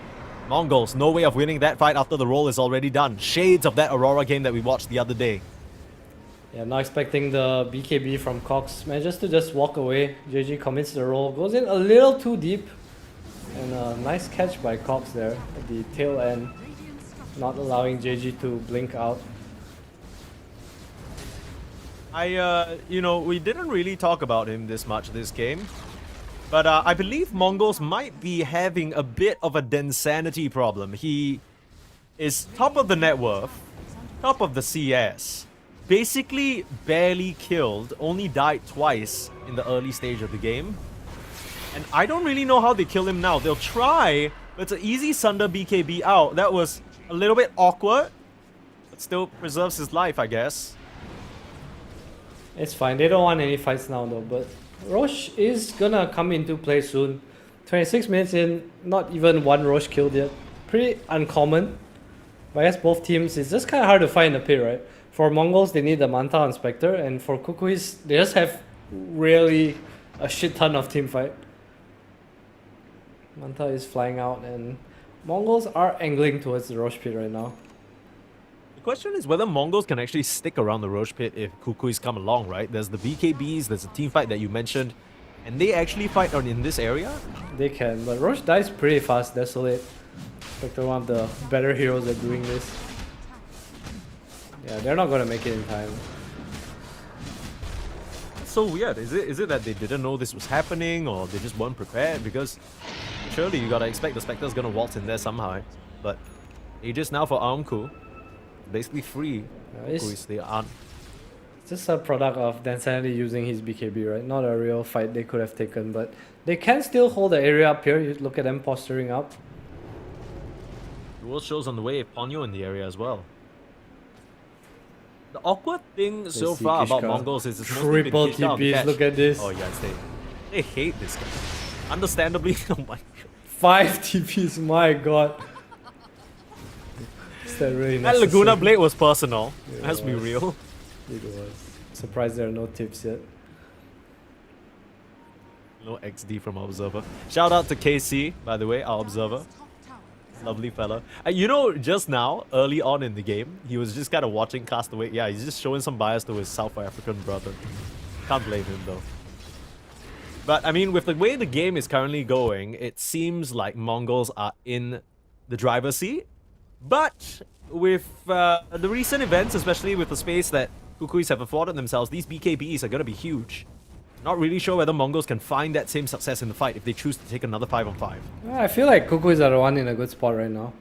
Mongols, no way of winning that fight after the roll is already done. Shades of that Aurora game that we watched the other day. Yeah, not expecting the BKB from Cox. Manages to just walk away. JG commits the roll. Goes in a little too deep. And a nice catch by Cox there at the tail end. Not allowing JG to blink out. We didn't really talk about him this much this game. But I believe Mongols might be having a bit of a Densanity problem. He is top of the net worth, top of the CS. Basically barely killed, only died twice in the early stage of the game. And I don't really know how they kill him now. They'll try, but it's an easy Sunder BKB out. That was a little bit awkward, but still preserves his life, I guess. It's fine. They don't want any fights now though, but Roche is gonna come into play soon. 26 minutes in, not even one Roche killed yet. Pretty uncommon. But I guess both teams, it's just kind of hard to find in the pit, right? For Mongols, they need the Manta and Spectre, and for Kukuis, they just have really a shit ton of team fight. Manta is flying out, and Mongols are angling towards the Roche pit right now. The question is whether Mongols can actually stick around the Roche pit if Kukuis come along, right? There's the BKBs, there's a team fight that you mentioned, and they actually fight in this area? They can, but Roche dies pretty fast, Desolate. Spectre, one of the better heroes at doing this. Yeah, they're not gonna make it in time. It's so weird. Is it that they didn't know this was happening, or they just weren't prepared? Because surely you gotta expect the Spectre's gonna waltz in there somehow. But Aegis now for Armku. Basically free. They aren't. It's just a product of Densanity using his BKB, right? Not a real fight they could have taken, but they can still hold the area up here. You look at them posturing up. Dual shows on the way, Ponyo in the area as well. The awkward thing so far about Mongols is it's mostly been triple Kishka on the TPs, catch. look at this. Oh yeah, they hate this guy. Understandably, oh my god. 5 TPs, my god. Is that really That necessary? Laguna Blade was personal. It Let's be was. real. It was. Surprised there are no tips yet. No XD from Observer. Shout out to KC, by the way, our Observer. Lovely fella. Just now, early on in the game, he was just kind of watching Castaway. Yeah, he's just showing some bias to his South African brother. Can't blame him though. But I mean, with the way the game is currently going, it seems like Mongols are in the driver's seat. But with the recent events, especially with the space that Kukuis have afforded themselves, these BKBs are going to be huge. Not really sure whether Mongols can find that same success in the fight if they choose to take another 5-on-5. I feel like Kukuis are the one in a good spot right now.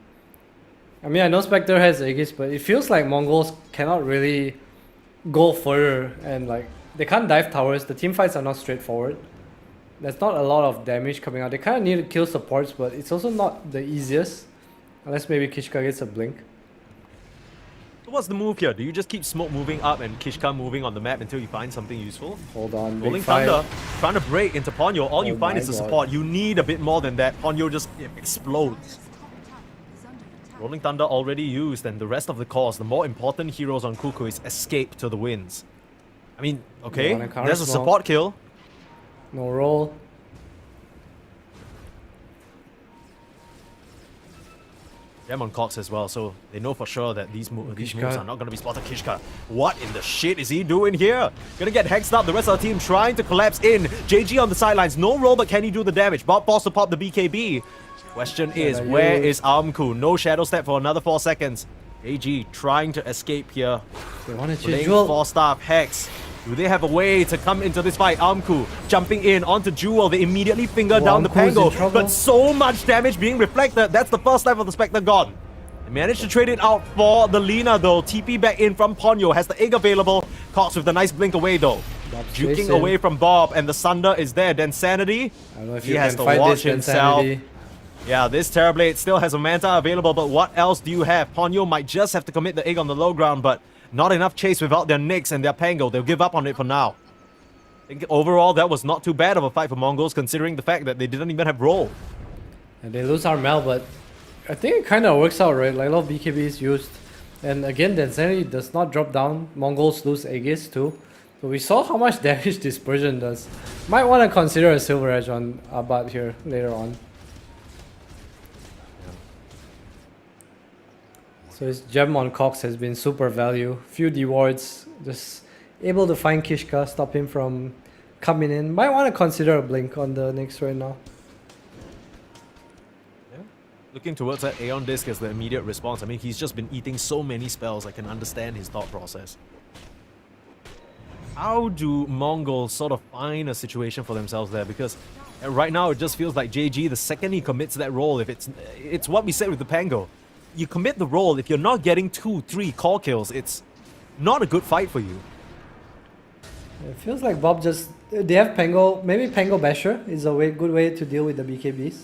I mean, I know Spectre has Aegis, but it feels like Mongols cannot really go further, and like they can't dive towers. The team fights are not straightforward. There's not a lot of damage coming out. They kind of need to kill supports, but it's also not the easiest. Unless maybe Kishka gets a blink. So what's the move here? Do you just keep smoke moving up and Kishka moving on the map until you find something useful? Hold on, Rolling big fight. Thunder, trying to break into Ponyo. All you Oh find my is the God. support. You need a bit more than that. Ponyo just explodes. Rolling Thunder already used, and the rest of the cores, the more important heroes on Kukuis, escape to the winds. I mean, okay, You want a counter there's a smoke? support kill. No roll. Gem on Cox as well, so they know for sure that these moves Kishka. are not going to be spotted. Kishka, what in the shit is he doing here? Gonna get hexed up. The rest of the team trying to collapse in. JG on the sidelines, no roll, but can he do the damage? Bob forced to pop the BKB. Question is, where is Armku? No shadow step for another 4 seconds. JG trying to escape here. They want to Playing choose Jewel. 4-star Hex. Do they have a way to come into this fight? Armku jumping in onto Jewel. They immediately finger down the Armku's in Pango. trouble. But so much damage being reflected. That's the first life of the Spectre gone. They managed to trade it out for the Lina though. TP back in from Ponyo. Has the egg available. Cox with the nice blink away though. Bob's Juking chasing. away from Bob. And the Sunder is there. Densanity. I don't know if He you has can to fight watch this himself. Densanity. Yeah, this Terrorblade still has a Manta available, but what else do you have? Ponyo might just have to commit the egg on the low ground, but not enough chase without their Nyx and their Pango. They'll give up on it for now. I think overall, that was not too bad of a fight for Mongols, considering the fact that they didn't even have roll. And they lose Armel, but I think it kind of works out, right? Like a lot of BKB is used. And again, Densanity does not drop down. Mongols lose Aegis too. So we saw how much damage Dispersion does. Might want to consider a Silver Edge on Abad here later on. So his gem on Cox has been super value. Few D wards, just able to find Kishka, stop him from coming in. Might want to consider a blink on the next right now. Yeah. Looking towards that Aeon Disc as the immediate response. I mean, he's just been eating so many spells, I can understand his thought process. How do Mongols sort of find a situation for themselves there? Because right now it just feels like JG, the second he commits that role, if it's what we said with the Pango. You commit the role, if you're not getting 2-3 core kills, it's not a good fight for you. It feels like Bob just... They have Pango, maybe Pango Basher is a good way to deal with the BKBs.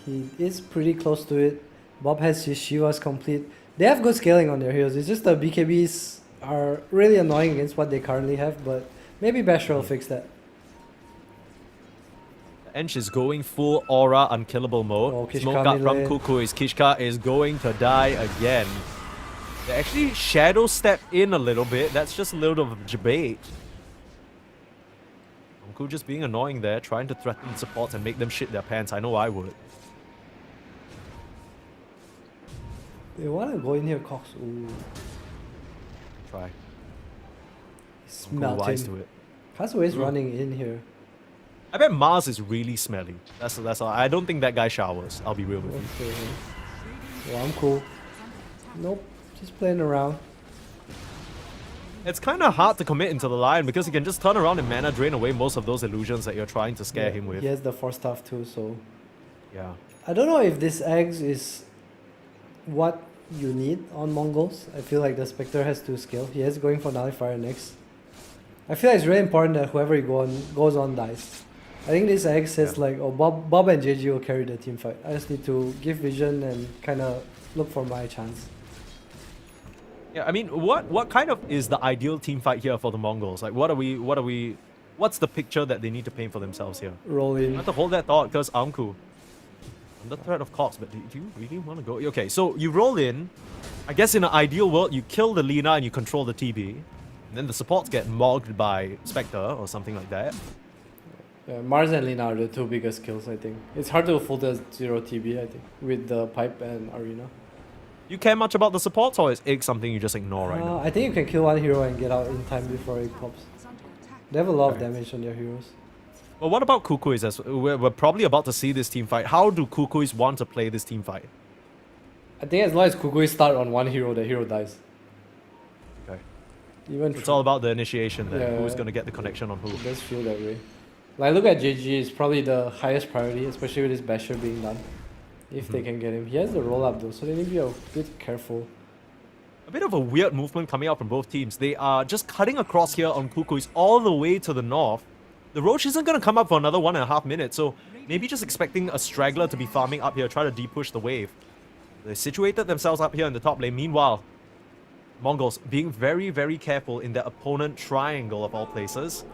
He is pretty close to it. Bob has his Shivas complete. They have good scaling on their heroes, it's just the BKBs are really annoying against what they currently have, but maybe Basher will fix that. Ench is going full aura unkillable mode. Oh, Smoke up from Kukuis. Kishka is going to die again. They actually shadow step in a little bit. That's just a little bit of debate. Onku just being annoying there, trying to threaten supports and make them shit their pants. I know I would. They want to go in here, Cox. Ooh. Try. Smelt wise him. to it. Castaway's running in here. I bet Mars is really smelly. That's all. I don't think that guy showers. I'll be real with you. Okay. Well, I'm cool. Nope. Just playing around. It's kind of hard to commit into the line because he can just turn around and mana drain away most of those illusions that you're trying to scare him with. He has the 4 stuff too, so... Yeah. I don't know if this eggs is what you need on Mongols. I feel like the Spectre has 2 skill. He is going for Nullifier next. I feel like it's really important that whoever he goes on dies. I think this egg says like, oh, Bob and JG will carry the team fight. I just need to give vision and kind of look for my chance. Yeah, I mean, what kind of is the ideal team fight here for the Mongols? Like, what's the picture that they need to paint for themselves here? Roll in. I have to hold that thought because Amku, under threat of Cox, but do you really want to go? Okay, so you roll in. I guess in an ideal world, you kill the Lina and you control the TB. And then the supports get mogged by Spectre or something like that. Yeah, Mars and Lina are the 2 biggest kills, I think. It's hard to full the 0 TB, I think, with the Pipe and Arena. You care much about the supports, or is Egg something you just ignore right now? I think you can kill one hero and get out in time before Egg pops. They have a lot of damage on their heroes. Well, what about Kukuis? As we're probably about to see this team fight. How do Kukuis want to play this team fight? I think as long as Kukui start on one hero, the hero dies. Okay. Even it's all about the initiation then. Yeah, Who's going to get the connection on who? It does feel that way. Like, look at JG, it's probably the highest priority, especially with this Basher being done. If they can get him. He has the roll up though, so they need to be a bit careful. A bit of a weird movement coming out from both teams. They are just cutting across here on Kukuis all the way to the north. The Roach isn't going to come up for another 1.5 minutes, so maybe just expecting a straggler to be farming up here, try to de-push the wave. They situated themselves up here in the top lane. Meanwhile, Mongols being very, very careful in their opponent triangle of all places.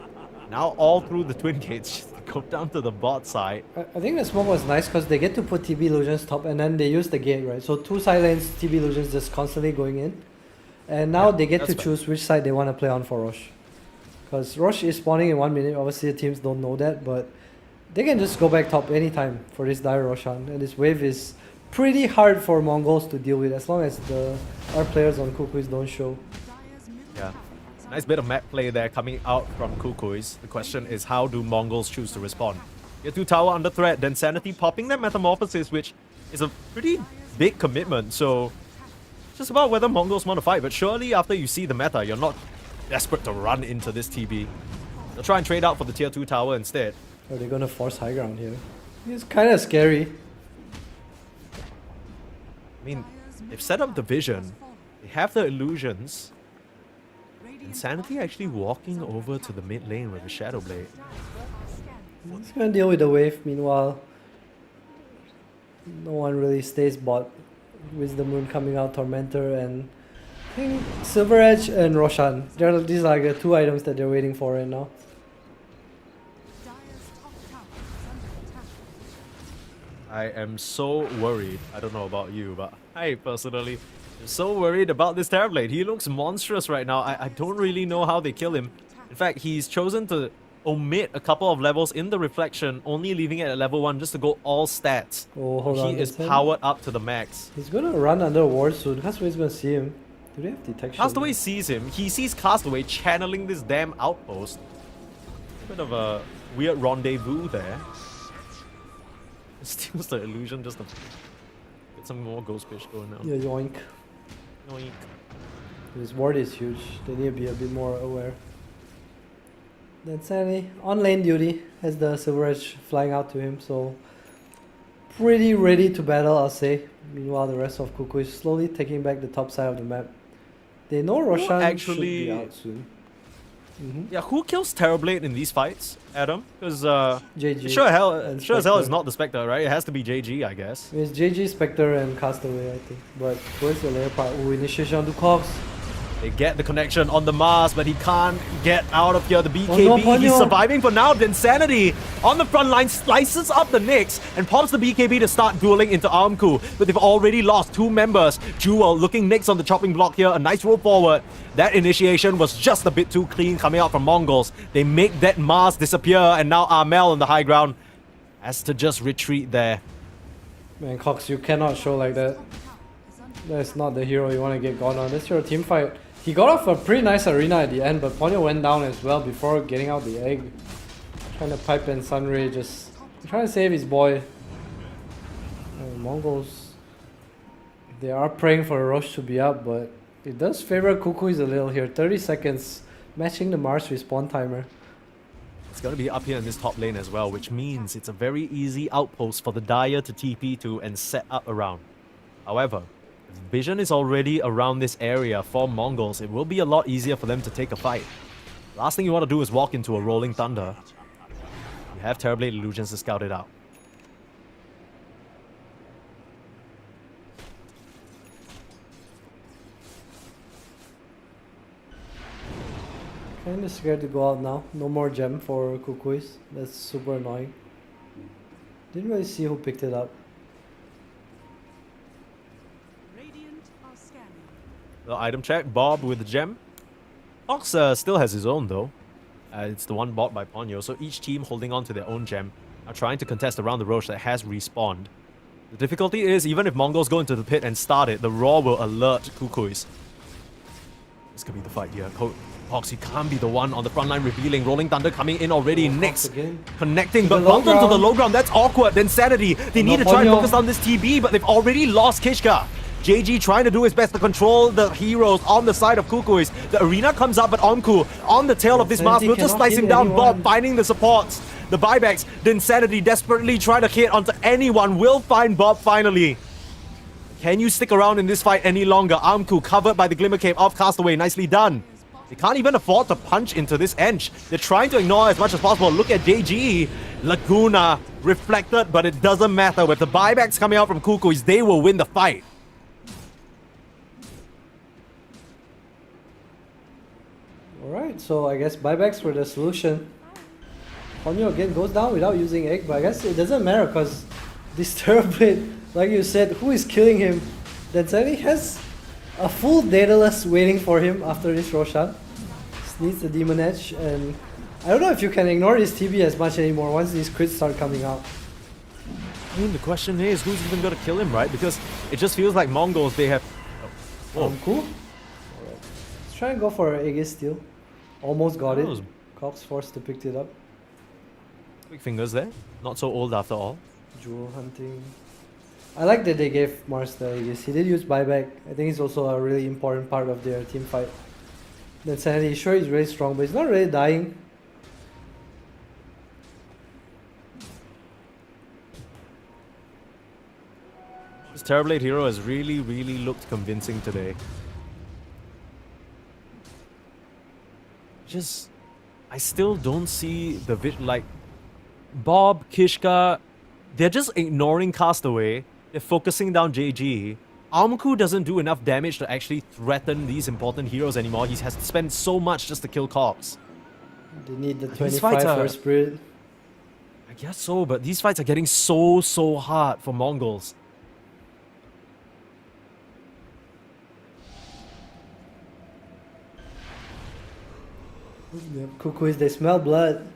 Now all through the twin gates, go down to the bot side. I think the smoke was nice because they get to put TB illusions top and then they use the gate, right? So 2 side lanes, TB illusions just constantly going in. And now they get to choose which side they want to play on for Rosh. Because Rosh is spawning in 1 minute, obviously the teams don't know that, but they can just go back top anytime for this dire Roshan. And this wave is pretty hard for Mongols to deal with as long as our players on Kukuis don't show. Yeah. Nice bit of map play there coming out from Kukuis. The question is, how do Mongols choose to respond? Tier 2 tower under threat, then Sanity popping their Metamorphosis, which is a pretty big commitment. So, it's just about whether Mongols want to fight. But surely after you see the meta, you're not desperate to run into this TB. They'll try and trade out for the tier 2 tower instead. Are they going to force high ground here? It's kind of scary. I mean, they've set up the vision. They have the illusions. Insanity actually walking over to the mid lane with a Shadow Blade. He's gonna deal with the wave. Meanwhile, no one really stays bot. Wisdom Moon coming out, Tormentor, and I think Silver Edge and Roshan. These are like the 2 items that they're waiting for right now. I am so worried. I don't know about you, but I personally am so worried about this Terrorblade. He looks monstrous right now. I don't really know how they kill him. In fact, he's chosen to omit a couple of levels in the reflection, only leaving it at level 1 just to go all stats. Oh, hold on. He is powered up to the max. He's gonna run under a ward soon. That's where he's gonna see him. Do they have detection? Castaway sees him. He sees Castaway channeling this damn outpost. A bit of a weird rendezvous there. Steals the illusion just to get some more ghost fish going on. Yeah, yoink. Yoink. His ward is huge. They need to be a bit more aware. Then Sandy on lane duty has the Silver Edge flying out to him, so pretty ready to battle, I'll say. Meanwhile, the rest of Cuckoo is slowly taking back the top side of the map. They know Roshan should be out soon. Yeah, who kills Terrorblade in these fights, Adam? Because JG sure and as hell Spectre. is not the Spectre, right? It has to be JG, I guess. It's JG, Spectre, and Castaway, I think. But towards the later part, initiation onto Cox. They get the connection on the Mars, but he can't get out of here. The BKB, Ponyo. he's surviving for now. Insanity on the front line slices up the Nyx and pops the BKB to start dueling into Armku. But they've already lost 2 members. Jewel looking Nyx on the chopping block here. A nice roll forward. That initiation was just a bit too clean coming out from Mongols. They make that Mars disappear, and now Armel on the high ground has to just retreat there. Man, Cox, you cannot show like that. That's not the hero you want to get gone on. That's your team fight. He got off a pretty nice arena at the end, but Ponyo went down as well before getting out the egg. Trying to pipe and Sunray, just trying to save his boy. Mongols, they are praying for Roche to be up, but it does favor Cuckoo's a little here. 30 seconds, matching the Mars respawn timer. It's going to be up here in this top lane as well, which means it's a very easy outpost for the Dire to TP to and set up around. However, if vision is already around this area for Mongols, it will be a lot easier for them to take a fight. Last thing you want to do is walk into a Rolling Thunder. You have Terrorblade Illusions to scout it out. Kinda scared to go out now. No more gem for Kukuis. That's super annoying. Didn't really see who picked it up. Radiant are scanning. The item check, Bob with the gem. Ox still has his own though. It's the one bought by Ponyo, so each team holding on to their own gem are trying to contest around the Roche that has respawned. The difficulty is, even if Mongols go into the pit and start it, the Raw will alert Kukuis. This could be the fight here. Cox, he can't be the one on the front line revealing. Rolling Thunder coming in already. Nyx connecting, but bumped onto the low ground. That's awkward. Then Sanity. They need to try and focus on this TB, but they've already lost Kishka. JG trying to do his best to control the heroes on the side of Kukuis. The arena comes up, but Onku on the tail of this Mars will just slice him down. Bob finding the supports. The buybacks. The Insanity desperately trying to hit onto anyone. Will find Bob finally. Can you stick around in this fight any longer? Armku covered by the Glimmer Cave of Castaway. Nicely done. They can't even afford to punch into this edge. They're trying to ignore as much as possible. Look at JG. Laguna reflected, but it doesn't matter. With the buybacks coming out from Kukuis, they will win the fight. Alright, so I guess buybacks were the solution. Ponyo again goes down without using egg, but I guess it doesn't matter because this Terrorblade, like you said, who is killing him? Then suddenly has a full Daedalus waiting for him after this Roshan. Just needs the Demon Edge, and I don't know if you can ignore this TB as much anymore once these crits start coming out. I mean, the question is, who's even going to kill him, right? Because it just feels like Mongols, they have... Cool. Alright. Let's try and go for Aegis steal. Almost got it. Cox forced to pick it up. Quick fingers there. Not so old after all. Jewel hunting. I like that they gave Mars the Aegis. He did use buyback. I think it's also a really important part of their team fight. Then Sanity, sure he's really strong, but he's not really dying. This Terrorblade hero has really looked convincing today. I still don't see the like Bob, Kishka, they're just ignoring Castaway. They're focusing down JG. Armku doesn't do enough damage to actually threaten these important heroes anymore. He has to spend so much just to kill Cox. They need the 25 for Spirit. I guess so, but these fights are getting so hard for Mongols. Kukuis, they smell blood.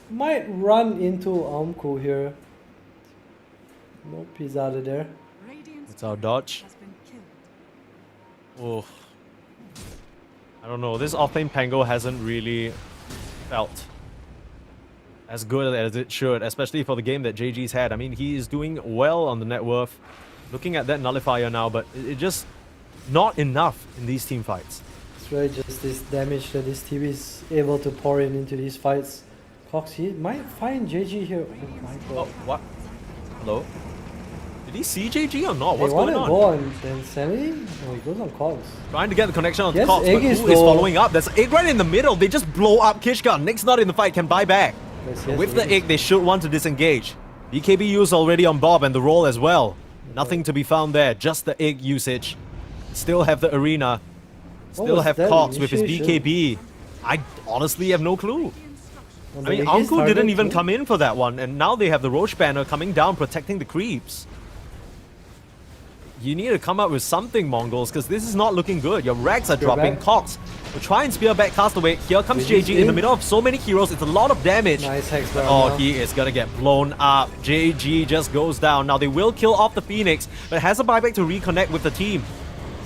Might run into Armku here. Nope, he's out of there. It's our dodge. Oh. I don't know. This off-lane Pango hasn't really felt as good as it should, especially for the game that JG's had. I mean, he is doing well on the net worth. Looking at that nullifier now, but it just not enough in these team fights. It's really just this damage that this team is able to pour into these fights. Cox, he might find JG here. Oh my god. Oh, what? Hello? Did he see JG or not? They What's going on? go on Insanity? Oh, he goes on Cox. Trying to get the connection on Yes, Cox, but Egg who is is low. following up? There's Egg right in the middle. They just blow up Kishka. Nick's not in the fight, can buy back. Yes, With the Egg, they should want to disengage. BKB use already on Bob and the roll as well. Nothing to be found there, just the Egg usage. Still have the arena. Still was have that Cox with his initiation? BKB. I honestly have no clue. On I mean, the Aegis Uncle didn't target even too? come in for that one, and now they have the Roche banner coming down, protecting the creeps. You need to come up with something, Mongols, because this is not looking good. Your rags are dropping. back. Cox will try and spear back Castaway. Here comes JG's JG in the in. middle of so many heroes. It's a lot of damage. Nice hex by Oh, Armel. he is gonna get blown up. JG just goes down. Now they will kill off the Phoenix, but has a buyback to reconnect with the team.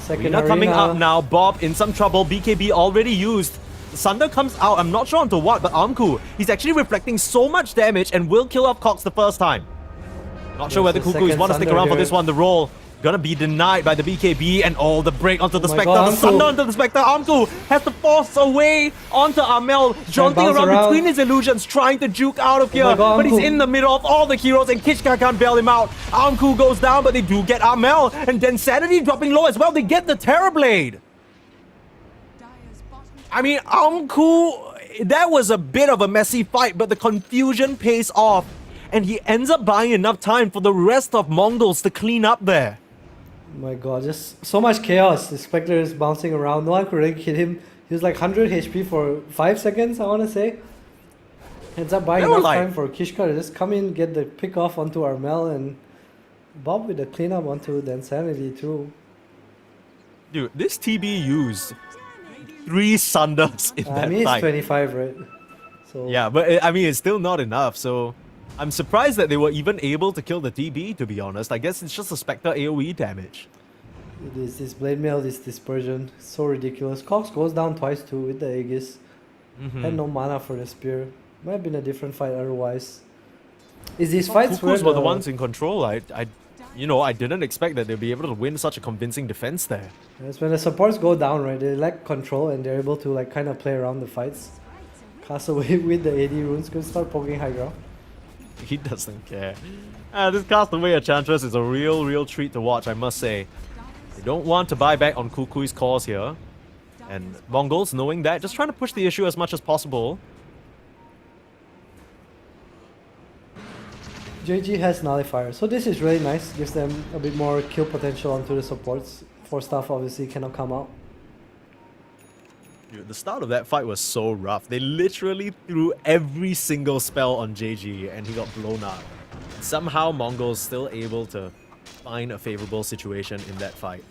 Second Arena coming arena. up now. Bob in some trouble. BKB already used. Sunder comes out. I'm not sure onto what, but Amku, he's actually reflecting so much damage and will kill off Cox the first time. Not sure Yes, whether the Kuku's second want to stick Sunder around for here. this one. The roll gonna be denied by the BKB, and the break onto the my Spectre. God, The Sunder Amku. onto the Spectre. Amku has to force away onto Armel, jaunting bounce around around. between his illusions, trying to juke out of here. my God, But he's Amku. in the middle of all the heroes, and Kishka can't bail him out. Amku goes down, but they do get Armel, and then Sanity dropping low as well. They get the Terrorblade. Dyer's bottom I mean, Amku, that was a bit of a messy fight, but the confusion pays off. And he ends up buying enough time for the rest of Mongols to clean up there. Oh my god, just so much chaos. The Spectre is bouncing around. No one could really hit him. He was like 100 HP for 5 seconds, I want to say. Ends up buying They were enough like- time for Kishka to just come in, get the pick off onto Armel, and Bob with the cleanup onto the Insanity too. Dude, this TB used 3 Sunders in I that mean, it's fight. 25, right? So Yeah, but I mean, it's still not enough, so... I'm surprised that they were even able to kill the TB, to be honest. I guess it's just a Spectre AoE damage. it is this blade mail, this dispersion, so ridiculous. Cox goes down twice too with the Aegis. Had no mana for the spear. Might have been a different fight otherwise. Is these fights where Cuckoos were the ones in control. I didn't expect that they'd be able to win such a convincing defense there. That's when the supports go down, right? They lack control and they're able to like kind of play around the fights. Castaway with the AD runes could start poking high ground. He doesn't care. This Castaway Enchantress is a real treat to watch, I must say. They don't want to buy back on Kukui's cause here. And Mongols, knowing that, just trying to push the issue as much as possible. JG has Nullifier, so this is really nice. Gives them a bit more kill potential onto the supports. 4 stuff obviously cannot come out. Dude, the start of that fight was so rough. They literally threw every single spell on JG and he got blown up. Somehow Mongols still able to find a favorable situation in that fight.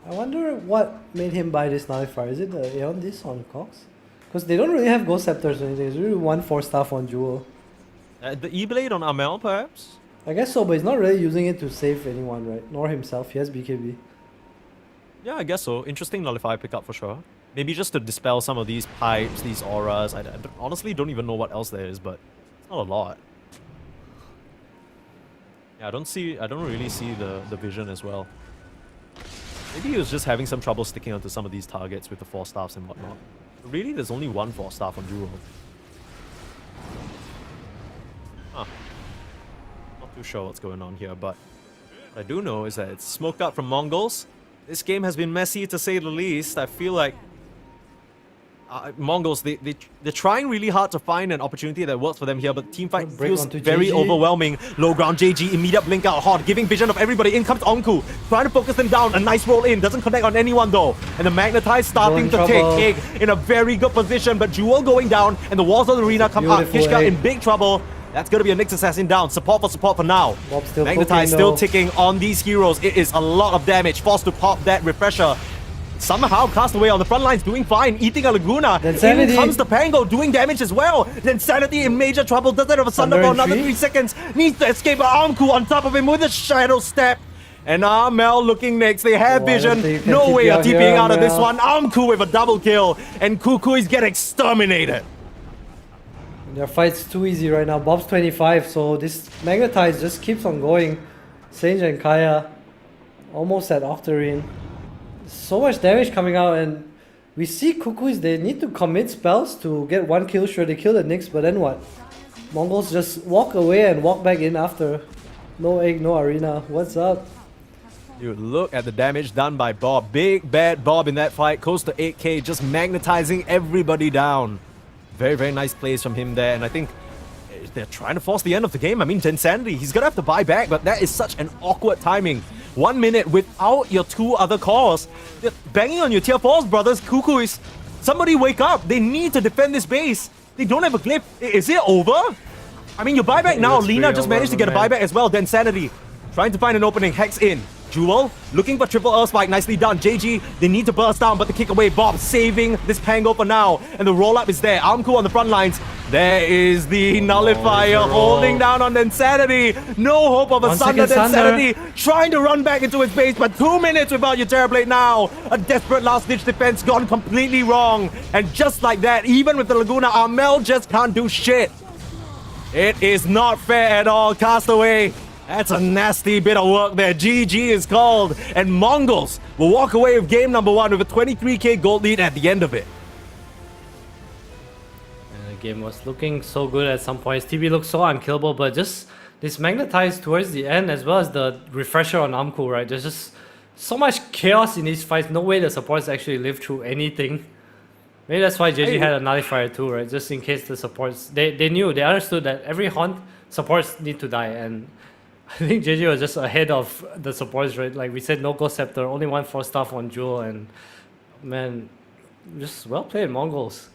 I wonder what made him buy this Nullifier. Is it the Aeon Disc on Cox? Because they don't really have Ghost Scepters or anything. It's really 1 4 stuff on Jewel. The E-Blade on Armel, perhaps? I guess so, but he's not really using it to save anyone, right? Nor himself. He has BKB. Yeah, I guess so. Interesting Nullify pickup for sure. Maybe just to dispel some of these pipes, these auras. I honestly don't even know what else there is, but it's not a lot. Yeah, I don't really see the vision as well. Maybe he was just having some trouble sticking onto some of these targets with the 4 staffs and whatnot. But really, there's only 1 4 staff on Jewel. Huh. Not too sure what's going on here, but what I do know is that it's smoked out from Mongols. This game has been messy to say the least. I feel like Mongols, they're trying really hard to find an opportunity that works for them here, but teamfight Break feels onto very JG. overwhelming. Low ground, JG, immediate blink out hard, giving vision of everybody. In comes Onku, trying to focus them down. A nice roll in, doesn't connect on anyone though. And the Magnetize starting to take trouble. Egg in a very good position, but Jewel going down, and the walls of the arena come up. Beautiful Kishka Egg. in big trouble. That's gonna be a Nyx Assassin down. Support for now. Bob still Magnetize poking, still though. ticking on these heroes. It is a lot of damage. Forced to pop that refresher. Somehow Castaway on the front lines doing fine, eating a Laguna. Then In Sanity. comes the Pango doing damage as well. Then Sanity in major trouble. Doesn't have a Thunder Thunder for in another 3. 3 seconds. Needs to escape. Amku on top of him with a Shadow Step. And Armel looking next. They have Oh, I don't vision. think you can No TP way of out here, TPing out of this Armel. one. Amku with a double kill. And Kukuis get exterminated. Their fight's too easy right now. Bob's 25, so this Magnetize just keeps on going. Sage and Kaya almost at Octarine. So much damage coming out, and we see Kukuis, they need to commit spells to get one kill. Sure, they kill the Nyx, but then what? Mongols just walk away and walk back in after. No egg, no arena. What's up? You look at the damage done by Bob. Big bad Bob in that fight. Close to 8k, just magnetizing everybody down. Very, very nice plays from him there. And I think they're trying to force the end of the game. I mean, Insanity, he's going to have to buy back, but that is such an awkward timing. 1 minute without your two other cores. They're banging on your tier 4s, brothers. Kukuis, somebody wake up. They need to defend this base. They don't have a glyph. Is it over? I mean, your buyback now. looks Lina pretty just managed to over, get a man. buyback as well. Then Sanity trying to find an opening. Hex in. Jewel looking for triple Earth Spike. Nicely done. JG, they need to burst down, but the kick away. Bob saving this Pango for now. And the roll up is there. Armku on the front lines. There is the Nullifier it's a roll. holding down on Insanity. No hope of a 1 Sunder. second Sunder. Insanity trying to run back into his base, but 2 minutes without your Terrorblade now. A desperate last-ditch defense gone completely wrong. And just like that, even with the Laguna, Armel just can't do shit. It is not fair at all, Castaway. That's a nasty bit of work there. GG is called, and Mongols will walk away with game number 1 with a 23k gold lead at the end of it. And the game was looking so good at some points. TB looked so unkillable, but just this Magnetize towards the end, as well as the refresher on Amku, right? There's just so much chaos in these fights. No way the supports actually live through anything. Maybe that's why JG had a Nullifier too, right? Just in case the supports... They knew, they understood that every hunt, supports need to die, and I think JJ was just ahead of the supports, right? Like we said, no Ghost Scepter, only 1 4 staff on Jewel, and man, just well played, Mongols.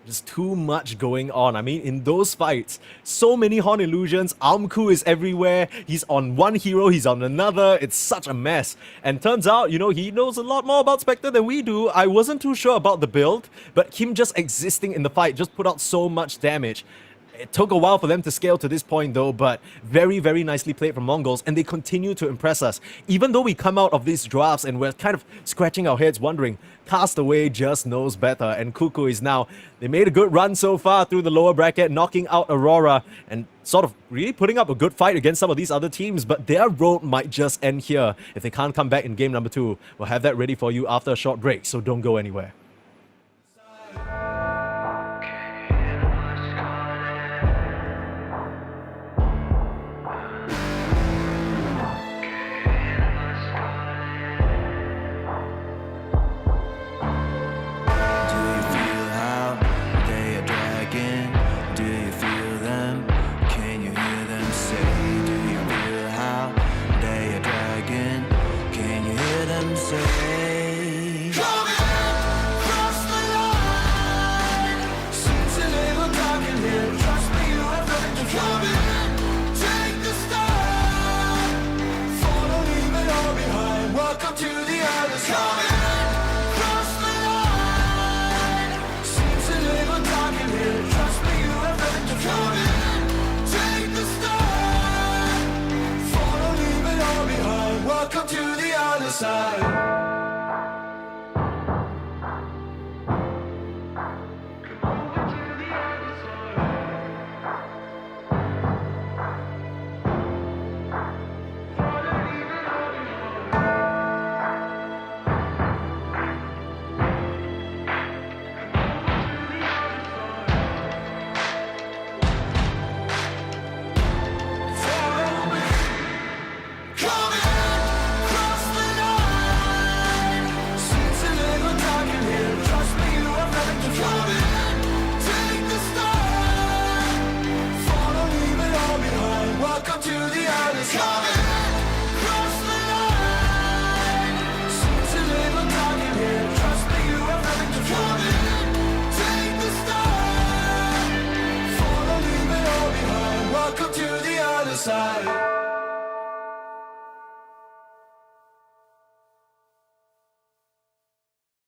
Just too much going on. I mean, in those fights, so many Horn Illusions. Amku is everywhere. He's on one hero, he's on another. It's such a mess. And turns out, you know, he knows a lot more about Spectre than we do. I wasn't too sure about the build, but him just existing in the fight just put out so much damage. It took a while for them to scale to this point though, but very, very nicely played from Mongols, and they continue to impress us. Even though we come out of these drafts and we're kind of scratching our heads wondering, Castaway just knows better, and Kuku is now, they made a good run so far through the lower bracket, knocking out Aurora and sort of really putting up a good fight against some of these other teams, but their road might just end here. If they can't come back in game number 2, we'll have that ready for you after a short break, so don't go anywhere.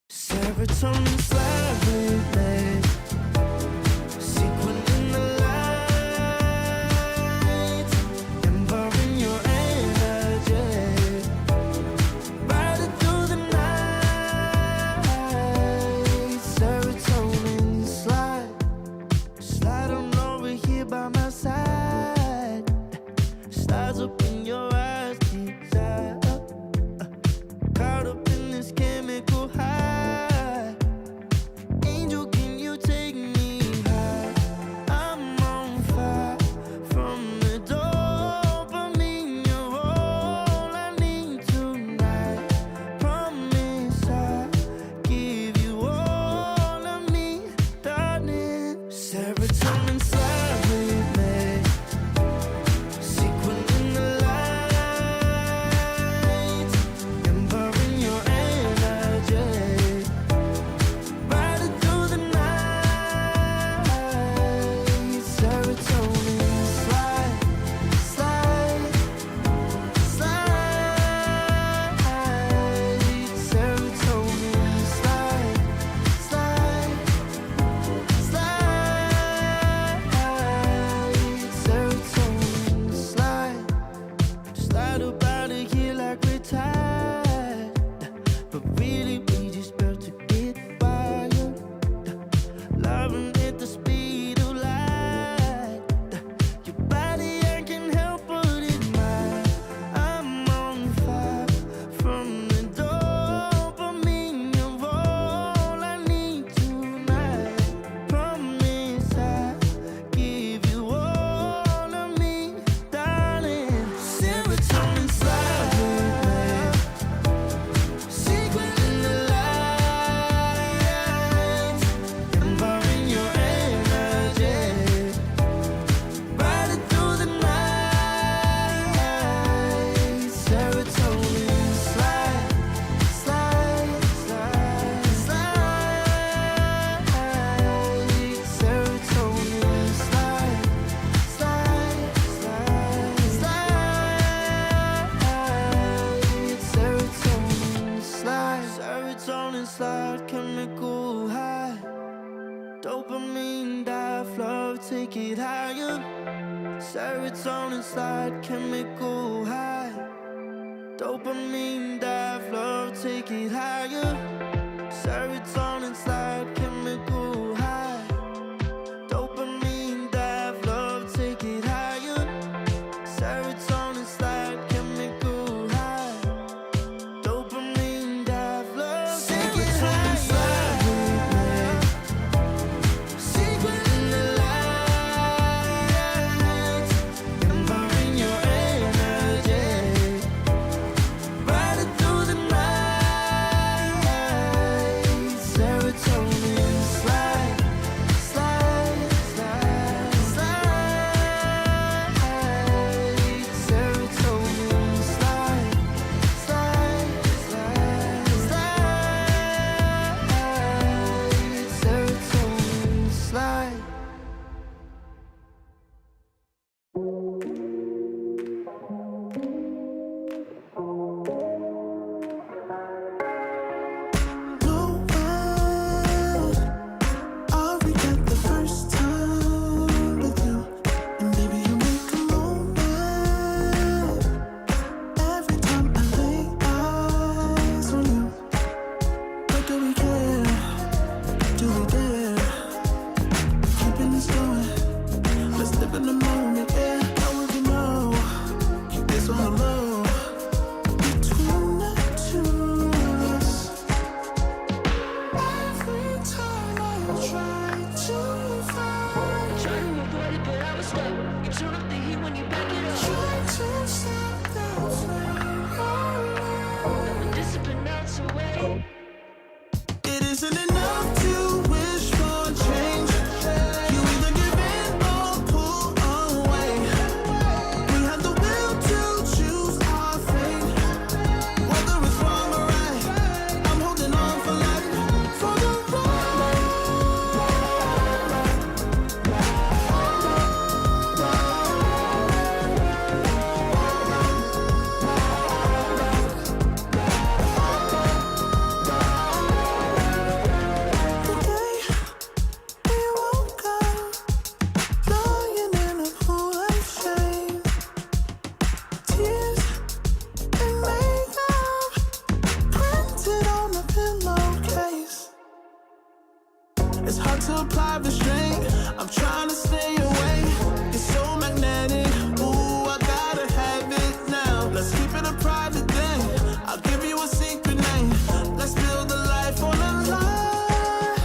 Serotonin flare, sequin in the light, ember in your energy. take it higher. Serotonin slide, chemical high. Dopamine dive, love, take it higher. Serotonin slide, chemical high. Dopamine dive, love, take it higher. Serotonin slide, chemical high. Dopamine dive, love, take it higher. Secret in the lights, empowering your energy. Ride it through the night. Serotonin slide, slide, slide, slide. Serotonin slide, slide, slide, slide. Serotonin slide. No way, I'll regret the first time with you. And baby, you make a moment every time I lay eyes on you. But do we care? Do we dare? Keeping this going. Let's live in the moment, yeah. How would you know? Keep this on the low. Between the two of us. Every time I try to find, Try to avoid it, but I was stuck. You turn up the heat when you back it up. try to stop the flame. Never discipline melts away. It isn't enough to wish for change. You either give in or pull away. We have the will to choose our fate. Whether it's wrong or right, I'm holding on for life. For the ride. The day we woke up, lying in a pool of shame. Tears and makeup printed on the pillowcase. It's hard to apply restraint. I'm trying to stay away. It's so magnetic. Ooh, I gotta have it now. Let's keep it a private thing. I'll give you a secret name. Let's build a life on a lie.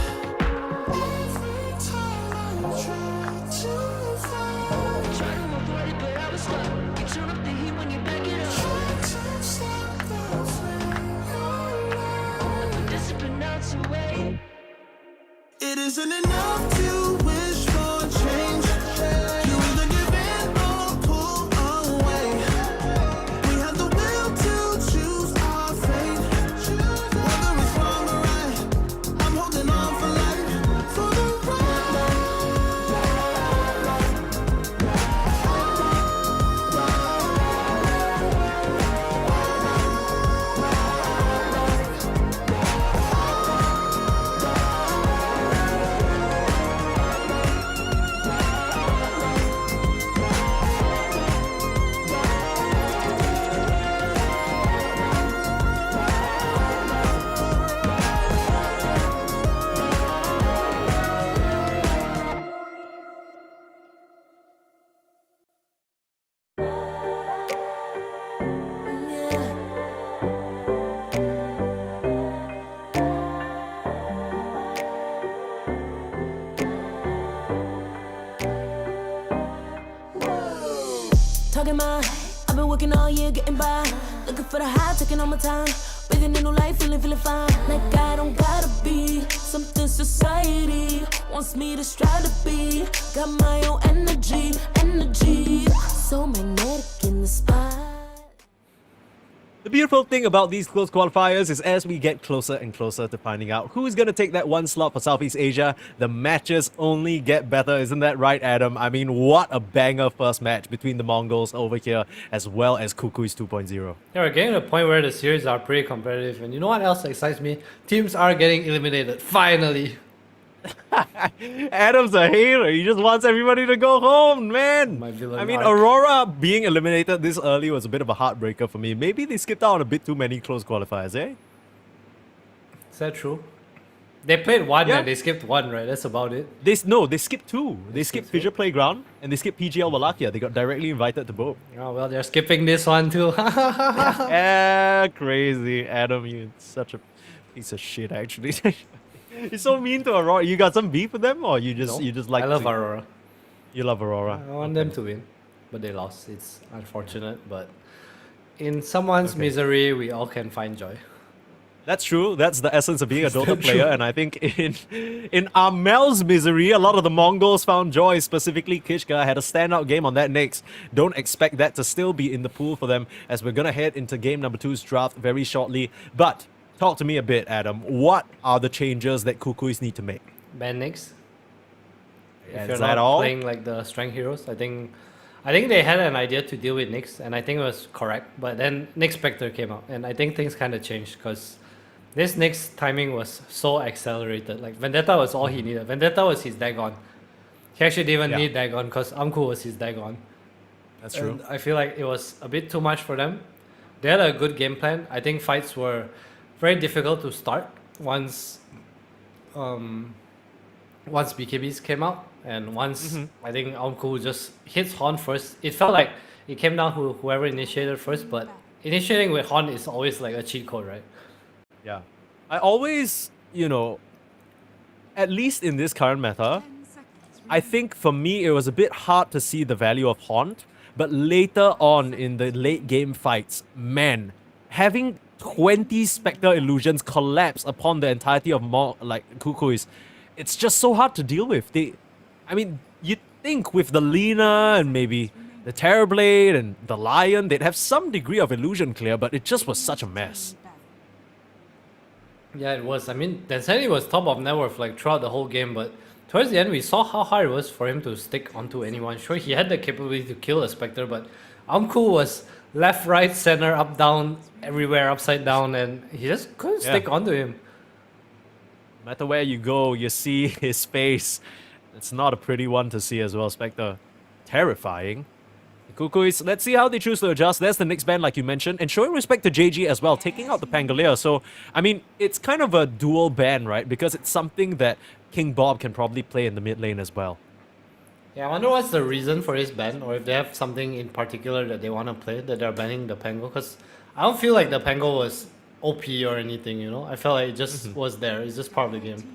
Every time I try to find, Try to avoid it, but I was stuck. You turn up the heat when you back it up. try to stop the flame. Never discipline melts away. It isn't enough to wish for change. You either give in or pull away. We have the will to choose our fate. Whether it's wrong or right, I'm holding on for life. For the ride. Talking my, I've been working all year getting by. Looking for the high, taking all my time. Breathing in new life, feeling fine. Like I don't gotta be something society wants me to strive to be. Got my own energy, so magnetic in the spot. The beautiful thing about these close qualifiers is as we get closer and closer to finding out who is going to take that one slot for Southeast Asia, the matches only get better. Isn't that right, Adam? I mean, what a banger first match between the Mongols over here as well as Kukui's 2.0. Yeah, we're getting to the point where the series are pretty competitive. And you know what else excites me? Teams are getting eliminated, finally. Adam's a hater. He just wants everybody to go home, man. My villain I mean, arc. Aurora being eliminated this early was a bit of a heartbreaker for me. Maybe they skipped out on a bit too many close qualifiers, eh? Is that true? They played one Yeah. and they skipped one, right? That's about it. They skipped two. They skipped Fissure Playground and they skipped PGL Wallachia. They got directly invited to both. Oh, well, they're skipping this one too. Crazy. Adam, you're such a piece of shit, actually. You're so mean to Aurora. You got some beef with them, or you just like? I love Aurora. You love Aurora. I want them to win, but they lost. It's unfortunate, but in someone's misery, we all can find joy. That's true. That's the essence of being a Dota player, and I think in Amel's misery, a lot of the Mongols found joy. Specifically, Kishka had a standout game on that next. Don't expect that to still be in the pool for them, as we're gonna head into game number 2's draft very shortly. But talk to me a bit, Adam. What are the changes that Kukuis need to make? Ban Nyx. If Is you're that not all? playing like the strength heroes, I think they had an idea to deal with Nyx, and I think it was correct. But then Nyx Spectre came out, and I think things kind of changed because this Nyx timing was so accelerated. Like Vendetta was all he needed. Vendetta was his Dagon. He actually didn't even need Dagon because Amku was his Dagon. That's true. And I feel like it was a bit too much for them. They had a good game plan. I think fights were very difficult to start once BKBs came out, and once I think Amku just hits Horn first. It felt like it came down to whoever initiated first, but initiating with Horn is always like a cheat code, right? Yeah. I always, at least in this current meta, I think for me it was a bit hard to see the value of Haunt, but later on in the late game fights, man, having 20 Spectre illusions collapse upon the entirety of Kukuis, it's just so hard to deal with. You'd think with the Lina and maybe the Terrorblade and the Lion, they'd have some degree of illusion clear, but it just was such a mess. Yeah, it was. I mean, Danzani was top of net worth like throughout the whole game, but towards the end we saw how hard it was for him to stick onto anyone. Sure, he had the capability to kill a Spectre, but Amku was left, right, center, up, down, everywhere, upside down, and he just couldn't stick onto him. No matter where you go, you see his face. It's not a pretty one to see as well, Spectre. Terrifying. Kukuis, let's see how they choose to adjust. There's the next ban, like you mentioned, and showing respect to JG as well, taking out the Pangolier. So, I mean, it's kind of a dual ban, right? Because it's something that King Bob can probably play in the mid lane as well. Yeah, I wonder what's the reason for this ban, or if they have something in particular that they want to play that they're banning the Pango. Because I don't feel like the Pango was OP or anything, I felt like it just was there. It's just part of the game.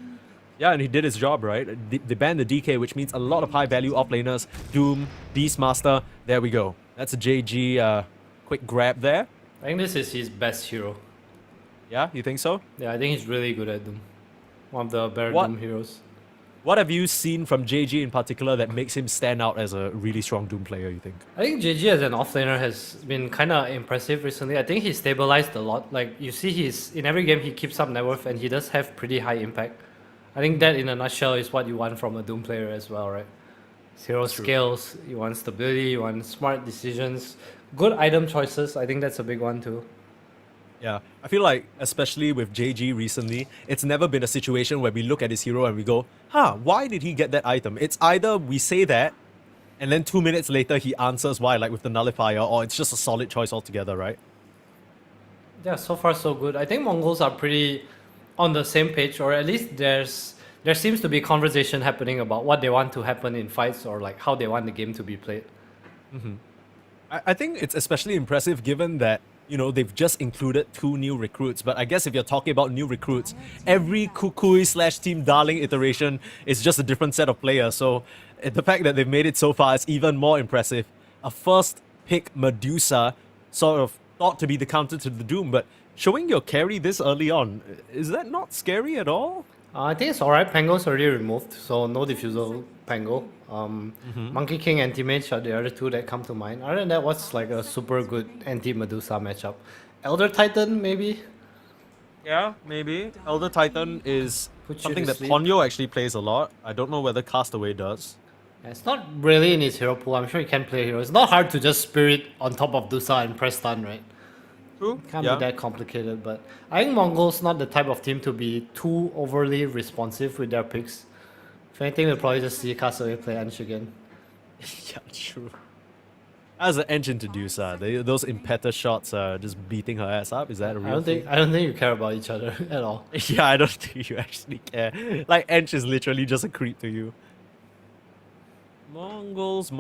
Yeah, and he did his job, right? They banned the DK, which means a lot of high-value offlaners. Doom, Beastmaster, there we go. That's a JG quick grab there. I think this is his best hero. Yeah, you think so? Yeah, I think he's really good at Doom. One of the better Doom heroes. What have you seen from JG in particular that makes him stand out as a really strong Doom player, you think? I think JG as an offlaner has been kind of impressive recently. I think he's stabilized a lot. Like, you see in every game he keeps up net worth and he does have pretty high impact. I think that in a nutshell is what you want from a Doom player as well, right? Hero skills, you want stability, you want smart decisions, good item choices. I think that's a big one too. Yeah, I feel like, especially with JG recently, it's never been a situation where we look at his hero and we go, why did he get that item? It's either we say that, and then 2 minutes later he answers why, like with the Nullifier, or it's just a solid choice altogether, right? Yeah, so far so good. I think Mongols are pretty on the same page, or at least there seems to be conversation happening about what they want to happen in fights, or like how they want the game to be played. I think it's especially impressive given that, they've just included 2 new recruits. But I guess if you're talking about new recruits, every Kukui/Team Darling iteration is just a different set of players. So the fact that they've made it so far is even more impressive. A first pick Medusa, sort of thought to be the counter to the Doom, but showing your carry this early on, is that not scary at all? I think it's alright. Pango's already removed, so no diffusal Pango. Monkey King and Anti-Mage are the other 2 that come to mind. Other than that, what's like a super good anti-Medusa matchup? Elder Titan, maybe? Yeah, maybe. Elder Titan is Put you something to that sleep. Ponyo actually plays a lot. I don't know whether Castaway does. It's not really in his hero pool. I'm sure he can play hero. It's not hard to just spirit on top of Dusa and press stun, right? True. Can't be that complicated, but I think Mongols not the type of team to be too overly responsive with their picks. If anything, we'll probably just see Castaway play Ansh again. Yeah, true. As an engine to do, those impetus shots are just beating her ass up. Is that a real I don't think you care about each other at all. Yeah, I don't think you actually care. Like, Ench is literally just a creep to you. Mongols.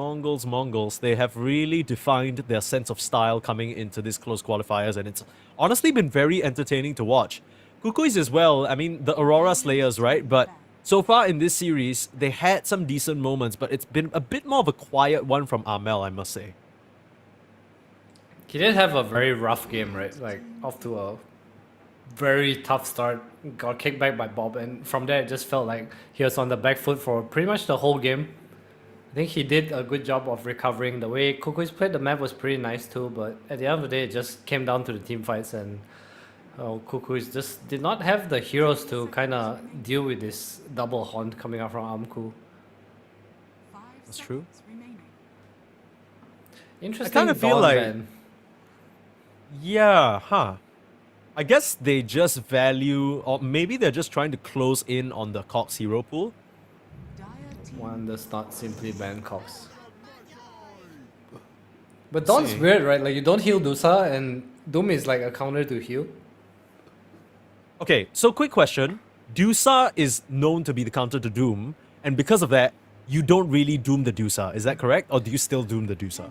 They have really defined their sense of style coming into this close qualifiers, and it's honestly been very entertaining to watch. Kukuis as well, I mean, the Aurora Slayers, right? But so far in this series, they had some decent moments, but it's been a bit more of a quiet one from Amel, I must say. He did have a very rough game, right? Like, off to a very tough start. Got kicked back by Bob, and from there it just felt like he was on the back foot for pretty much the whole game. I think he did a good job of recovering. The way Kukuis played the map was pretty nice too, but at the end of the day, it just came down to the team fights, and Kukuis just did not have the heroes to kind of deal with this double haunt coming out from Amku. That's true. Interesting. I kind of feel Dawn like... ban. Yeah, huh. I guess they just value, or maybe they're just trying to close in on the Cox hero pool. One does not simply ban Cox. But Dawn's weird, right? Like, you don't heal Dusa, and Doom is like a counter to heal. Okay, so quick question. Dusa is known to be the counter to Doom, and because of that, you don't really Doom the Dusa. Is that correct? Or do you still Doom the Dusa?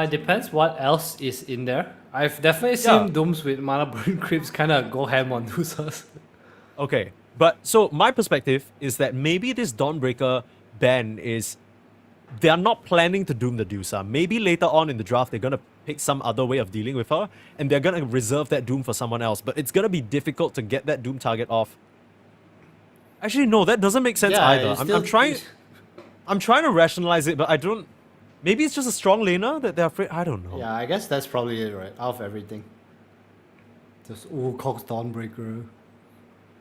It depends what else is in there. I've definitely seen Dooms with mana burn creeps kind of go ham on Dusas. Okay, but so my perspective is that maybe this Dawnbreaker ban is... They're not planning to Doom the Dusa. Maybe later on in the draft, they're going to pick some other way of dealing with her, and they're going to reserve that Doom for someone else. But it's going to be difficult to get that Doom target off. Actually, no, that doesn't make sense either. I'm trying to rationalize it, but I don't... Maybe it's just a strong laner that they're afraid... I don't know. Yeah, I guess that's probably it, right? Out of everything. Just, Cox Dawnbreaker.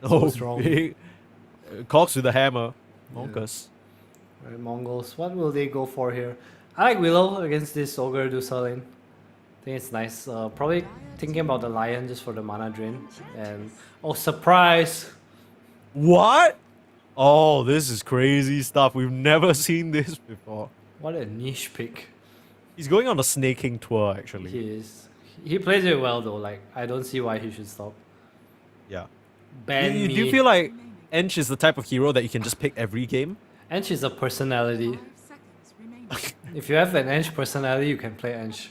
So strong. Big. Cox with the hammer. Monkus. Yeah. Right, Mongols. What will they go for here? I like Willow against this Ogre Dusa lane. I think it's nice. Probably thinking about the Lion just for the mana drain. And... Oh, surprise! What? Oh, this is crazy stuff. We've never seen this before. What a niche pick. He's going on a snaking tour, actually. He is. He plays it well, though. Like, I don't see why he should stop. Yeah. Ban me. Do you feel like Ench is the type of hero that you can just pick every game? Ench is a personality. If you have an Ench personality, you can play Ench.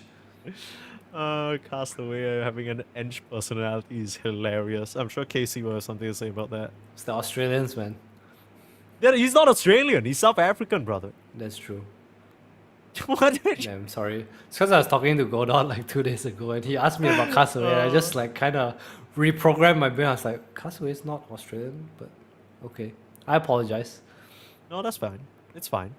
Castaway having an Ench personality is hilarious. I'm sure Casey will have something to say about that. It's the Australians, man. Yeah, he's not Australian. He's South African, brother. That's true. What? Yeah, I'm sorry. It's because I was talking to Godot like 2 days ago, and he asked me about Castaway. I just like kind of reprogrammed my brain. I was like, Castaway is not Australian, but okay. I apologize. No, that's fine. It's fine.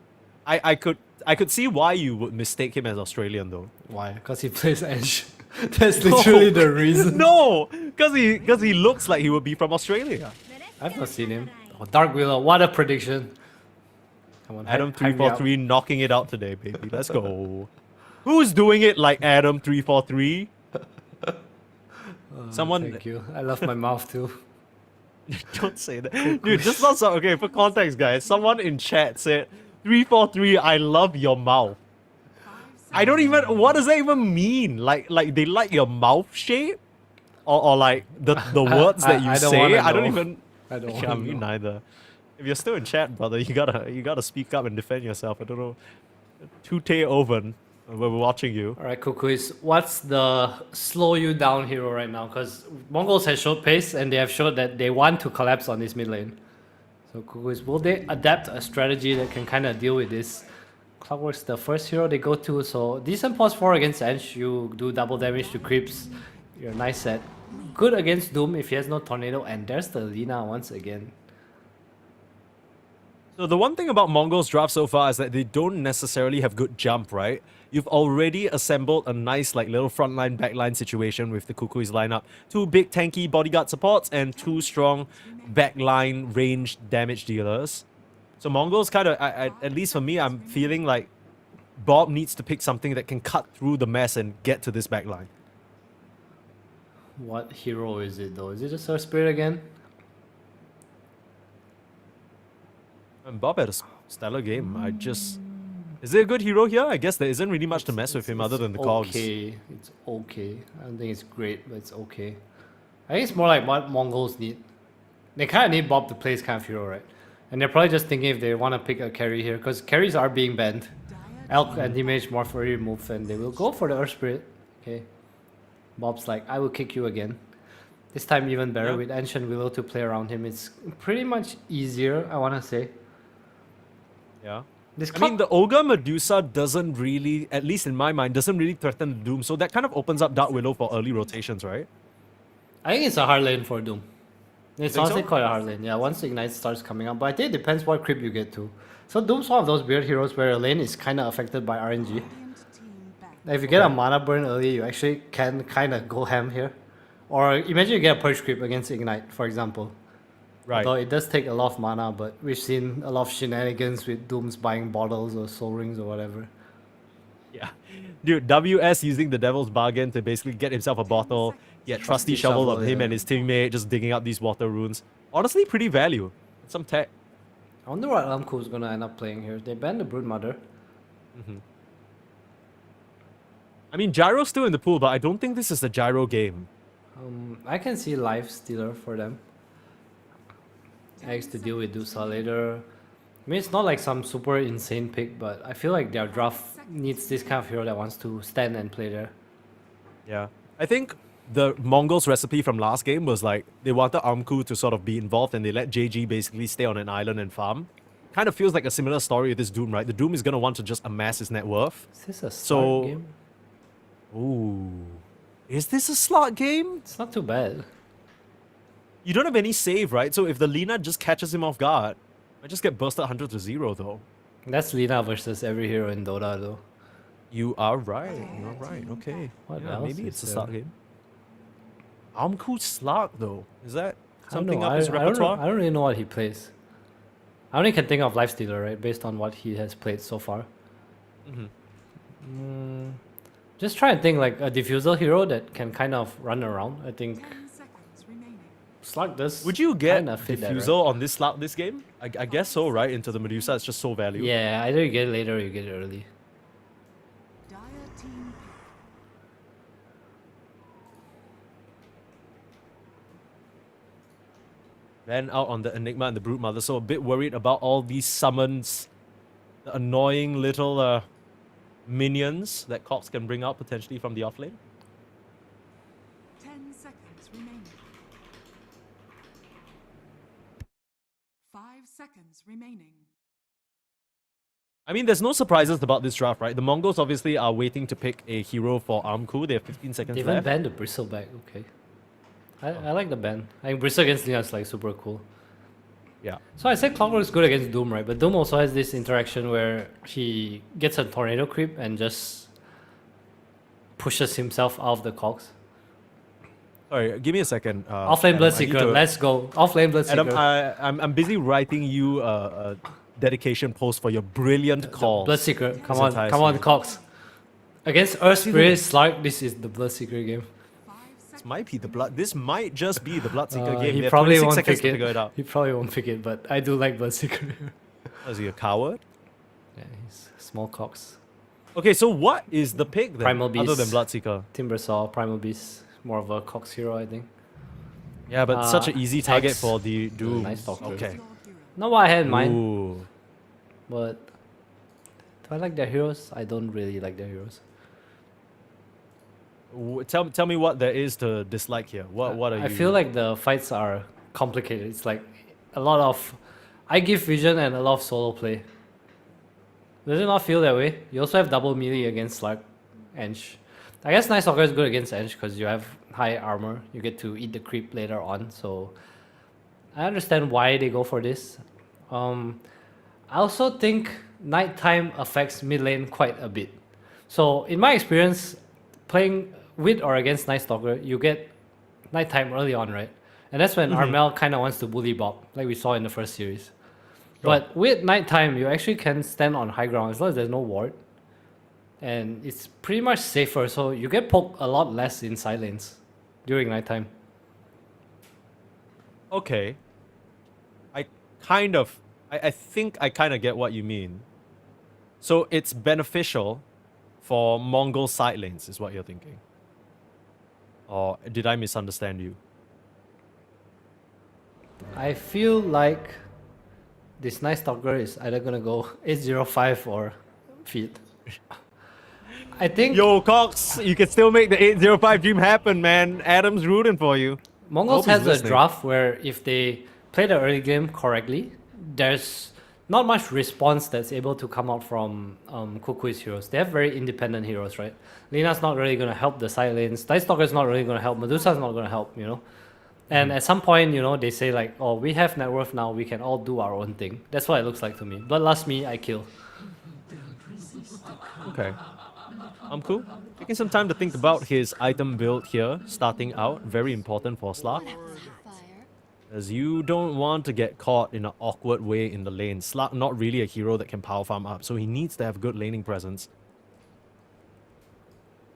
I could see why you would mistake him as Australian though. Why? Because he plays Edge. That's literally the reason. No, because he looks like he would be from Australia. I've not seen him. Oh, Dark Willow, what a prediction! Come on, Adam 343 knocking it out today, baby. Let's go. Who's doing it like Adam 343? Someone. Thank you. I love my mouth too. Don't say that, dude. Just not so. Okay, for context, guys. Someone in chat said 343. I love your mouth. I don't even. What does that even mean? Like they like your mouth shape, or like the words that you say. I don't even. I don't. Yeah, me neither. If you're still in chat, brother, you gotta speak up and defend yourself. I don't know. Tute Oven, we're watching you. Alright, Kukuis, what's the slow you down hero right now? Because Mongols have showed pace and they have showed that they want to collapse on this mid lane. So Kukuis, will they adapt a strategy that can kind of deal with this? Clockwork's the first hero they go to, so decent pause 4 against Ench. You do double damage to creeps. You're a nice set. Good against Doom if he has no Tornado, and there's the Lina once again. So the one thing about Mongols draft so far is that they don't necessarily have good jump, right? You've already assembled a nice like little frontline backline situation with the Kukui's lineup. 2 big tanky bodyguard supports and 2 strong backline ranged damage dealers. So Mongols kind of, at least for me, I'm feeling like Bob needs to pick something that can cut through the mess and get to this backline. What hero is it though? Is it a Surf Spirit again? And Bob had a stellar game. Is it a good hero here? I guess there isn't really much to mess with him other than the cogs. Okay, it's okay. I don't think it's great, but it's okay. I think it's more like what Mongols need. They kind of need Bob to play this kind of hero, right? And they're probably just thinking if they want to pick a carry here, because carries are being banned. Elk anti-mage more for remove, and they will go for the Earth Spirit. Okay. Bob's like, I will kick you again. This time even better with Ancient Willow to play around him. It's pretty much easier, I want to say. Yeah. I mean, the Ogre Medusa doesn't really, at least in my mind, doesn't really threaten the Doom. So that kind of opens up Dark Willow for early rotations, right? I think it's a hard lane for Doom. It's Think honestly so? quite a hard lane. Yeah, once the Ignite starts coming up. But I think it depends what creep you get to. So Doom's one of those weird heroes where a lane is kind of affected by RNG. If you get a mana burn early, you actually can kind of go ham here. Or imagine you get a Purge creep against Ignite, for example. Right. Although it does take a lot of mana, but we've seen a lot of shenanigans with Dooms buying bottles or soul rings or whatever. Yeah. Dude, WS using the Devil's Bargain to basically get himself a bottle, get Trusty Shovel of him and his teammate just digging up these water runes. Honestly, pretty value. Some tech. I wonder what Alamku is going to end up playing here. They banned the Broodmother. I mean, Gyro's still in the pool, but I don't think this is a Gyro game. I can see Life Stealer for them. Eggs to deal with Dusa later. I mean, it's not like some super insane pick, but I feel like their draft needs this kind of hero that wants to stand and play there. Yeah. I think the Mongols recipe from last game was like, they wanted Armku to sort of be involved and they let JG basically stay on an island and farm. Kind of feels like a similar story with this Doom, right? The Doom is going to want to just amass his net worth. Is this a slot game? Ooh. Is this a slot game? It's not too bad. You don't have any save, right? So if the Lina just catches him off guard, I just get bursted 100 to 0 though. That's Lina versus every hero in Dota though. You are right. You are right. Okay. What Yeah, else maybe is it's a there? slot game. Armku Slug though. Is that I don't something know. up his I don't know. repertoire? I don't really know what he plays. I only can think of Lifestealer, right? Based on what he has played so far. Just try and think like a diffusal hero that can kind of run around. I think 10 seconds remaining. Slug does. Would you get kinda fit that, right? Diffusal on this slot this game? I guess so, right? Into the Medusa, it's just so valuable. Yeah, either you get it later or you get it early. Dire team Ran out on the Enigma and the Broodmother, so a bit worried about all these summons. The annoying little minions that Cox can bring out potentially from the offlane. 10 seconds remaining. 5 seconds remaining. I mean, there's no surprises about this draft, right? The Mongols obviously are waiting to pick a hero for Armku. They have 15 seconds They even left. banned the Bristleback. Okay. I like the ban. I think Bristle against Lina is like super cool. Yeah. So I said Clockwork is good against Doom, right? But Doom also has this interaction where he gets a tornado creep and just pushes himself out of the cogs. Sorry, give me a second. Offlane Adam, I need Bloodseeker, to- let's go. Offlane Bloodseeker. Adam, I'm busy writing you a dedication post for your brilliant call. Bloodseeker, come this on, entire come on, series. Cogs. Against Earth Spirit Slark, this is the Bloodseeker game. This might be the blood. This might just be the Bloodseeker game. He They have probably 26 won't seconds pick to it. figure it out. He probably won't pick it, but I do like Bloodseeker. Is he a coward? Yeah, he's small Cogs. Okay, so what is the pick then? Primal Other than Beast. Bloodseeker. Timbersaw, Primal Beast, more of a Cogs hero, I think. Yeah, but such an easy target X. for the Doom. Nice Doctor. Okay. Not what I had in mind, Ooh. but do I like their heroes? I don't really like their heroes. Tell me what there is to dislike here. What are you? I feel like the fights are complicated. It's like a lot of I give vision and a lot of solo play. Does it not feel that way? You also have double melee against Slark, Ench. I guess Night Stalker is good against Ench because you have high armor. You get to eat the creep later on, so I understand why they go for this. I also think nighttime affects mid lane quite a bit. So in my experience, playing with or against Night Stalker, you get nighttime early on, right? And that's when Armel kind of wants to bully Bob, like we saw in the first series. But with nighttime, you actually can stand on high ground as long as there's no ward. And it's pretty much safer, so you get poked a lot less in side lanes during nighttime. Okay. I think I kind of get what you mean. So it's beneficial for Mongol side lanes, is what you're thinking. Or did I misunderstand you? I feel like this Night Stalker is either gonna go 805 or feed. I think Yo, Cox, you can still make the 805 dream happen, man. Adam's rooting for you. Mongols Hope he's has a listening. draft where if they play the early game correctly, there's not much response that's able to come out from Kukui's heroes. They have very independent heroes, right? Lina's not really going to help the side lanes. Night Stalker's not really going to help. Medusa's not going to help, you know? And at some point, you know, they say like, oh, we have net worth now, we can all do our own thing. That's what it looks like to me. Bloodlust me, I kill. Okay. I'm cool. Taking some time to think about his item build here, starting out. Very important for Slark. As you don't want to get caught in an awkward way in the lane. Slark not really a hero that can power farm up, so he needs to have good laning presence.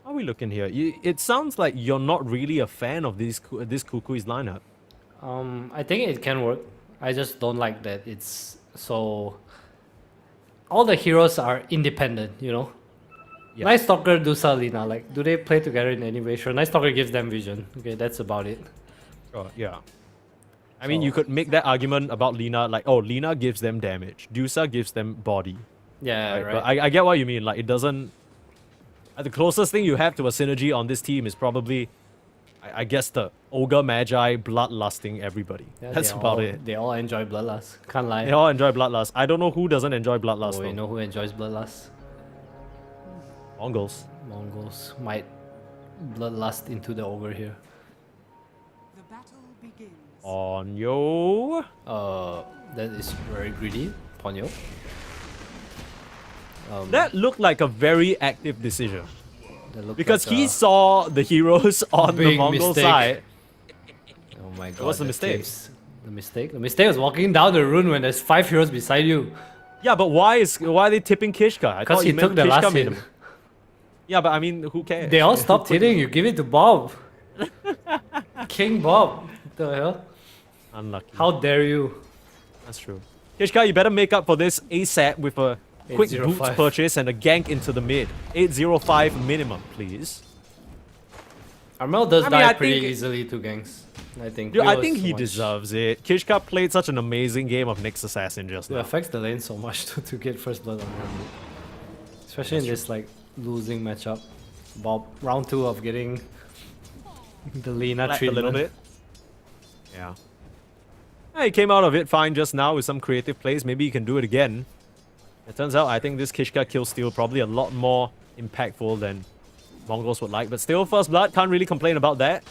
How are we looking here? It sounds like you're not really a fan of this Kukui's lineup. I think it can work. I just don't like that it's so... All the heroes are independent, you know? Yeah. Night Stalker, Dusa, Lina, like, do they play together in any way? Sure, Night Stalker gives them vision. Okay, that's about it. Yeah. I mean, you could make that argument about Lina, like, oh, Lina gives them damage. Dusa gives them body. Yeah, right. But I get what you mean. Like, it doesn't... the closest thing you have to a synergy on this team is probably, I guess, the Ogre Magi bloodlusting everybody. Yeah, That's about all, it. They all enjoy Bloodlust. Can't lie. They all enjoy Bloodlust. I don't know who doesn't enjoy Bloodlust, Oh, though. you know who enjoys Bloodlust? Mongols. Mongols might Bloodlust into the Ogre here. The battle begins. Ponyo. That is very greedy. Ponyo. That looked like a very active decision. That looked Because like he a saw the heroes on the big Mongol mistake. side. Oh my god. What's the that mistake? tips. The mistake? The mistake was walking down the rune when there's 5 heroes beside you. Yeah, but why are they tipping Kishka? Because he took the last hit. Yeah, but I mean, who cares? They all stopped hitting you. Give it to Bob. King Bob. What the hell? Unlucky. How dare you? That's true. Kishka, you better make up for this ASAP with a quick boots 805. purchase and a gank into the mid. 805 minimum, please. Armel does I mean, die I pretty think- easily to ganks. I think. Dude, I Rio is think so he much- deserves it. Kishka played such an amazing game of Nyx Assassin just It now. affects the lane so much to get first blood on him. Especially in this like losing matchup. Bob, round 2 of getting the Lina Slapped a treatment. little bit. Yeah. He came out of it fine just now with some creative plays. Maybe he can do it again. It turns out I think this Kishka kill steal probably a lot more impactful than Mongols would like. But still, first blood, can't really complain about that.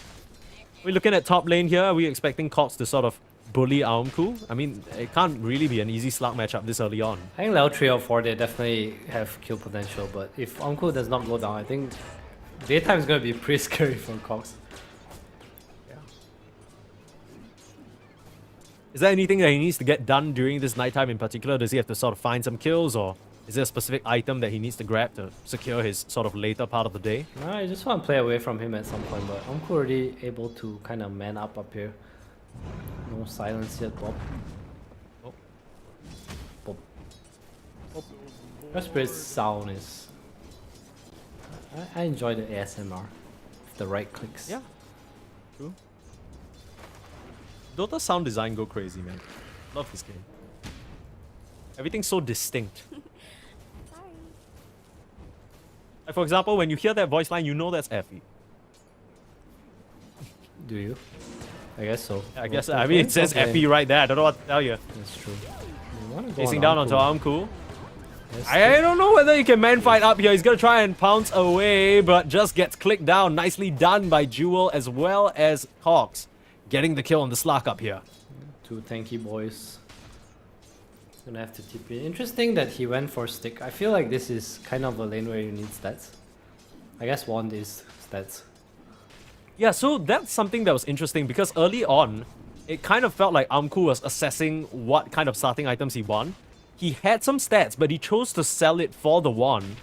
We're looking at top lane here. Are we expecting Cox to sort of bully Aumku? I mean, it can't really be an easy slug matchup this early on. I think level 3 or 4 they definitely have kill potential, but if Uncle does not go down, I think daytime is going to be pretty scary for Cox. Is there anything that he needs to get done during this nighttime in particular? Does he have to sort of find some kills, or is there a specific item that he needs to grab to secure his sort of later part of the day? No, I just want to play away from him at some point, but Uncle already able to kind of man up here. No silence yet, Bob. Oh. Bob. Spirit's sound is... I enjoy the ASMR. With the right clicks. Yeah. True. Dota sound design go crazy, man. Love this game. Everything's so distinct. Like for example, when you hear that voice line, you know that's Effie. Do you? I guess so. I guess. Okay, I mean, it says okay. Effie right there. I don't know what to tell you. That's true. You wanna go Facing on down onto Aumku. Yes, I don't know whether he can man fight up here. He's gonna try and pounce away, but just gets clicked down. Nicely done by Jewel as well as Cox. Getting the kill on the Slark up here. 2 tanky boys. Gonna have to tip in. Interesting that he went for stick. I feel like this is kind of a lane where you need stats. I guess wand is stats. Yeah, so that's something that was interesting because early on, it kind of felt like Aumku was assessing what kind of starting items he won. He had some stats, but he chose to sell it for the wand.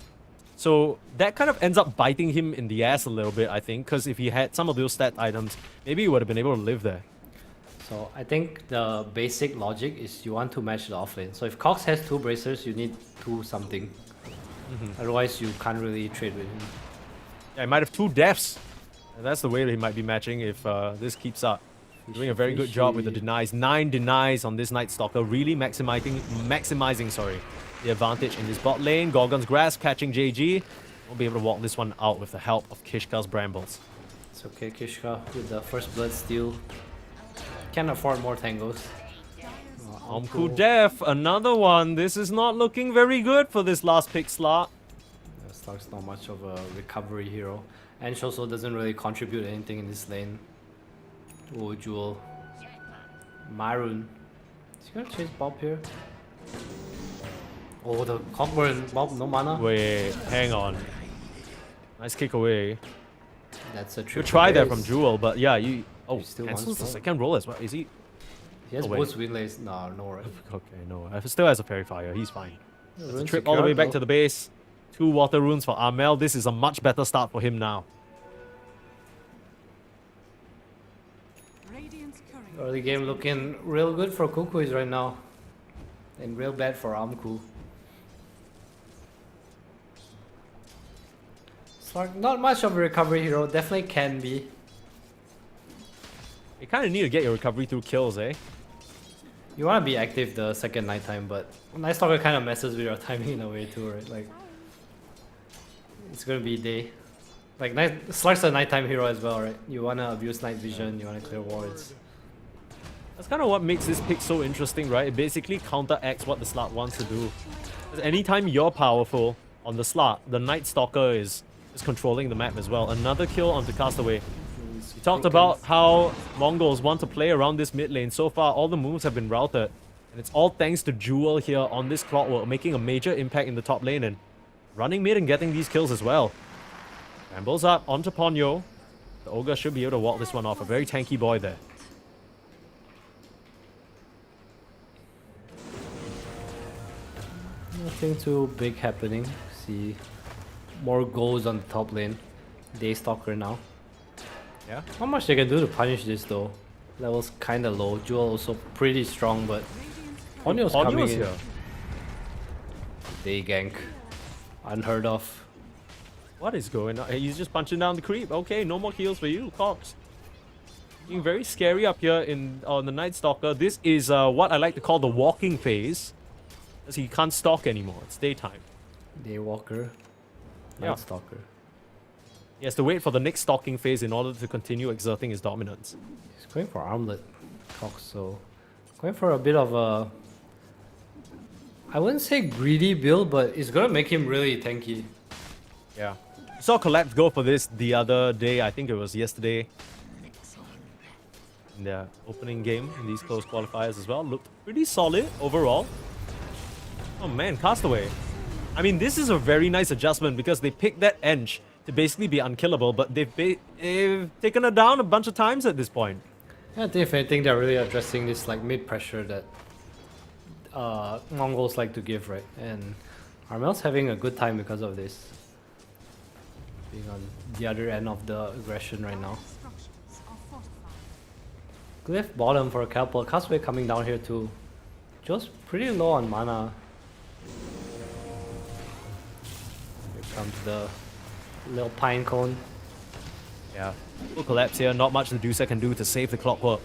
So that kind of ends up biting him in the ass a little bit, I think, because if he had some of those stat items, maybe he would have been able to live there. So I think the basic logic is you want to match the offlane. So if Cox has 2 bracers, you need 2 something. Otherwise, you can't really trade with him. Yeah, he might have 2 deaths. And that's the way that he might be matching if this keeps up. Doing a very good job with the denies. 9 denies on this Night Stalker, really maximizing the advantage in this bot lane. Gorgon's Grasp catching JG. Won't be able to walk this one out with the help of Kishka's Brambles. It's okay, Kishka with the first blood steal. Can't afford more tangos. Omku Def, another one. This is not looking very good for this last pick slot. Stark's not much of a recovery hero. And she also doesn't really contribute anything in this lane. Oh, Jewel. Maroon. Is he gonna chase Bob here? Oh, the Cockburn. Bob, no mana? Wait, hang on. Nice kick away. That's a Good triple try there base. from Jewel, but yeah, you... Oh, still cancels wants the to- second roll as well. Is he... He has Oh, wait. both win lanes. No, right. Okay, no. Still has a Fairy Fire. He's fine. That's a Rune trip all the way secured, back though. to the base. 2 water runes for Armel. This is a much better start for him now. Radiant's courier. Early game looking real good for Kukuis right now. And real bad for Amku. Stark, not much of a recovery hero. Definitely can be. You kind of need to get your recovery through kills, eh? You want to be active the second nighttime, but Night Stalker kind of messes with your timing in a way too, right? Like, it's gonna be day. Like, Slark's a nighttime hero as well, right? You want to abuse night vision, you want to clear wards. That's kind of what makes this pick so interesting, right? It basically counteracts what the Slut wants to do. Because anytime you're powerful on the Slut, the Night Stalker is controlling the map as well. Another kill onto Castaway. We talked about how Mongols want to play around this mid lane. So far, all the moves have been routed. And it's all thanks to Jewel here on this Clockwork, making a major impact in the top lane and running mid and getting these kills as well. Rambles up onto Ponyo. The Ogre should be able to walk this one off. A very tanky boy there. Nothing too big happening. See more goals on the top lane. Daystalker now. Yeah. Not much they can do to punish this though. Level's kinda low. Jewel also pretty strong, but Ponyo's coming in. here. Day gank. Unheard of. What is going on? He's just punching down the creep. Okay, no more heals for you, Cox. Being very scary up here on the Night Stalker. This is what I like to call the walking phase. Because he can't stalk anymore. It's daytime. Daywalker. Yeah. Night Stalker. He has to wait for the next stalking phase in order to continue exerting his dominance. He's going for armlet. Cox, so going for a bit of a, I wouldn't say greedy build, but it's gonna make him really tanky. Yeah. I saw Collapse go for this the other day. I think it was yesterday. In their opening game in these close qualifiers as well. Looked pretty solid overall. Oh man, Castaway. I mean, this is a very nice adjustment because they picked that Ench to basically be unkillable, but they've taken her down a bunch of times at this point. Yeah, I think if anything, they're really addressing this like mid pressure that Mongols like to give, right? And Armel's having a good time because of this. Being on the other end of the aggression right now. Structures are fortified. Glyph bottom for a Kelpel. Castaway coming down here too. Just pretty low on mana. Here comes the little pine cone. Yeah. Full Collapse here. Not much the Deucer can do to save the Clockwork.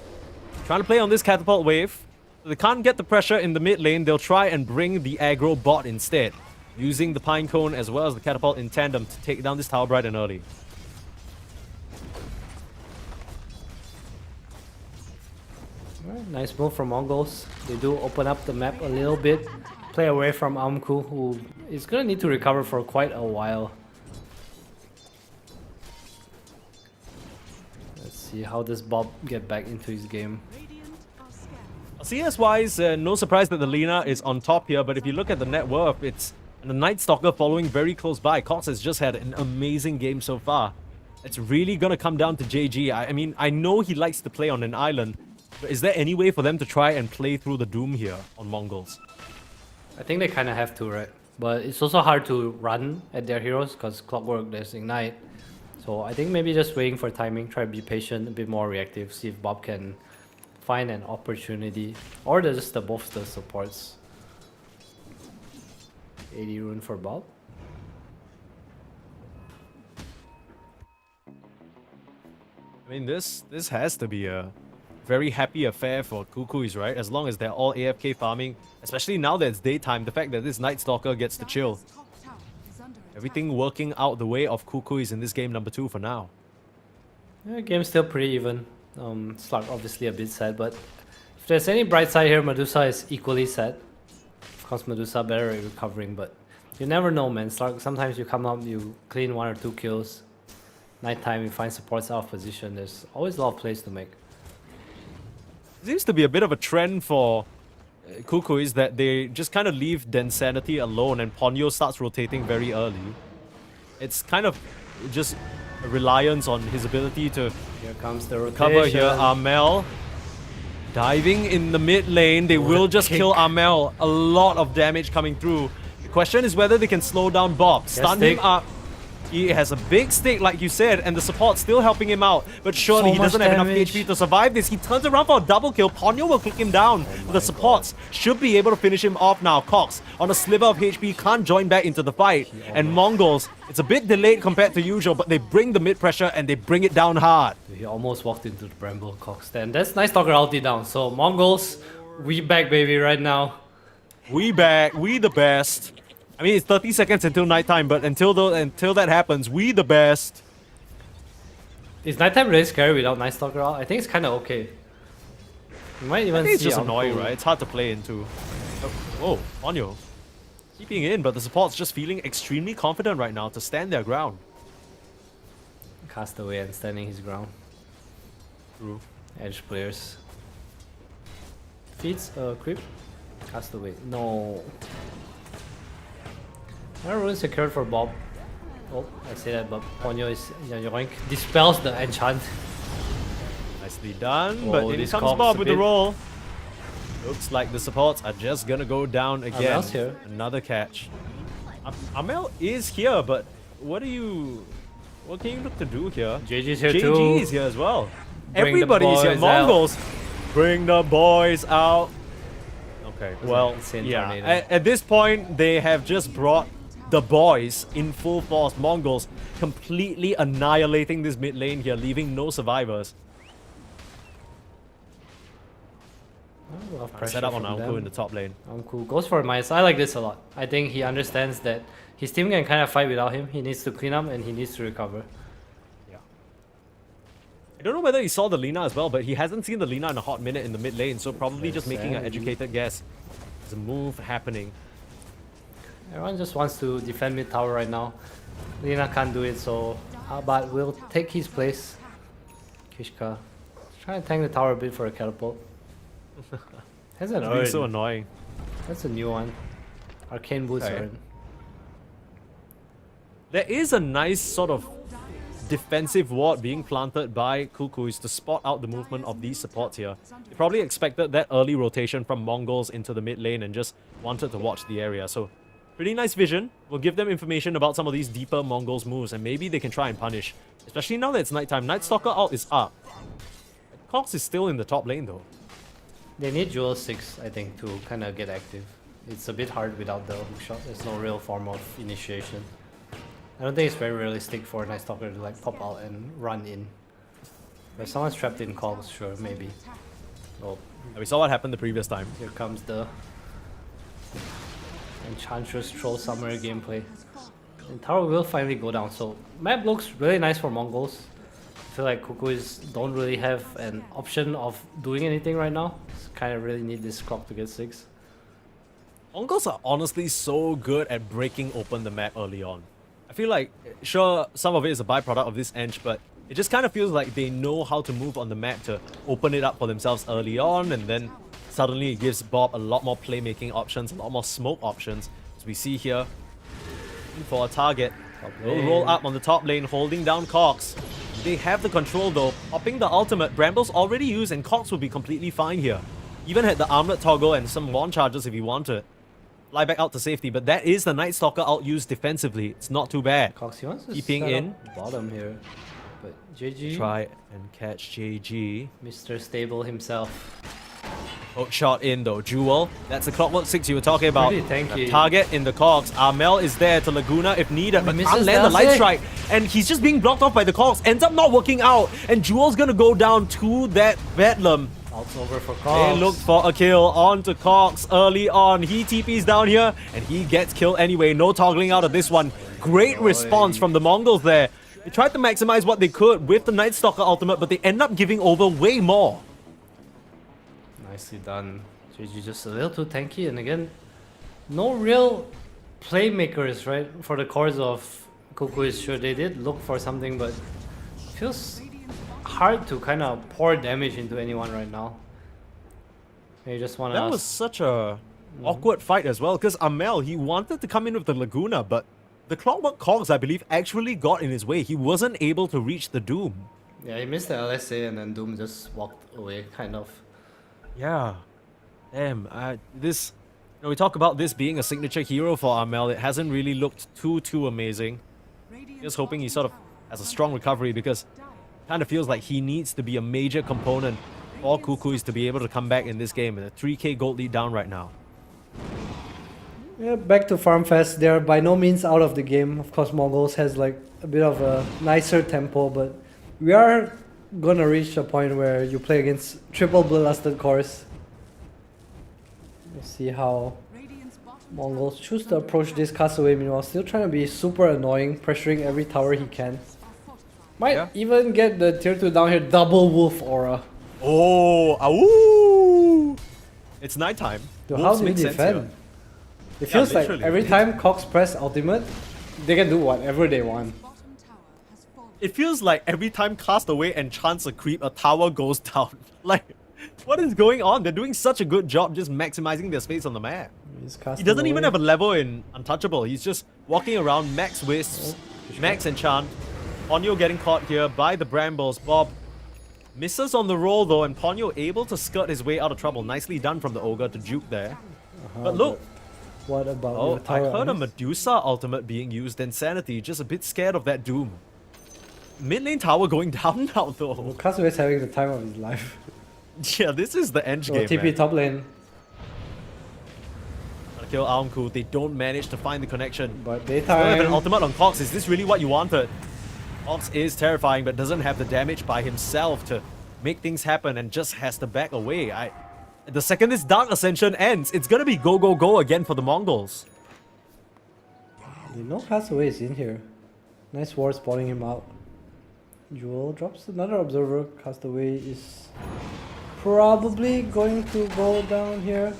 Trying to play on this catapult wave. They can't get the pressure in the mid lane. They'll try and bring the aggro bot instead. Using the pine cone as well as the catapult in tandem to take down this tower bright and early. Alright, nice move from Mongols. They do open up the map a little bit. Play away from Amku, who is gonna need to recover for quite a while. Let's see how does Bob get back into his game. Radiant are scared. CS-wise, no surprise that the Lina is on top here, but if you look at the net worth, it's the Night Stalker following very close by. Cox has just had an amazing game so far. It's really gonna come down to JG. I mean, I know he likes to play on an island, but is there any way for them to try and play through the Doom here on Mongols? I think they kind of have to, right? But it's also hard to run at their heroes because Clockwork, there's Ignite. So I think maybe just waiting for timing, try to be patient, a bit more reactive, see if Bob can find an opportunity, or they're just both the supports. 80 rune for Bob. I mean, this has to be a very happy affair for Kukuis, right? As long as they're all AFK farming, especially now that it's daytime, the fact that this Night Stalker gets to chill. Everything working out the way of Kukuis in this game number 2 for now. Yeah, game's still pretty even. Slark obviously a bit sad, but if there's any bright side here, Medusa is equally sad. Of course, Medusa better at recovering, but you never know, man. Slark, sometimes you come up, you clean 1 or 2 kills. Nighttime, you find supports out of position. There's always a lot of plays to make. Seems to be a bit of a trend for Kukuis that they just kind of leave Densanity alone and Ponyo starts rotating very early. It's kind of just a reliance on his ability to Here comes the rotation. cover here. Armel diving in the mid lane. They will just kill Armel. A lot of damage coming through. The question is whether they can slow down Bob. Stun him up. He has a big stake, like you said, and the support's still helping him out. But surely So he doesn't much have enough damage. HP to survive this. He turns around for a double kill. Ponyo will kick him down. The supports should be able to finish him off now. Cox, on a sliver of HP, can't join back into the fight. And Mongols, it's a bit delayed compared to usual, but they bring the mid pressure and they bring it down hard. He almost walked into the Bramble Cox then. That's Nice Stalker ulti down. So Mongols, we back baby right now. We back, we the best. I mean, it's 30 seconds until nighttime, but until that happens, we the best. Is nighttime really scary without Night Stalker out? I think it's kind of okay. You might even I think it's see just annoying, Uncle. right? It's hard to play into. Oh, Onyo. Keeping in, but the support's just feeling extremely confident right now to stand their ground. Cast away and standing his ground. True. Edge players. Feeds creep. Cast away. No. Another rune secured for Bob. Oh, I say that, but Ponyo is Yoink dispels the enchant. Nicely done, Oh, but in this comes Cox Bob a with the bit- roll. Looks like the supports are just gonna go down again. Amel's here. Another catch. Amel is here, but what can you look to do here? JG's here JG too. is here as well. Bring the Everybody is here. boys out. Mongols, bring the boys out. Okay, well, insane yeah. tornado. At this point, they have just brought the boys in full force. Mongols completely annihilating this mid lane here, leaving no survivors. A lot of pressure Set up on from Anku them. in the top lane. Anku goes for Mice. I like this a lot. I think he understands that his team can kind of fight without him. He needs to clean up and he needs to recover. I don't know whether he saw the Lina as well, but he hasn't seen the Lina in a hot minute in the mid lane, so probably just making an educated guess. There's a move happening. Everyone just wants to defend mid tower right now. Lina can't do it, so Abad will take his place. Kishka trying to tank the tower a bit for a catapult. Has an It's being urn. so annoying. That's a new one. Arcane boots Okay. urn. There is a nice sort of defensive ward being planted by Kukuis to spot out the movement of these supports here. They probably expected that early rotation from Mongols into the mid lane and just wanted to watch the area. So pretty nice vision. We'll give them information about some of these deeper Mongols moves and maybe they can try and punish. Especially now that it's nighttime. Night Stalker ult is up. Cox is still in the top lane though. They need Jewel 6, I think, to kind of get active. It's a bit hard without the hookshot. There's no real form of initiation. I don't think it's very realistic for a Night Stalker to like pop out and run in. But if someone's trapped in calls, sure, maybe. Oh, We saw what happened the previous time. here comes the Enchantress Troll Summer gameplay. And tower will finally go down, so map looks really nice for Mongols. I feel like Kukuis don't really have an option of doing anything right now. Just kind of really need this clock to get 6. Mongols are honestly so good at breaking open the map early on. I feel like, sure, some of it is a byproduct of this Ench, but it just kind of feels like they know how to move on the map to open it up for themselves early on, and then suddenly it gives Bob a lot more playmaking options, a lot more smoke options. As we see here, looking for a target. Will roll up on the top lane, holding down Cox. They have the control though, popping the ultimate. Bramble's already used and Cox will be completely fine here. Even had the armlet toggle and some wand charges if he wanted. Fly back out to safety, but that is the Night Stalker out used defensively. It's not too bad. Cox, he wants to Keeping set in. up bottom here. But JG, Try and catch JG. Mr. Stable himself. Hook shot in though. Jewel, that's the Clockwork 6 you were talking about. Pretty tanky. The target in the cogs. Armel is there to Laguna if needed, but misses can't land the light Dase. strike. And he's just being blocked off by the cogs. Ends up not working out. And Jewel's gonna go down to that Bedlam. Out's over for They Cox. look for a kill onto Cox early on. He TP's down here and he gets killed anyway. No toggling out of this one. Great response from the Mongols there. They tried to maximize what they could with the Night Stalker ultimate, but they end up giving over way more. Nicely done. JG just a little too tanky, and again, no real playmakers, right? For the cores of Kukuis, sure they did look for something, but it feels hard to kind of pour damage into anyone right now. They just want to. That was such a awkward fight as well, because Amel, he wanted to come in with the Laguna, but the Clockwork Cogs, I believe, actually got in his way. He wasn't able to reach the Doom. Yeah, he missed the LSA, and then Doom just walked away, kind of. Yeah. Damn, this... You know, we talk about this being a signature hero for Amel. It hasn't really looked too amazing. Just hoping he sort of has a strong recovery, because it kind of feels like he needs to be a major component for Kukuis to be able to come back in this game. And a 3k gold lead down right now. Yeah, back to Farmfest. They're by no means out of the game. Of course, Mongols has like a bit of a nicer tempo, but we are gonna reach a point where you play against triple bloodlusted cores. We'll see how Mongols choose to approach this Castaway. Meanwhile, still trying to be super annoying, pressuring every tower he can. Might even get the tier 2 down here, double wolf aura. Oh, awoo! It's nighttime. Dude, how Wolves do we make sense defend? here. It feels like literally. every time Cox press ultimate, they can do whatever they want. It feels like every time Castaway enchants a creep, a tower goes down. Like, what is going on? They're doing such a good job just maximizing their space on the map. He doesn't even have a level in Untouchable. He's just walking around, max wisps, max enchant. Ponyo getting caught here by the Brambles. Bob misses on the roll though, and Ponyo able to skirt his way out of trouble. Nicely done from the Ogre to juke there. But look. What about Oh, your I tower? heard a Medusa ultimate being used. Insanity, just a bit scared of that Doom. Mid lane tower going down now though. Castaway's having the time of his life. Yeah, this is the end game. TP man. top lane. Trying to kill Aumku. They don't manage to find the connection. But Still have an daytime. ultimate on Cox. Is this really what you wanted? Cox is terrifying, but doesn't have the damage by himself to make things happen, and just has to back away. The second this Dark Ascension ends, it's gonna be go again for the Mongols. You know Castaway is in here. Nice ward spotting him out. Jewel drops another observer. Castaway is probably going to go down here.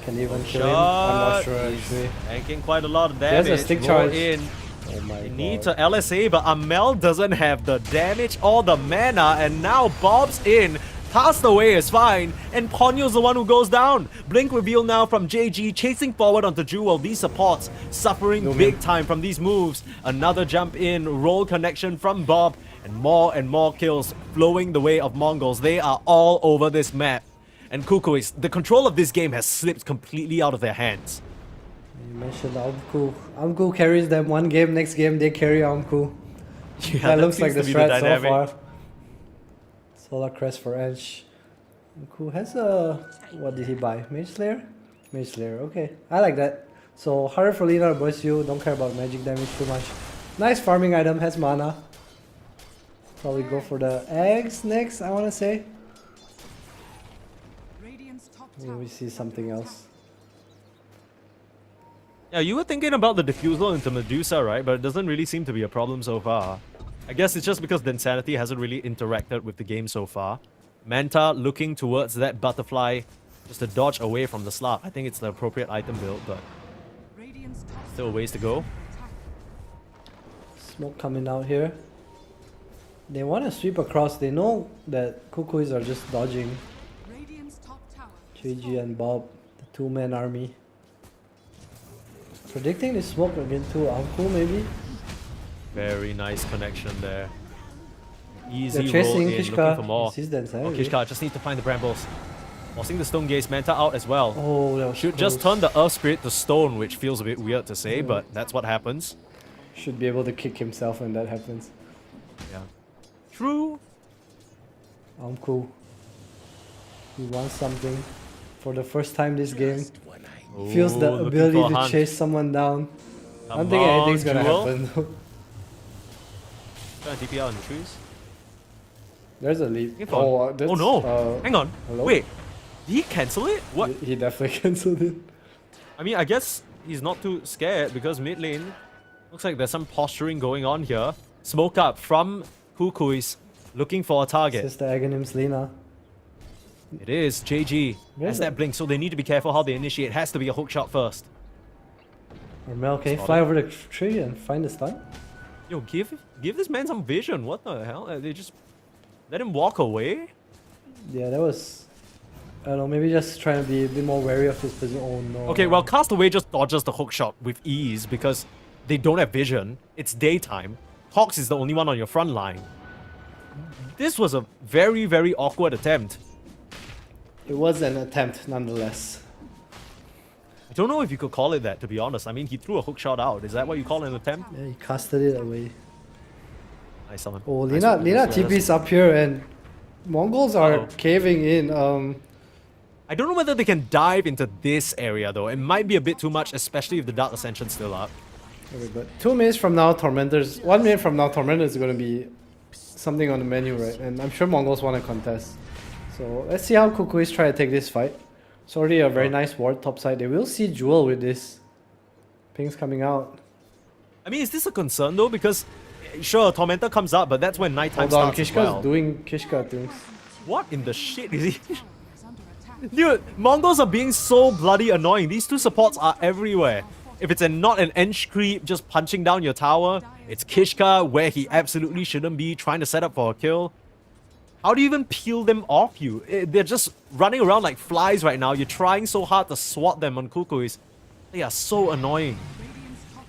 Can they even kill him? I'm not sure actually. Tanking quite a lot of There's damage. a stick Roll charge. in. Oh my They god. need to LSA, but Amel doesn't have the damage or the mana, and now Bob's in. Castaway is fine, and Ponyo's the one who goes down. Blink reveal now from JG, chasing forward onto Jewel. These supports suffering big time from these moves. Another jump in, roll connection from Bob, and more kills flowing the way of Mongols. They are all over this map. And Kukuis, the control of this game has slipped completely out of their hands. You mentioned Aumku. Aumku carries them one game, next game they carry Aumku. Yeah, that looks like seems the to be strat so dynamic. far. Solar Crest for Edge. Aumku has a... What did he buy? Mage Slayer? Mage Slayer, okay. I like that. So, harder for Lina burst you, don't care about magic damage too much. Nice farming item, has mana. Probably go for the eggs next, I wanna say. Maybe we see something else. Yeah, you were thinking about the diffusal into Medusa, right? But it doesn't really seem to be a problem so far. I guess it's just because the Insanity hasn't really interacted with the game so far. Manta looking towards that butterfly just to dodge away from the slot. I think it's the appropriate item build, but still a ways to go. Smoke coming out here. They want to sweep across. They know that Kukuis are just dodging. JG and Bob, the two-man army. Predicting the smoke again too. Aumku maybe? Very nice connection there. Easy They're chasing roll in, Kishka. looking for more. He sees the Insanity. Kishka just needs to find the brambles. Forcing the Stone Gaze, Manta out as well. Oh, that was Should just close. turn the Earth Spirit to stone, which feels a bit weird to say, but that's what happens. Should be able to kick himself when that happens. Yeah. True. Aumku. He wants something. for the first time this game. Feels the Ooh, looking ability for a to hunt. chase someone down. I don't Come think on, anything's gonna Jewel. happen though. Trying to TP out in the trees. There's a lead. Looking for- that's, oh no! Hang on. hello? Wait, did he cancel it? What? He definitely cancelled it. I mean, I guess he's not too scared because mid lane looks like there's some posturing going on here. Smoke up from Kukuis, looking for a target. It's the Aghanim's Lina. It is JG. Where's Has that blink, so they need to be careful how they initiate. Has to be a hook shot first. Or Mel, can you Spotted. fly over the tree and find the stun? Yo, give this man some vision. What the hell? They just let him walk away. Yeah, that was... I don't know, maybe just trying to be a bit more wary of his position. Oh no. Okay, well, Castaway just dodges the hook shot with ease because they don't have vision. It's daytime. Hawks is the only one on your front line. This was a very, very awkward attempt. It was an attempt nonetheless. I don't know if you could call it that, to be honest. I mean, he threw a hook shot out. Is that what you call an attempt? Yeah, he casted it away. Nice summon. Oh, Nice Lina, one. Lina That's- TP's up here and Mongols are Uh-oh. caving in. I don't know whether they can dive into this area, though. It might be a bit too much, especially if the Dark Ascension's still up. Okay, but 2 minutes from now, Tormentors. 1 minute from now, Tormentors is going to be something on the menu, right? And I'm sure Mongols want to contest. So let's see how Kukuis try to take this fight. It's already a very nice ward topside. They will see Jewel with this. Ping's coming out. I mean, is this a concern, though? Because, sure, Tormentor comes up, but that's when nighttime Hold on, starts as Kishka's well. doing Kishka things. What in the shit is he? Dude, Mongols are being so bloody annoying. These two supports are everywhere. If it's not an Ench creep just punching down your tower, it's Kishka where he absolutely shouldn't be trying to set up for a kill. How do you even peel them off you? They're just running around like flies right now. You're trying so hard to swat them on Kukuis. They are so annoying.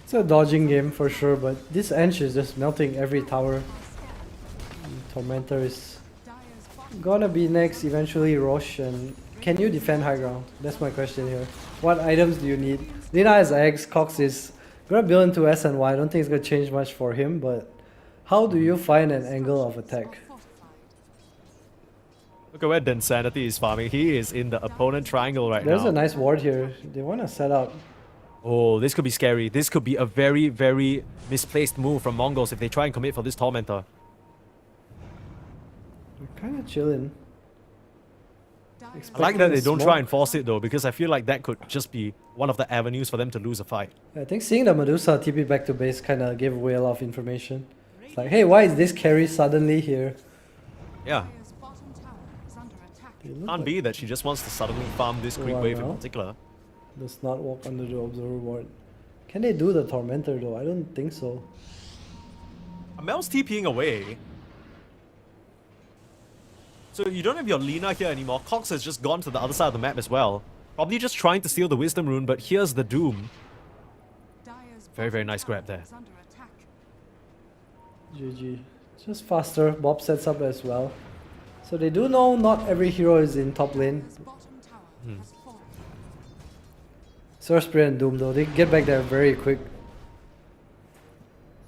It's a dodging game for sure, but this Ench is just melting every tower. Tormentor is gonna be next, eventually Roche, and can you defend high ground? That's my question here. What items do you need? Lina has eggs, Cox is gonna build into SNY. I don't think it's gonna change much for him, but how do you find an angle of attack? Look at where Densanity is farming. He is in the opponent triangle right There's now. a nice ward here. They wanna set up. Oh, this could be scary. This could be a very, very misplaced move from Mongols if they try and commit for this Tormentor. We're kinda chilling. I like that they don't try and force it though, because I feel like that could just be one of the avenues for them to lose a fight. I think seeing the Medusa TP back to base kind of gave away a lot of information. It's like, hey, why is this carry suddenly here? Yeah, Bottom tower is under attack. They look can't like be that she just wants to suddenly farm this creep Wow, wave in no. particular. does not walk under the observer ward. Can they do the Tormentor though? I don't think so. Mel's TPing away. So you don't have your Lina here anymore. Cox has just gone to the other side of the map as well. Probably just trying to steal the Wisdom Rune, but here's the Doom. Dire's Very, very bottom nice grab tower there. is under attack. GG. Just faster. Bob sets up as well. So they do know not every hero is in top lane. Dire's bottom tower has fallen. Surspray and Doom though, they get back there very quick.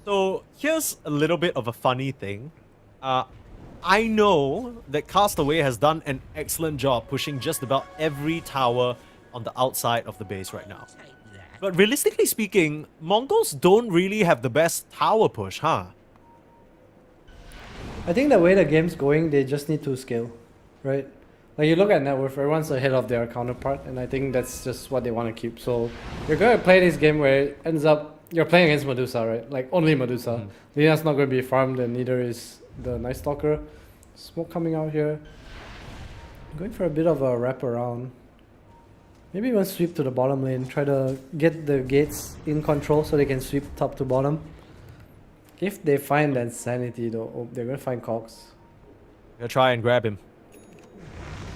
So here's a little bit of a funny thing. I know that Castaway has done an excellent job pushing just about every tower on the outside of the base right now. But realistically speaking, Mongols don't really have the best tower push, huh? I think the way the game's going, they just need to scale, right? Like you look at net worth, everyone's ahead of their counterpart, and I think that's just what they want to keep. So you're going to play this game where it ends up, you're playing against Medusa, right? Like only Medusa. Lina's not going to be farmed, and neither is the Night Stalker. Smoke coming out here. Going for a bit of a wrap around. Maybe even sweep to the bottom lane. Try to get the gates in control so they can sweep top to bottom. If they find that Sanity though, oh, they're gonna find Cox. Gonna try and grab him.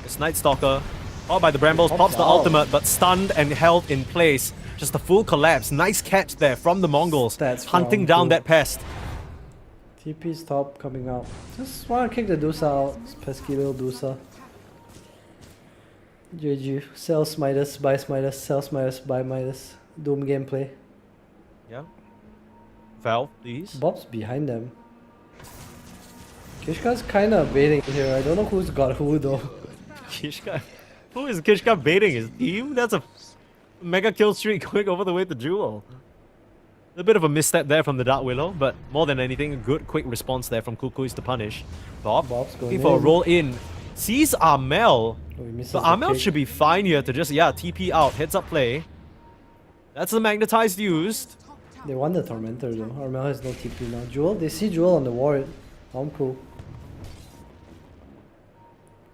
It's Night Stalker. Oh, by the Brambles, pops the out. ultimate, but stunned and held in place. Just a full collapse. Nice catch there from the Mongols. That's hunting wrong, down too. that pest. TP's top coming out. Just wanna kick the Dusa out. It's pesky little Dusa. GG. Sell Midas, buy Midas, sell Midas, buy Midas. Doom gameplay. Yeah. Val, please. Bob's behind them. Kishka's kinda baiting here. I don't know who's got who though. Kishka. Who is Kishka baiting his team? That's a mega kill streak going over the way to Jewel. A bit of a misstep there from the Dark Willow, but more than anything, a good quick response there from Kukuis to punish. Bob's going looking for a in. roll in. Sees Armel. Oh, he misses But the Armel kick. should be fine here to just, TP out. Heads up play. That's the magnetized used. They want the Tormentor though. Armel has no TP now. Jewel, they see Jewel on the ward. I'm cool.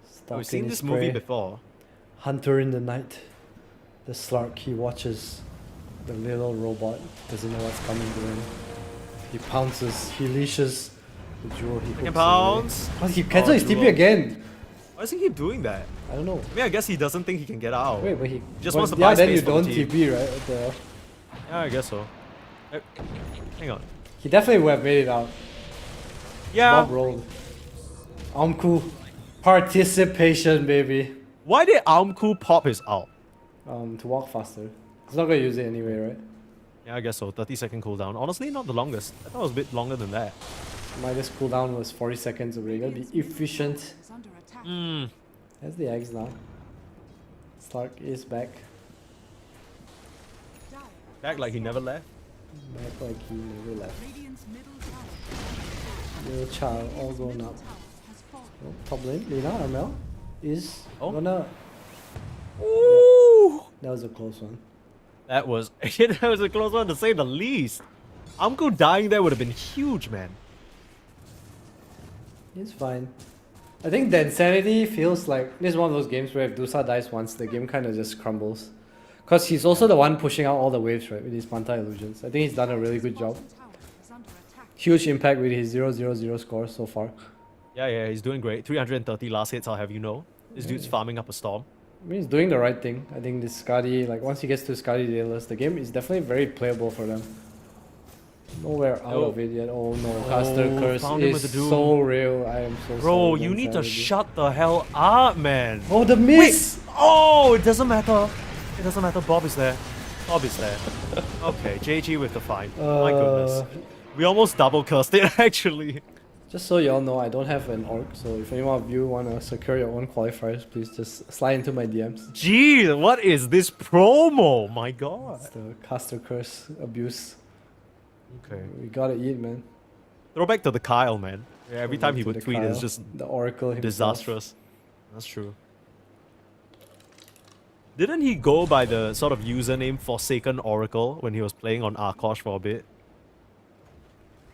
We've Stalking seen his this movie prey. before. Hunter in the night. The Slark, he watches the little robot. Doesn't know what's coming to him. He pounces, he leashes the Jewel. He hooks pounce. away. Oh, he cancelled his TP Jewel. again. Why does he keep doing that? I don't know. I mean, I guess he doesn't think he can get out. Wait, but he just but wants to yeah, buy then space you for don't the team. TP, right? What the hell? Yeah, I guess so. Hang on. He definitely would have made it out. Yeah. Bob rolled. Cool. Participation, baby. Why did Amku pop his ult? To walk faster. He's not gonna use it anyway, right? Yeah, I guess so. 30-second cooldown. Honestly, not the longest. I thought it was a bit longer than that. Minus cooldown was 40 seconds over. You gotta be efficient. Is under attack. That's the eggs now. Stark is back. Dire Back like he never left. Back like he never left. Radiant's middle tower. Little child, all grown up. Has fallen. Oh, top lane, Lina, Armel is gonna. Ooh! That was a close one. That was a close one to say the least. Amku dying there would have been huge, man. He's fine. I think the Insanity feels like this is one of those games where if Dusa dies once, the game kind of just crumbles. Because he's also the one pushing out all the waves, right, with his Manta Illusions. I think he's done a really good job. Tower is under attack. Huge impact with his 0-0-0 score so far. Yeah, he's doing great. 330 last hits, I'll have you know. This dude's farming up a storm. I mean, he's doing the right thing. I think this Skadi, like once he gets to Skadi Daedalus, the game is definitely very playable for them. Nowhere out of it yet. Oh no, Caster Curse found him with is the Doom. so real. I am so Bro, sorry. you need to Insanity. shut the hell up, man. Oh, the miss! Oh, it doesn't matter. It doesn't matter. Bob is there. Bob is there. Okay, JG with the find. My goodness. We almost double cursed it, actually. Just so y'all know, I don't have an orc, so if any one of you want to secure your own qualifiers, please just slide into my DMs. Gee, what is this promo? My god. It's the Caster Curse abuse. Okay. We gotta eat, man. Throwback to the Kyle, man. Yeah, every time he To would the tweet, it's Kyle, just the Oracle himself. disastrous. That's true. Didn't he go by the sort of username Forsaken Oracle when he was playing on Arkosh for a bit?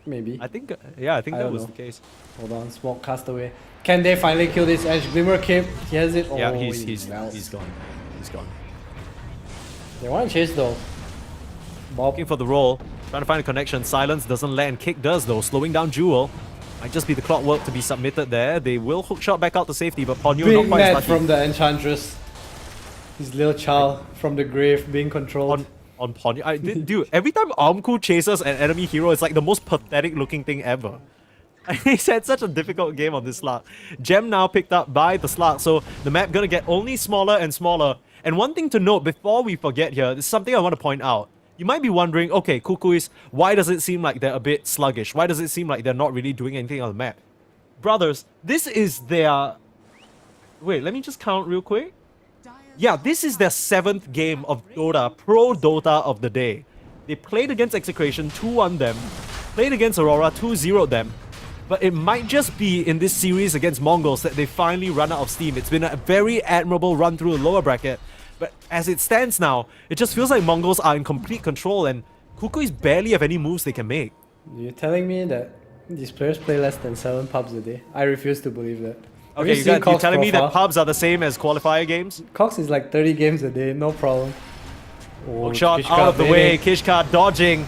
Maybe. I think, yeah, I think I that don't was know. the case. Hold on, smoke cast away. Can they finally kill this Edge Glimmer Cape? He has it. Yeah, Oh, he's melts. gone. He's gone. They want to chase though. Bob. Looking for the roll, trying to find a connection. Silence doesn't land. Kick does though, slowing down Jewel. Might just be the clockwork to be submitted there. They will hook shot back out to safety, but Ponyo not Big quite as net lucky. from the Enchantress. His little child from the grave being controlled. On Ponyo. Dude, every time Amku chases an enemy hero, it's like the most pathetic looking thing ever. He's had such a difficult game on this Slark. Gem now picked up by the Slark, so the map gonna get only smaller and smaller. And one thing to note before we forget here, this is something I want to point out. You might be wondering, okay, Kukuis, why does it seem like they're a bit sluggish? Why does it seem like they're not really doing anything on the map? Brothers, this is their... Wait, let me just count real quick. Yeah, this is their 7th game of Dota, Pro Dota of the day. They played against Execration, 2-1 them. Played against Aurora, 2-0 them. But it might just be in this series against Mongols that they finally run out of steam. It's been a very admirable run through the lower bracket. But as it stands now, it just feels like Mongols are in complete control and Kukuis barely have any moves they can make. You're telling me that these players play less than 7 pubs a day? I refuse to believe that. Have Okay, you seen you're Cox's telling me that profile? pubs are the same as qualifier games? Cox is like 30 games a day, no problem. Oh, Hook shot Kishka out of the way, baiting. Kishka dodging.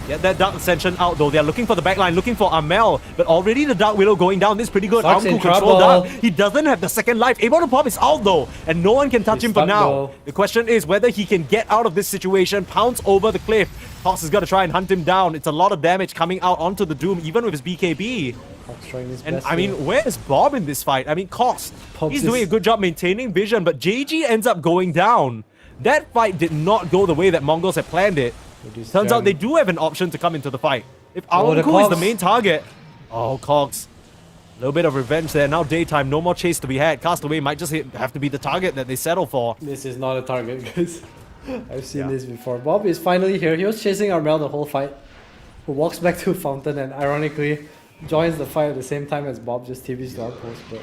Get that Dark Ascension out though. They're looking for the backline, looking for Amel. But already the Dark Willow going down. This is pretty good. Fox in Amku control trouble. down. He doesn't have the second life. Able to pop his out though. And no one can touch He's him for stuck, now. though. The question is whether he can get out of this situation, pounce over the cliff. Cox is going to try and hunt him down. It's a lot of damage coming out onto the Doom, even with his BKB. Cox trying his And best I mean, here. where is Bob in this fight? I mean, Cox, Pops he's is- doing a good job maintaining vision, but JG ends up going down. That fight did not go the way that Mongols had planned it. Reduce Turns out Gem. they do have an option to come into the fight. If Oh, the Alanku is the Cox. main target... Oh, Cox. little bit of revenge there. Now daytime, no more chase to be had. Castaway might just have to be the target that they settle for. This is not a target, guys. I've seen this before. Bob is finally here. He was chasing Armel the whole fight, who walks back to Fountain and ironically joins the fight at the same time as Bob, just TV's the outpost. But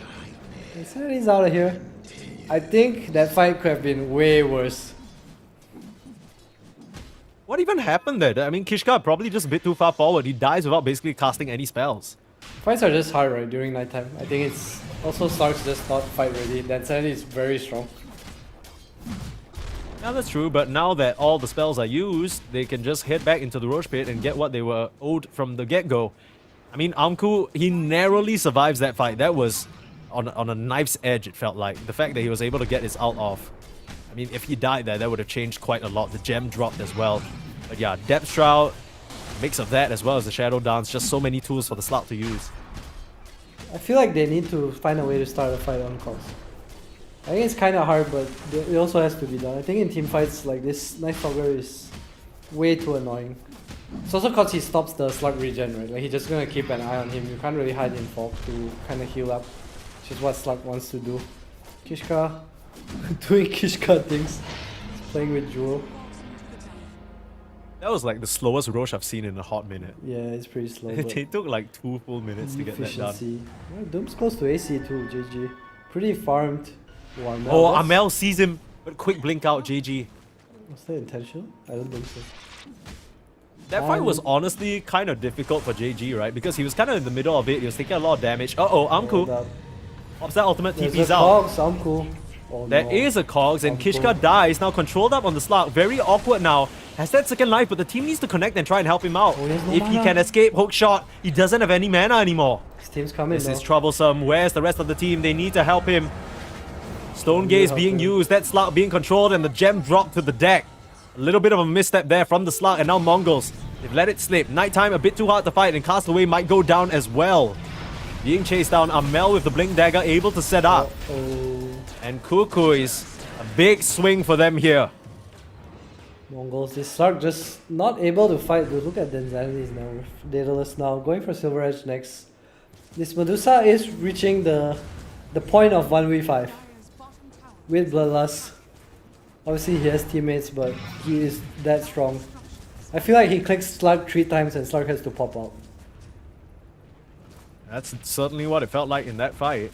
Insanity's out of here. I think that fight could have been way worse. What even happened there? I mean, Kishka probably just a bit too far forward. He dies without basically casting any spells. Fights are just hard, right, during nighttime. I think it's also Stark's just not fight ready. That Insanity is very strong. Yeah, that's true, but now that all the spells are used, they can just head back into the Roche Pit and get what they were owed from the get-go. I mean, Amku, he narrowly survives that fight. That was on a knife's edge, it felt like. The fact that he was able to get his ult off. I mean, if he died there, that would have changed quite a lot. The gem dropped as well. But yeah, Depth Shroud, mix of that as well as the Shadow Dance, just so many tools for the slot to use. I feel like they need to find a way to start a fight on calls. I think it's kind of hard, but it also has to be done. I think in team fights like this, Night Stalker is way too annoying. It's also because he stops the slug regen, right? Like he's just gonna keep an eye on him. You can't really hide in fog to kind of heal up, which is what Slug wants to do. Kishka doing Kishka things. He's playing with Jewel. That was like the slowest Roche I've seen in a hot minute. Yeah, it's pretty slow. It took like 2 full minutes to get that done. Yeah, Doom's close to AC too, GG. Pretty farmed. Oh, Amel sees him, but quick blink out, GG. Was that intentional? I don't think so. That fight was honestly kind of difficult for JG, right? Because he was kind of in the middle of it. He was taking a lot of damage. Uh-oh, Amku. Pops that ultimate, TP's out. Amku. Oh, there is a Cogs, and Kishka dies. Now controlled up on the slug. Very awkward now. Has that second life, but the team needs to connect and try and help him out. If he can escape hook shot, he doesn't have any mana anymore. His team's coming. This is troublesome. Where's the rest of the team? They need to help him. Stone Gaze being used, that slug being controlled, and the gem dropped to the deck. A little bit of a misstep there from the slug, and now Mongols. They've let it slip. Nighttime a bit too hard to fight, and Castaway might go down as well. Being chased down, Amel with the Blink Dagger able to set up. And Kukuis, a big swing for them here. Mongols, this slug just not able to fight. Dude, look at the Insanities now. Daedalus now going for Silver Edge next. This Medusa is reaching the point of 1v5 with Bloodlust. Obviously he has teammates, but he is that strong. I feel like he clicks Slug 3 times and Slug has to pop out. That's certainly what it felt like in that fight.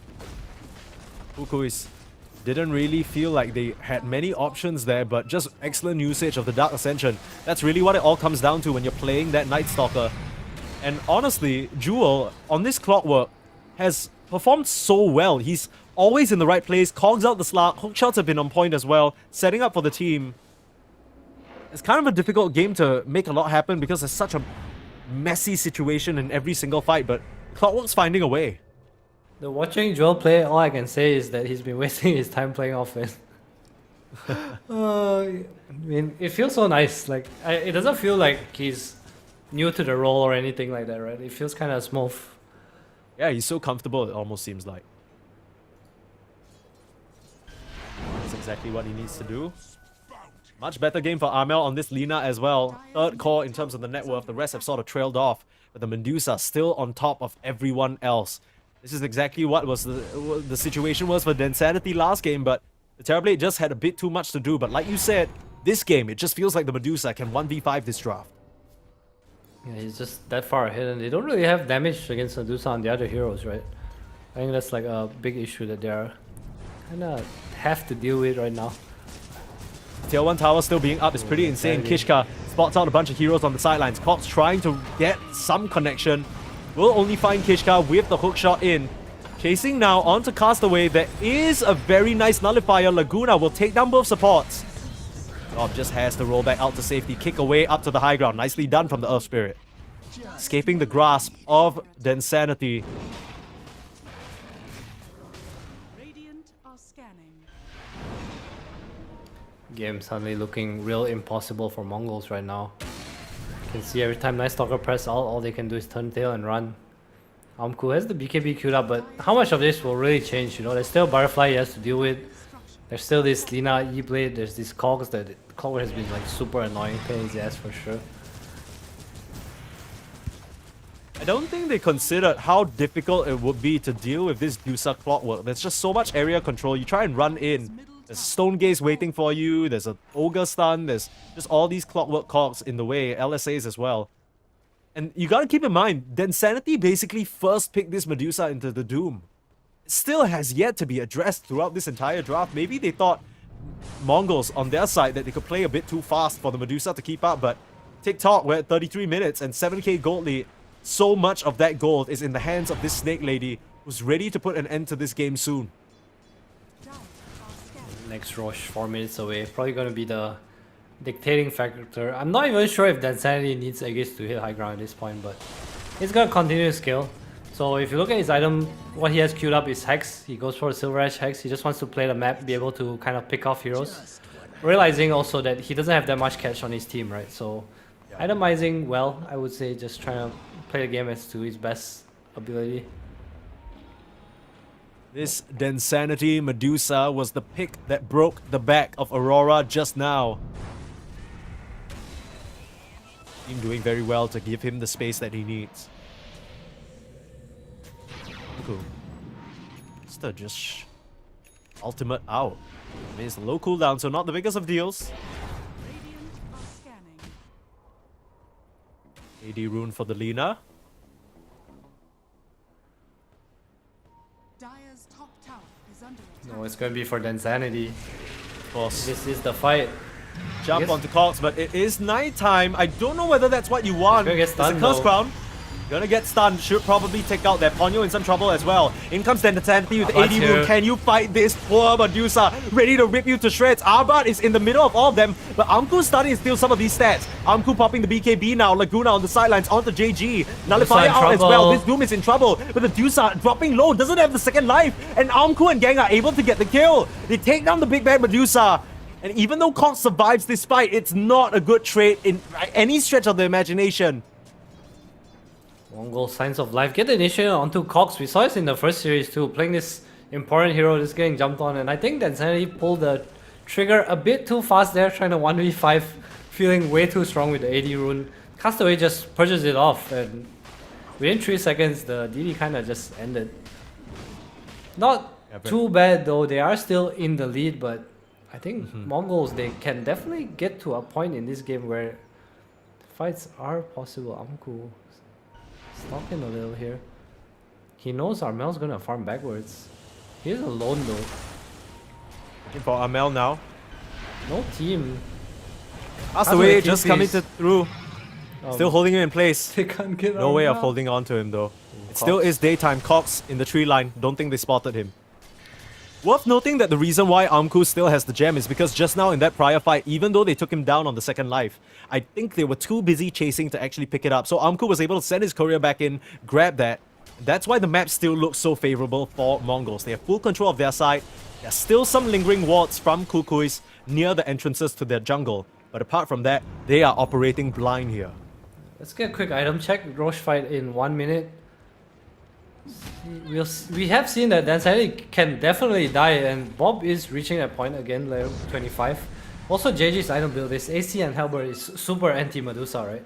Kukuis didn't really feel like they had many options there, but just excellent usage of the Dark Ascension. That's really what it all comes down to when you're playing that Night Stalker. And honestly, Jewel, on this Clockwork, has performed so well. He's always in the right place, cogs out the slug, hookshots have been on point as well, setting up for the team. It's kind of a difficult game to make a lot happen because there's such a messy situation in every single fight, but Clockwork's finding a way. The watching Joel play, all I can say is that he's been wasting his time playing offense. I mean, it feels so nice. Like, it doesn't feel like he's new to the role or anything like that, right? It feels kind of smooth. Yeah, he's so comfortable, it almost seems like. That's exactly what he needs to do. Much better game for Amel on this Lina as well. Third core in terms of the net worth. The rest have sort of trailed off, but the Medusa still on top of everyone else. This is exactly what was the situation was for Densanity last game, but the Terrorblade just had a bit too much to do. But like you said, this game, it just feels like the Medusa can 1v5 this draft. Yeah, he's just that far ahead, and they don't really have damage against Medusa on the other heroes, right? I think that's like a big issue that they're kind of have to deal with right now. Tier 1 tower still being up is pretty insane. Kishka spots out a bunch of heroes on the sidelines. Cox trying to get some connection. Will only find Kishka with the hookshot in. Chasing now onto Castaway. There is a very nice nullifier. Laguna will take down both supports. Gob just has to roll back out to safety. Kick away up to the high ground. Nicely done from the Earth Spirit. Escaping the grasp of Densanity. Radiant are scanning. Game suddenly looking real impossible for Mongols right now. You can see every time Night Stalker press ult, all they can do is turn tail and run. Amku has the BKB queued up, but how much of this will really change? You know, there's still Butterfly he has to deal with. There's still this Lina E-Blade, there's these cogs that Clockwork has been like super annoying, pain in his ass for sure. I don't think they considered how difficult it would be to deal with this Dusa clockwork. There's just so much area control. You try and run in. There's Stone Gaze waiting for you. There's a Ogre Stun. There's just all these clockwork cogs in the way. LSAs as well. And you gotta keep in mind, Densanity basically first picked this Medusa into the Doom. It still has yet to be addressed throughout this entire draft. Maybe they thought Mongols on their side that they could play a bit too fast for the Medusa to keep up, but TikTok, we're at 33 minutes and 7k gold lead. So much of that gold is in the hands of this Snake Lady who's ready to put an end to this game soon. Next Roche, 4 minutes away. Probably going to be the dictating factor. I'm not even sure if Densanity needs Aegis to hit high ground at this point, but he's going to continue to scale. So if you look at his item, what he has queued up is Hex. He goes for a Silver Edge Hex. He just wants to play the map, be able to kind of pick off heroes. Realizing also that he doesn't have that much catch on his team, right? So itemizing well, I would say, just trying to play the game as to his best ability. This Densanity Medusa was the pick that broke the back of Aurora just now. Team doing very well to give him the space that he needs. Cool. Just ultimate out. I mean, it's a low cooldown, so not the biggest of deals. AD rune for the Lina. Dire's top tower is under attack. No, it's going to be for Densanity. Of course. This is the fight. Jump onto Cox, but it is nighttime. I don't know whether that's what you want. He's gonna get stunned, it's a curse though. crown. Gonna get stunned. Should probably take out that Ponyo in some trouble as well. In comes Densanity with Arbat's 80 here. rune. Can you fight this poor Medusa? Ready to rip you to shreds. Arbat is in the middle of all of them, but Amku's starting to steal some of these stats. Amku popping the BKB now. Laguna on the sidelines onto JG. Nullifier in out as well. trouble. This Doom is in trouble, but the Medusa dropping low. Doesn't have the second life, and Amku and gang are able to get the kill. They take down the big bad Medusa. And even though Cox survives this fight, it's not a good trade in any stretch of the imagination. Mongol Signs of Life. Get the initiative onto Cox. We saw this in the first series too. Playing this important hero, just getting jumped on. And I think that Sanity pulled the trigger a bit too fast there, trying to 1v5, feeling way too strong with the AD rune. Castaway just purges it off. And within 3 seconds, the DD kind of just ended. Not too bad though. They are still in the lead, but I think Mongols, they can definitely get to a point in this game where fights are possible. Amku stalking a little here. He knows Armel's gonna farm backwards. He's alone though. Looking for Armel now. No team. Castaway just coming through. Um, Still holding him in place. They can't get No way of Armel. holding on to him though. It Cox. still is daytime. Cox in the tree line. Don't think they spotted him. Worth noting that the reason why Amku still has the gem is because just now in that prior fight, even though they took him down on the second life, I think they were too busy chasing to actually pick it up. So Amku was able to send his courier back in, grab that. That's why the map still looks so favorable for Mongols. They have full control of their side. There's still some lingering wards from Kukuis near the entrances to their jungle. But apart from that, they are operating blind here. Let's get a quick item check. Roche fight in 1 minute. We have seen that Dansanity can definitely die, and Bob is reaching that point again, level 25. Also, JG's item build, this AC and Halberd is super anti-Medusa, right?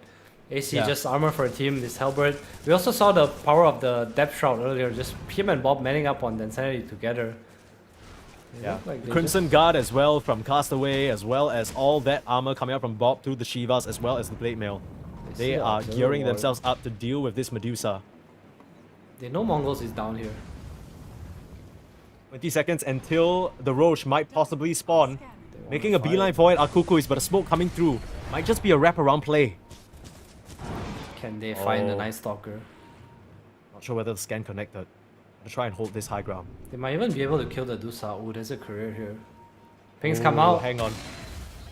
AC just armor for a team, this Halberd. We also saw the power of the Depth Shroud earlier, just him and Bob manning up on Dansanity together. They look like they Crimson Guard as well from Castaway, as well as all that armor coming up from Bob through the Shivas, as well as the Blade Mail. see They a are Auxiliary gearing Ward. themselves up to deal with this Medusa. They know Mongols is down here. 20 seconds until the Roche might possibly spawn. Making a beeline for it are Kukuis, but a smoke coming through. Might just be a wraparound play. Can they find the Oh. Night Stalker? Not sure whether the scan connected. To try and hold this high ground. They might even be able to kill the Dusa. Ooh, there's a career here. Pings come Ooh, out. Hang on.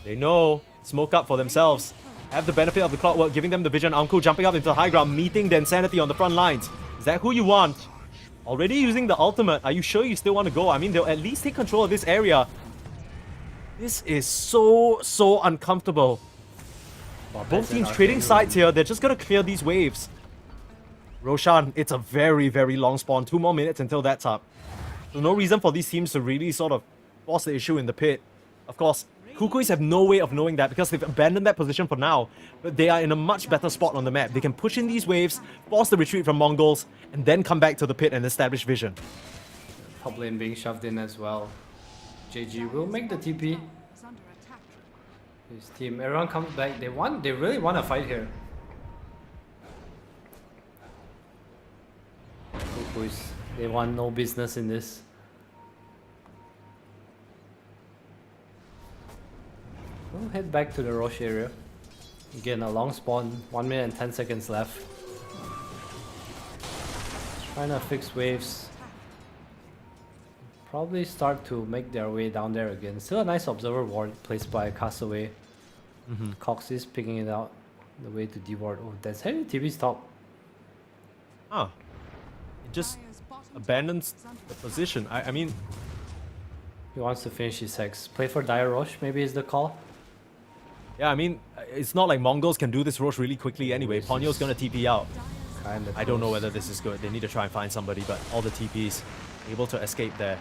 They know. Smoke up for themselves. Have the benefit of the clockwork, giving them the vision. Amku jumping up into the high ground, meeting the Insanity on the front lines. Is that who you want? Already using the ultimate. Are you sure you still want to go? I mean, they'll at least take control of this area. This is so uncomfortable. Both teams trading sides here. They're just going to clear these waves. Roshan, it's a very long spawn. 2 more minutes until that's up. So no reason for these teams to really sort of force the issue in the pit. Of course, Kukuis have no way of knowing that because they've abandoned that position for now. But they are in a much better spot on the map. They can push in these waves, force the retreat from Mongols, and then come back to the pit and establish vision. Top lane being shoved in as well. JG will make the TP. Is under attack. His team, everyone comes back. They really want to fight here. Kukuis, they want no business in this. We'll head back to the Roche area. Again, a long spawn, 1 minute and 10 seconds left. Trying to fix waves. Probably start to make their way down there again. Still a nice observer ward placed by Castaway. Cox is picking it out. The way to D-ward. Oh, that's heavy TV's top. Huh. It just abandons the position. I mean... He wants to finish his hex. Play for Dire Roche, maybe is the call. Yeah, I mean, it's not like Mongols can do this Roche really quickly anyway. Ponyo's gonna TP out. I don't know whether this is good. They need to try and find somebody, but all the TPs able to escape there.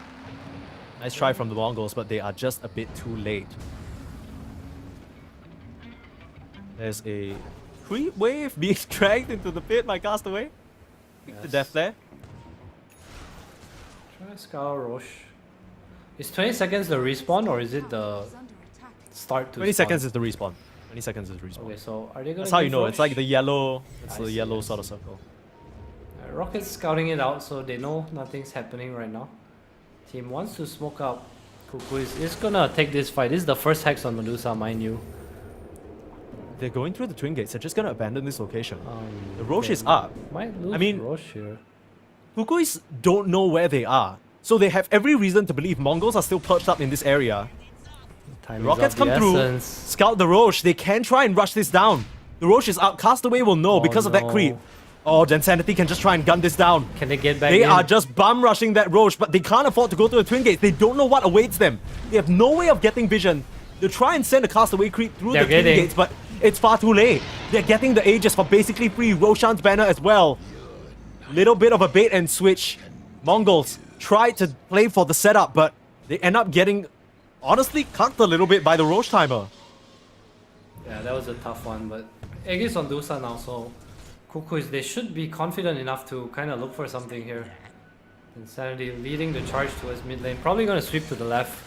Nice try from the Mongols, but they are just a bit too late. There's a creep wave being dragged into the pit by Castaway. Kick to death there. Try to scour Roche. Is 20 seconds the respawn or is it the start to 20 spawn? seconds is the respawn. 20 seconds is respawn. Okay, so are they gonna That's how you give know. Roche? It's like the yellow. It's I the see, yellow I sort of see. circle. Rocket's scouting it out, so they know nothing's happening right now. Team wants to smoke out. Kukuis is gonna take this fight. This is the first hex on Medusa, mind you. They're going through the twin gates. They're just gonna abandon this location. The Roche is up. Might lose I mean, Roche here. Kukuis don't know where they are. So they have every reason to believe Mongols are still perched up in this area. Time The rockets come through, scout the Roche. They can try and rush this down. The Roche is up. Castaway will know because of that creep. Oh, Gensanity can just try and gun this down. Can they get back They in? are just bum rushing that Roche, but they can't afford to go to the twin gates. They don't know what awaits them. They have no way of getting vision. They try and send a Castaway creep through the twin gates, but it's far too late. They're getting the Aegis for basically free. Roshan's banner as well. Little bit of a bait and switch. Mongols tried to play for the setup, but they end up getting, honestly, cucked a little bit by the Roche timer. Yeah, that was a tough one, but Aegis on Dusa now, so Kukuis, they should be confident enough to kind of look for something here. Insanity leading the charge towards mid lane. Probably going to sweep to the left.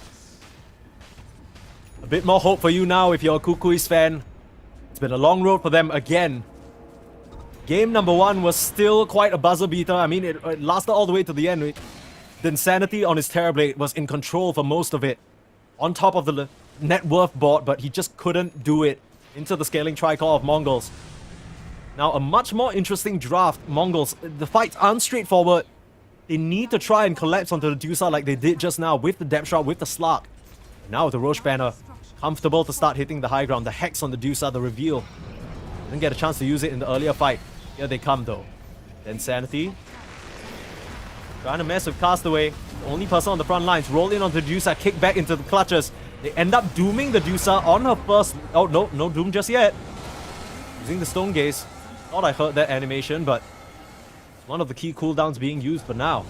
A bit more hope for you now if you're a Kukuis fan. It's been a long road for them again. Game number 1 was still quite a buzzer beater. I mean, it lasted all the way to the end. The Insanity on his Terrorblade was in control for most of it. On top of the net worth board, but he just couldn't do it into the scaling tricore of Mongols. Now, a much more interesting draft. Mongols, the fights aren't straightforward. They need to try and collapse onto the Dusa like they did just now with the Depth Shroud, with the Slark. Now with the Roche banner, comfortable to start hitting the high ground. The Hex on the Dusa, the reveal. Didn't get a chance to use it in the earlier fight. Here they come though. Then Sanity. Trying to mess with Castaway. The only person on the front lines. Roll in onto the Dusa, kick back into the clutches. They end up dooming the Dusa on her first... Oh, no, no doom just yet. Using the Stone Gaze. Thought I heard that animation, but it's one of the key cooldowns being used for now.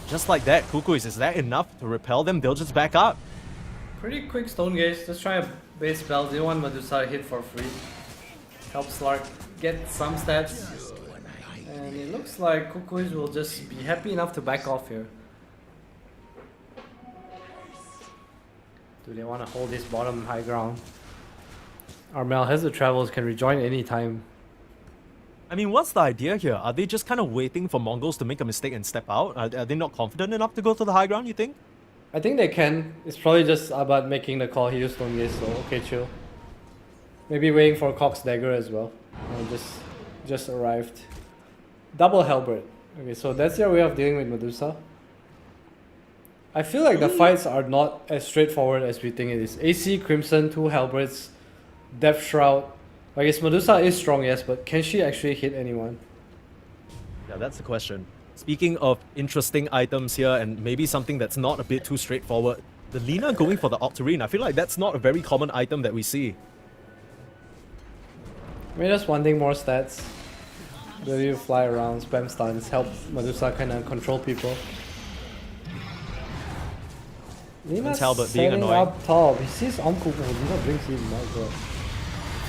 Just like that, Kukuis, is that enough to repel them? They'll just back up. Pretty quick Stone Gaze. Just try a base spell. They want Medusa to hit for free. Help Slark get some stats. And it looks like Kukuis will just be happy enough to back off here. Do they want to hold this bottom high ground? Armel has the travels, can rejoin anytime. I mean, what's the idea here? Are they just kind of waiting for Mongols to make a mistake and step out? Are they not confident enough to go to the high ground, you think? I think they can. It's probably just about making the call. He used Stone Gaze, so okay, chill. Maybe waiting for Cox Dagger as well. Just arrived. Double Halberd. Okay, so that's their way of dealing with Medusa. I feel like the fights are not as straightforward as we think it is. AC, Crimson, 2 Halberds, Depth Shroud. I guess Medusa is strong, yes, but can she actually hit anyone? Yeah, that's the question. Speaking of interesting items here, and maybe something that's not a bit too straightforward, the Lina going for the Octarine, I feel like that's not a very common item that we see. Maybe just wanting more stats. Ability to fly around, spam stuns, help Medusa kind of control people. Lina's Talbot being setting annoying. up top. He sees Amku. Oh, Lina brings in. My god.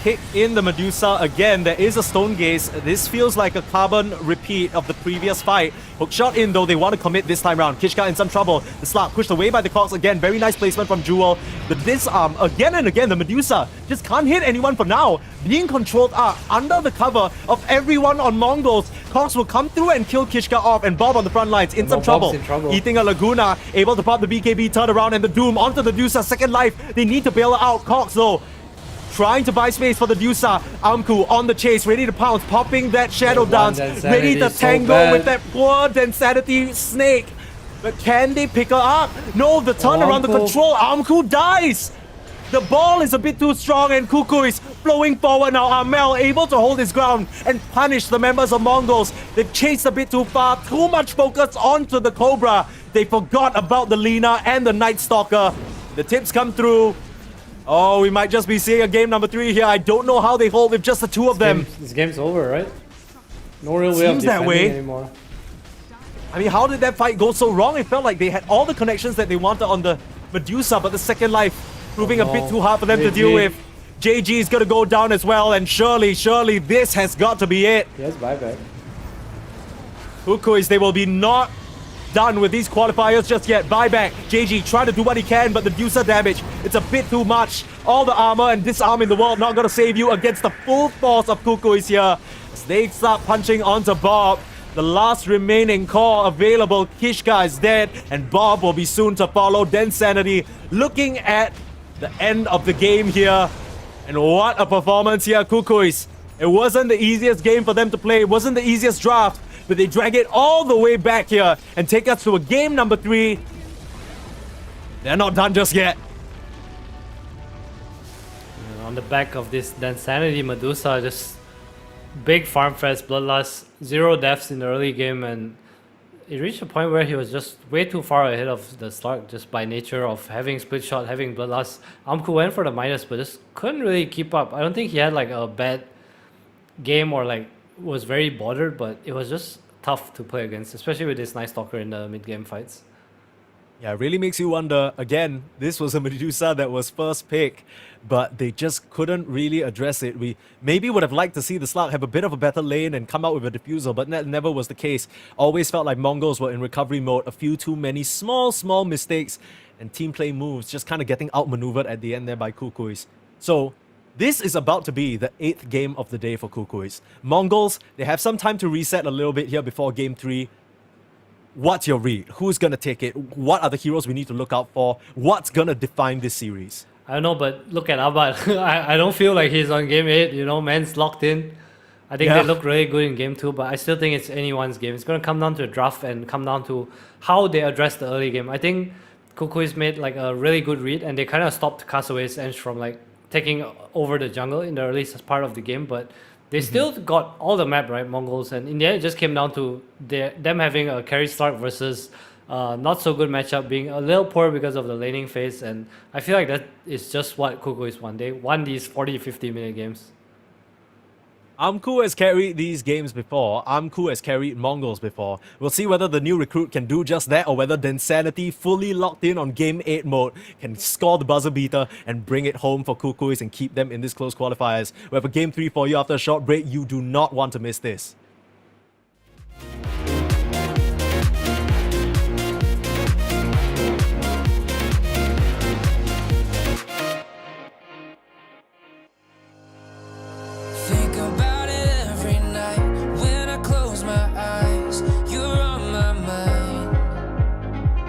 Kick in the Medusa again. There is a stone gaze. This feels like a carbon repeat of the previous fight. Hook shot in though. They want to commit this time round. Kishka in some trouble. The slap pushed away by the Cox again. Very nice placement from Jewel. The disarm again and again. The Medusa just can't hit anyone for now. Being controlled up under the cover of everyone on Mongols. Cox will come through and kill Kishka off, and Bob on the front lines in some trouble. Eating a Laguna. Able to pop the BKB turn around, and the Doom onto the Medusa. Second life. They need to bail her out. Cox though, trying to buy space for the Medusa. Amku on the chase, ready to pounce, popping that shadow dance, ready to tangle with that poor Densanity snake. But can they pick her up? No, the turn around, the control. Amku dies. The ball is a bit too strong, and Kuku is flowing forward now. Amel able to hold his ground and punish the members of Mongols. They've chased a bit too far, too much focus onto the Cobra. They forgot about the Lina and the Night Stalker. The tips come through. Oh, we might just be seeing a game number 3 here. I don't know how they hold with just the two of them. This game's over, right? No real way of Seems that defending way. anymore. I mean, how did that fight go so wrong? It felt like they had all the connections that they wanted on the Medusa, but the second life proving a bit too hard for them to deal with. JG is going to go down as well, and surely this has got to be it. Yes, buyback. Kukuis, they will be not done with these qualifiers just yet. Buyback. JG trying to do what he can, but the Medusa damage, it's a bit too much. All the armor and disarm in the world not going to save you against the full force of Kukuis here. As they start punching onto Bob. The last remaining core available. Kishka is dead, and Bob will be soon to follow. Densanity looking at the end of the game here. And what a performance here, Kukuis. It wasn't the easiest game for them to play. It wasn't the easiest draft, but they drag it all the way back here and take us to a game number 3. They're not done just yet. On the back of this Densanity Medusa, just big farm fest, bloodlust, 0 deaths in the early game, and it reached a point where he was just way too far ahead of the start, just by nature of having split shot, having bloodlust. Amku went for the minus, but just couldn't really keep up. I don't think he had like a bad game or like was very bothered, but it was just tough to play against, especially with this Night Stalker in the mid-game fights. Yeah, it really makes you wonder. Again, this was a Medusa that was first pick, but they just couldn't really address it. We maybe would have liked to see the Slug have a bit of a better lane and come out with a diffuser, but that never was the case. Always felt like Mongols were in recovery mode. A few too many small mistakes and team play moves just kind of getting outmaneuvered at the end there by Kukuis. So this is about to be the 8th game of the day for Kukuis. Mongols, they have some time to reset a little bit here before game 3. What's your read? Who's going to take it? What are the heroes we need to look out for? What's going to define this series? I don't know, but look at Abad. I don't feel like he's on game 8, you know, man's locked in. I think they look really good in game 2, but I still think it's anyone's game. It's going to come down to the draft and come down to how they address the early game. I think Kukuis made like a really good read, and they kind of stopped Castaway's Edge from like taking over the jungle in the early part of the game, but they still got all the map, right, Mongols, and in the end it just came down to them having a carry start versus not so good matchup, being a little poor because of the laning phase, and I feel like that is just what Kukuis won. They won these 40-50 minute games. Amku has carried these games before. Amku has carried Mongols before. We'll see whether the new recruit can do just that, or whether Densanity, fully locked in on game 8 mode, can score the buzzer beater and bring it home for Kukuis and keep them in this close qualifiers. We have a game 3 for you after a short break. You do not want to miss this. Think about it every night when I close my eyes. You're on my mind.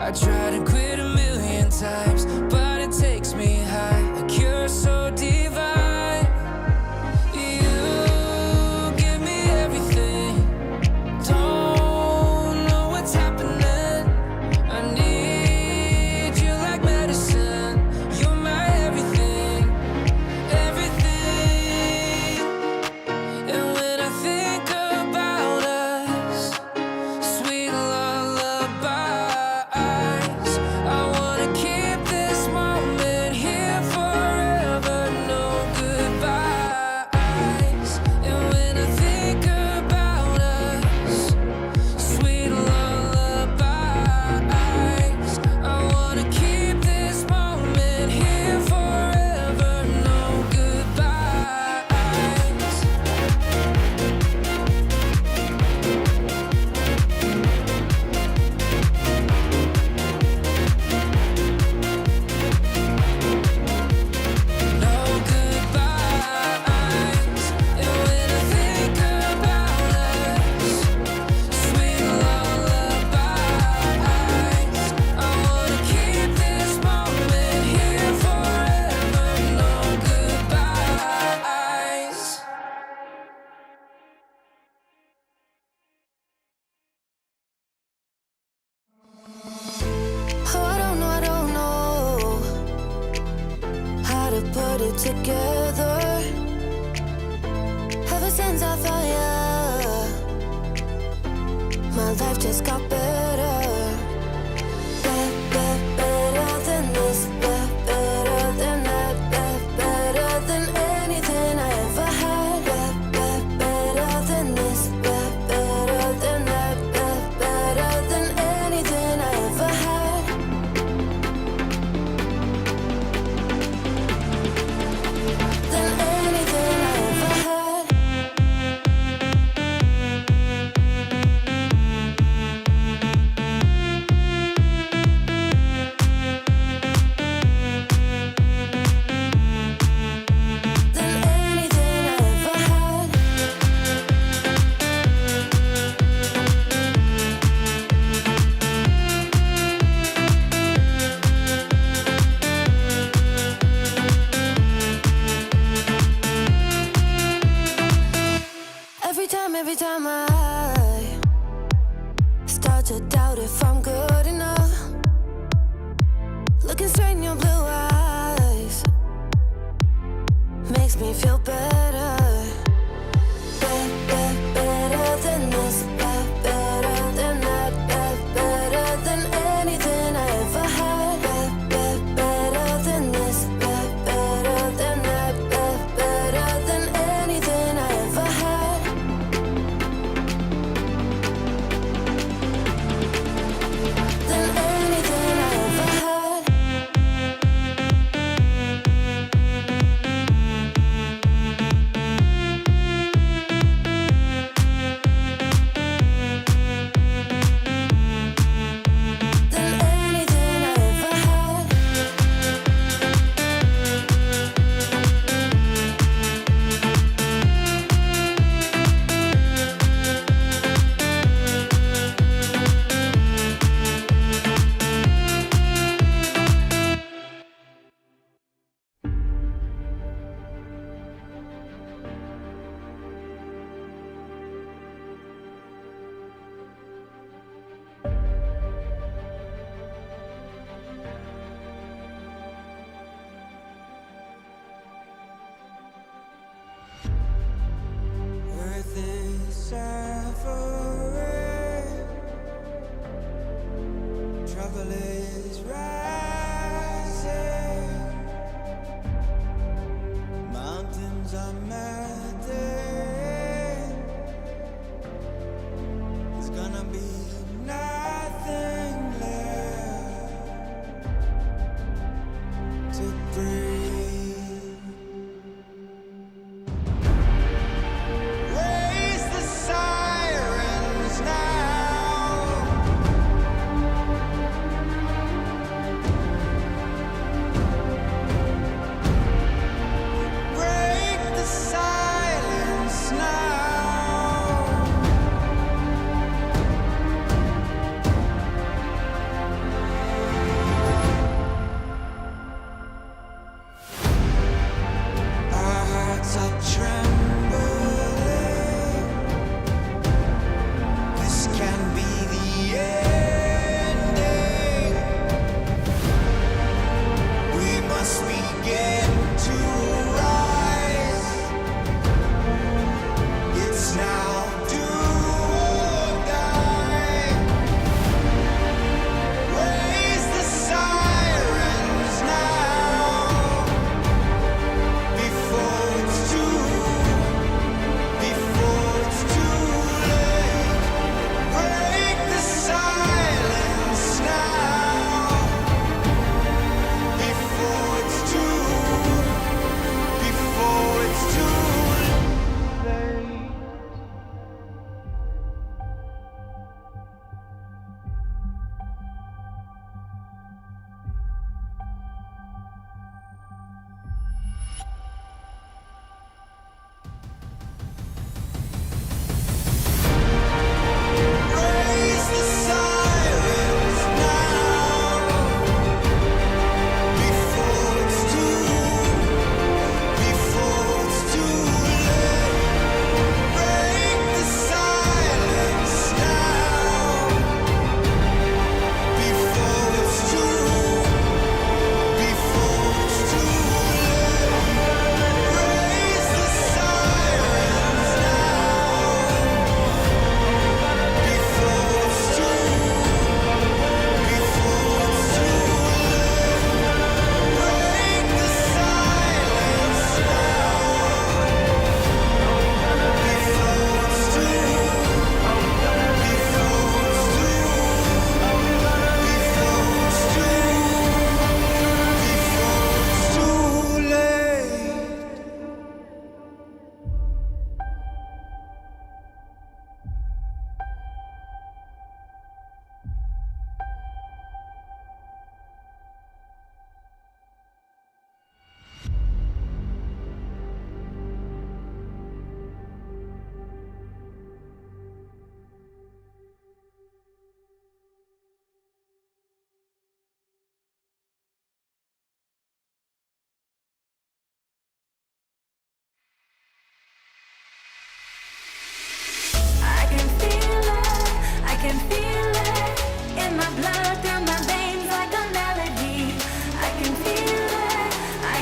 I try to quit a million times, but it takes me high. A cure so divine. You give me everything. Don't put it together. Ever since I found you, my life just got better. Better than this, better than that, better than anything I ever had. Better than this, better than that, better than anything I ever had. Than anything I ever had. Than anything I ever had. Every time I start to doubt if I'm good enough, looking straight in your blue eyes makes me feel better. Better than this, better than that, better than anything I ever had. Better than this, better than that, better than anything I ever had. Than anything I ever had.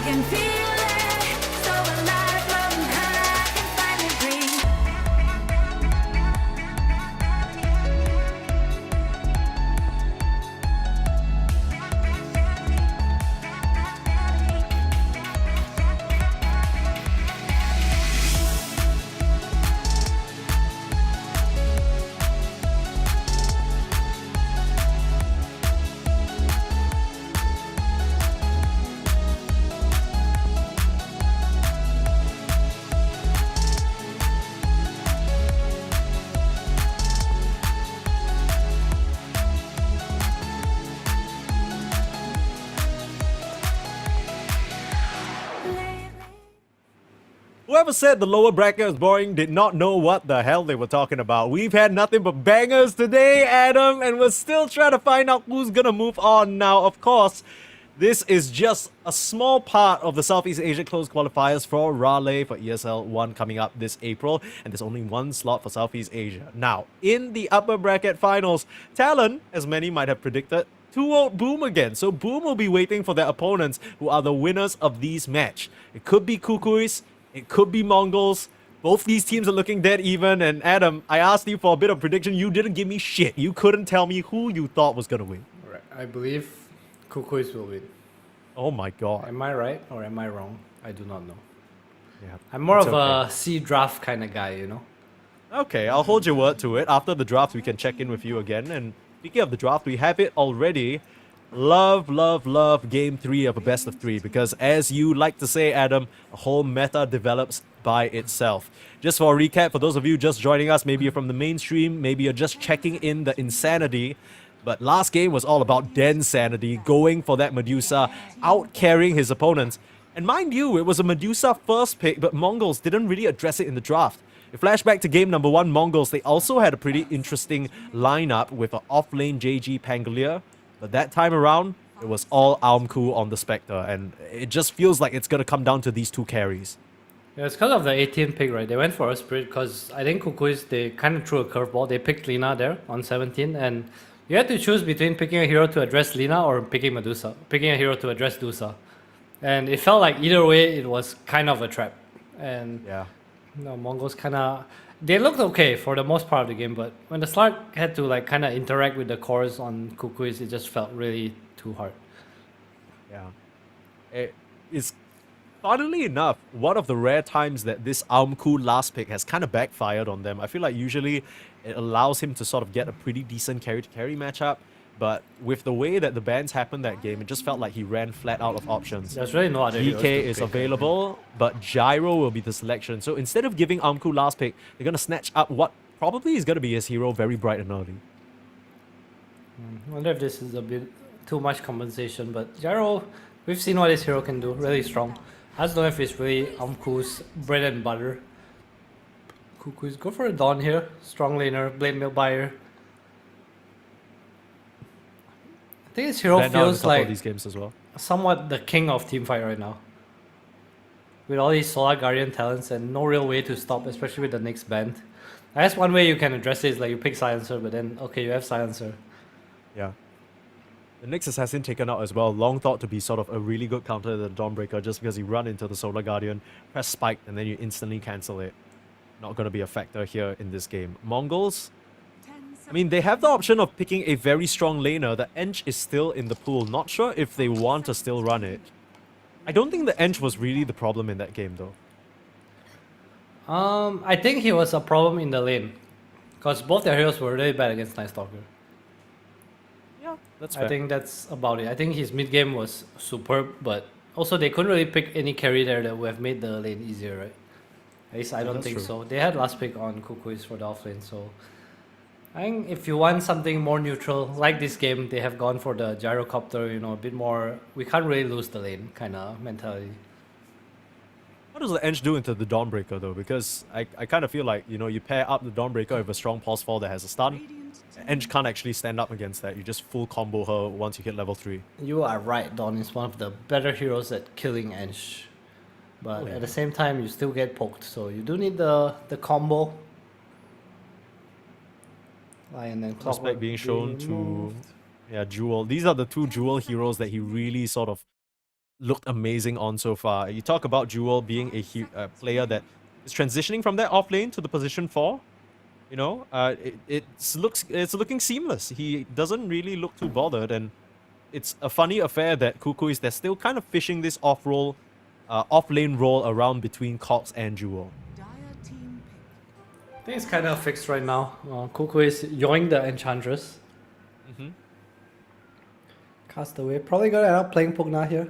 can feel it, so alive, love how I can finally breathe. Whoever said the lower bracket was boring did not know what the hell they were talking about. We've had nothing but bangers today, Adam, and we're still trying to find out who's gonna move on. Now, of course, this is just a small part of the Southeast Asia Closed Qualifiers for Raleigh for ESL One coming up this April, and there's only one slot for Southeast Asia. Now, in the upper bracket finals, Talon, as many might have predicted, 2-0 Boom again. So Boom will be waiting for their opponents who are the winners of these match. It could be Kukuis, it could be Mongols. Both these teams are looking dead even. And Adam, I asked you for a bit of prediction. You didn't give me shit. You couldn't tell me who you thought was going to win. Right. I believe Kukuis will win. Oh my god. Am I right or am I wrong? I do not know. Yeah, I'm more it's of okay. a C draft kind of guy, you know? Okay, I'll hold your word to it. After the draft, we can check in with you again. And speaking of the draft, we have it already. Love, love, love Game 3 of a best of 3 because as you like to say, Adam, a whole meta develops by itself. Just for a recap, for those of you just joining us, maybe you're from the mainstream, maybe you're just checking in the insanity, but last game was all about Den sanity, going for that Medusa, out-carrying his opponents. And mind you, it was a Medusa first pick, but Mongols didn't really address it in the draft. If flashback to game number 1, Mongols, they also had a pretty interesting lineup with an off-lane JG Pangolier. But that time around, it was all Aumku on the Spectre, and it just feels like it's gonna come down to these two carries. Yeah, it's because of the 18 pick, right? They went for a Spirit because I think Kukuis, they kind of threw a curveball. They picked Lina there on 17, and you had to choose between picking a hero to address Lina or picking Medusa, picking a hero to address Dusa. And it felt like either way, it was kind of a trap. And Yeah. no, Mongols kind of... They looked okay for the most part of the game, but when the Slark had to like kind of interact with the cores on Kukuis, it just felt really too hard. Yeah. It's, funnily enough, one of the rare times that this Aumku last pick has kind of backfired on them. I feel like usually it allows him to sort of get a pretty decent carry-to-carry matchup, but with the way that the bans happened that game, it just felt like he ran flat out of options. There's really no other heroes DK to is pick. available, but Gyro will be the selection. So instead of giving Aumku last pick, they're going to snatch up what probably is going to be his hero very bright and early. I wonder if this is a bit too much compensation, but Gyro, we've seen what his hero can do, really strong. I just don't know if it's really Aumku's bread and butter. Kukuis, go for a Dawn here, strong laner, blade mill buyer. I think his hero Banned out in a feels couple of like these games as well. somewhat the king of teamfight right now. With all these Solar Guardian talents and no real way to stop, especially with the next band. I guess one way you can address it is like you pick Silencer, but then, okay, you have Silencer. Yeah. The next assassin taken out as well, long thought to be sort of a really good counter to the Dawnbreaker just because you run into the Solar Guardian, press spike, and then you instantly cancel it. Not going to be a factor here in this game. Mongols, I mean, they have the option of picking a very strong laner. The Ench is still in the pool. Not sure if they want to still run it. I don't think the Ench was really the problem in that game though. I think he was a problem in the lane. Because both their heroes were really bad against Night Stalker. Yeah, that's fair. I think that's about it. I think his mid game was superb, but also they couldn't really pick any carry there that would have made the lane easier, right? At least I don't that's think true. so. They had last pick on Kukuis for the offlane, so I think if you want something more neutral, like this game, they have gone for the gyrocopter, you know, a bit more, we can't really lose the lane kind of mentality. What does the Ench do into the Dawnbreaker though? Because I kind of feel like, you know, you pair up the Dawnbreaker with a strong pulse fall that has a stun. Ench can't actually stand up against that. You just full combo her once you hit level 3. You are right, Dawn is one of the better heroes at killing Ench. But at the same time, you still get poked, so you do need the combo. And then Prospect being shown to... Yeah, Jewel. These are the two Jewel heroes that he really sort of looked amazing on so far. You talk about Jewel being a player that is transitioning from that off lane to the position 4. You know, it's looking seamless. He doesn't really look too bothered, and it's a funny affair that Kuku is they're still kind of fishing this off lane role around between Cox and Jewel. Dire team pick. I think it's kind of fixed right now. Kuku is yoing the Enchantress. Mm-hmm. Castaway. Probably gonna end up playing Pugna here.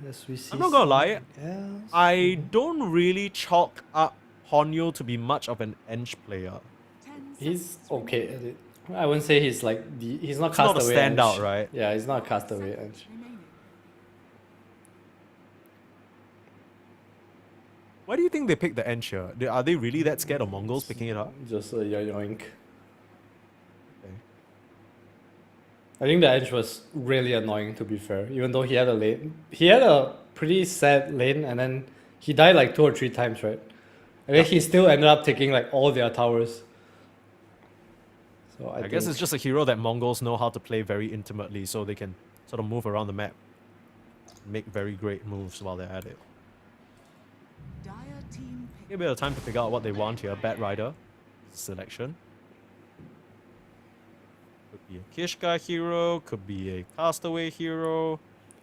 As we see. I'm not gonna lie, Yes. I don't really chalk up Honyo to be much of an Ench player. 10 He's seconds okay at it. I wouldn't say he's like he's not He's not a Castaway. standout, Ench. right? Yeah, he's not Castaway. Ench. remaining. Why do you think they picked the Ench here? Are they really that scared of Mongols picking it up? Just a yoink. Okay. I think the Edge was really annoying, to be fair. Even though he had a lane, he had a pretty sad lane, and then he died like 2 or 3 times, right? And then he still ended up taking like all their towers. So I guess think it's just a hero that Mongols know how to play very intimately, so they can sort of move around the map, make very great moves while they're at it. Dire team pick. Give a bit of time to figure out what they want here. Bat Rider selection. Could be a Kishka hero, could be a Castaway hero.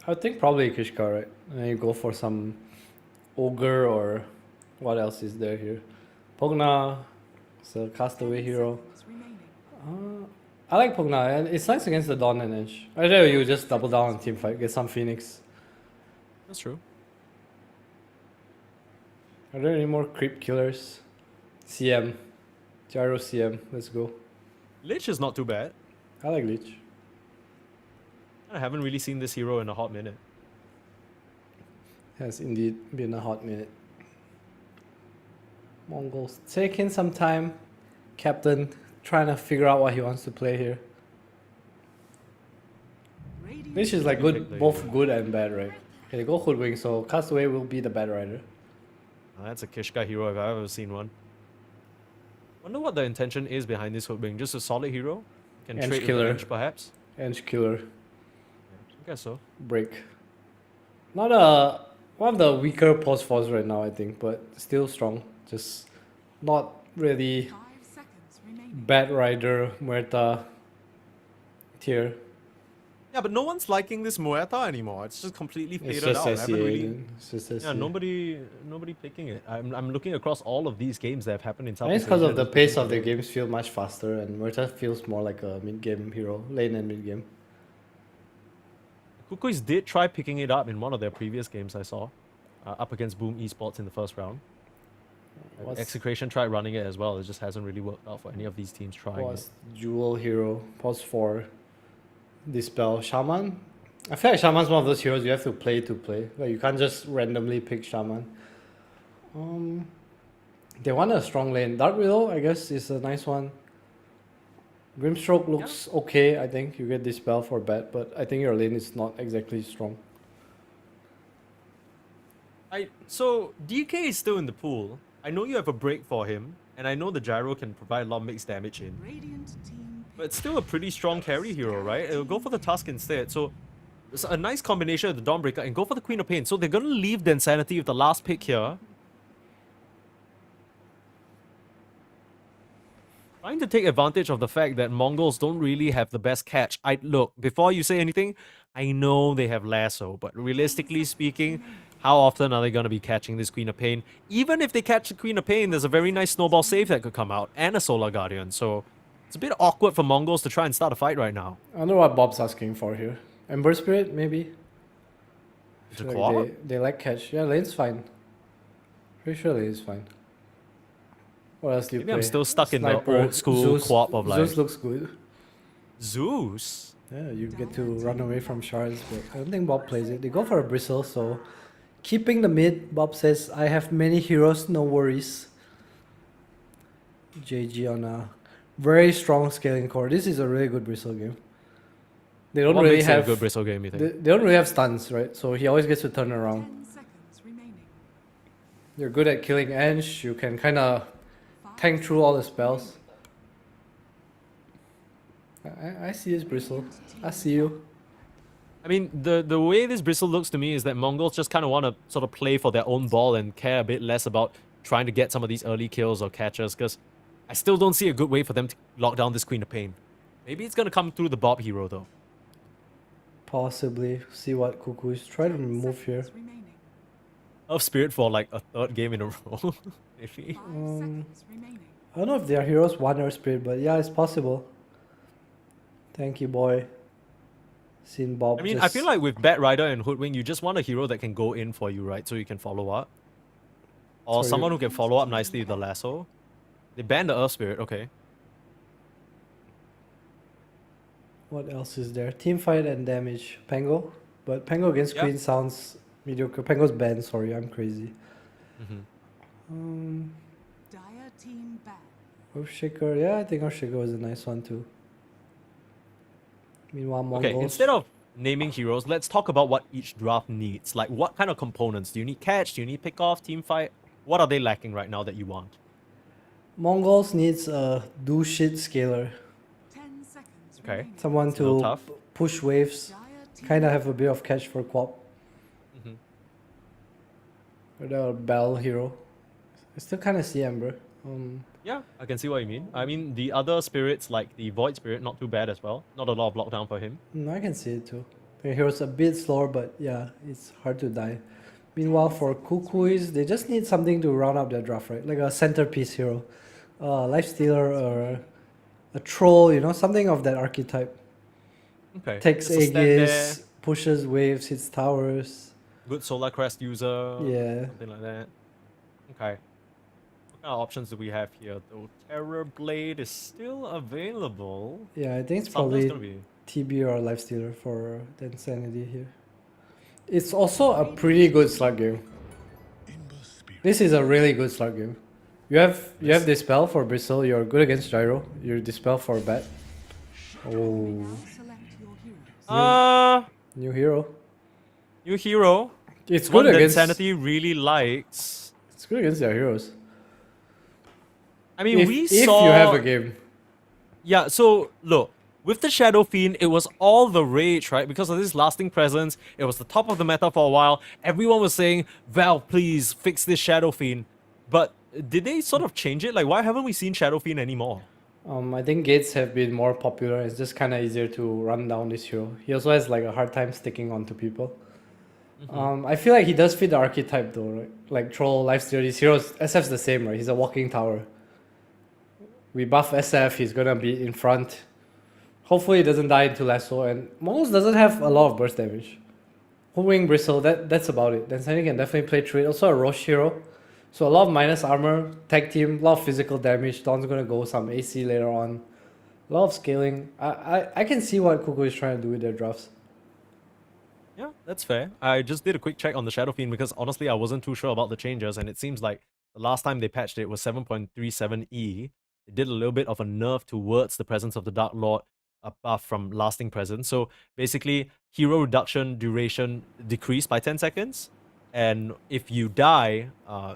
I would think probably Kishka, right? And then you go for some Ogre or what else is there here? Pugna, it's a Castaway hero. Seconds remaining. I like Pugna, and it's nice against the Dawn and Edge. I tell you, just double down on team fight, get some Phoenix. That's true. Are there any more creep killers? CM. Gyro CM, let's go. Lich is not too bad. I like Leech. I haven't really seen this hero in a hot minute. Has indeed been a hot minute. Mongols taking some time. Captain trying to figure out what he wants to play here. Radiant Leech is like Pick good, the both good and bad, right? Okay, go Hoodwink, so Castaway will be the bad rider. That's a Kishka hero if I've ever seen one. Wonder what the intention is behind this Hoodwing. Just a solid hero? Can Ench trade killer. with Ench perhaps? Edge killer, I guess so. break. Not a one of the weaker post fours right now, I think, but still strong. Just not really 5 seconds remaining. bad rider Muerta tier. Yeah, but no one's liking this Muerta anymore. It's just completely It's faded just out. I haven't SCA. really... Then. It's just Yeah, SCA. nobody picking it. I'm looking across all of these games that have happened in I South think it's because of the Asia. pace of the games feel much faster, and Muerta feels more like a mid-game hero, lane and mid-game. Kukuis did try picking it up in one of their previous games I saw. Up against Boom Esports in the first round. What's- Execration tried running it as well. It just hasn't really worked out for any of these teams trying it. Was Jewel hero, pause 4, Dispel, Shaman. I feel like Shaman's one of those heroes you have to play. Like you can't just randomly pick Shaman. They want a strong lane. Dark Widow, I guess, is a nice one. Grimstroke looks okay, I think. You get Dispel for bad, but I think your lane is not exactly strong. So DK is still in the pool. I know you have a break for him, and I know the gyro can provide a lot of mixed damage in. Radiant team But it's still a pretty strong carry hero, right? It'll go for the Tusk instead. So it's a nice combination of the Dawnbreaker and go for the Queen of Pain. So they're gonna leave the Insanity with the last pick here. Trying to take advantage of the fact that Mongols don't really have the best catch. Look, before you say anything, I know they have Lasso, but realistically speaking, how often are they going to be catching this Queen of Pain? Even if they catch the Queen of Pain, there's a very nice snowball save that could come out, and a Solar Guardian, so it's a bit awkward for Mongols to try and start a fight right now. I wonder what Bob's asking for here. Ember Spirit, maybe? I To feel co-op? like they like catch. Yeah, lane's fine. Pretty sure lane's fine. What else do you Maybe play? I'm still stuck in the Sniper, old school Zeus, co-op of like... Zeus looks good. Zeus? Yeah, you get to run away from shards, but I don't think Bob plays it. They go for a bristle, so keeping the mid, Bob says, I have many heroes, no worries. JG on a very strong scaling core. This is a really good bristle game. They don't What really makes it a have good bristle game, you think? they don't really have stuns, right? So he always gets to turn around. 10 seconds remaining. You're good at killing Ench. You can kind of tank through all the spells. I see this bristle. I see you. I mean, the way this Bristle looks to me is that Mongols just kind of want to sort of play for their own ball and care a bit less about trying to get some of these early kills or catches, because I still don't see a good way for them to lock down this Queen of Pain. Maybe it's going to come through the Bob hero, though. Possibly. See what Cuckoo is trying to move here. Seconds remaining. Of Spirit for like a third game in a row, maybe. 5 seconds remaining. I don't know if their heroes want Earth Spirit, but yeah, it's possible. Thank you, boy. Seen Bob. I mean, I feel like with Bat Rider and Hoodwing, you just want a hero that can go in for you, right? So you can follow up. Or So someone who can follow up nicely with the lasso. They banned the Earth Spirit, okay. What else is there? Team fight and damage. Pango. But Pango against Yeah. Queen sounds mediocre. Pango's banned, sorry, I'm crazy. Dire team ban. Earthshaker, yeah, I think Earthshaker was a nice one too. Meanwhile, Mongols. Okay, instead of naming heroes, let's talk about what each draft needs. Like, what kind of components? Do you need catch? Do you need pick off? Team fight? What are they lacking right now that you want? Mongols needs a do shit scaler. 10 seconds Okay. remaining. Someone It's a little to tough. push waves. Dire team Kind of have a bit of catch for Quap. Or the Bell hero. I still kind of see Ember. Yeah, I can see what you mean. I mean, the other spirits, like the Void Spirit, not too bad as well. Not a lot of lockdown for him. I can see it too. The hero's a bit slower, but yeah, it's hard to die. Meanwhile, for Kukuis, they just need something to round up their draft, right? Like a centerpiece hero. Lifestealer or a troll, you know, something of that archetype. Okay. Takes just a stand Aegis, pushes waves, hits towers. Good Solar Crest user. Yeah. Something like that. Okay. What kind of options do we have here, though? Terror Blade is still available. Yeah, I think it's Something's probably gonna be. TB or Lifestealer for the Insanity here. It's also a pretty good slug game. This is a really good slug game. You have Dispel for Bristle, you're good against Gyro, you Dispel for Bat. Oh, select your heroes. new hero. New hero. It's One good that against Insanity really likes. It's good against their heroes. I mean, If we you saw. have a game. Yeah, so look, with the Shadow Fiend, it was all the rage, right? Because of this lasting presence, it was the top of the meta for a while. Everyone was saying, Valve, please fix this Shadow Fiend. But did they sort of change it? Like, why haven't we seen Shadow Fiend anymore? I think Gates have been more popular. It's just kind of easier to run down this hero. He also has like a hard time sticking onto people. I feel like he does fit the archetype though, right? Like Troll, Lifesteal, these heroes, SF's the same, right? He's a walking tower. We buff SF, he's gonna be in front. Hopefully he doesn't die into Lasso, and Mongols doesn't have a lot of burst damage. Hoodwing Bristle, that's about it. Then Sandy can definitely play through it. Also a Roche hero. So a lot of minus armor, tag team, a lot of physical damage. Dawn's gonna go some AC later on. A lot of scaling. I can see what Kuku is trying to do with their drafts. Yeah, that's fair. I just did a quick check on the Shadow Fiend because honestly I wasn't too sure about the changes, and it seems like the last time they patched it was 7.37E. It did a little bit of a nerf towards the presence of the Dark Lord buff from lasting presence. So basically, hero reduction duration decreased by 10 seconds. And if you die,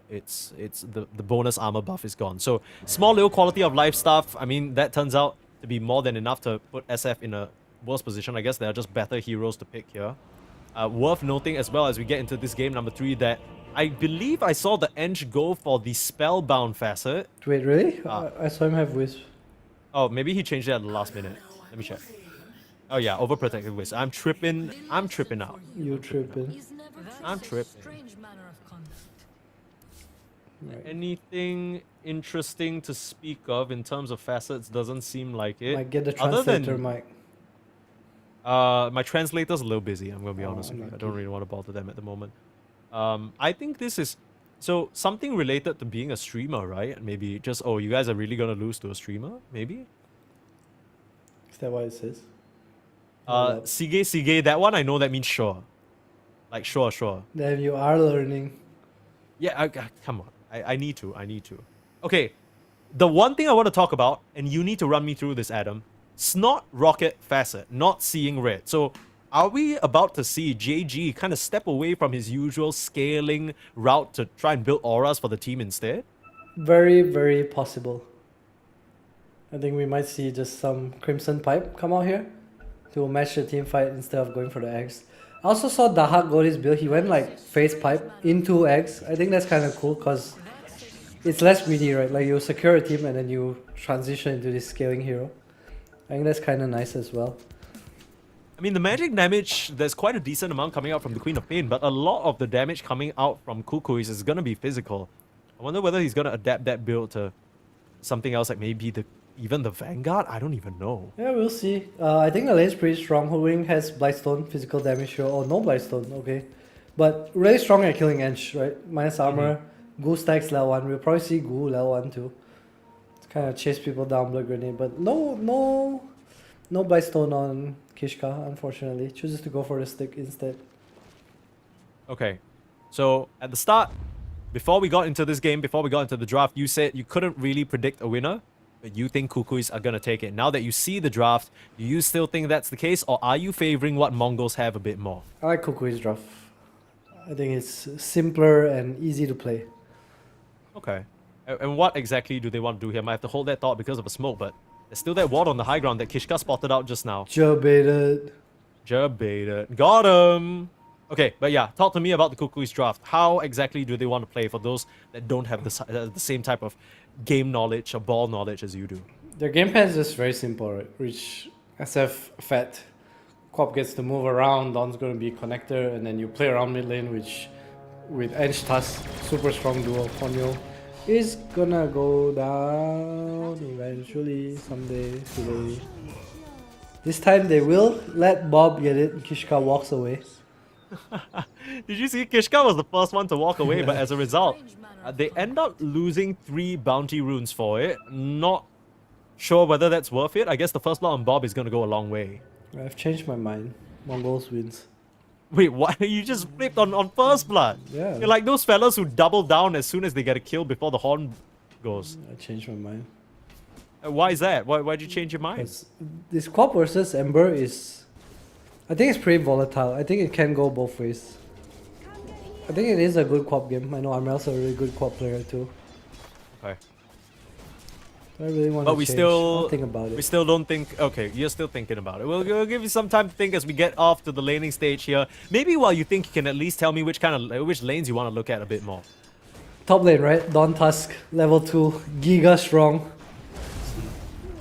it's the bonus armor buff is gone. So small little quality of life stuff. I mean, that turns out to be more than enough to put SF in a worse position. I guess there are just better heroes to pick here. Worth noting as well as we get into this game number 3 that I believe I saw the Eng go for the Spellbound facet. Wait, really? I saw him have Wisp. Oh, maybe he changed it at the last minute. Let me check. Oh yeah, Overprotective Wisp. I'm tripping out. You tripping. I'm tripping. Right. Anything interesting to speak of in terms of facets doesn't seem like it. Might get the Other translator than, mic. my translator's a little busy, I'm gonna be honest with you. I unlucky. don't really want to bother them at the moment. I think this is so something related to being a streamer, right? Maybe just you guys are really gonna lose to a streamer, maybe? Is that what it says? Sige, that one I know that means sure. Like sure. Damn, you are learning. Yeah, come on. I need to. Okay, the one thing I want to talk about, and you need to run me through this, Adam. Snot Rocket Facet, not seeing red. So, are we about to see JG kind of step away from his usual scaling route to try and build auras for the team instead? Very, very possible. I think we might see just some Crimson Pipe come out here. to match the team fight instead of going for the eggs. I also saw Dahak go his build. He went like face pipe into eggs. I think that's kind of cool because it's less greedy, right? Like you secure a team and then you transition into this scaling hero. I think that's kind of nice as well. I mean, the magic damage, there's quite a decent amount coming out from the Queen of Pain, but a lot of the damage coming out from Kukuis is going to be physical. I wonder whether he's going to adapt that build to something else, like maybe even the Vanguard? I don't even know. Yeah, we'll see. I think the lane's pretty strong. Holding has Blightstone, physical damage here. Oh, no Blightstone, okay. But really strong at killing Ench, right? Minus armor. Gu stacks level 1. We'll probably see Gu level 1 too. To kind of chase people down, Blood Grenade. But no Blightstone on Kishka, unfortunately. Chooses to go for the stick instead. Okay. So, at the start, before we got into this game, before we got into the draft, you said you couldn't really predict a winner, but you think Kukuis are going to take it. Now that you see the draft, do you still think that's the case, or are you favoring what Mongols have a bit more? I like Kukui's draft. I think it's simpler and easy to play. Okay. And what exactly do they want to do here? I might have to hold that thought because of a smoke, but there's still that ward on the high ground that Kishka spotted out just now. Jabaited. Got him! Okay, but yeah, talk to me about the Kukui's draft. How exactly do they want to play for those that don't have the same type of game knowledge or ball knowledge as you do? Their game plan is just very simple, right? Reach SF fat. Quap gets to move around, Don's gonna be connector, and then you play around mid lane, which with Ench Tusk, super strong duo, Ponyo is gonna go down eventually, someday, today. This time they will let Bob get it, Kishka walks away. Did you see? Kishka was the first one to walk away, but as a result, they end up losing 3 bounty runes for it. Not sure whether that's worth it. I guess the first blood on Bob is going to go a long way. I've changed my mind. Mongols wins. Wait, what? You just flipped on first blood? Yeah. You're like those fellas who double down as soon as they get a kill before the horn goes. I changed my mind. Why is that? Why'd you change your mind? This Quap versus Ember is... I think it's pretty volatile. I think it can go both ways. I think it is a good Quap game. I know Armel's a really good Quap player too. Okay. I really want But to we change. still... I'll think about it. We still don't think... Okay, you're still thinking about it. We'll give you some time to think as we get off to the laning stage here. Maybe while you think, you can at least tell me which lanes you want to look at a bit more. Top lane, right? Dawn Tusk, level 2, Giga strong.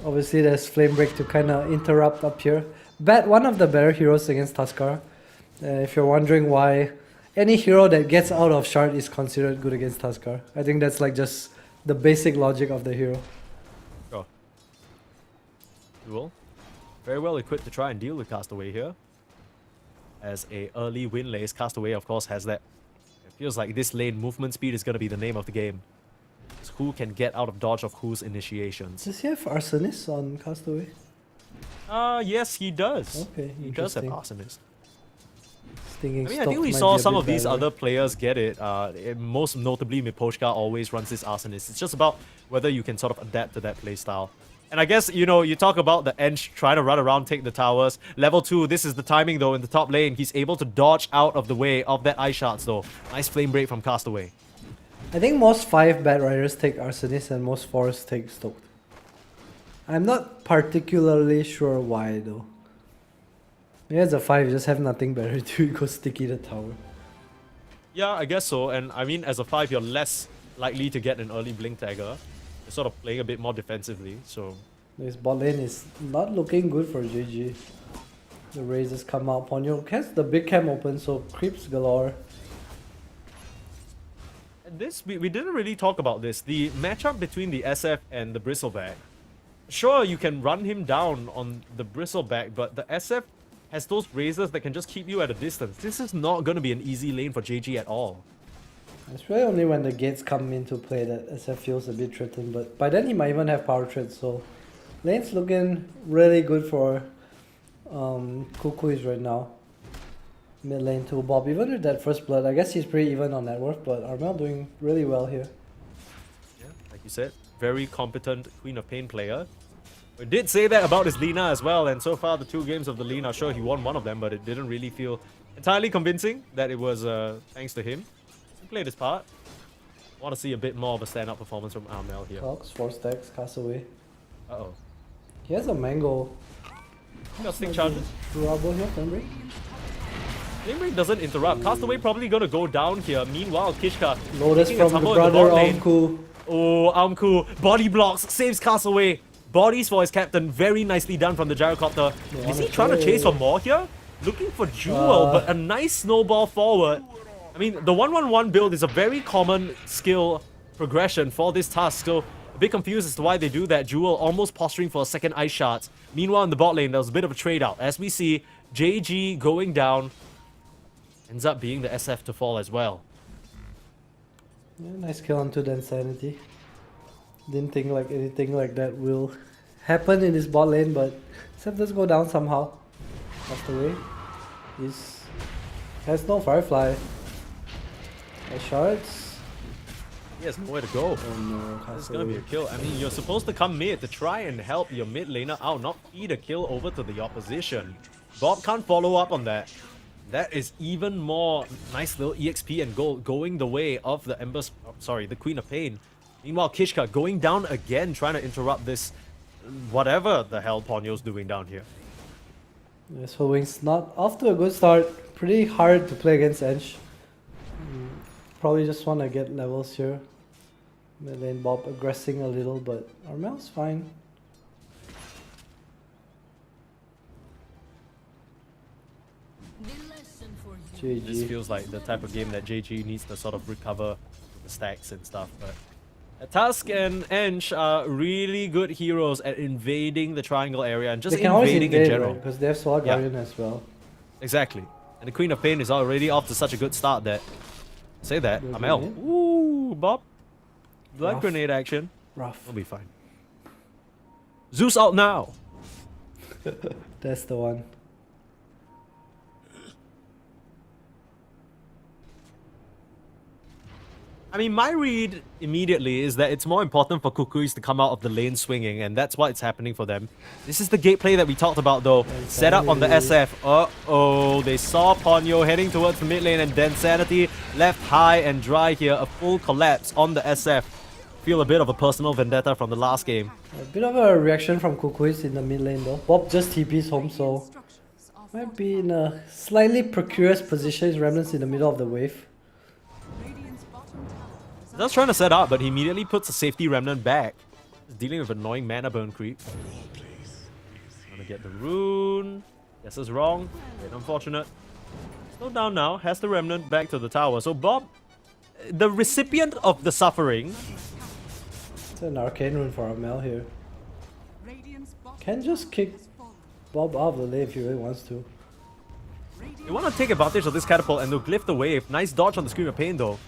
Obviously there's Flame Break to kind of interrupt up here. One of the better heroes against Tuskar. If you're wondering why any hero that gets out of shard is considered good against Tuskar. I think that's like just the basic logic of the hero. Sure. Duel. Very well equipped to try and deal with Castaway here. As a early win lace, Castaway of course has that. It feels like this lane movement speed is going to be the name of the game. It's who can get out of dodge of whose initiations. Does he have Arsonist on Castaway? Yes, he does. Okay, he does have interesting. Arsonist. Stinging I mean, I Stalk think we might saw be a some bit of these better. other players get it. Most notably, Miposhka always runs this Arsonist. It's just about whether you can sort of adapt to that playstyle. And I guess, you know, you talk about the Ench trying to run around, take the towers. Level 2, this is the timing though in the top lane. He's able to dodge out of the way of that Ice Shards though. Nice Flame Break from Castaway. I think most 5 Bat Riders take Arsonist and most 4s take Stoked. I'm not particularly sure why though. Maybe as a 5, you just have nothing better to do, you go sticky the tower. Yeah, I guess so. And I mean, as a 5, you're less likely to get an early Blink Tagger. You're sort of playing a bit more defensively, so... This bot lane is not looking good for GG. The Razors come out. Ponyo has the big cam open, so creeps galore. And this, we didn't really talk about this. The matchup between the SF and the Bristleback. Sure, you can run him down on the Bristleback, but the SF has those Razors that can just keep you at a distance. This is not going to be an easy lane for JG at all. It's really only when the gates come into play that SF feels a bit threatened, but by then he might even have power threat, so lane's looking really good for Kukuis right now. Mid lane to Bob, even with that first blood, I guess he's pretty even on net worth, but Armel doing really well here. Yeah, like you said, very competent Queen of Pain player. We did say that about his Lina as well, and so far the 2 games of the Lina, sure he won one of them, but it didn't really feel entirely convincing that it was thanks to him. He played his part. Want to see a bit more of a stand-up performance from Armel here. Talks, 4 stacks, Castaway. Uh-oh. He has a mango. Got stick charges. Trouble here, Fenrir. Flame Break doesn't interrupt. Castaway probably gonna go down here. Meanwhile, Kishka Lotus taking a from the tumble in the brother bot lane. Omku. Oh, Amku. Body blocks. Saves Castaway. Bodies for his captain. Very nicely done from the gyrocopter. Is he trying to chase for more here? Looking for Jewel, but a nice snowball forward. I mean, the 1-1-1 build is a very common skill progression for this task, so a bit confused as to why they do that. Jewel almost posturing for a second ice shot. Meanwhile, in the bot lane, there was a bit of a trade out. As we see, JG going down. Ends up being the SF to fall as well. Yeah, nice kill onto the Insanity. Didn't think like anything like that will happen in this bot lane, but SF does go down somehow. Off the way. Has no Firefly. Shards. He has nowhere to go. Oh no, This is gonna be a kill. I mean, you're supposed to come mid to try and help your mid laner out, not feed a kill over to the opposition. Bob can't follow up on that. That is even more nice little EXP and gold going the way of the the Queen of Pain. Meanwhile, Kishka going down again, trying to interrupt this whatever the hell Ponyo's doing down here. Yes, so Wings not off to a good start. Pretty hard to play against Ench. Probably just want to get levels here. And then Bob aggressing a little, but Armel's fine. GG. This feels like the type of game that JG needs to sort of recover the stacks and stuff. But Tusk and Ench are really good heroes at invading the triangle area and just They can always invading invade, in general. because they have Solar Guardian as well. Exactly. And the Queen of Pain is already off to such a good start that... Say that. Good Amel. grenade. Ooh, Bob. Blood Rough. grenade action. Rough. We'll be fine. Zeus out now. That's the one. I mean, my read immediately is that it's more important for Kukuis to come out of the lane swinging, and that's what's happening for them. This is the gameplay that we talked about, though. Set up on the SF. Uh-oh, they saw Ponyo heading towards the mid lane, and then Sanity left high and dry here. A full collapse on the SF. Feel a bit of a personal vendetta from the last game. A bit of a reaction from Kukuis in the mid lane though. Bob just TP's home, so might be in a slightly precarious position. His Remnants in the middle of the wave. Just trying to set up, but he immediately puts a safety remnant back. He's dealing with annoying mana burn creep. Gonna get the rune. Guess it's wrong. Bit unfortunate. Slow down now. Has the remnant back to the tower. So Bob, the recipient of the suffering. It's an arcane rune for Armel here. Can just kick Bob out of the lane if he really wants to. They want to take advantage of this catapult and they'll glyph the wave. Nice dodge on the Scream of Pain though.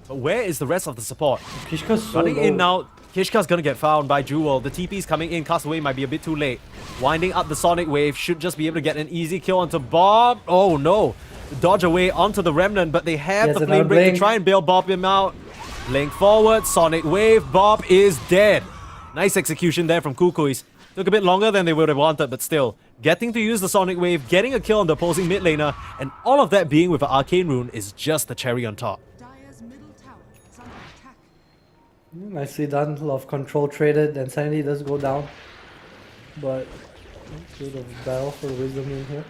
But where is the rest of the support? Kishka's so running low. in now. Kishka's gonna get found by Jewel. The TP's coming in. Castaway might be a bit too late. Winding up the Sonic Wave. Should just be able to get an easy kill onto Bob. Oh no. Dodge away onto the Remnant. But they have Yes, the another Flame Break to blink. try and bail Bob him out. Blink forward. Sonic Wave. Bob is dead. Nice execution there from Kukuis. Took a bit longer than they would have wanted, but still. Getting to use the Sonic Wave. Getting a kill on the opposing mid laner. And all of that being with an Arcane Rune is just the cherry on top. Nicely done. A lot of control traded. Then Sanity does go down. But a bit of battle for the Wisdom in here.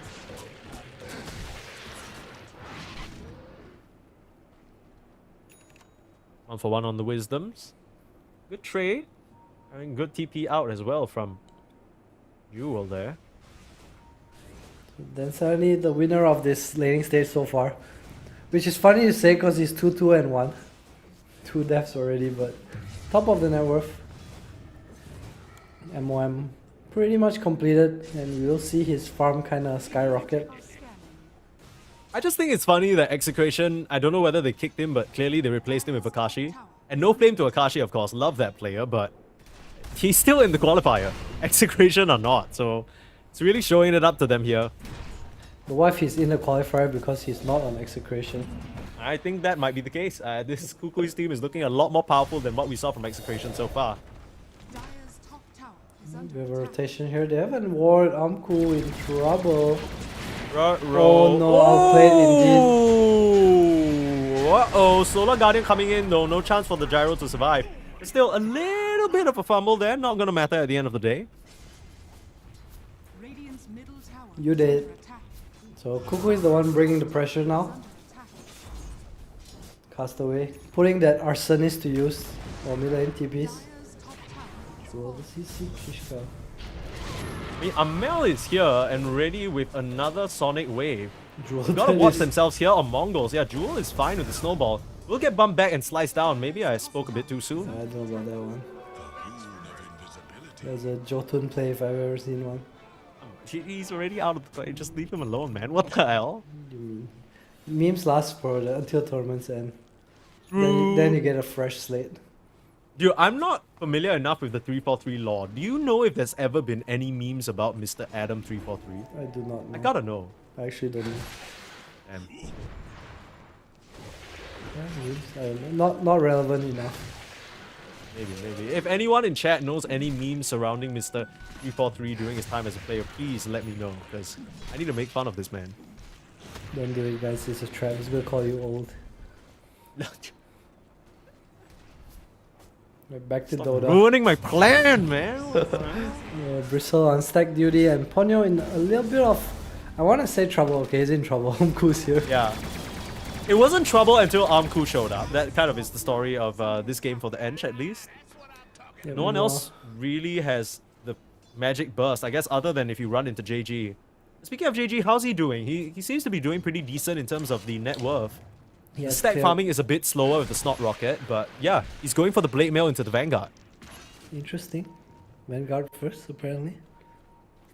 One for one on the Wisdoms. Good trade. And good TP out as well from Jewel there. Then Sanity the winner of this laning stage so far. Which is funny to say because he's 2-2 and 1. 2 deaths already, but top of the net worth. MOM pretty much completed, and we'll see his farm kind of skyrocket. I just think it's funny that Execration, I don't know whether they kicked him, but clearly they replaced him with Akashi. And no flame to Akashi, of course. Love that player, but he's still in the qualifier. Execration or not, so it's really showing it up to them here. But what if he's in the qualifier because he's not on Execration? I think that might be the case. This Kukui's team is looking a lot more powerful than what we saw from Execration so far. We have a rotation here. They haven't ward Amku in trouble. Oh no, outplayed indeed. Uh-oh, Solar Guardian coming in though. No chance for the Gyro to survive. But still, a little bit of a fumble there. Not gonna matter at the end of the day. You did. So Cuckoo is the one bringing the pressure now. Castaway. Putting that Arsonist to use. Or mid lane TPs. Jewel, does he see Kishka? I mean, Amel is here and ready with another Sonic Wave. Jewel Gotta watch themselves here on Mongols. Yeah, Jewel is fine with the snowball. We'll get bumped back and sliced down. Maybe I spoke a bit too soon. I don't know about that one. There's a Jotun play if I've ever seen one. He's already out of the play. Just leave him alone, man. What the hell? What do you mean? Memes last until tournaments end. True. Then you get a fresh slate. Dude, I'm not familiar enough with the 343 lore. Do you know if there's ever been any memes about Mr. Adam 343? I do not know. I gotta know. I actually don't know. Damn. Yeah, memes, I don't know. Not relevant enough. Maybe. If anyone in chat knows any memes surrounding Mr. 343 during his time as a player, please let me know, because I need to make fun of this man. Don't do it, guys. It's a trap. He's gonna call you old. Right, back to Stop Dota. ruining my plan, man. Bristle on stack duty and Ponyo in a little bit of, I want to say trouble. Okay, he's in trouble. Humku's here. Yeah. It wasn't trouble until Armku showed up. That kind of is the story of this game for the Ench, at least. Yeah, No one more. else really has the magic burst, I guess, other than if you run into JG. Speaking of JG, how's he doing? He seems to be doing pretty decent in terms of the net worth. He The has stack cleared- farming is a bit slower with the Snot Rocket, but yeah, he's going for the Blade Mail into the Vanguard. Interesting. Vanguard first, apparently.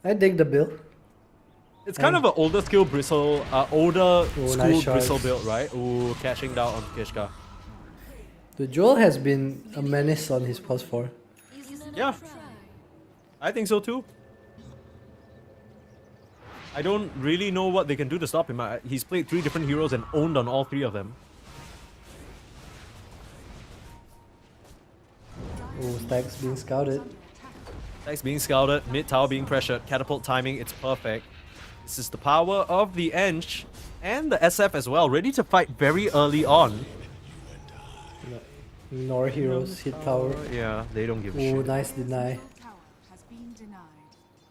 I dig the build. It's kind of an older skill bristle, older nice school shots. bristle build, right? Ooh, catching down on Kishka. The Joel has been a menace on his past 4. Yeah, I think so too. I don't really know what they can do to stop him. He's played 3 different heroes and owned on all 3 of them. Oh, Stacks being scouted. Stacks being scouted, mid tower being pressured, catapult timing, it's perfect. This is the power of the Ench and the SF as well, ready to fight very early on. Ignore heroes, hit tower. Yeah, they don't give a Oh, shit. nice deny. Tower has been denied.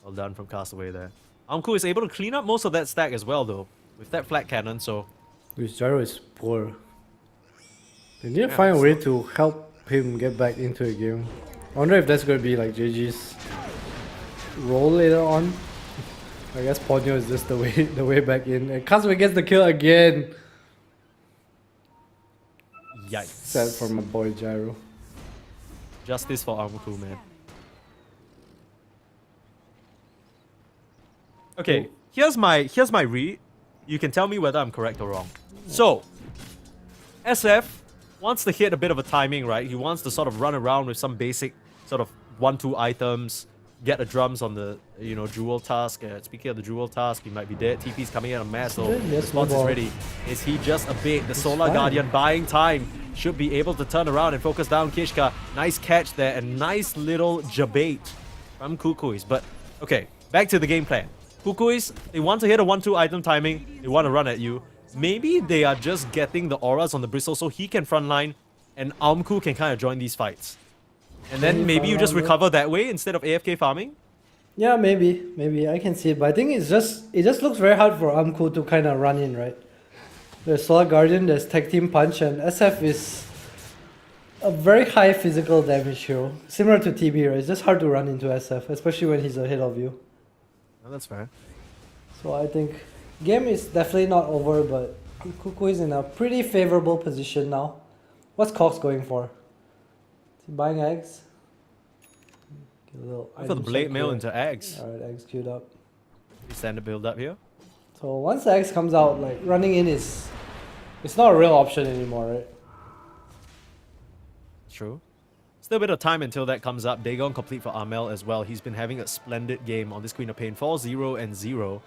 Well done from Castaway there. Amku is able to clean up most of that stack as well though, with that flat cannon, so... His gyro is poor. They need to find a way to help him get back into the game. I wonder if that's going to be like JG's role later on. I guess Ponyo is just the way back in. And Castaway gets the kill again. Yikes. Sad for my boy Gyro. Justice for Amku, man. Okay, here's my read. You can tell me whether I'm correct or wrong. So, SF wants to hit a bit of a timing, right? He wants to sort of run around with some basic sort of 1-2 items, get the drums on the, jewel task. Speaking of the jewel task, he might be dead. TP's coming in a mass, so Yes, response is snowball. ready. Is he just a bait? The Solar fine. Guardian buying time. Should be able to turn around and focus down Kishka. Nice catch there, and nice little jabate from Kukuis. But, okay, back to the game plan. Kukuis, they want to hit a 1-2 item timing. They want to run at you. Maybe they are just getting the auras on the bristle so he can frontline and Aumku can kind of join these fights. And then Maybe maybe you just frontline, recover that way instead of AFK farming? Yeah, maybe I can see it, but I think it just looks very hard for Amku to kind of run in, right? There's Solar Guardian, there's Tag Team Punch, and SF is a very high physical damage hero, similar to TB, right? It's just hard to run into SF, especially when he's ahead of you. Oh, that's fair. So I think game is definitely not over, but Kuku is in a pretty favorable position now. What's Cox going for? Is he buying eggs? Get a little For the item blade check mail here. into eggs. Alright, eggs queued up. Standard build up here. So once the eggs comes out, like running in it's not a real option anymore, right? True. Still a bit of time until that comes up. Dagon complete for Amel as well. He's been having a splendid game on this Queen of Pain. 4-0-0.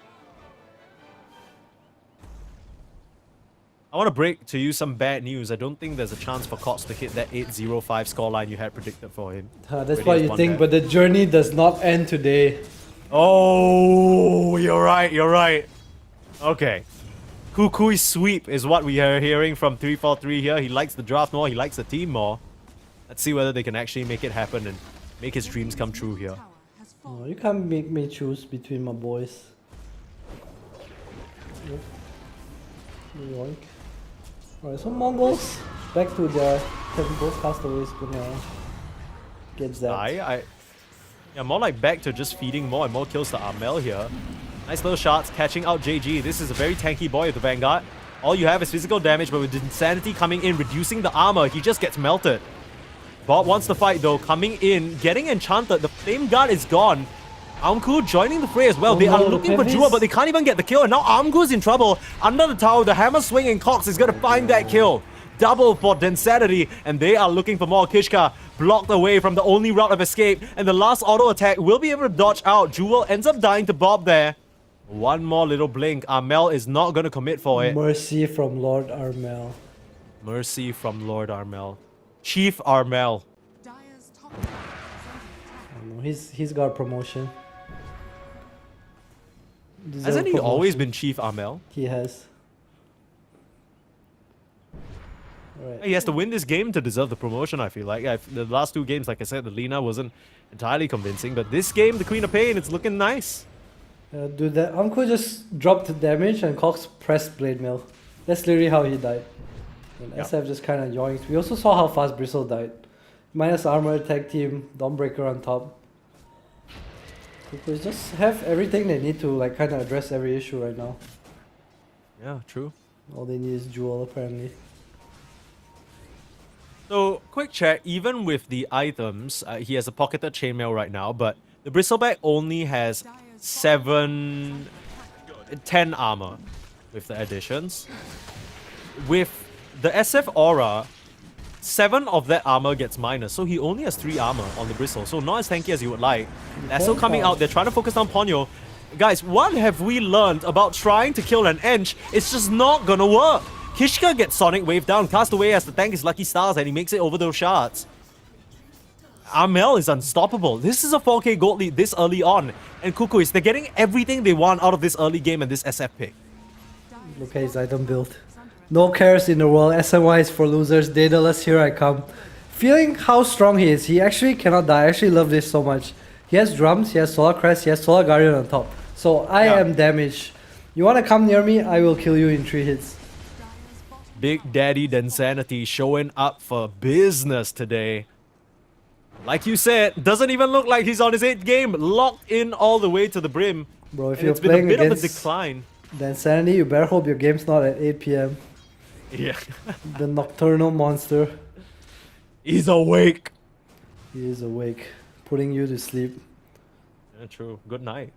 I want to break to you some bad news. I don't think there's a chance for Cox to hit that 8-0-5 scoreline you had predicted for him. That's Really what has you one think, bad. but the journey does not end today. Oh, you're right. Okay. Kukui sweep is what we are hearing from 343 here. He likes the draft more, he likes the team more. Let's see whether they can actually make it happen and make his dreams come true here. Oh, you can't make me choose between my boys. Yoink. Alright, so Mongols back to their both castaways gonna get that. Yeah, more like back to just feeding more and more kills to Armel here. Nice little shots, catching out JG. This is a very tanky boy with the Vanguard. All you have is physical damage, but with Insanity coming in, reducing the armor, he just gets melted. Bob wants to fight though, coming in, getting enchanted. The Flame Guard is gone. Armku joining the fray as well. They are looking for Jewel, but they can't even get the kill. And now Armku's in trouble. Under the tower, the hammer swinging Cox is going to find that kill. Double for Densanity, and they are looking for more. Kishka blocked away from the only route of escape, and the last auto attack will be able to dodge out. Jewel ends up dying to Bob there. One more little blink. Armel is not going to commit for it. Mercy from Lord Armel. Mercy from Lord Armel. Chief Armel. Dyer's top tower is under attack. He's got a promotion. Hasn't he always been Chief Armel? He has. Right. He has to win this game to deserve the promotion, I feel like. The last two games, like I said, the Lina wasn't entirely convincing, but this game, the Queen of Pain, it's looking nice. Dude, that Uncle just dropped the damage and Cox pressed Blade Mail. That's literally how he died. And SF just kind of yoinked. We also saw how fast Bristle died. Minus armor, tag team, Dawnbreaker on top. They just have everything they need to like kind of address every issue right now. Yeah, true. All they need is Jewel apparently. So, quick check, even with the items, he has a pocketed chainmail right now, but the Bristleback only has 10 armor with the additions. With the SF Aura, 7 of that armor gets minus, so he only has 3 armor on the Bristle, so not as tanky as you would like. Lasso coming out, they're trying to focus on Ponyo. Guys, what have we learned about trying to kill an Ench? It's just not gonna work. Kishka gets Sonic Wave down, cast away as the tank is Lucky Stars, and he makes it over those shards. Armel is unstoppable. This is a 4k gold lead this early on, and Kukuis, they're getting everything they want out of this early game and this SF pick. Look at his item build. No cares in the world, SMY is for losers, Daedalus, here I come. Feeling how strong he is, he actually cannot die. I actually love this so much. He has drums, he has Solar Crest, he has Solar Guardian on top. So I am damaged. You wanna come near me, I will kill you in 3 hits. Big Daddy Densanity showing up for business today. Like you said, doesn't even look like he's on his 8th game. Locked in all the way to the brim. Bro, if and you're it's been playing a bit of a against decline. Densanity, you better hope your game's not at 8 PM. Yeah. The nocturnal monster. He's awake. He is awake, putting you to sleep. Yeah, true. Good night.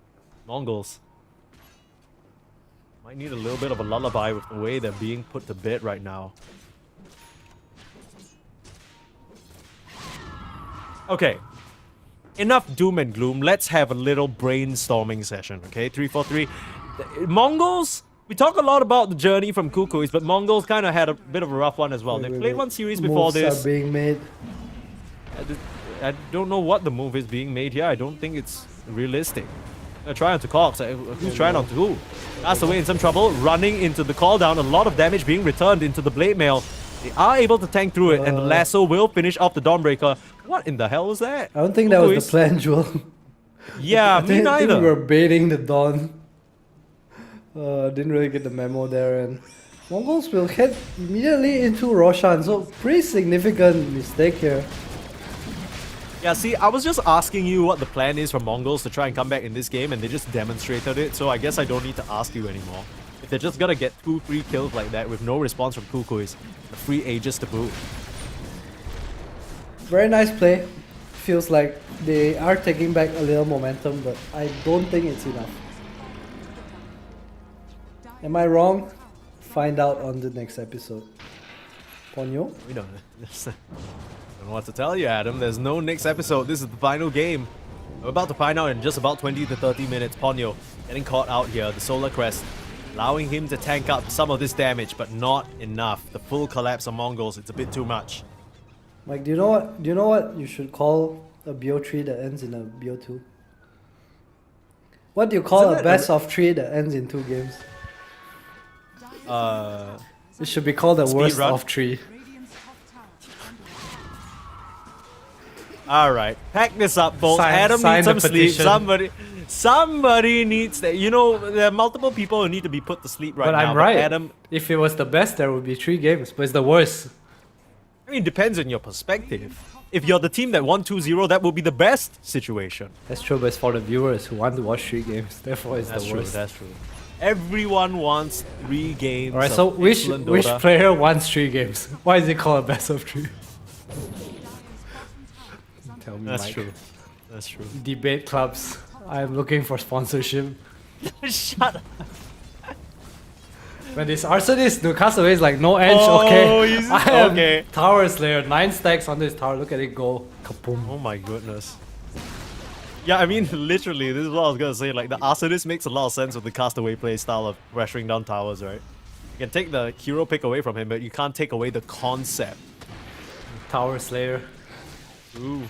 Mongols. Might need a little bit of a lullaby with the way they're being put to bed right now. Okay. Enough doom and gloom. Let's have a little brainstorming session, okay? 343. Mongols, we talk a lot about the journey from Kukuis, but Mongols kind of had a bit of a rough one as well. They played one series before this. Moves are being made. I don't know what the move is being made here. I don't think it's realistic. Try on to Cox. Who's trying on to who? Cast away in some trouble. Running into the call down. A lot of damage being returned into the Blade Mail. They are able to tank through it, and the Lasso will finish off the Dawnbreaker. What in the hell was that? I don't think that was the plan, Jewel. Yeah, me neither. I think we were baiting the Dawn. Didn't really get the memo there, and Mongols will head immediately into Roshan. So pretty significant mistake here. Yeah, see, I was just asking you what the plan is for Mongols to try and come back in this game, and they just demonstrated it, so I guess I don't need to ask you anymore. If they're just gonna get 2 free kills like that with no response from Kukuis, the free Aegis to boot. Very nice play. Feels like they are taking back a little momentum, but I don't think it's enough. Am I wrong? Find out on the next episode. Ponyo? We don't know what to tell you, Adam. There's no next episode. This is the final game. We're about to find out in just about 20 to 30 minutes. Ponyo getting caught out here. The Solar Crest allowing him to tank up some of this damage, but not enough. The full collapse of Mongols, it's a bit too much. Mike, do you know what you should call a BO3 that ends in a BO2? What do you call a best of 3 that ends in 2 games? It should be called a worst of 3. Alright, pack this up, folks. Adam needs some sleep. Somebody needs that. You know, there are multiple people who need to be put to sleep right But now. I'm right. Adam, If it was the best, there would be 3 games, but it's the worst. I mean, it depends on your perspective. If you're the team that won 2-0, that would be the best situation. That's true, but it's for the viewers who want to watch 3 games. Therefore, it's That's the true. worst. That's true. Everyone wants 3 games. Alright, of so which Dota. player wants 3 games? Why is it called a best of 3? Tell me, That's Mike. true. That's true. Debate clubs. I'm looking for sponsorship. Shut up. When this arsonist no Castaway is like no edge, Oh, okay. he's- I am okay. Tower Slayer, 9 stacks on this tower. Look at it go. Kaboom. Oh my goodness. Yeah, I mean, literally, this is what I was gonna say. Like, the Arsonist makes a lot of sense with the castaway play style of pressuring down towers, right? You can take the hero pick away from him, but you can't take away the concept. Tower Slayer. Ooh.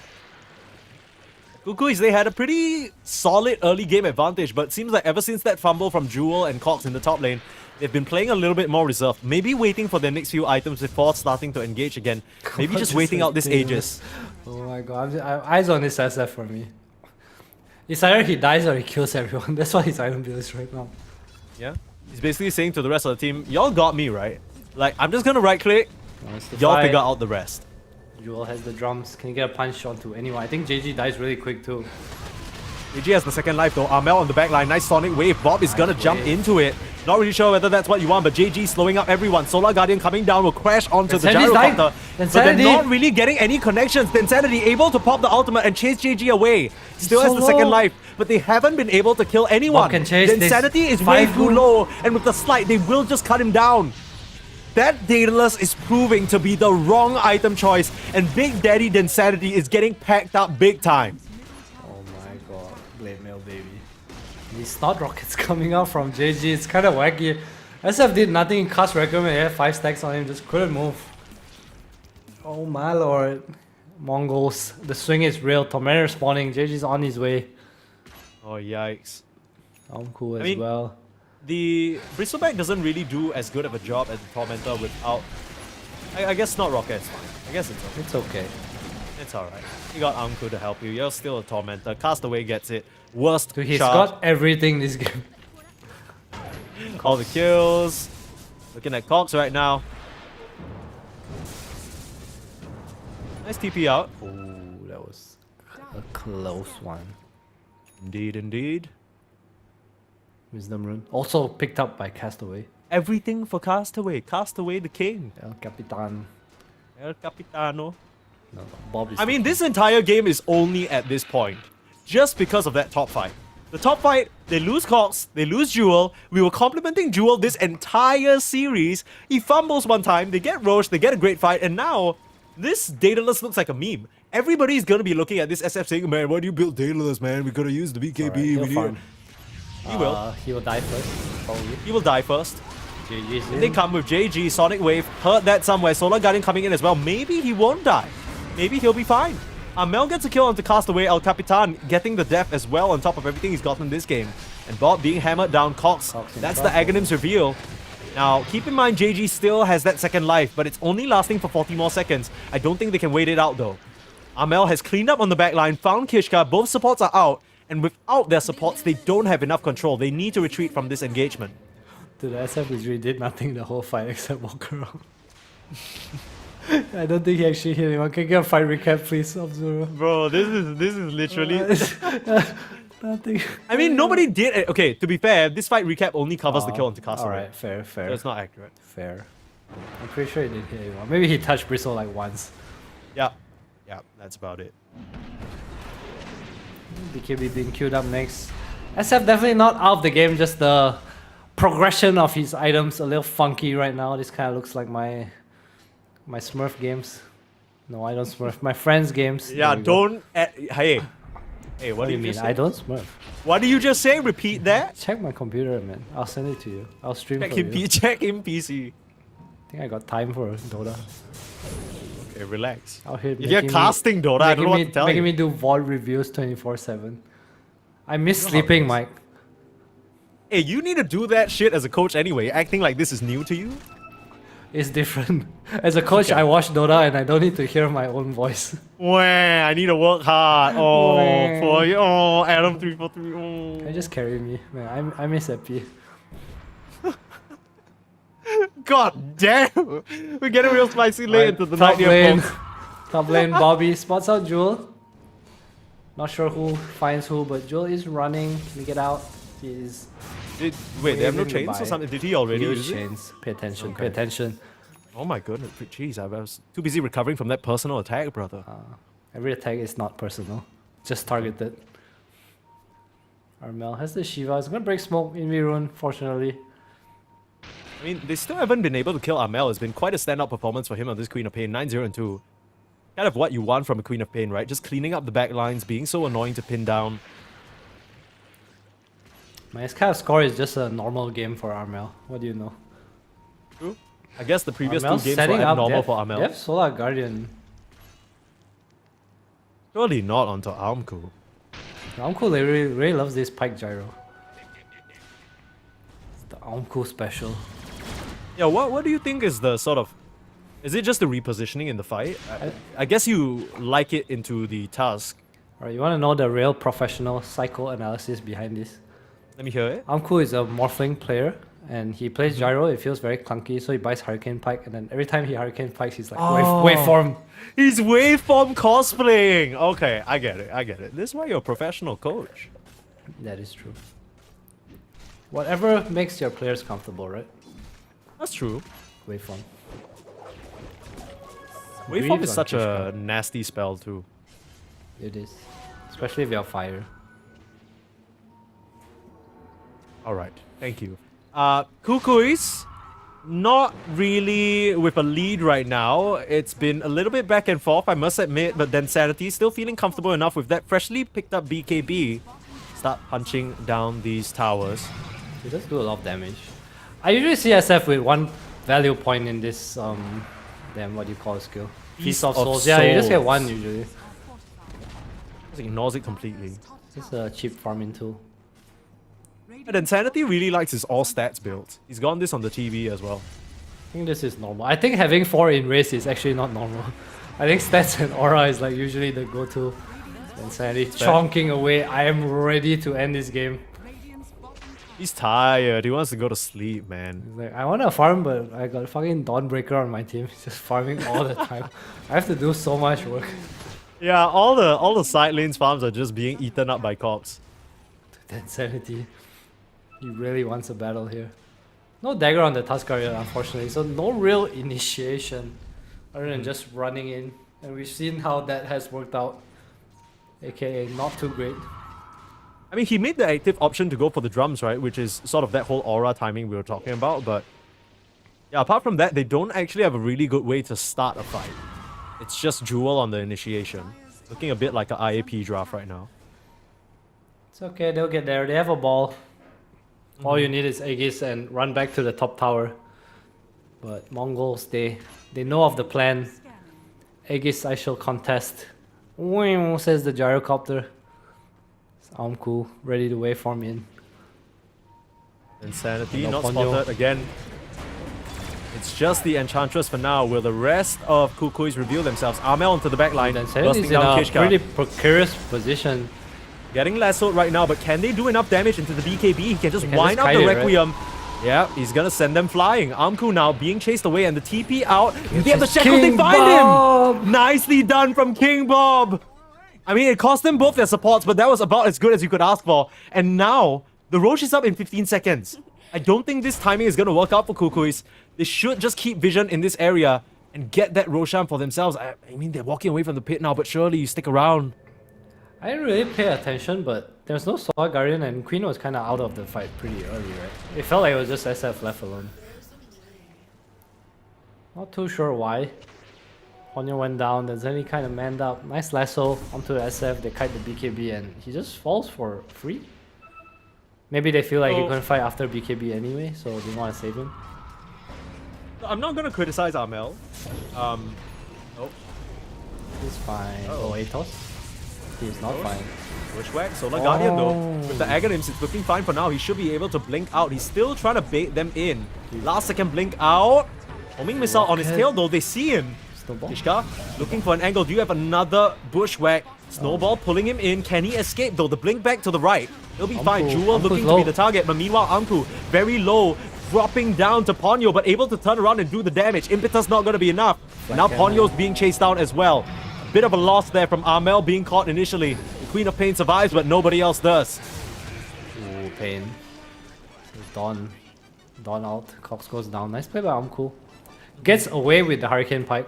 Kukuis, they had a pretty solid early game advantage, but seems like ever since that fumble from Jewel and Cox in the top lane, they've been playing a little bit more reserved. Maybe waiting for their next few items before starting to engage again. Maybe just waiting out this Aegis. Oh my god, I'm eyes on this SF for me. It's either he dies or he kills everyone. That's what his item build is right now. Yeah? He's basically saying to the rest of the team, y'all got me, right? Like, I'm just gonna right click, y'all figure out the rest. Jewel has the drums. Can you get a punch onto anyone? I think JG dies really quick too. JG has the second life though. Armel on the back line. Nice Sonic Wave. Bob is gonna jump wave. into it. Not really sure whether that's what you want, but JG slowing up everyone. Solar Guardian coming down will crash onto the Insanity's dying. gyrocopter. But they're not really getting any connections. The Insanity able to pop the ultimate and chase JG away. Still has the second life, but they haven't been able to kill anyone. Bob can chase The this Insanity is way 5 too goon. low, and with the slight, they will just cut him down. That Daedalus is proving to be the wrong item choice, and Big Daddy Densanity is getting packed up big time. Oh my god, Blade Mail baby. These snot rockets coming out from JG, it's kinda wacky. SF did nothing in cast recommend, he had 5 stacks on him, just couldn't move. Oh my lord. Mongols, the swing is real, Tormentor spawning, JG's on his way. Oh yikes. I'm cool as mean, well. The Bristleback doesn't really do as good of a job as the Tormentor without... I guess Snot Rocket is fine. I guess it's okay. It's okay. It's alright. You got Amku to help you. You're still a Tormentor. Castaway gets it. Worst Dude, he's charge. got everything this game. All the kills. Looking at Cox right now. Nice TP out. Ooh, that was a close one. Indeed, indeed. Wisdom Rune. Also picked up by Castaway. Everything for Castaway. Castaway the king. El Capitan. El Capitano. No, Bob is I mean, this entire game is only at this point. Just because of that top fight. The top fight, they lose Cox, they lose Jewel. We were complimenting Jewel this entire series. He fumbles one time, they get Roche, they get a great fight, and now this Daedalus looks like a meme. Everybody's gonna be looking at this SF saying, man, why do you build Daedalus, man? We gotta use the BKB. Alright, he'll we farm. need... He will. He will die first, probably. He will die first. GG's They come with JG, Sonic Wave, heard that somewhere. Solar Guardian coming in as well. Maybe he won't die. Maybe he'll be fine. Mel gets a kill onto Castaway, El Capitan getting the death as well on top of everything he's gotten this game. And Bob being hammered down, Cox. That's the Aghanim's reveal. Now, keep in mind JG still has that second life, but it's only lasting for 40 more seconds. I don't think they can wait it out though. Amel has cleaned up on the back line, found Kishka, both supports are out, and without their supports, they don't have enough control. They need to retreat from this engagement. Dude, the SF really did nothing the whole fight except walk around. I don't think he actually hit anyone. Can you get a fight recap, please, Observer? Bro, this is literally... Nothing. I mean, nobody did it. Okay, to be fair, this fight recap only covers the kill onto Castaway. Alright, fair. So it's not accurate. Fair. I'm pretty sure he did hit anyone. Maybe he touched Bristle like once. Yeah. Yeah, that's about it. BKB being queued up next. SF definitely not out of the game, just the progression of his items a little funky right now. This kind of looks like my Smurf games. No, I don't Smurf. My friends' games. Yeah, There we go. don't... Hey, what What do you mean? just I say? don't Smurf. What do you just say? Repeat that? Check my computer, man. I'll send it to you. I'll stream Check for in, you. check in PC. I think I got time for Dota. Okay, relax. Out here If you're casting Dota, I don't know what to tell making you. me do VOD reviews 24/7. I miss sleeping, Mike. Hey, you need to do that shit as a coach anyway, acting like this is new to you. is different. As a coach, I watch Dota and I don't need to hear my own voice. Wah, I need to work hard. Oh, Wah. for you. Oh, Adam 343. Oh. Can you just carry me? Man, I miss Epi. God damn! We're getting real spicy late into the night top here, lane. folks. Top lane, Bobby spots out Jewel. Not sure who finds who, but Jewel is running. Can he get out? He is. Wait, they have no waving chains goodbye. or something? Did he already Huge use it? chains. Pay attention. Pay Okay. attention. Oh my goodness, jeez, I was too busy recovering from that personal attack, brother. Every attack is not personal, just targeted. Armel has the Shiva. It's gonna break smoke in Virun, fortunately. I mean, they still haven't been able to kill Armel. It's been quite a standout performance for him on this Queen of Pain, 9-0 and 2. Kind of what you want from a Queen of Pain, right? Just cleaning up the back lines, being so annoying to pin down. My kind of score is just a normal game for Armel. What do you know? True. I guess the previous Armel's two games setting were up. abnormal They for have Armel. Solar Guardian. Surely not onto Armku. Amku really loves this pike gyro. It's the Amku special. Yeah, what do you think is the sort of... Is it just the repositioning in the fight? I guess you like it into the task. Alright, you want to know the real professional psychoanalysis behind this? Let me hear it. Amku is a Morphling player, and he plays gyro. It feels very clunky, so he buys Hurricane Pike, and then every time he Hurricane Pikes, he's like, waveform. He's waveform cosplaying! Okay, I get it. This is why you're a professional coach. That is true. Whatever makes your players comfortable, right? That's true. Waveform. Waveform Breathe is on such a Kishka. nasty spell too. It is. Especially if you have fire. Alright, thank you. Kukuis, not really with a lead right now. It's been a little bit back and forth, I must admit, but then Sanity still feeling comfortable enough with that freshly picked up BKB. Start punching down these towers. It does do a lot of damage. I usually see SF with one value point in this, damn, what do you call a skill? Feast of Souls. Yeah, you just get one usually. Just ignores it completely. It's a cheap farming tool. And then Sanity really likes his all stats build. He's gotten this on the TV as well. I think this is normal. I think having 4 in race is actually not normal. I think stats and aura is like usually the go-to. And Sanity chonking away. I am ready to end this game. He's tired. He wants to go to sleep, man. He's like, I want to farm, but I got fucking Dawnbreaker on my team. He's just farming all the time. I have to do so much work. Yeah, all the side lanes farms are just being eaten up by cops. That Sanity. He really wants a battle here. No dagger on the Tuskar yet, unfortunately, so no real initiation other than just running in. And we've seen how that has worked out. AKA not too great. I mean, he made the active option to go for the drums, right? Which is sort of that whole aura timing we were talking about, but... Yeah, apart from that, they don't actually have a really good way to start a fight. It's just Jewel on the initiation. Looking a bit like an IAP draft right now. It's okay, they'll get there. They have a ball. All you need is Aegis and run back to the top tower. But Mongols, they know of the plan. Aegis I shall contest. Wing, says the gyrocopter. Amku ready to waveform in. Insanity, No not Ponyo. spotted again. It's just the Enchantress for now. Will the rest of Kukuis reveal themselves? Armel onto the back line, Then bursting Sanity's in down a Kishka. pretty precarious position. Getting lassoed right now, but can they do enough damage into the BKB? He can just They can wind just up kite the it, right? Requiem. Yeah, he's gonna send them flying. Amku now being chased away and the TP out. They have the shackle, they King find Bob! him! Nicely done from King Bob! I mean, it cost them both their supports, but that was about as good as you could ask for. And now, the Roche is up in 15 seconds. I don't think this timing is gonna work out for Kukuis. They should just keep vision in this area and get that Roshan for themselves. I mean, they're walking away from the pit now, but surely you stick around. I didn't really pay attention, but there's no Solar Guardian and Queen was kind of out of the fight pretty early, right? It felt like it was just SF left alone. Not too sure why. Ponyo went down, then Zenny kind of manned up. Nice lasso onto the SF, they kite the BKB and he just falls for free. Maybe they feel like he couldn't fight after BKB anyway, so they want to save him. I'm not gonna criticize Armel. Oh. He's fine. Oh, Atos? He's not fine. Bushwhack, Solar Guardian though. With the Aghanims, it's looking fine for now. He should be able to blink out. He's still trying to bait them in. Last second blink out. Homing missile on his tail though, they see him. Snowball. Kishka looking for an angle. Do you have another bushwhack? Snowball pulling him in. Can he escape though? The blink back to the right. He'll be fine. Jewel looking to be the target, but meanwhile Anku very low, dropping down to Ponyo, but able to turn around and do the damage. Impetus not going to be enough. Now Ponyo's being chased down as well. A bit of a loss there from Armel being caught initially. The Queen of Pain survives, but nobody else does. Ooh, Pain. Dawn out. Cox goes down. Nice play by Amku. Gets away with the Hurricane Pike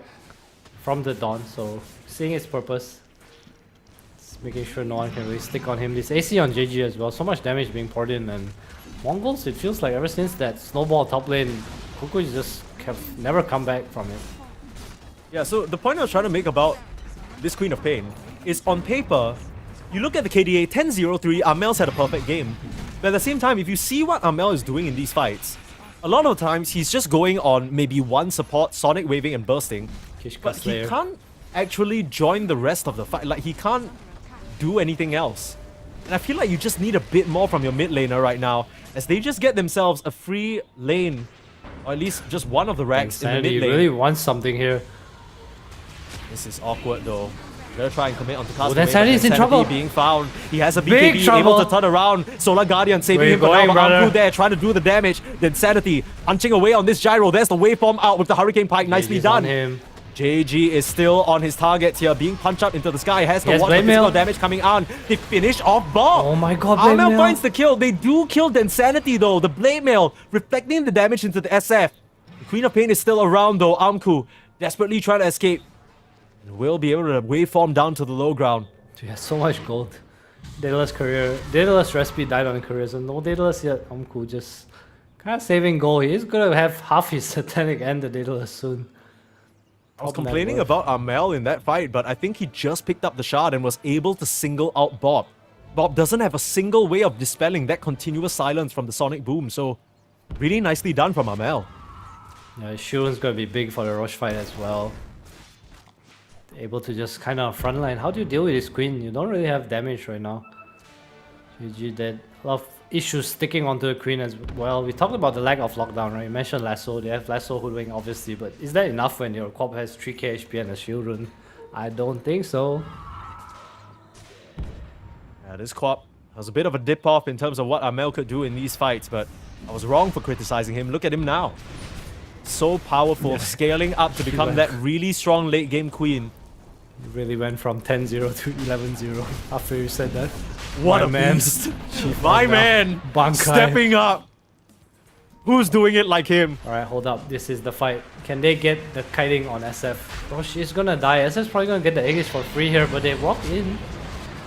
from the Dawn, so seeing its purpose. It's making sure no one can really stick on him. This AC on JG as well. So much damage being poured in, and Mongols, it feels like ever since that snowball top lane, Kuku just never come back from it. Yeah, so the point I was trying to make about this Queen of Pain is on paper, you look at the KDA 10-0-3, Armel's had a perfect game. But at the same time, if you see what Armel is doing in these fights, a lot of times he's just going on maybe one support, Sonic waving and bursting. But he can't actually join the rest of the fight. Like, he can't do anything else. And I feel like you just need a bit more from your mid laner right now, as they just get themselves a free lane, or at least just one of the racks in the mid lane. He really wants something here. This is awkward though. Gonna try and commit onto cast. Then Sanity's in trouble. Being found. He has a Big BKB trouble. able to turn around. Solar Guardian saving him, but now Amku there trying to do the damage. Then Sanity punching away on this gyro. There's the waveform out with the Hurricane Pike. Nicely done. Him. JG is still on his target here, being punched up into the sky. Has to watch the physical damage coming on. They finish off Bob. Oh my god, Armel finds the kill. They do kill Densanity though. The Blade Mail reflecting the damage into the SF. The Queen of Pain is still around though. Amku desperately trying to escape. And will be able to waveform down to the low ground. He has so much gold. Daedalus career. Daedalus recipe died on career, so no Daedalus yet. Amku just kind of saving gold. He's gonna have half his Satanic and the Daedalus soon. I was complaining about Armel in that fight, but I think he just picked up the shard and was able to single out Bob. Bob doesn't have a single way of dispelling that continuous silence from the sonic boom, so really nicely done from Armel. Yeah, Shurun's gonna be big for the Roche fight as well. Able to just kind of frontline. How do you deal with this queen? You don't really have damage right now. GG dead. A lot of issues sticking onto the queen as well. We talked about the lack of lockdown, right? You mentioned Lasso. They have Lasso Hoodwing, obviously, but is that enough when your corp has 3k HP and a shield rune? I don't think so. Yeah, this corp was a bit of a dip off in terms of what Armel could do in these fights, but I was wrong for criticizing him. Look at him now. So powerful, scaling up to become that really strong late game queen. You really went from 10-0 to 11-0 after you said that. What a beast! My man! Stepping up! Who's doing it like him? Alright, hold up. This is the fight. Can they get the kiting on SF? Bro, she's gonna die. SF's probably gonna get the Aegis for free here, but they walk in.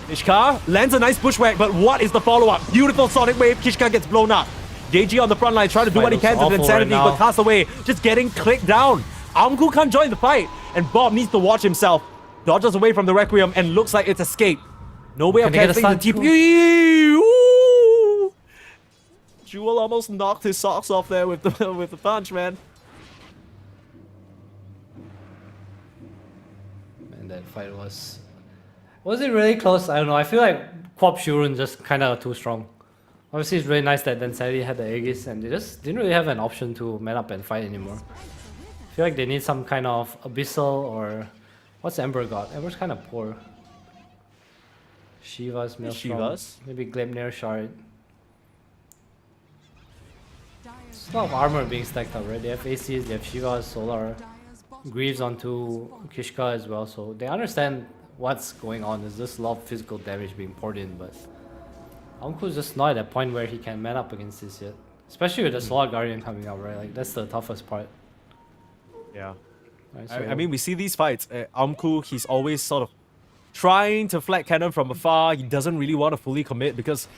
Kishka lands a nice bushwhack, but what is the follow-up? Beautiful sonic wave. Kishka gets blown up. JG on the front line trying to do what he can to Insanity, but Castaway just getting clicked down. Amku can't join the fight, and Bob needs to watch himself. Dodges away from the Requiem and looks like it's escape. No way of cancelling the TP. Ooh! Jewel almost knocked his socks off there with the with the punch, man. And that fight was it really close? I don't know. I feel like Quap Shurun just kind of too strong. Obviously, it's really nice that Density had the Aegis and they just didn't really have an option to man up and fight anymore. I feel like they need some kind of Abyssal or... What's Ember got? Ember's kind of poor. Shiva's Maelstrom. Maybe Gleipnir Shard. There's a lot of armor being stacked up, right? They have ACs, they have Shiva, Solar, Greaves onto Kishka as well, so they understand what's going on. There's just a lot of physical damage being poured in, but Amku's just not at a point where he can man up against this yet. Especially with the Solar Guardian coming up, right? Like, that's the toughest part. Yeah. Right, so I mean, we see these fights. Amku, he's always sort of trying to flat cannon from afar. He doesn't really want to fully commit because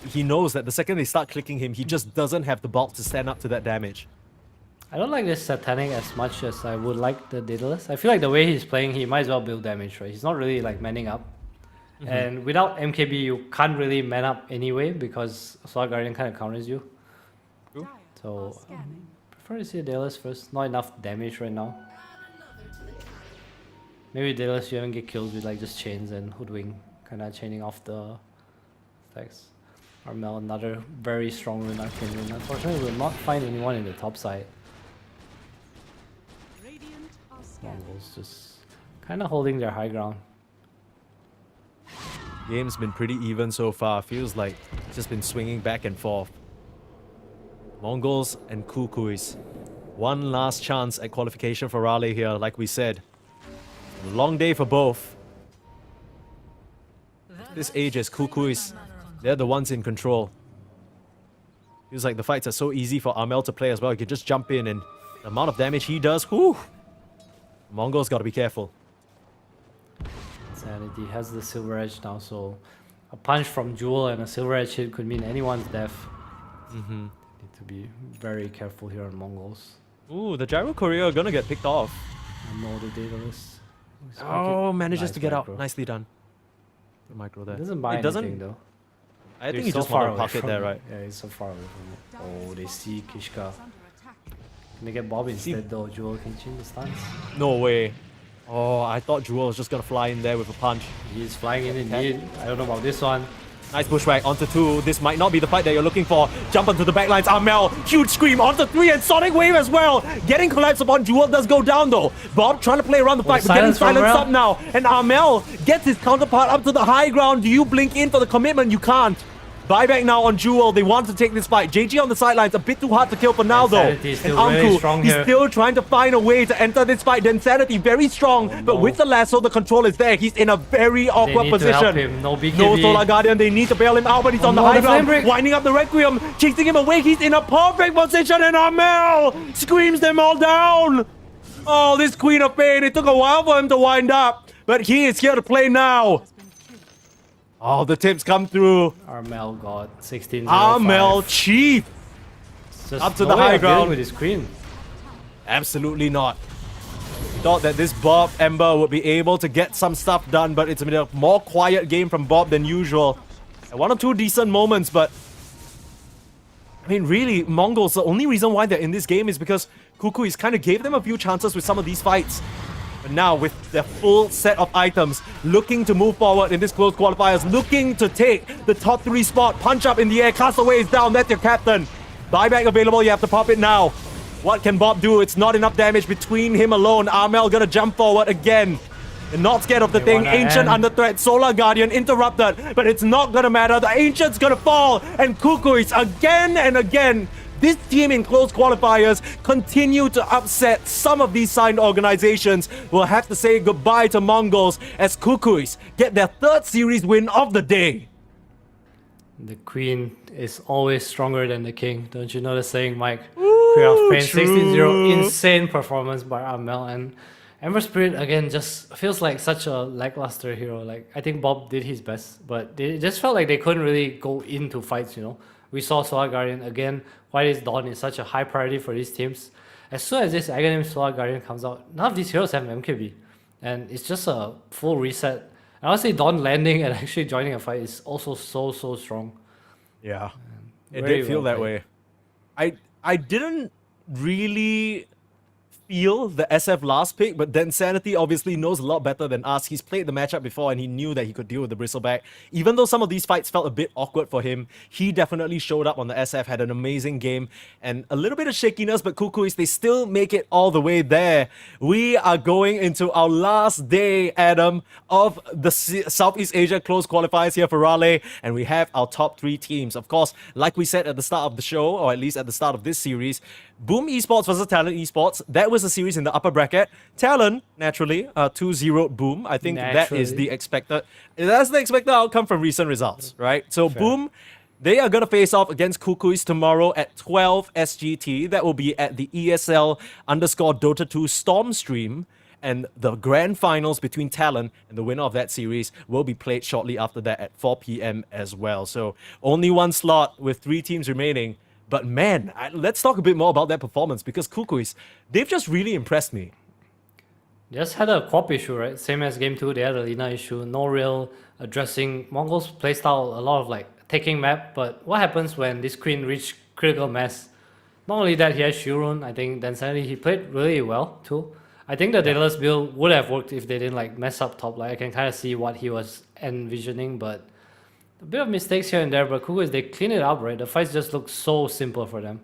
he knows that the second they start clicking him, he just doesn't have the bulk to stand up to that damage. I don't like this Satanic as much as I would like the Daedalus. I feel like the way he's playing, he might as well build damage, right? He's not really like manning up. And without MKB, you can't really man up anyway because Solar Guardian kind of counters you. True. So, prefer to see Daedalus first. Not enough damage right now. Maybe Daedalus you haven't get kills with like just chains and hoodwing, kind of chaining off the stacks. Armel, another very strong rune, Arcane rune. Unfortunately, we'll not find anyone in the top side. Mongols just kind of holding their high ground. Game's been pretty even so far. Feels like it's just been swinging back and forth. Mongols and Kukuis. One last chance at qualification for Raleigh here, like we said. Long day for both. This ages, Kukuis, they're the ones in control. Feels like the fights are so easy for Amel to play as well. He can just jump in and the amount of damage he does, whew! Mongols gotta be careful. Sanity has the silver edge now, so a punch from Jewel and a silver edge hit could mean anyone's death. Need to be very careful here on Mongols. Ooh, the gyro courier are gonna get picked off. I know the Daedalus. Oh, manages to get micro. out. Nicely done. The micro there. It doesn't buy anything though. I think They're he so just far wanted to away park it from there, it. right? Yeah, he's so far away from it. Oh, they see Kishka. Can they get Bob instead though? Jewel can change the stance. No way. Oh, I thought Jewel was just gonna fly in there with a punch. He's flying in indeed. I don't know about this one. Nice pushback onto 2. This might not be the fight that you're looking for. Jump onto the backlines. Amel, huge scream onto 3 and Sonic Wave as well. Getting collapse upon Jewel does go down though. Bob trying to play around the fight, but getting silenced up now. And Amel gets his counterpart up to the high ground. Do you blink in for the commitment? You can't. Buyback now on Jewel. They want to take this fight. JG on the sidelines, a bit too hard to kill for now though. And Anku, he's still trying to find a way to enter this fight. Then Sanity very strong, but with the lasso, the control is there. He's in a very awkward position. No Solar Guardian, they need to bail him out, but he's on the high ground, winding up the Requiem, chasing him away. He's in a perfect position, and Amel screams them all down. Oh, this Queen of Pain, it took a while for him to wind up, but he is here to play now. Oh, the tips come through. Armel got 16. Armel Chief up to the high ground with his queen. Absolutely not. Thought that this Bob Ember would be able to get some stuff done, but it's been a more quiet game from Bob than usual. And 1 or 2 decent moments, but I mean, really, Mongols, the only reason why they're in this game is because Kukuis kind of gave them a few chances with some of these fights. But now, with their full set of items, looking to move forward in this close qualifiers, looking to take the top 3 spot, punch up in the air, Castaway is down, that's your captain. Buyback available, you have to pop it now. What can Bob do? It's not enough damage between him alone. Amel gonna jump forward again. They're not scared of the thing. Ancient under threat, Solar Guardian interrupted, but it's not gonna matter. The Ancient's gonna fall, and Kukuis again and again. This team in close qualifiers continue to upset some of these signed organizations. We'll have to say goodbye to Mongols as Kukuis get their 3rd series win of the day. The queen is always stronger than the king. Don't you know the saying, Mike? Queen of Pain 16-0. Insane performance by Amel. And Ember Spirit, again, just feels like such a lackluster hero. Like, I think Bob did his best, but it just felt like they couldn't really go into fights, you know? We saw Solar Guardian again. Why is Dawn is such a high priority for these teams? As soon as this Aghanim Solar Guardian comes out, none of these heroes have MKB. And it's just a full reset. And honestly, Dawn landing and actually joining a fight is also so strong. Yeah, it did feel that way. I didn't really feel the SF last pick, but then Sanity obviously knows a lot better than us. He's played the matchup before and he knew that he could deal with the Bristleback. Even though some of these fights felt a bit awkward for him, he definitely showed up on the SF, had an amazing game, and a little bit of shakiness, but Kukuis, they still make it all the way there. We are going into our last day, Adam, of the Southeast Asia close qualifiers here for Raleigh, and we have our top 3 teams. Of course, like we said at the start of the show, or at least at the start of this series, Boom Esports versus Talent Esports. That was a series in the upper bracket. Talent, naturally, 2-0 Boom. I think that is the expected. That's the expected outcome from recent results, right? So Boom, they are gonna face off against Kukuis tomorrow at 12 SGT. That will be at the ESL _Dota 2 Storm stream. And the grand finals between Talon and the winner of that series will be played shortly after that at 4 p.m. as well. So only 1 slot with 3 teams remaining. But man, let's talk a bit more about that performance because Kukuis, they've just really impressed me. Just had a co-op issue, right? Same as game 2, they had a Lina issue. No real addressing Mongols playstyle, a lot of like taking map. But what happens when this queen reached critical mass? Not only that, he has Shurun. I think then suddenly he played really well too. I think the Daedalus build would have worked if they didn't like mess up top. Like I can kind of see what he was envisioning, but a bit of mistakes here and there. But Kukuis, they clean it up, right? The fights just look so simple for them.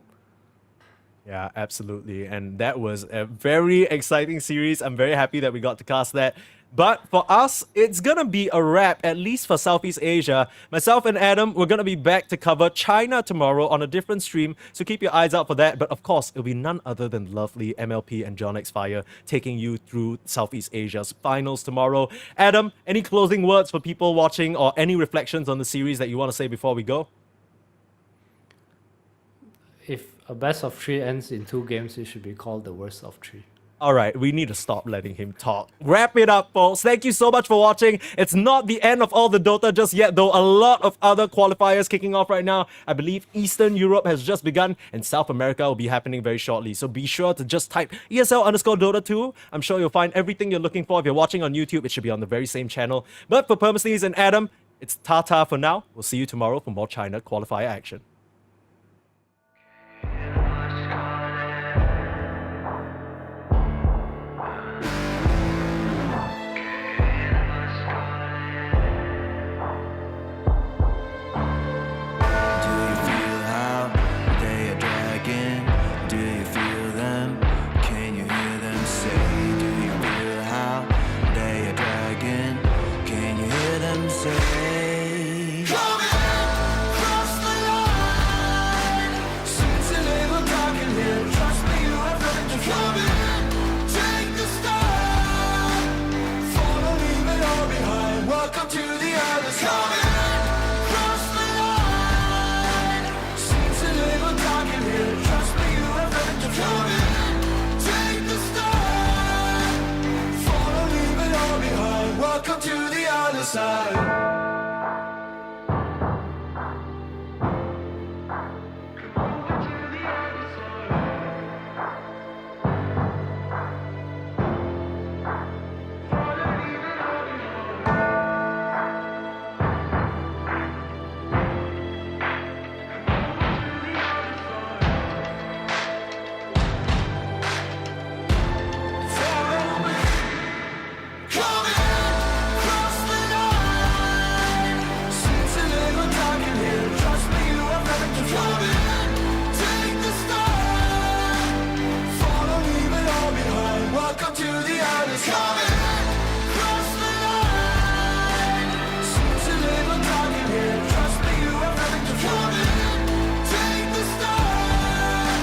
Yeah, absolutely. And that was a very exciting series. I'm very happy that we got to cast that. But for us, it's gonna be a wrap, at least for Southeast Asia. Myself and Adam, we're gonna be back to cover China tomorrow on a different stream, so keep your eyes out for that. But of course, it'll be none other than lovely MLP and John X Fire taking you through Southeast Asia's finals tomorrow. Adam, any closing words for people watching or any reflections on the series that you want to say before we go? If a best of 3 ends in 2 games, it should be called the worst of 3. All right, we need to stop letting him talk. Wrap it up, folks. Thank you so much for watching. It's not the end of all the Dota just yet, though. A lot of other qualifiers kicking off right now. I believe Eastern Europe has just begun, and South America will be happening very shortly. So be sure to just type ESL_Dota 2. I'm sure you'll find everything you're looking for. If you're watching on YouTube, it should be on the very same channel. But for Permasneeze and Adam, it's ta-ta for now. We'll see you tomorrow for more China qualifier action. Do you feel how they are dragging? Do you feel them? Can you hear them say? Do you feel how they are dragging? Can you hear them say? Cross the line. Since the label talking here, trust me, you have nothing to come in. Take the start. Follow, leave it all behind. Welcome to the other side. Cross the line. Since the label talking here, trust me, you have nothing to come in. Take the start. Follow, leave it all behind. Welcome to the other side. Welcome to the other side. Cross the line. Since the label talking here, trust me, you have nothing to come in. Take the start.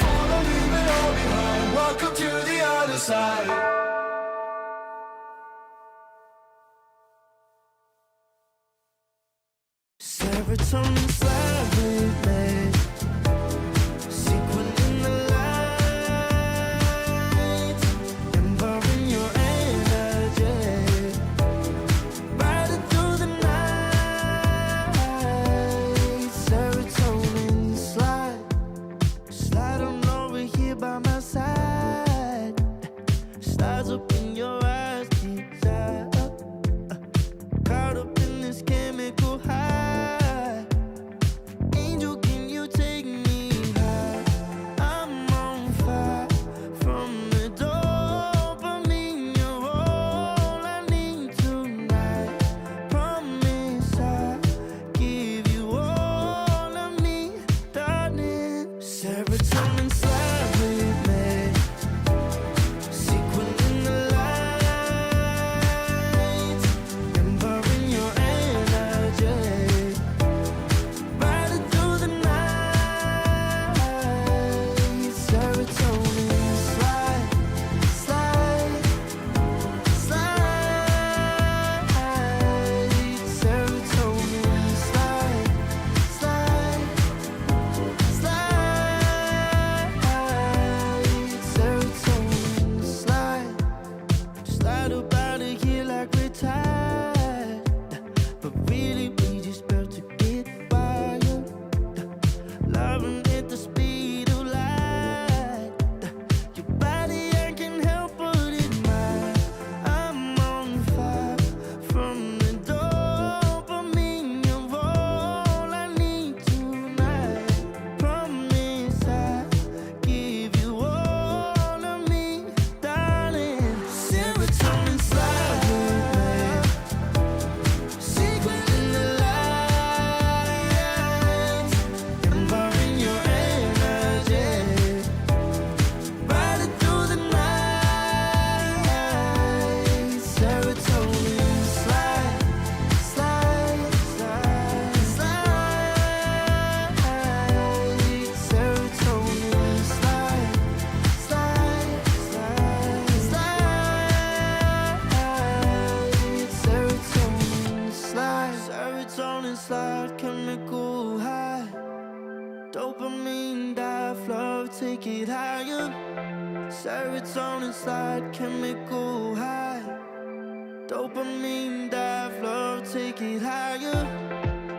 Follow, leave it all behind. Welcome to the other side. Serotonin slide, sequin in the light, empowering your energy, riding through the night. Serotonin slide on over here by my side, slides up in your eyes, desire, caught up in this chemical high. Angel, can you take me high? I'm on fire from the dopamine. You're all I need tonight. Promise I'll give you all of me, darling. Serotonin slide with me, sequin in the light. take it higher. Serotonin slide, chemical high. Dopamine dive, love, take it higher.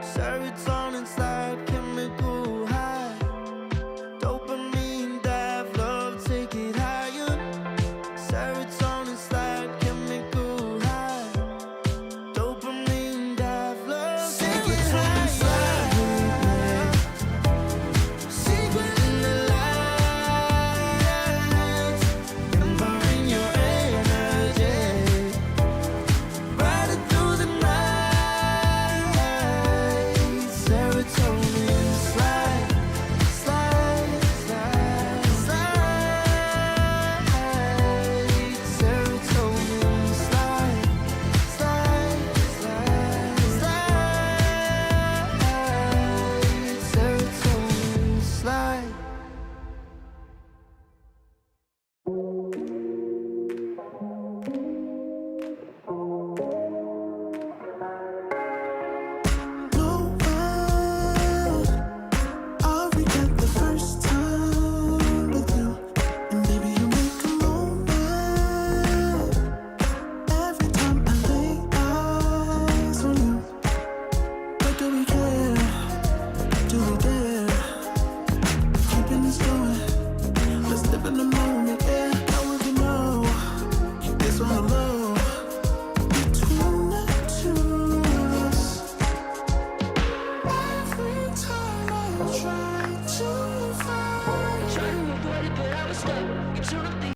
Serotonin slide, chemical high. Dopamine dive, love, take it higher. Serotonin slide, chemical high. Dopamine dive, love, take it higher. Secret in the lights, empowering your energy. Brighter through the night. Serotonin slide, slide, slide, slide. Serotonin slide, slide, slide, slide. Serotonin slide. No way, I'll regret the first time with you. And baby, you make a moment every time I lay eyes on you. But do we care? Do we dare? Keeping this going. Let's live in the moment, yeah. Now we can know it's on the low between the two of us. Every time I try to find Trying to avoid it, but I was stuck. You turn up